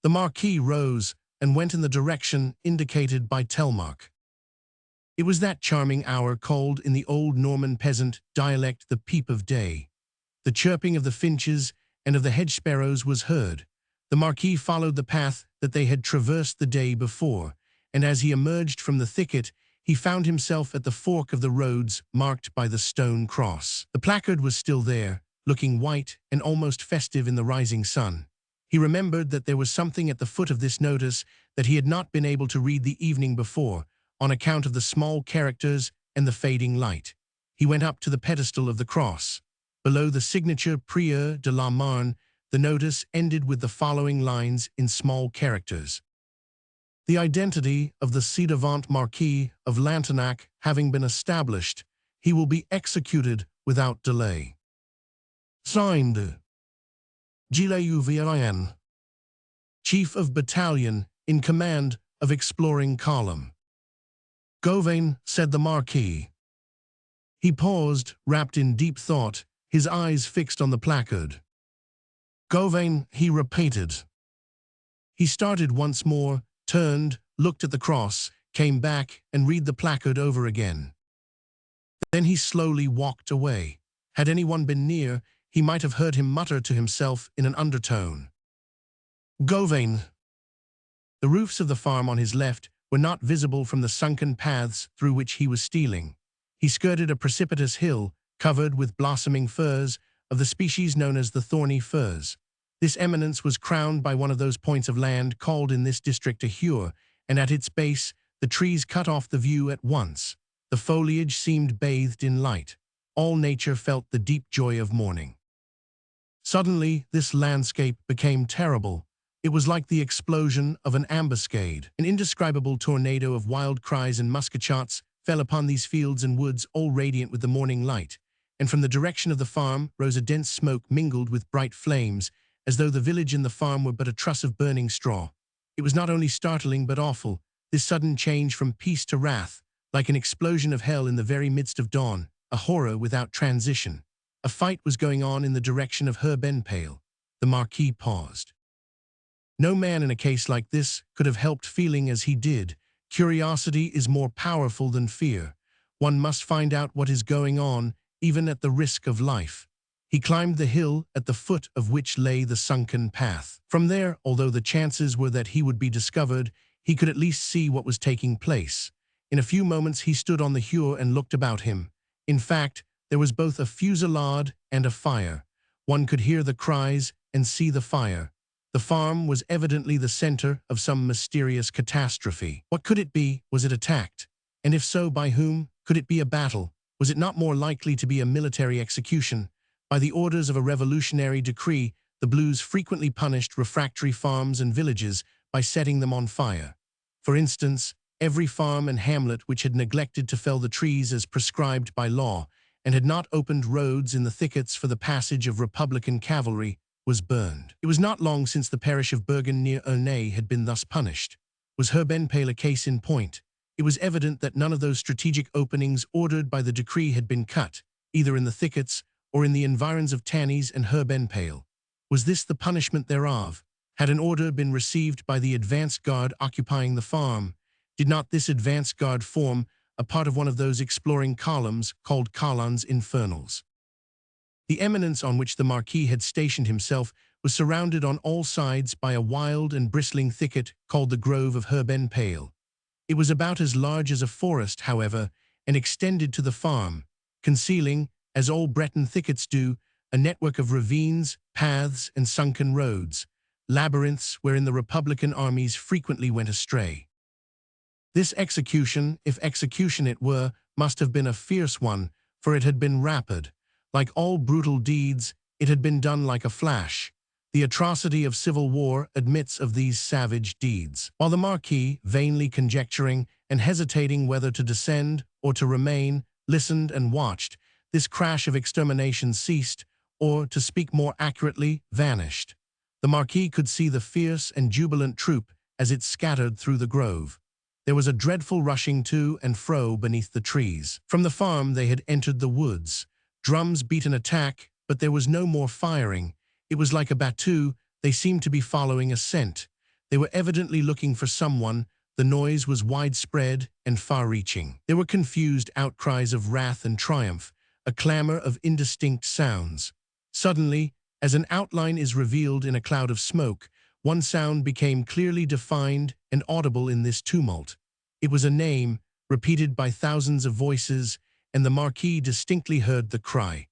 The Marquis rose and went in the direction indicated by Telmark. It was that charming hour called in the old Norman peasant dialect the peep of day. The chirping of the finches and of the hedge sparrows was heard. The Marquis followed the path that they had traversed the day before, and as he emerged from the thicket, he found himself at the fork of the roads marked by the stone cross. The placard was still there, looking white and almost festive in the rising sun. He remembered that there was something at the foot of this notice that he had not been able to read the evening before, on account of the small characters and the fading light. He went up to the pedestal of the cross. Below the signature Prieur de la Marne, the notice ended with the following lines in small characters: "The identity of the ci-devant Marquis of Lantenac having been established, he will be executed without delay. Signed, Gilles, Chief of Battalion in command of Exploring Column." "Gauvain," said the Marquis. He paused, wrapped in deep thought, his eyes fixed on the placard. "Gauvain," he repeated. He started once more, turned, looked at the cross, came back, and read the placard over again. Then he slowly walked away. Had anyone been near, he might have heard him mutter to himself in an undertone, "Gauvain." The roofs of the farm on his left were not visible from the sunken paths through which he was stealing. He skirted a precipitous hill, covered with blossoming firs, of the species known as the thorny firs. This eminence was crowned by one of those points of land called in this district a hure, and at its base the trees cut off the view at once. The foliage seemed bathed in light. All nature felt the deep joy of morning. Suddenly this landscape became terrible. It was like the explosion of an ambuscade. An indescribable tornado of wild cries and musketshots fell upon these fields and woods, all radiant with the morning light, and from the direction of the farm rose a dense smoke mingled with bright flames, as though the village and the farm were but a truss of burning straw. It was not only startling but awful, this sudden change from peace to wrath, like an explosion of hell in the very midst of dawn, a horror without transition. A fight was going on in the direction of Herbenpale. The Marquis paused. No man in a case like this could have helped feeling as he did. Curiosity is more powerful than fear. One must find out what is going on, even at the risk of life. He climbed the hill at the foot of which lay the sunken path. From there, although the chances were that he would be discovered, he could at least see what was taking place. In a few moments he stood on the hure and looked about him. In fact, there was both a fusillade and a fire. One could hear the cries and see the fire. The farm was evidently the center of some mysterious catastrophe. What could it be? Was it attacked? And if so, by whom? Could it be a battle? Was it not more likely to be a military execution? By the orders of a revolutionary decree, the Blues frequently punished refractory farms and villages by setting them on fire. For instance, every farm and hamlet which had neglected to fell the trees as prescribed by law, and had not opened roads in the thickets for the passage of Republican cavalry, was burned. It was not long since the parish of Bergen near Ernay had been thus punished. Was Herbenpale a case in point? It was evident that none of those strategic openings ordered by the decree had been cut, either in the thickets or in the environs of Tannies and Herbenpale. Was this the punishment thereof? Had an order been received by the advance guard occupying the farm? Did not this advance guard form a part of one of those exploring columns called colons infernals? The eminence on which the Marquis had stationed himself was surrounded on all sides by a wild and bristling thicket called the Grove of Herbenpale. It was about as large as a forest, however, and extended to the farm, concealing, as all Breton thickets do, a network of ravines, paths, and sunken roads, labyrinths wherein the Republican armies frequently went astray. This execution, if execution it were, must have been a fierce one, for it had been rapid. Like all brutal deeds, it had been done like a flash. The atrocity of civil war admits of these savage deeds. While the Marquis, vainly conjecturing and hesitating whether to descend or to remain, listened and watched, this crash of extermination ceased, or, to speak more accurately, vanished. The Marquis could see the fierce and jubilant troop as it scattered through the grove. There was a dreadful rushing to and fro beneath the trees. From the farm they had entered the woods. Drums beat an attack, but there was no more firing. It was like a battue. They seemed to be following a scent. They were evidently looking for someone. The noise was widespread and far-reaching. There were confused outcries of wrath and triumph, a clamor of indistinct sounds. Suddenly, as an outline is revealed in a cloud of smoke, one sound became clearly defined and audible in this tumult. It was a name, repeated by thousands of voices, and the Marquis distinctly heard the cry.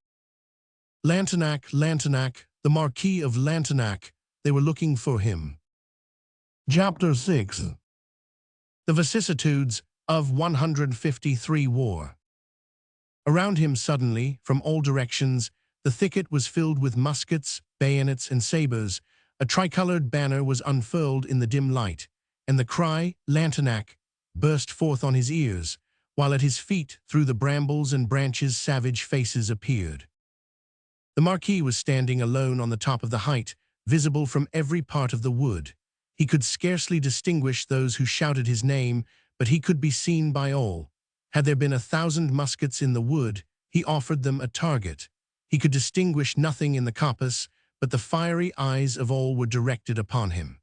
Lantenac, Lantenac, the Marquis of Lantenac, they were looking for him. Chapter 6. The vicissitudes of 153 War. Around him suddenly, from all directions, the thicket was filled with muskets, bayonets, and sabres. A tricolored banner was unfurled in the dim light, and the cry, Lantenac, burst forth on his ears, while at his feet, through the brambles and branches, savage faces appeared. The Marquis was standing alone on the top of the height, visible from every part of the wood. He could scarcely distinguish those who shouted his name, but he could be seen by all. Had there been 1,000 muskets in the wood, he offered them a target. He could distinguish nothing in the coppice, but the fiery eyes of all were directed upon him.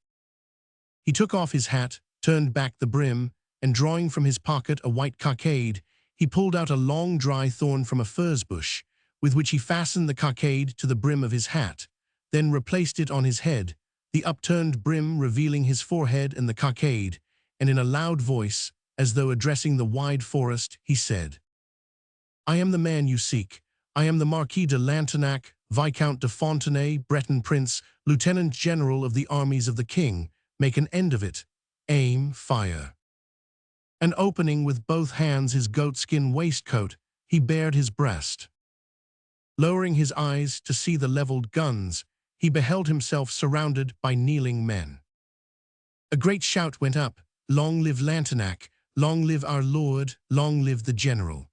He took off his hat, turned back the brim, and drawing from his pocket a white cockade, he pulled out a long dry thorn from a furze bush, with which he fastened the cockade to the brim of his hat, then replaced it on his head, the upturned brim revealing his forehead and the cockade, and in a loud voice, as though addressing the wide forest, he said, "I am the man you seek. I am the Marquis de Lantenac, Viscount de Fontenay, Breton Prince, Lieutenant General of the armies of the King. Make an end of it. Aim, fire." And opening with both hands his goatskin waistcoat, he bared his breast. Lowering his eyes to see the leveled guns, he beheld himself surrounded by kneeling men. A great shout went up, "Long live Lantenac! Long live our Lord! Long live the General!"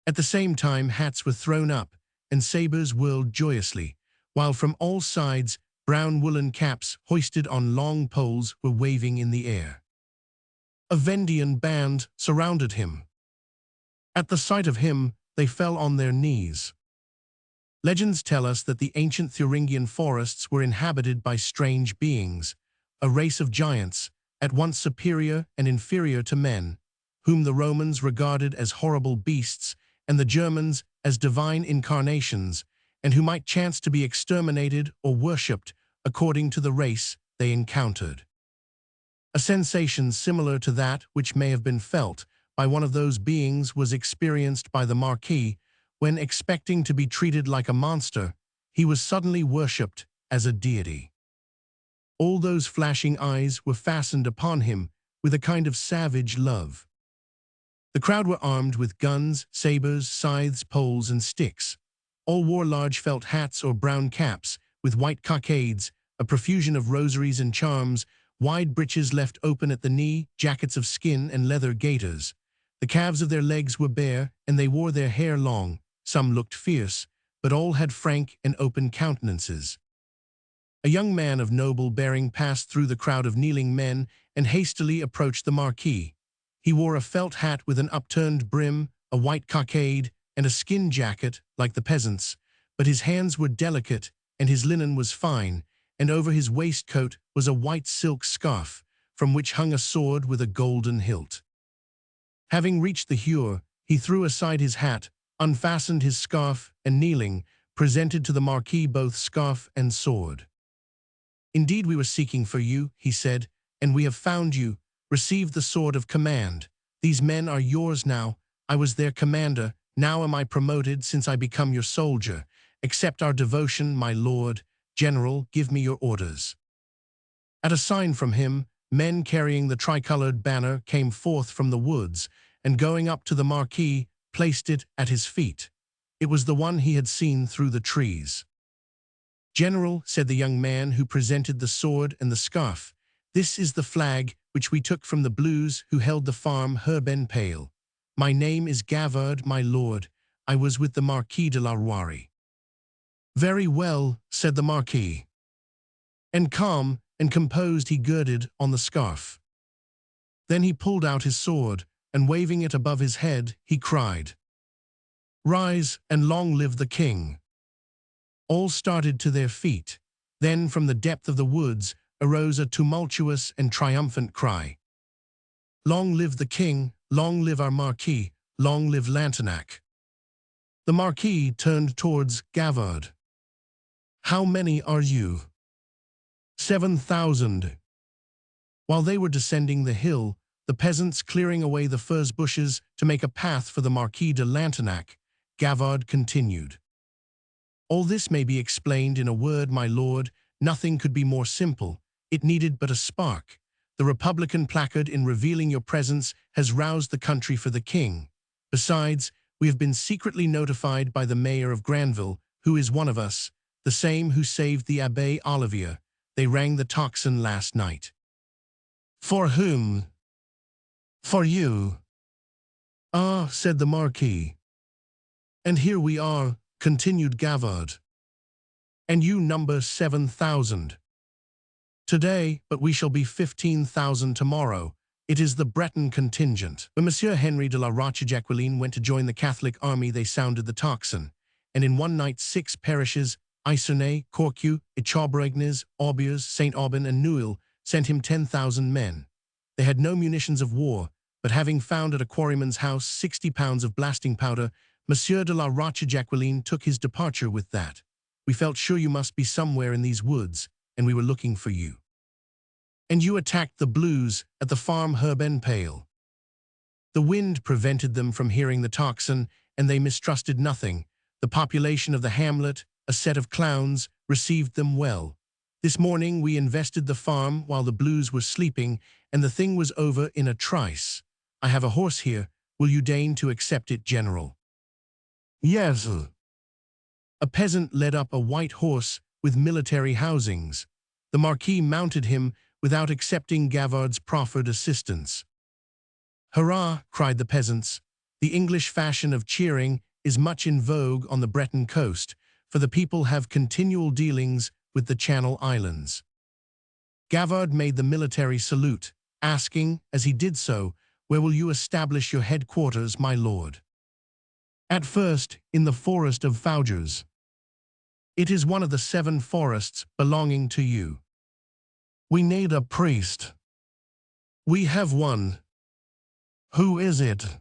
At the same time hats were thrown up, and sabres whirled joyously, while from all sides brown woolen caps hoisted on long poles were waving in the air. A Vendean band surrounded him. At the sight of him, they fell on their knees. Legends tell us that the ancient Thuringian forests were inhabited by strange beings, a race of giants, at once superior and inferior to men, whom the Romans regarded as horrible beasts and the Germans as divine incarnations, and who might chance to be exterminated or worshipped according to the race they encountered. A sensation similar to that which may have been felt by one of those beings was experienced by the Marquis when, expecting to be treated like a monster, he was suddenly worshipped as a deity. All those flashing eyes were fastened upon him with a kind of savage love. The crowd were armed with guns, sabres, scythes, poles, and sticks. All wore large felt hats or brown caps with white cockades, a profusion of rosaries and charms, wide breeches left open at the knee, jackets of skin and leather gaiters. The calves of their legs were bare, and they wore their hair long. Some looked fierce, but all had frank and open countenances. A young man of noble bearing passed through the crowd of kneeling men and hastily approached the Marquis. He wore a felt hat with an upturned brim, a white cockade, and a skin jacket like the peasants, but his hands were delicate and his linen was fine, and over his waistcoat was a white silk scarf, from which hung a sword with a golden hilt. Having reached the Hure, he threw aside his hat, unfastened his scarf, and kneeling, presented to the Marquis both scarf and sword. "Indeed we were seeking for you," he said, "and we have found you. receive the sword of command. These men are yours now. I was their commander. Now am I promoted since I become your soldier. Accept our devotion, my lord. General, give me your orders." At a sign from him, men carrying the tricolored banner came forth from the woods, and going up to the Marquis, placed it at his feet. It was the one he had seen through the trees. "General," said the young man who presented the sword and the scarf, "this is the flag which we took from the Blues who held the farm Herbenpale. My name is Gavard, my lord. I was with the Marquis de la Rouarie." "Very well," said the Marquis. And calm and composed he girded on the scarf. Then he pulled out his sword, and waving it above his head, he cried, "Rise, and long live the king." All started to their feet. Then from the depth of the woods arose a tumultuous and triumphant cry. "Long live the king, long live our Marquis, long live Lantenac." The Marquis turned towards Gavard. "How many are you?" 7,000. While they were descending the hill, the peasants clearing away the furze bushes to make a path for the Marquis de Lantenac, Gavard continued. "All this may be explained in a word, my lord. Nothing could be more simple. It needed but a spark. The Republican placard in revealing your presence has roused the country for the king. Besides, we have been secretly notified by the mayor of Granville, who is one of us, the same who saved the Abbé Olivier. They rang the tocsin last night." "For whom?" "For you." "Ah," said the Marquis. "And here we are," continued Gavard. "And you number 7,000. Today, but we shall be 15,000 tomorrow. It is the Breton contingent." When Monsieur Henry de la Roche-Jacqueline went to join the Catholic army, they sounded the tocsin, and in one night 6 parishes, Isernay, Corcu, Echabrignes, Aubiers, Saint-Aubin, and Neuil, sent him 10,000 men. They had no munitions of war, but having found at a quarryman's house 60 pounds of blasting powder, Monsieur de la Roche-Jacqueline took his departure with that. "We felt sure you must be somewhere in these woods, and we were looking for you. And you attacked the Blues at the farm Herbenpale." The wind prevented them from hearing the tocsin, and they mistrusted nothing. The population of the hamlet, a set of clowns, received them well. "This morning we invested the farm while the Blues were sleeping, and the thing was over in a trice. I have a horse here. Will you deign to accept it, General?" "Yes." A peasant led up a white horse with military housings. The Marquis mounted him without accepting Gavard's proffered assistance. "Hurrah!" cried the peasants. "The English fashion of cheering is much in vogue on the Breton coast, for the people have continual dealings with the Channel Islands." Gavard made the military salute, asking, as he did so, "Where will you establish your headquarters, my lord?" "At first, in the forest of Fougères. It is one of the 7 forests belonging to you." "We need a priest." "We have one." "Who is it?"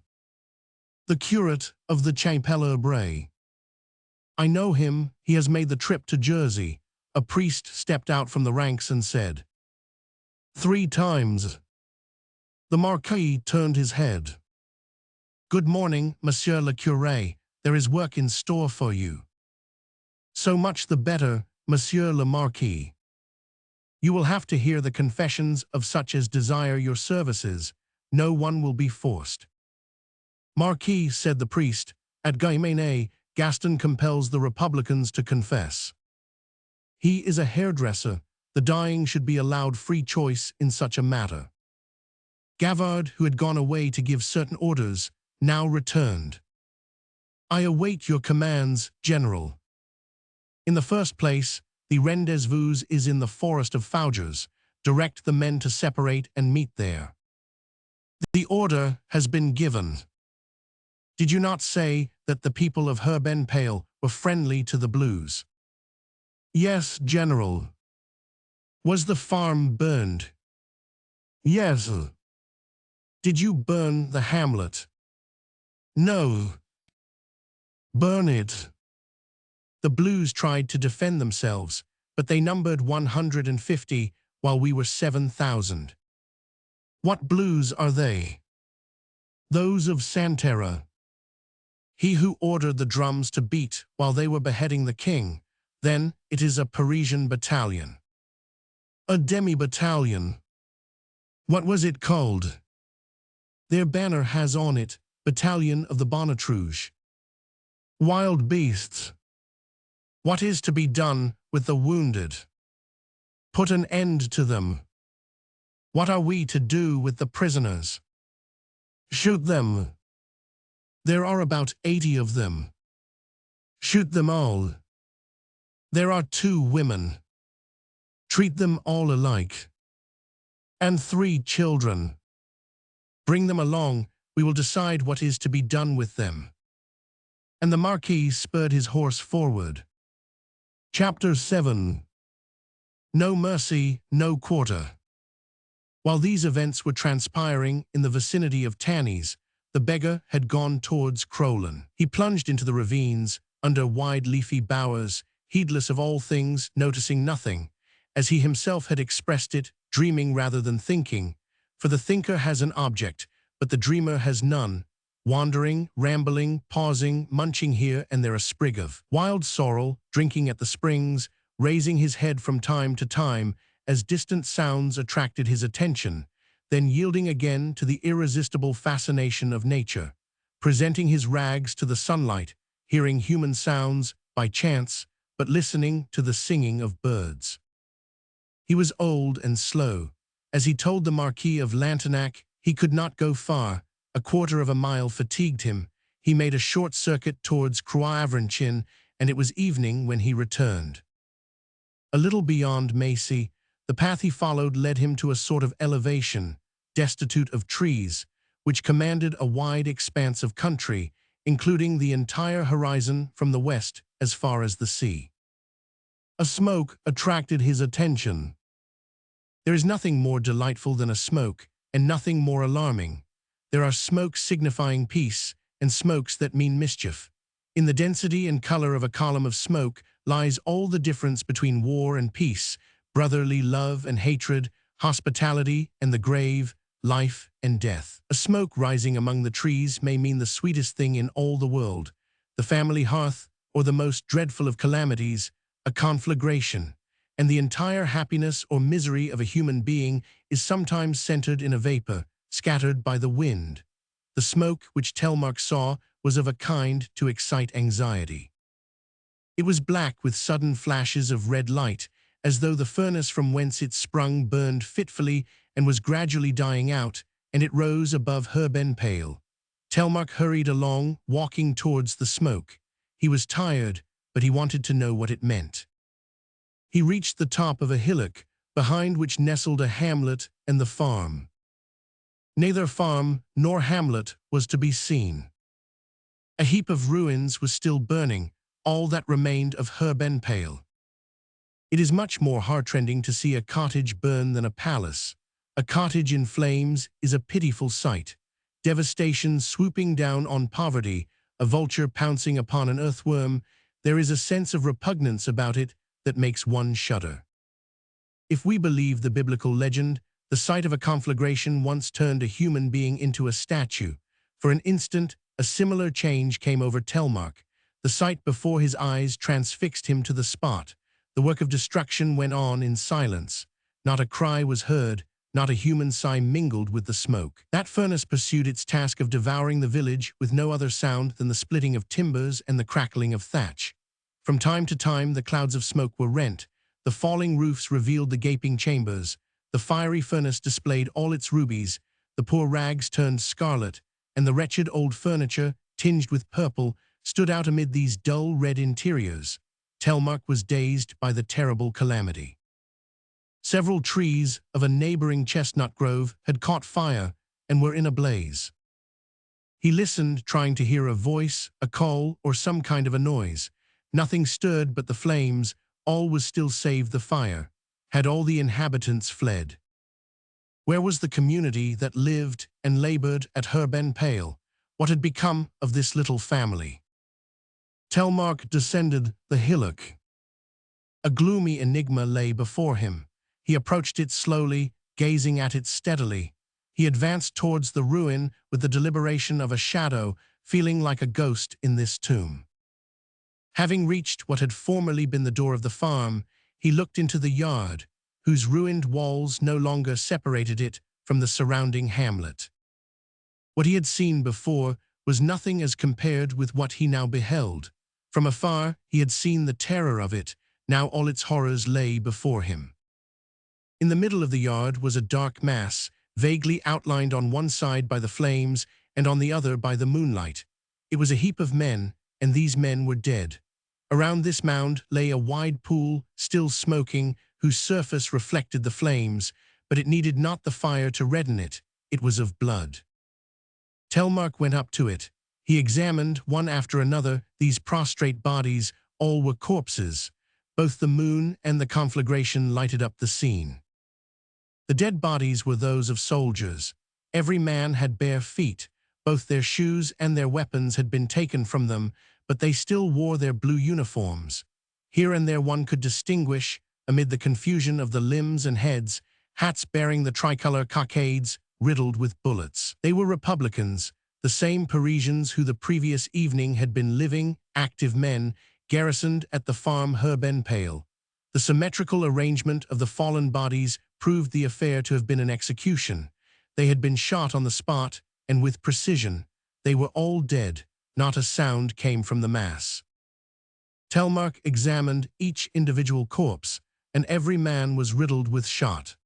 "The curate of the Chapelle Bray." "I know him. He has made the trip to Jersey." A priest stepped out from the ranks and said, "3 times." The Marquis turned his head. "Good morning, Monsieur le Curé. There is work in store for you." "So much the better, Monsieur le Marquis. You will have to hear the confessions of such as desire your services. No one will be forced." "Marquis," said the priest, "at Guémené, Gaston compels the Republicans to confess. He is a hairdresser. The dying should be allowed free choice in such a matter." Gavard, who had gone away to give certain orders, now returned. "I await your commands, General." "In the first place, the rendezvous is in the forest of Fougères. Direct the men to separate and meet there." "The order has been given." "Did you not say that the people of Herbenpale were friendly to the Blues?" "Yes, General." "Was the farm burned?" "Yes." "Did you burn the hamlet?" "No." "Burn it." "The Blues tried to defend themselves, but they numbered 150, while we were 7,000. What blues are they? Those of Santerre. He who ordered the drums to beat while they were beheading the king. Then it is a Parisian battalion. A demi-battalion. What was it called? Their banner has on it, Battalion of the Bonnet Rouge. Wild beasts. What is to be done with the wounded? Put an end to them. What are we to do with the prisoners? Shoot them. There are about 80 of them. Shoot them all. There are 2 women. Treat them all alike. And 3 children. Bring them along, we will decide what is to be done with them. And the Marquis spurred his horse forward. Chapter 7. No mercy, no quarter. While these events were transpiring in the vicinity of Tannies, the beggar had gone towards Crowland. He plunged into the ravines, under wide leafy bowers, heedless of all things, noticing nothing, as he himself had expressed it, dreaming rather than thinking, for the thinker has an object, but the dreamer has none, wandering, rambling, pausing, munching here and there a sprig of wild sorrel, drinking at the springs, raising his head from time to time as distant sounds attracted his attention, then yielding again to the irresistible fascination of nature, presenting his rags to the sunlight, hearing human sounds by chance, but listening to the singing of birds. He was old and slow. As he told the Marquis of Lantenac, he could not go far. A quarter of a mile fatigued him. He made a short circuit towards Croix-Avranchin, and it was evening when he returned. A little beyond Massy, the path he followed led him to a sort of elevation, destitute of trees, which commanded a wide expanse of country, including the entire horizon from the west as far as the sea. A smoke attracted his attention. There is nothing more delightful than a smoke, and nothing more alarming. There are smokes signifying peace, and smokes that mean mischief. In the density and color of a column of smoke lies all the difference between war and peace, brotherly love and hatred, hospitality and the grave, life and death. A smoke rising among the trees may mean the sweetest thing in all the world, the family hearth, or the most dreadful of calamities, a conflagration. And the entire happiness or misery of a human being is sometimes centered in a vapor, scattered by the wind. The smoke which Telmark saw was of a kind to excite anxiety. It was black with sudden flashes of red light, as though the furnace from whence it sprung burned fitfully and was gradually dying out, and it rose above Herbenpale. Telmark hurried along, walking towards the smoke. He was tired, but he wanted to know what it meant. He reached the top of a hillock, behind which nestled a hamlet and the farm. Neither farm nor hamlet was to be seen. A heap of ruins was still burning, all that remained of Herbenpale. It is much more heartrending to see a cottage burn than a palace. A cottage in flames is a pitiful sight. Devastation swooping down on poverty, a vulture pouncing upon an earthworm, there is a sense of repugnance about it that makes one shudder. If we believe the biblical legend, the sight of a conflagration once turned a human being into a statue. For an instant, a similar change came over Telmark. The sight before his eyes transfixed him to the spot. The work of destruction went on in silence. Not a cry was heard, not a human sigh mingled with the smoke. That furnace pursued its task of devouring the village with no other sound than the splitting of timbers and the crackling of thatch. From time to time the clouds of smoke were rent. The falling roofs revealed the gaping chambers. The fiery furnace displayed all its rubies. The poor rags turned scarlet, and the wretched old furniture, tinged with purple, stood out amid these dull red interiors. Telmark was dazed by the terrible calamity. Several trees of a neighboring chestnut grove had caught fire and were in a blaze. He listened, trying to hear a voice, a call, or some kind of a noise. Nothing stirred but the flames. All was still save the fire. Had all the inhabitants fled? Where was the community that lived and labored at Herbenpale? What had become of this little family? Telmark descended the hillock. A gloomy enigma lay before him. He approached it slowly, gazing at it steadily. He advanced towards the ruin with the deliberation of a shadow, feeling like a ghost in this tomb. Having reached what had formerly been the door of the farm, he looked into the yard, whose ruined walls no longer separated it from the surrounding hamlet. What he had seen before was nothing as compared with what he now beheld. From afar, he had seen the terror of it. Now all its horrors lay before him. In the middle of the yard was a dark mass, vaguely outlined on one side by the flames and on the other by the moonlight. It was a heap of men, and these men were dead. Around this mound lay a wide pool, still smoking, whose surface reflected the flames, but it needed not the fire to redden it. It was of blood. Telmark went up to it. He examined, one after another, these prostrate bodies. All were corpses. Both the moon and the conflagration lighted up the scene. The dead bodies were those of soldiers. Every man had bare feet. Both their shoes and their weapons had been taken from them, but they still wore their blue uniforms. Here and there one could distinguish, amid the confusion of the limbs and heads, hats bearing the tricolor cockades riddled with bullets. They were Republicans, the same Parisians who the previous evening had been living, active men, garrisoned at the farm Herbenpale. The symmetrical arrangement of the fallen bodies proved the affair to have been an execution. They had been shot on the spot, and with precision. They were all dead. Not a sound came from the mass. Telmark examined each individual corpse, and every man was riddled with shot.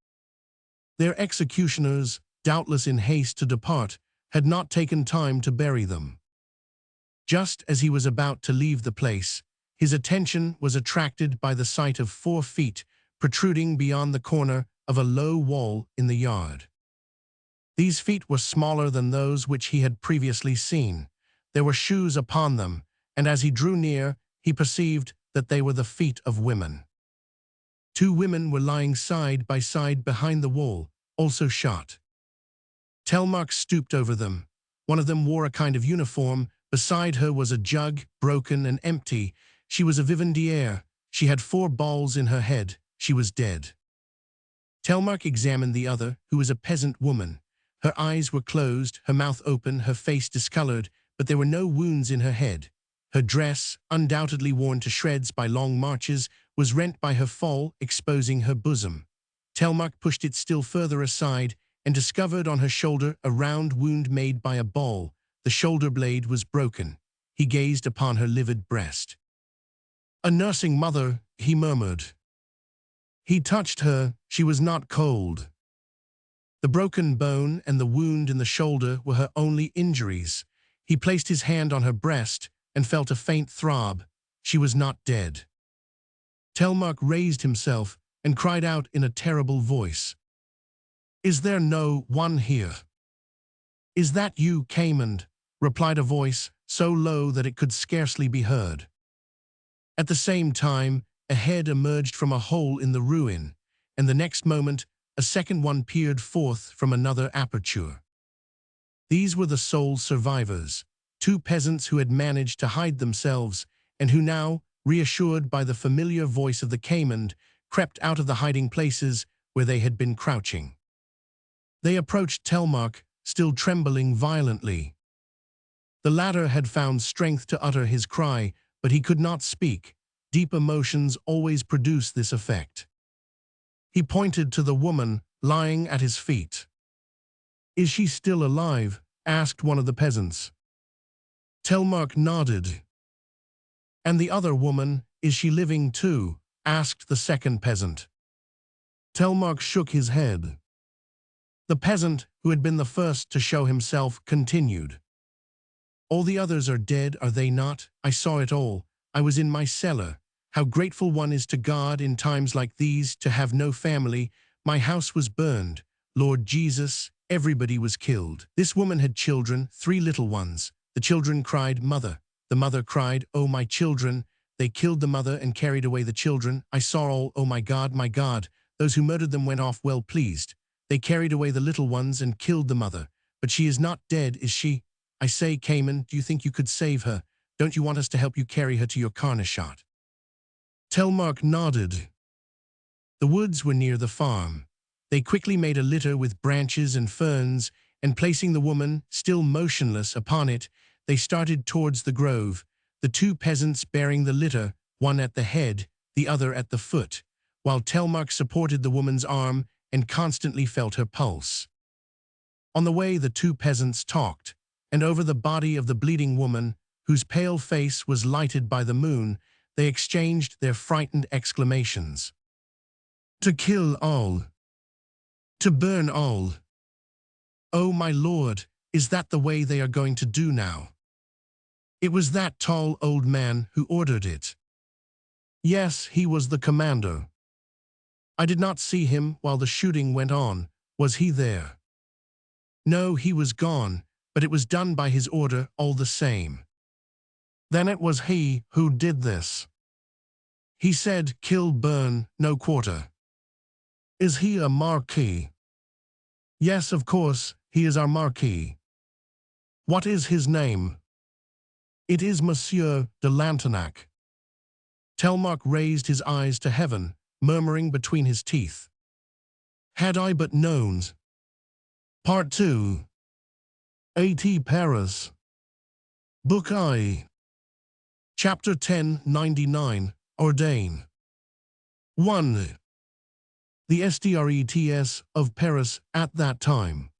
Their executioners, doubtless in haste to depart, had not taken time to bury them. Just as he was about to leave the place, his attention was attracted by the sight of 4 feet protruding beyond the corner of a low wall in the yard. These feet were smaller than those which he had previously seen. There were shoes upon them, and as he drew near, he perceived that they were the feet of women. 2 women were lying side by side behind the wall, also shot. Telmark stooped over them. One of them wore a kind of uniform. Beside her was a jug, broken and empty. She was a vivandière. She had 4 balls in her head. She was dead. Telmark examined the other, who was a peasant woman. Her eyes were closed, her mouth open, her face discolored, but there were no wounds in her head. Her dress, undoubtedly worn to shreds by long marches, was rent by her fall, exposing her bosom. Telmark pushed it still further aside and discovered on her shoulder a round wound made by a ball. The shoulder blade was broken. He gazed upon her livid breast. "A nursing mother," he murmured. He touched her. She was not cold. The broken bone and the wound in the shoulder were her only injuries. He placed his hand on her breast and felt a faint throb. She was not dead. Telmark raised himself and cried out in a terrible voice, "Is there no one here?" "Is that you, Camille?" replied a voice so low that it could scarcely be heard. At the same time, a head emerged from a hole in the ruin, and the next moment, a second one peered forth from another aperture. These were the sole survivors, 2 peasants who had managed to hide themselves, and who now, reassured by the familiar voice of the Camille, crept out of the hiding places where they had been crouching. They approached Telmark, still trembling violently. The latter had found strength to utter his cry, but he could not speak. Deep emotions always produce this effect. He pointed to the woman lying at his feet. "Is she still alive?" asked one of the peasants. Telmark nodded. "And the other woman, is she living too?" asked the second peasant. Telmark shook his head. The peasant, who had been the first to show himself, continued. "All the others are dead, are they not? I saw it all. I was in my cellar. How grateful one is to God in times like these to have no family. My house was burned. Lord Jesus, everybody was killed. This woman had children, 3 little ones. The children cried, 'Mother.' The mother cried, 'Oh, my children.' They killed the mother and carried away the children. I saw all. Oh, my God, my God. Those who murdered them went off well pleased. They carried away the little ones and killed the mother. But she is not dead, is she? I say, Camille, do you think you could save her? Don't you want us to help you carry her to your carnishot?" Telmark nodded. The woods were near the farm. They quickly made a litter with branches and ferns, and placing the woman, still motionless, upon it, they started towards the grove, the two peasants bearing the litter, one at the head, the other at the foot, while Telmark supported the woman's arm and constantly felt her pulse. On the way the two peasants talked, and over the body of the bleeding woman, whose pale face was lighted by the moon, they exchanged their frightened exclamations. "To kill all! To burn all! Oh, my lord, is that the way they are going to do now? It was that tall old man who ordered it." "Yes, he was the commander. I did not see him while the shooting went on. Was he there?" "No, he was gone, but it was done by his order all the same." "Then it was he who did this. He said, 'Kill, burn, no quarter.' Is he a marquis?" "Yes, of course, he is our marquis." "What is his name?" "It is Monsieur de Lantenac." Telmark raised his eyes to heaven, murmuring between his teeth, "Had I but known." Part 2. A.T. Paris. Book I. Chapter 1099. Ordain. 1. The streets of Paris at that time.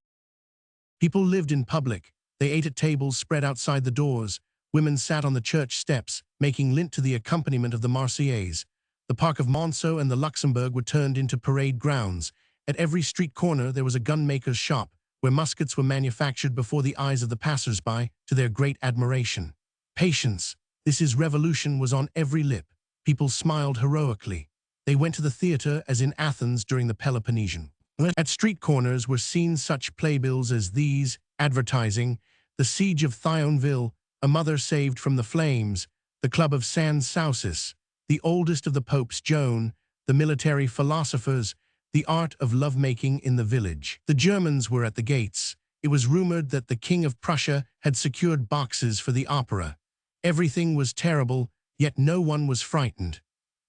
People lived in public. They ate at tables spread outside the doors. Women sat on the church steps, making lint to the accompaniment of the Marseillaise. The Park of Monceau and the Luxembourg were turned into parade grounds. At every street corner there was a gunmaker's shop, where muskets were manufactured before the eyes of the passers-by, to their great admiration. Patience, this is revolution, was on every lip. People smiled heroically. They went to the theater as in Athens during the Peloponnesian. At street corners were seen such playbills as these, advertising: the Siege of Thionville, a mother saved from the flames; the Club of Sans Soucis, the oldest of the popes; Joan, the military philosophers; the art of lovemaking in the village. The Germans were at the gates. It was rumored that the King of Prussia had secured boxes for the opera. Everything was terrible, yet no one was frightened.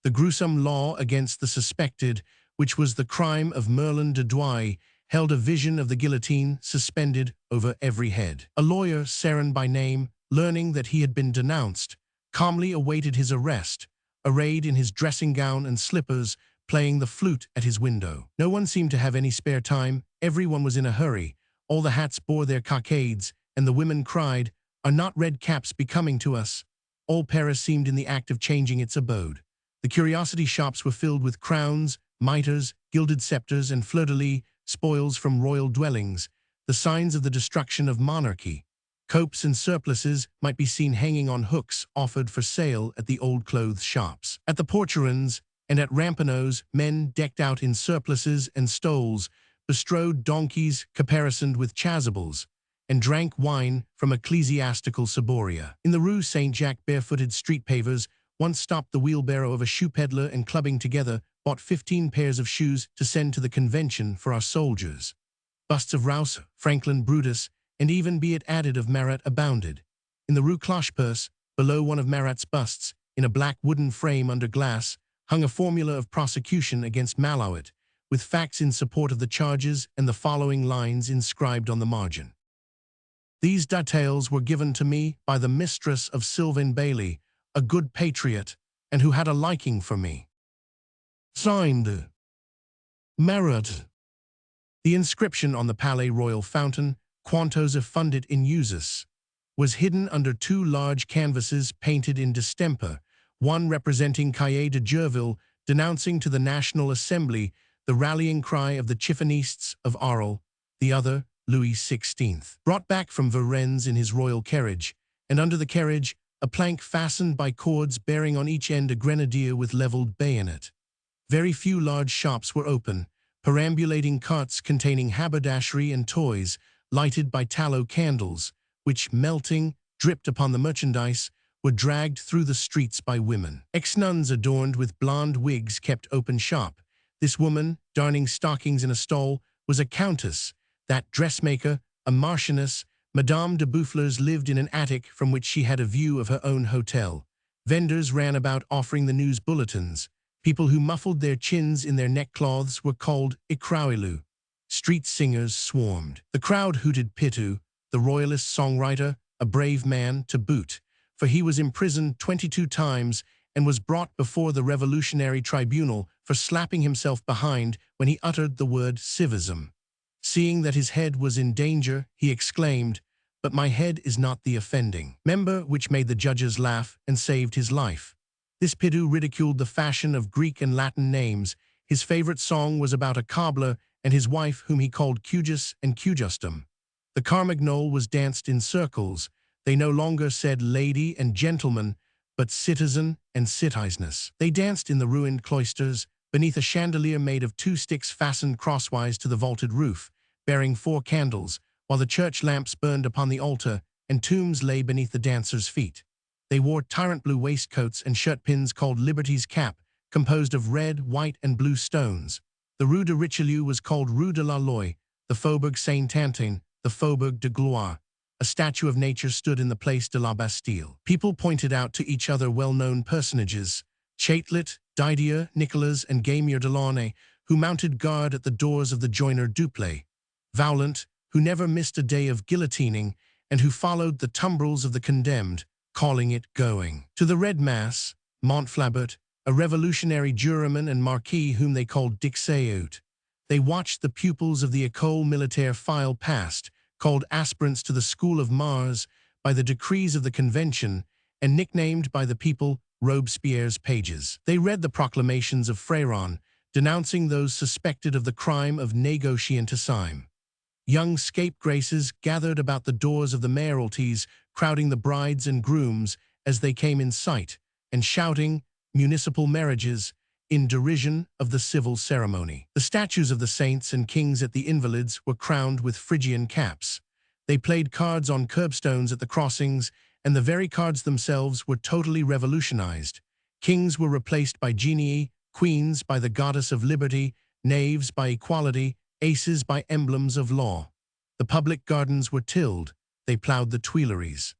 The gruesome law against the suspected, which was the crime of Merlin de Douai, held a vision of the guillotine suspended over every head. A lawyer, Seren by name, learning that he had been denounced, calmly awaited his arrest, arrayed in his dressing gown and slippers, playing the flute at his window. No one seemed to have any spare time. Everyone was in a hurry. All the hats bore their cockades, and the women cried, "Are not red caps becoming to us?" All Paris seemed in the act of changing its abode. The curiosity shops were filled with crowns, mitres, gilded scepters, and fleur-de-lis, spoils from royal dwellings, the signs of the destruction of monarchy. Copes and surplices might be seen hanging on hooks offered for sale at the old clothes shops. At the Porcherons and at Ramponneau's, men decked out in surplices and stoles bestrode donkeys caparisoned with chasubles, and drank wine from ecclesiastical ciboria. In the Rue Saint-Jacques, barefooted street pavers once stopped the wheelbarrow of a shoe peddler and, clubbing together, bought 15 pairs of shoes to send to the convention for our soldiers. Busts of Rouse, Franklin, Brutus, and even, be it added, of Marat abounded. In the Rue Clocheperce, below one of Marat's busts, in a black wooden frame under glass, hung a formula of prosecution against Malouet, with facts in support of the charges and the following lines inscribed on the margin: "These details were given to me by the mistress of Sylvain Bailey, a good patriot, and who had a liking for me. Signed, Marat." The inscription on the Palais Royal fountain, "Quantos effundit in usus," was hidden under two large canvases painted in distemper, one representing Cahiers de Gerville denouncing to the National Assembly the rallying cry of the Chiffonists of Arles, the other Louis XVI. Brought back from Varennes in his royal carriage, and under the carriage a plank fastened by cords bearing on each end a grenadier with leveled bayonet. Very few large shops were open, perambulating carts containing haberdashery and toys, lighted by tallow candles, which, melting, dripped upon the merchandise, were dragged through the streets by women. Ex-nuns adorned with blonde wigs kept open shop. This woman, darning stockings in a stall, was a countess. That dressmaker, a marchioness. Madame de Boufflers lived in an attic from which she had a view of her own hotel. Vendors ran about offering the news bulletins. People who muffled their chins in their neckcloths were called ikrauilu. Street singers swarmed. The crowd hooted Pitu, the royalist songwriter, a brave man to boot, for he was imprisoned 22 times and was brought before the revolutionary tribunal for slapping himself behind when he uttered the word civism. Seeing that his head was in danger, he exclaimed, "But my head is not the offending member," which made the judges laugh and saved his life. This Pitu ridiculed the fashion of Greek and Latin names. His favorite song was about a cobbler and his wife whom he called Cugus and Cujustum. The Carmagnole was danced in circles. They no longer said lady and gentleman, but citizen and citizeness. They danced in the ruined cloisters, beneath a chandelier made of 2 sticks fastened crosswise to the vaulted roof, bearing 4 candles, while the church lamps burned upon the altar and tombs lay beneath the dancers' feet. They wore tyrant blue waistcoats and shirt-pins called Liberty's cap, composed of red, white, and blue stones. The Rue de Richelieu was called Rue de la Loi, the Faubourg Saint-Antoine, the Faubourg de Gloire. A statue of nature stood in the Place de la Bastille. People pointed out to each other well-known personages, Chatelet, Didier, Nicolas, and Gameur de Launay, who mounted guard at the doors of the Joiner Duplay, Vaulant, who never missed a day of guillotining, and who followed the tumbrils of the condemned, calling it going. To the Red Mass, Montflabert, a revolutionary juryman and marquis whom they called Dixaout. They watched the pupils of the École Militaire file past, called aspirants to the School of Mars by the decrees of the Convention, and nicknamed by the people Robespierre's pages. They read the proclamations of Fréron, denouncing those suspected of the crime of négociantisme. Young scapegraces gathered about the doors of the mayoralties, crowding the brides and grooms as they came in sight, and shouting municipal marriages in derision of the civil ceremony. The statues of the saints and kings at the Invalides were crowned with Phrygian caps. They played cards on curbstones at the crossings, and the very cards themselves were totally revolutionized. Kings were replaced by genii, queens by the goddess of liberty, knaves by equality, aces by emblems of law. The public gardens were tilled, they plowed the Tuileries.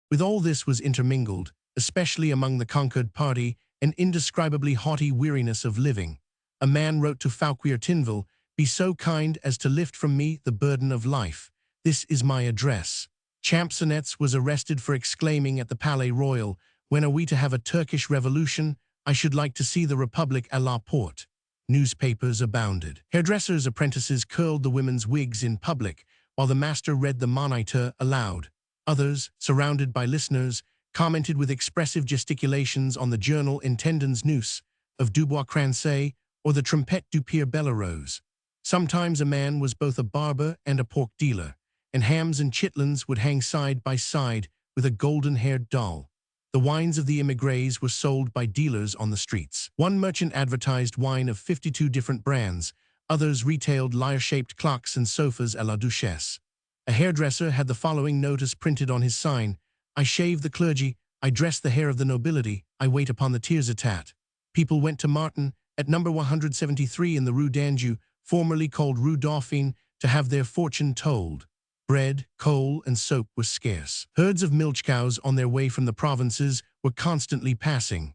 With all this was intermingled, especially among the conquered party, an indescribably haughty weariness of living. A man wrote to Fauquier Tinville, "Be so kind as to lift from me the burden of life. This is my address." Champsonetz was arrested for exclaiming at the Palais Royal, "When are we to have a Turkish revolution? I should like to see the Republic à la porte." Newspapers abounded. Hairdressers' apprentices curled the women's wigs in public, while the master read the Moniteur aloud. Others, surrounded by listeners, commented with expressive gesticulations on the journal Intendant's Noose of Dubois Crancet or the Trompette du Père Bellerose. Sometimes a man was both a barber and a pork dealer, and hams and chitlins would hang side by side with a golden-haired doll. The wines of the émigrés were sold by dealers on the streets. One merchant advertised wine of 52 different brands, others retailed lyre-shaped clocks and sofas à la duchesse. A hairdresser had the following notice printed on his sign: "I shave the clergy, I dress the hair of the nobility, I wait upon the tiers-état." People went to Martin, at number 173 in the Rue d'Anjou, formerly called Rue Dauphine, to have their fortune told. Bread, coal, and soap were scarce. Herds of milch cows on their way from the provinces were constantly passing.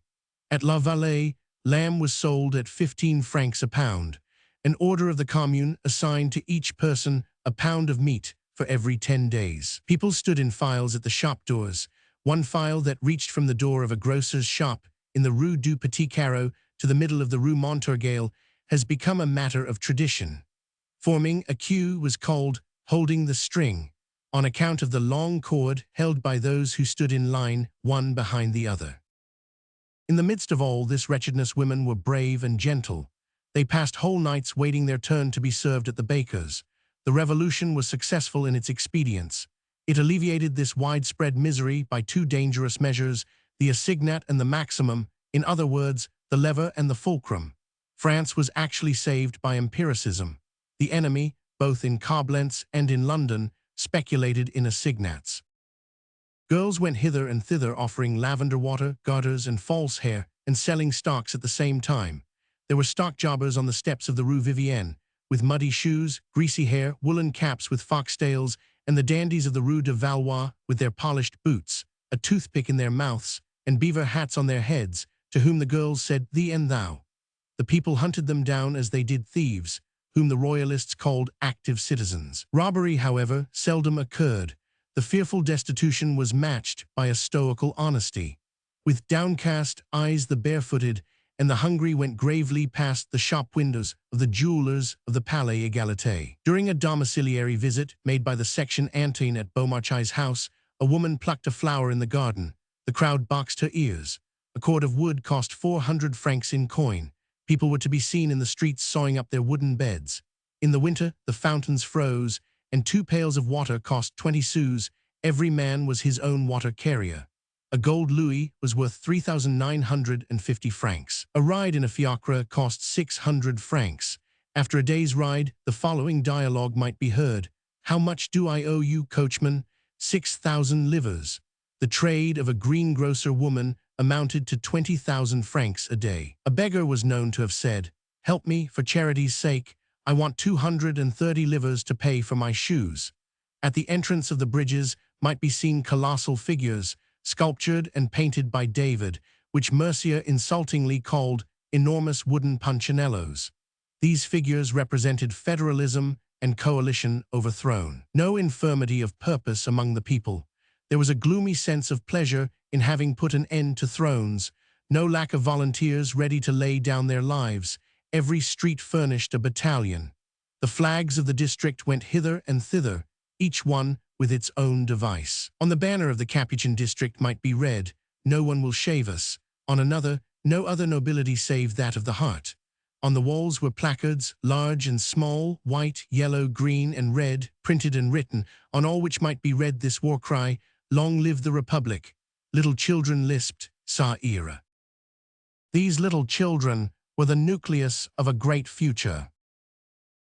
At La Vallée, lamb was sold at 15 francs a pound. An order of the Commune assigned to each person a pound of meat for every 10 days. People stood in files at the shop doors. One file that reached from the door of a grocer's shop in the Rue du Petit Carreau to the middle of the Rue Montorgueil has become a matter of tradition. Forming a queue was called holding the string, on account of the long cord held by those who stood in line, one behind the other. In the midst of all this wretchedness, women were brave and gentle. They passed whole nights waiting their turn to be served at the baker's. The revolution was successful in its expedients. It alleviated this widespread misery by 2 dangerous measures, the assignat and the maximum, in other words, the lever and the fulcrum. France was actually saved by empiricism. The enemy, both in Coblentz and in London, speculated in assignats. Girls went hither and thither offering lavender water, garters, and false hair, and selling stocks at the same time. There were stock jobbers on the steps of the Rue Vivienne, with muddy shoes, greasy hair, woolen caps with foxtails, and the dandies of the Rue de Valois with their polished boots, a toothpick in their mouths, and beaver hats on their heads, to whom the girls said thee and thou. The people hunted them down as they did thieves, whom the royalists called active citizens. Robbery, however, seldom occurred. The fearful destitution was matched by a stoical honesty. With downcast eyes the barefooted and the hungry went gravely past the shop windows of the jewelers of the Palais Égalité. During a domiciliary visit made by the section Antin at Beaumarchais' house, a woman plucked a flower in the garden. The crowd boxed her ears. A cord of wood cost 400 francs in coin. People were to be seen in the streets sawing up their wooden beds. In the winter, the fountains froze, and 2 pails of water cost 20 sous. Every man was his own water carrier. A gold louis was worth 3,950 francs. A ride in a fiacre cost 600 francs. After a day's ride, the following dialogue might be heard. How much do I owe you, coachman? 6,000 livres. The trade of a greengrocer woman amounted to 20,000 francs a day. A beggar was known to have said, "Help me, for charity's sake. I want 230 livres to pay for my shoes." At the entrance of the bridges might be seen colossal figures, sculptured and painted by David, which Mercier insultingly called enormous wooden punchinellos. These figures represented federalism and coalition overthrown. No infirmity of purpose among the people. There was a gloomy sense of pleasure in having put an end to thrones, no lack of volunteers ready to lay down their lives. Every street furnished a battalion. The flags of the district went hither and thither, each one with its own device. On the banner of the Capuchin district might be read, "No one will shave us." On another, "No other nobility save that of the heart." On the walls were placards, large and small, white, yellow, green, and red, printed and written, on all which might be read this war cry, "Long live the Republic." Little children lisped, "Ça ira." These little children were the nucleus of a great future.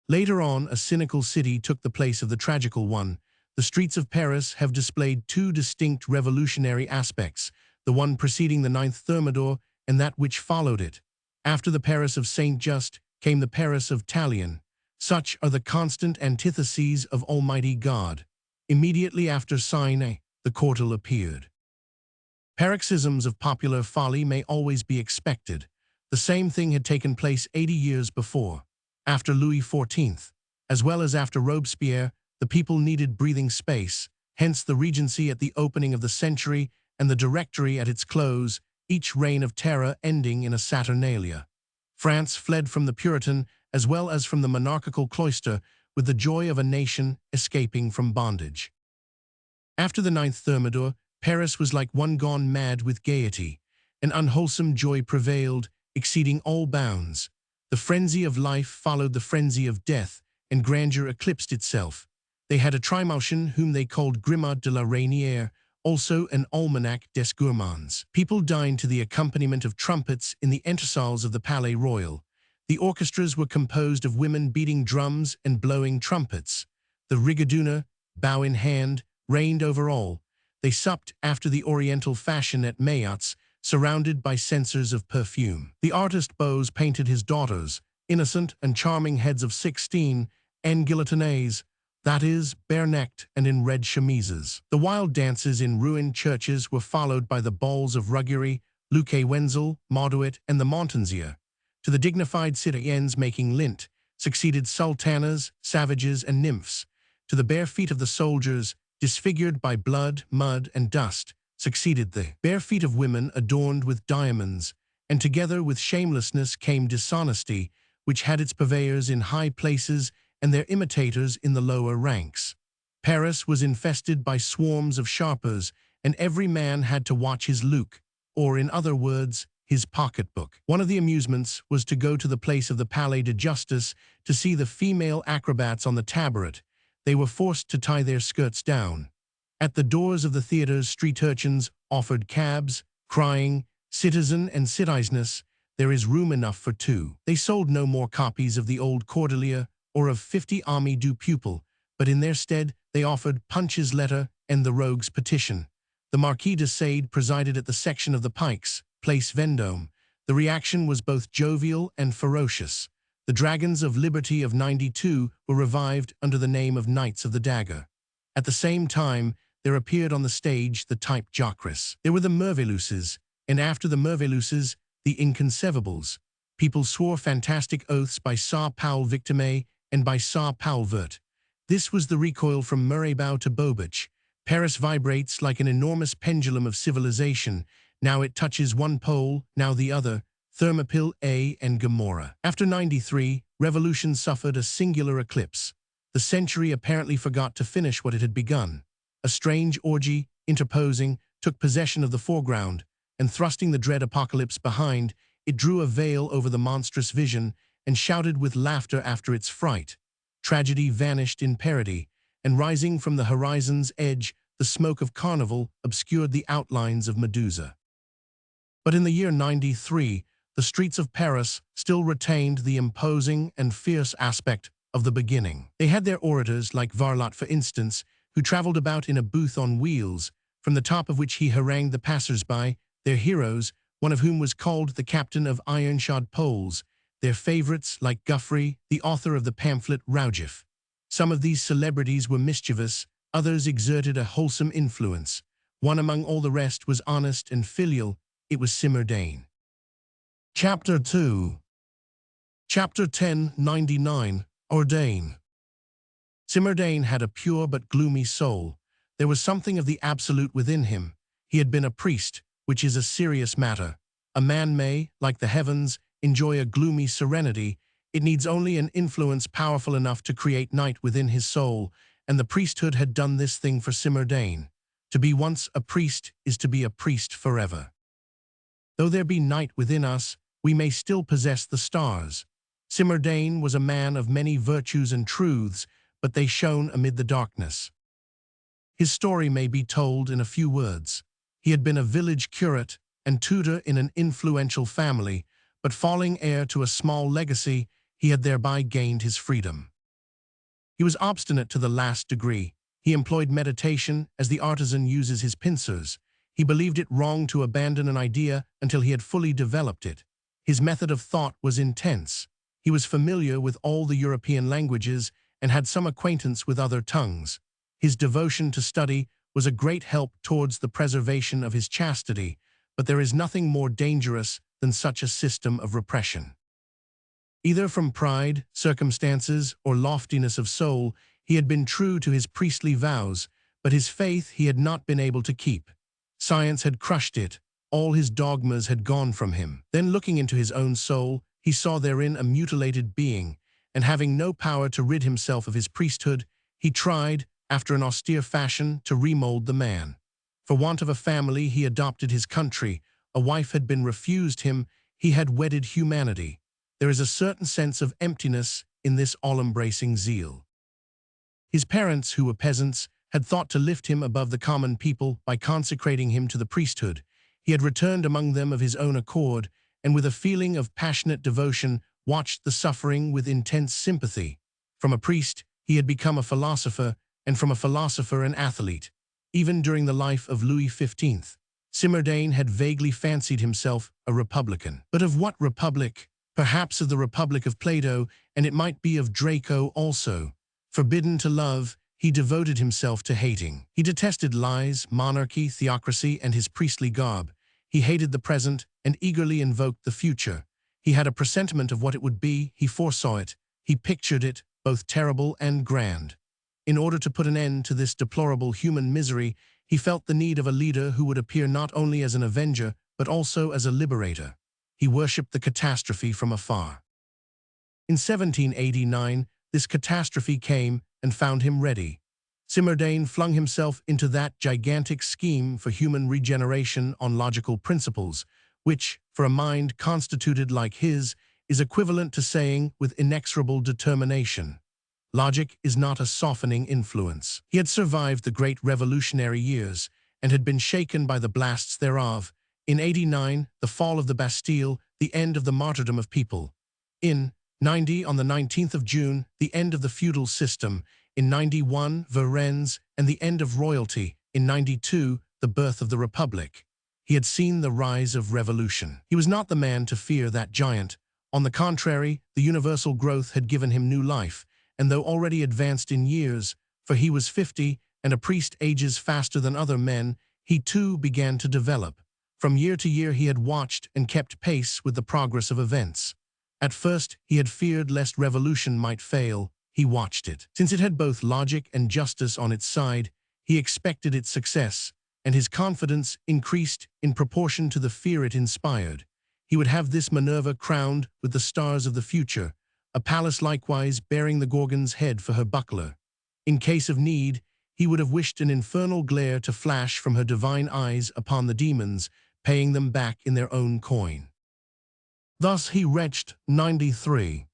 Later on, a cynical city took the place of the tragical one. The streets of Paris have displayed 2 distinct revolutionary aspects, the one preceding the 9th Thermidor and that which followed it. After the Paris of Saint-Just came the Paris of Tallien. Such are the constant antitheses of Almighty God. Immediately after Seine, the Courtal appeared. Paroxysms of popular folly may always be expected. The same thing had taken place 80 years before. After Louis XIV, as well as after Robespierre, the people needed breathing space, hence the Regency at the opening of the century and the Directory at its close, each reign of terror ending in a Saturnalia. France fled from the Puritan as well as from the monarchical cloister with the joy of a nation escaping from bondage. After the 9th Thermidor, Paris was like one gone mad with gaiety. An unwholesome joy prevailed, exceeding all bounds. The frenzy of life followed the frenzy of death, and grandeur eclipsed itself. They had a Trimalchion whom they called Grimard de la Reynière, also an Almanach des Gourmands. People dined to the accompaniment of trumpets in the entresals of the Palais Royal. The orchestras were composed of women beating drums and blowing trumpets. The rigadoon, bow in hand, reigned over all. They supped after the oriental fashion at Mayottes, surrounded by censers of perfume. The artist Bose painted his daughters, innocent and charming heads of 16, en guillotinés, that is, bare-necked and in red chemises. The wild dances in ruined churches were followed by the balls of Ruggieri, Luque Wenzel, Mauduit, and the Montansier. To the dignified citoyennes making lint, succeeded sultanas, savages, and nymphs. To the bare feet of the soldiers, disfigured by blood, mud, and dust, succeeded the bare feet of women adorned with diamonds, and together with shamelessness came dishonesty, which had its purveyors in high places and their imitators in the lower ranks. Paris was infested by swarms of sharpers, and every man had to watch his look, or in other words, his pocketbook. One of the amusements was to go to the place of the Palais de Justice to see the female acrobats on the tabaret. They were forced to tie their skirts down. At the doors of the theaters, street urchins offered cabs, crying, "Citizen and citizeness, there is room enough for 2." They sold no more copies of the old Cordelier or of 50 Ami du Pupil, but in their stead they offered Punch's Letter and the Rogue's Petition. The Marquis de Sade presided at the section of the Pikes, Place Vendôme. The reaction was both jovial and ferocious. The Dragons of Liberty of '92 were revived under the name of Knights of the Dagger. At the same time, there appeared on the stage the type Jacques. There were the Merveilleuses, and after the Merveilleuses, the inconcevables. People swore fantastic oaths by Sa Paul Victime and by Sa Paul Vert. This was the recoil from Murraybow to Bobich. Paris vibrates like an enormous pendulum of civilization. Now it touches one pole, now the other, Thermopylae and Gomorrah. After 93, revolution suffered a singular eclipse. The century apparently forgot to finish what it had begun. A strange orgy, interposing, took possession of the foreground, and thrusting the dread apocalypse behind, it drew a veil over the monstrous vision and shouted with laughter after its fright. Tragedy vanished in parody, and rising from the horizon's edge, the smoke of carnival obscured the outlines of Medusa. But in the year 93, the streets of Paris still retained the imposing and fierce aspect of the beginning. They had their orators, like Varlot for instance, who traveled about in a booth on wheels, from the top of which he harangued the passers-by, their heroes, one of whom was called the captain of iron-shod poles, their favorites like Guthrie, the author of the pamphlet Rougif. Some of these celebrities were mischievous, others exerted a wholesome influence. One among all the rest was honest and filial. It was Simardane. Chapter 2. Chapter 1099, Ordain. Simardane had a pure but gloomy soul. There was something of the absolute within him. He had been a priest, which is a serious matter. A man may, like the heavens, enjoy a gloomy serenity. It needs only an influence powerful enough to create night within his soul, and the priesthood had done this thing for Simardane. To be once a priest is to be a priest forever. Though there be night within us, we may still possess the stars. Simardane was a man of many virtues and truths, but they shone amid the darkness. His story may be told in a few words. He had been a village curate and tutor in an influential family, but falling heir to a small legacy, he had thereby gained his freedom. He was obstinate to the last degree. He employed meditation as the artisan uses his pincers. He believed it wrong to abandon an idea until he had fully developed it. His method of thought was intense. He was familiar with all the European languages and had some acquaintance with other tongues. His devotion to study was a great help towards the preservation of his chastity, but there is nothing more dangerous than such a system of repression. Either from pride, circumstances, or loftiness of soul, he had been true to his priestly vows, but his faith he had not been able to keep. Science had crushed it. All his dogmas had gone from him. Then looking into his own soul, he saw therein a mutilated being, and having no power to rid himself of his priesthood, he tried, after an austere fashion, to remold the man. For want of a family, he adopted his country. A wife had been refused him. He had wedded humanity. There is a certain sense of emptiness in this all-embracing zeal. His parents, who were peasants, had thought to lift him above the common people by consecrating him to the priesthood. He had returned among them of his own accord, and with a feeling of passionate devotion watched the suffering with intense sympathy. From a priest, he had become a philosopher, and from a philosopher an athlete. Even during the life of Louis XV, Simardane had vaguely fancied himself a republican. But of what republic? Perhaps of the Republic of Plato, and it might be of Draco also. Forbidden to love, he devoted himself to hating. He detested lies, monarchy, theocracy, and his priestly garb. He hated the present and eagerly invoked the future. He had a presentiment of what it would be. He foresaw it. He pictured it, both terrible and grand. In order to put an end to this deplorable human misery, he felt the need of a leader who would appear not only as an avenger, but also as a liberator. He worshipped the catastrophe from afar. In 1789, this catastrophe came and found him ready. Simardane flung himself into that gigantic scheme for human regeneration on logical principles, which, for a mind constituted like his, is equivalent to saying with inexorable determination, logic is not a softening influence. He had survived the great revolutionary years and had been shaken by the blasts thereof. In 89, the fall of the Bastille, the end of the martyrdom of people. In 90, on the 19th of June, the end of the feudal system. In 91, Varennes and the end of royalty. In 92, the birth of the Republic. He had seen the rise of revolution. He was not the man to fear that giant. On the contrary, the universal growth had given him new life, and though already advanced in years, for he was 50, and a priest ages faster than other men, he too began to develop. From year to year he had watched and kept pace with the progress of events. At first he had feared lest revolution might fail. He watched it. Since it had both logic and justice on its side, he expected its success, and his confidence increased in proportion to the fear it inspired. He would have this Minerva crowned with the stars of the future, a Pallas likewise bearing the Gorgon's head for her buckler. In case of need, he would have wished an infernal glare to flash from her divine eyes upon the demons, paying them back in their own coin. Thus he reached 93.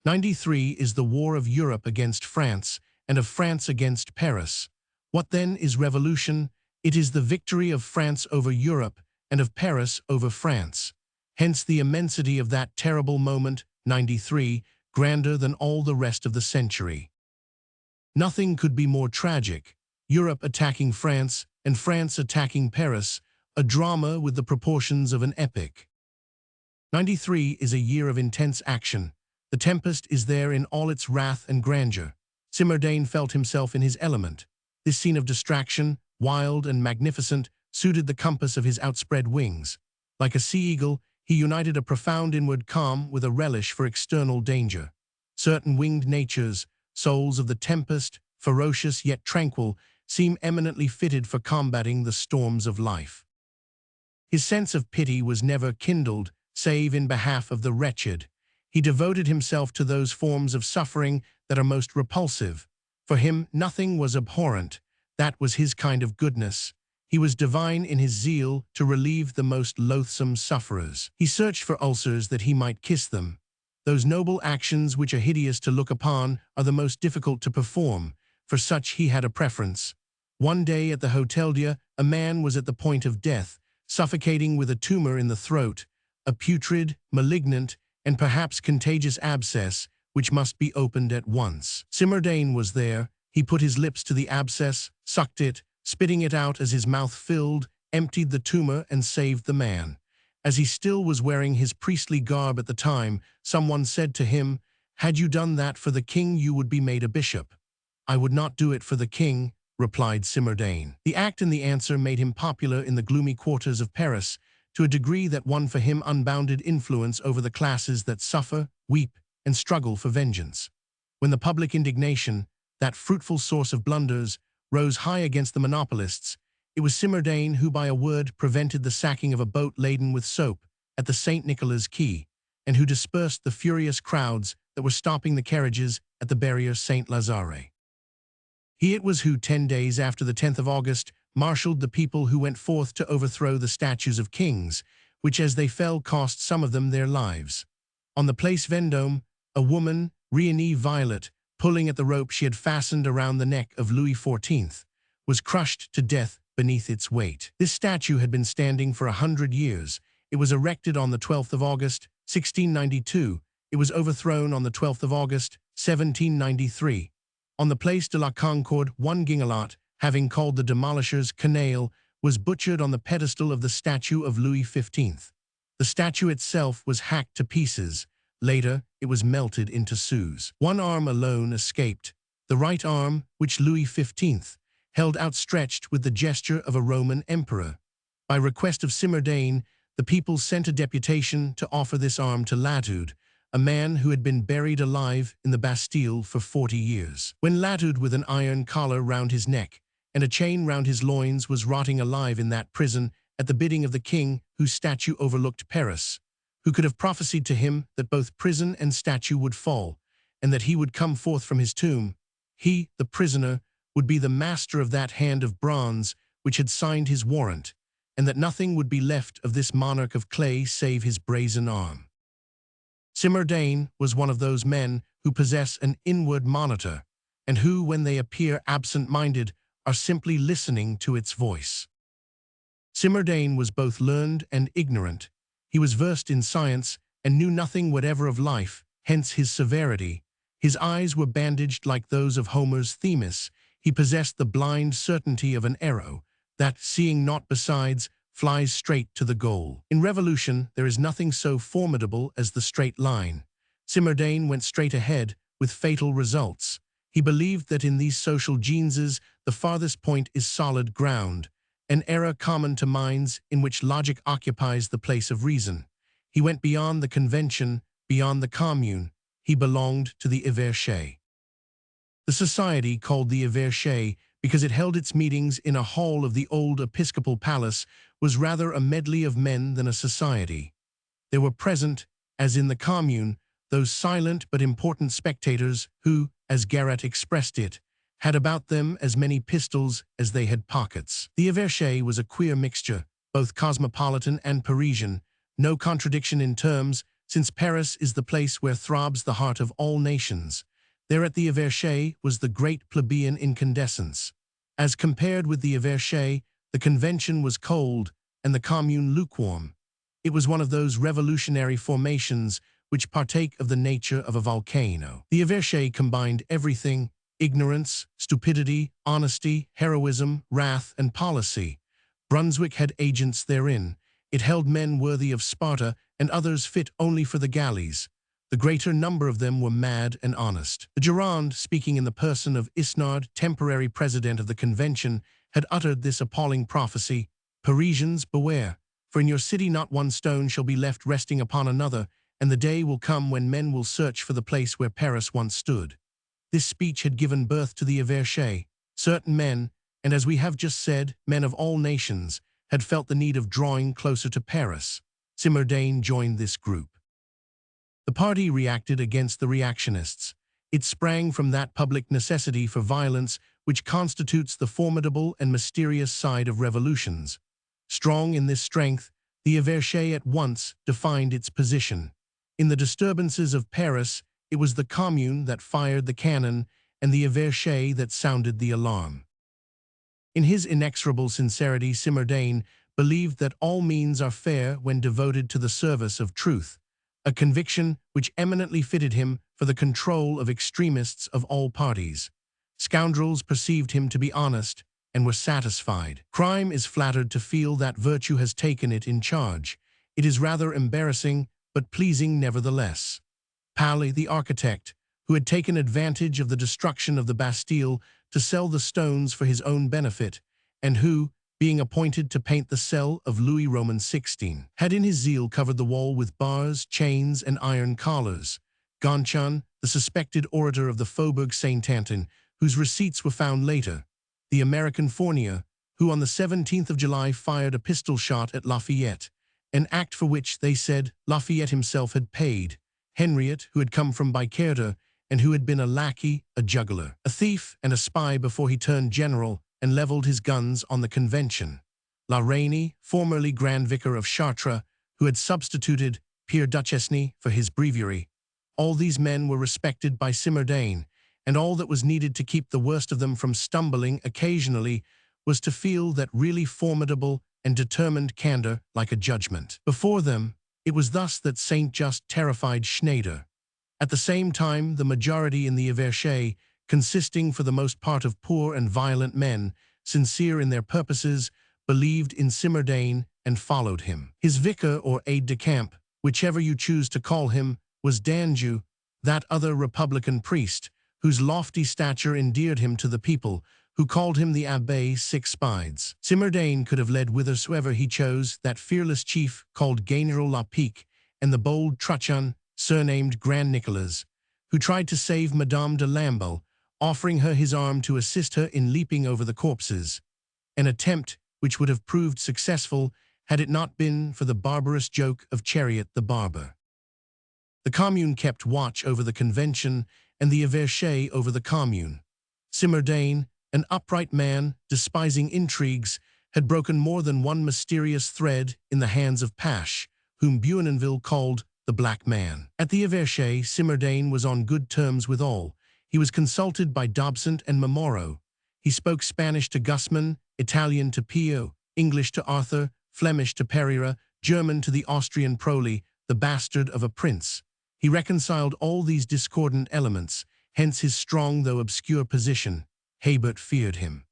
93 is the war of Europe against France, and of France against Paris. What then is revolution? It is the victory of France over Europe, and of Paris over France. Hence the immensity of that terrible moment, 93, grander than all the rest of the century. Nothing could be more tragic. Europe attacking France, and France attacking Paris, a drama with the proportions of an epic. 93 is a year of intense action. The tempest is there in all its wrath and grandeur. Simardane felt himself in his element. This scene of distraction, wild and magnificent, suited the compass of his outspread wings. Like a sea-eagle, he united a profound inward calm with a relish for external danger. Certain winged natures, souls of the tempest, ferocious yet tranquil, seem eminently fitted for combating the storms of life. His sense of pity was never kindled, save in behalf of the wretched. He devoted himself to those forms of suffering that are most repulsive. For him, nothing was abhorrent. That was his kind of goodness. He was divine in his zeal to relieve the most loathsome sufferers. He searched for ulcers that he might kiss them. Those noble actions which are hideous to look upon are the most difficult to perform. For such he had a preference. One day at the Hôtel Dieu, a man was at the point of death, suffocating with a tumor in the throat, a putrid, malignant, and perhaps contagious abscess, which must be opened at once. Simardane was there. He put his lips to the abscess, sucked it, spitting it out as his mouth filled, emptied the tumor, and saved the man. As he still was wearing his priestly garb at the time, someone said to him, "Had you done that for the king, you would be made a bishop." "I would not do it for the king," replied Simardane. The act and the answer made him popular in the gloomy quarters of Paris, to a degree that won for him unbounded influence over the classes that suffer, weep, and struggle for vengeance. When the public indignation, that fruitful source of blunders, rose high against the monopolists, it was Simardane who by a word prevented the sacking of a boat laden with soap at the St. Nicholas Quay, and who dispersed the furious crowds that were stopping the carriages at the barrier St. Lazare. He it was who, 10 days after the 10th of August, marshaled the people who went forth to overthrow the statues of kings, which as they fell cost some of them their lives. On the Place Vendôme, a woman, Réanie Violet, pulling at the rope she had fastened around the neck of Louis XIV, was crushed to death beneath its weight. This statue had been standing for 100 years. It was erected on the 12th of August, 1692. It was overthrown on the 12th of August, 1793. On the Place de la Concorde, one Guignolot, having called the demolishers canaille, was butchered on the pedestal of the statue of Louis XV. The statue itself was hacked to pieces. Later, it was melted into sous. One arm alone escaped, the right arm, which Louis XV held outstretched with the gesture of a Roman emperor. By request of Simardane, the people sent a deputation to offer this arm to Latude, a man who had been buried alive in the Bastille for 40 years. When Latude, with an iron collar round his neck and a chain round his loins, was rotting alive in that prison at the bidding of the king whose statue overlooked Paris, who could have prophesied to him that both prison and statue would fall, and that he would come forth from his tomb, he, the prisoner, would be the master of that hand of bronze which had signed his warrant, and that nothing would be left of this monarch of clay save his brazen arm. Simardane was one of those men who possess an inward monitor, and who, when they appear absent-minded, are simply listening to its voice. Simardane was both learned and ignorant. He was versed in science and knew nothing whatever of life, hence his severity. His eyes were bandaged like those of Homer's Themis. He possessed the blind certainty of an arrow that, seeing naught besides, flies straight to the goal. In revolution, there is nothing so formidable as the straight line. Simardane went straight ahead, with fatal results. He believed that in these social genesis, the farthest point is solid ground, an era common to minds in which logic occupies the place of reason. He went beyond the convention, beyond the commune. He belonged to the Everché. The society, called the Everché because it held its meetings in a hall of the old episcopal palace, was rather a medley of men than a society. There were present, as in the commune, those silent but important spectators who, as Garrett expressed it, had about them as many pistols as they had pockets. The Everché was a queer mixture, both cosmopolitan and Parisian, no contradiction in terms, since Paris is the place where throbs the heart of all nations. There at the Everché was the great plebeian incandescence. As compared with the Everché, the convention was cold and the commune lukewarm. It was one of those revolutionary formations which partake of the nature of a volcano. The Everché combined everything: ignorance, stupidity, honesty, heroism, wrath, and policy. Brunswick had agents therein. It held men worthy of Sparta and others fit only for the galleys. The greater number of them were mad and honest. The Gironde, speaking in the person of Isnard, temporary president of the convention, had uttered this appalling prophecy: "Parisians, beware, for in your city not one stone shall be left resting upon another, and the day will come when men will search for the place where Paris once stood." This speech had given birth to the Everché. Certain men, and as we have just said, men of all nations, had felt the need of drawing closer to Paris. Simardane joined this group. The party reacted against the reactionists. It sprang from that public necessity for violence which constitutes the formidable and mysterious side of revolutions. Strong in this strength, the Everché at once defined its position. In the disturbances of Paris, it was the commune that fired the cannon and the Everché that sounded the alarm. In his inexorable sincerity, Simardane believed that all means are fair when devoted to the service of truth, a conviction which eminently fitted him for the control of extremists of all parties. Scoundrels perceived him to be honest and were satisfied. Crime is flattered to feel that virtue has taken it in charge. It is rather embarrassing, but pleasing nevertheless. Paley, the architect, who had taken advantage of the destruction of the Bastille to sell the stones for his own benefit, and who, being appointed to paint the cell of Louis Roman XVI, had in his zeal covered the wall with bars, chains, and iron collars. Gontran, the suspected orator of the Faubourg Saint-Antoine, whose receipts were found later. The American Fournier, who on the 17th of July fired a pistol shot at Lafayette, an act for which, they said, Lafayette himself had paid. Henriot, who had come from Bicêtre, and who had been a lackey, a juggler, a thief, and a spy before he turned general and leveled his guns on the convention. La Reynie, formerly Grand Vicar of Chartres, who had substituted Pierre Duchesne for his breviary. All these men were respected by Simardane, and all that was needed to keep the worst of them from stumbling occasionally was to feel that really formidable and determined candor like a judgment. Before them, it was thus that Saint-Just terrified Schneider. At the same time, the majority in the Everché, consisting for the most part of poor and violent men, sincere in their purposes, believed in Simardane and followed him. His vicar or aide-de-camp, whichever you choose to call him, was Danton, that other Republican priest, whose lofty stature endeared him to the people, who called him the Abbé Six Spides. Simardane could have led whithersoever he chose that fearless chief called General Lapique, and the bold Truchon, surnamed Grand Nicolas, who tried to save Madame de Lamballe, offering her his arm to assist her in leaping over the corpses, an attempt which would have proved successful had it not been for the barbarous joke of Chariot the Barber. The Commune kept watch over the Convention and the Everché over the Commune. Simardane, an upright man, despising intrigues, had broken more than one mysterious thread in the hands of Pache, whom Bournonville called the Black Man. At the Everché, Simardane was on good terms with all. He was consulted by Dobson and Memoro. He spoke Spanish to Gusman, Italian to Pio, English to Arthur, Flemish to Pereira, German to the Austrian Proli, the bastard of a prince. He reconciled all these discordant elements, hence his strong though obscure position. Hebert feared him.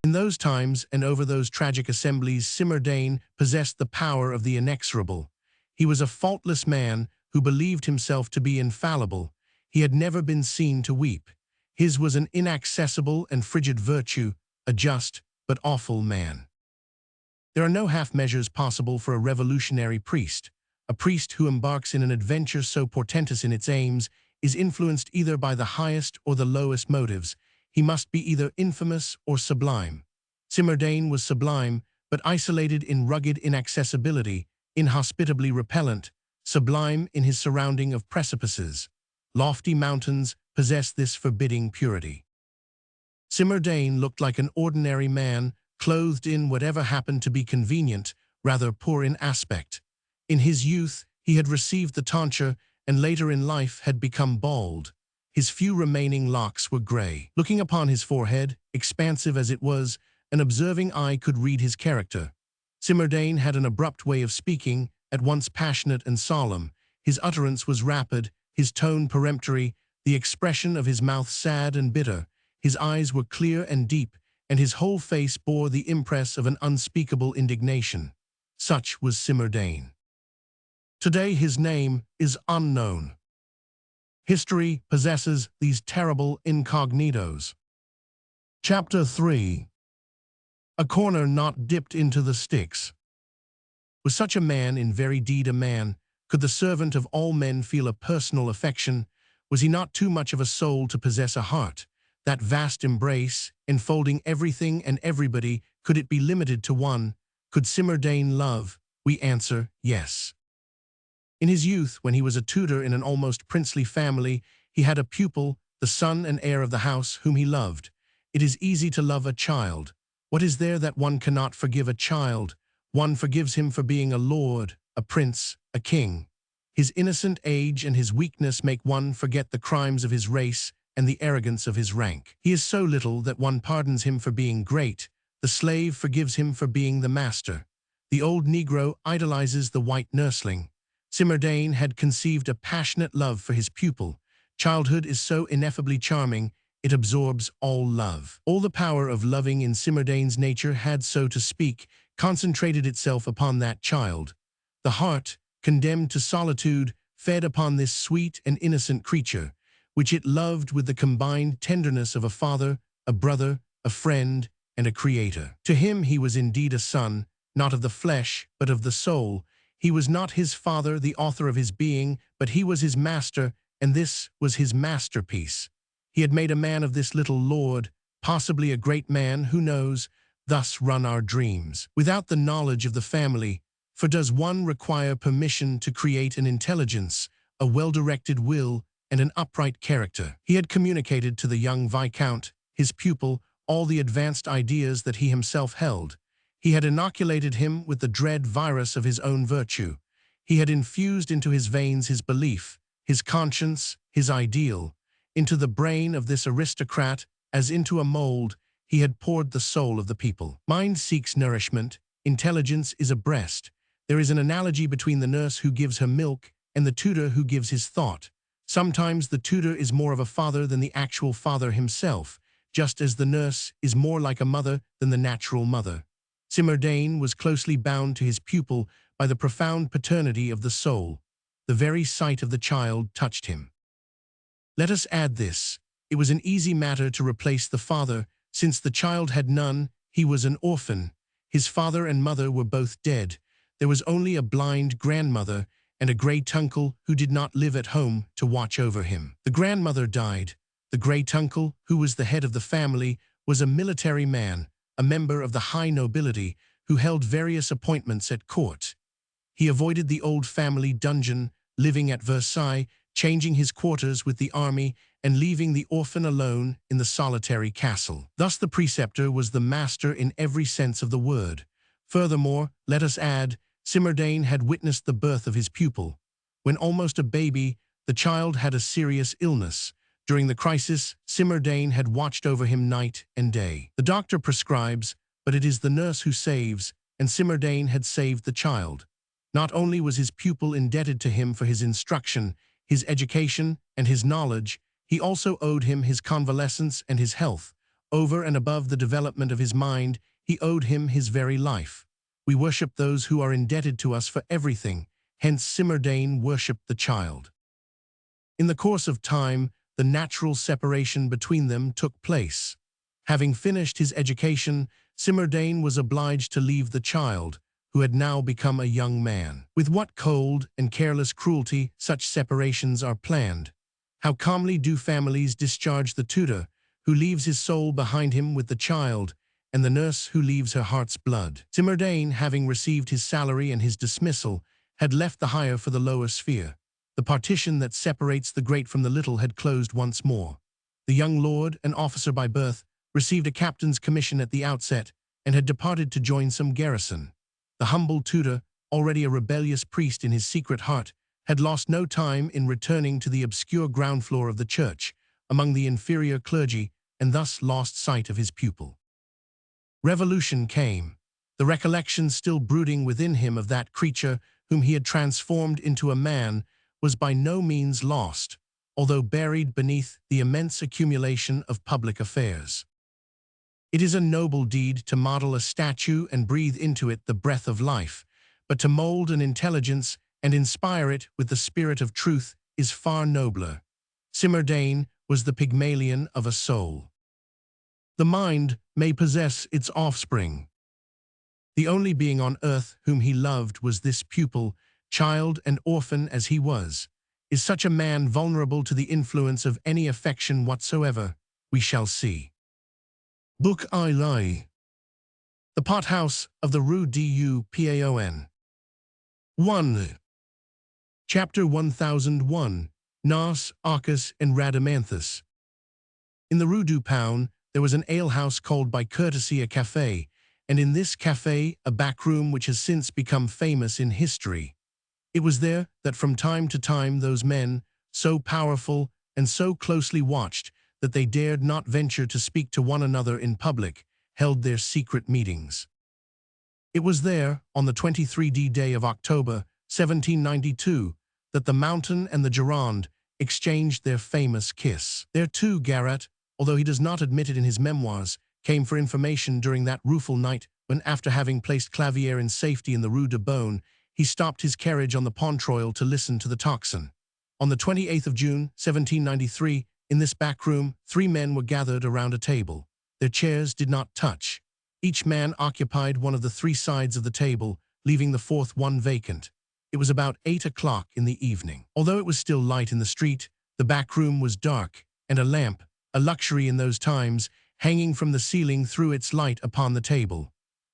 In those times and over those tragic assemblies, Simardane possessed the power of the inexorable. He was a faultless man who believed himself to be infallible. He had never been seen to weep. His was an inaccessible and frigid virtue, a just but awful man. There are no half measures possible for a revolutionary priest. A priest who embarks in an adventure so portentous in its aims is influenced either by the highest or the lowest motives. He must be either infamous or sublime. Simardane was sublime, but isolated in rugged inaccessibility, inhospitably repellent, sublime in his surrounding of precipices. Lofty mountains possess this forbidding purity. Simardane looked like an ordinary man, clothed in whatever happened to be convenient, rather poor in aspect. In his youth, he had received the tonsure, and later in life had become bald. His few remaining locks were grey. Looking upon his forehead, expansive as it was, an observing eye could read his character. Simardane had an abrupt way of speaking, at once passionate and solemn. His utterance was rapid, his tone peremptory, the expression of his mouth sad and bitter. His eyes were clear and deep, and his whole face bore the impress of an unspeakable indignation. Such was Simardane. Today his name is unknown. History possesses these terrible incognitos. Chapter 3. A corner not dipped into the Styx. Was such a man in very deed a man? Could the servant of all men feel a personal affection? Was he not too much of a soul to possess a heart? That vast embrace, enfolding everything and everybody, could it be limited to one? Could Simardane love? We answer, yes. In his youth, when he was a tutor in an almost princely family, he had a pupil, the son and heir of the house, whom he loved. It is easy to love a child. What is there that one cannot forgive a child? One forgives him for being a lord, a prince, a king. His innocent age and his weakness make one forget the crimes of his race and the arrogance of his rank. He is so little that one pardons him for being great. The slave forgives him for being the master. The old Negro idolizes the white nursling. Simardane had conceived a passionate love for his pupil. Childhood is so ineffably charming, it absorbs all love. All the power of loving in Simardane's nature had, so to speak, concentrated itself upon that child. The heart, condemned to solitude, fed upon this sweet and innocent creature, which it loved with the combined tenderness of a father, a brother, a friend, and a creator. To him he was indeed a son, not of the flesh, but of the soul. He was not his father, the author of his being, but he was his master, and this was his masterpiece. He had made a man of this little lord, possibly a great man, who knows? Thus run our dreams. Without the knowledge of the family, for does one require permission to create an intelligence, a well-directed will, and an upright character? He had communicated to the young Viscount, his pupil, all the advanced ideas that he himself held. He had inoculated him with the dread virus of his own virtue. He had infused into his veins his belief, his conscience, his ideal. Into the brain of this aristocrat, as into a mold, he had poured the soul of the people. Mind seeks nourishment. Intelligence is a breast. There is an analogy between the nurse who gives her milk and the tutor who gives his thought. Sometimes the tutor is more of a father than the actual father himself, just as the nurse is more like a mother than the natural mother. Simardane was closely bound to his pupil by the profound paternity of the soul. The very sight of the child touched him. Let us add this. It was an easy matter to replace the father. Since the child had none, he was an orphan. His father and mother were both dead. There was only a blind grandmother and a great-uncle who did not live at home to watch over him. The grandmother died. The great-uncle, who was the head of the family, was a military man, a member of the high nobility, who held various appointments at court. He avoided the old family dungeon, living at Versailles, changing his quarters with the army, and leaving the orphan alone in the solitary castle. Thus the preceptor was the master in every sense of the word. Furthermore, let us add, Simardane had witnessed the birth of his pupil. When almost a baby, the child had a serious illness. During the crisis, Simardane had watched over him night and day. The doctor prescribes, but it is the nurse who saves, and Simardane had saved the child. Not only was his pupil indebted to him for his instruction, his education, and his knowledge, he also owed him his convalescence and his health. Over and above the development of his mind, he owed him his very life. We worship those who are indebted to us for everything, hence Simardane worshipped the child. In the course of time, the natural separation between them took place. Having finished his education, Simardane was obliged to leave the child, who had now become a young man. With what cold and careless cruelty such separations are planned! How calmly do families discharge the tutor, who leaves his soul behind him with the child, and the nurse who leaves her heart's blood. Simardane, having received his salary and his dismissal, had left the higher for the lower sphere. The partition that separates the great from the little had closed once more. The young lord, an officer by birth, received a captain's commission at the outset, and had departed to join some garrison. The humble tutor, already a rebellious priest in his secret heart, had lost no time in returning to the obscure ground floor of the church, among the inferior clergy, and thus lost sight of his pupil. Revolution came, the recollection still brooding within him of that creature whom he had transformed into a man was by no means lost, although buried beneath the immense accumulation of public affairs. It is a noble deed to model a statue and breathe into it the breath of life, but to mold an intelligence and inspire it with the spirit of truth is far nobler. Simardane was the Pygmalion of a soul. The mind may possess its offspring. The only being on earth whom he loved was this pupil, child and orphan as he was. Is such a man vulnerable to the influence of any affection whatsoever? We shall see. Book I. The Pothouse of the Rue du Paon. 1. Chapter 1001. Nas, Arcus, and Rhadamanthus. In the Rue du Paon, there was an alehouse called by courtesy a café, and in this café a back room which has since become famous in history. It was there that from time to time those men, so powerful and so closely watched that they dared not venture to speak to one another in public, held their secret meetings. It was there, on the 23rd day of October, 1792, that the Mountain and the Gironde exchanged their famous kiss. There too Garat, although he does not admit it in his memoirs, came for information during that rueful night when, after having placed Clavier in safety in the Rue de Beaune, he stopped his carriage on the Pontreuil to listen to the tocsin. On the 28th of June, 1793, in this back room, 3 men were gathered around a table. Their chairs did not touch. Each man occupied one of the 3 sides of the table, leaving the 4th one vacant. It was about 8 o'clock in the evening. Although it was still light in the street, the back room was dark, and a lamp, a luxury in those times, hanging from the ceiling threw its light upon the table.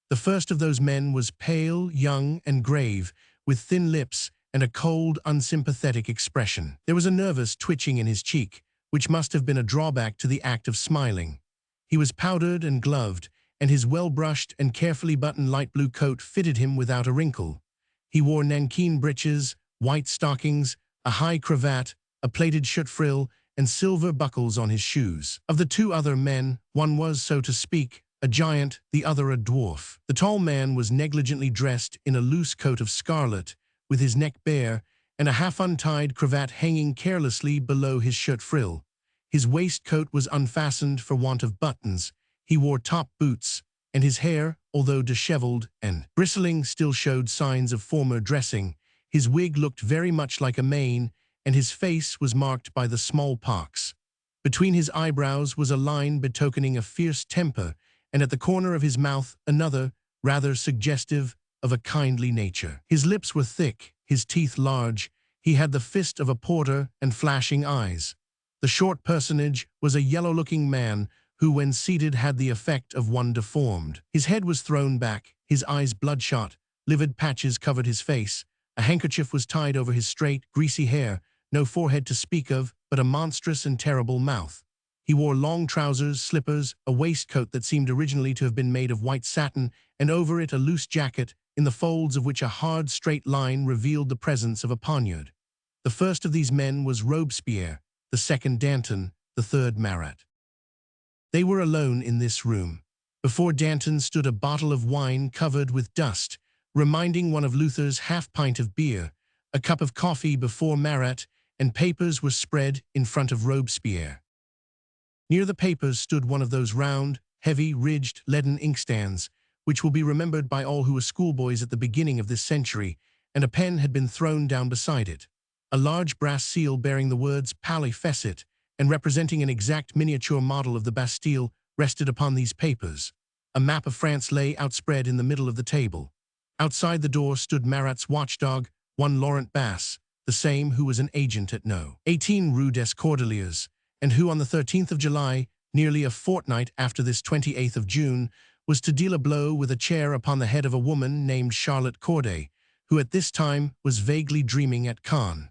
The first of those men was pale, young, and grave, with thin lips and a cold, unsympathetic expression. There was a nervous twitching in his cheek, which must have been a drawback to the act of smiling. He was powdered and gloved, and his well-brushed and carefully buttoned light blue coat fitted him without a wrinkle. He wore nankeen breeches, white stockings, a high cravat, a plaited shirt frill, and silver buckles on his shoes. Of the 2 other men, one was, so to speak, a giant, the other a dwarf. The tall man was negligently dressed in a loose coat of scarlet, with his neck bare, and a half-untied cravat hanging carelessly below his shirt frill. His waistcoat was unfastened for want of buttons. He wore top boots, and his hair, although disheveled and bristling, still showed signs of former dressing. His wig looked very much like a mane, and his face was marked by the smallpox. Between his eyebrows was a line betokening a fierce temper, and at the corner of his mouth another, rather suggestive of a kindly nature. His lips were thick, his teeth large, he had the fist of a porter and flashing eyes. The short personage was a yellow-looking man who, when seated, had the effect of one deformed. His head was thrown back, his eyes bloodshot, livid patches covered his face, a handkerchief was tied over his straight, greasy hair, no forehead to speak of, but a monstrous and terrible mouth. He wore long trousers, slippers, a waistcoat that seemed originally to have been made of white satin, and over it a loose jacket, in the folds of which a hard, straight line revealed the presence of a poniard. The first of these men was Robespierre, the second Danton, the third Marat. They were alone in this room. Before Danton stood a bottle of wine covered with dust, reminding one of Luther's half-pint of beer, a cup of coffee before Marat, and papers were spread in front of Robespierre. Near the papers stood one of those round, heavy, ridged, leaden inkstands, which will be remembered by all who were schoolboys at the beginning of this century, and a pen had been thrown down beside it. A large brass seal bearing the words Palais Fecit and representing an exact miniature model of the Bastille rested upon these papers. A map of France lay outspread in the middle of the table. Outside the door stood Marat's watchdog, one Laurent Basse, the same who was an agent at No. 18 Rue des Cordeliers, and who on the 13th of July, nearly a fortnight after this 28th of June, was to deal a blow with a chair upon the head of a woman named Charlotte Corday, who at this time was vaguely dreaming at Caen.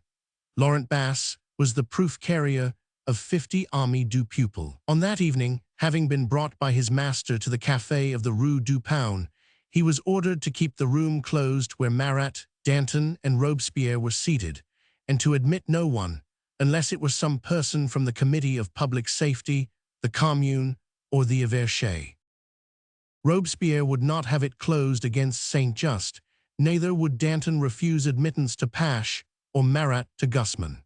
Laurent Basse was the proof carrier of 50 Ami du Pupil. On that evening, having been brought by his master to the café of the Rue du Paon, he was ordered to keep the room closed where Marat, Danton, and Robespierre were seated, and to admit no one, unless it was some person from the Committee of Public Safety, the Commune, or the Évêché. Robespierre would not have it closed against Saint-Just, neither would Danton refuse admittance to Pache or Marat to Gusman.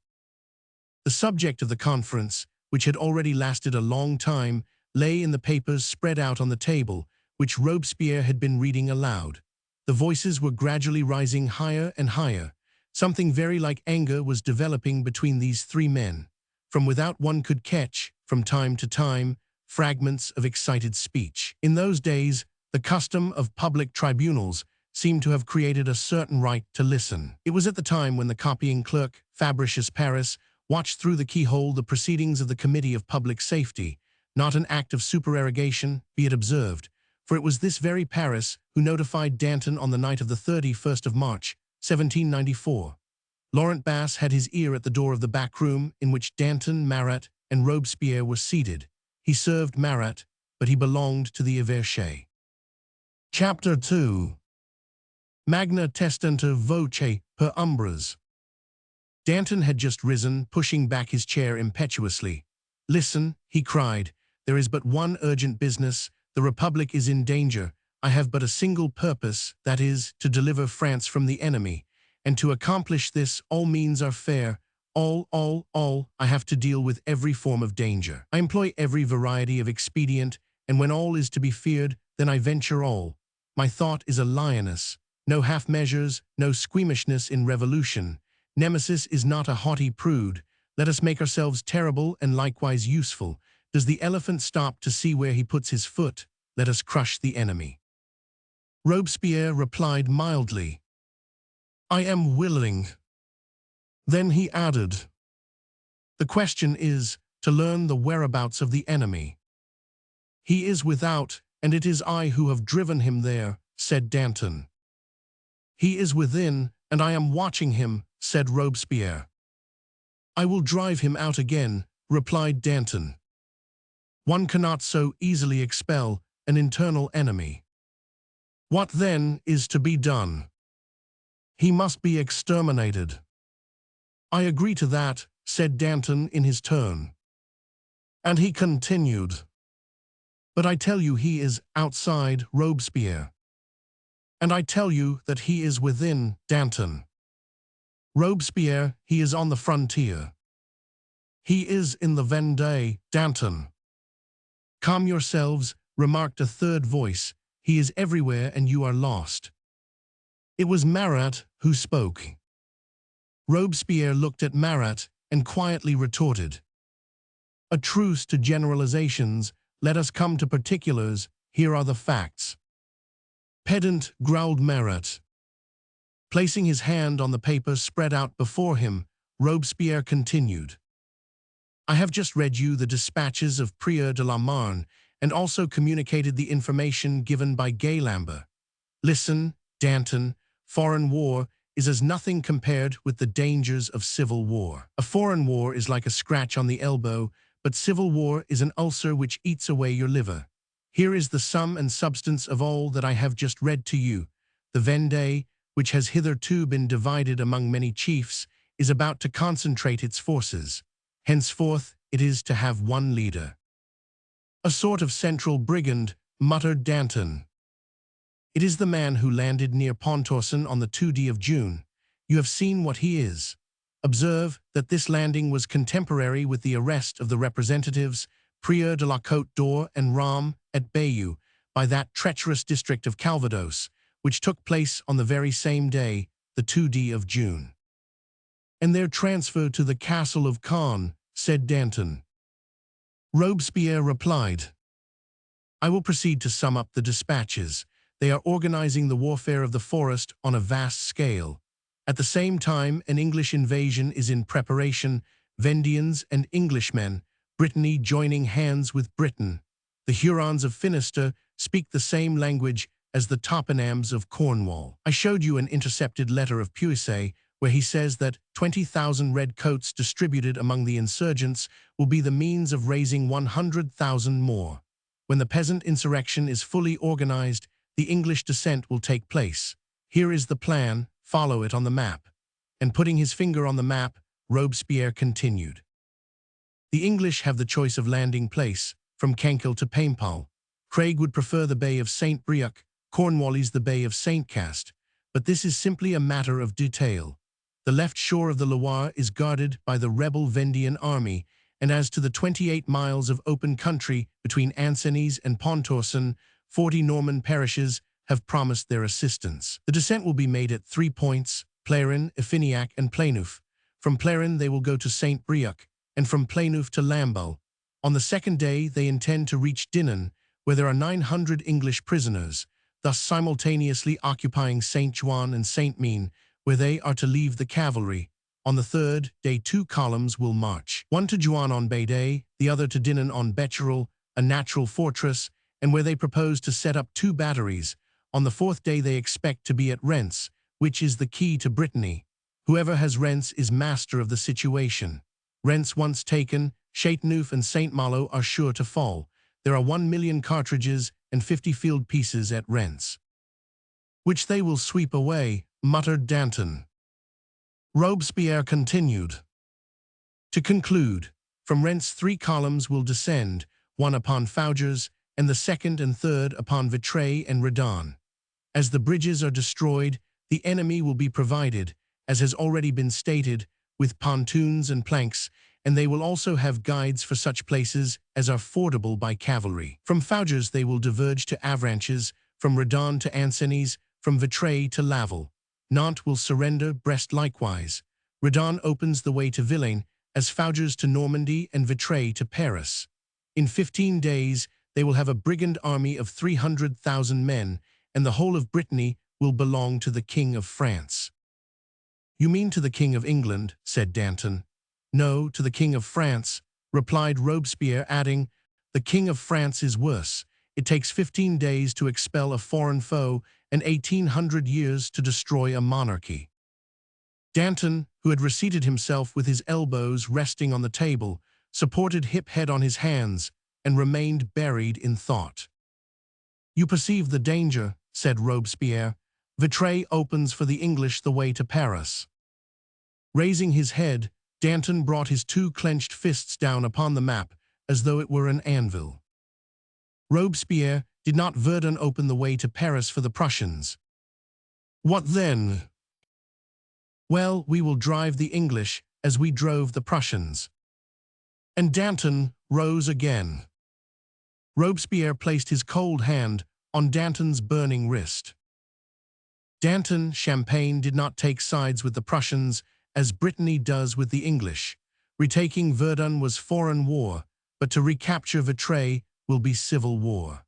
The subject of the conference, which had already lasted a long time, lay in the papers spread out on the table, which Robespierre had been reading aloud. The voices were gradually rising higher and higher. Something very like anger was developing between these three men. From without one could catch, from time to time, fragments of excited speech. In those days, the custom of public tribunals seemed to have created a certain right to listen. It was at the time when the copying clerk, Fabricius Paris, watched through the keyhole the proceedings of the Committee of Public Safety, not an act of supererogation, be it observed, for it was this very Paris who notified Danton on the night of the 31st of March, 1794. Laurent Basse had his ear at the door of the back room in which Danton, Marat, and Robespierre were seated. He served Marat, but he belonged to the Évêché. Chapter 2. Magna Testanta Voce per Umbras. Danton had just risen, pushing back his chair impetuously. "Listen," he cried, "there is but one urgent business. The Republic is in danger. I have but a single purpose, that is, to deliver France from the enemy. And to accomplish this, all means are fair. I have to deal with every form of danger. I employ every variety of expedient, and when all is to be feared, then I venture all. My thought is a lioness. No half measures, no squeamishness in revolution. Nemesis is not a haughty prude. Let us make ourselves terrible and likewise useful. Does the elephant stop to see where he puts his foot? Let us crush the enemy." Robespierre replied mildly, "I am willing." Then he added, "The question is to learn the whereabouts of the enemy." "He is without, and it is I who have driven him there," said Danton. "He is within, and I am watching him," said Robespierre. "I will drive him out again," replied Danton. "One cannot so easily expel an internal enemy." "What then is to be done?" "He must be exterminated." "I agree to that," said Danton in his turn. And he continued, "But I tell you he is outside, Robespierre. And I tell you that he is within, Danton. Robespierre, he is on the frontier. He is in the Vendée, Danton." "Calm yourselves," remarked a third voice. "He is everywhere and you are lost." It was Marat who spoke. Robespierre looked at Marat and quietly retorted, "A truce to generalizations, let us come to particulars, here are the facts." "Pedant," growled Marat. Placing his hand on the paper spread out before him, Robespierre continued, "I have just read you the dispatches of Prieur de la Marne and also communicated the information given by Gaylambert. Listen, Danton, foreign war is as nothing compared with the dangers of civil war. A foreign war is like a scratch on the elbow, but civil war is an ulcer which eats away your liver. Here is the sum and substance of all that I have just read to you. The Vendée, which has hitherto been divided among many chiefs, is about to concentrate its forces. Henceforth, it is to have one leader." "A sort of central brigand," muttered Danton. "It is the man who landed near Pontorson on the 2d of June. You have seen what he is. Observe that this landing was contemporary with the arrest of the representatives, Prieur de la Côte d'Or and Rame, at Bayeux, by that treacherous district of Calvados, which took place on the very same day, the 2d of June. "And their transfer to the castle of Caen," said Danton. Robespierre replied, I will proceed to sum up the dispatches. They are organizing the warfare of the forest on a vast scale. At the same time, an English invasion is in preparation, Vendians and Englishmen, Brittany joining hands with Britain. The Hurons of Finisterre speak the same language as the Topinambs of Cornwall. I showed you an intercepted letter of Puiset, where he says that 20,000 red coats distributed among the insurgents will be the means of raising 100,000 more. When the peasant insurrection is fully organized, the English descent will take place. Here is the plan, follow it on the map. And putting his finger on the map, Robespierre continued. The English have the choice of landing place, from Cancale to Paimpol. Craig would prefer the Bay of St. Brieuc, Cornwallis the Bay of St. Cast, but this is simply a matter of detail. The left shore of the Loire is guarded by the rebel Vendian army, and as to the 28 miles of open country between Ancenis and Pontorson, 40 Norman parishes have promised their assistance. The descent will be made at 3 points, Plérin, Effiniac, and Pléneuf. From Plérin they will go to St. Brieuc, and from Pléneuf to Lamballe. On the second day they intend to reach Dinant, where there are 900 English prisoners, thus simultaneously occupying St. Jouan and St. Meen, where they are to leave the cavalry. On the third day 2 columns will march, one to Jouan on Bay Day, the other to Dinant on Becherel, a natural fortress, and where they propose to set up 2 batteries. On the fourth day they expect to be at Reims, which is the key to Brittany. Whoever has Reims is master of the situation. Reims once taken, Chateauneuf and St. Malo are sure to fall. There are 1 million cartridges and 50 field pieces at Reims, which they will sweep away, muttered Danton. Robespierre continued. To conclude, from Reims 3 columns will descend, one upon Fougeres, and the second and third upon Vitré and Redon. As the bridges are destroyed, the enemy will be provided, as has already been stated, with pontoons and planks, and they will also have guides for such places as are fordable by cavalry. From Fougeres they will diverge to Avranches, from Redon to Ancenis, from Vitré to Laval. Nantes will surrender, Brest likewise. Redon opens the way to Villaine, as Fougeres to Normandy and Vitré to Paris. In 15 days, they will have a brigand army of 300,000 men, and the whole of Brittany will belong to the King of France. You mean to the King of England, said Danton. No, to the King of France, replied Robespierre, adding, the King of France is worse. It takes 15 days to expel a foreign foe and 1,800 years to destroy a monarchy. Danton, who had reseated himself with his elbows resting on the table, supported hip head on his hands, and remained buried in thought. You perceive the danger, said Robespierre. Vitré opens for the English the way to Paris. Raising his head, Danton brought his 2 clenched fists down upon the map, as though it were an anvil. Robespierre, did not Verdun open the way to Paris for the Prussians? What then? Well, we will drive the English as we drove the Prussians. And Danton rose again. Robespierre placed his cold hand on Danton's burning wrist. Danton, Champagne did not take sides with the Prussians as Brittany does with the English. Retaking Verdun was foreign war, but to recapture Vitré will be civil war.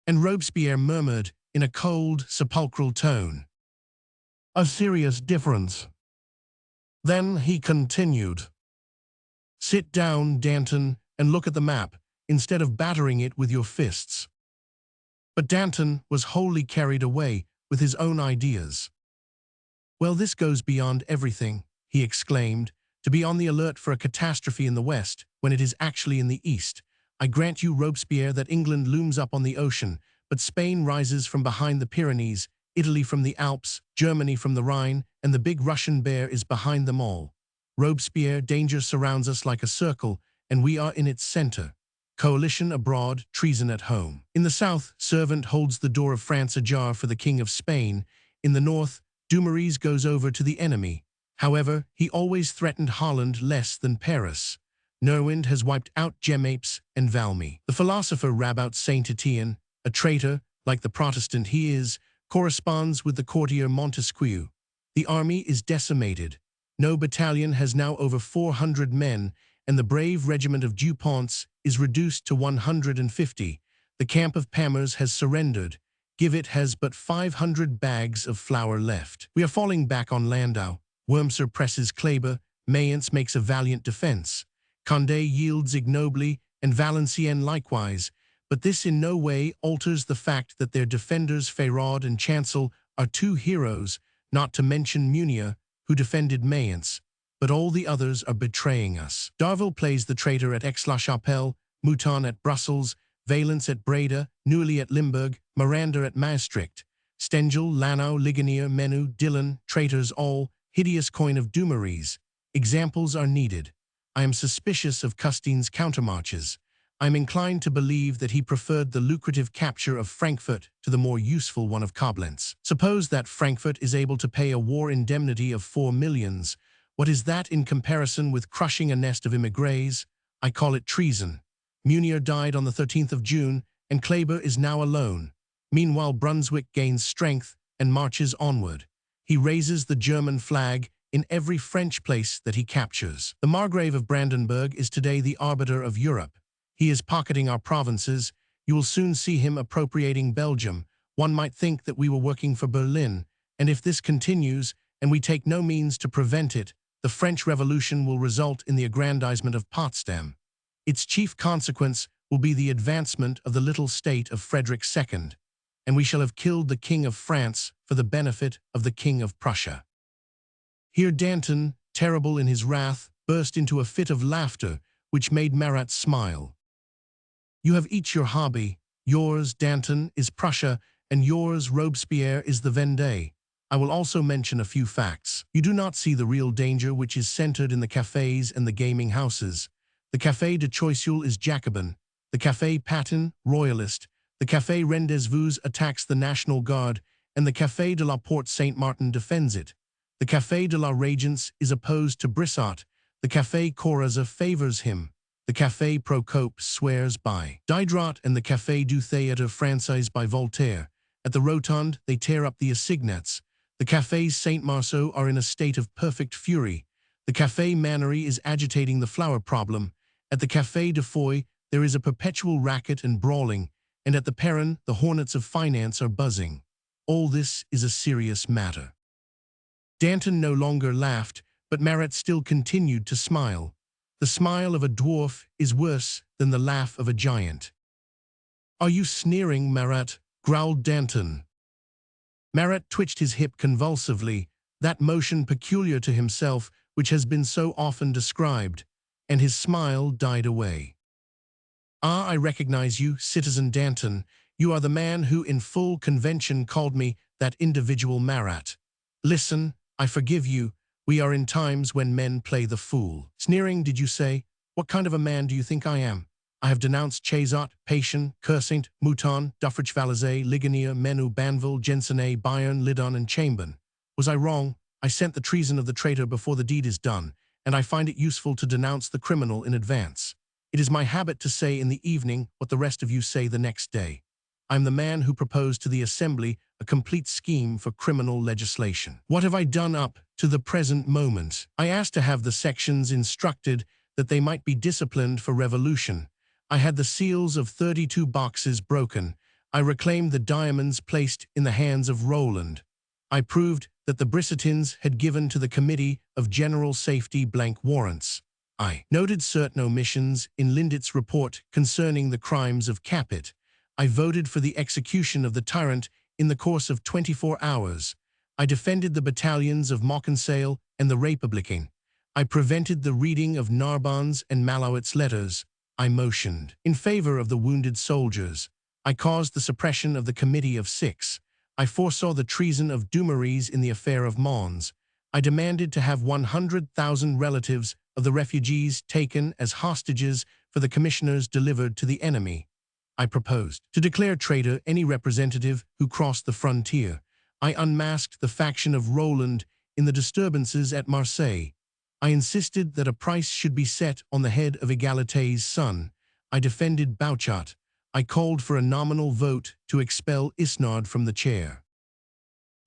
And Robespierre murmured in a cold, sepulchral tone, a serious difference. Then he continued, sit down, Danton, and look at the map, instead of battering it with your fists. But Danton was wholly carried away with his own ideas. Well, this goes beyond everything, he exclaimed, to be on the alert for a catastrophe in the west when it is actually in the east. I grant you, Robespierre, that England looms up on the ocean, but Spain rises from behind the Pyrenees, Italy from the Alps, Germany from the Rhine, and the big Russian bear is behind them all. Robespierre, danger surrounds us like a circle, and we are in its center. Coalition abroad, treason at home. In the south, Servant holds the door of France ajar for the King of Spain. In the north, Dumouriez goes over to the enemy. However, he always threatened Holland less than Paris. Nerwind has wiped out Gemapes and Valmy. The philosopher Rabaut Saint-Étienne, a traitor, like the Protestant he is, corresponds with the courtier Montesquieu. The army is decimated. No battalion has now over 400 men, and the brave regiment of Duponts is reduced to 150. The camp of Pamers has surrendered. Givet has but 500 bags of flour left. We are falling back on Landau. Wormser presses Kleber. Mayence makes a valiant defense. Condé yields ignobly, and Valenciennes likewise. But this in no way alters the fact that their defenders Feyraud and Chancel are two heroes, not to mention Munier, who defended Mayence. But all the others are betraying us. Darville plays the traitor at Aix-la-Chapelle, Mouton at Brussels, Valence at Breda, Neuilly at Limburg, Miranda at Maastricht. Stengel, Lanau, Ligonier, Menu, Dillon, traitors all, hideous coin of Dumouriez. Examples are needed. I am suspicious of Custine's countermarches. I am inclined to believe that he preferred the lucrative capture of Frankfurt to the more useful one of Koblenz. Suppose that Frankfurt is able to pay a war indemnity of 4 millions. What is that in comparison with crushing a nest of immigrés? I call it treason. Munier died on the 13th of June, and Kleber is now alone. Meanwhile, Brunswick gains strength and marches onward. He raises the German flag in every French place that he captures. The Margrave of Brandenburg is today the arbiter of Europe. He is pocketing our provinces. You will soon see him appropriating Belgium. One might think that we were working for Berlin, and if this continues, and we take no means to prevent it, the French Revolution will result in the aggrandizement of Potsdam. Its chief consequence will be the advancement of the little state of Frederick II, and we shall have killed the King of France for the benefit of the King of Prussia. Here Danton, terrible in his wrath, burst into a fit of laughter, which made Marat smile. You have each your hobby. Yours, Danton, is Prussia, and yours, Robespierre, is the Vendée. I will also mention a few facts. You do not see the real danger which is centered in the cafés and the gaming houses. The Café de Choiseul is Jacobin. The Café Patin, Royalist. The Café Rendezvous attacks the National Guard, and the Café de la Porte Saint-Martin defends it. The Café de la Régence is opposed to Brissot. The Café Corazza favors him. The Café Procope swears by Diderot, and the Café du Théâtre Français by Voltaire. At the Rotonde, they tear up the assignats. The Cafés Saint-Marceau are in a state of perfect fury. The Café Mannery is agitating the flower problem. At the Café de Foy, there is a perpetual racket and brawling, and at the Perron, the hornets of finance are buzzing. All this is a serious matter. Danton no longer laughed, but Marat still continued to smile. The smile of a dwarf is worse than the laugh of a giant. "Are you sneering, Marat?" growled Danton. Marat twitched his hip convulsively, that motion peculiar to himself which has been so often described, and his smile died away. "Ah, I recognize you, Citizen Danton. You are the man who in full convention called me that individual Marat. Listen, I forgive you. We are in times when men play the fool." "Sneering, did you say? What kind of a man do you think I am? I have denounced Chazot, Patin, Kersaint, Mouton, Duffrich Valazé, Ligonier, Menu, Banville, Jensenet, Bayern, Lidon, and Chambon. Was I wrong? I scent the treason of the traitor before the deed is done, and I find it useful to denounce the criminal in advance. It is my habit to say in the evening what the rest of you say the next day. I am the man who proposed to the Assembly a complete scheme for criminal legislation. What have I done up to the present moment? I asked to have the sections instructed that they might be disciplined for revolution. I had the seals of 32 boxes broken. I reclaimed the diamonds placed in the hands of Roland. I proved that the Brissotins had given to the Committee of General Safety blank warrants. I noted certain omissions in Lindit's report concerning the crimes of Capet. I voted for the execution of the tyrant in the course of 24 hours. I defended the battalions of Mauconseil and the Républicain. I prevented the reading of Narbonne's and Malouet's letters. I motioned in favor of the wounded soldiers. I caused the suppression of the Committee of Six. I foresaw the treason of Dumouriez in the affair of Mons. I demanded to have 100,000 relatives of the refugees taken as hostages for the commissioners delivered to the enemy. I proposed to declare traitor any representative who crossed the frontier. I unmasked the faction of Roland in the disturbances at Marseille. I insisted that a price should be set on the head of Egalité's son. I defended Bouchat. I called for a nominal vote to expel Isnard from the chair.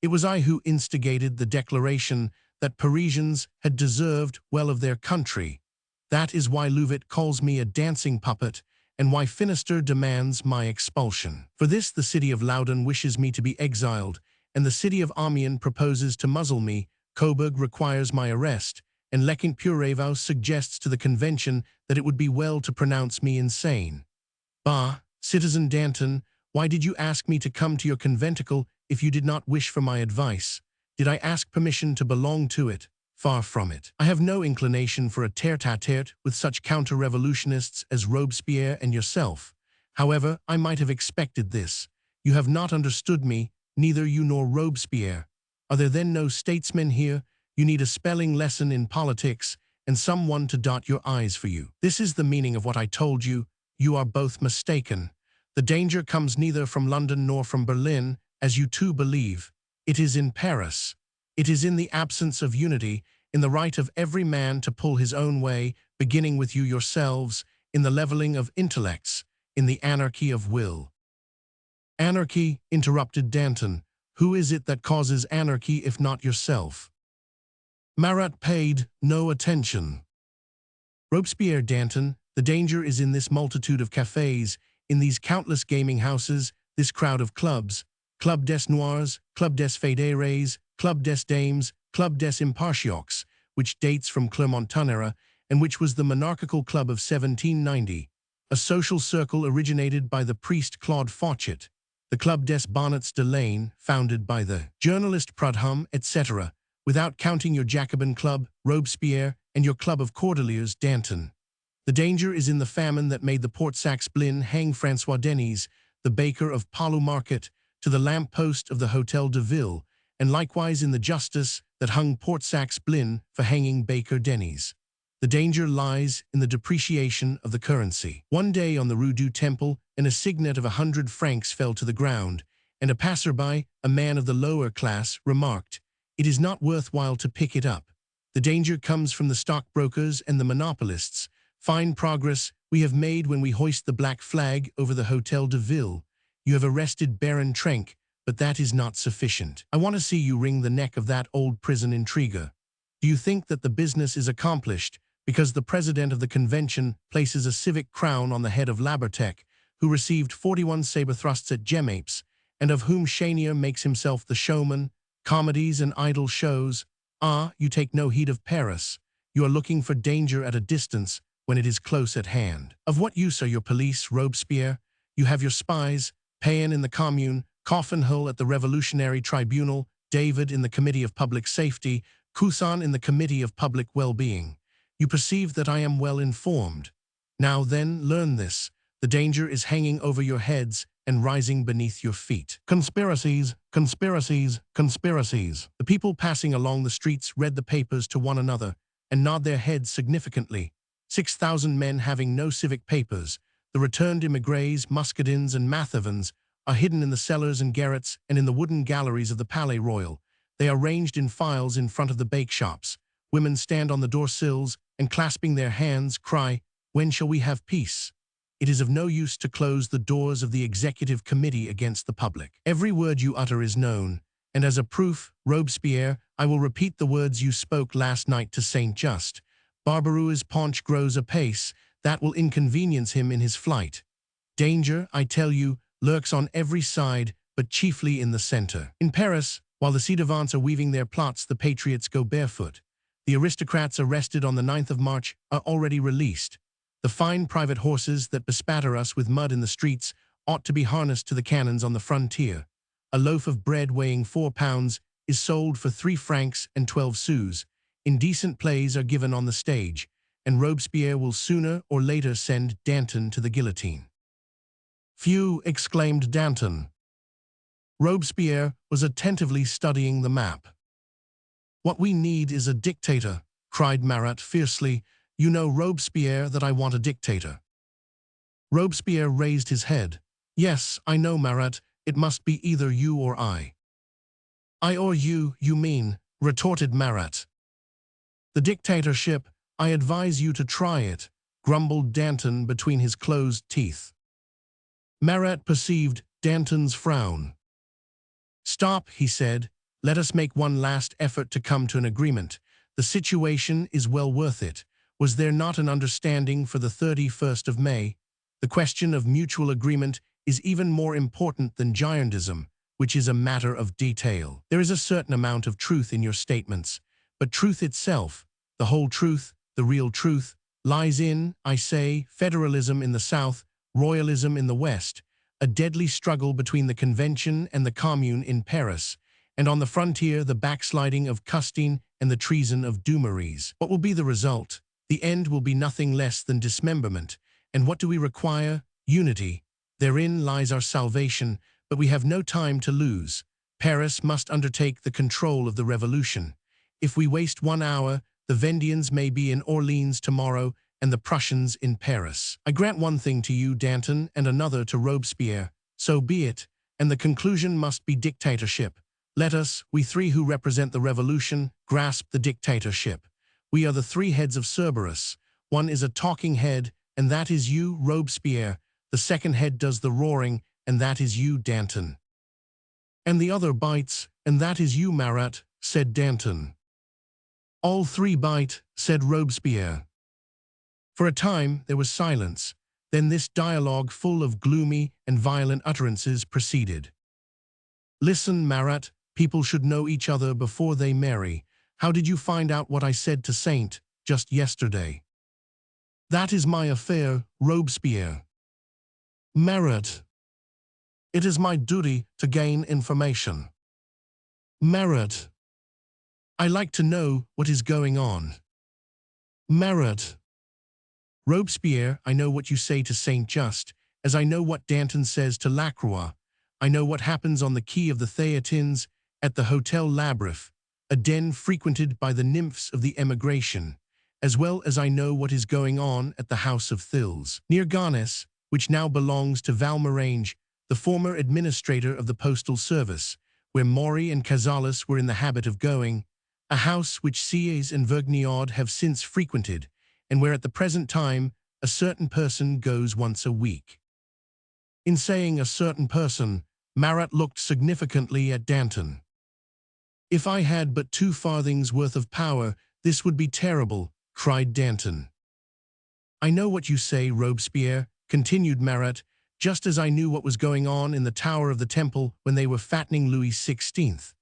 It was I who instigated the declaration that Parisians had deserved well of their country. That is why Louvet calls me a dancing puppet, and why Finisterre demands my expulsion. For this the city of Loudun wishes me to be exiled, and the city of Amiens proposes to muzzle me, Coburg requires my arrest, and Lequint Purevaux suggests to the convention that it would be well to pronounce me insane. Bah, Citizen Danton, why did you ask me to come to your conventicle if you did not wish for my advice? Did I ask permission to belong to it? Far from it. I have no inclination for a tête-à-tête with such counter-revolutionists as Robespierre and yourself. However, I might have expected this. You have not understood me, neither you nor Robespierre. Are there then no statesmen here? You need a spelling lesson in politics and someone to dot your I's for you. This is the meaning of what I told you. You are both mistaken. The danger comes neither from London nor from Berlin, as you too believe. It is in Paris. It is in the absence of unity, in the right of every man to pull his own way, beginning with you yourselves, in the leveling of intellects, in the anarchy of will. Anarchy, interrupted Danton. Who is it that causes anarchy if not yourself? Marat paid no attention. Robespierre, Danton, the danger is in this multitude of cafés, in these countless gaming houses, this crowd of clubs, Club des Noirs, Club des Fédérés, Club des Dames, Club des Impartiaux, which dates from Clermont-Tonnerre, and which was the monarchical club of 1790, a social circle originated by the priest Claude Fauchet, the Club des Bonnets de Laine, founded by the journalist Prudhomme, etc., without counting your Jacobin Club, Robespierre, and your Club of Cordeliers, Danton. The danger is in the famine that made the Port-Saxe-Blin hang François Denis, the baker of Palu Market, to the lamp-post of the Hôtel de Ville, and likewise in the justice that hung Port-Saxe-Blin for hanging Baker Denis. The danger lies in the depreciation of the currency. One day on the Rue du Temple, an assignat of 100 francs fell to the ground, and a passerby, a man of the lower class, remarked, "It is not worthwhile to pick it up." The danger comes from the stockbrokers and the monopolists. Fine progress we have made when we hoist the black flag over the Hôtel de Ville. You have arrested Baron Trenck, but that is not sufficient. I want to see you wring the neck of that old prison intriguer. Do you think that the business is accomplished because the president of the convention places a civic crown on the head of Labertech, who received 41 saber thrusts at Gemapes, and of whom Chenier makes himself the showman, comedies and idle shows? Ah, you take no heed of Paris. You are looking for danger at a distance when it is close at hand. Of what use are your police, Robespierre? You have your spies, Payen in the Commune, Coffinhal at the Revolutionary Tribunal, David in the Committee of Public Safety, Cousin in the Committee of Public Well-Being. You perceive that I am well informed. Now then, learn this. The danger is hanging over your heads and rising beneath your feet. Conspiracies, conspiracies, conspiracies. The people passing along the streets read the papers to one another and nod their heads significantly. 6,000 men having no civic papers, the returned émigrés, muscadins, and mathavans, are hidden in the cellars and garrets and in the wooden galleries of the Palais Royal. They are ranged in files in front of the bake shops. Women stand on the door sills and, clasping their hands, cry, "When shall we have peace?" It is of no use to close the doors of the executive committee against the public. Every word you utter is known, and as a proof, Robespierre, I will repeat the words you spoke last night to Saint Just. Barbaroux's paunch grows apace, that will inconvenience him in his flight. Danger, I tell you, lurks on every side, but chiefly in the center. In Paris, while the ci-devants are weaving their plots, the patriots go barefoot. The aristocrats arrested on the 9th of March are already released. The fine private horses that bespatter us with mud in the streets ought to be harnessed to the cannons on the frontier. A loaf of bread weighing 4 pounds is sold for 3 francs and 12 sous. Indecent plays are given on the stage, and Robespierre will sooner or later send Danton to the guillotine. "Phew!" exclaimed Danton. Robespierre was attentively studying the map. "What we need is a dictator," cried Marat fiercely. "You know, Robespierre, that I want a dictator." Robespierre raised his head. "Yes, I know, Marat. It must be either you or I." "I or you mean," retorted Marat. "The dictatorship, I advise you to try it," grumbled Danton between his closed teeth. Marat perceived Danton's frown. "Stop," he said. "Let us make one last effort to come to an agreement. The situation is well worth it. Was there not an understanding for the 31st of May? The question of mutual agreement is even more important than giantism, which is a matter of detail. There is a certain amount of truth in your statements, but truth itself, the whole truth, the real truth, lies in, I say, federalism in the South, royalism in the West, a deadly struggle between the Convention and the Commune in Paris, and on the frontier the backsliding of Custine and the treason of Dumouriez. What will be the result? The end will be nothing less than dismemberment. And what do we require? Unity. Therein lies our salvation, but we have no time to lose. Paris must undertake the control of the revolution. If we waste 1 hour, the Vendians may be in Orleans tomorrow and the Prussians in Paris. I grant one thing to you, Danton, and another to Robespierre. So be it, and the conclusion must be dictatorship. Let us, we three who represent the revolution, grasp the dictatorship. We are the three heads of Cerberus. One is a talking head, and that is you, Robespierre. The second head does the roaring, and that is you, Danton. And the other bites, and that is you, Marat, said Danton. All three bite, said Robespierre. For a time there was silence. Then this dialogue full of gloomy and violent utterances proceeded. Listen, Marat, people should know each other before they marry. How did you find out what I said to Saint just yesterday? That is my affair, Robespierre. Marat. It is my duty to gain information. Marat. I like to know what is going on. Marat. Robespierre, I know what you say to Saint Just, as I know what Danton says to Lacroix. I know what happens on the quay of the Theatins, at the Hotel Labrif, a den frequented by the nymphs of the emigration, as well as I know what is going on at the House of Thills, near Garnes, which now belongs to Valmorange, the former administrator of the postal service, where Maury and Cazalis were in the habit of going, a house which Sieyes and Vergniaud have since frequented, and where at the present time a certain person goes once a week. In saying a certain person, Marat looked significantly at Danton. If I had but 2 farthings worth of power, this would be terrible, cried Danton. I know what you say, Robespierre, continued Marat, just as I knew what was going on in the Tower of the Temple when they were fattening Louis XVI,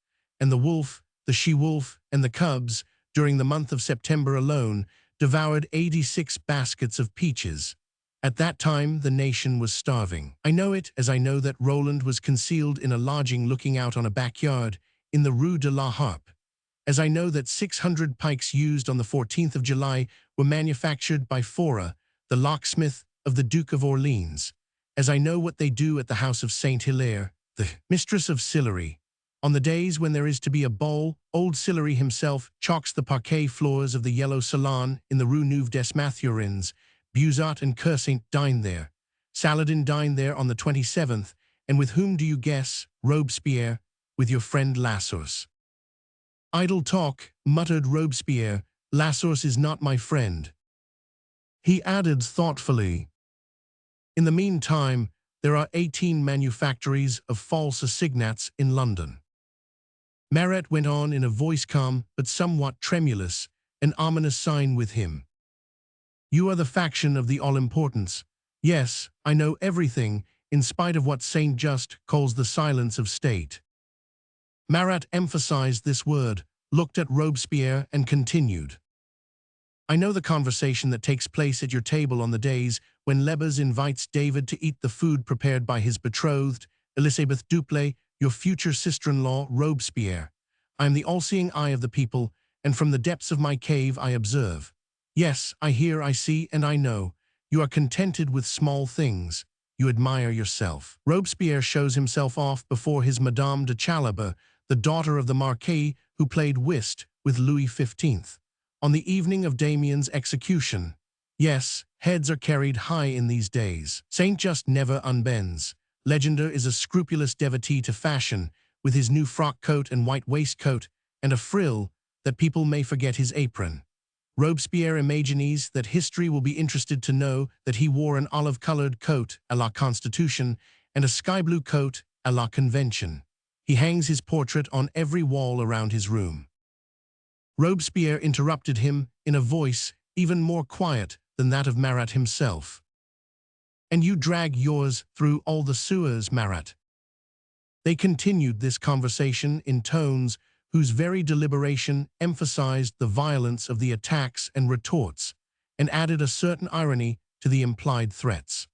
and the wolf, the she-wolf, and the cubs, during the month of September alone, devoured 86 baskets of peaches. At that time, the nation was starving. I know it as I know that Roland was concealed in a lodging looking out on a backyard in the Rue de la Harpe. As I know that 600 pikes used on the 14th of July were manufactured by Fora, the locksmith of the Duke of Orleans. As I know what they do at the house of Saint Hilaire, the mistress of Sillery. On the days when there is to be a ball, old Sillery himself chalks the parquet floors of the yellow salon in the Rue Neuve des Mathurins. Buzat and Kersaint dined there. Saladin dined there on the 27th, and with whom do you guess, Robespierre? With your friend Lassource. Idle talk, muttered Robespierre. Lassource is not my friend. He added thoughtfully. In the meantime, there are 18 manufactories of false assignats in London. Marat went on in a voice calm but somewhat tremulous, an ominous sign with him. You are the faction of the all-importance. Yes, I know everything, in spite of what Saint Just calls the silence of state. Marat emphasized this word, looked at Robespierre, and continued. I know the conversation that takes place at your table on the days when Lebas invites David to eat the food prepared by his betrothed, Elisabeth Duplay, your future sister-in-law, Robespierre. I am the all-seeing eye of the people, and from the depths of my cave I observe. Yes, I hear, I see, and I know. You are contented with small things. You admire yourself. Robespierre shows himself off before his Madame de Chalaba, the daughter of the Marquis who played whist with Louis XV. On the evening of Damien's execution. Yes, heads are carried high in these days. Saint Just never unbends. Legendre is a scrupulous devotee to fashion, with his new frock coat and white waistcoat, and a frill, that people may forget his apron. Robespierre imagines that history will be interested to know that he wore an olive-colored coat à la Constitution and a sky-blue coat à la Convention. He hangs his portrait on every wall around his room. Robespierre interrupted him in a voice even more quiet than that of Marat himself. And you drag yours through all the sewers, Marat. They continued this conversation in tones whose very deliberation emphasized the violence of the attacks and retorts, and added a certain irony to the implied threats.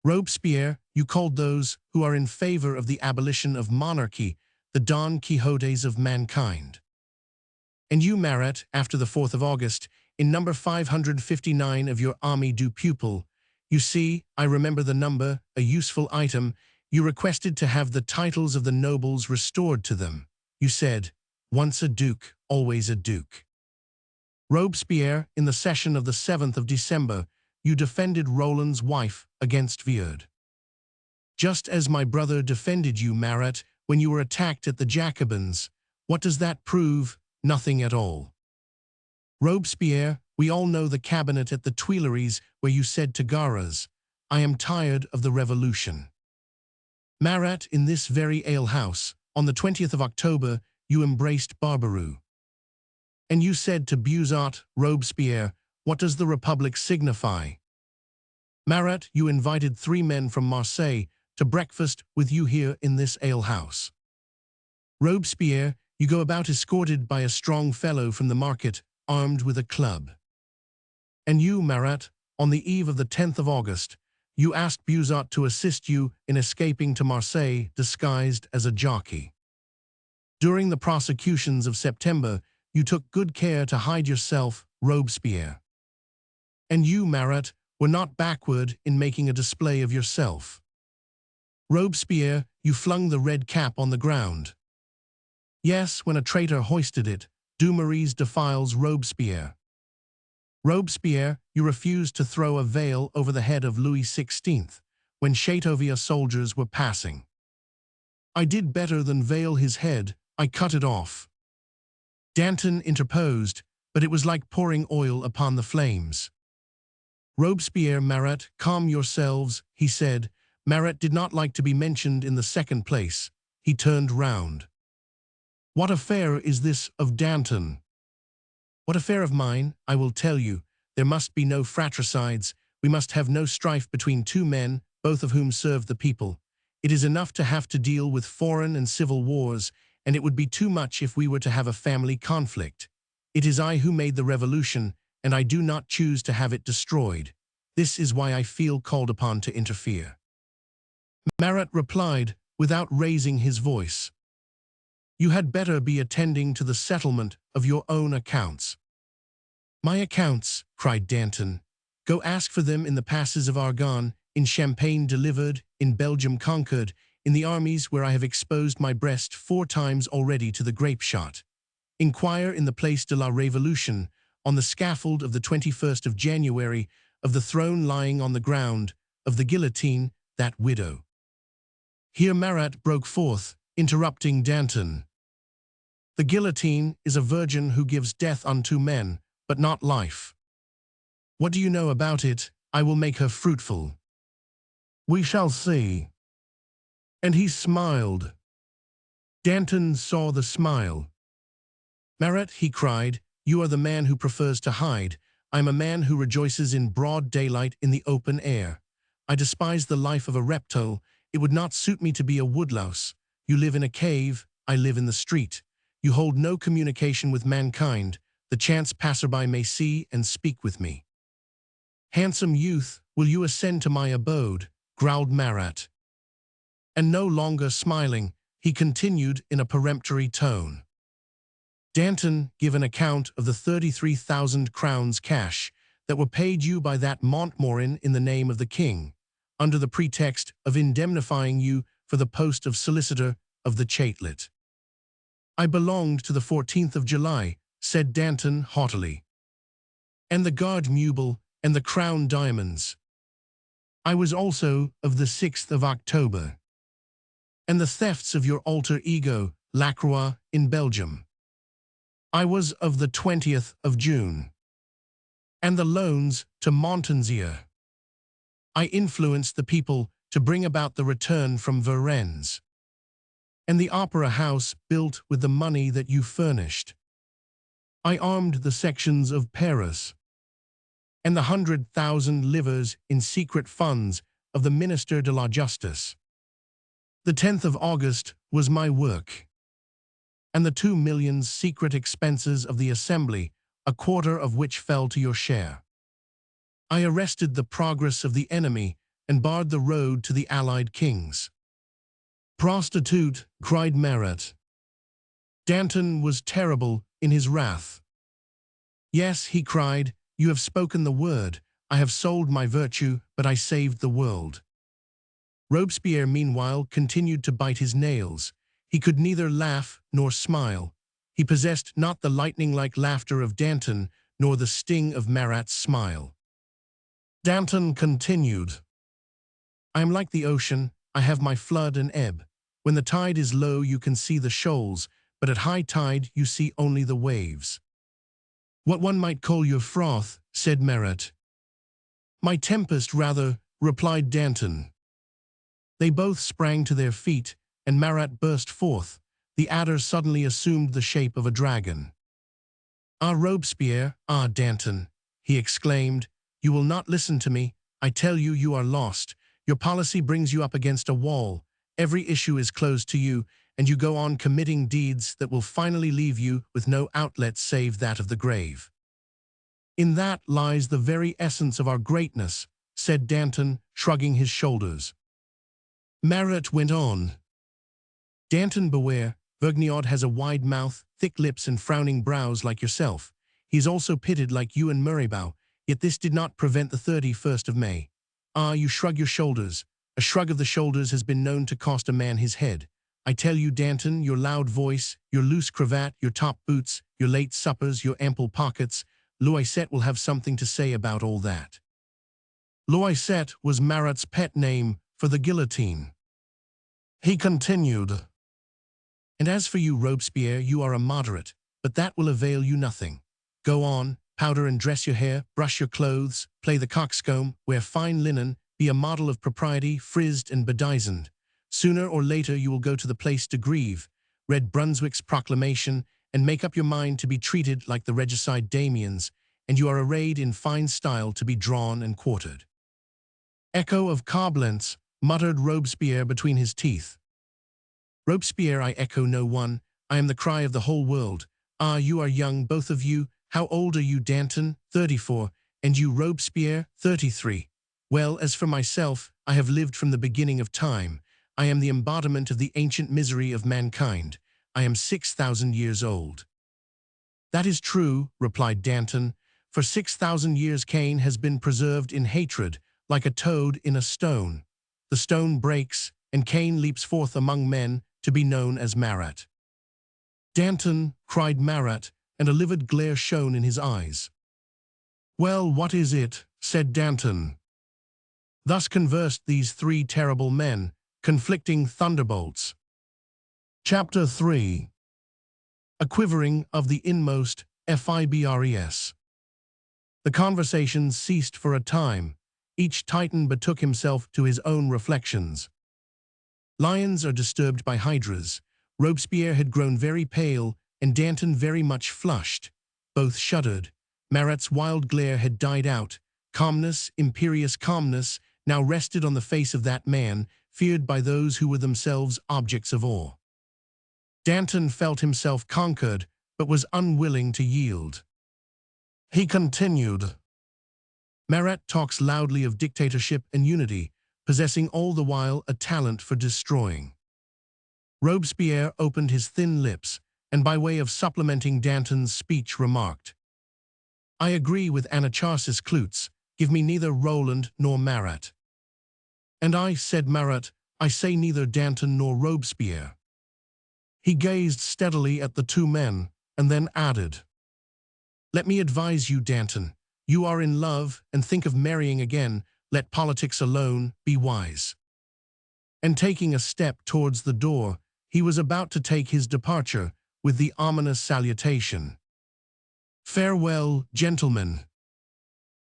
Robespierre, you called those who are in favor of the abolition of monarchy the Don Quixotes of mankind. And you, Marat, after the 4th of August, in number 559 of your Army du Peuple, you see, I remember the number, a useful item, you requested to have the titles of the nobles restored to them. You said, once a duke, always a duke. Robespierre, in the session of the 7th of December, you defended Roland's wife against Viard. Just as my brother defended you, Marat, when you were attacked at the Jacobins. What does that prove? Nothing at all. Robespierre, we all know the cabinet at the Tuileries where you said to Garas, I am tired of the revolution. Marat, in this very alehouse, on the 20th of October, you embraced Barbaroux. And you said to Buzat, Robespierre, what does the Republic signify? Marat, you invited 3 men from Marseille to breakfast with you here in this alehouse. Robespierre, you go about escorted by a strong fellow from the market, armed with a club. And you, Marat, on the eve of the 10th of August, you asked Buzat to assist you in escaping to Marseille disguised as a jockey. During the prosecutions of September, you took good care to hide yourself, Robespierre. And you, Marat, were not backward in making a display of yourself. Robespierre, you flung the red cap on the ground. Yes, when a traitor hoisted it, Dumouriez defiles Robespierre. Robespierre, you refused to throw a veil over the head of Louis XVI when Chateauvieux soldiers were passing. I did better than veil his head, I cut it off. Danton interposed, but it was like pouring oil upon the flames. Robespierre, Marat, calm yourselves, he said. Marat did not like to be mentioned in the second place. He turned round. What affair is this of Danton? What affair of mine? I will tell you. There must be no fratricides. We must have no strife between 2 men, both of whom serve the people. It is enough to have to deal with foreign and civil wars, and it would be too much if we were to have a family conflict. It is I who made the revolution, and I do not choose to have it destroyed. This is why I feel called upon to interfere. Marat replied, without raising his voice. You had better be attending to the settlement of your own accounts. My accounts, cried Danton. Go ask for them in the passes of Argonne, in Champagne delivered, in Belgium conquered, in the armies where I have exposed my breast 4 times already to the grape shot. Inquire in the Place de la Révolution, on the scaffold of the 21st of January, of the throne lying on the ground, of the guillotine, that widow. Here Marat broke forth, interrupting Danton. The guillotine is a virgin who gives death unto men, but not life. What do you know about it? I will make her fruitful. We shall see. And he smiled. Danton saw the smile. Marat, he cried, you are the man who prefers to hide. I am a man who rejoices in broad daylight in the open air. I despise the life of a reptile. It would not suit me to be a woodlouse. You live in a cave, I live in the street. You hold no communication with mankind. The chance passerby may see and speak with me. Handsome youth, will you ascend to my abode? Growled Marat. And no longer smiling, he continued in a peremptory tone. Danton, give an account of the 33,000 crowns cash that were paid you by that Montmorin in the name of the king, under the pretext of indemnifying you for the post of solicitor of the Chatelet. I belonged to the 14th of July, said Danton haughtily. And the Garde Meuble and the Crown Diamonds. I was also of the 6th of October. And the thefts of your alter ego, Lacroix, in Belgium. I was of the 20th of June. And the loans to Montansier. I influenced the people to bring about the return from Varennes. And the opera house built with the money that you furnished. I armed the sections of Paris. and the 100,000 livres in secret funds of the Minister de la Justice. The 10th of August was my work, and the 2 millions secret expenses of the Assembly, a quarter of which fell to your share. I arrested the progress of the enemy and barred the road to the allied kings. Prostitute, cried Marat. Danton was terrible in his wrath. Yes, he cried, you have spoken the word. I have sold my virtue, but I saved the world. Robespierre, meanwhile, continued to bite his nails. He could neither laugh nor smile. He possessed not the lightning-like laughter of Danton, nor the sting of Marat's smile. Danton continued, I am like the ocean, I have my flood and ebb. When the tide is low you can see the shoals, but at high tide you see only the waves. What one might call your froth, said Marat. My tempest, rather, replied Danton. They both sprang to their feet, and Marat burst forth. The adder suddenly assumed the shape of a dragon. Ah, Robespierre, ah, Danton, he exclaimed, you will not listen to me. I tell you, you are lost. Your policy brings you up against a wall. Every issue is closed to you, and you go on committing deeds that will finally leave you with no outlet save that of the grave. In that lies the very essence of our greatness, said Danton, shrugging his shoulders. Marat went on. Danton, beware. Vergniaud has a wide mouth, thick lips and frowning brows like yourself. He is also pitted like you and Murraybow, yet this did not prevent the 31st of May. Ah, you shrug your shoulders. A shrug of the shoulders has been known to cost a man his head. I tell you, Danton, your loud voice, your loose cravat, your top boots, your late suppers, your ample pockets, Loisette will have something to say about all that. Loisette was Marat's pet name for the guillotine. He continued, and as for you, Robespierre, you are a moderate, but that will avail you nothing. Go on, powder and dress your hair, brush your clothes, play the coxcomb, wear fine linen, be a model of propriety, frizzed and bedizened. Sooner or later you will go to the Place de Grève, read Brunswick's proclamation, and make up your mind to be treated like the regicide Damiens, and you are arrayed in fine style to be drawn and quartered. Echo of Coblentz, muttered Robespierre between his teeth. Robespierre, I echo no one. I am the cry of the whole world. Ah, you are young, both of you. How old are you, Danton? 34. And you, Robespierre? 33. Well, as for myself, I have lived from the beginning of time. I am the embodiment of the ancient misery of mankind. I am 6,000 years old. That is true, replied Danton. For 6,000 years Cain has been preserved in hatred, like a toad in a stone. The stone breaks, and Cain leaps forth among men, to be known as Marat. Danton, cried Marat, and a livid glare shone in his eyes. Well, what is it? Said Danton. Thus conversed these three terrible men, conflicting thunderbolts. Chapter 3. A quivering of the inmost fibres. The conversation ceased for a time. Each Titan betook himself to his own reflections. Lions are disturbed by hydras. Robespierre had grown very pale, and Danton very much flushed. Both shuddered. Marat's wild glare had died out. Calmness, imperious calmness, now rested on the face of that man, feared by those who were themselves objects of awe. Danton felt himself conquered, but was unwilling to yield. He continued. Marat talks loudly of dictatorship and unity, possessing all the while a talent for destroying. Robespierre opened his thin lips, and by way of supplementing Danton's speech remarked, I agree with Anacharsis Clootz, give me neither Roland nor Marat. And I, said Marat, I say neither Danton nor Robespierre. He gazed steadily at the two men, and then added, Let me advise you, Danton. You are in love, and think of marrying again. Let politics alone, be wise. And taking a step towards the door, he was about to take his departure with the ominous salutation. Farewell, gentlemen.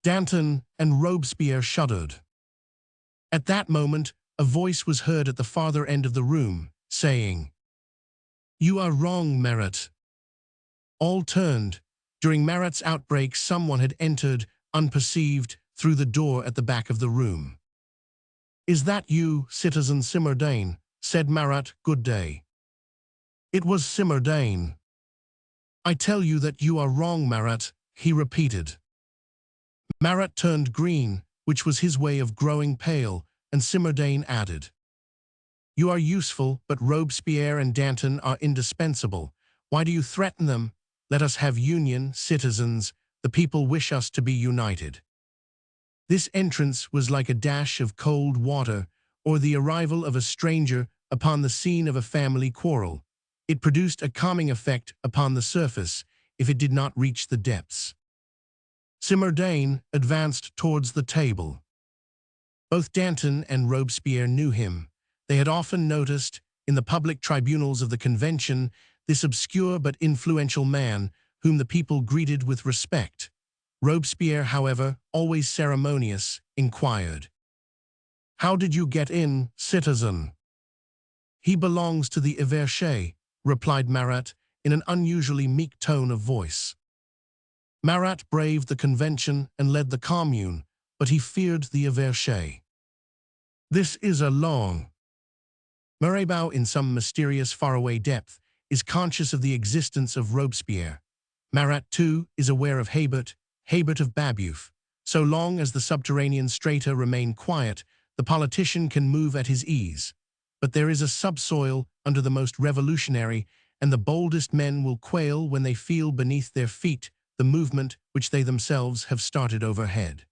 Danton and Robespierre shuddered. At that moment, a voice was heard at the farther end of the room, saying, You are wrong, Marat. All turned. During Marat's outbreak, someone had entered, unperceived, through the door at the back of the room. "Is that you, Citizen Simardane?" said Marat. "Good day." It was Simardane. "I tell you that you are wrong, Marat," he repeated. Marat turned green, which was his way of growing pale, and Simardane added, "You are useful, but Robespierre and Danton are indispensable. Why do you threaten them? Let us have union, citizens. The people wish us to be united." This entrance was like a dash of cold water, or the arrival of a stranger upon the scene of a family quarrel. It produced a calming effect upon the surface, if it did not reach the depths. Simardane advanced towards the table. Both Danton and Robespierre knew him. They had often noticed, in the public tribunals of the Convention, this obscure but influential man, whom the people greeted with respect. Robespierre, however, always ceremonious, inquired, "How did you get in, citizen?" "He belongs to the Everché," replied Marat, in an unusually meek tone of voice. Marat braved the Convention and led the Commune, but he feared the Everché. "This is a long." Mirabeau, in some mysterious faraway depth, is conscious of the existence of Robespierre. Marat, too, is aware of Hebert of Babeuf. So long as the subterranean strata remain quiet, the politician can move at his ease. But there is a subsoil under the most revolutionary, and the boldest men will quail when they feel beneath their feet the movement which they themselves have started overhead.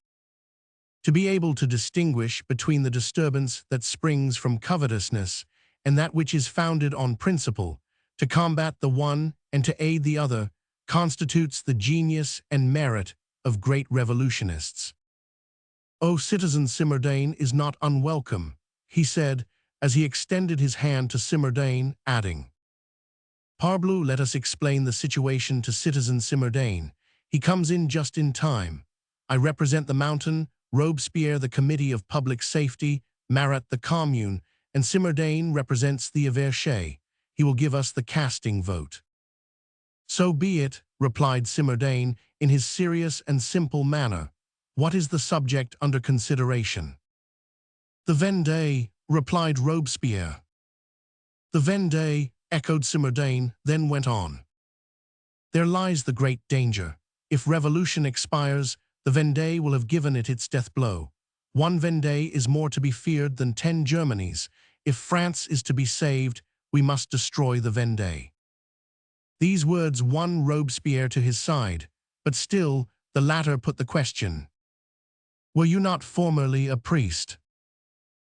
To be able to distinguish between the disturbance that springs from covetousness and that which is founded on principle, to combat the one and to aid the other, constitutes the genius and merit of great revolutionists. "Oh, Citizen Simardane is not unwelcome," he said, as he extended his hand to Simardane, adding, "Parbleu, let us explain the situation to Citizen Simardane. He comes in just in time. I represent the Mountain, Robespierre the Committee of Public Safety, Marat the Commune, and Simardane represents the Everché. He will give us the casting vote." "So be it," replied Simardane in his serious and simple manner. "What is the subject under consideration?" "The Vendée," replied Robespierre. "The Vendée," echoed Simardane, then went on. "There lies the great danger. If revolution expires, the Vendée will have given it its death blow. One Vendée is more to be feared than 10 Germanys. If France is to be saved, we must destroy the Vendée." These words won Robespierre to his side, but still the latter put the question, "Were you not formerly a priest?"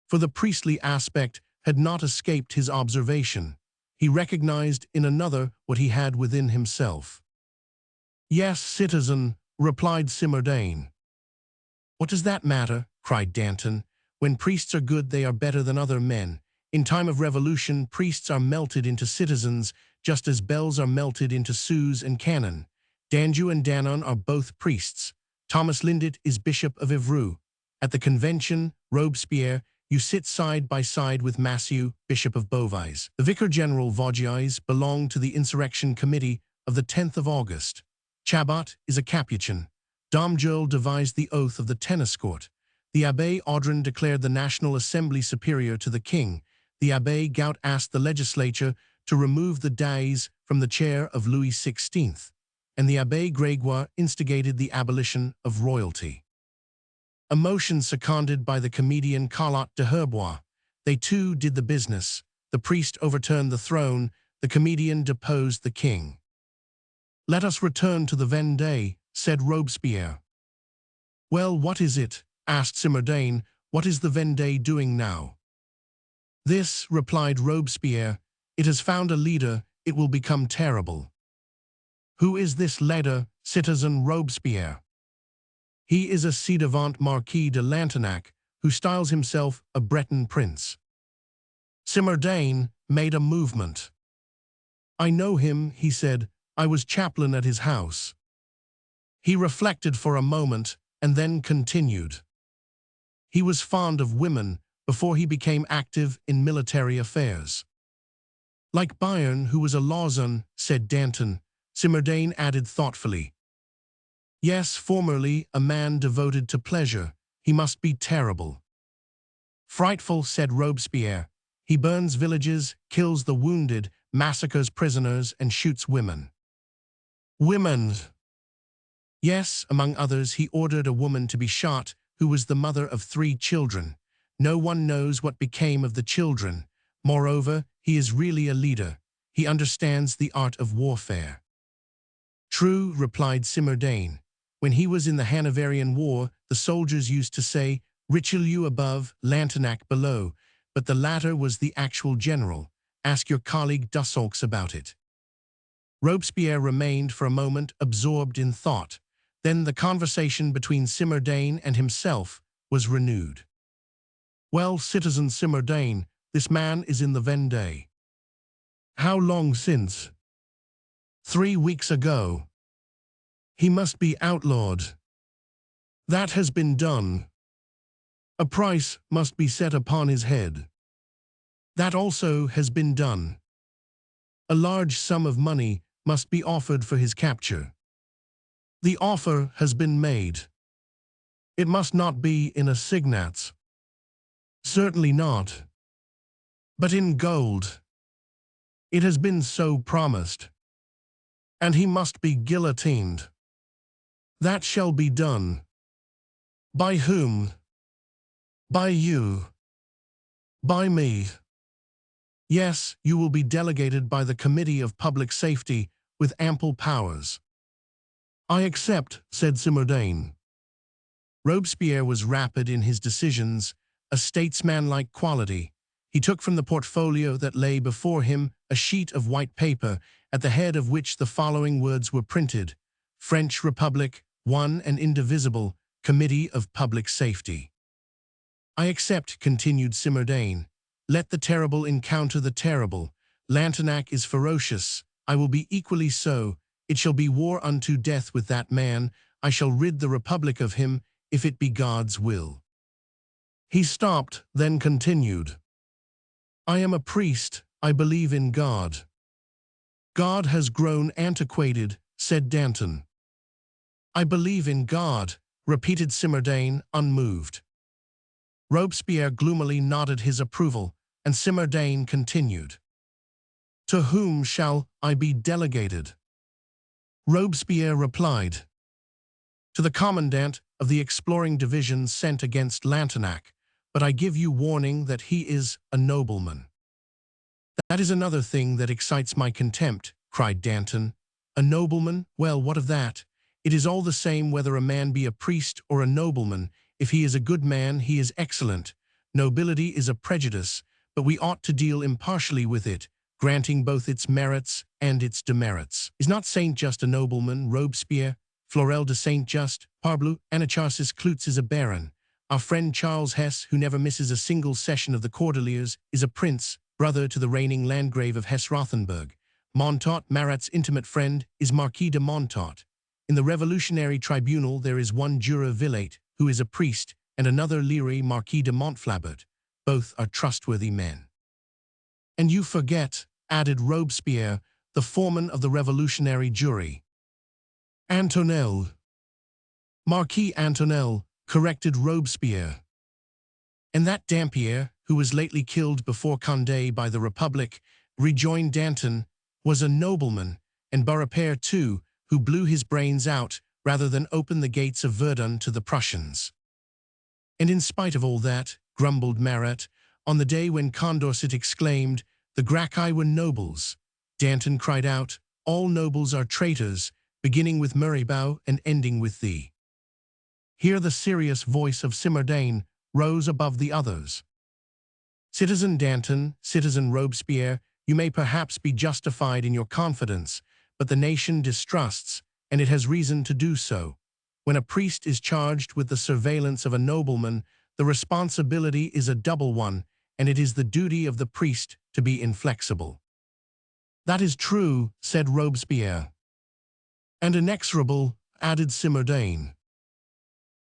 For the priestly aspect had not escaped his observation. He recognized in another what he had within himself. "Yes, citizen," replied Simardane. "What does that matter?" cried Danton. "When priests are good, they are better than other men. In time of revolution, priests are melted into citizens, just as bells are melted into sous and cannon. Danjou and Danton are both priests. Thomas Lindet is Bishop of Evreux. At the Convention, Robespierre, you sit side by side with Massieu, Bishop of Beauvais. The Vicar-General Vaugies belonged to the Insurrection Committee of the 10th of August. Chabot is a Capuchin. Dom Joel devised the oath of the tennis court. The Abbé Audran declared the National Assembly superior to the king. The Abbé Gout asked the legislature to remove the dais from the chair of Louis XVI, and the Abbé Grégoire instigated the abolition of royalty. A motion seconded by the comedian Carlotte de Herbois. They too did the business. The priest overturned the throne, the comedian deposed the king. "Let us return to the Vendée," said Robespierre. "Well, what is it?" asked Simardane. "What is the Vendée doing now?" "This," replied Robespierre. "It has found a leader. It will become terrible." "Who is this leader, Citizen Robespierre?" "He is a ci-devant Marquis de Lantenac, who styles himself a Breton prince." Simardane made a movement. "I know him," he said. "I was chaplain at his house." He reflected for a moment and then continued. "He was fond of women before he became active in military affairs." "Like Bayern, who was a Lauzun," said Danton. Simardane added thoughtfully, Yes, formerly a man devoted to pleasure, he must be terrible. Frightful, said Robespierre. He burns villages, kills the wounded, massacres prisoners, and shoots women. Women! Yes, among others, he ordered a woman to be shot who was the mother of 3 children. No one knows what became of the children. Moreover, he is really a leader. He understands the art of warfare. True, replied Simmerdain. When he was in the Hanoverian War, the soldiers used to say, Richelieu above, Lantenac below, but the latter was the actual general. Ask your colleague Dussaulx about it. Robespierre remained for a moment absorbed in thought. Then the conversation between Simmerdain and himself was renewed. Well, citizen Simmerdain, this man is in the Vendée. How long since? 3 weeks ago. He must be outlawed. That has been done. A price must be set upon his head. That also has been done. A large sum of money must be offered for his capture. The offer has been made. It must not be in assignats. Certainly not. But in gold. It has been so promised. And he must be guillotined. That shall be done. By whom? By you. By me. Yes, you will be delegated by the Committee of Public Safety with ample powers. I accept, said Simmerdain. Robespierre was rapid in his decisions, a statesmanlike quality. He took from the portfolio that lay before him a sheet of white paper, at the head of which the following words were printed: French Republic, one and indivisible, Committee of Public Safety. I accept, continued Simmerdain. Let the terrible encounter the terrible. Lantenac is ferocious. I will be equally so. It shall be war unto death with that man. I shall rid the Republic of him, if it be God's will. He stopped, then continued. I am a priest. I believe in God. God has grown antiquated, said Danton. I believe in God, repeated Simmerdain, unmoved. Robespierre gloomily nodded his approval, and Simmerdain continued. To whom shall I be delegated? Robespierre replied. To the commandant of the exploring division sent against Lantenac, but I give you warning that he is a nobleman. That is another thing that excites my contempt, cried Danton. A nobleman? Well, what of that? It is all the same whether a man be a priest or a nobleman. If he is a good man, he is excellent. Nobility is a prejudice, but we ought to deal impartially with it, granting both its merits and its demerits. Is not Saint-Just a nobleman, Robespierre? Florel de Saint-Just, parbleu, Anacharsis Clootz is a baron. Our friend Charles Hesse, who never misses a single session of the Cordeliers, is a prince, brother to the reigning Landgrave of Hesse-Rothenburg. Montaut, Marat's intimate friend, is Marquis de Montaut. In the Revolutionary Tribunal there is one juror Villate, who is a priest, and another Leary, Marquis de Montflabert. Both are trustworthy men. And you forget, added Robespierre, the foreman of the revolutionary jury. Antonel. Marquis Antonel, corrected Robespierre. And that Dampierre, who was lately killed before Condé by the Republic, rejoined Danton, was a nobleman, and Beaurepaire too, who blew his brains out rather than open the gates of Verdun to the Prussians. And in spite of all that, grumbled Marat, on the day when Condorcet exclaimed, the Gracchi were nobles, Danton cried out, all nobles are traitors, beginning with Murraybow and ending with thee. Here the serious voice of Simmerdain rose above the others. Citizen Danton, Citizen Robespierre, you may perhaps be justified in your confidence, but the nation distrusts, and it has reason to do so. When a priest is charged with the surveillance of a nobleman, the responsibility is a double one, and it is the duty of the priest to be inflexible. That is true, said Robespierre. And inexorable, added Simmerdain.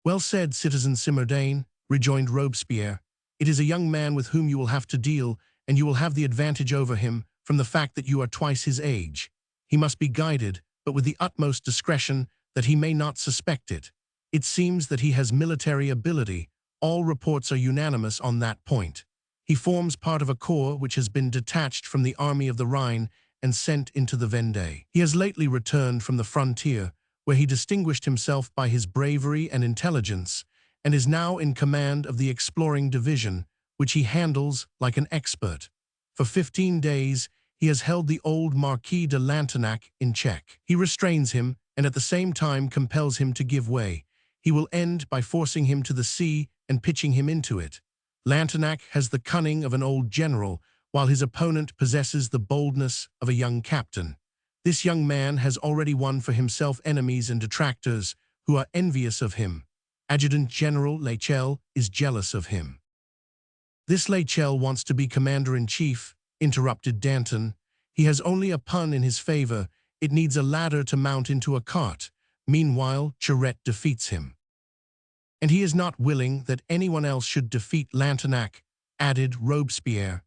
Well said, Citizen Simmerdain, rejoined Robespierre. It is a young man with whom you will have to deal, and you will have the advantage over him from the fact that you are twice his age. He must be guided, but with the utmost discretion, that he may not suspect it. It seems that he has military ability. All reports are unanimous on that point. He forms part of a corps which has been detached from the army of the Rhine and sent into the Vendée. He has lately returned from the frontier, where he distinguished himself by his bravery and intelligence, and is now in command of the exploring division, which he handles like an expert. For 15 days, he has held the old Marquis de Lantenac in check. He restrains him and at the same time compels him to give way. He will end by forcing him to the sea and pitching him into it. Lantenac has the cunning of an old general, while his opponent possesses the boldness of a young captain. This young man has already won for himself enemies and detractors who are envious of him. Adjutant General Lechelle is jealous of him. This Lechelle wants to be commander-in-chief, interrupted Danton. He has only a pun in his favor. It needs a ladder to mount into a cart. Meanwhile, Charette defeats him. And he is not willing that anyone else should defeat Lantenac, added Robespierre.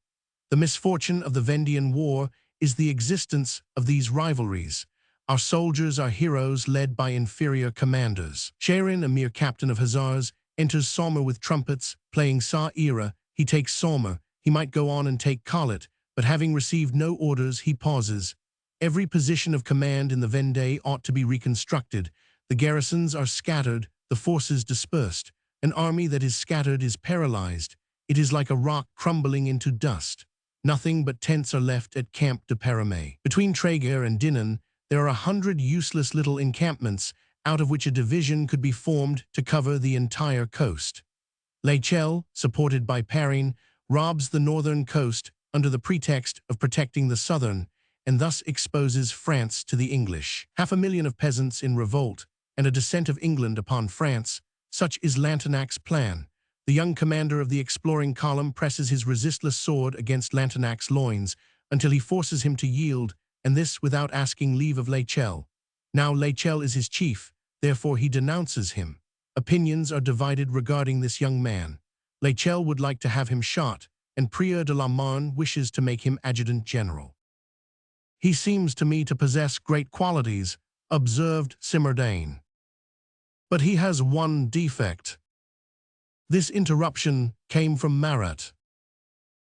The misfortune of the Vendéan War is the existence of these rivalries. Our soldiers are heroes led by inferior commanders. Chérin, a mere captain of hussars, enters Somme with trumpets, playing Sa-Ira. He takes Somme. He might go on and take Collet, but having received no orders, he pauses. Every position of command in the Vendée ought to be reconstructed. The garrisons are scattered, the forces dispersed. An army that is scattered is paralyzed. It is like a rock crumbling into dust. Nothing but tents are left at Camp de Paramé. Between Tréguer and Dinant, there are 100 useless little encampments, out of which a division could be formed to cover the entire coast. Lechelle, supported by Perrin, robs the northern coast under the pretext of protecting the southern, and thus exposes France to the English. 500,000 of peasants in revolt, and a descent of England upon France, such is Lantenac's plan. The young commander of the exploring column presses his resistless sword against Lantenac's loins until he forces him to yield, and this without asking leave of Lechelle. Now Lechelle is his chief, therefore he denounces him. Opinions are divided regarding this young man. Lechelle would like to have him shot, and Prieur de la Marne wishes to make him adjutant general. He seems to me to possess great qualities, observed Simardane. But he has one defect. This interruption came from Marat.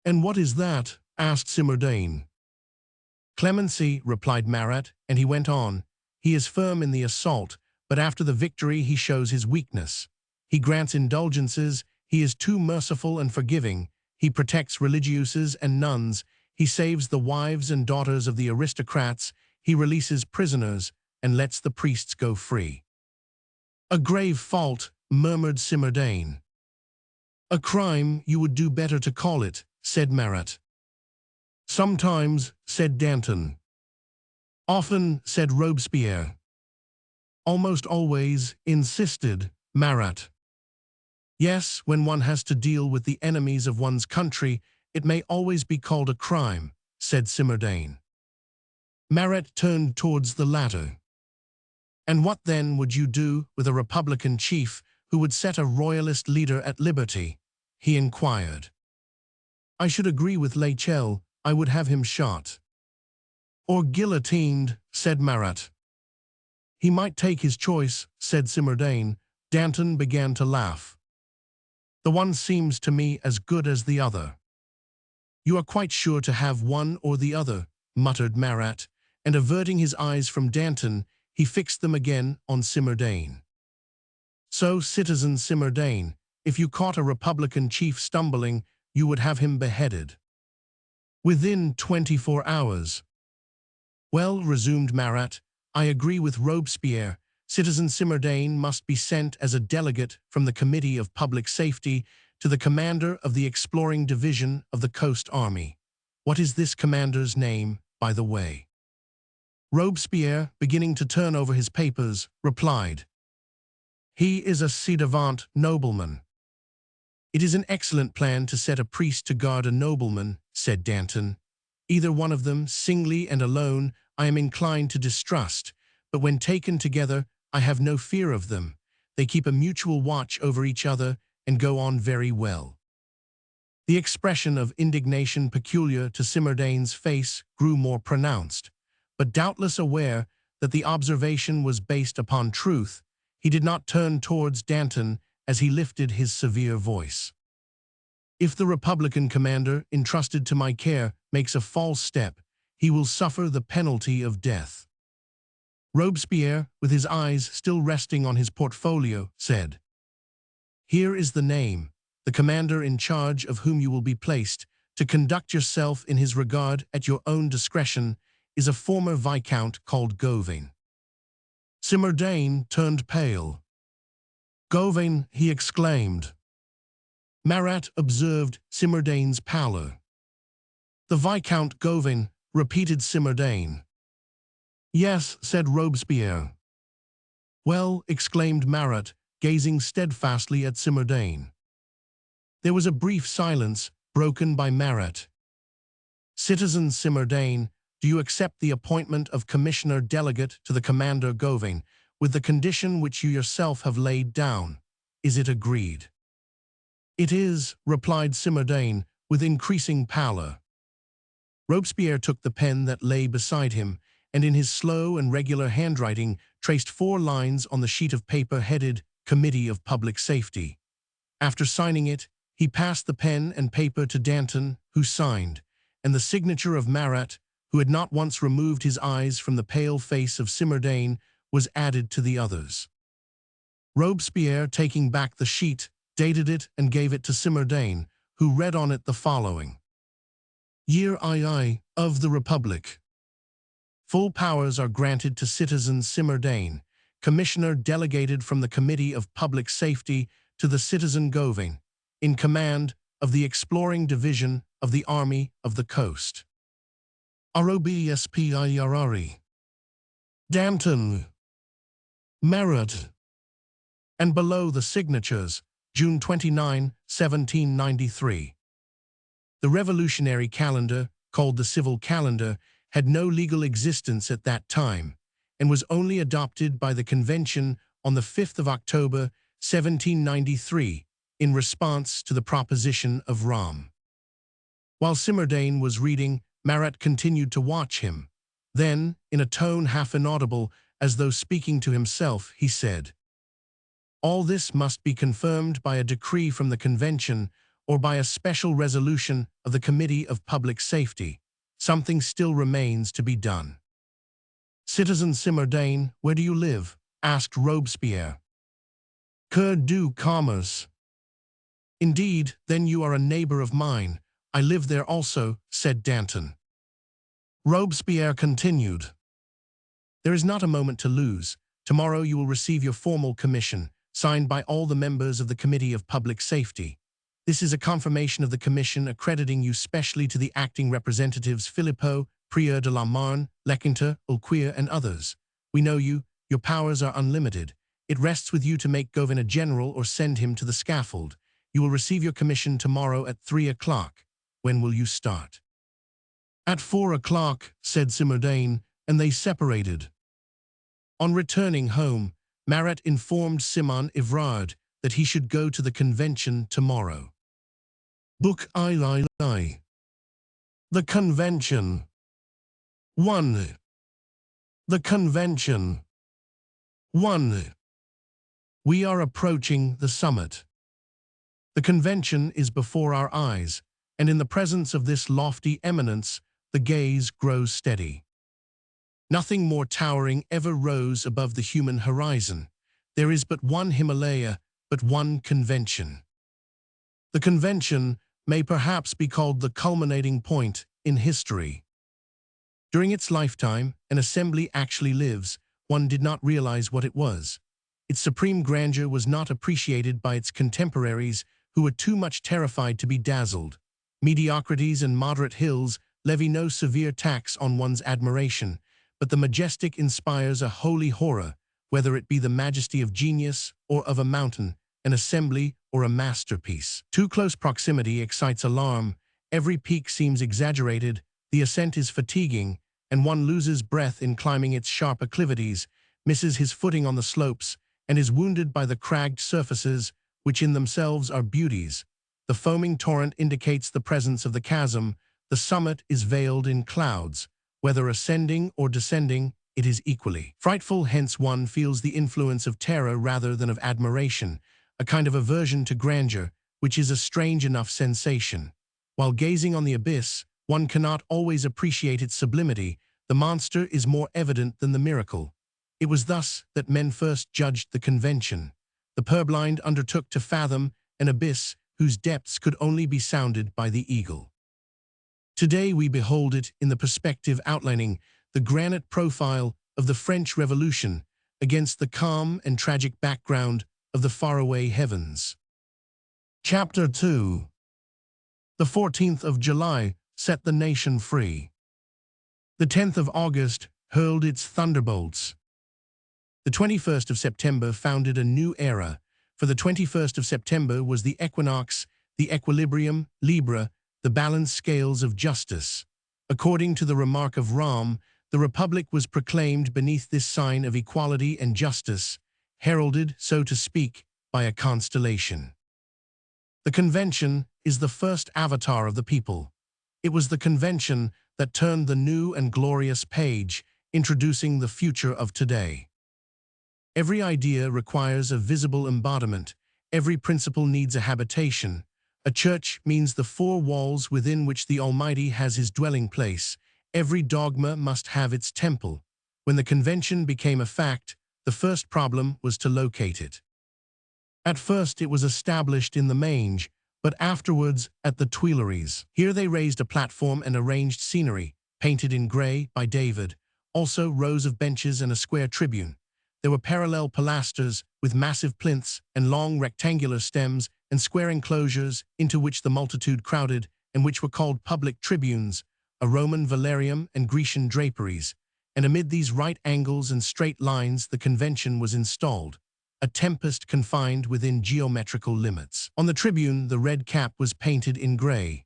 And what is that? Asked Simardane. Clemency, replied Marat, and he went on. He is firm in the assault, but after the victory he shows his weakness. He grants indulgences, he is too merciful and forgiving, he protects religieuses and nuns, he saves the wives and daughters of the aristocrats, he releases prisoners, and lets the priests go free. A grave fault, murmured Simardane. A crime, you would do better to call it, said Marat. Sometimes, said Danton. Often, said Robespierre. Almost always, insisted Marat. Yes, when one has to deal with the enemies of one's country, it may always be called a crime, said Simardane. Marat turned towards the latter. And what then would you do with a Republican chief who would set a royalist leader at liberty? He inquired. I should agree with Lechelle, I would have him shot. Or guillotined, said Marat. He might take his choice, said Simardane. Danton began to laugh. The one seems to me as good as the other. You are quite sure to have one or the other, muttered Marat, and averting his eyes from Danton, he fixed them again on Simardane. So, citizen Simardane, if you caught a Republican chief stumbling, you would have him beheaded. Within 24 hours. Well, resumed Marat, I agree with Robespierre. Citizen Simardane must be sent as a delegate from the Committee of Public Safety to the commander of the exploring division of the Coast Army. What is this commander's name, by the way? Robespierre, beginning to turn over his papers, replied. He is a ci-devant nobleman. It is an excellent plan to set a priest to guard a nobleman, said Danton. Either one of them, singly and alone, I am inclined to distrust, but when taken together, I have no fear of them. They keep a mutual watch over each other and go on very well. The expression of indignation peculiar to Simardane's face grew more pronounced, but doubtless aware that the observation was based upon truth, he did not turn towards Danton as he lifted his severe voice. If the Republican commander entrusted to my care makes a false step, he will suffer the penalty of death. Robespierre, with his eyes still resting on his portfolio, said, "Here is the name, the commander in charge of whom you will be placed, to conduct yourself in his regard at your own discretion, is a former viscount called Gauvain." Simardane turned pale. "Gauvain," he exclaimed. Marat observed Simardane's pallor. "The Viscount Gauvain," repeated Simardane. "Yes," said Robespierre. "Well," exclaimed Marat, gazing steadfastly at Simardane. There was a brief silence, broken by Marat. "Citizen Simardane, do you accept the appointment of Commissioner Delegate to the Commander Gauvain, with the condition which you yourself have laid down? Is it agreed?" "It is," replied Simardane, with increasing pallor. Robespierre took the pen that lay beside him, and in his slow and regular handwriting traced 4 lines on the sheet of paper headed Committee of Public Safety. After signing it, he passed the pen and paper to Danton, who signed, and the signature of Marat, who had not once removed his eyes from the pale face of Simardane, was added to the others. Robespierre, taking back the sheet, dated it and gave it to Simardane, who read on it the following: "Year II of the Republic. Full powers are granted to Citizen Simardane, Commissioner delegated from the Committee of Public Safety to the Citizen Gauvain, in command of the Exploring Division of the Army of the Coast. Robespierre, Danton, Marat." And below the signatures, June 29, 1793. The revolutionary calendar, called the civil calendar, had no legal existence at that time, and was only adopted by the Convention on the 5th of October, 1793, in response to the proposition of Rome. While Simardane was reading, Marat continued to watch him. Then, in a tone half inaudible, as though speaking to himself, he said, "All this must be confirmed by a decree from the Convention or by a special resolution of the Committee of Public Safety. Something still remains to be done." "Citizen Simardane, where do you live?" asked Robespierre. "Coeur du Commerce." "Indeed, then you are a neighbor of mine. I live there also," said Danton. Robespierre continued, "There is not a moment to lose. Tomorrow you will receive your formal commission, signed by all the members of the Committee of Public Safety. This is a confirmation of the commission accrediting you specially to the acting representatives Philippot, Prieur de la Marne, Lequinter, Ulquier, and others. We know you. Your powers are unlimited. It rests with you to make Gauvain a general or send him to the scaffold. You will receive your commission tomorrow at 3 o'clock. When will you start?" "At 4 o'clock, said Simardane, and they separated. On returning home, Marat informed Simon Evrard that he should go to the convention tomorrow. Book II. The Convention. 1. The Convention. 1. We are approaching the summit. The convention is before our eyes, and in the presence of this lofty eminence, the gaze grows steady. Nothing more towering ever rose above the human horizon. There is but one Himalaya, but one convention. The convention may perhaps be called the culminating point in history. During its lifetime, an assembly actually lives. One did not realize what it was. Its supreme grandeur was not appreciated by its contemporaries, who were too much terrified to be dazzled. Mediocrities and moderate hills levy no severe tax on one's admiration, but the majestic inspires a holy horror, whether it be the majesty of genius or of a mountain, an assembly or a masterpiece. Too close proximity excites alarm, every peak seems exaggerated, the ascent is fatiguing, and one loses breath in climbing its sharp acclivities, misses his footing on the slopes, and is wounded by the cragged surfaces, which in themselves are beauties. The foaming torrent indicates the presence of the chasm, the summit is veiled in clouds. Whether ascending or descending, it is equally frightful, hence one feels the influence of terror rather than of admiration, a kind of aversion to grandeur, which is a strange enough sensation. While gazing on the abyss, one cannot always appreciate its sublimity. The monster is more evident than the miracle. It was thus that men first judged the convention. The purblind undertook to fathom an abyss whose depths could only be sounded by the eagle. Today we behold it in the perspective outlining the granite profile of the French Revolution against the calm and tragic background of the faraway heavens. Chapter 2. The 14th of July set the nation free. The 10th of August hurled its thunderbolts. The 21st of September founded a new era, for the 21st of September was the equinox, the equilibrium, Libra, the balanced scales of justice. According to the remark of Ram, the Republic was proclaimed beneath this sign of equality and justice, heralded, so to speak, by a constellation. The convention is the first avatar of the people. It was the convention that turned the new and glorious page, introducing the future of today. Every idea requires a visible embodiment. Every principle needs a habitation. A church means the four walls within which the Almighty has his dwelling place. Every dogma must have its temple. When the convention became a fact, the first problem was to locate it. At first it was established in the Mange, but afterwards at the Tuileries. Here they raised a platform and arranged scenery, painted in grey by David, also rows of benches and a square tribune. There were parallel pilasters with massive plinths and long rectangular stems and square enclosures into which the multitude crowded and which were called public tribunes, a Roman velarium and Grecian draperies, and amid these right angles and straight lines the convention was installed, a tempest confined within geometrical limits. On the tribune the red cap was painted in grey.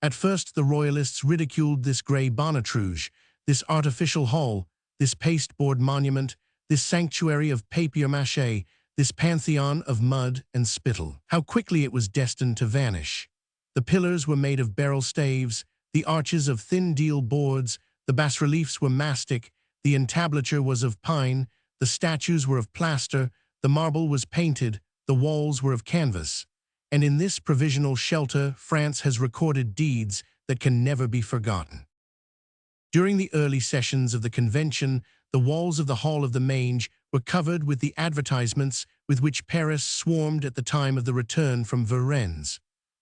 At first the royalists ridiculed this grey bonnet rouge, this artificial hall, this pasteboard monument, this sanctuary of papier-mâché, this pantheon of mud and spittle. How quickly it was destined to vanish. The pillars were made of beryl staves, the arches of thin deal boards, the bas-reliefs were mastic, the entablature was of pine, the statues were of plaster, the marble was painted, the walls were of canvas. And in this provisional shelter, France has recorded deeds that can never be forgotten. During the early sessions of the convention, the walls of the Hall of the Mange were covered with the advertisements with which Paris swarmed at the time of the return from Varennes.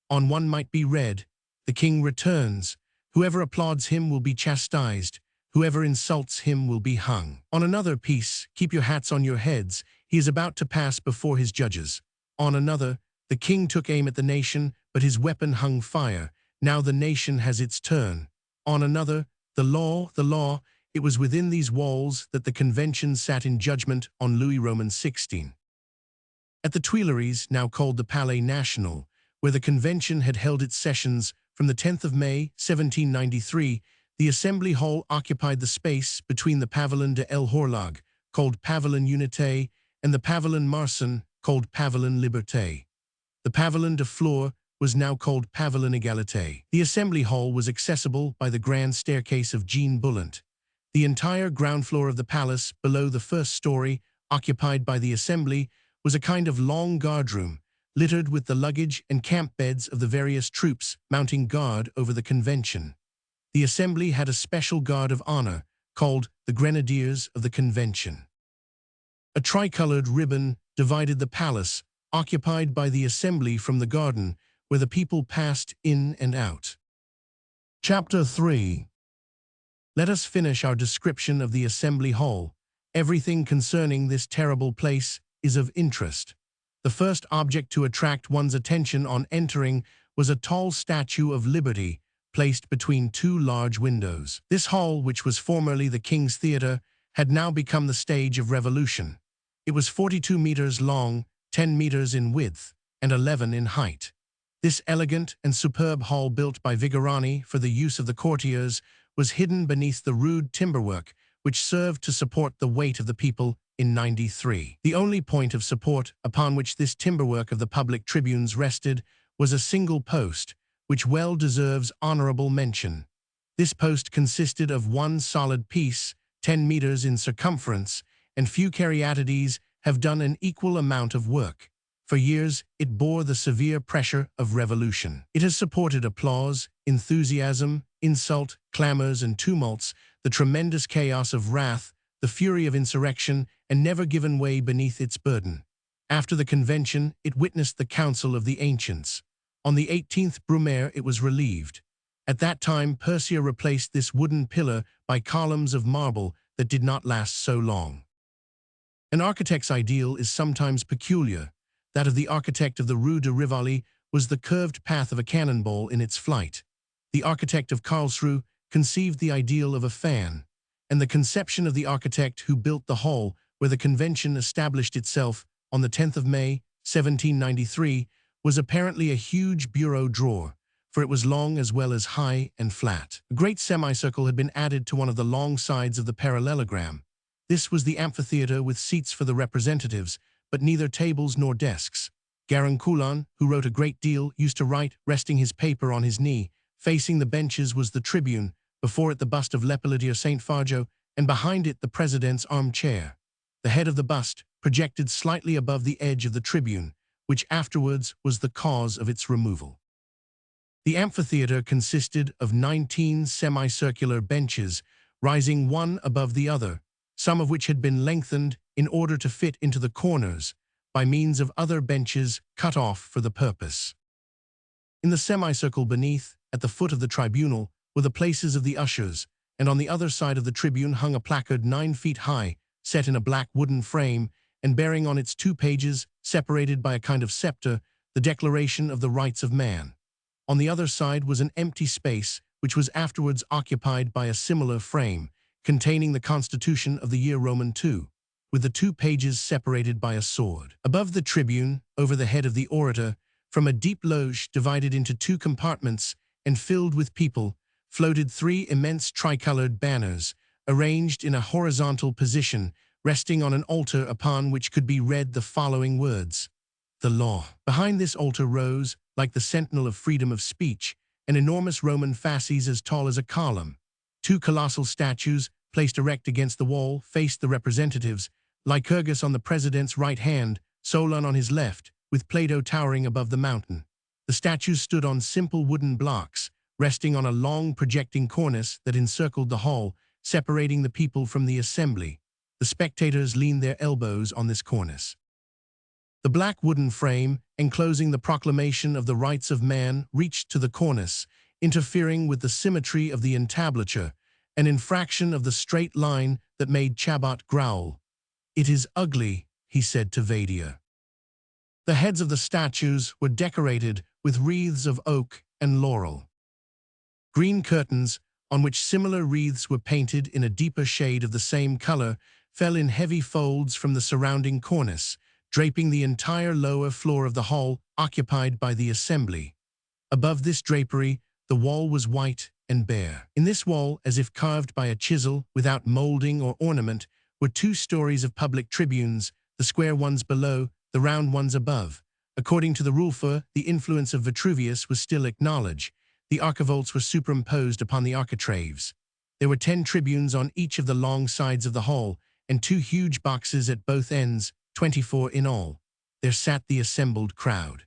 On one might be read, "The king returns. Whoever applauds him will be chastised. Whoever insults him will be hung." On another piece, "Keep your hats on your heads. He is about to pass before his judges." On another, "The king took aim at the nation, but his weapon hung fire. Now the nation has its turn." On another, the law, it was within these walls that the convention sat in judgment on Louis Roman XVI. At the Tuileries, now called the Palais National, where the convention had held its sessions from the 10th of May, 1793, the Assembly Hall occupied the space between the Pavillon de l'Horloge, called Pavillon Unité, and the Pavillon Marsan, called Pavillon Liberté. The Pavillon de Flore was now called Pavillon Égalité. The Assembly Hall was accessible by the grand staircase of Jean Boulant. The entire ground floor of the palace, below the first story, occupied by the Assembly, was a kind of long guardroom, littered with the luggage and camp beds of the various troops mounting guard over the convention. The Assembly had a special guard of honor, called the Grenadiers of the Convention. A tricolored ribbon divided the palace, occupied by the Assembly, from the garden, where the people passed in and out. Chapter 3. Let us finish our description of the Assembly Hall. Everything concerning this terrible place is of interest. The first object to attract one's attention on entering was a tall statue of Liberty, placed between two large windows. This hall, which was formerly the King's Theatre, had now become the stage of revolution. It was 42 meters long, 10 meters in width, and 11 in height. This elegant and superb hall, built by Vigorani for the use of the courtiers, was hidden beneath the rude timberwork which served to support the weight of the people in 93. The only point of support upon which this timberwork of the public tribunes rested was a single post, which well deserves honorable mention. This post consisted of one solid piece, 10 meters in circumference, and few caryatides have done an equal amount of work. For years, it bore the severe pressure of revolution. It has supported applause, enthusiasm, insult, clamors, and tumults, the tremendous chaos of wrath, the fury of insurrection, and never given way beneath its burden. After the convention, it witnessed the Council of the Ancients. On the 18th Brumaire, it was relieved. At that time, Persia replaced this wooden pillar by columns of marble that did not last so long. An architect's ideal is sometimes peculiar. That of the architect of the Rue de Rivoli was the curved path of a cannonball in its flight. The architect of Karlsruhe conceived the ideal of a fan, and the conception of the architect who built the hall where the convention established itself on the 10th of May, 1793, was apparently a huge bureau drawer, for it was long as well as high and flat. A great semicircle had been added to one of the long sides of the parallelogram. This was the amphitheater with seats for the representatives, but neither tables nor desks. Garin-Coulon, who wrote a great deal, used to write, resting his paper on his knee. Facing the benches was the tribune, before it the bust of Lepeletier Saint Fargeau, and behind it the president's armchair. The head of the bust projected slightly above the edge of the tribune, which afterwards was the cause of its removal. The amphitheater consisted of 19 semicircular benches, rising one above the other, some of which had been lengthened in order to fit into the corners by means of other benches cut off for the purpose. In the semicircle beneath, at the foot of the tribunal, were the places of the ushers, and on the other side of the tribune hung a placard 9 feet high, set in a black wooden frame, and bearing on its 2 pages, separated by a kind of scepter, the Declaration of the Rights of Man. On the other side was an empty space, which was afterwards occupied by a similar frame, containing the Constitution of the year Roman II, with the 2 pages separated by a sword. Above the tribune, over the head of the orator, from a deep loge divided into 2 compartments and filled with people, floated 3 immense tricolored banners, arranged in a horizontal position, resting on an altar upon which could be read the following words: "The law." Behind this altar rose, like the sentinel of freedom of speech, an enormous Roman fasces as tall as a column. 2 colossal statues, placed erect against the wall, faced the representatives, Lycurgus on the president's right hand, Solon on his left, with Plato towering above the mountain. The statues stood on simple wooden blocks, resting on a long projecting cornice that encircled the hall, separating the people from the assembly. The spectators leaned their elbows on this cornice. The black wooden frame, enclosing the proclamation of the rights of man, reached to the cornice, interfering with the symmetry of the entablature, an infraction of the straight line that made Chabot growl. "It is ugly," he said to Vadia. The heads of the statues were decorated with wreaths of oak and laurel. Green curtains, on which similar wreaths were painted in a deeper shade of the same color, fell in heavy folds from the surrounding cornice, draping the entire lower floor of the hall occupied by the assembly. Above this drapery, the wall was white and bare. In this wall, as if carved by a chisel, without molding or ornament, were 2 stories of public tribunes, the square ones below, the round ones above. According to the Rulfer, the influence of Vitruvius was still acknowledged. The archivolts were superimposed upon the architraves. There were 10 tribunes on each of the long sides of the hall, and 2 huge boxes at both ends, 24 in all. There sat the assembled crowd.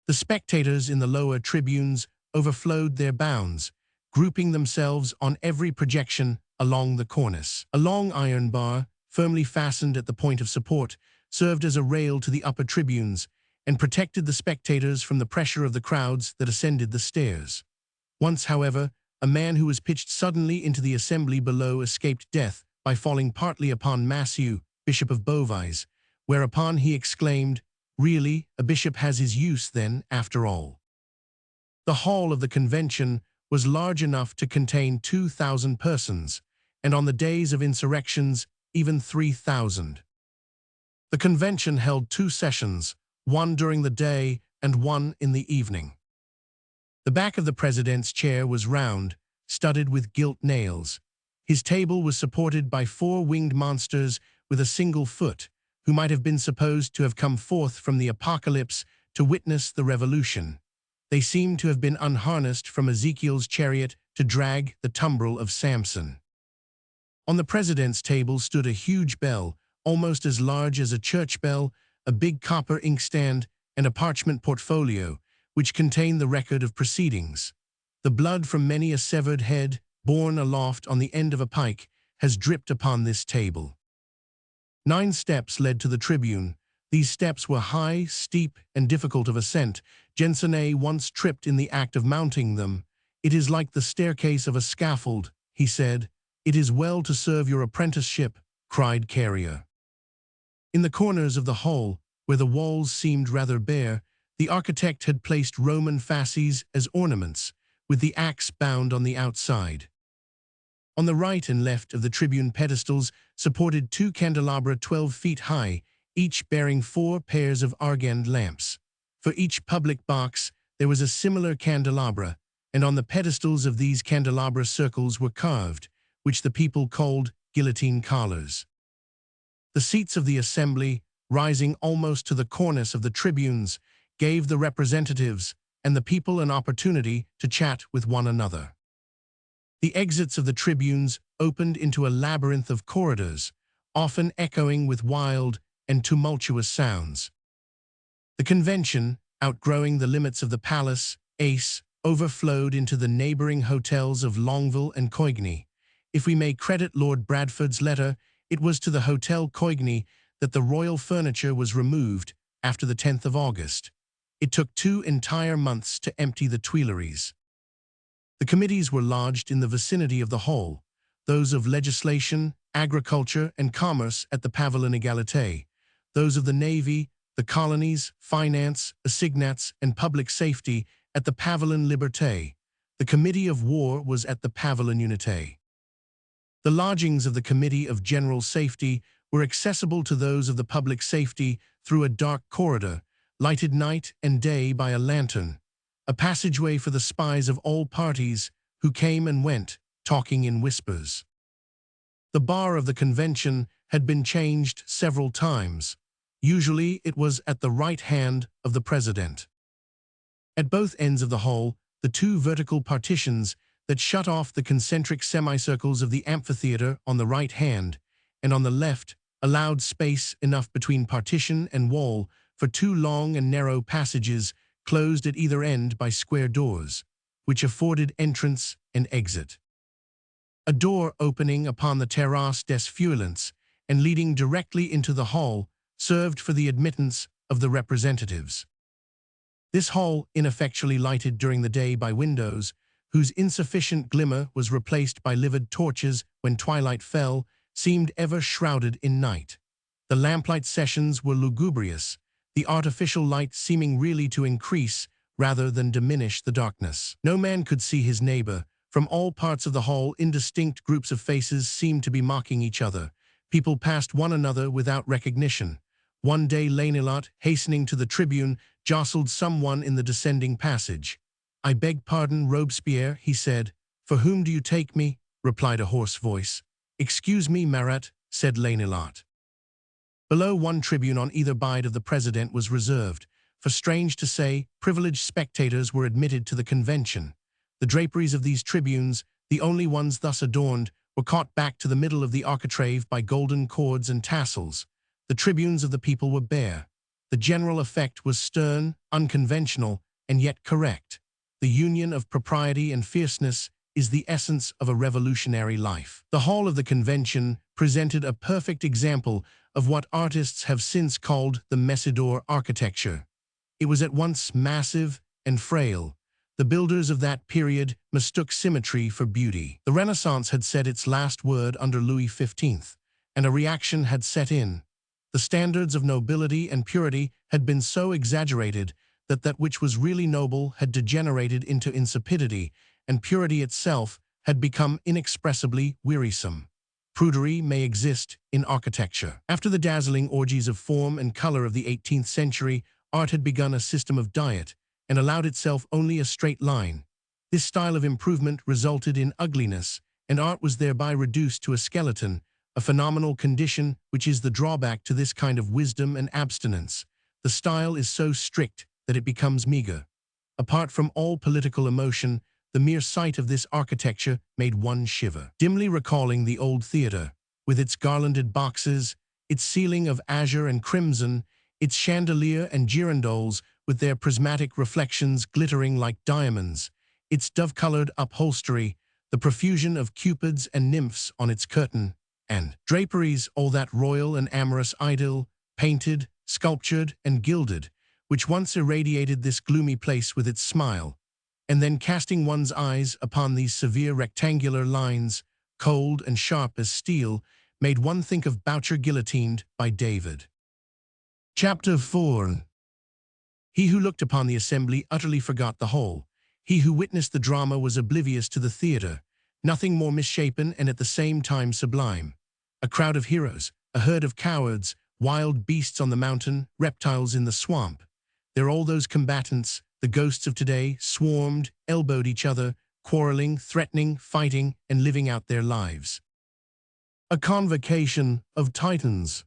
The spectators in the lower tribunes overflowed their bounds, grouping themselves on every projection along the cornice. A long iron bar, firmly fastened at the point of support, served as a rail to the upper tribunes and protected the spectators from the pressure of the crowds that ascended the stairs. Once, however, a man who was pitched suddenly into the assembly below escaped death by falling partly upon Massieu, Bishop of Beauvais, whereupon he exclaimed, "Really, a bishop has his use then, after all." The hall of the convention was large enough to contain 2,000 persons, and on the days of insurrections, even 3,000. The convention held 2 sessions, one during the day and one in the evening. The back of the president's chair was round, studded with gilt nails. His table was supported by 4 winged monsters with a single foot, who might have been supposed to have come forth from the apocalypse to witness the revolution. They seemed to have been unharnessed from Ezekiel's chariot to drag the tumbril of Samson. On the president's table stood a huge bell, almost as large as a church bell, a big copper inkstand, and a parchment portfolio, which contained the record of proceedings. The blood from many a severed head, borne aloft on the end of a pike, has dripped upon this table. 9 steps led to the tribune. These steps were high, steep, and difficult of ascent. Jensenay once tripped in the act of mounting them. "It is like the staircase of a scaffold," he said. "It is well to serve your apprenticeship," cried Carrier. In the corners of the hall, where the walls seemed rather bare, the architect had placed Roman fasces as ornaments, with the axe bound on the outside. On the right and left of the tribune pedestals supported 2 candelabra 12 feet high, each bearing 4 pairs of argand lamps. For each public box there was a similar candelabra, and on the pedestals of these candelabra circles were carved, which the people called guillotine collars. The seats of the assembly, rising almost to the cornice of the tribunes, gave the representatives and the people an opportunity to chat with one another. The exits of the tribunes opened into a labyrinth of corridors, often echoing with wild and tumultuous sounds. The convention, outgrowing the limits of the palace, overflowed into the neighboring hotels of Longueville and Coigny. If we may credit Lord Bradford's letter, it was to the Hotel Coigny that the royal furniture was removed after the 10th of August. It took 2 entire months to empty the Tuileries. The committees were lodged in the vicinity of the hall, those of legislation, agriculture, and commerce at the Pavillon Égalité, those of the navy, the colonies, finance, assignats, and public safety at the Pavillon Liberté. The Committee of War was at the Pavillon Unité. The lodgings of the Committee of General Safety were accessible to those of the public safety through a dark corridor, lighted night and day by a lantern, a passageway for the spies of all parties who came and went, talking in whispers. The bar of the convention had been changed several times. Usually it was at the right hand of the president. At both ends of the hall, the 2 vertical partitions that shut off the concentric semicircles of the amphitheater on the right hand, and on the left allowed space enough between partition and wall for 2 long and narrow passages closed at either end by square doors, which afforded entrance and exit. A door opening upon the Terrasse des Feuillants and leading directly into the hall served for the admittance of the representatives. This hall, ineffectually lighted during the day by windows, whose insufficient glimmer was replaced by livid torches when twilight fell, seemed ever shrouded in night. The lamplight sessions were lugubrious, the artificial light seeming really to increase rather than diminish the darkness. No man could see his neighbor. From all parts of the hall, indistinct groups of faces seemed to be mocking each other. People passed one another without recognition. One day Lanelot, hastening to the tribune, jostled someone in the descending passage. "I beg pardon, Robespierre," he said. "For whom do you take me?" replied a hoarse voice. "Excuse me, Marat," said Lanelot. Below, one tribune on either side of the president was reserved, for strange to say, privileged spectators were admitted to the convention. The draperies of these tribunes, the only ones thus adorned, were caught back to the middle of the architrave by golden cords and tassels. The tribunes of the people were bare. The general effect was stern, unconventional, and yet correct. The union of propriety and fierceness is the essence of a revolutionary life. The hall of the convention presented a perfect example of what artists have since called the Messidor architecture. It was at once massive and frail. The builders of that period mistook symmetry for beauty. The Renaissance had said its last word under Louis XV, and a reaction had set in. The standards of nobility and purity had been so exaggerated that which was really noble had degenerated into insipidity, and purity itself had become inexpressibly wearisome. Prudery may exist in architecture. After the dazzling orgies of form and color of the 18th century, art had begun a system of diet and allowed itself only a straight line. This style of improvement resulted in ugliness, and art was thereby reduced to a skeleton, a phenomenal condition which is the drawback to this kind of wisdom and abstinence. The style is so strict that it becomes meager. Apart from all political emotion, the mere sight of this architecture made one shiver. Dimly recalling the old theater, with its garlanded boxes, its ceiling of azure and crimson, its chandelier and girandoles with their prismatic reflections glittering like diamonds, its dove-colored upholstery, the profusion of cupids and nymphs on its curtain, and draperies, all that royal and amorous idyll, painted, sculptured, and gilded, which once irradiated this gloomy place with its smile, and then casting one's eyes upon these severe rectangular lines, cold and sharp as steel, made one think of Boucher guillotined by David. Chapter 4. He who looked upon the assembly utterly forgot the whole. He who witnessed the drama was oblivious to the theater, nothing more misshapen and at the same time sublime. A crowd of heroes, a herd of cowards, wild beasts on the mountain, reptiles in the swamp. There all those combatants, the ghosts of today, swarmed, elbowed each other, quarreling, threatening, fighting, and living out their lives. A convocation of titans.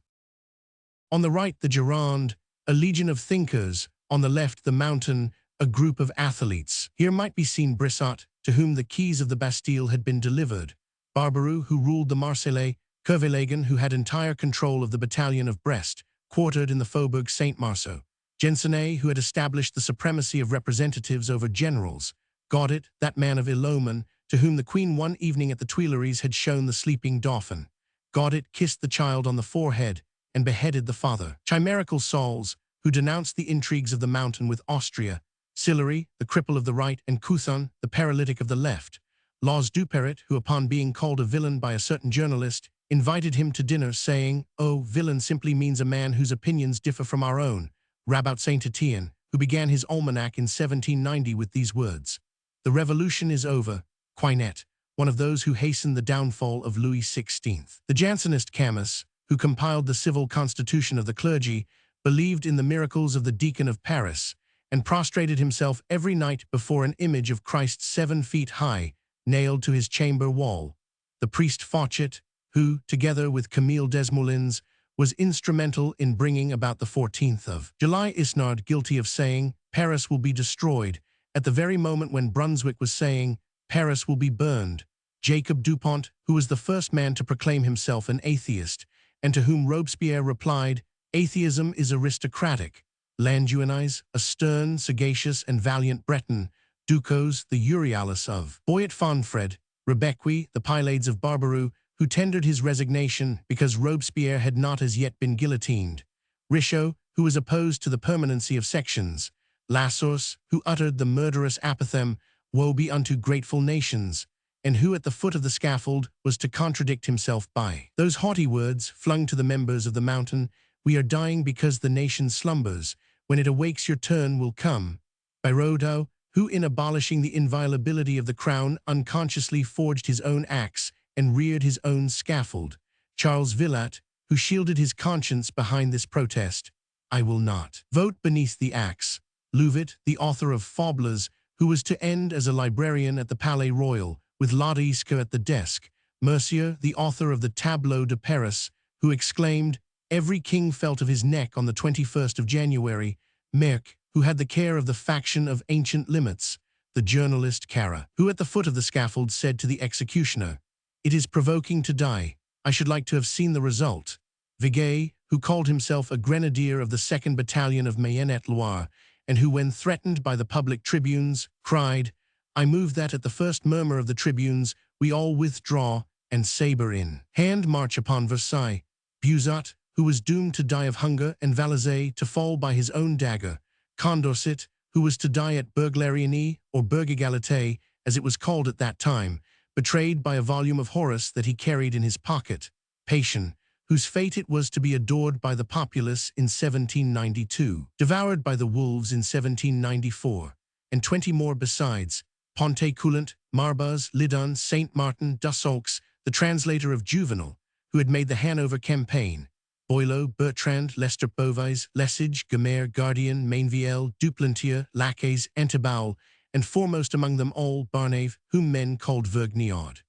On the right, the Gironde, a legion of thinkers. On the left, the mountain, a group of athletes. Here might be seen Brissot, to whom the keys of the Bastille had been delivered, Barbaroux, who ruled the Marseillais, Kervelagen, who had entire control of the battalion of Brest, quartered in the Faubourg Saint-Marceau, Gensonet, who had established the supremacy of representatives over generals, Gaudet, that man of Iloman, to whom the Queen one evening at the Tuileries had shown the sleeping dauphin. Gaudet kissed the child on the forehead and beheaded the father. Chimerical Sauls, who denounced the intrigues of the mountain with Austria, Sillery, the cripple of the right, and Couthon, the paralytic of the left. Laws Duperret, who upon being called a villain by a certain journalist, invited him to dinner, saying, "Oh, villain simply means a man whose opinions differ from our own." Rabat Saint-Étienne, who began his almanac in 1790 with these words, "The revolution is over," Quinet, one of those who hastened the downfall of Louis XVI. The Jansenist Camus, who compiled the civil constitution of the clergy, believed in the miracles of the Deacon of Paris, and prostrated himself every night before an image of Christ 7 feet high, nailed to his chamber wall. The priest Fauchet, who, together with Camille Desmoulins, was instrumental in bringing about the 14th of July, Isnard, guilty of saying, "Paris will be destroyed," at the very moment when Brunswick was saying, "Paris will be burned." Jacob Dupont, who was the first man to proclaim himself an atheist, and to whom Robespierre replied, "Atheism is aristocratic." Landuinais, a stern, sagacious, and valiant Breton. Ducos, the Euryalus of Boyet Fonfred. Rebecque, the Pylades of Barbaroux, who tendered his resignation because Robespierre had not as yet been guillotined. Richaud, who was opposed to the permanency of sections. Lassource, who uttered the murderous apothegm, "Woe be unto grateful nations," and who at the foot of the scaffold was to contradict himself by those haughty words flung to the members of the mountain, "We are dying because the nation slumbers. When it awakes, your turn will come." By Rodin, who in abolishing the inviolability of the crown unconsciously forged his own axe and reared his own scaffold. Charles Villat, who shielded his conscience behind this protest, "I will not vote beneath the axe." Louvet, the author of Fables, who was to end as a librarian at the Palais Royal, with Ladisque at the desk. Mercier, the author of the Tableau de Paris, who exclaimed, "Every king felt of his neck on the 21st of January." Merck, who had the care of the faction of ancient limits. The journalist Cara, who at the foot of the scaffold said to the executioner, "It is provoking to die. I should like to have seen the result." Viguet, who called himself a grenadier of the 2nd Battalion of Mayenne-et-Loire, and who, when threatened by the public tribunes, cried, "I move that at the first murmur of the tribunes, we all withdraw and sabre in hand march upon Versailles." Buzat, who was doomed to die of hunger, and Valazé to fall by his own dagger. Condorcet, who was to die at Berg-Lariani, or Berg-Égalité, as it was called at that time, betrayed by a volume of Horace that he carried in his pocket. Patience, whose fate it was to be adored by the populace in 1792, devoured by the wolves in 1794, and 20 more besides. Pontet-Coulant, Marbaz, Lidon, Saint-Martin, Dussaulx, the translator of Juvenal, who had made the Hanover campaign. Boileau, Bertrand, Lester Beauvais, Lesage, Guemer, Gardien, Mainvielle, Duplantier, Lacaze, Antibaul, and foremost among them all, Barnave, whom men called Vergniaud.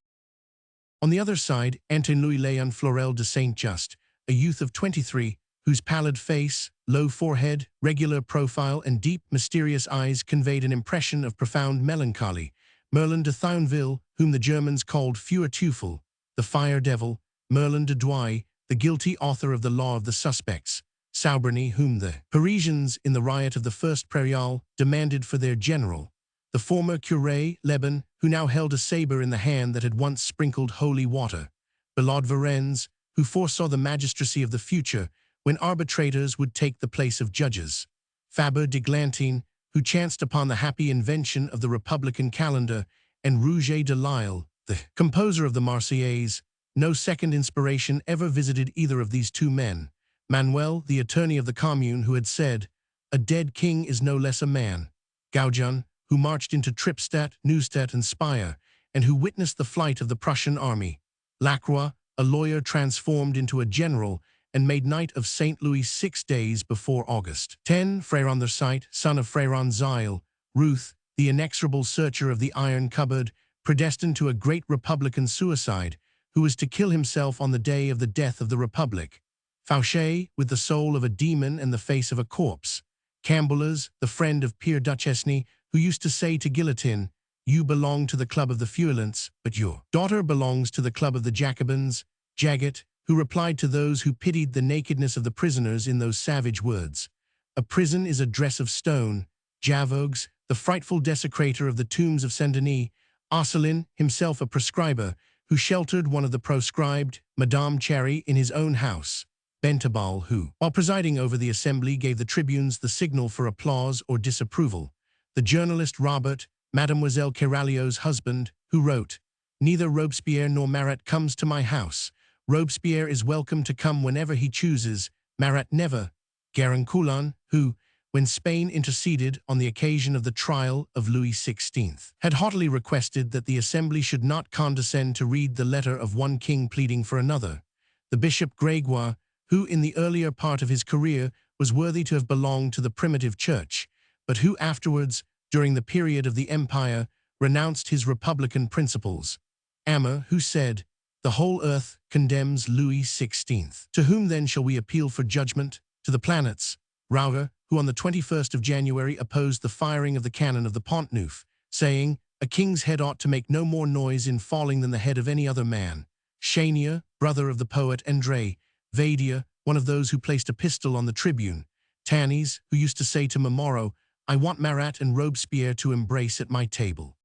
On the other side, Antoine-Louis-Léon Florel de Saint-Just, a youth of 23, whose pallid face, low forehead, regular profile, and deep, mysterious eyes conveyed an impression of profound melancholy, Merlin de Thionville, whom the Germans called Feuerteufel, the fire devil, Merlin de Douai, the guilty author of the Law of the Suspects, Sauberny, whom the Parisians in the riot of the First Prairial demanded for their general, the former curé, Leben, who now held a saber in the hand that had once sprinkled holy water, Belaud Varennes, who foresaw the magistracy of the future when arbitrators would take the place of judges, Faber de Glantine, who chanced upon the happy invention of the Republican calendar, and Rouget de Lisle, the composer of the Marseillaise. No second inspiration ever visited either of these two men. Manuel, the attorney of the Commune, who had said, "A dead king is no less a man." Gaujon, who marched into Trippstadt, Neustadt, and Speyer, and who witnessed the flight of the Prussian army. Lacroix, a lawyer transformed into a general and made knight of St. Louis 6 days before August 10. Freyron the Sight, son of Freyron Zeil. Ruth, the inexorable searcher of the iron cupboard, predestined to a great Republican suicide, who was to kill himself on the day of the death of the Republic. Fauché, with the soul of a demon and the face of a corpse. Camboulez, the friend of Pierre Duchesne, who used to say to Guillotine, "You belong to the club of the Feuillants, but your daughter belongs to the club of the Jacobins." Jaget, who replied to those who pitied the nakedness of the prisoners in those savage words, "A prison is a dress of stone." Javogues, the frightful desecrator of the tombs of Saint-Denis. Asselin, himself a prescriber, who sheltered one of the proscribed, Madame Cherry, in his own house. Bentabal, who, while presiding over the assembly, gave the tribunes the signal for applause or disapproval. The journalist Robert, Mademoiselle Keralio's husband, who wrote, "Neither Robespierre nor Marat comes to my house. Robespierre is welcome to come whenever he chooses, Marat never." Guérin-Coulon, who, when Spain interceded on the occasion of the trial of Louis XVI, had haughtily requested that the assembly should not condescend to read the letter of one king pleading for another. The Bishop Grégoire, who in the earlier part of his career was worthy to have belonged to the primitive church, but who afterwards, during the period of the Empire, renounced his republican principles. Amer, who said, "The whole earth condemns Louis XVI. To whom then shall we appeal for judgment? To the planets." Rauger, who on the 21st of January opposed the firing of the cannon of the Pont Neuf, saying, "A king's head ought to make no more noise in falling than the head of any other man." Chenier, brother of the poet André. Vadia, one of those who placed a pistol on the tribune. Tanis, who used to say to Memoro, "I want Marat and Robespierre to embrace at my table."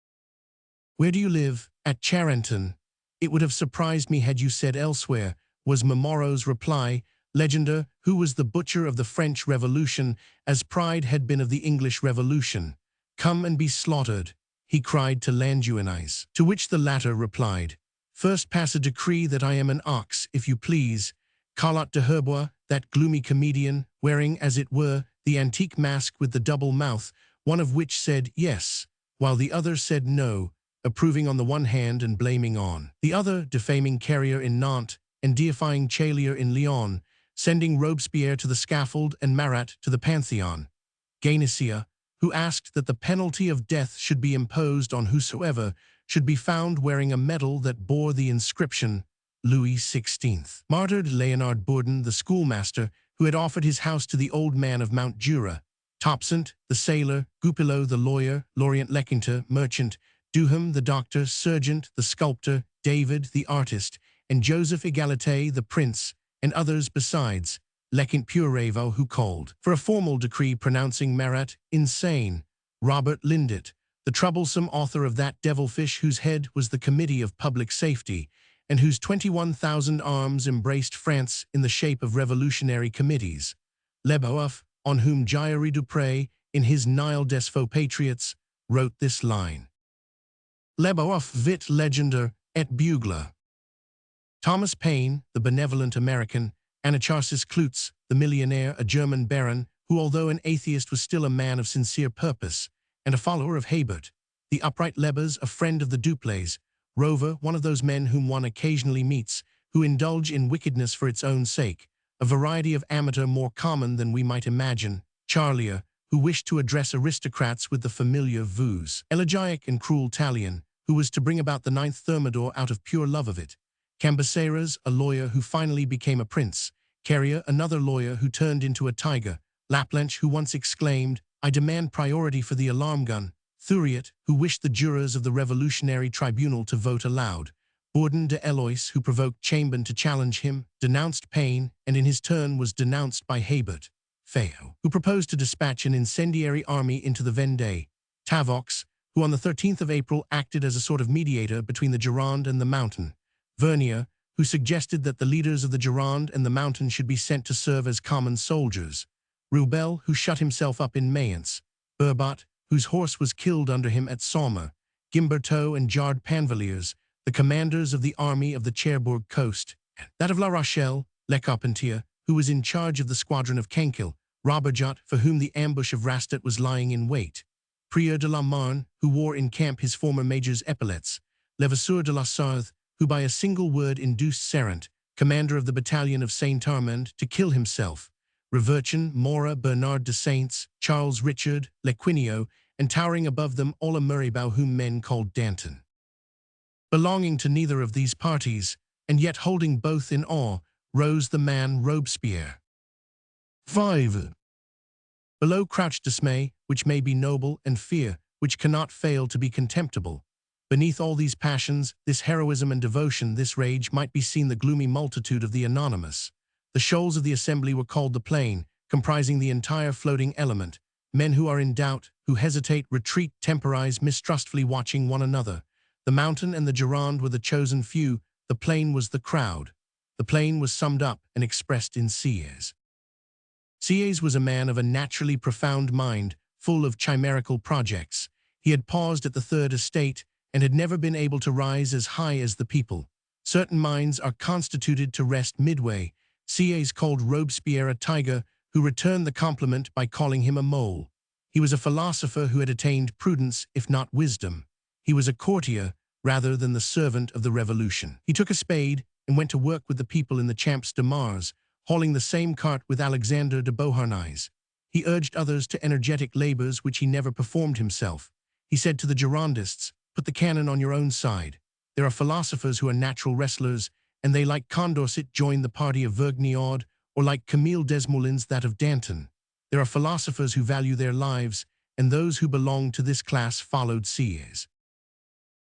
"Where do you live?" "At Charenton." "It would have surprised me had you said elsewhere," was Memoro's reply. Legendre, who was the butcher of the French Revolution, as Pride had been of the English Revolution. "Come and be slaughtered," he cried to Languinais, to which the latter replied, "First pass a decree that I am an ox, if you please." Carlotte de Herbois, that gloomy comedian, wearing, as it were, the antique mask with the double mouth, one of which said yes, while the other said no, approving on the one hand and blaming on the other, defaming Carrier in Nantes and deifying Chalier in Lyon, sending Robespierre to the scaffold and Marat to the Pantheon. Gainisia, who asked that the penalty of death should be imposed on whosoever should be found wearing a medal that bore the inscription, Louis XVI. Martyred Leonard Bourdon, the schoolmaster, who had offered his house to the old man of Mount Jura. Topsant, the sailor, Goupilot, the lawyer, Laurent Lequinter, merchant, Duham, the doctor, Sergeant, the sculptor, David, the artist, and Joseph Egalite, the prince, and others besides, Lequint Purevo, who called for a formal decree pronouncing Marat insane. Robert Lindet, the troublesome author of that devilfish whose head was the Committee of Public Safety, and whose 21,000 arms embraced France in the shape of revolutionary committees. Leboeuf, on whom Giry Dupré, in his Nile des Faux Patriots, wrote this line. Leboeuf vit legender et bugler. Thomas Paine, the benevolent American, Anacharsis Cloots, the millionaire, a German baron, who although an atheist was still a man of sincere purpose, and a follower of Hebert. The upright Lebas, a friend of the Duplays. Rover, one of those men whom one occasionally meets, who indulge in wickedness for its own sake, a variety of amateur more common than we might imagine. Charlier, who wished to address aristocrats with the familiar vuse. Elegiac and cruel Tallien, who was to bring about the 9th Thermidor out of pure love of it. Cambaceres, a lawyer who finally became a prince. Carrier, another lawyer who turned into a tiger. Laplanche, who once exclaimed, "I demand priority for the alarm gun." Thuriot, who wished the jurors of the Revolutionary Tribunal to vote aloud. Bourdon de Eloise, who provoked Chambon to challenge him, denounced Paine, and in his turn was denounced by Hebert. Fayot, who proposed to dispatch an incendiary army into the Vendée. Tavox, who on the 13th of April acted as a sort of mediator between the Gironde and the Mountain. Vernier, who suggested that the leaders of the Gironde and the Mountain should be sent to serve as common soldiers. Rubel, who shut himself up in Mayence. Burbat, whose horse was killed under him at Somme. Gimbertot and Jard Panveliers, the commanders of the army of the Cherbourg coast. That of La Rochelle, Le Carpentier, who was in charge of the squadron of Kenquil. Roberjot, for whom the ambush of Rastet was lying in wait. Prieur de la Marne, who wore in camp his former major's epaulettes. Levasseur de la Sarthe, who by a single word induced Serrant, commander of the battalion of Saint-Armand, to kill himself. Reverchon, Mora, Bernard de Saints, Charles Richard, Lequinio, and towering above them all a Murraybow whom men called Danton. Belonging to neither of these parties, and yet holding both in awe, rose the man Robespierre. 5. Below crouched dismay, which may be noble, and fear, which cannot fail to be contemptible. Beneath all these passions, this heroism and devotion, this rage, might be seen the gloomy multitude of the anonymous. The shoals of the assembly were called the plain, comprising the entire floating element, men who are in doubt, who hesitate, retreat, temporize, mistrustfully watching one another. The mountain and the Gironde were the chosen few, the plain was the crowd. The plain was summed up and expressed in Sieyès. Sieyès was a man of a naturally profound mind, full of chimerical projects. He had paused at the Third Estate, and had never been able to rise as high as the people. Certain minds are constituted to rest midway. Sieyès called Robespierre a tiger, who returned the compliment by calling him a mole. He was a philosopher who had attained prudence, if not wisdom. He was a courtier, rather than the servant of the revolution. He took a spade and went to work with the people in the Champs de Mars, hauling the same cart with Alexander de Beauharnais. He urged others to energetic labors which he never performed himself. He said to the Girondists, "Put the cannon on your own side." There are philosophers who are natural wrestlers, and they, like Condorcet, joined the party of Vergniaud, or like Camille Desmoulins that of Danton. There are philosophers who value their lives, and those who belonged to this class followed Sieyès.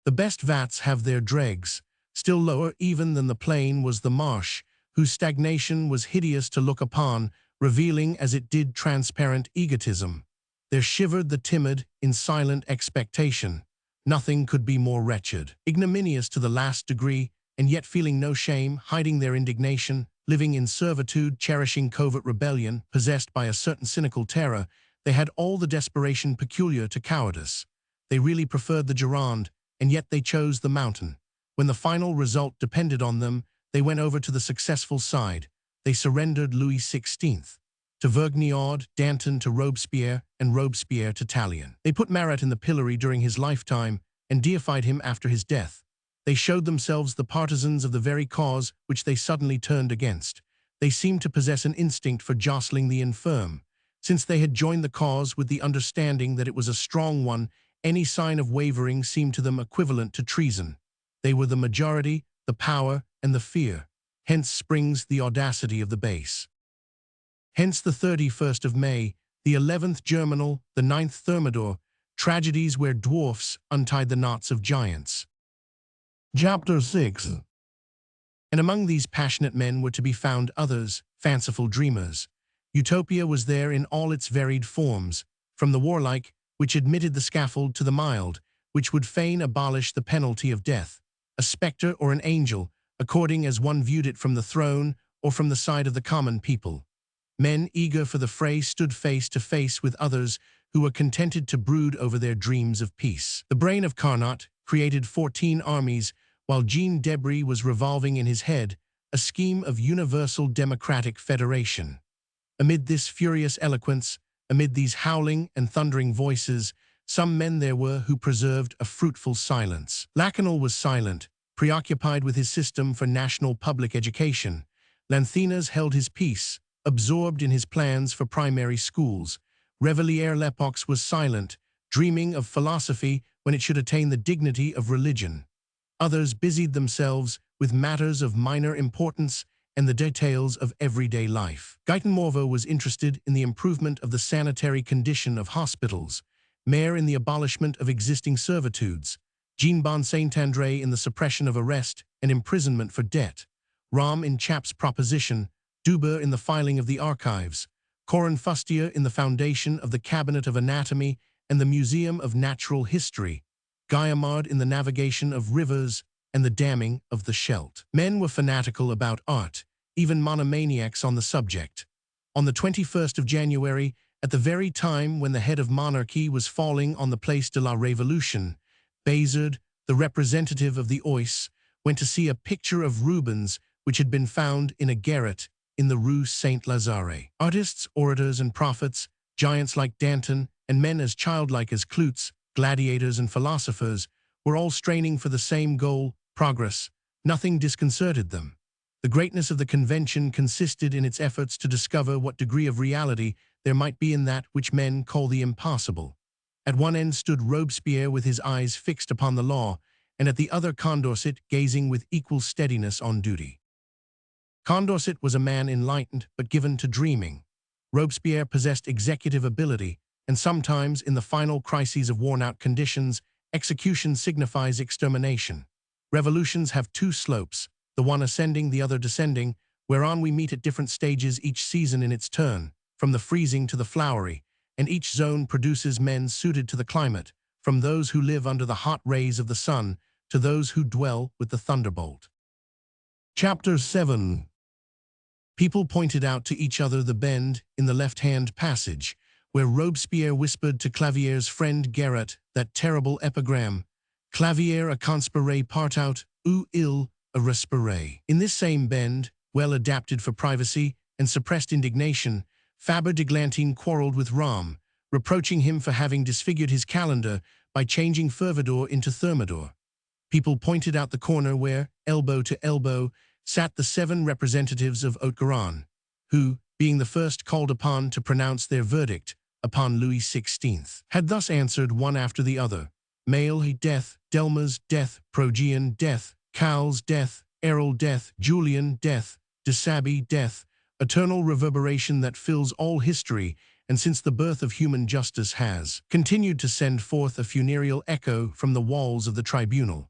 The best vats have their dregs. Still lower even than the plain was the marsh, whose stagnation was hideous to look upon, revealing as it did transparent egotism. There shivered the timid in silent expectation. Nothing could be more wretched. Ignominious to the last degree, and yet feeling no shame, hiding their indignation, living in servitude, cherishing covert rebellion, possessed by a certain cynical terror, they had all the desperation peculiar to cowardice. They really preferred the Gironde, and yet they chose the mountain. When the final result depended on them, they went over to the successful side. They surrendered Louis XVI to Vergniaud, Danton to Robespierre, and Robespierre to Tallien. They put Marat in the pillory during his lifetime and deified him after his death. They showed themselves the partisans of the very cause which they suddenly turned against. They seemed to possess an instinct for jostling the infirm. Since they had joined the cause with the understanding that it was a strong one, any sign of wavering seemed to them equivalent to treason. They were the majority, the power, and the fear. Hence springs the audacity of the base. Hence the 31st of May, the 11th Germinal, the 9th Thermidor, tragedies where dwarfs untied the knots of giants. Chapter 6. And among these passionate men were to be found others, fanciful dreamers. Utopia was there in all its varied forms, from the warlike, which admitted the scaffold, to the mild, which would fain abolish the penalty of death, a spectre or an angel, according as one viewed it from the throne or from the side of the common people. Men eager for the fray stood face to face with others who were contented to brood over their dreams of peace. The brain of Carnot created 14 armies, while Jean Debris was revolving in his head a scheme of universal democratic federation. Amid this furious eloquence, amid these howling and thundering voices, some men there were who preserved a fruitful silence. Lacanal was silent, preoccupied with his system for national public education. Lanthenus held his peace, absorbed in his plans for primary schools. Revillière-Lepox was silent, dreaming of philosophy when it should attain the dignity of religion. Others busied themselves with matters of minor importance and the details of everyday life. Guyton Morveau was interested in the improvement of the sanitary condition of hospitals. Maire in the abolishment of existing servitudes, Jean Saint-André in the suppression of arrest and imprisonment for debt, Ram in Chap's proposition, Duber in the filing of the archives, Corin Fustier in the foundation of the Cabinet of Anatomy and the Museum of Natural History, Guillemard in the navigation of rivers and the damming of the Scheldt. Men were fanatical about art, even monomaniacs on the subject. On the 21st of January, at the very time when the head of monarchy was falling on the Place de la Révolution, Bazard, the representative of the Oise, went to see a picture of Rubens which had been found in a garret in the Rue Saint-Lazare. Artists, orators, and prophets, giants like Danton, and men as childlike as Clootz, gladiators and philosophers, were all straining for the same goal, progress. Nothing disconcerted them. The greatness of the convention consisted in its efforts to discover what degree of reality there might be in that which men call the impossible. At one end stood Robespierre with his eyes fixed upon the law, and at the other Condorcet gazing with equal steadiness on duty. Condorcet was a man enlightened but given to dreaming. Robespierre possessed executive ability, and sometimes, in the final crises of worn-out conditions, execution signifies extermination. Revolutions have two slopes, the one ascending, the other descending, whereon we meet at different stages each season in its turn, from the freezing to the flowery, and each zone produces men suited to the climate, from those who live under the hot rays of the sun to those who dwell with the thunderbolt. Chapter 7. People pointed out to each other the bend in the left-hand passage, where Robespierre whispered to Clavier's friend Garrett that terrible epigram, Clavier a conspire partout, ou il a respire. In this same bend, well adapted for privacy and suppressed indignation, Faber d'Eglantine quarreled with Ram, reproaching him for having disfigured his calendar by changing Thermidor into Thermidor. People pointed out the corner where, elbow to elbow, sat the 7 representatives of Haute-Garonne, who, being the first called upon to pronounce their verdict upon Louis XVI, had thus answered one after the other: Mail, death; Delmas, death; Progean, death; Cowles, death; Errol, death; Julian, death; de Saby, death. Eternal reverberation that fills all history, and since the birth of human justice has continued to send forth a funereal echo from the walls of the tribunal.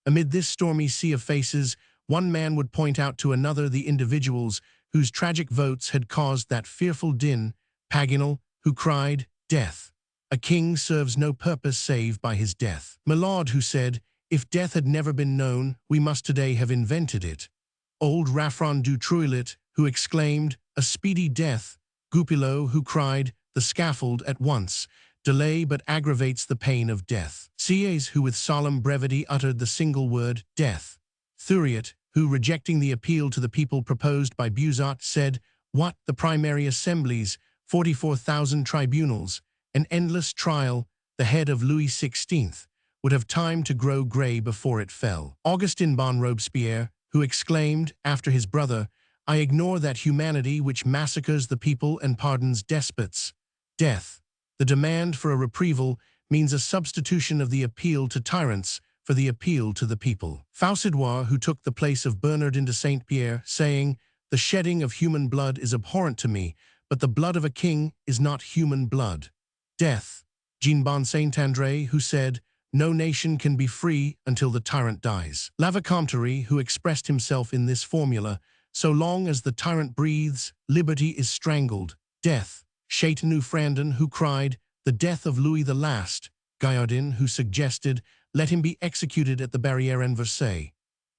Amid this stormy sea of faces, one man would point out to another the individuals whose tragic votes had caused that fearful din: Paganel, who cried, "Death! A king serves no purpose save by his death." Millard, who said, "If death had never been known, we must today have invented it." Old Raffron du Treuillet, who exclaimed, "A speedy death." Goupilot, who cried, "The scaffold at once. Delay but aggravates the pain of death." Sieyès, who with solemn brevity uttered the single word, "Death." Thuriot, who, rejecting the appeal to the people proposed by Buzot, said, "What, the primary assemblies, 44,000 tribunals, an endless trial, the head of Louis XVI, would have time to grow grey before it fell." Augustin Bon Robespierre, who exclaimed, after his brother, "I ignore that humanity which massacres the people and pardons despots. Death. The demand for a reprieval means a substitution of the appeal to tyrants for the appeal to the people." Faucedouar, who took the place of Bernardin de Saint-Pierre, saying, "The shedding of human blood is abhorrent to me, but the blood of a king is not human blood." Death. Jean Saint-André, who said, "No nation can be free until the tyrant dies." Lavacomterie, who expressed himself in this formula, "So long as the tyrant breathes, liberty is strangled." Death. Chateauneuf-Frandon, who cried, "The death of Louis the Last." Gaillardin, who suggested, "Let him be executed at the Barrière Inversée."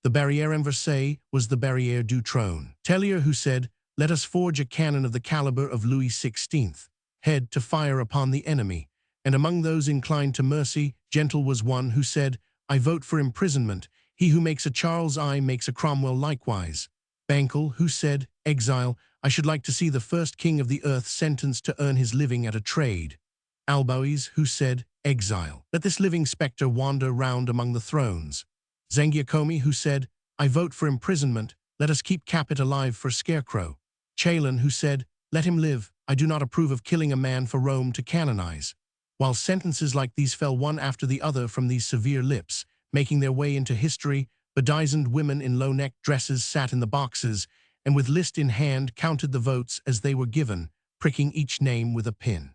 The Barrière Inversée was the Barrière du Trône. Tellier, who said, "Let us forge a cannon of the caliber of Louis XVI, head to fire upon the enemy." And among those inclined to mercy, Gentle was one who said, "I vote for imprisonment. He who makes a Charles I makes a Cromwell likewise." Banquel, who said, "Exile. I should like to see the first king of the earth sentenced to earn his living at a trade." Albois, who said, "Exile. Let this living spectre wander round among the thrones." Zangiacomi, who said, "I vote for imprisonment. Let us keep Capet alive for Scarecrow." Chalon, who said, "Let him live. I do not approve of killing a man for Rome to canonize." While sentences like these fell one after the other from these severe lips, making their way into history, bedizened women in low-necked dresses sat in the boxes, and with list in hand counted the votes as they were given, pricking each name with a pin.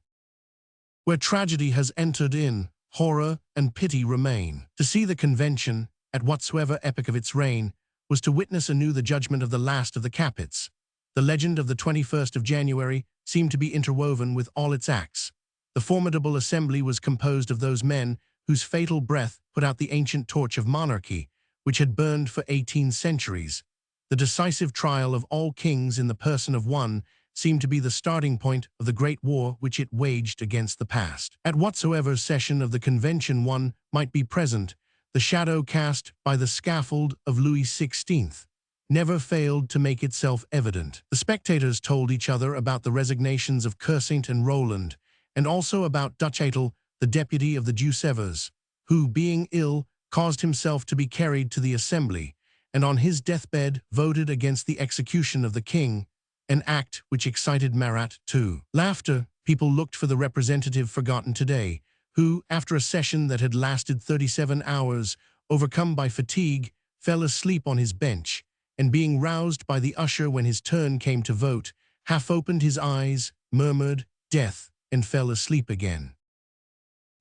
where tragedy has entered in, horror and pity remain. To see the convention, at whatsoever epoch of its reign, was to witness anew the judgment of the last of the Capets. The legend of the 21st of January seemed to be interwoven with all its acts. The formidable assembly was composed of those men whose fatal breath put out the ancient torch of monarchy, which had burned for 18 centuries. The decisive trial of all kings in the person of one seemed to be the starting point of the great war which it waged against the past. At whatsoever session of the convention one might be present, the shadow cast by the scaffold of Louis XVI never failed to make itself evident. The spectators told each other about the resignations of Kersaint and Roland, and also about Duchatel, the deputy of the Ducevres, who, being ill, caused himself to be carried to the assembly, and on his deathbed voted against the execution of the king, an act which excited Marat to laughter. People looked for the representative forgotten today, who, after a session that had lasted 37 hours, overcome by fatigue, fell asleep on his bench, and being roused by the usher when his turn came to vote, half opened his eyes, murmured, "Death," and fell asleep again.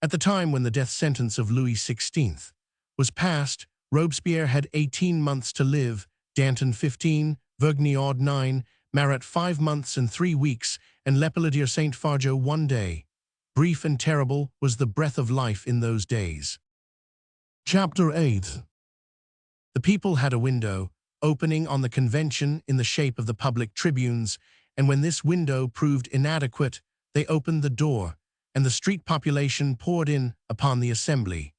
At the time when the death sentence of Louis XVI was passed, Robespierre had 18 months to live, Danton 15, Vergniaud 9, Marat 5 months and 3 weeks, and Lepelletier Saint Fargeau 1 day. Brief and terrible was the breath of life in those days. Chapter 8. The people had a window, opening on the convention in the shape of the public tribunes, and when this window proved inadequate, they opened the door, and the street population poured in upon the assembly.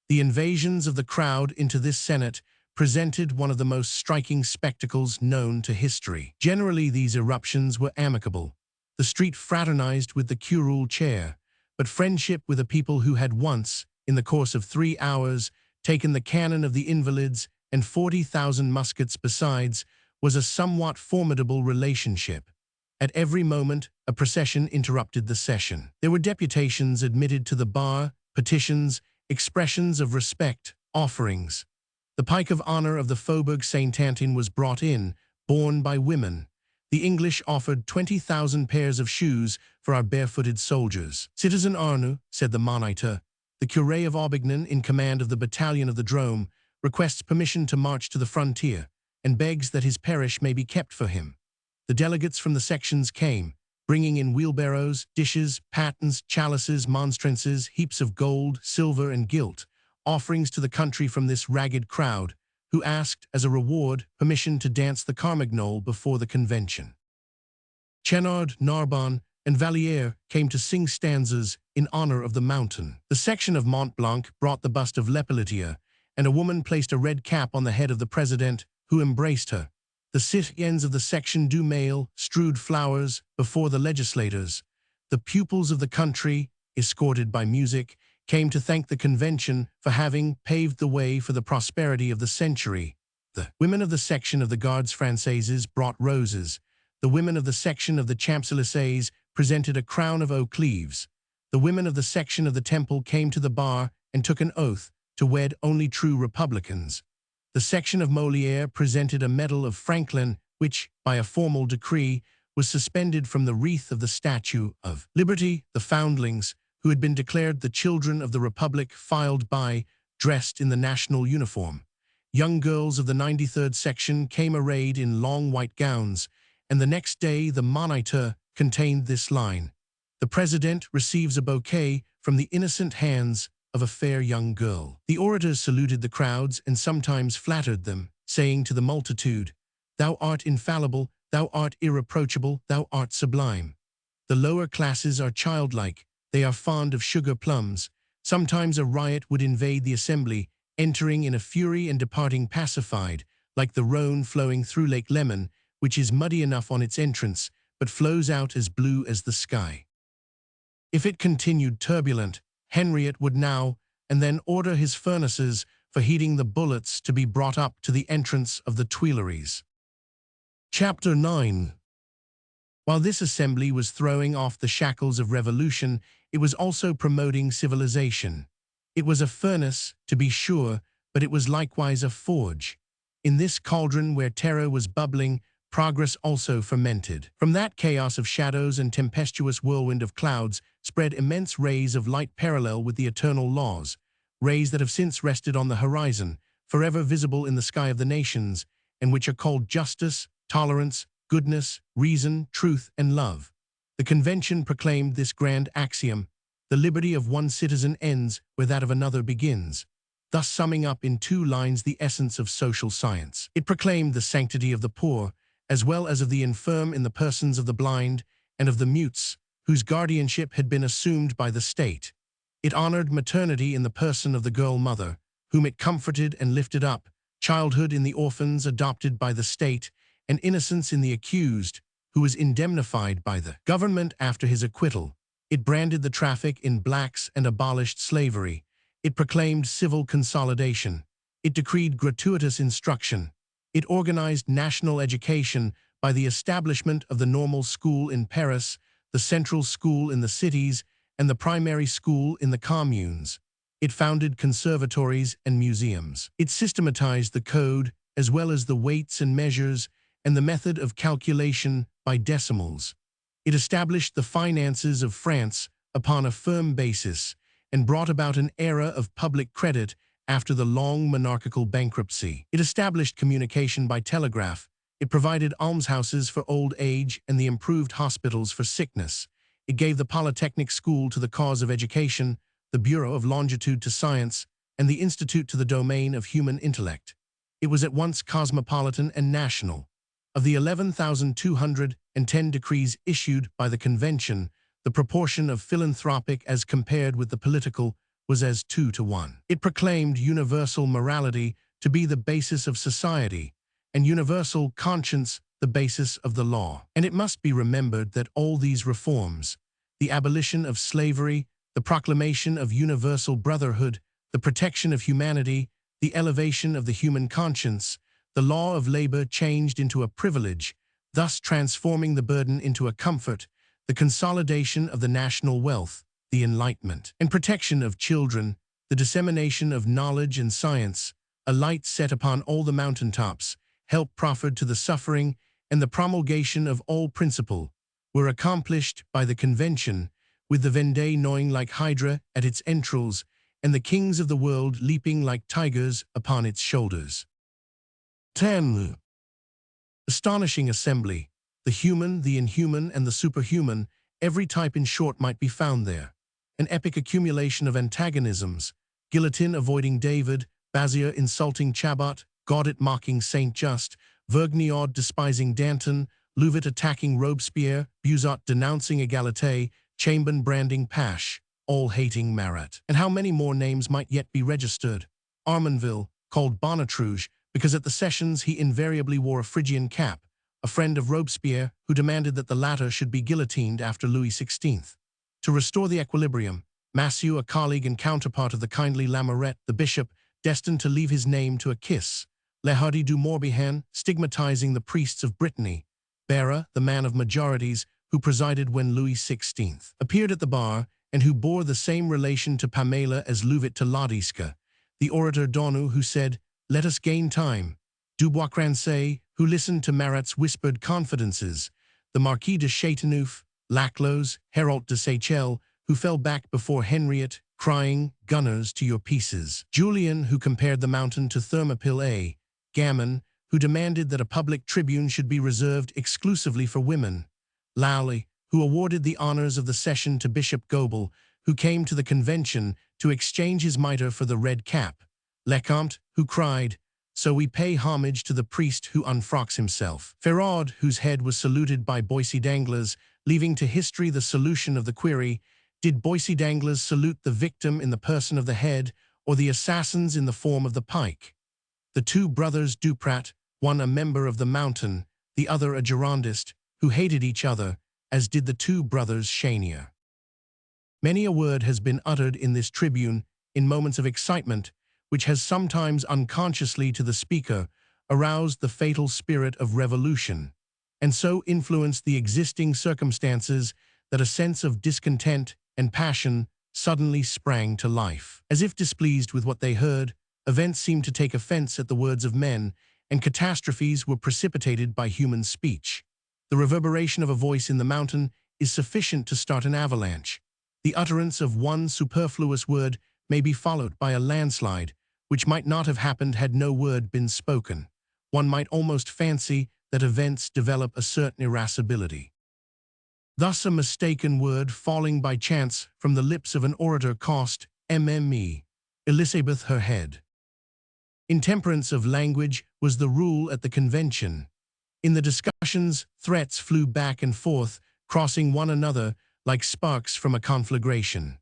The invasions of the crowd into this Senate presented one of the most striking spectacles known to history. Generally, these eruptions were amicable. The street fraternized with the curule chair, but friendship with a people who had once, in the course of 3 hours, taken the cannon of the Invalides and 40,000 muskets besides, was a somewhat formidable relationship. At every moment, a procession interrupted the session. There were deputations admitted to the bar, petitions, expressions of respect, offerings. The pike of honor of the Faubourg Saint-Antoine was brought in, borne by women. The English offered 20,000 pairs of shoes for our barefooted soldiers. "Citizen Arnoux," said the Moniteur, the curé of Aubignon in command of the battalion of the Drôme, requests permission to march to the frontier, and begs that his parish may be kept for him. The delegates from the sections came, bringing in wheelbarrows, dishes, patens, chalices, monstrances, heaps of gold, silver, and gilt, offerings to the country from this ragged crowd, who asked, as a reward, permission to dance the Carmagnole before the convention. Chenard, Narbonne, and Valliere came to sing stanzas in honor of the mountain. The section of Mont Blanc brought the bust of Lepelletier, and a woman placed a red cap on the head of the president, who embraced her. The citoyens of the section du Mail strewed flowers before the legislators. The pupils of the country, escorted by music, came to thank the convention for having paved the way for the prosperity of the century. The women of the section of the Gardes Françaises brought roses. The women of the section of the Champs-Élysées presented a crown of oak leaves. The women of the section of the Temple came to the bar and took an oath to wed only true republicans. The section of Molière presented a medal of Franklin, which, by a formal decree, was suspended from the wreath of the Statue of Liberty. The foundlings, who had been declared the children of the Republic, filed by, dressed in the national uniform. Young girls of the 93rd section came arrayed in long white gowns, and the next day the Moniteur contained this line: "The President receives a bouquet from the innocent hands of a fair young girl." The orators saluted the crowds and sometimes flattered them, saying to the multitude, "Thou art infallible, thou art irreproachable, thou art sublime." The lower classes are childlike, they are fond of sugar plums. Sometimes a riot would invade the assembly, entering in a fury and departing pacified, like the Rhône flowing through Lake Léman, which is muddy enough on its entrance, but flows out as blue as the sky. If it continued turbulent, Henriot would now and then order his furnaces for heating the bullets to be brought up to the entrance of the Tuileries. Chapter 9. While this assembly was throwing off the shackles of revolution, it was also promoting civilization. It was a furnace, to be sure, but it was likewise a forge. In this cauldron where terror was bubbling, progress also fermented. From that chaos of shadows and tempestuous whirlwind of clouds spread immense rays of light parallel with the eternal laws, rays that have since rested on the horizon, forever visible in the sky of the nations, and which are called justice, tolerance, goodness, reason, truth, and love. The convention proclaimed this grand axiom: the liberty of one citizen ends where that of another begins, thus summing up in 2 lines the essence of social science. It proclaimed the sanctity of the poor, as well as of the infirm in the persons of the blind and of the mutes, whose guardianship had been assumed by the state. It honored maternity in the person of the girl mother, whom it comforted and lifted up, childhood in the orphans adopted by the state, and innocence in the accused, who was indemnified by the government after his acquittal. It branded the traffic in blacks and abolished slavery. It proclaimed civil consolidation. It decreed gratuitous instruction. It organized national education by the establishment of the normal school in Paris, the central school in the cities, and the primary school in the communes. It founded conservatories and museums. It systematized the code, as well as the weights and measures, and the method of calculation by decimals. It established the finances of France upon a firm basis, and brought about an era of public credit after the long monarchical bankruptcy. It established communication by telegraph. It provided almshouses for old age and the improved hospitals for sickness. It gave the Polytechnic School to the cause of education, the Bureau of Longitude to science, and the Institute to the domain of human intellect. It was at once cosmopolitan and national. Of the 11,210 decrees issued by the Convention, the proportion of philanthropic as compared with the political was as 2-to-1. It proclaimed universal morality to be the basis of society, and universal conscience the basis of the law. And it must be remembered that all these reforms, the abolition of slavery, the proclamation of universal brotherhood, the protection of humanity, the elevation of the human conscience, the law of labor changed into a privilege, thus transforming the burden into a comfort, the consolidation of the national wealth, the enlightenment and protection of children, the dissemination of knowledge and science, a light set upon all the mountaintops, help proffered to the suffering, and the promulgation of all principle, were accomplished by the Convention, with the Vendée gnawing like Hydra at its entrails, and the kings of the world leaping like tigers upon its shoulders. 10. Astonishing assembly. The human, the inhuman, and the superhuman, every type in short might be found there. An epic accumulation of antagonisms, Guillotine avoiding David, Bazier insulting Chabot, Gaudet mocking Saint Just, Vergniaud despising Danton, Louvet attacking Robespierre, Buzot denouncing Égalité, Chambon branding Pache, all hating Marat. And how many more names might yet be registered? Armenville, called Bonnetrouge, because at the sessions he invariably wore a Phrygian cap, a friend of Robespierre who demanded that the latter should be guillotined after Louis XVI. To restore the equilibrium, Massieu, a colleague and counterpart of the kindly Lamourette, the bishop, destined to leave his name to a kiss, Le Hardy du Morbihan, stigmatizing the priests of Brittany, Barra, the man of majorities, who presided when Louis XVI appeared at the bar, and who bore the same relation to Pamela as Louvet to Ladiska, the orator Donu, who said, "Let us gain time," Dubois-Crancey, who listened to Marat's whispered confidences, the Marquis de Chateauneuf, Laclos, Hérault de Seychelles, who fell back before Henriette, crying, "Gunners, to your pieces." Julian, who compared the mountain to Thermopylae, Gammon, who demanded that a public tribune should be reserved exclusively for women, Lowley, who awarded the honors of the session to Bishop Goebel, who came to the convention to exchange his mitre for the red cap, Lecomte, who cried, "So we pay homage to the priest who unfrocks himself," Ferraud, whose head was saluted by Boissy d'Anglas, leaving to history the solution of the query, did Boissy d'Anglas salute the victim in the person of the head, or the assassins in the form of the pike? The 2 brothers Duprat, one a member of the Mountain, the other a Girondist, who hated each other, as did the 2 brothers Chenier. Many a word has been uttered in this tribune in moments of excitement, which has sometimes unconsciously to the speaker aroused the fatal spirit of revolution, and so influenced the existing circumstances that a sense of discontent and passion suddenly sprang to life. As if displeased with what they heard, events seemed to take offense at the words of men, and catastrophes were precipitated by human speech. The reverberation of a voice in the mountain is sufficient to start an avalanche. The utterance of one superfluous word may be followed by a landslide, which might not have happened had no word been spoken. One might almost fancy that events develop a certain irascibility. Thus a mistaken word falling by chance from the lips of an orator cost Elizabeth her head. Intemperance of language was the rule at the convention. In the discussions, threats flew back and forth, crossing one another like sparks from a conflagration.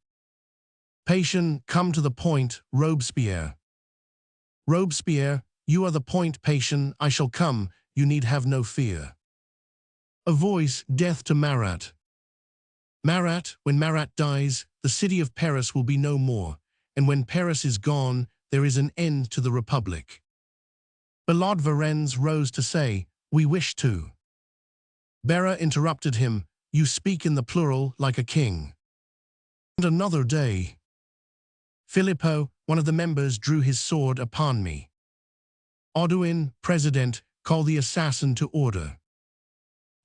Patience, come to the point, Robespierre. Robespierre, you are the point, Patience, I shall come, you need have no fear. A voice, death to Marat. Marat, when Marat dies, the city of Paris will be no more, and when Paris is gone, there is an end to the Republic. Ballade Varennes rose to say, we wish to. Berra interrupted him, you speak in the plural like a king. And another day. Philippot, one of the members, drew his sword upon me. Audouin, President, call the assassin to order.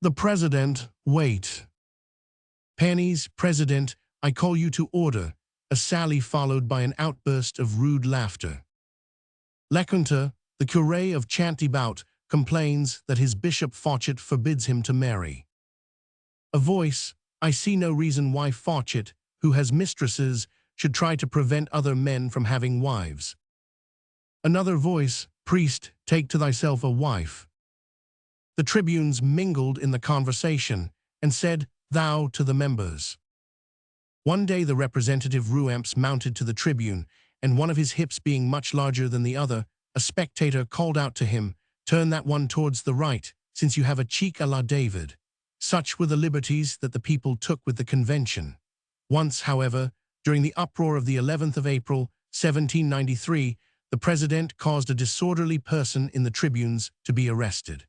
The President, wait. Pennies, President, I call you to order, a sally followed by an outburst of rude laughter. Leconte, the curé of Chantibout, complains that his bishop Fauchet forbids him to marry. A voice, I see no reason why Fauchet, who has mistresses, should try to prevent other men from having wives. Another voice, priest, take to thyself a wife. The tribunes mingled in the conversation and said, thou to the members. One day the representative Rouamps mounted to the tribune, and one of his hips being much larger than the other, a spectator called out to him, turn that one towards the right, since you have a cheek à la David. Such were the liberties that the people took with the convention. Once, however, during the uproar of the 11th of April, 1793, the president caused a disorderly person in the tribunes to be arrested.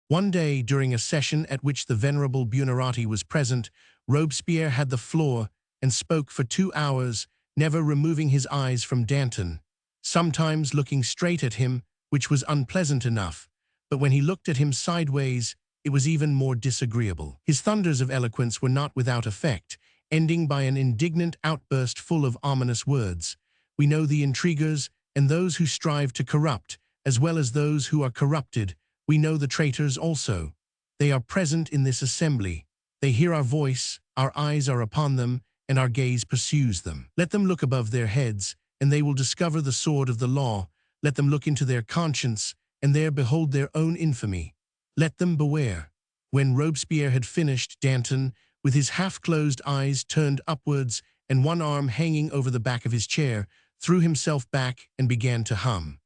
One day, during a session at which the venerable Buonarroti was present, Robespierre had the floor and spoke for 2 hours, never removing his eyes from Danton, sometimes looking straight at him, which was unpleasant enough, but when he looked at him sideways, it was even more disagreeable. His thunders of eloquence were not without effect, ending by an indignant outburst full of ominous words. We know the intriguers and those who strive to corrupt, as well as those who are corrupted. We know the traitors also. They are present in this assembly. They hear our voice, our eyes are upon them, and our gaze pursues them. Let them look above their heads, and they will discover the sword of the law. Let them look into their conscience, and there behold their own infamy. Let them beware. When Robespierre had finished, Danton, with his half-closed eyes turned upwards and one arm hanging over the back of his chair, threw himself back and began to hum.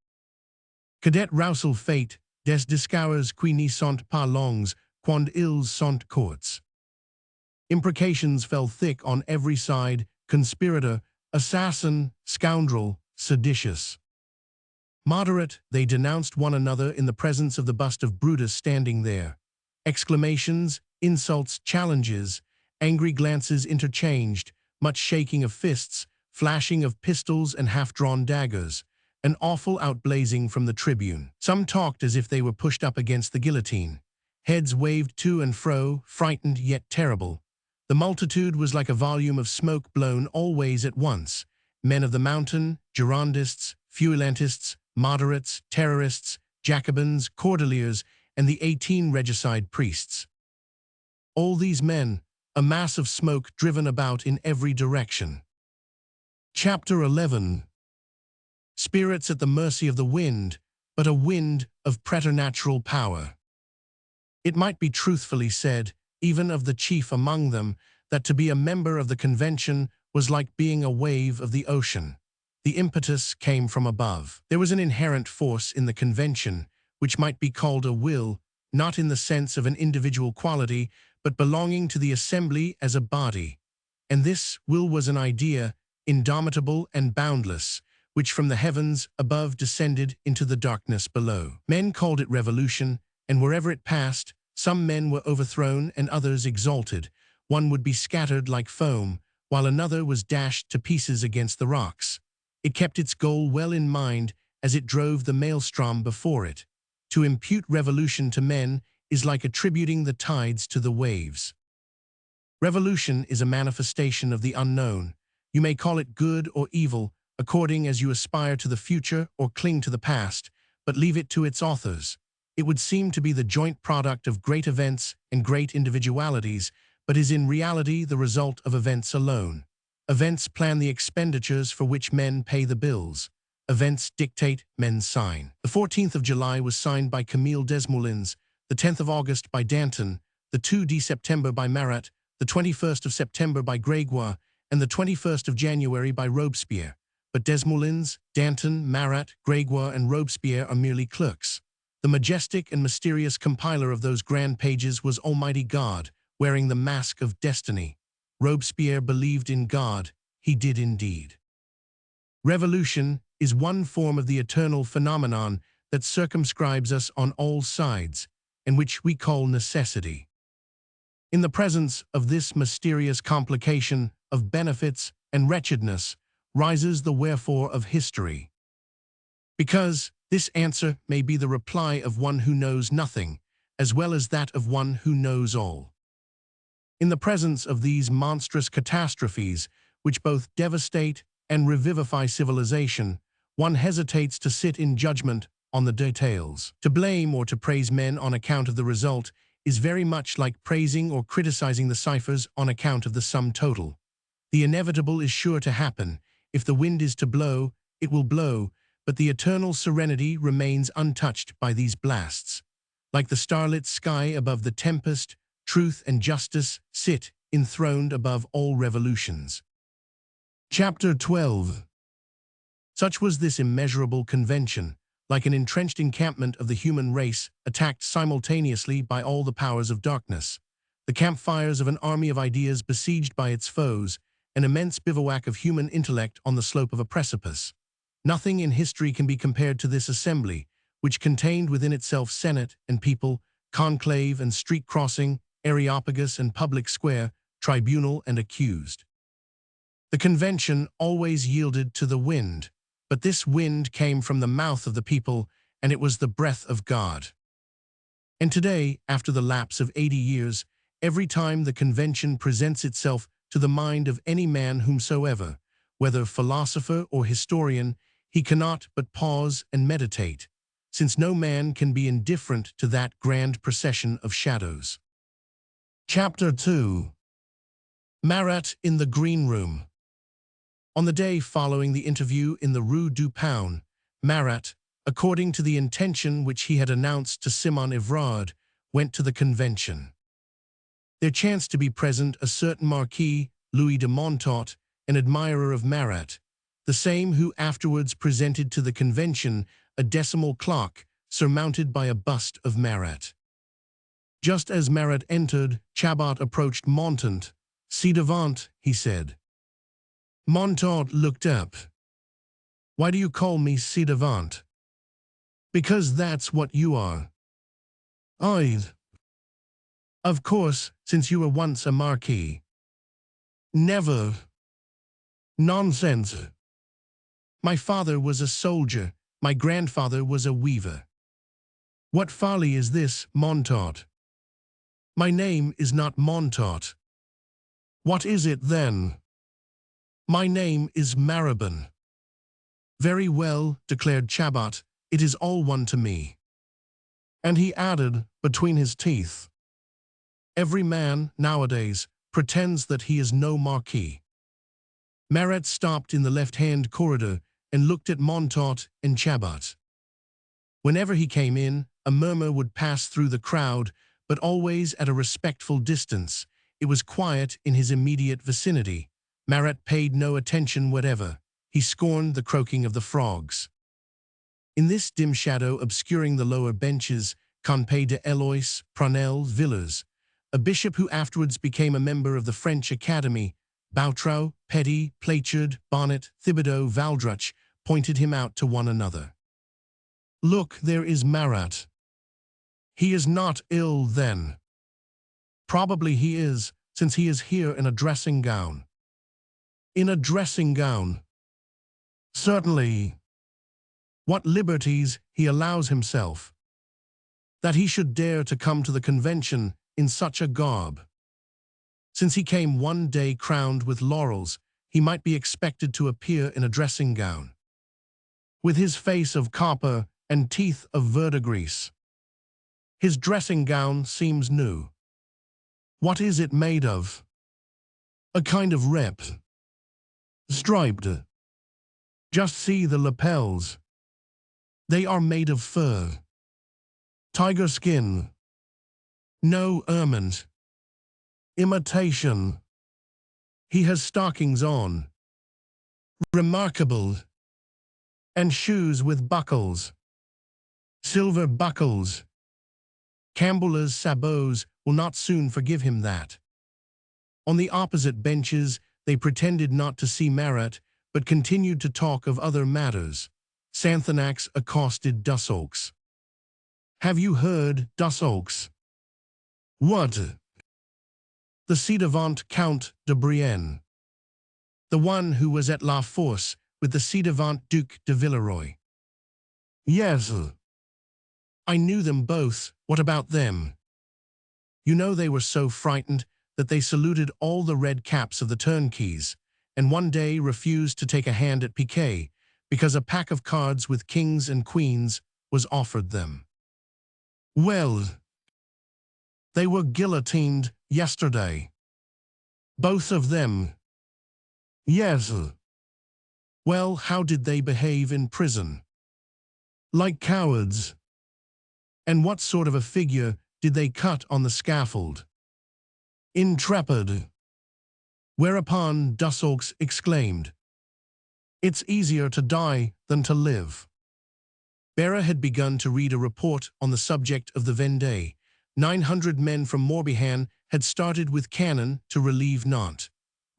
Cadet Roussel fate, des discours qui ne sont pas longs, quand ils sont courts. Imprecations fell thick on every side, conspirator, assassin, scoundrel, seditious. Moderate, they denounced one another in the presence of the bust of Brutus standing there. Exclamations, insults, challenges, angry glances interchanged, much shaking of fists, flashing of pistols and half-drawn daggers, an awful outblazing from the tribune. Some talked as if they were pushed up against the guillotine. Heads waved to and fro, frightened yet terrible. The multitude was like a volume of smoke blown all ways at once. Men of the mountain, Girondists, Feuillantists, moderates, terrorists, Jacobins, Cordeliers, and the 18 regicide priests. All these men, a mass of smoke driven about in every direction. Chapter 11. Spirits at the mercy of the wind, but a wind of preternatural power. It might be truthfully said, even of the chief among them, that to be a member of the convention was like being a wave of the ocean. The impetus came from above. There was an inherent force in the convention, which might be called a will, not in the sense of an individual quality, but belonging to the assembly as a body. And this will was an idea, indomitable and boundless, which from the heavens above descended into the darkness below. Men called it revolution, and wherever it passed, some men were overthrown and others exalted. One would be scattered like foam, while another was dashed to pieces against the rocks. It kept its goal well in mind, as it drove the maelstrom before it. To impute revolution to men is like attributing the tides to the waves. Revolution is a manifestation of the unknown. You may call it good or evil, according as you aspire to the future or cling to the past, but leave it to its authors. It would seem to be the joint product of great events and great individualities, but is in reality the result of events alone. Events plan the expenditures for which men pay the bills. Events dictate, men sign. The 14th of July was signed by Camille Desmoulins, the 10th of August by Danton, the 2 September by Marat, the 21st of September by Grégoire, and the 21st of January by Robespierre. But Desmoulins, Danton, Marat, Grégoire, and Robespierre are merely clerks. The majestic and mysterious compiler of those grand pages was Almighty God, wearing the mask of destiny. Robespierre believed in God, he did indeed. Revolution is one form of the eternal phenomenon that circumscribes us on all sides, and which we call necessity. In the presence of this mysterious complication of benefits and wretchedness rises the wherefore of history. Because this answer may be the reply of one who knows nothing, as well as that of one who knows all. In the presence of these monstrous catastrophes, which both devastate and revivify civilization, one hesitates to sit in judgment on the details. To blame or to praise men on account of the result is very much like praising or criticizing the ciphers on account of the sum total. The inevitable is sure to happen. If the wind is to blow, it will blow, but the eternal serenity remains untouched by these blasts. Like the starlit sky above the tempest, truth and justice sit enthroned above all revolutions. Chapter 12. Such was this immeasurable convention, like an entrenched encampment of the human race, attacked simultaneously by all the powers of darkness. The campfires of an army of ideas besieged by its foes, an immense bivouac of human intellect on the slope of a precipice. Nothing in history can be compared to this assembly, which contained within itself Senate and people, conclave and street crossing, areopagus and public square, tribunal and accused. The convention always yielded to the wind, but this wind came from the mouth of the people, and it was the breath of God. And today, after the lapse of 80 years, every time the convention presents itself to the mind of any man whomsoever, whether philosopher or historian, he cannot but pause and meditate, since no man can be indifferent to that grand procession of shadows. Chapter 2. Marat in the Green Room. On the day following the interview in the Rue du Paon, Marat, according to the intention which he had announced to Simon Evrard, went to the convention. There chanced to be present a certain Marquis, Louis de Montaut, an admirer of Marat, the same who afterwards presented to the convention a decimal clock surmounted by a bust of Marat. Just as Marat entered, Chabot approached Montaut. "Ci-devant," he said. Montaut looked up. "Why do you call me ci-devant?" "Because that's what you are." "I." "Of course, since you were once a marquis." "Never." "Nonsense." "My father was a soldier, my grandfather was a weaver." "What folly is this, Montaut?" "My name is not Montaut." "What is it then?" "My name is Marabin." "Very well," declared Chabot, "it is all one to me." And he added, between his teeth, "Every man, nowadays, pretends that he is no marquis." Marat stopped in the left-hand corridor and looked at Montaut and Chabot. Whenever he came in, a murmur would pass through the crowd, but always at a respectful distance. It was quiet in his immediate vicinity. Marat paid no attention whatever. He scorned the croaking of the frogs. In this dim shadow obscuring the lower benches, Conpe de Eloise, Prunelle, Villers, a bishop who afterwards became a member of the French Academy, Boutroux, Petty, Playchard, Bonnet, Thibodeau, Valdruch, pointed him out to one another. "Look, there is Marat. He is not ill, then." "Probably he is, since he is here in a dressing gown." "In a dressing gown?" "Certainly." What liberties he allows himself. That he should dare to come to the convention in such a garb. Since he came one day crowned with laurels, he might be expected to appear in a dressing gown, with his face of copper and teeth of verdigris. His dressing gown seems new. What is it made of? A kind of rep. Striped. Just see the lapels. They are made of fur. Tiger skin. No ermine. Imitation. He has stockings on. Remarkable. And shoes with buckles. Silver buckles. Campbell's sabots will not soon forgive him that. On the opposite benches, they pretended not to see Marat, but continued to talk of other matters. Santhanax accosted Dussaulx. Have you heard, Dussaulx? What? The ci-devant Count de Brienne. The one who was at La Force with the ci-devant Duc de Villeroy. Yes. I knew them both. What about them? You know they were so frightened that they saluted all the red caps of the turnkeys, and one day refused to take a hand at piquet, because a pack of cards with kings and queens was offered them. Well, they were guillotined yesterday. Both of them. Yes. Well, how did they behave in prison? Like cowards. And what sort of a figure did they cut on the scaffold? Intrepid. Whereupon Dussaulx exclaimed, "It's easier to die than to live." Berra had begun to read a report on the subject of the Vendée. 900 men from Morbihan had started with cannon to relieve Nantes.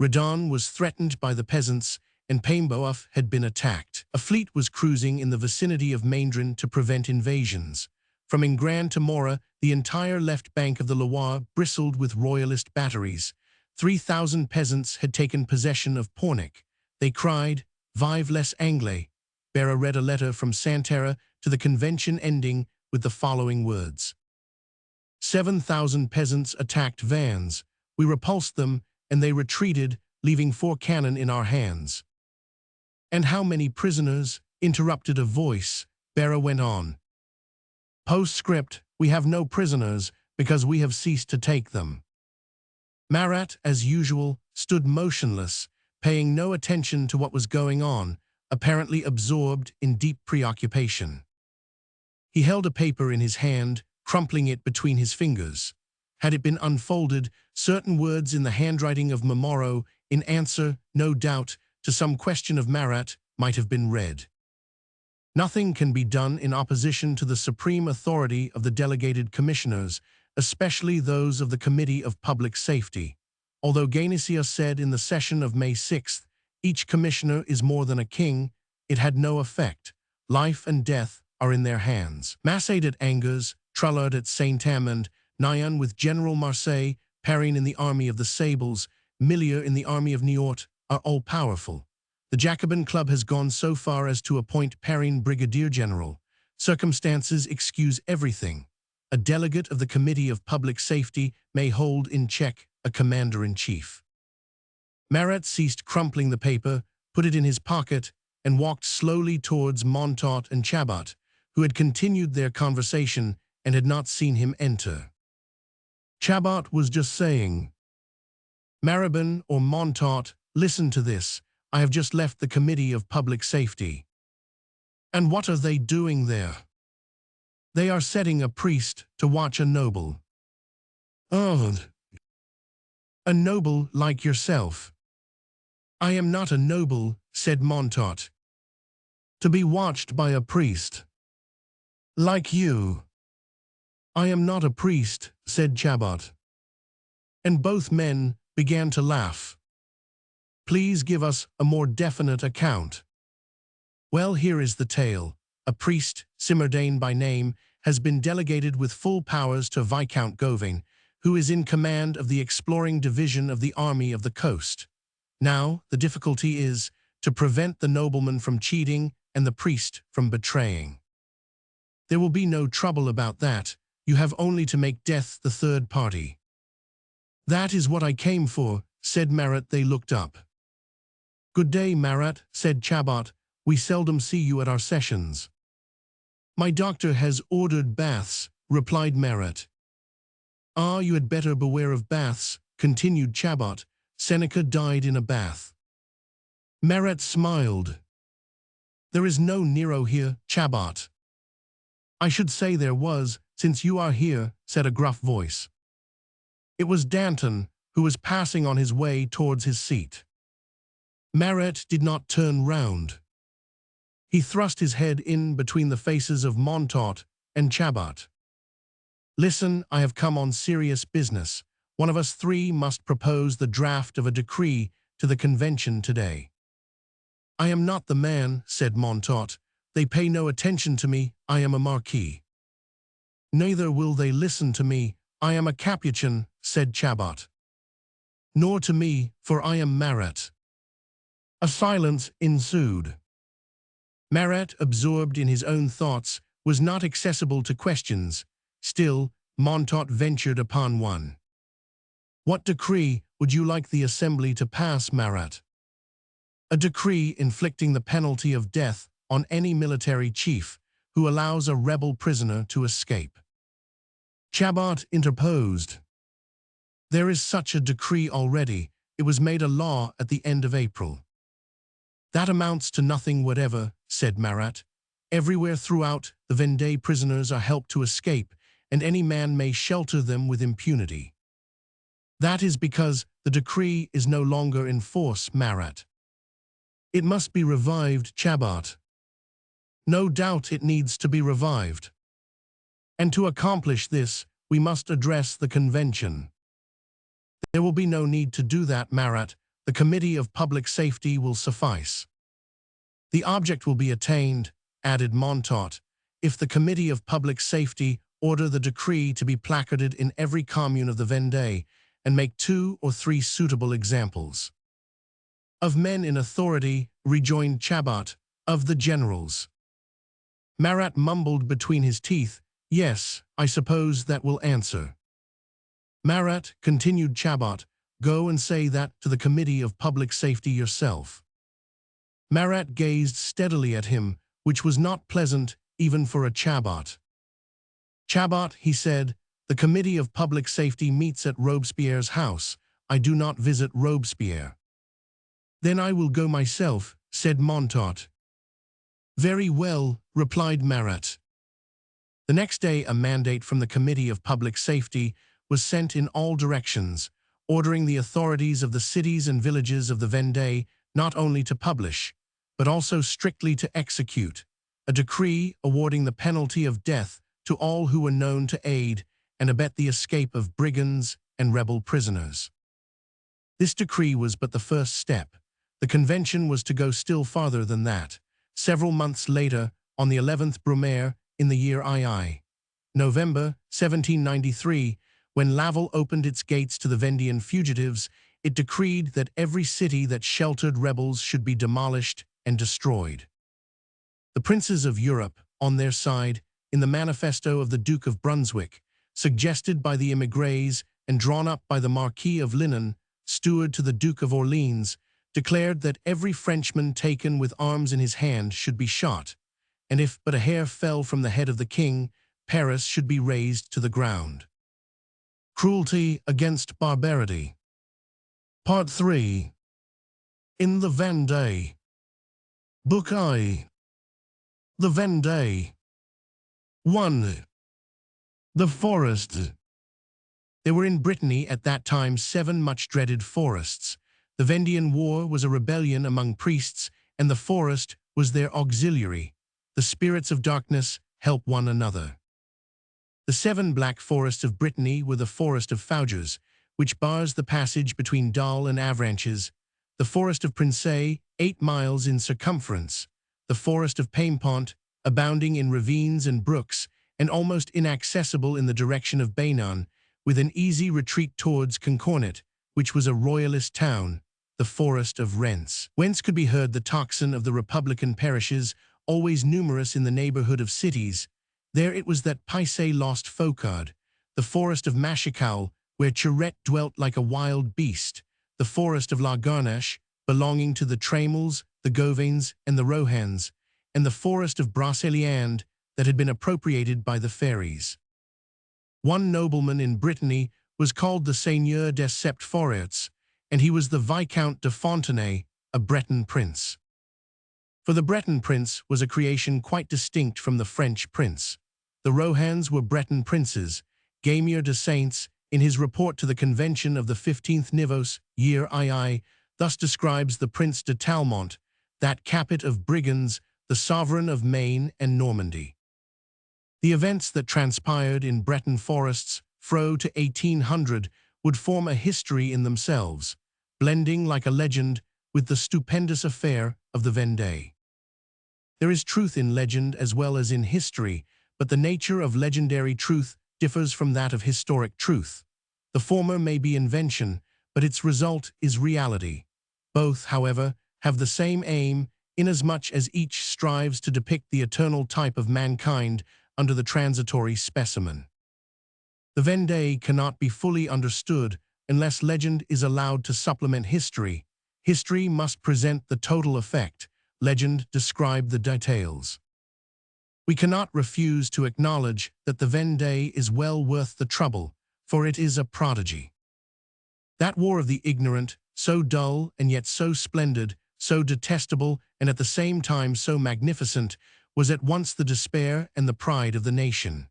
Redon was threatened by the peasants, and Paimboeuf had been attacked. A fleet was cruising in the vicinity of Maindrin to prevent invasions. From Ingran to Mora, the entire left bank of the Loire bristled with royalist batteries. 3,000 peasants had taken possession of Pornic. They cried, "Vive les Anglais." Berra read a letter from Santerre to the convention ending with the following words. 7,000 peasants attacked Vannes. We repulsed them, and they retreated, leaving 4 cannon in our hands. And how many prisoners? Interrupted a voice. Berra went on. Postscript, we have no prisoners, because we have ceased to take them. Marat, as usual, stood motionless, paying no attention to what was going on, apparently absorbed in deep preoccupation. He held a paper in his hand, crumpling it between his fingers. Had it been unfolded, certain words in the handwriting of Momoro, in answer, no doubt, to some question of Marat, might have been read. Nothing can be done in opposition to the supreme authority of the delegated commissioners, especially those of the Committee of Public Safety. Although Gainesius said in the session of May 6, each commissioner is more than a king, it had no effect. Life and death are in their hands. Massade at Angers, Trullard at Saint-Amand, Nyon with General Marseille, Perrin in the army of the Sables, Millier in the army of Niort, are all-powerful. The Jacobin Club has gone so far as to appoint Perrin brigadier general. Circumstances excuse everything. A delegate of the Committee of Public Safety may hold in check a commander-in-chief. Marat ceased crumpling the paper, put it in his pocket, and walked slowly towards Montaut and Chabot, who had continued their conversation and had not seen him enter. Chabot was just saying, "Marabin or Montaut, listen to this. I have just left the Committee of Public Safety." "And what are they doing there?" "They are setting a priest to watch a noble." "Oh, a noble like yourself." "I am not a noble," said Montaut. "To be watched by a priest." "Like you." "I am not a priest," said Chabot. And both men began to laugh. "Please give us a more definite account." "Well, here is the tale. A priest, Simmerdane by name, has been delegated with full powers to Viscount Gauvin, who is in command of the exploring division of the Army of the Coast. Now, the difficulty is to prevent the nobleman from cheating and the priest from betraying. There will be no trouble about that. You have only to make death the third party. That is what I came for, said Marat. They looked up. Good day, Marat, said Chabot. We seldom see you at our sessions. My doctor has ordered baths, replied Marat. Ah, you had better beware of baths, continued Chabot. Seneca died in a bath. Marat smiled. There is no Nero here, Chabot. I should say there was, since you are here, said a gruff voice. It was Danton, who was passing on his way towards his seat. Marat did not turn round. He thrust his head in between the faces of Montaut and Chabot. Listen, I have come on serious business. One of us three must propose the draft of a decree to the convention today. I am not the man, said Montaut. They pay no attention to me, I am a marquis. Neither will they listen to me, I am a capuchin, said Chabot. Nor to me, for I am Marat. A silence ensued. Marat, absorbed in his own thoughts, was not accessible to questions. Still, Montaut ventured upon one. What decree would you like the assembly to pass, Marat? A decree inflicting the penalty of death on any military chief who allows a rebel prisoner to escape. Chabot interposed. There is such a decree already. It was made a law at the end of April. That amounts to nothing whatever, said Marat. Everywhere throughout, the Vendée prisoners are helped to escape, and any man may shelter them with impunity. That is because the decree is no longer in force, Marat. It must be revived, Chabot. No doubt it needs to be revived. And to accomplish this, we must address the convention. There will be no need to do that, Marat. The Committee of Public Safety will suffice. The object will be attained, added Montaut, if the Committee of Public Safety order the decree to be placarded in every commune of the Vendée and make 2 or 3 suitable examples. Of men in authority, rejoined Chabot, of the generals. Marat mumbled between his teeth, yes, I suppose that will answer. Marat, continued Chabot, go and say that to the Committee of Public Safety yourself. Marat gazed steadily at him, which was not pleasant even for a Chabot. Chabot, he said, the Committee of Public Safety meets at Robespierre's house. I do not visit Robespierre. Then I will go myself, said Montaut. Very well, replied Marat. The next day a mandate from the Committee of Public Safety was sent in all directions, ordering the authorities of the cities and villages of the Vendée not only to publish, but also strictly to execute, a decree awarding the penalty of death to all who were known to aid and abet the escape of brigands and rebel prisoners. This decree was but the first step. The convention was to go still farther than that. Several months later, on the 11th Brumaire, in the year II, November 1793, when Laval opened its gates to the Vendéan fugitives, it decreed that every city that sheltered rebels should be demolished and destroyed. The princes of Europe, on their side, in the manifesto of the Duke of Brunswick, suggested by the émigrés and drawn up by the Marquis of Linon, steward to the Duke of Orleans, declared that every Frenchman taken with arms in his hand should be shot, and if but a hair fell from the head of the king, Paris should be razed to the ground. Cruelty against barbarity. Part 3. In the Vendée. Book I. The Vendée. 1. The forest. There were in Brittany at that time 7 much-dreaded forests. The Vendéan War was a rebellion among priests, and the forest was their auxiliary. The spirits of darkness help one another. The 7 black forests of Brittany were the forest of Fouges, which bars the passage between Dol and Avranches, the forest of Princey, 8 miles in circumference, the forest of Paimpont, abounding in ravines and brooks, and almost inaccessible in the direction of Beynon, with an easy retreat towards Concornet, which was a royalist town, the forest of Rents, whence could be heard the tocsin of the Republican parishes, always numerous in the neighborhood of cities, there it was that Paissé lost Faucard, the forest of Machical, where Charette dwelt like a wild beast, the forest of La Garnache, belonging to the Trémols, the Gauvains, and the Rohans, and the forest of Brocéliande that had been appropriated by the fairies. One nobleman in Brittany was called the Seigneur des Sept Forêts, and he was the Viscount de Fontenay, a Breton prince. For the Breton prince was a creation quite distinct from the French prince. The Rohans were Breton princes. Gameur de Saints, in his report to the Convention of the 15th Nivose, year II, thus describes the Prince de Talmont, that capet of brigands, the sovereign of Maine and Normandy. The events that transpired in Breton forests, fro to 1800, would form a history in themselves, blending like a legend with the stupendous affair of the Vendée. There is truth in legend as well as in history, but the nature of legendary truth differs from that of historic truth. The former may be invention, but its result is reality. Both, however, have the same aim, inasmuch as each strives to depict the eternal type of mankind under the transitory specimen. The Vendée cannot be fully understood unless legend is allowed to supplement history. History must present the total effect, legend describe the details. We cannot refuse to acknowledge that the Vendée is well worth the trouble, for it is a prodigy. That war of the ignorant, so dull and yet so splendid, so detestable and at the same time so magnificent, was at once the despair and the pride of the nation.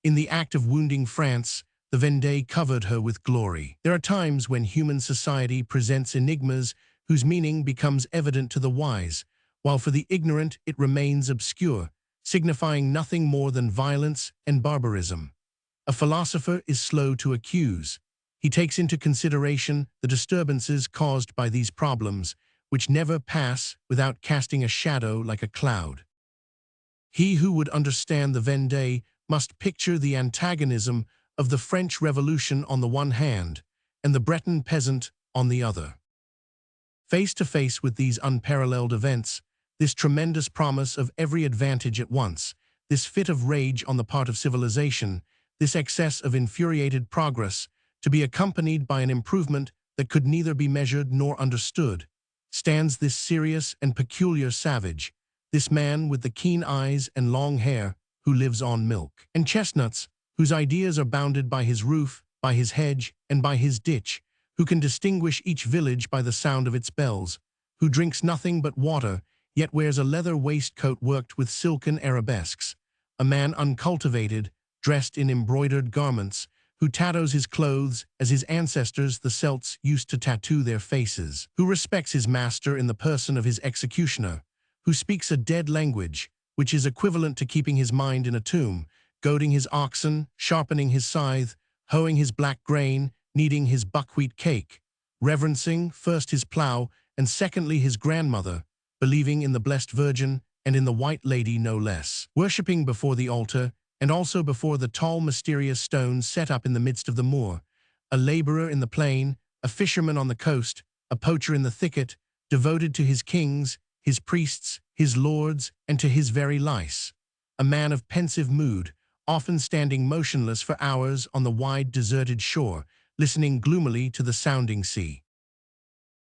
In the act of wounding France, the Vendée covered her with glory. There are times when human society presents enigmas whose meaning becomes evident to the wise, while for the ignorant it remains obscure, signifying nothing more than violence and barbarism. A philosopher is slow to accuse. He takes into consideration the disturbances caused by these problems, which never pass without casting a shadow like a cloud. He who would understand the Vendée must picture the antagonism of the French Revolution on the one hand, and the Breton peasant on the other. Face to face with these unparalleled events, this tremendous promise of every advantage at once, this fit of rage on the part of civilization, this excess of infuriated progress, to be accompanied by an improvement that could neither be measured nor understood, stands this serious and peculiar savage, this man with the keen eyes and long hair, who lives on milk and chestnuts, whose ideas are bounded by his roof, by his hedge, and by his ditch, who can distinguish each village by the sound of its bells, who drinks nothing but water, yet wears a leather waistcoat worked with silken arabesques, a man uncultivated, dressed in embroidered garments, who tattoos his clothes as his ancestors the Celts used to tattoo their faces, who respects his master in the person of his executioner, who speaks a dead language, which is equivalent to keeping his mind in a tomb, goading his oxen, sharpening his scythe, hoeing his black grain, kneading his buckwheat cake, reverencing first his plough and secondly his grandmother, believing in the Blessed Virgin and in the White Lady no less, worshipping before the altar and also before the tall mysterious stones set up in the midst of the moor, a laborer in the plain, a fisherman on the coast, a poacher in the thicket, devoted to his kings, his priests, his lords, and to his very lice, a man of pensive mood, often standing motionless for hours on the wide deserted shore, listening gloomily to the sounding sea.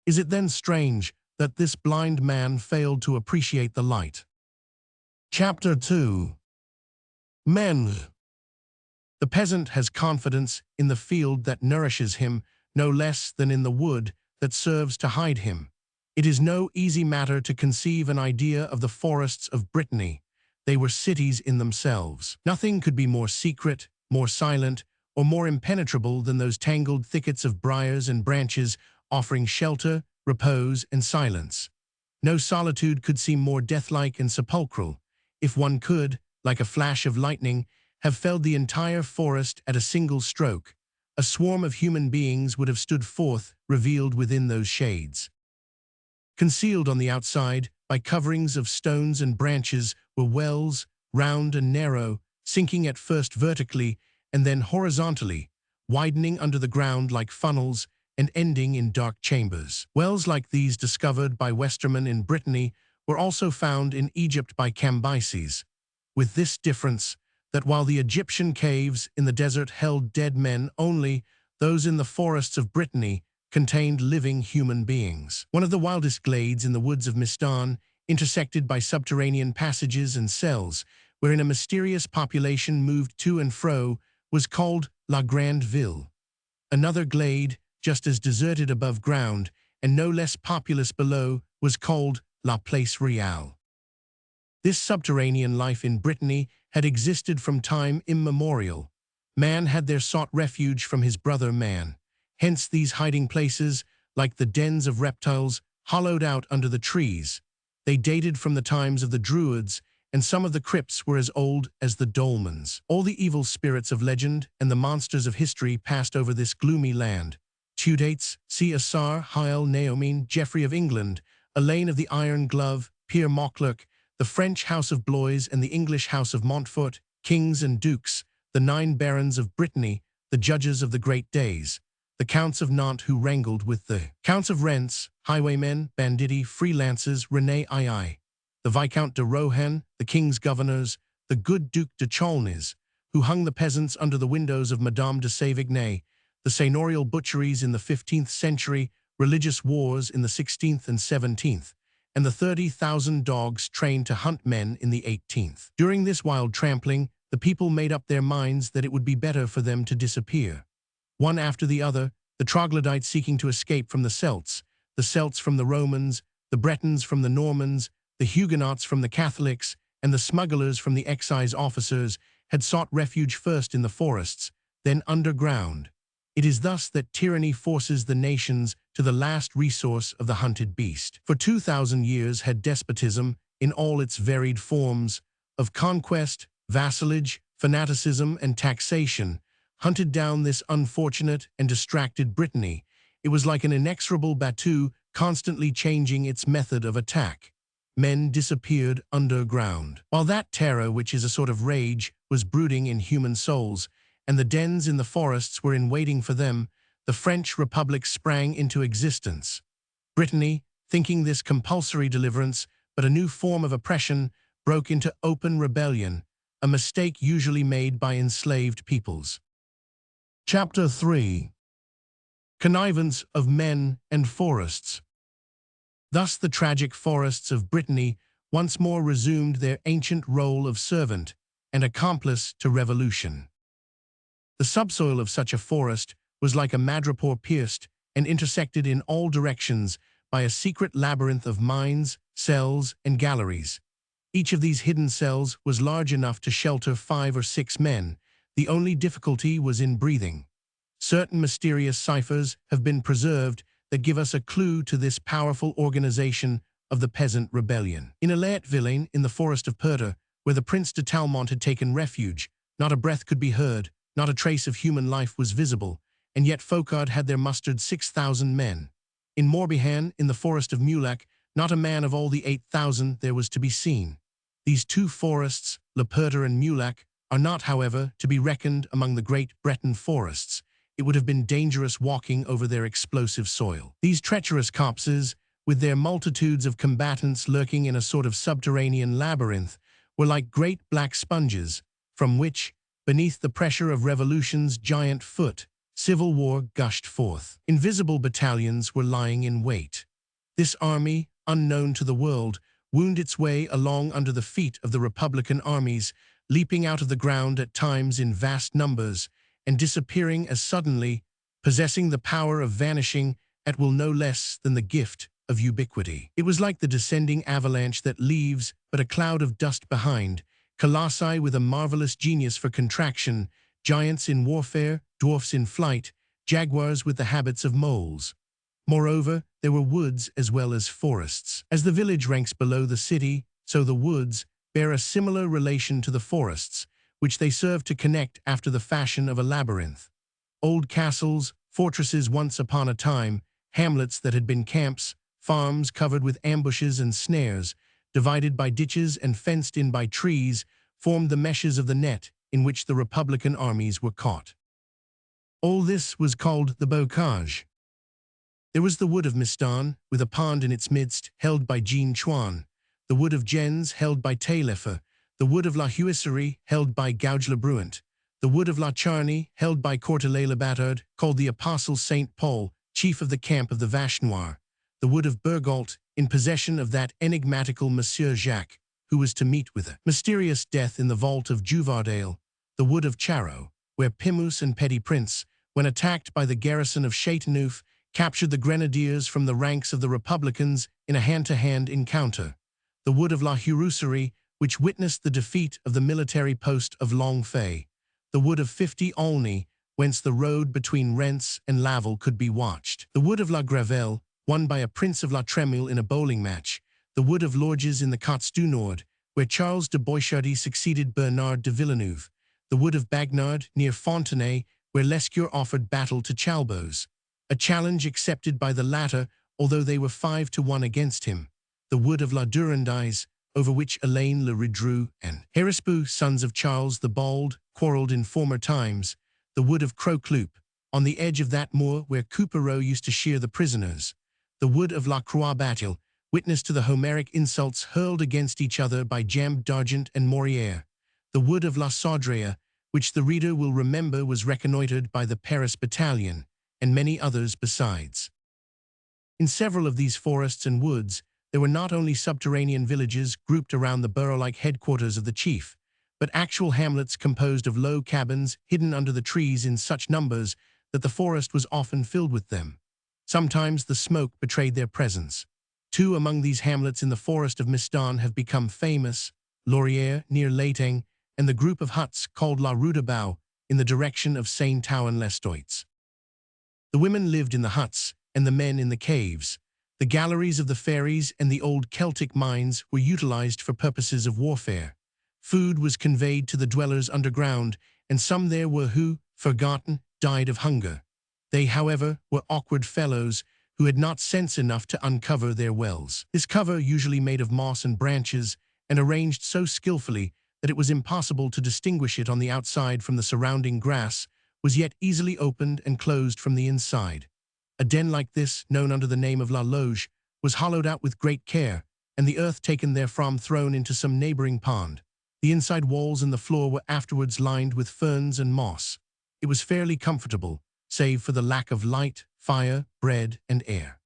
Is it then strange that this blind man failed to appreciate the light? Chapter 2. Men. The peasant has confidence in the field that nourishes him no less than in the wood that serves to hide him. It is no easy matter to conceive an idea of the forests of Brittany. They were cities in themselves. Nothing could be more secret, more silent, or more impenetrable than those tangled thickets of briars and branches offering shelter, repose, and silence. No solitude could seem more deathlike and sepulchral. If one could, like a flash of lightning, have felled the entire forest at a single stroke, a swarm of human beings would have stood forth, revealed within those shades. Concealed on the outside by coverings of stones and branches were wells, round and narrow, sinking at first vertically and then horizontally, widening under the ground like funnels and ending in dark chambers. Wells like these discovered by Westermann in Brittany were also found in Egypt by Cambyses, with this difference that while the Egyptian caves in the desert held dead men only, those in the forests of Brittany contained living human beings. One of the wildest glades in the woods of Mistan, intersected by subterranean passages and cells, wherein a mysterious population moved to and fro, was called La Grande Ville. Another glade, just as deserted above ground, and no less populous below, was called La Place Reale. This subterranean life in Brittany had existed from time immemorial. Man had there sought refuge from his brother man. Hence these hiding places, like the dens of reptiles, hollowed out under the trees. They dated from the times of the Druids, and some of the crypts were as old as the dolmens. All the evil spirits of legend and the monsters of history passed over this gloomy land. Tudates, C. Assar, Hyle, Naomin, Geoffrey of England, Elaine of the Iron Glove, Pierre Mauchlerc, the French House of Blois and the English House of Montfort, kings and dukes, the 9 barons of Brittany, the judges of the great days, the counts of Nantes who wrangled with the counts of Rennes, highwaymen, banditti, freelances, René II, the Viscount de Rohan, the king's governors, the good Duc de Chaulnes, who hung the peasants under the windows of Madame de Sévigné, the seigneurial butcheries in the 15th century, religious wars in the 16th and 17th, and the 30,000 dogs trained to hunt men in the 18th. During this wild trampling, the people made up their minds that it would be better for them to disappear. One after the other, the troglodytes seeking to escape from the Celts from the Romans, the Bretons from the Normans, the Huguenots from the Catholics, and the smugglers from the excise officers, had sought refuge first in the forests, then underground. It is thus that tyranny forces the nations to the last resource of the hunted beast. For 2,000 years had despotism, in all its varied forms, of conquest, vassalage, fanaticism, and taxation, hunted down this unfortunate and distracted Brittany. It was like an inexorable battue constantly changing its method of attack. Men disappeared underground. While that terror, which is a sort of rage, was brooding in human souls, and the dens in the forests were in waiting for them, the French Republic sprang into existence. Brittany, thinking this compulsory deliverance but a new form of oppression, broke into open rebellion, a mistake usually made by enslaved peoples. Chapter 3. Connivance of Men and Forests. Thus the tragic forests of Brittany once more resumed their ancient role of servant and accomplice to revolution. The subsoil of such a forest was like a madrepore pierced and intersected in all directions by a secret labyrinth of mines, cells, and galleries. Each of these hidden cells was large enough to shelter 5 or 6 men. The only difficulty was in breathing. Certain mysterious ciphers have been preserved that give us a clue to this powerful organization of the peasant rebellion. In Alayat Villain, in the forest of Perda, where the Prince de Talmont had taken refuge, not a breath could be heard, not a trace of human life was visible, and yet Foucault had there mustered 6,000 men. In Morbihan, in the forest of Moulac, not a man of all the 8,000 there was to be seen. These 2 forests, Le Perda and Moulac, are not, however, to be reckoned among the great Breton forests. It would have been dangerous walking over their explosive soil. These treacherous copses, with their multitudes of combatants lurking in a sort of subterranean labyrinth, were like great black sponges, from which, beneath the pressure of revolution's giant foot, civil war gushed forth. Invisible battalions were lying in wait. This army, unknown to the world, wound its way along under the feet of the Republican armies, leaping out of the ground at times in vast numbers, and disappearing as suddenly, possessing the power of vanishing at will no less than the gift of ubiquity. It was like the descending avalanche that leaves but a cloud of dust behind, colossi with a marvelous genius for contraction, giants in warfare, dwarfs in flight, jaguars with the habits of moles. Moreover, there were woods as well as forests. As the village ranks below the city, so the woods bear a similar relation to the forests, which they serve to connect after the fashion of a labyrinth. Old castles, fortresses once upon a time, hamlets that had been camps, farms covered with ambushes and snares, divided by ditches and fenced in by trees, formed the meshes of the net in which the Republican armies were caught. All this was called the bocage. There was the wood of Mistan, with a pond in its midst, held by Jean Chouan, the wood of Gens held by Taillefer, the wood of La Huisserie held by Gouge le Bruant, the wood of La Charnie held by Courtelet le Batard, called the Apostle Saint Paul, chief of the camp of the Vache Noire, the wood of Bergault, in possession of that enigmatical Monsieur Jacques, who was to meet with a mysterious death in the vault of Juvardale, the wood of Charroux, where Pimous and Petty Prince, when attacked by the garrison of Chateauneuf, captured the grenadiers from the ranks of the Republicans in a hand-to-hand encounter, the wood of La Huisserie, which witnessed the defeat of the military post of Longfay, the wood of 50 Aulnay, whence the road between Rents and Laval could be watched, the wood of La Gravelle, won by a prince of La Tremouille in a bowling match, the wood of Lorges in the Côtes du Nord, where Charles de Boishardy succeeded Bernard de Villeneuve, the wood of Bagnard near Fontenay, where Lescure offered battle to Chalbos, a challenge accepted by the latter, although they were 5-1 against him, the wood of La Durandise, over which Alain le Redru and Hérispeau, sons of Charles the Bald, quarrelled in former times, the wood of Crocloup, on the edge of that moor where Coupereau used to shear the prisoners, the wood of La Croix-Batil, witness to the Homeric insults hurled against each other by Jambe d'Argent and Morière, the wood of La Saudrea, which the reader will remember was reconnoitred by the Paris battalion, and many others besides. In several of these forests and woods, there were not only subterranean villages grouped around the burrow-like headquarters of the chief, but actual hamlets composed of low cabins hidden under the trees in such numbers that the forest was often filled with them. Sometimes the smoke betrayed their presence. 2 among these hamlets in the forest of Miston have become famous, Laurière near Leiteng, and the group of huts called La Rudebau in the direction of Saint-Ouen-les-Stoits. The women lived in the huts, and the men in the caves. The galleries of the ferries and the old Celtic mines were utilized for purposes of warfare. Food was conveyed to the dwellers underground, and some there were who, forgotten, died of hunger. They, however, were awkward fellows who had not sense enough to uncover their wells. This cover, usually made of moss and branches, and arranged so skillfully that it was impossible to distinguish it on the outside from the surrounding grass, was yet easily opened and closed from the inside. A den like this, known under the name of La Loge, was hollowed out with great care, and the earth taken therefrom thrown into some neighboring pond. The inside walls and the floor were afterwards lined with ferns and moss. It was fairly comfortable, save for the lack of light, fire, bread, and air.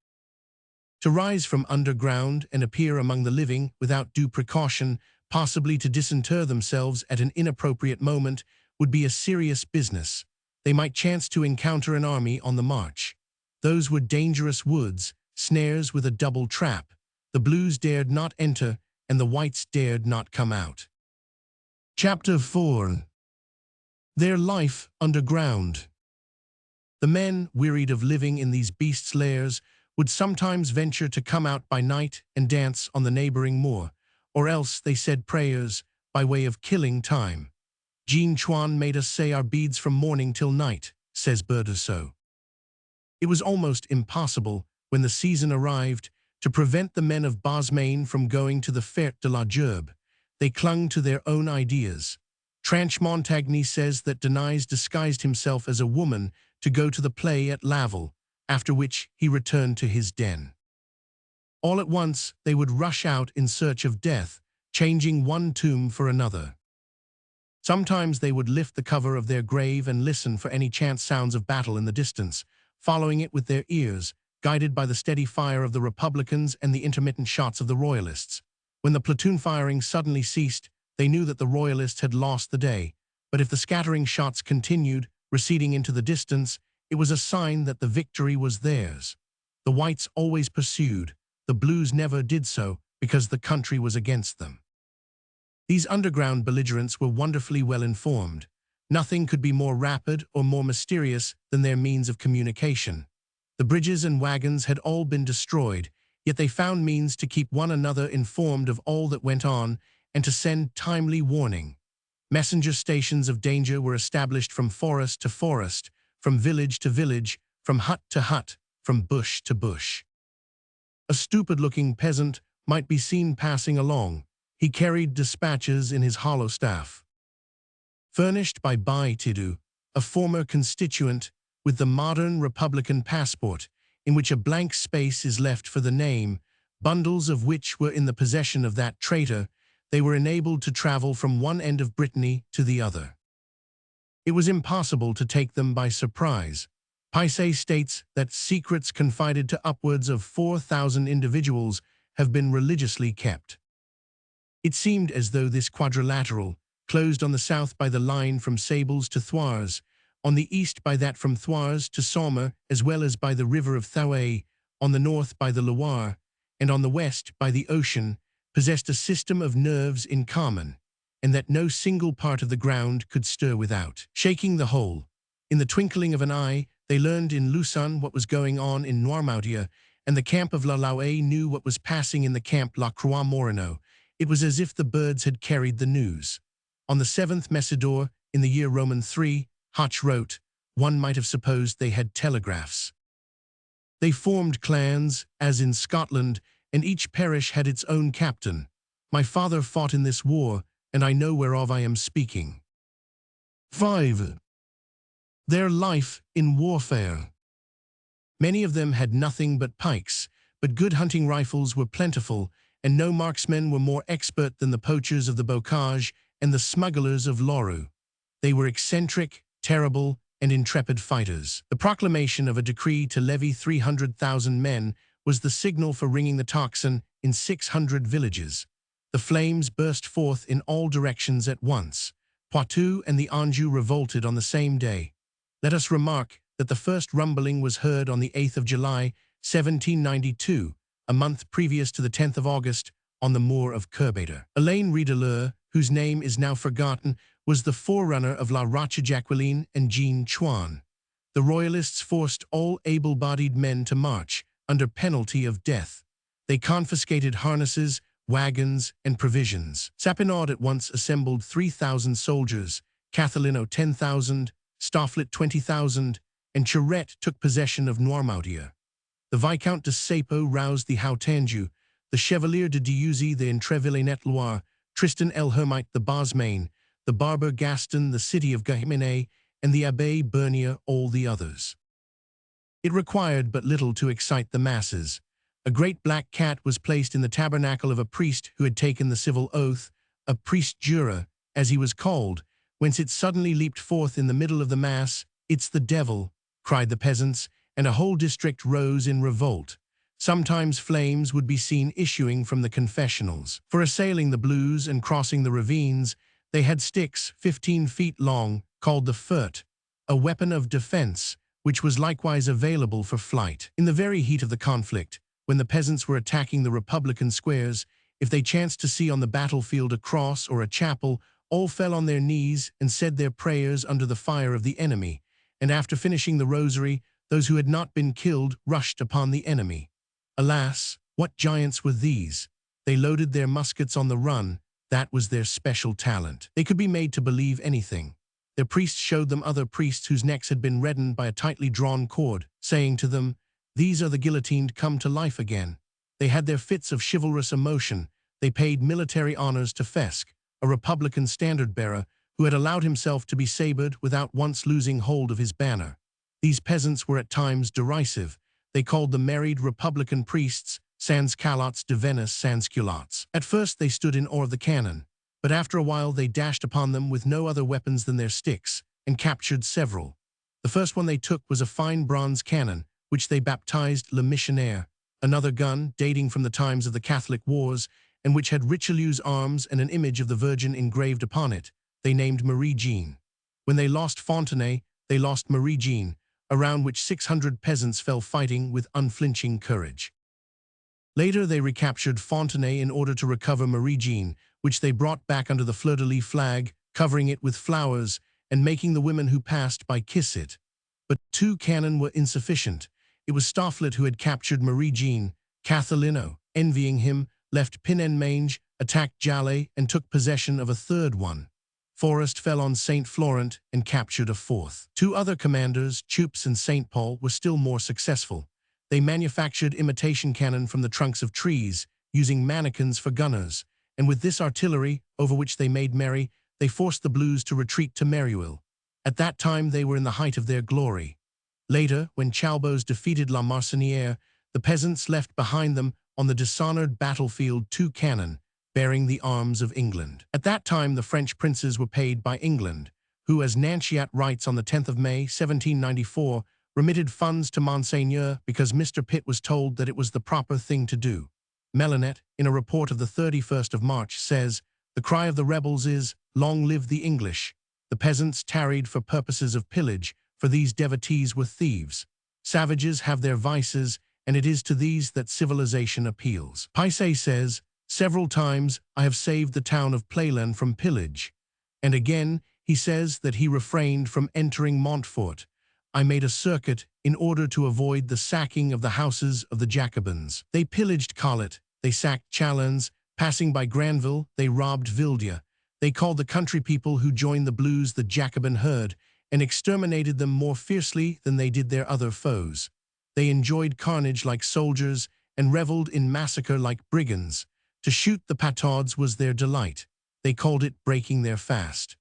To rise from underground and appear among the living without due precaution, possibly to disinter themselves at an inappropriate moment, would be a serious business. They might chance to encounter an army on the march. Those were dangerous woods, snares with a double trap. The blues dared not enter, and the whites dared not come out. Chapter 4. Their life underground. The men, wearied of living in these beasts' lairs, would sometimes venture to come out by night and dance on the neighboring moor, or else they said prayers by way of killing time. Jean Chuan made us say our beads from morning till night, says Berdeseau. It was almost impossible, when the season arrived, to prevent the men of Bosmain from going to the Fête de la Gerbe. They clung to their own ideas. Tranche Montagny says that Denys disguised himself as a woman to go to the play at Laval, after which he returned to his den. All at once they would rush out in search of death, changing one tomb for another. Sometimes they would lift the cover of their grave and listen for any chance sounds of battle in the distance, following it with their ears, guided by the steady fire of the Republicans and the intermittent shots of the Royalists. When the platoon firing suddenly ceased, they knew that the Royalists had lost the day, but if the scattering shots continued, receding into the distance, it was a sign that the victory was theirs. The whites always pursued, the blues never did so, because the country was against them. These underground belligerents were wonderfully well informed. Nothing could be more rapid or more mysterious than their means of communication. The bridges and wagons had all been destroyed, yet they found means to keep one another informed of all that went on and to send timely warning. Messenger stations of danger were established from forest to forest, from village to village, from hut to hut, from bush to bush. A stupid-looking peasant might be seen passing along. He carried dispatches in his hollow staff. Furnished by Bai Tidu, a former constituent, with the modern Republican passport, in which a blank space is left for the name, bundles of which were in the possession of that traitor, they were enabled to travel from one end of Brittany to the other. It was impossible to take them by surprise. Paisset states that secrets confided to upwards of 4,000 individuals have been religiously kept. It seemed as though this quadrilateral, closed on the south by the line from Sables to Thouars, on the east by that from Thouars to Somme, as well as by the river of Thouet, on the north by the Loire, and on the west by the ocean, possessed a system of nerves in common, and that no single part of the ground could stir without shaking the whole. In the twinkling of an eye, they learned in Lausanne what was going on in Noirmoutier, and the camp of La Lauée knew what was passing in the camp La Croix-Morineau. It was as if the birds had carried the news. On the 7th Messidor, in the year Roman 3, Hoche wrote, one might have supposed they had telegraphs. They formed clans, as in Scotland, and each parish had its own captain. My father fought in this war, and I know whereof I am speaking. 5. Their life in warfare. Many of them had nothing but pikes, but good hunting rifles were plentiful, and no marksmen were more expert than the poachers of the Bocage and the smugglers of Lorue. They were eccentric, terrible, and intrepid fighters. The proclamation of a decree to levy 300,000 men was the signal for ringing the tocsin in 600 villages. The flames burst forth in all directions at once. Poitou and the Anjou revolted on the same day. Let us remark that the first rumbling was heard on the 8th of July, 1792, a month previous to the 10th of August, on the moor of Kerbeder. Alain Riedeleur, whose name is now forgotten, was the forerunner of La Roche-Jacqueline and Jean Chouan. The Royalists forced all able-bodied men to march, under penalty of death. They confiscated harnesses, wagons, and provisions. Sapinaud at once assembled 3,000 soldiers, Cathalino 10,000, Stofflet 20,000, and Charette took possession of Noirmoutier. The Viscount de Sapot roused the Haut-Anjou, the Chevalier de Dieuzy the Entreville-Net-Loire, Tristan el Hermite the Bosmain, the Barber Gaston the city of Gahimene, and the Abbé Bernier all the others. It required but little to excite the masses. A great black cat was placed in the tabernacle of a priest who had taken the civil oath, a priest-juror, as he was called, whence it suddenly leaped forth in the middle of the mass. "It's the devil," cried the peasants, and a whole district rose in revolt. Sometimes flames would be seen issuing from the confessionals. For assailing the blues and crossing the ravines, they had sticks 15 feet long, called the furt, a weapon of defense, which was likewise available for flight. In the very heat of the conflict, when the peasants were attacking the Republican squares, if they chanced to see on the battlefield a cross or a chapel, all fell on their knees and said their prayers under the fire of the enemy, and after finishing the rosary, those who had not been killed rushed upon the enemy. Alas, what giants were these! They loaded their muskets on the run. That was their special talent. They could be made to believe anything. Their priests showed them other priests whose necks had been reddened by a tightly drawn cord, saying to them, "These are the guillotined come to life again." They had their fits of chivalrous emotion. They paid military honors to Fesque, a Republican standard-bearer who had allowed himself to be sabred without once losing hold of his banner. These peasants were at times derisive. They called the married Republican priests sans-calottes de Venice sans-culottes. At first they stood in awe of the cannon, but after a while they dashed upon them with no other weapons than their sticks, and captured several. The first one they took was a fine bronze cannon, which they baptized Le Missionnaire, another gun, dating from the times of the Catholic Wars, and which had Richelieu's arms and an image of the Virgin engraved upon it, they named Marie-Jeanne. When they lost Fontenay, they lost Marie-Jeanne, around which 600 peasants fell fighting with unflinching courage. Later they recaptured Fontenay in order to recover Marie-Jeanne, which they brought back under the fleur-de-lis flag, covering it with flowers, and making the women who passed by kiss it. But 2 cannon were insufficient. It was Stofflet who had captured Marie-Jeanne. Cathalino, envying him, left Pin-en-Mange, attacked Jalais, and took possession of a 3rd one. Forest fell on St. Florent and captured a 4th. 2 other commanders, Choups and St. Paul, were still more successful. They manufactured imitation cannon from the trunks of trees, using mannequins for gunners, and with this artillery, over which they made merry, they forced the Blues to retreat to Meruel. At that time they were in the height of their glory. Later, when Chalbos defeated La Marcinière, the peasants left behind them on the dishonored battlefield 2 cannon, bearing the arms of England. At that time, the French princes were paid by England, who, as Nanchiat writes on the 10th of May, 1794, remitted funds to Monseigneur because Mr. Pitt was told that it was the proper thing to do. Melinet, in a report of the 31st of March, says, "The cry of the rebels is, 'Long live the English!' The peasants tarried for purposes of pillage, for these devotees were thieves. Savages have their vices, and it is to these that civilization appeals." Paisset says, "Several times I have saved the town of Playlen from pillage." And again, he says that he refrained from entering Montfort. "I made a circuit in order to avoid the sacking of the houses of the Jacobins. They pillaged Collet, they sacked Chalons, passing by Granville, they robbed Vildia. They called the country people who joined the Blues the Jacobin herd, and exterminated them more fiercely than they did their other foes. They enjoyed carnage like soldiers, and reveled in massacre like brigands. To shoot the Patods was their delight. They called it breaking their fast."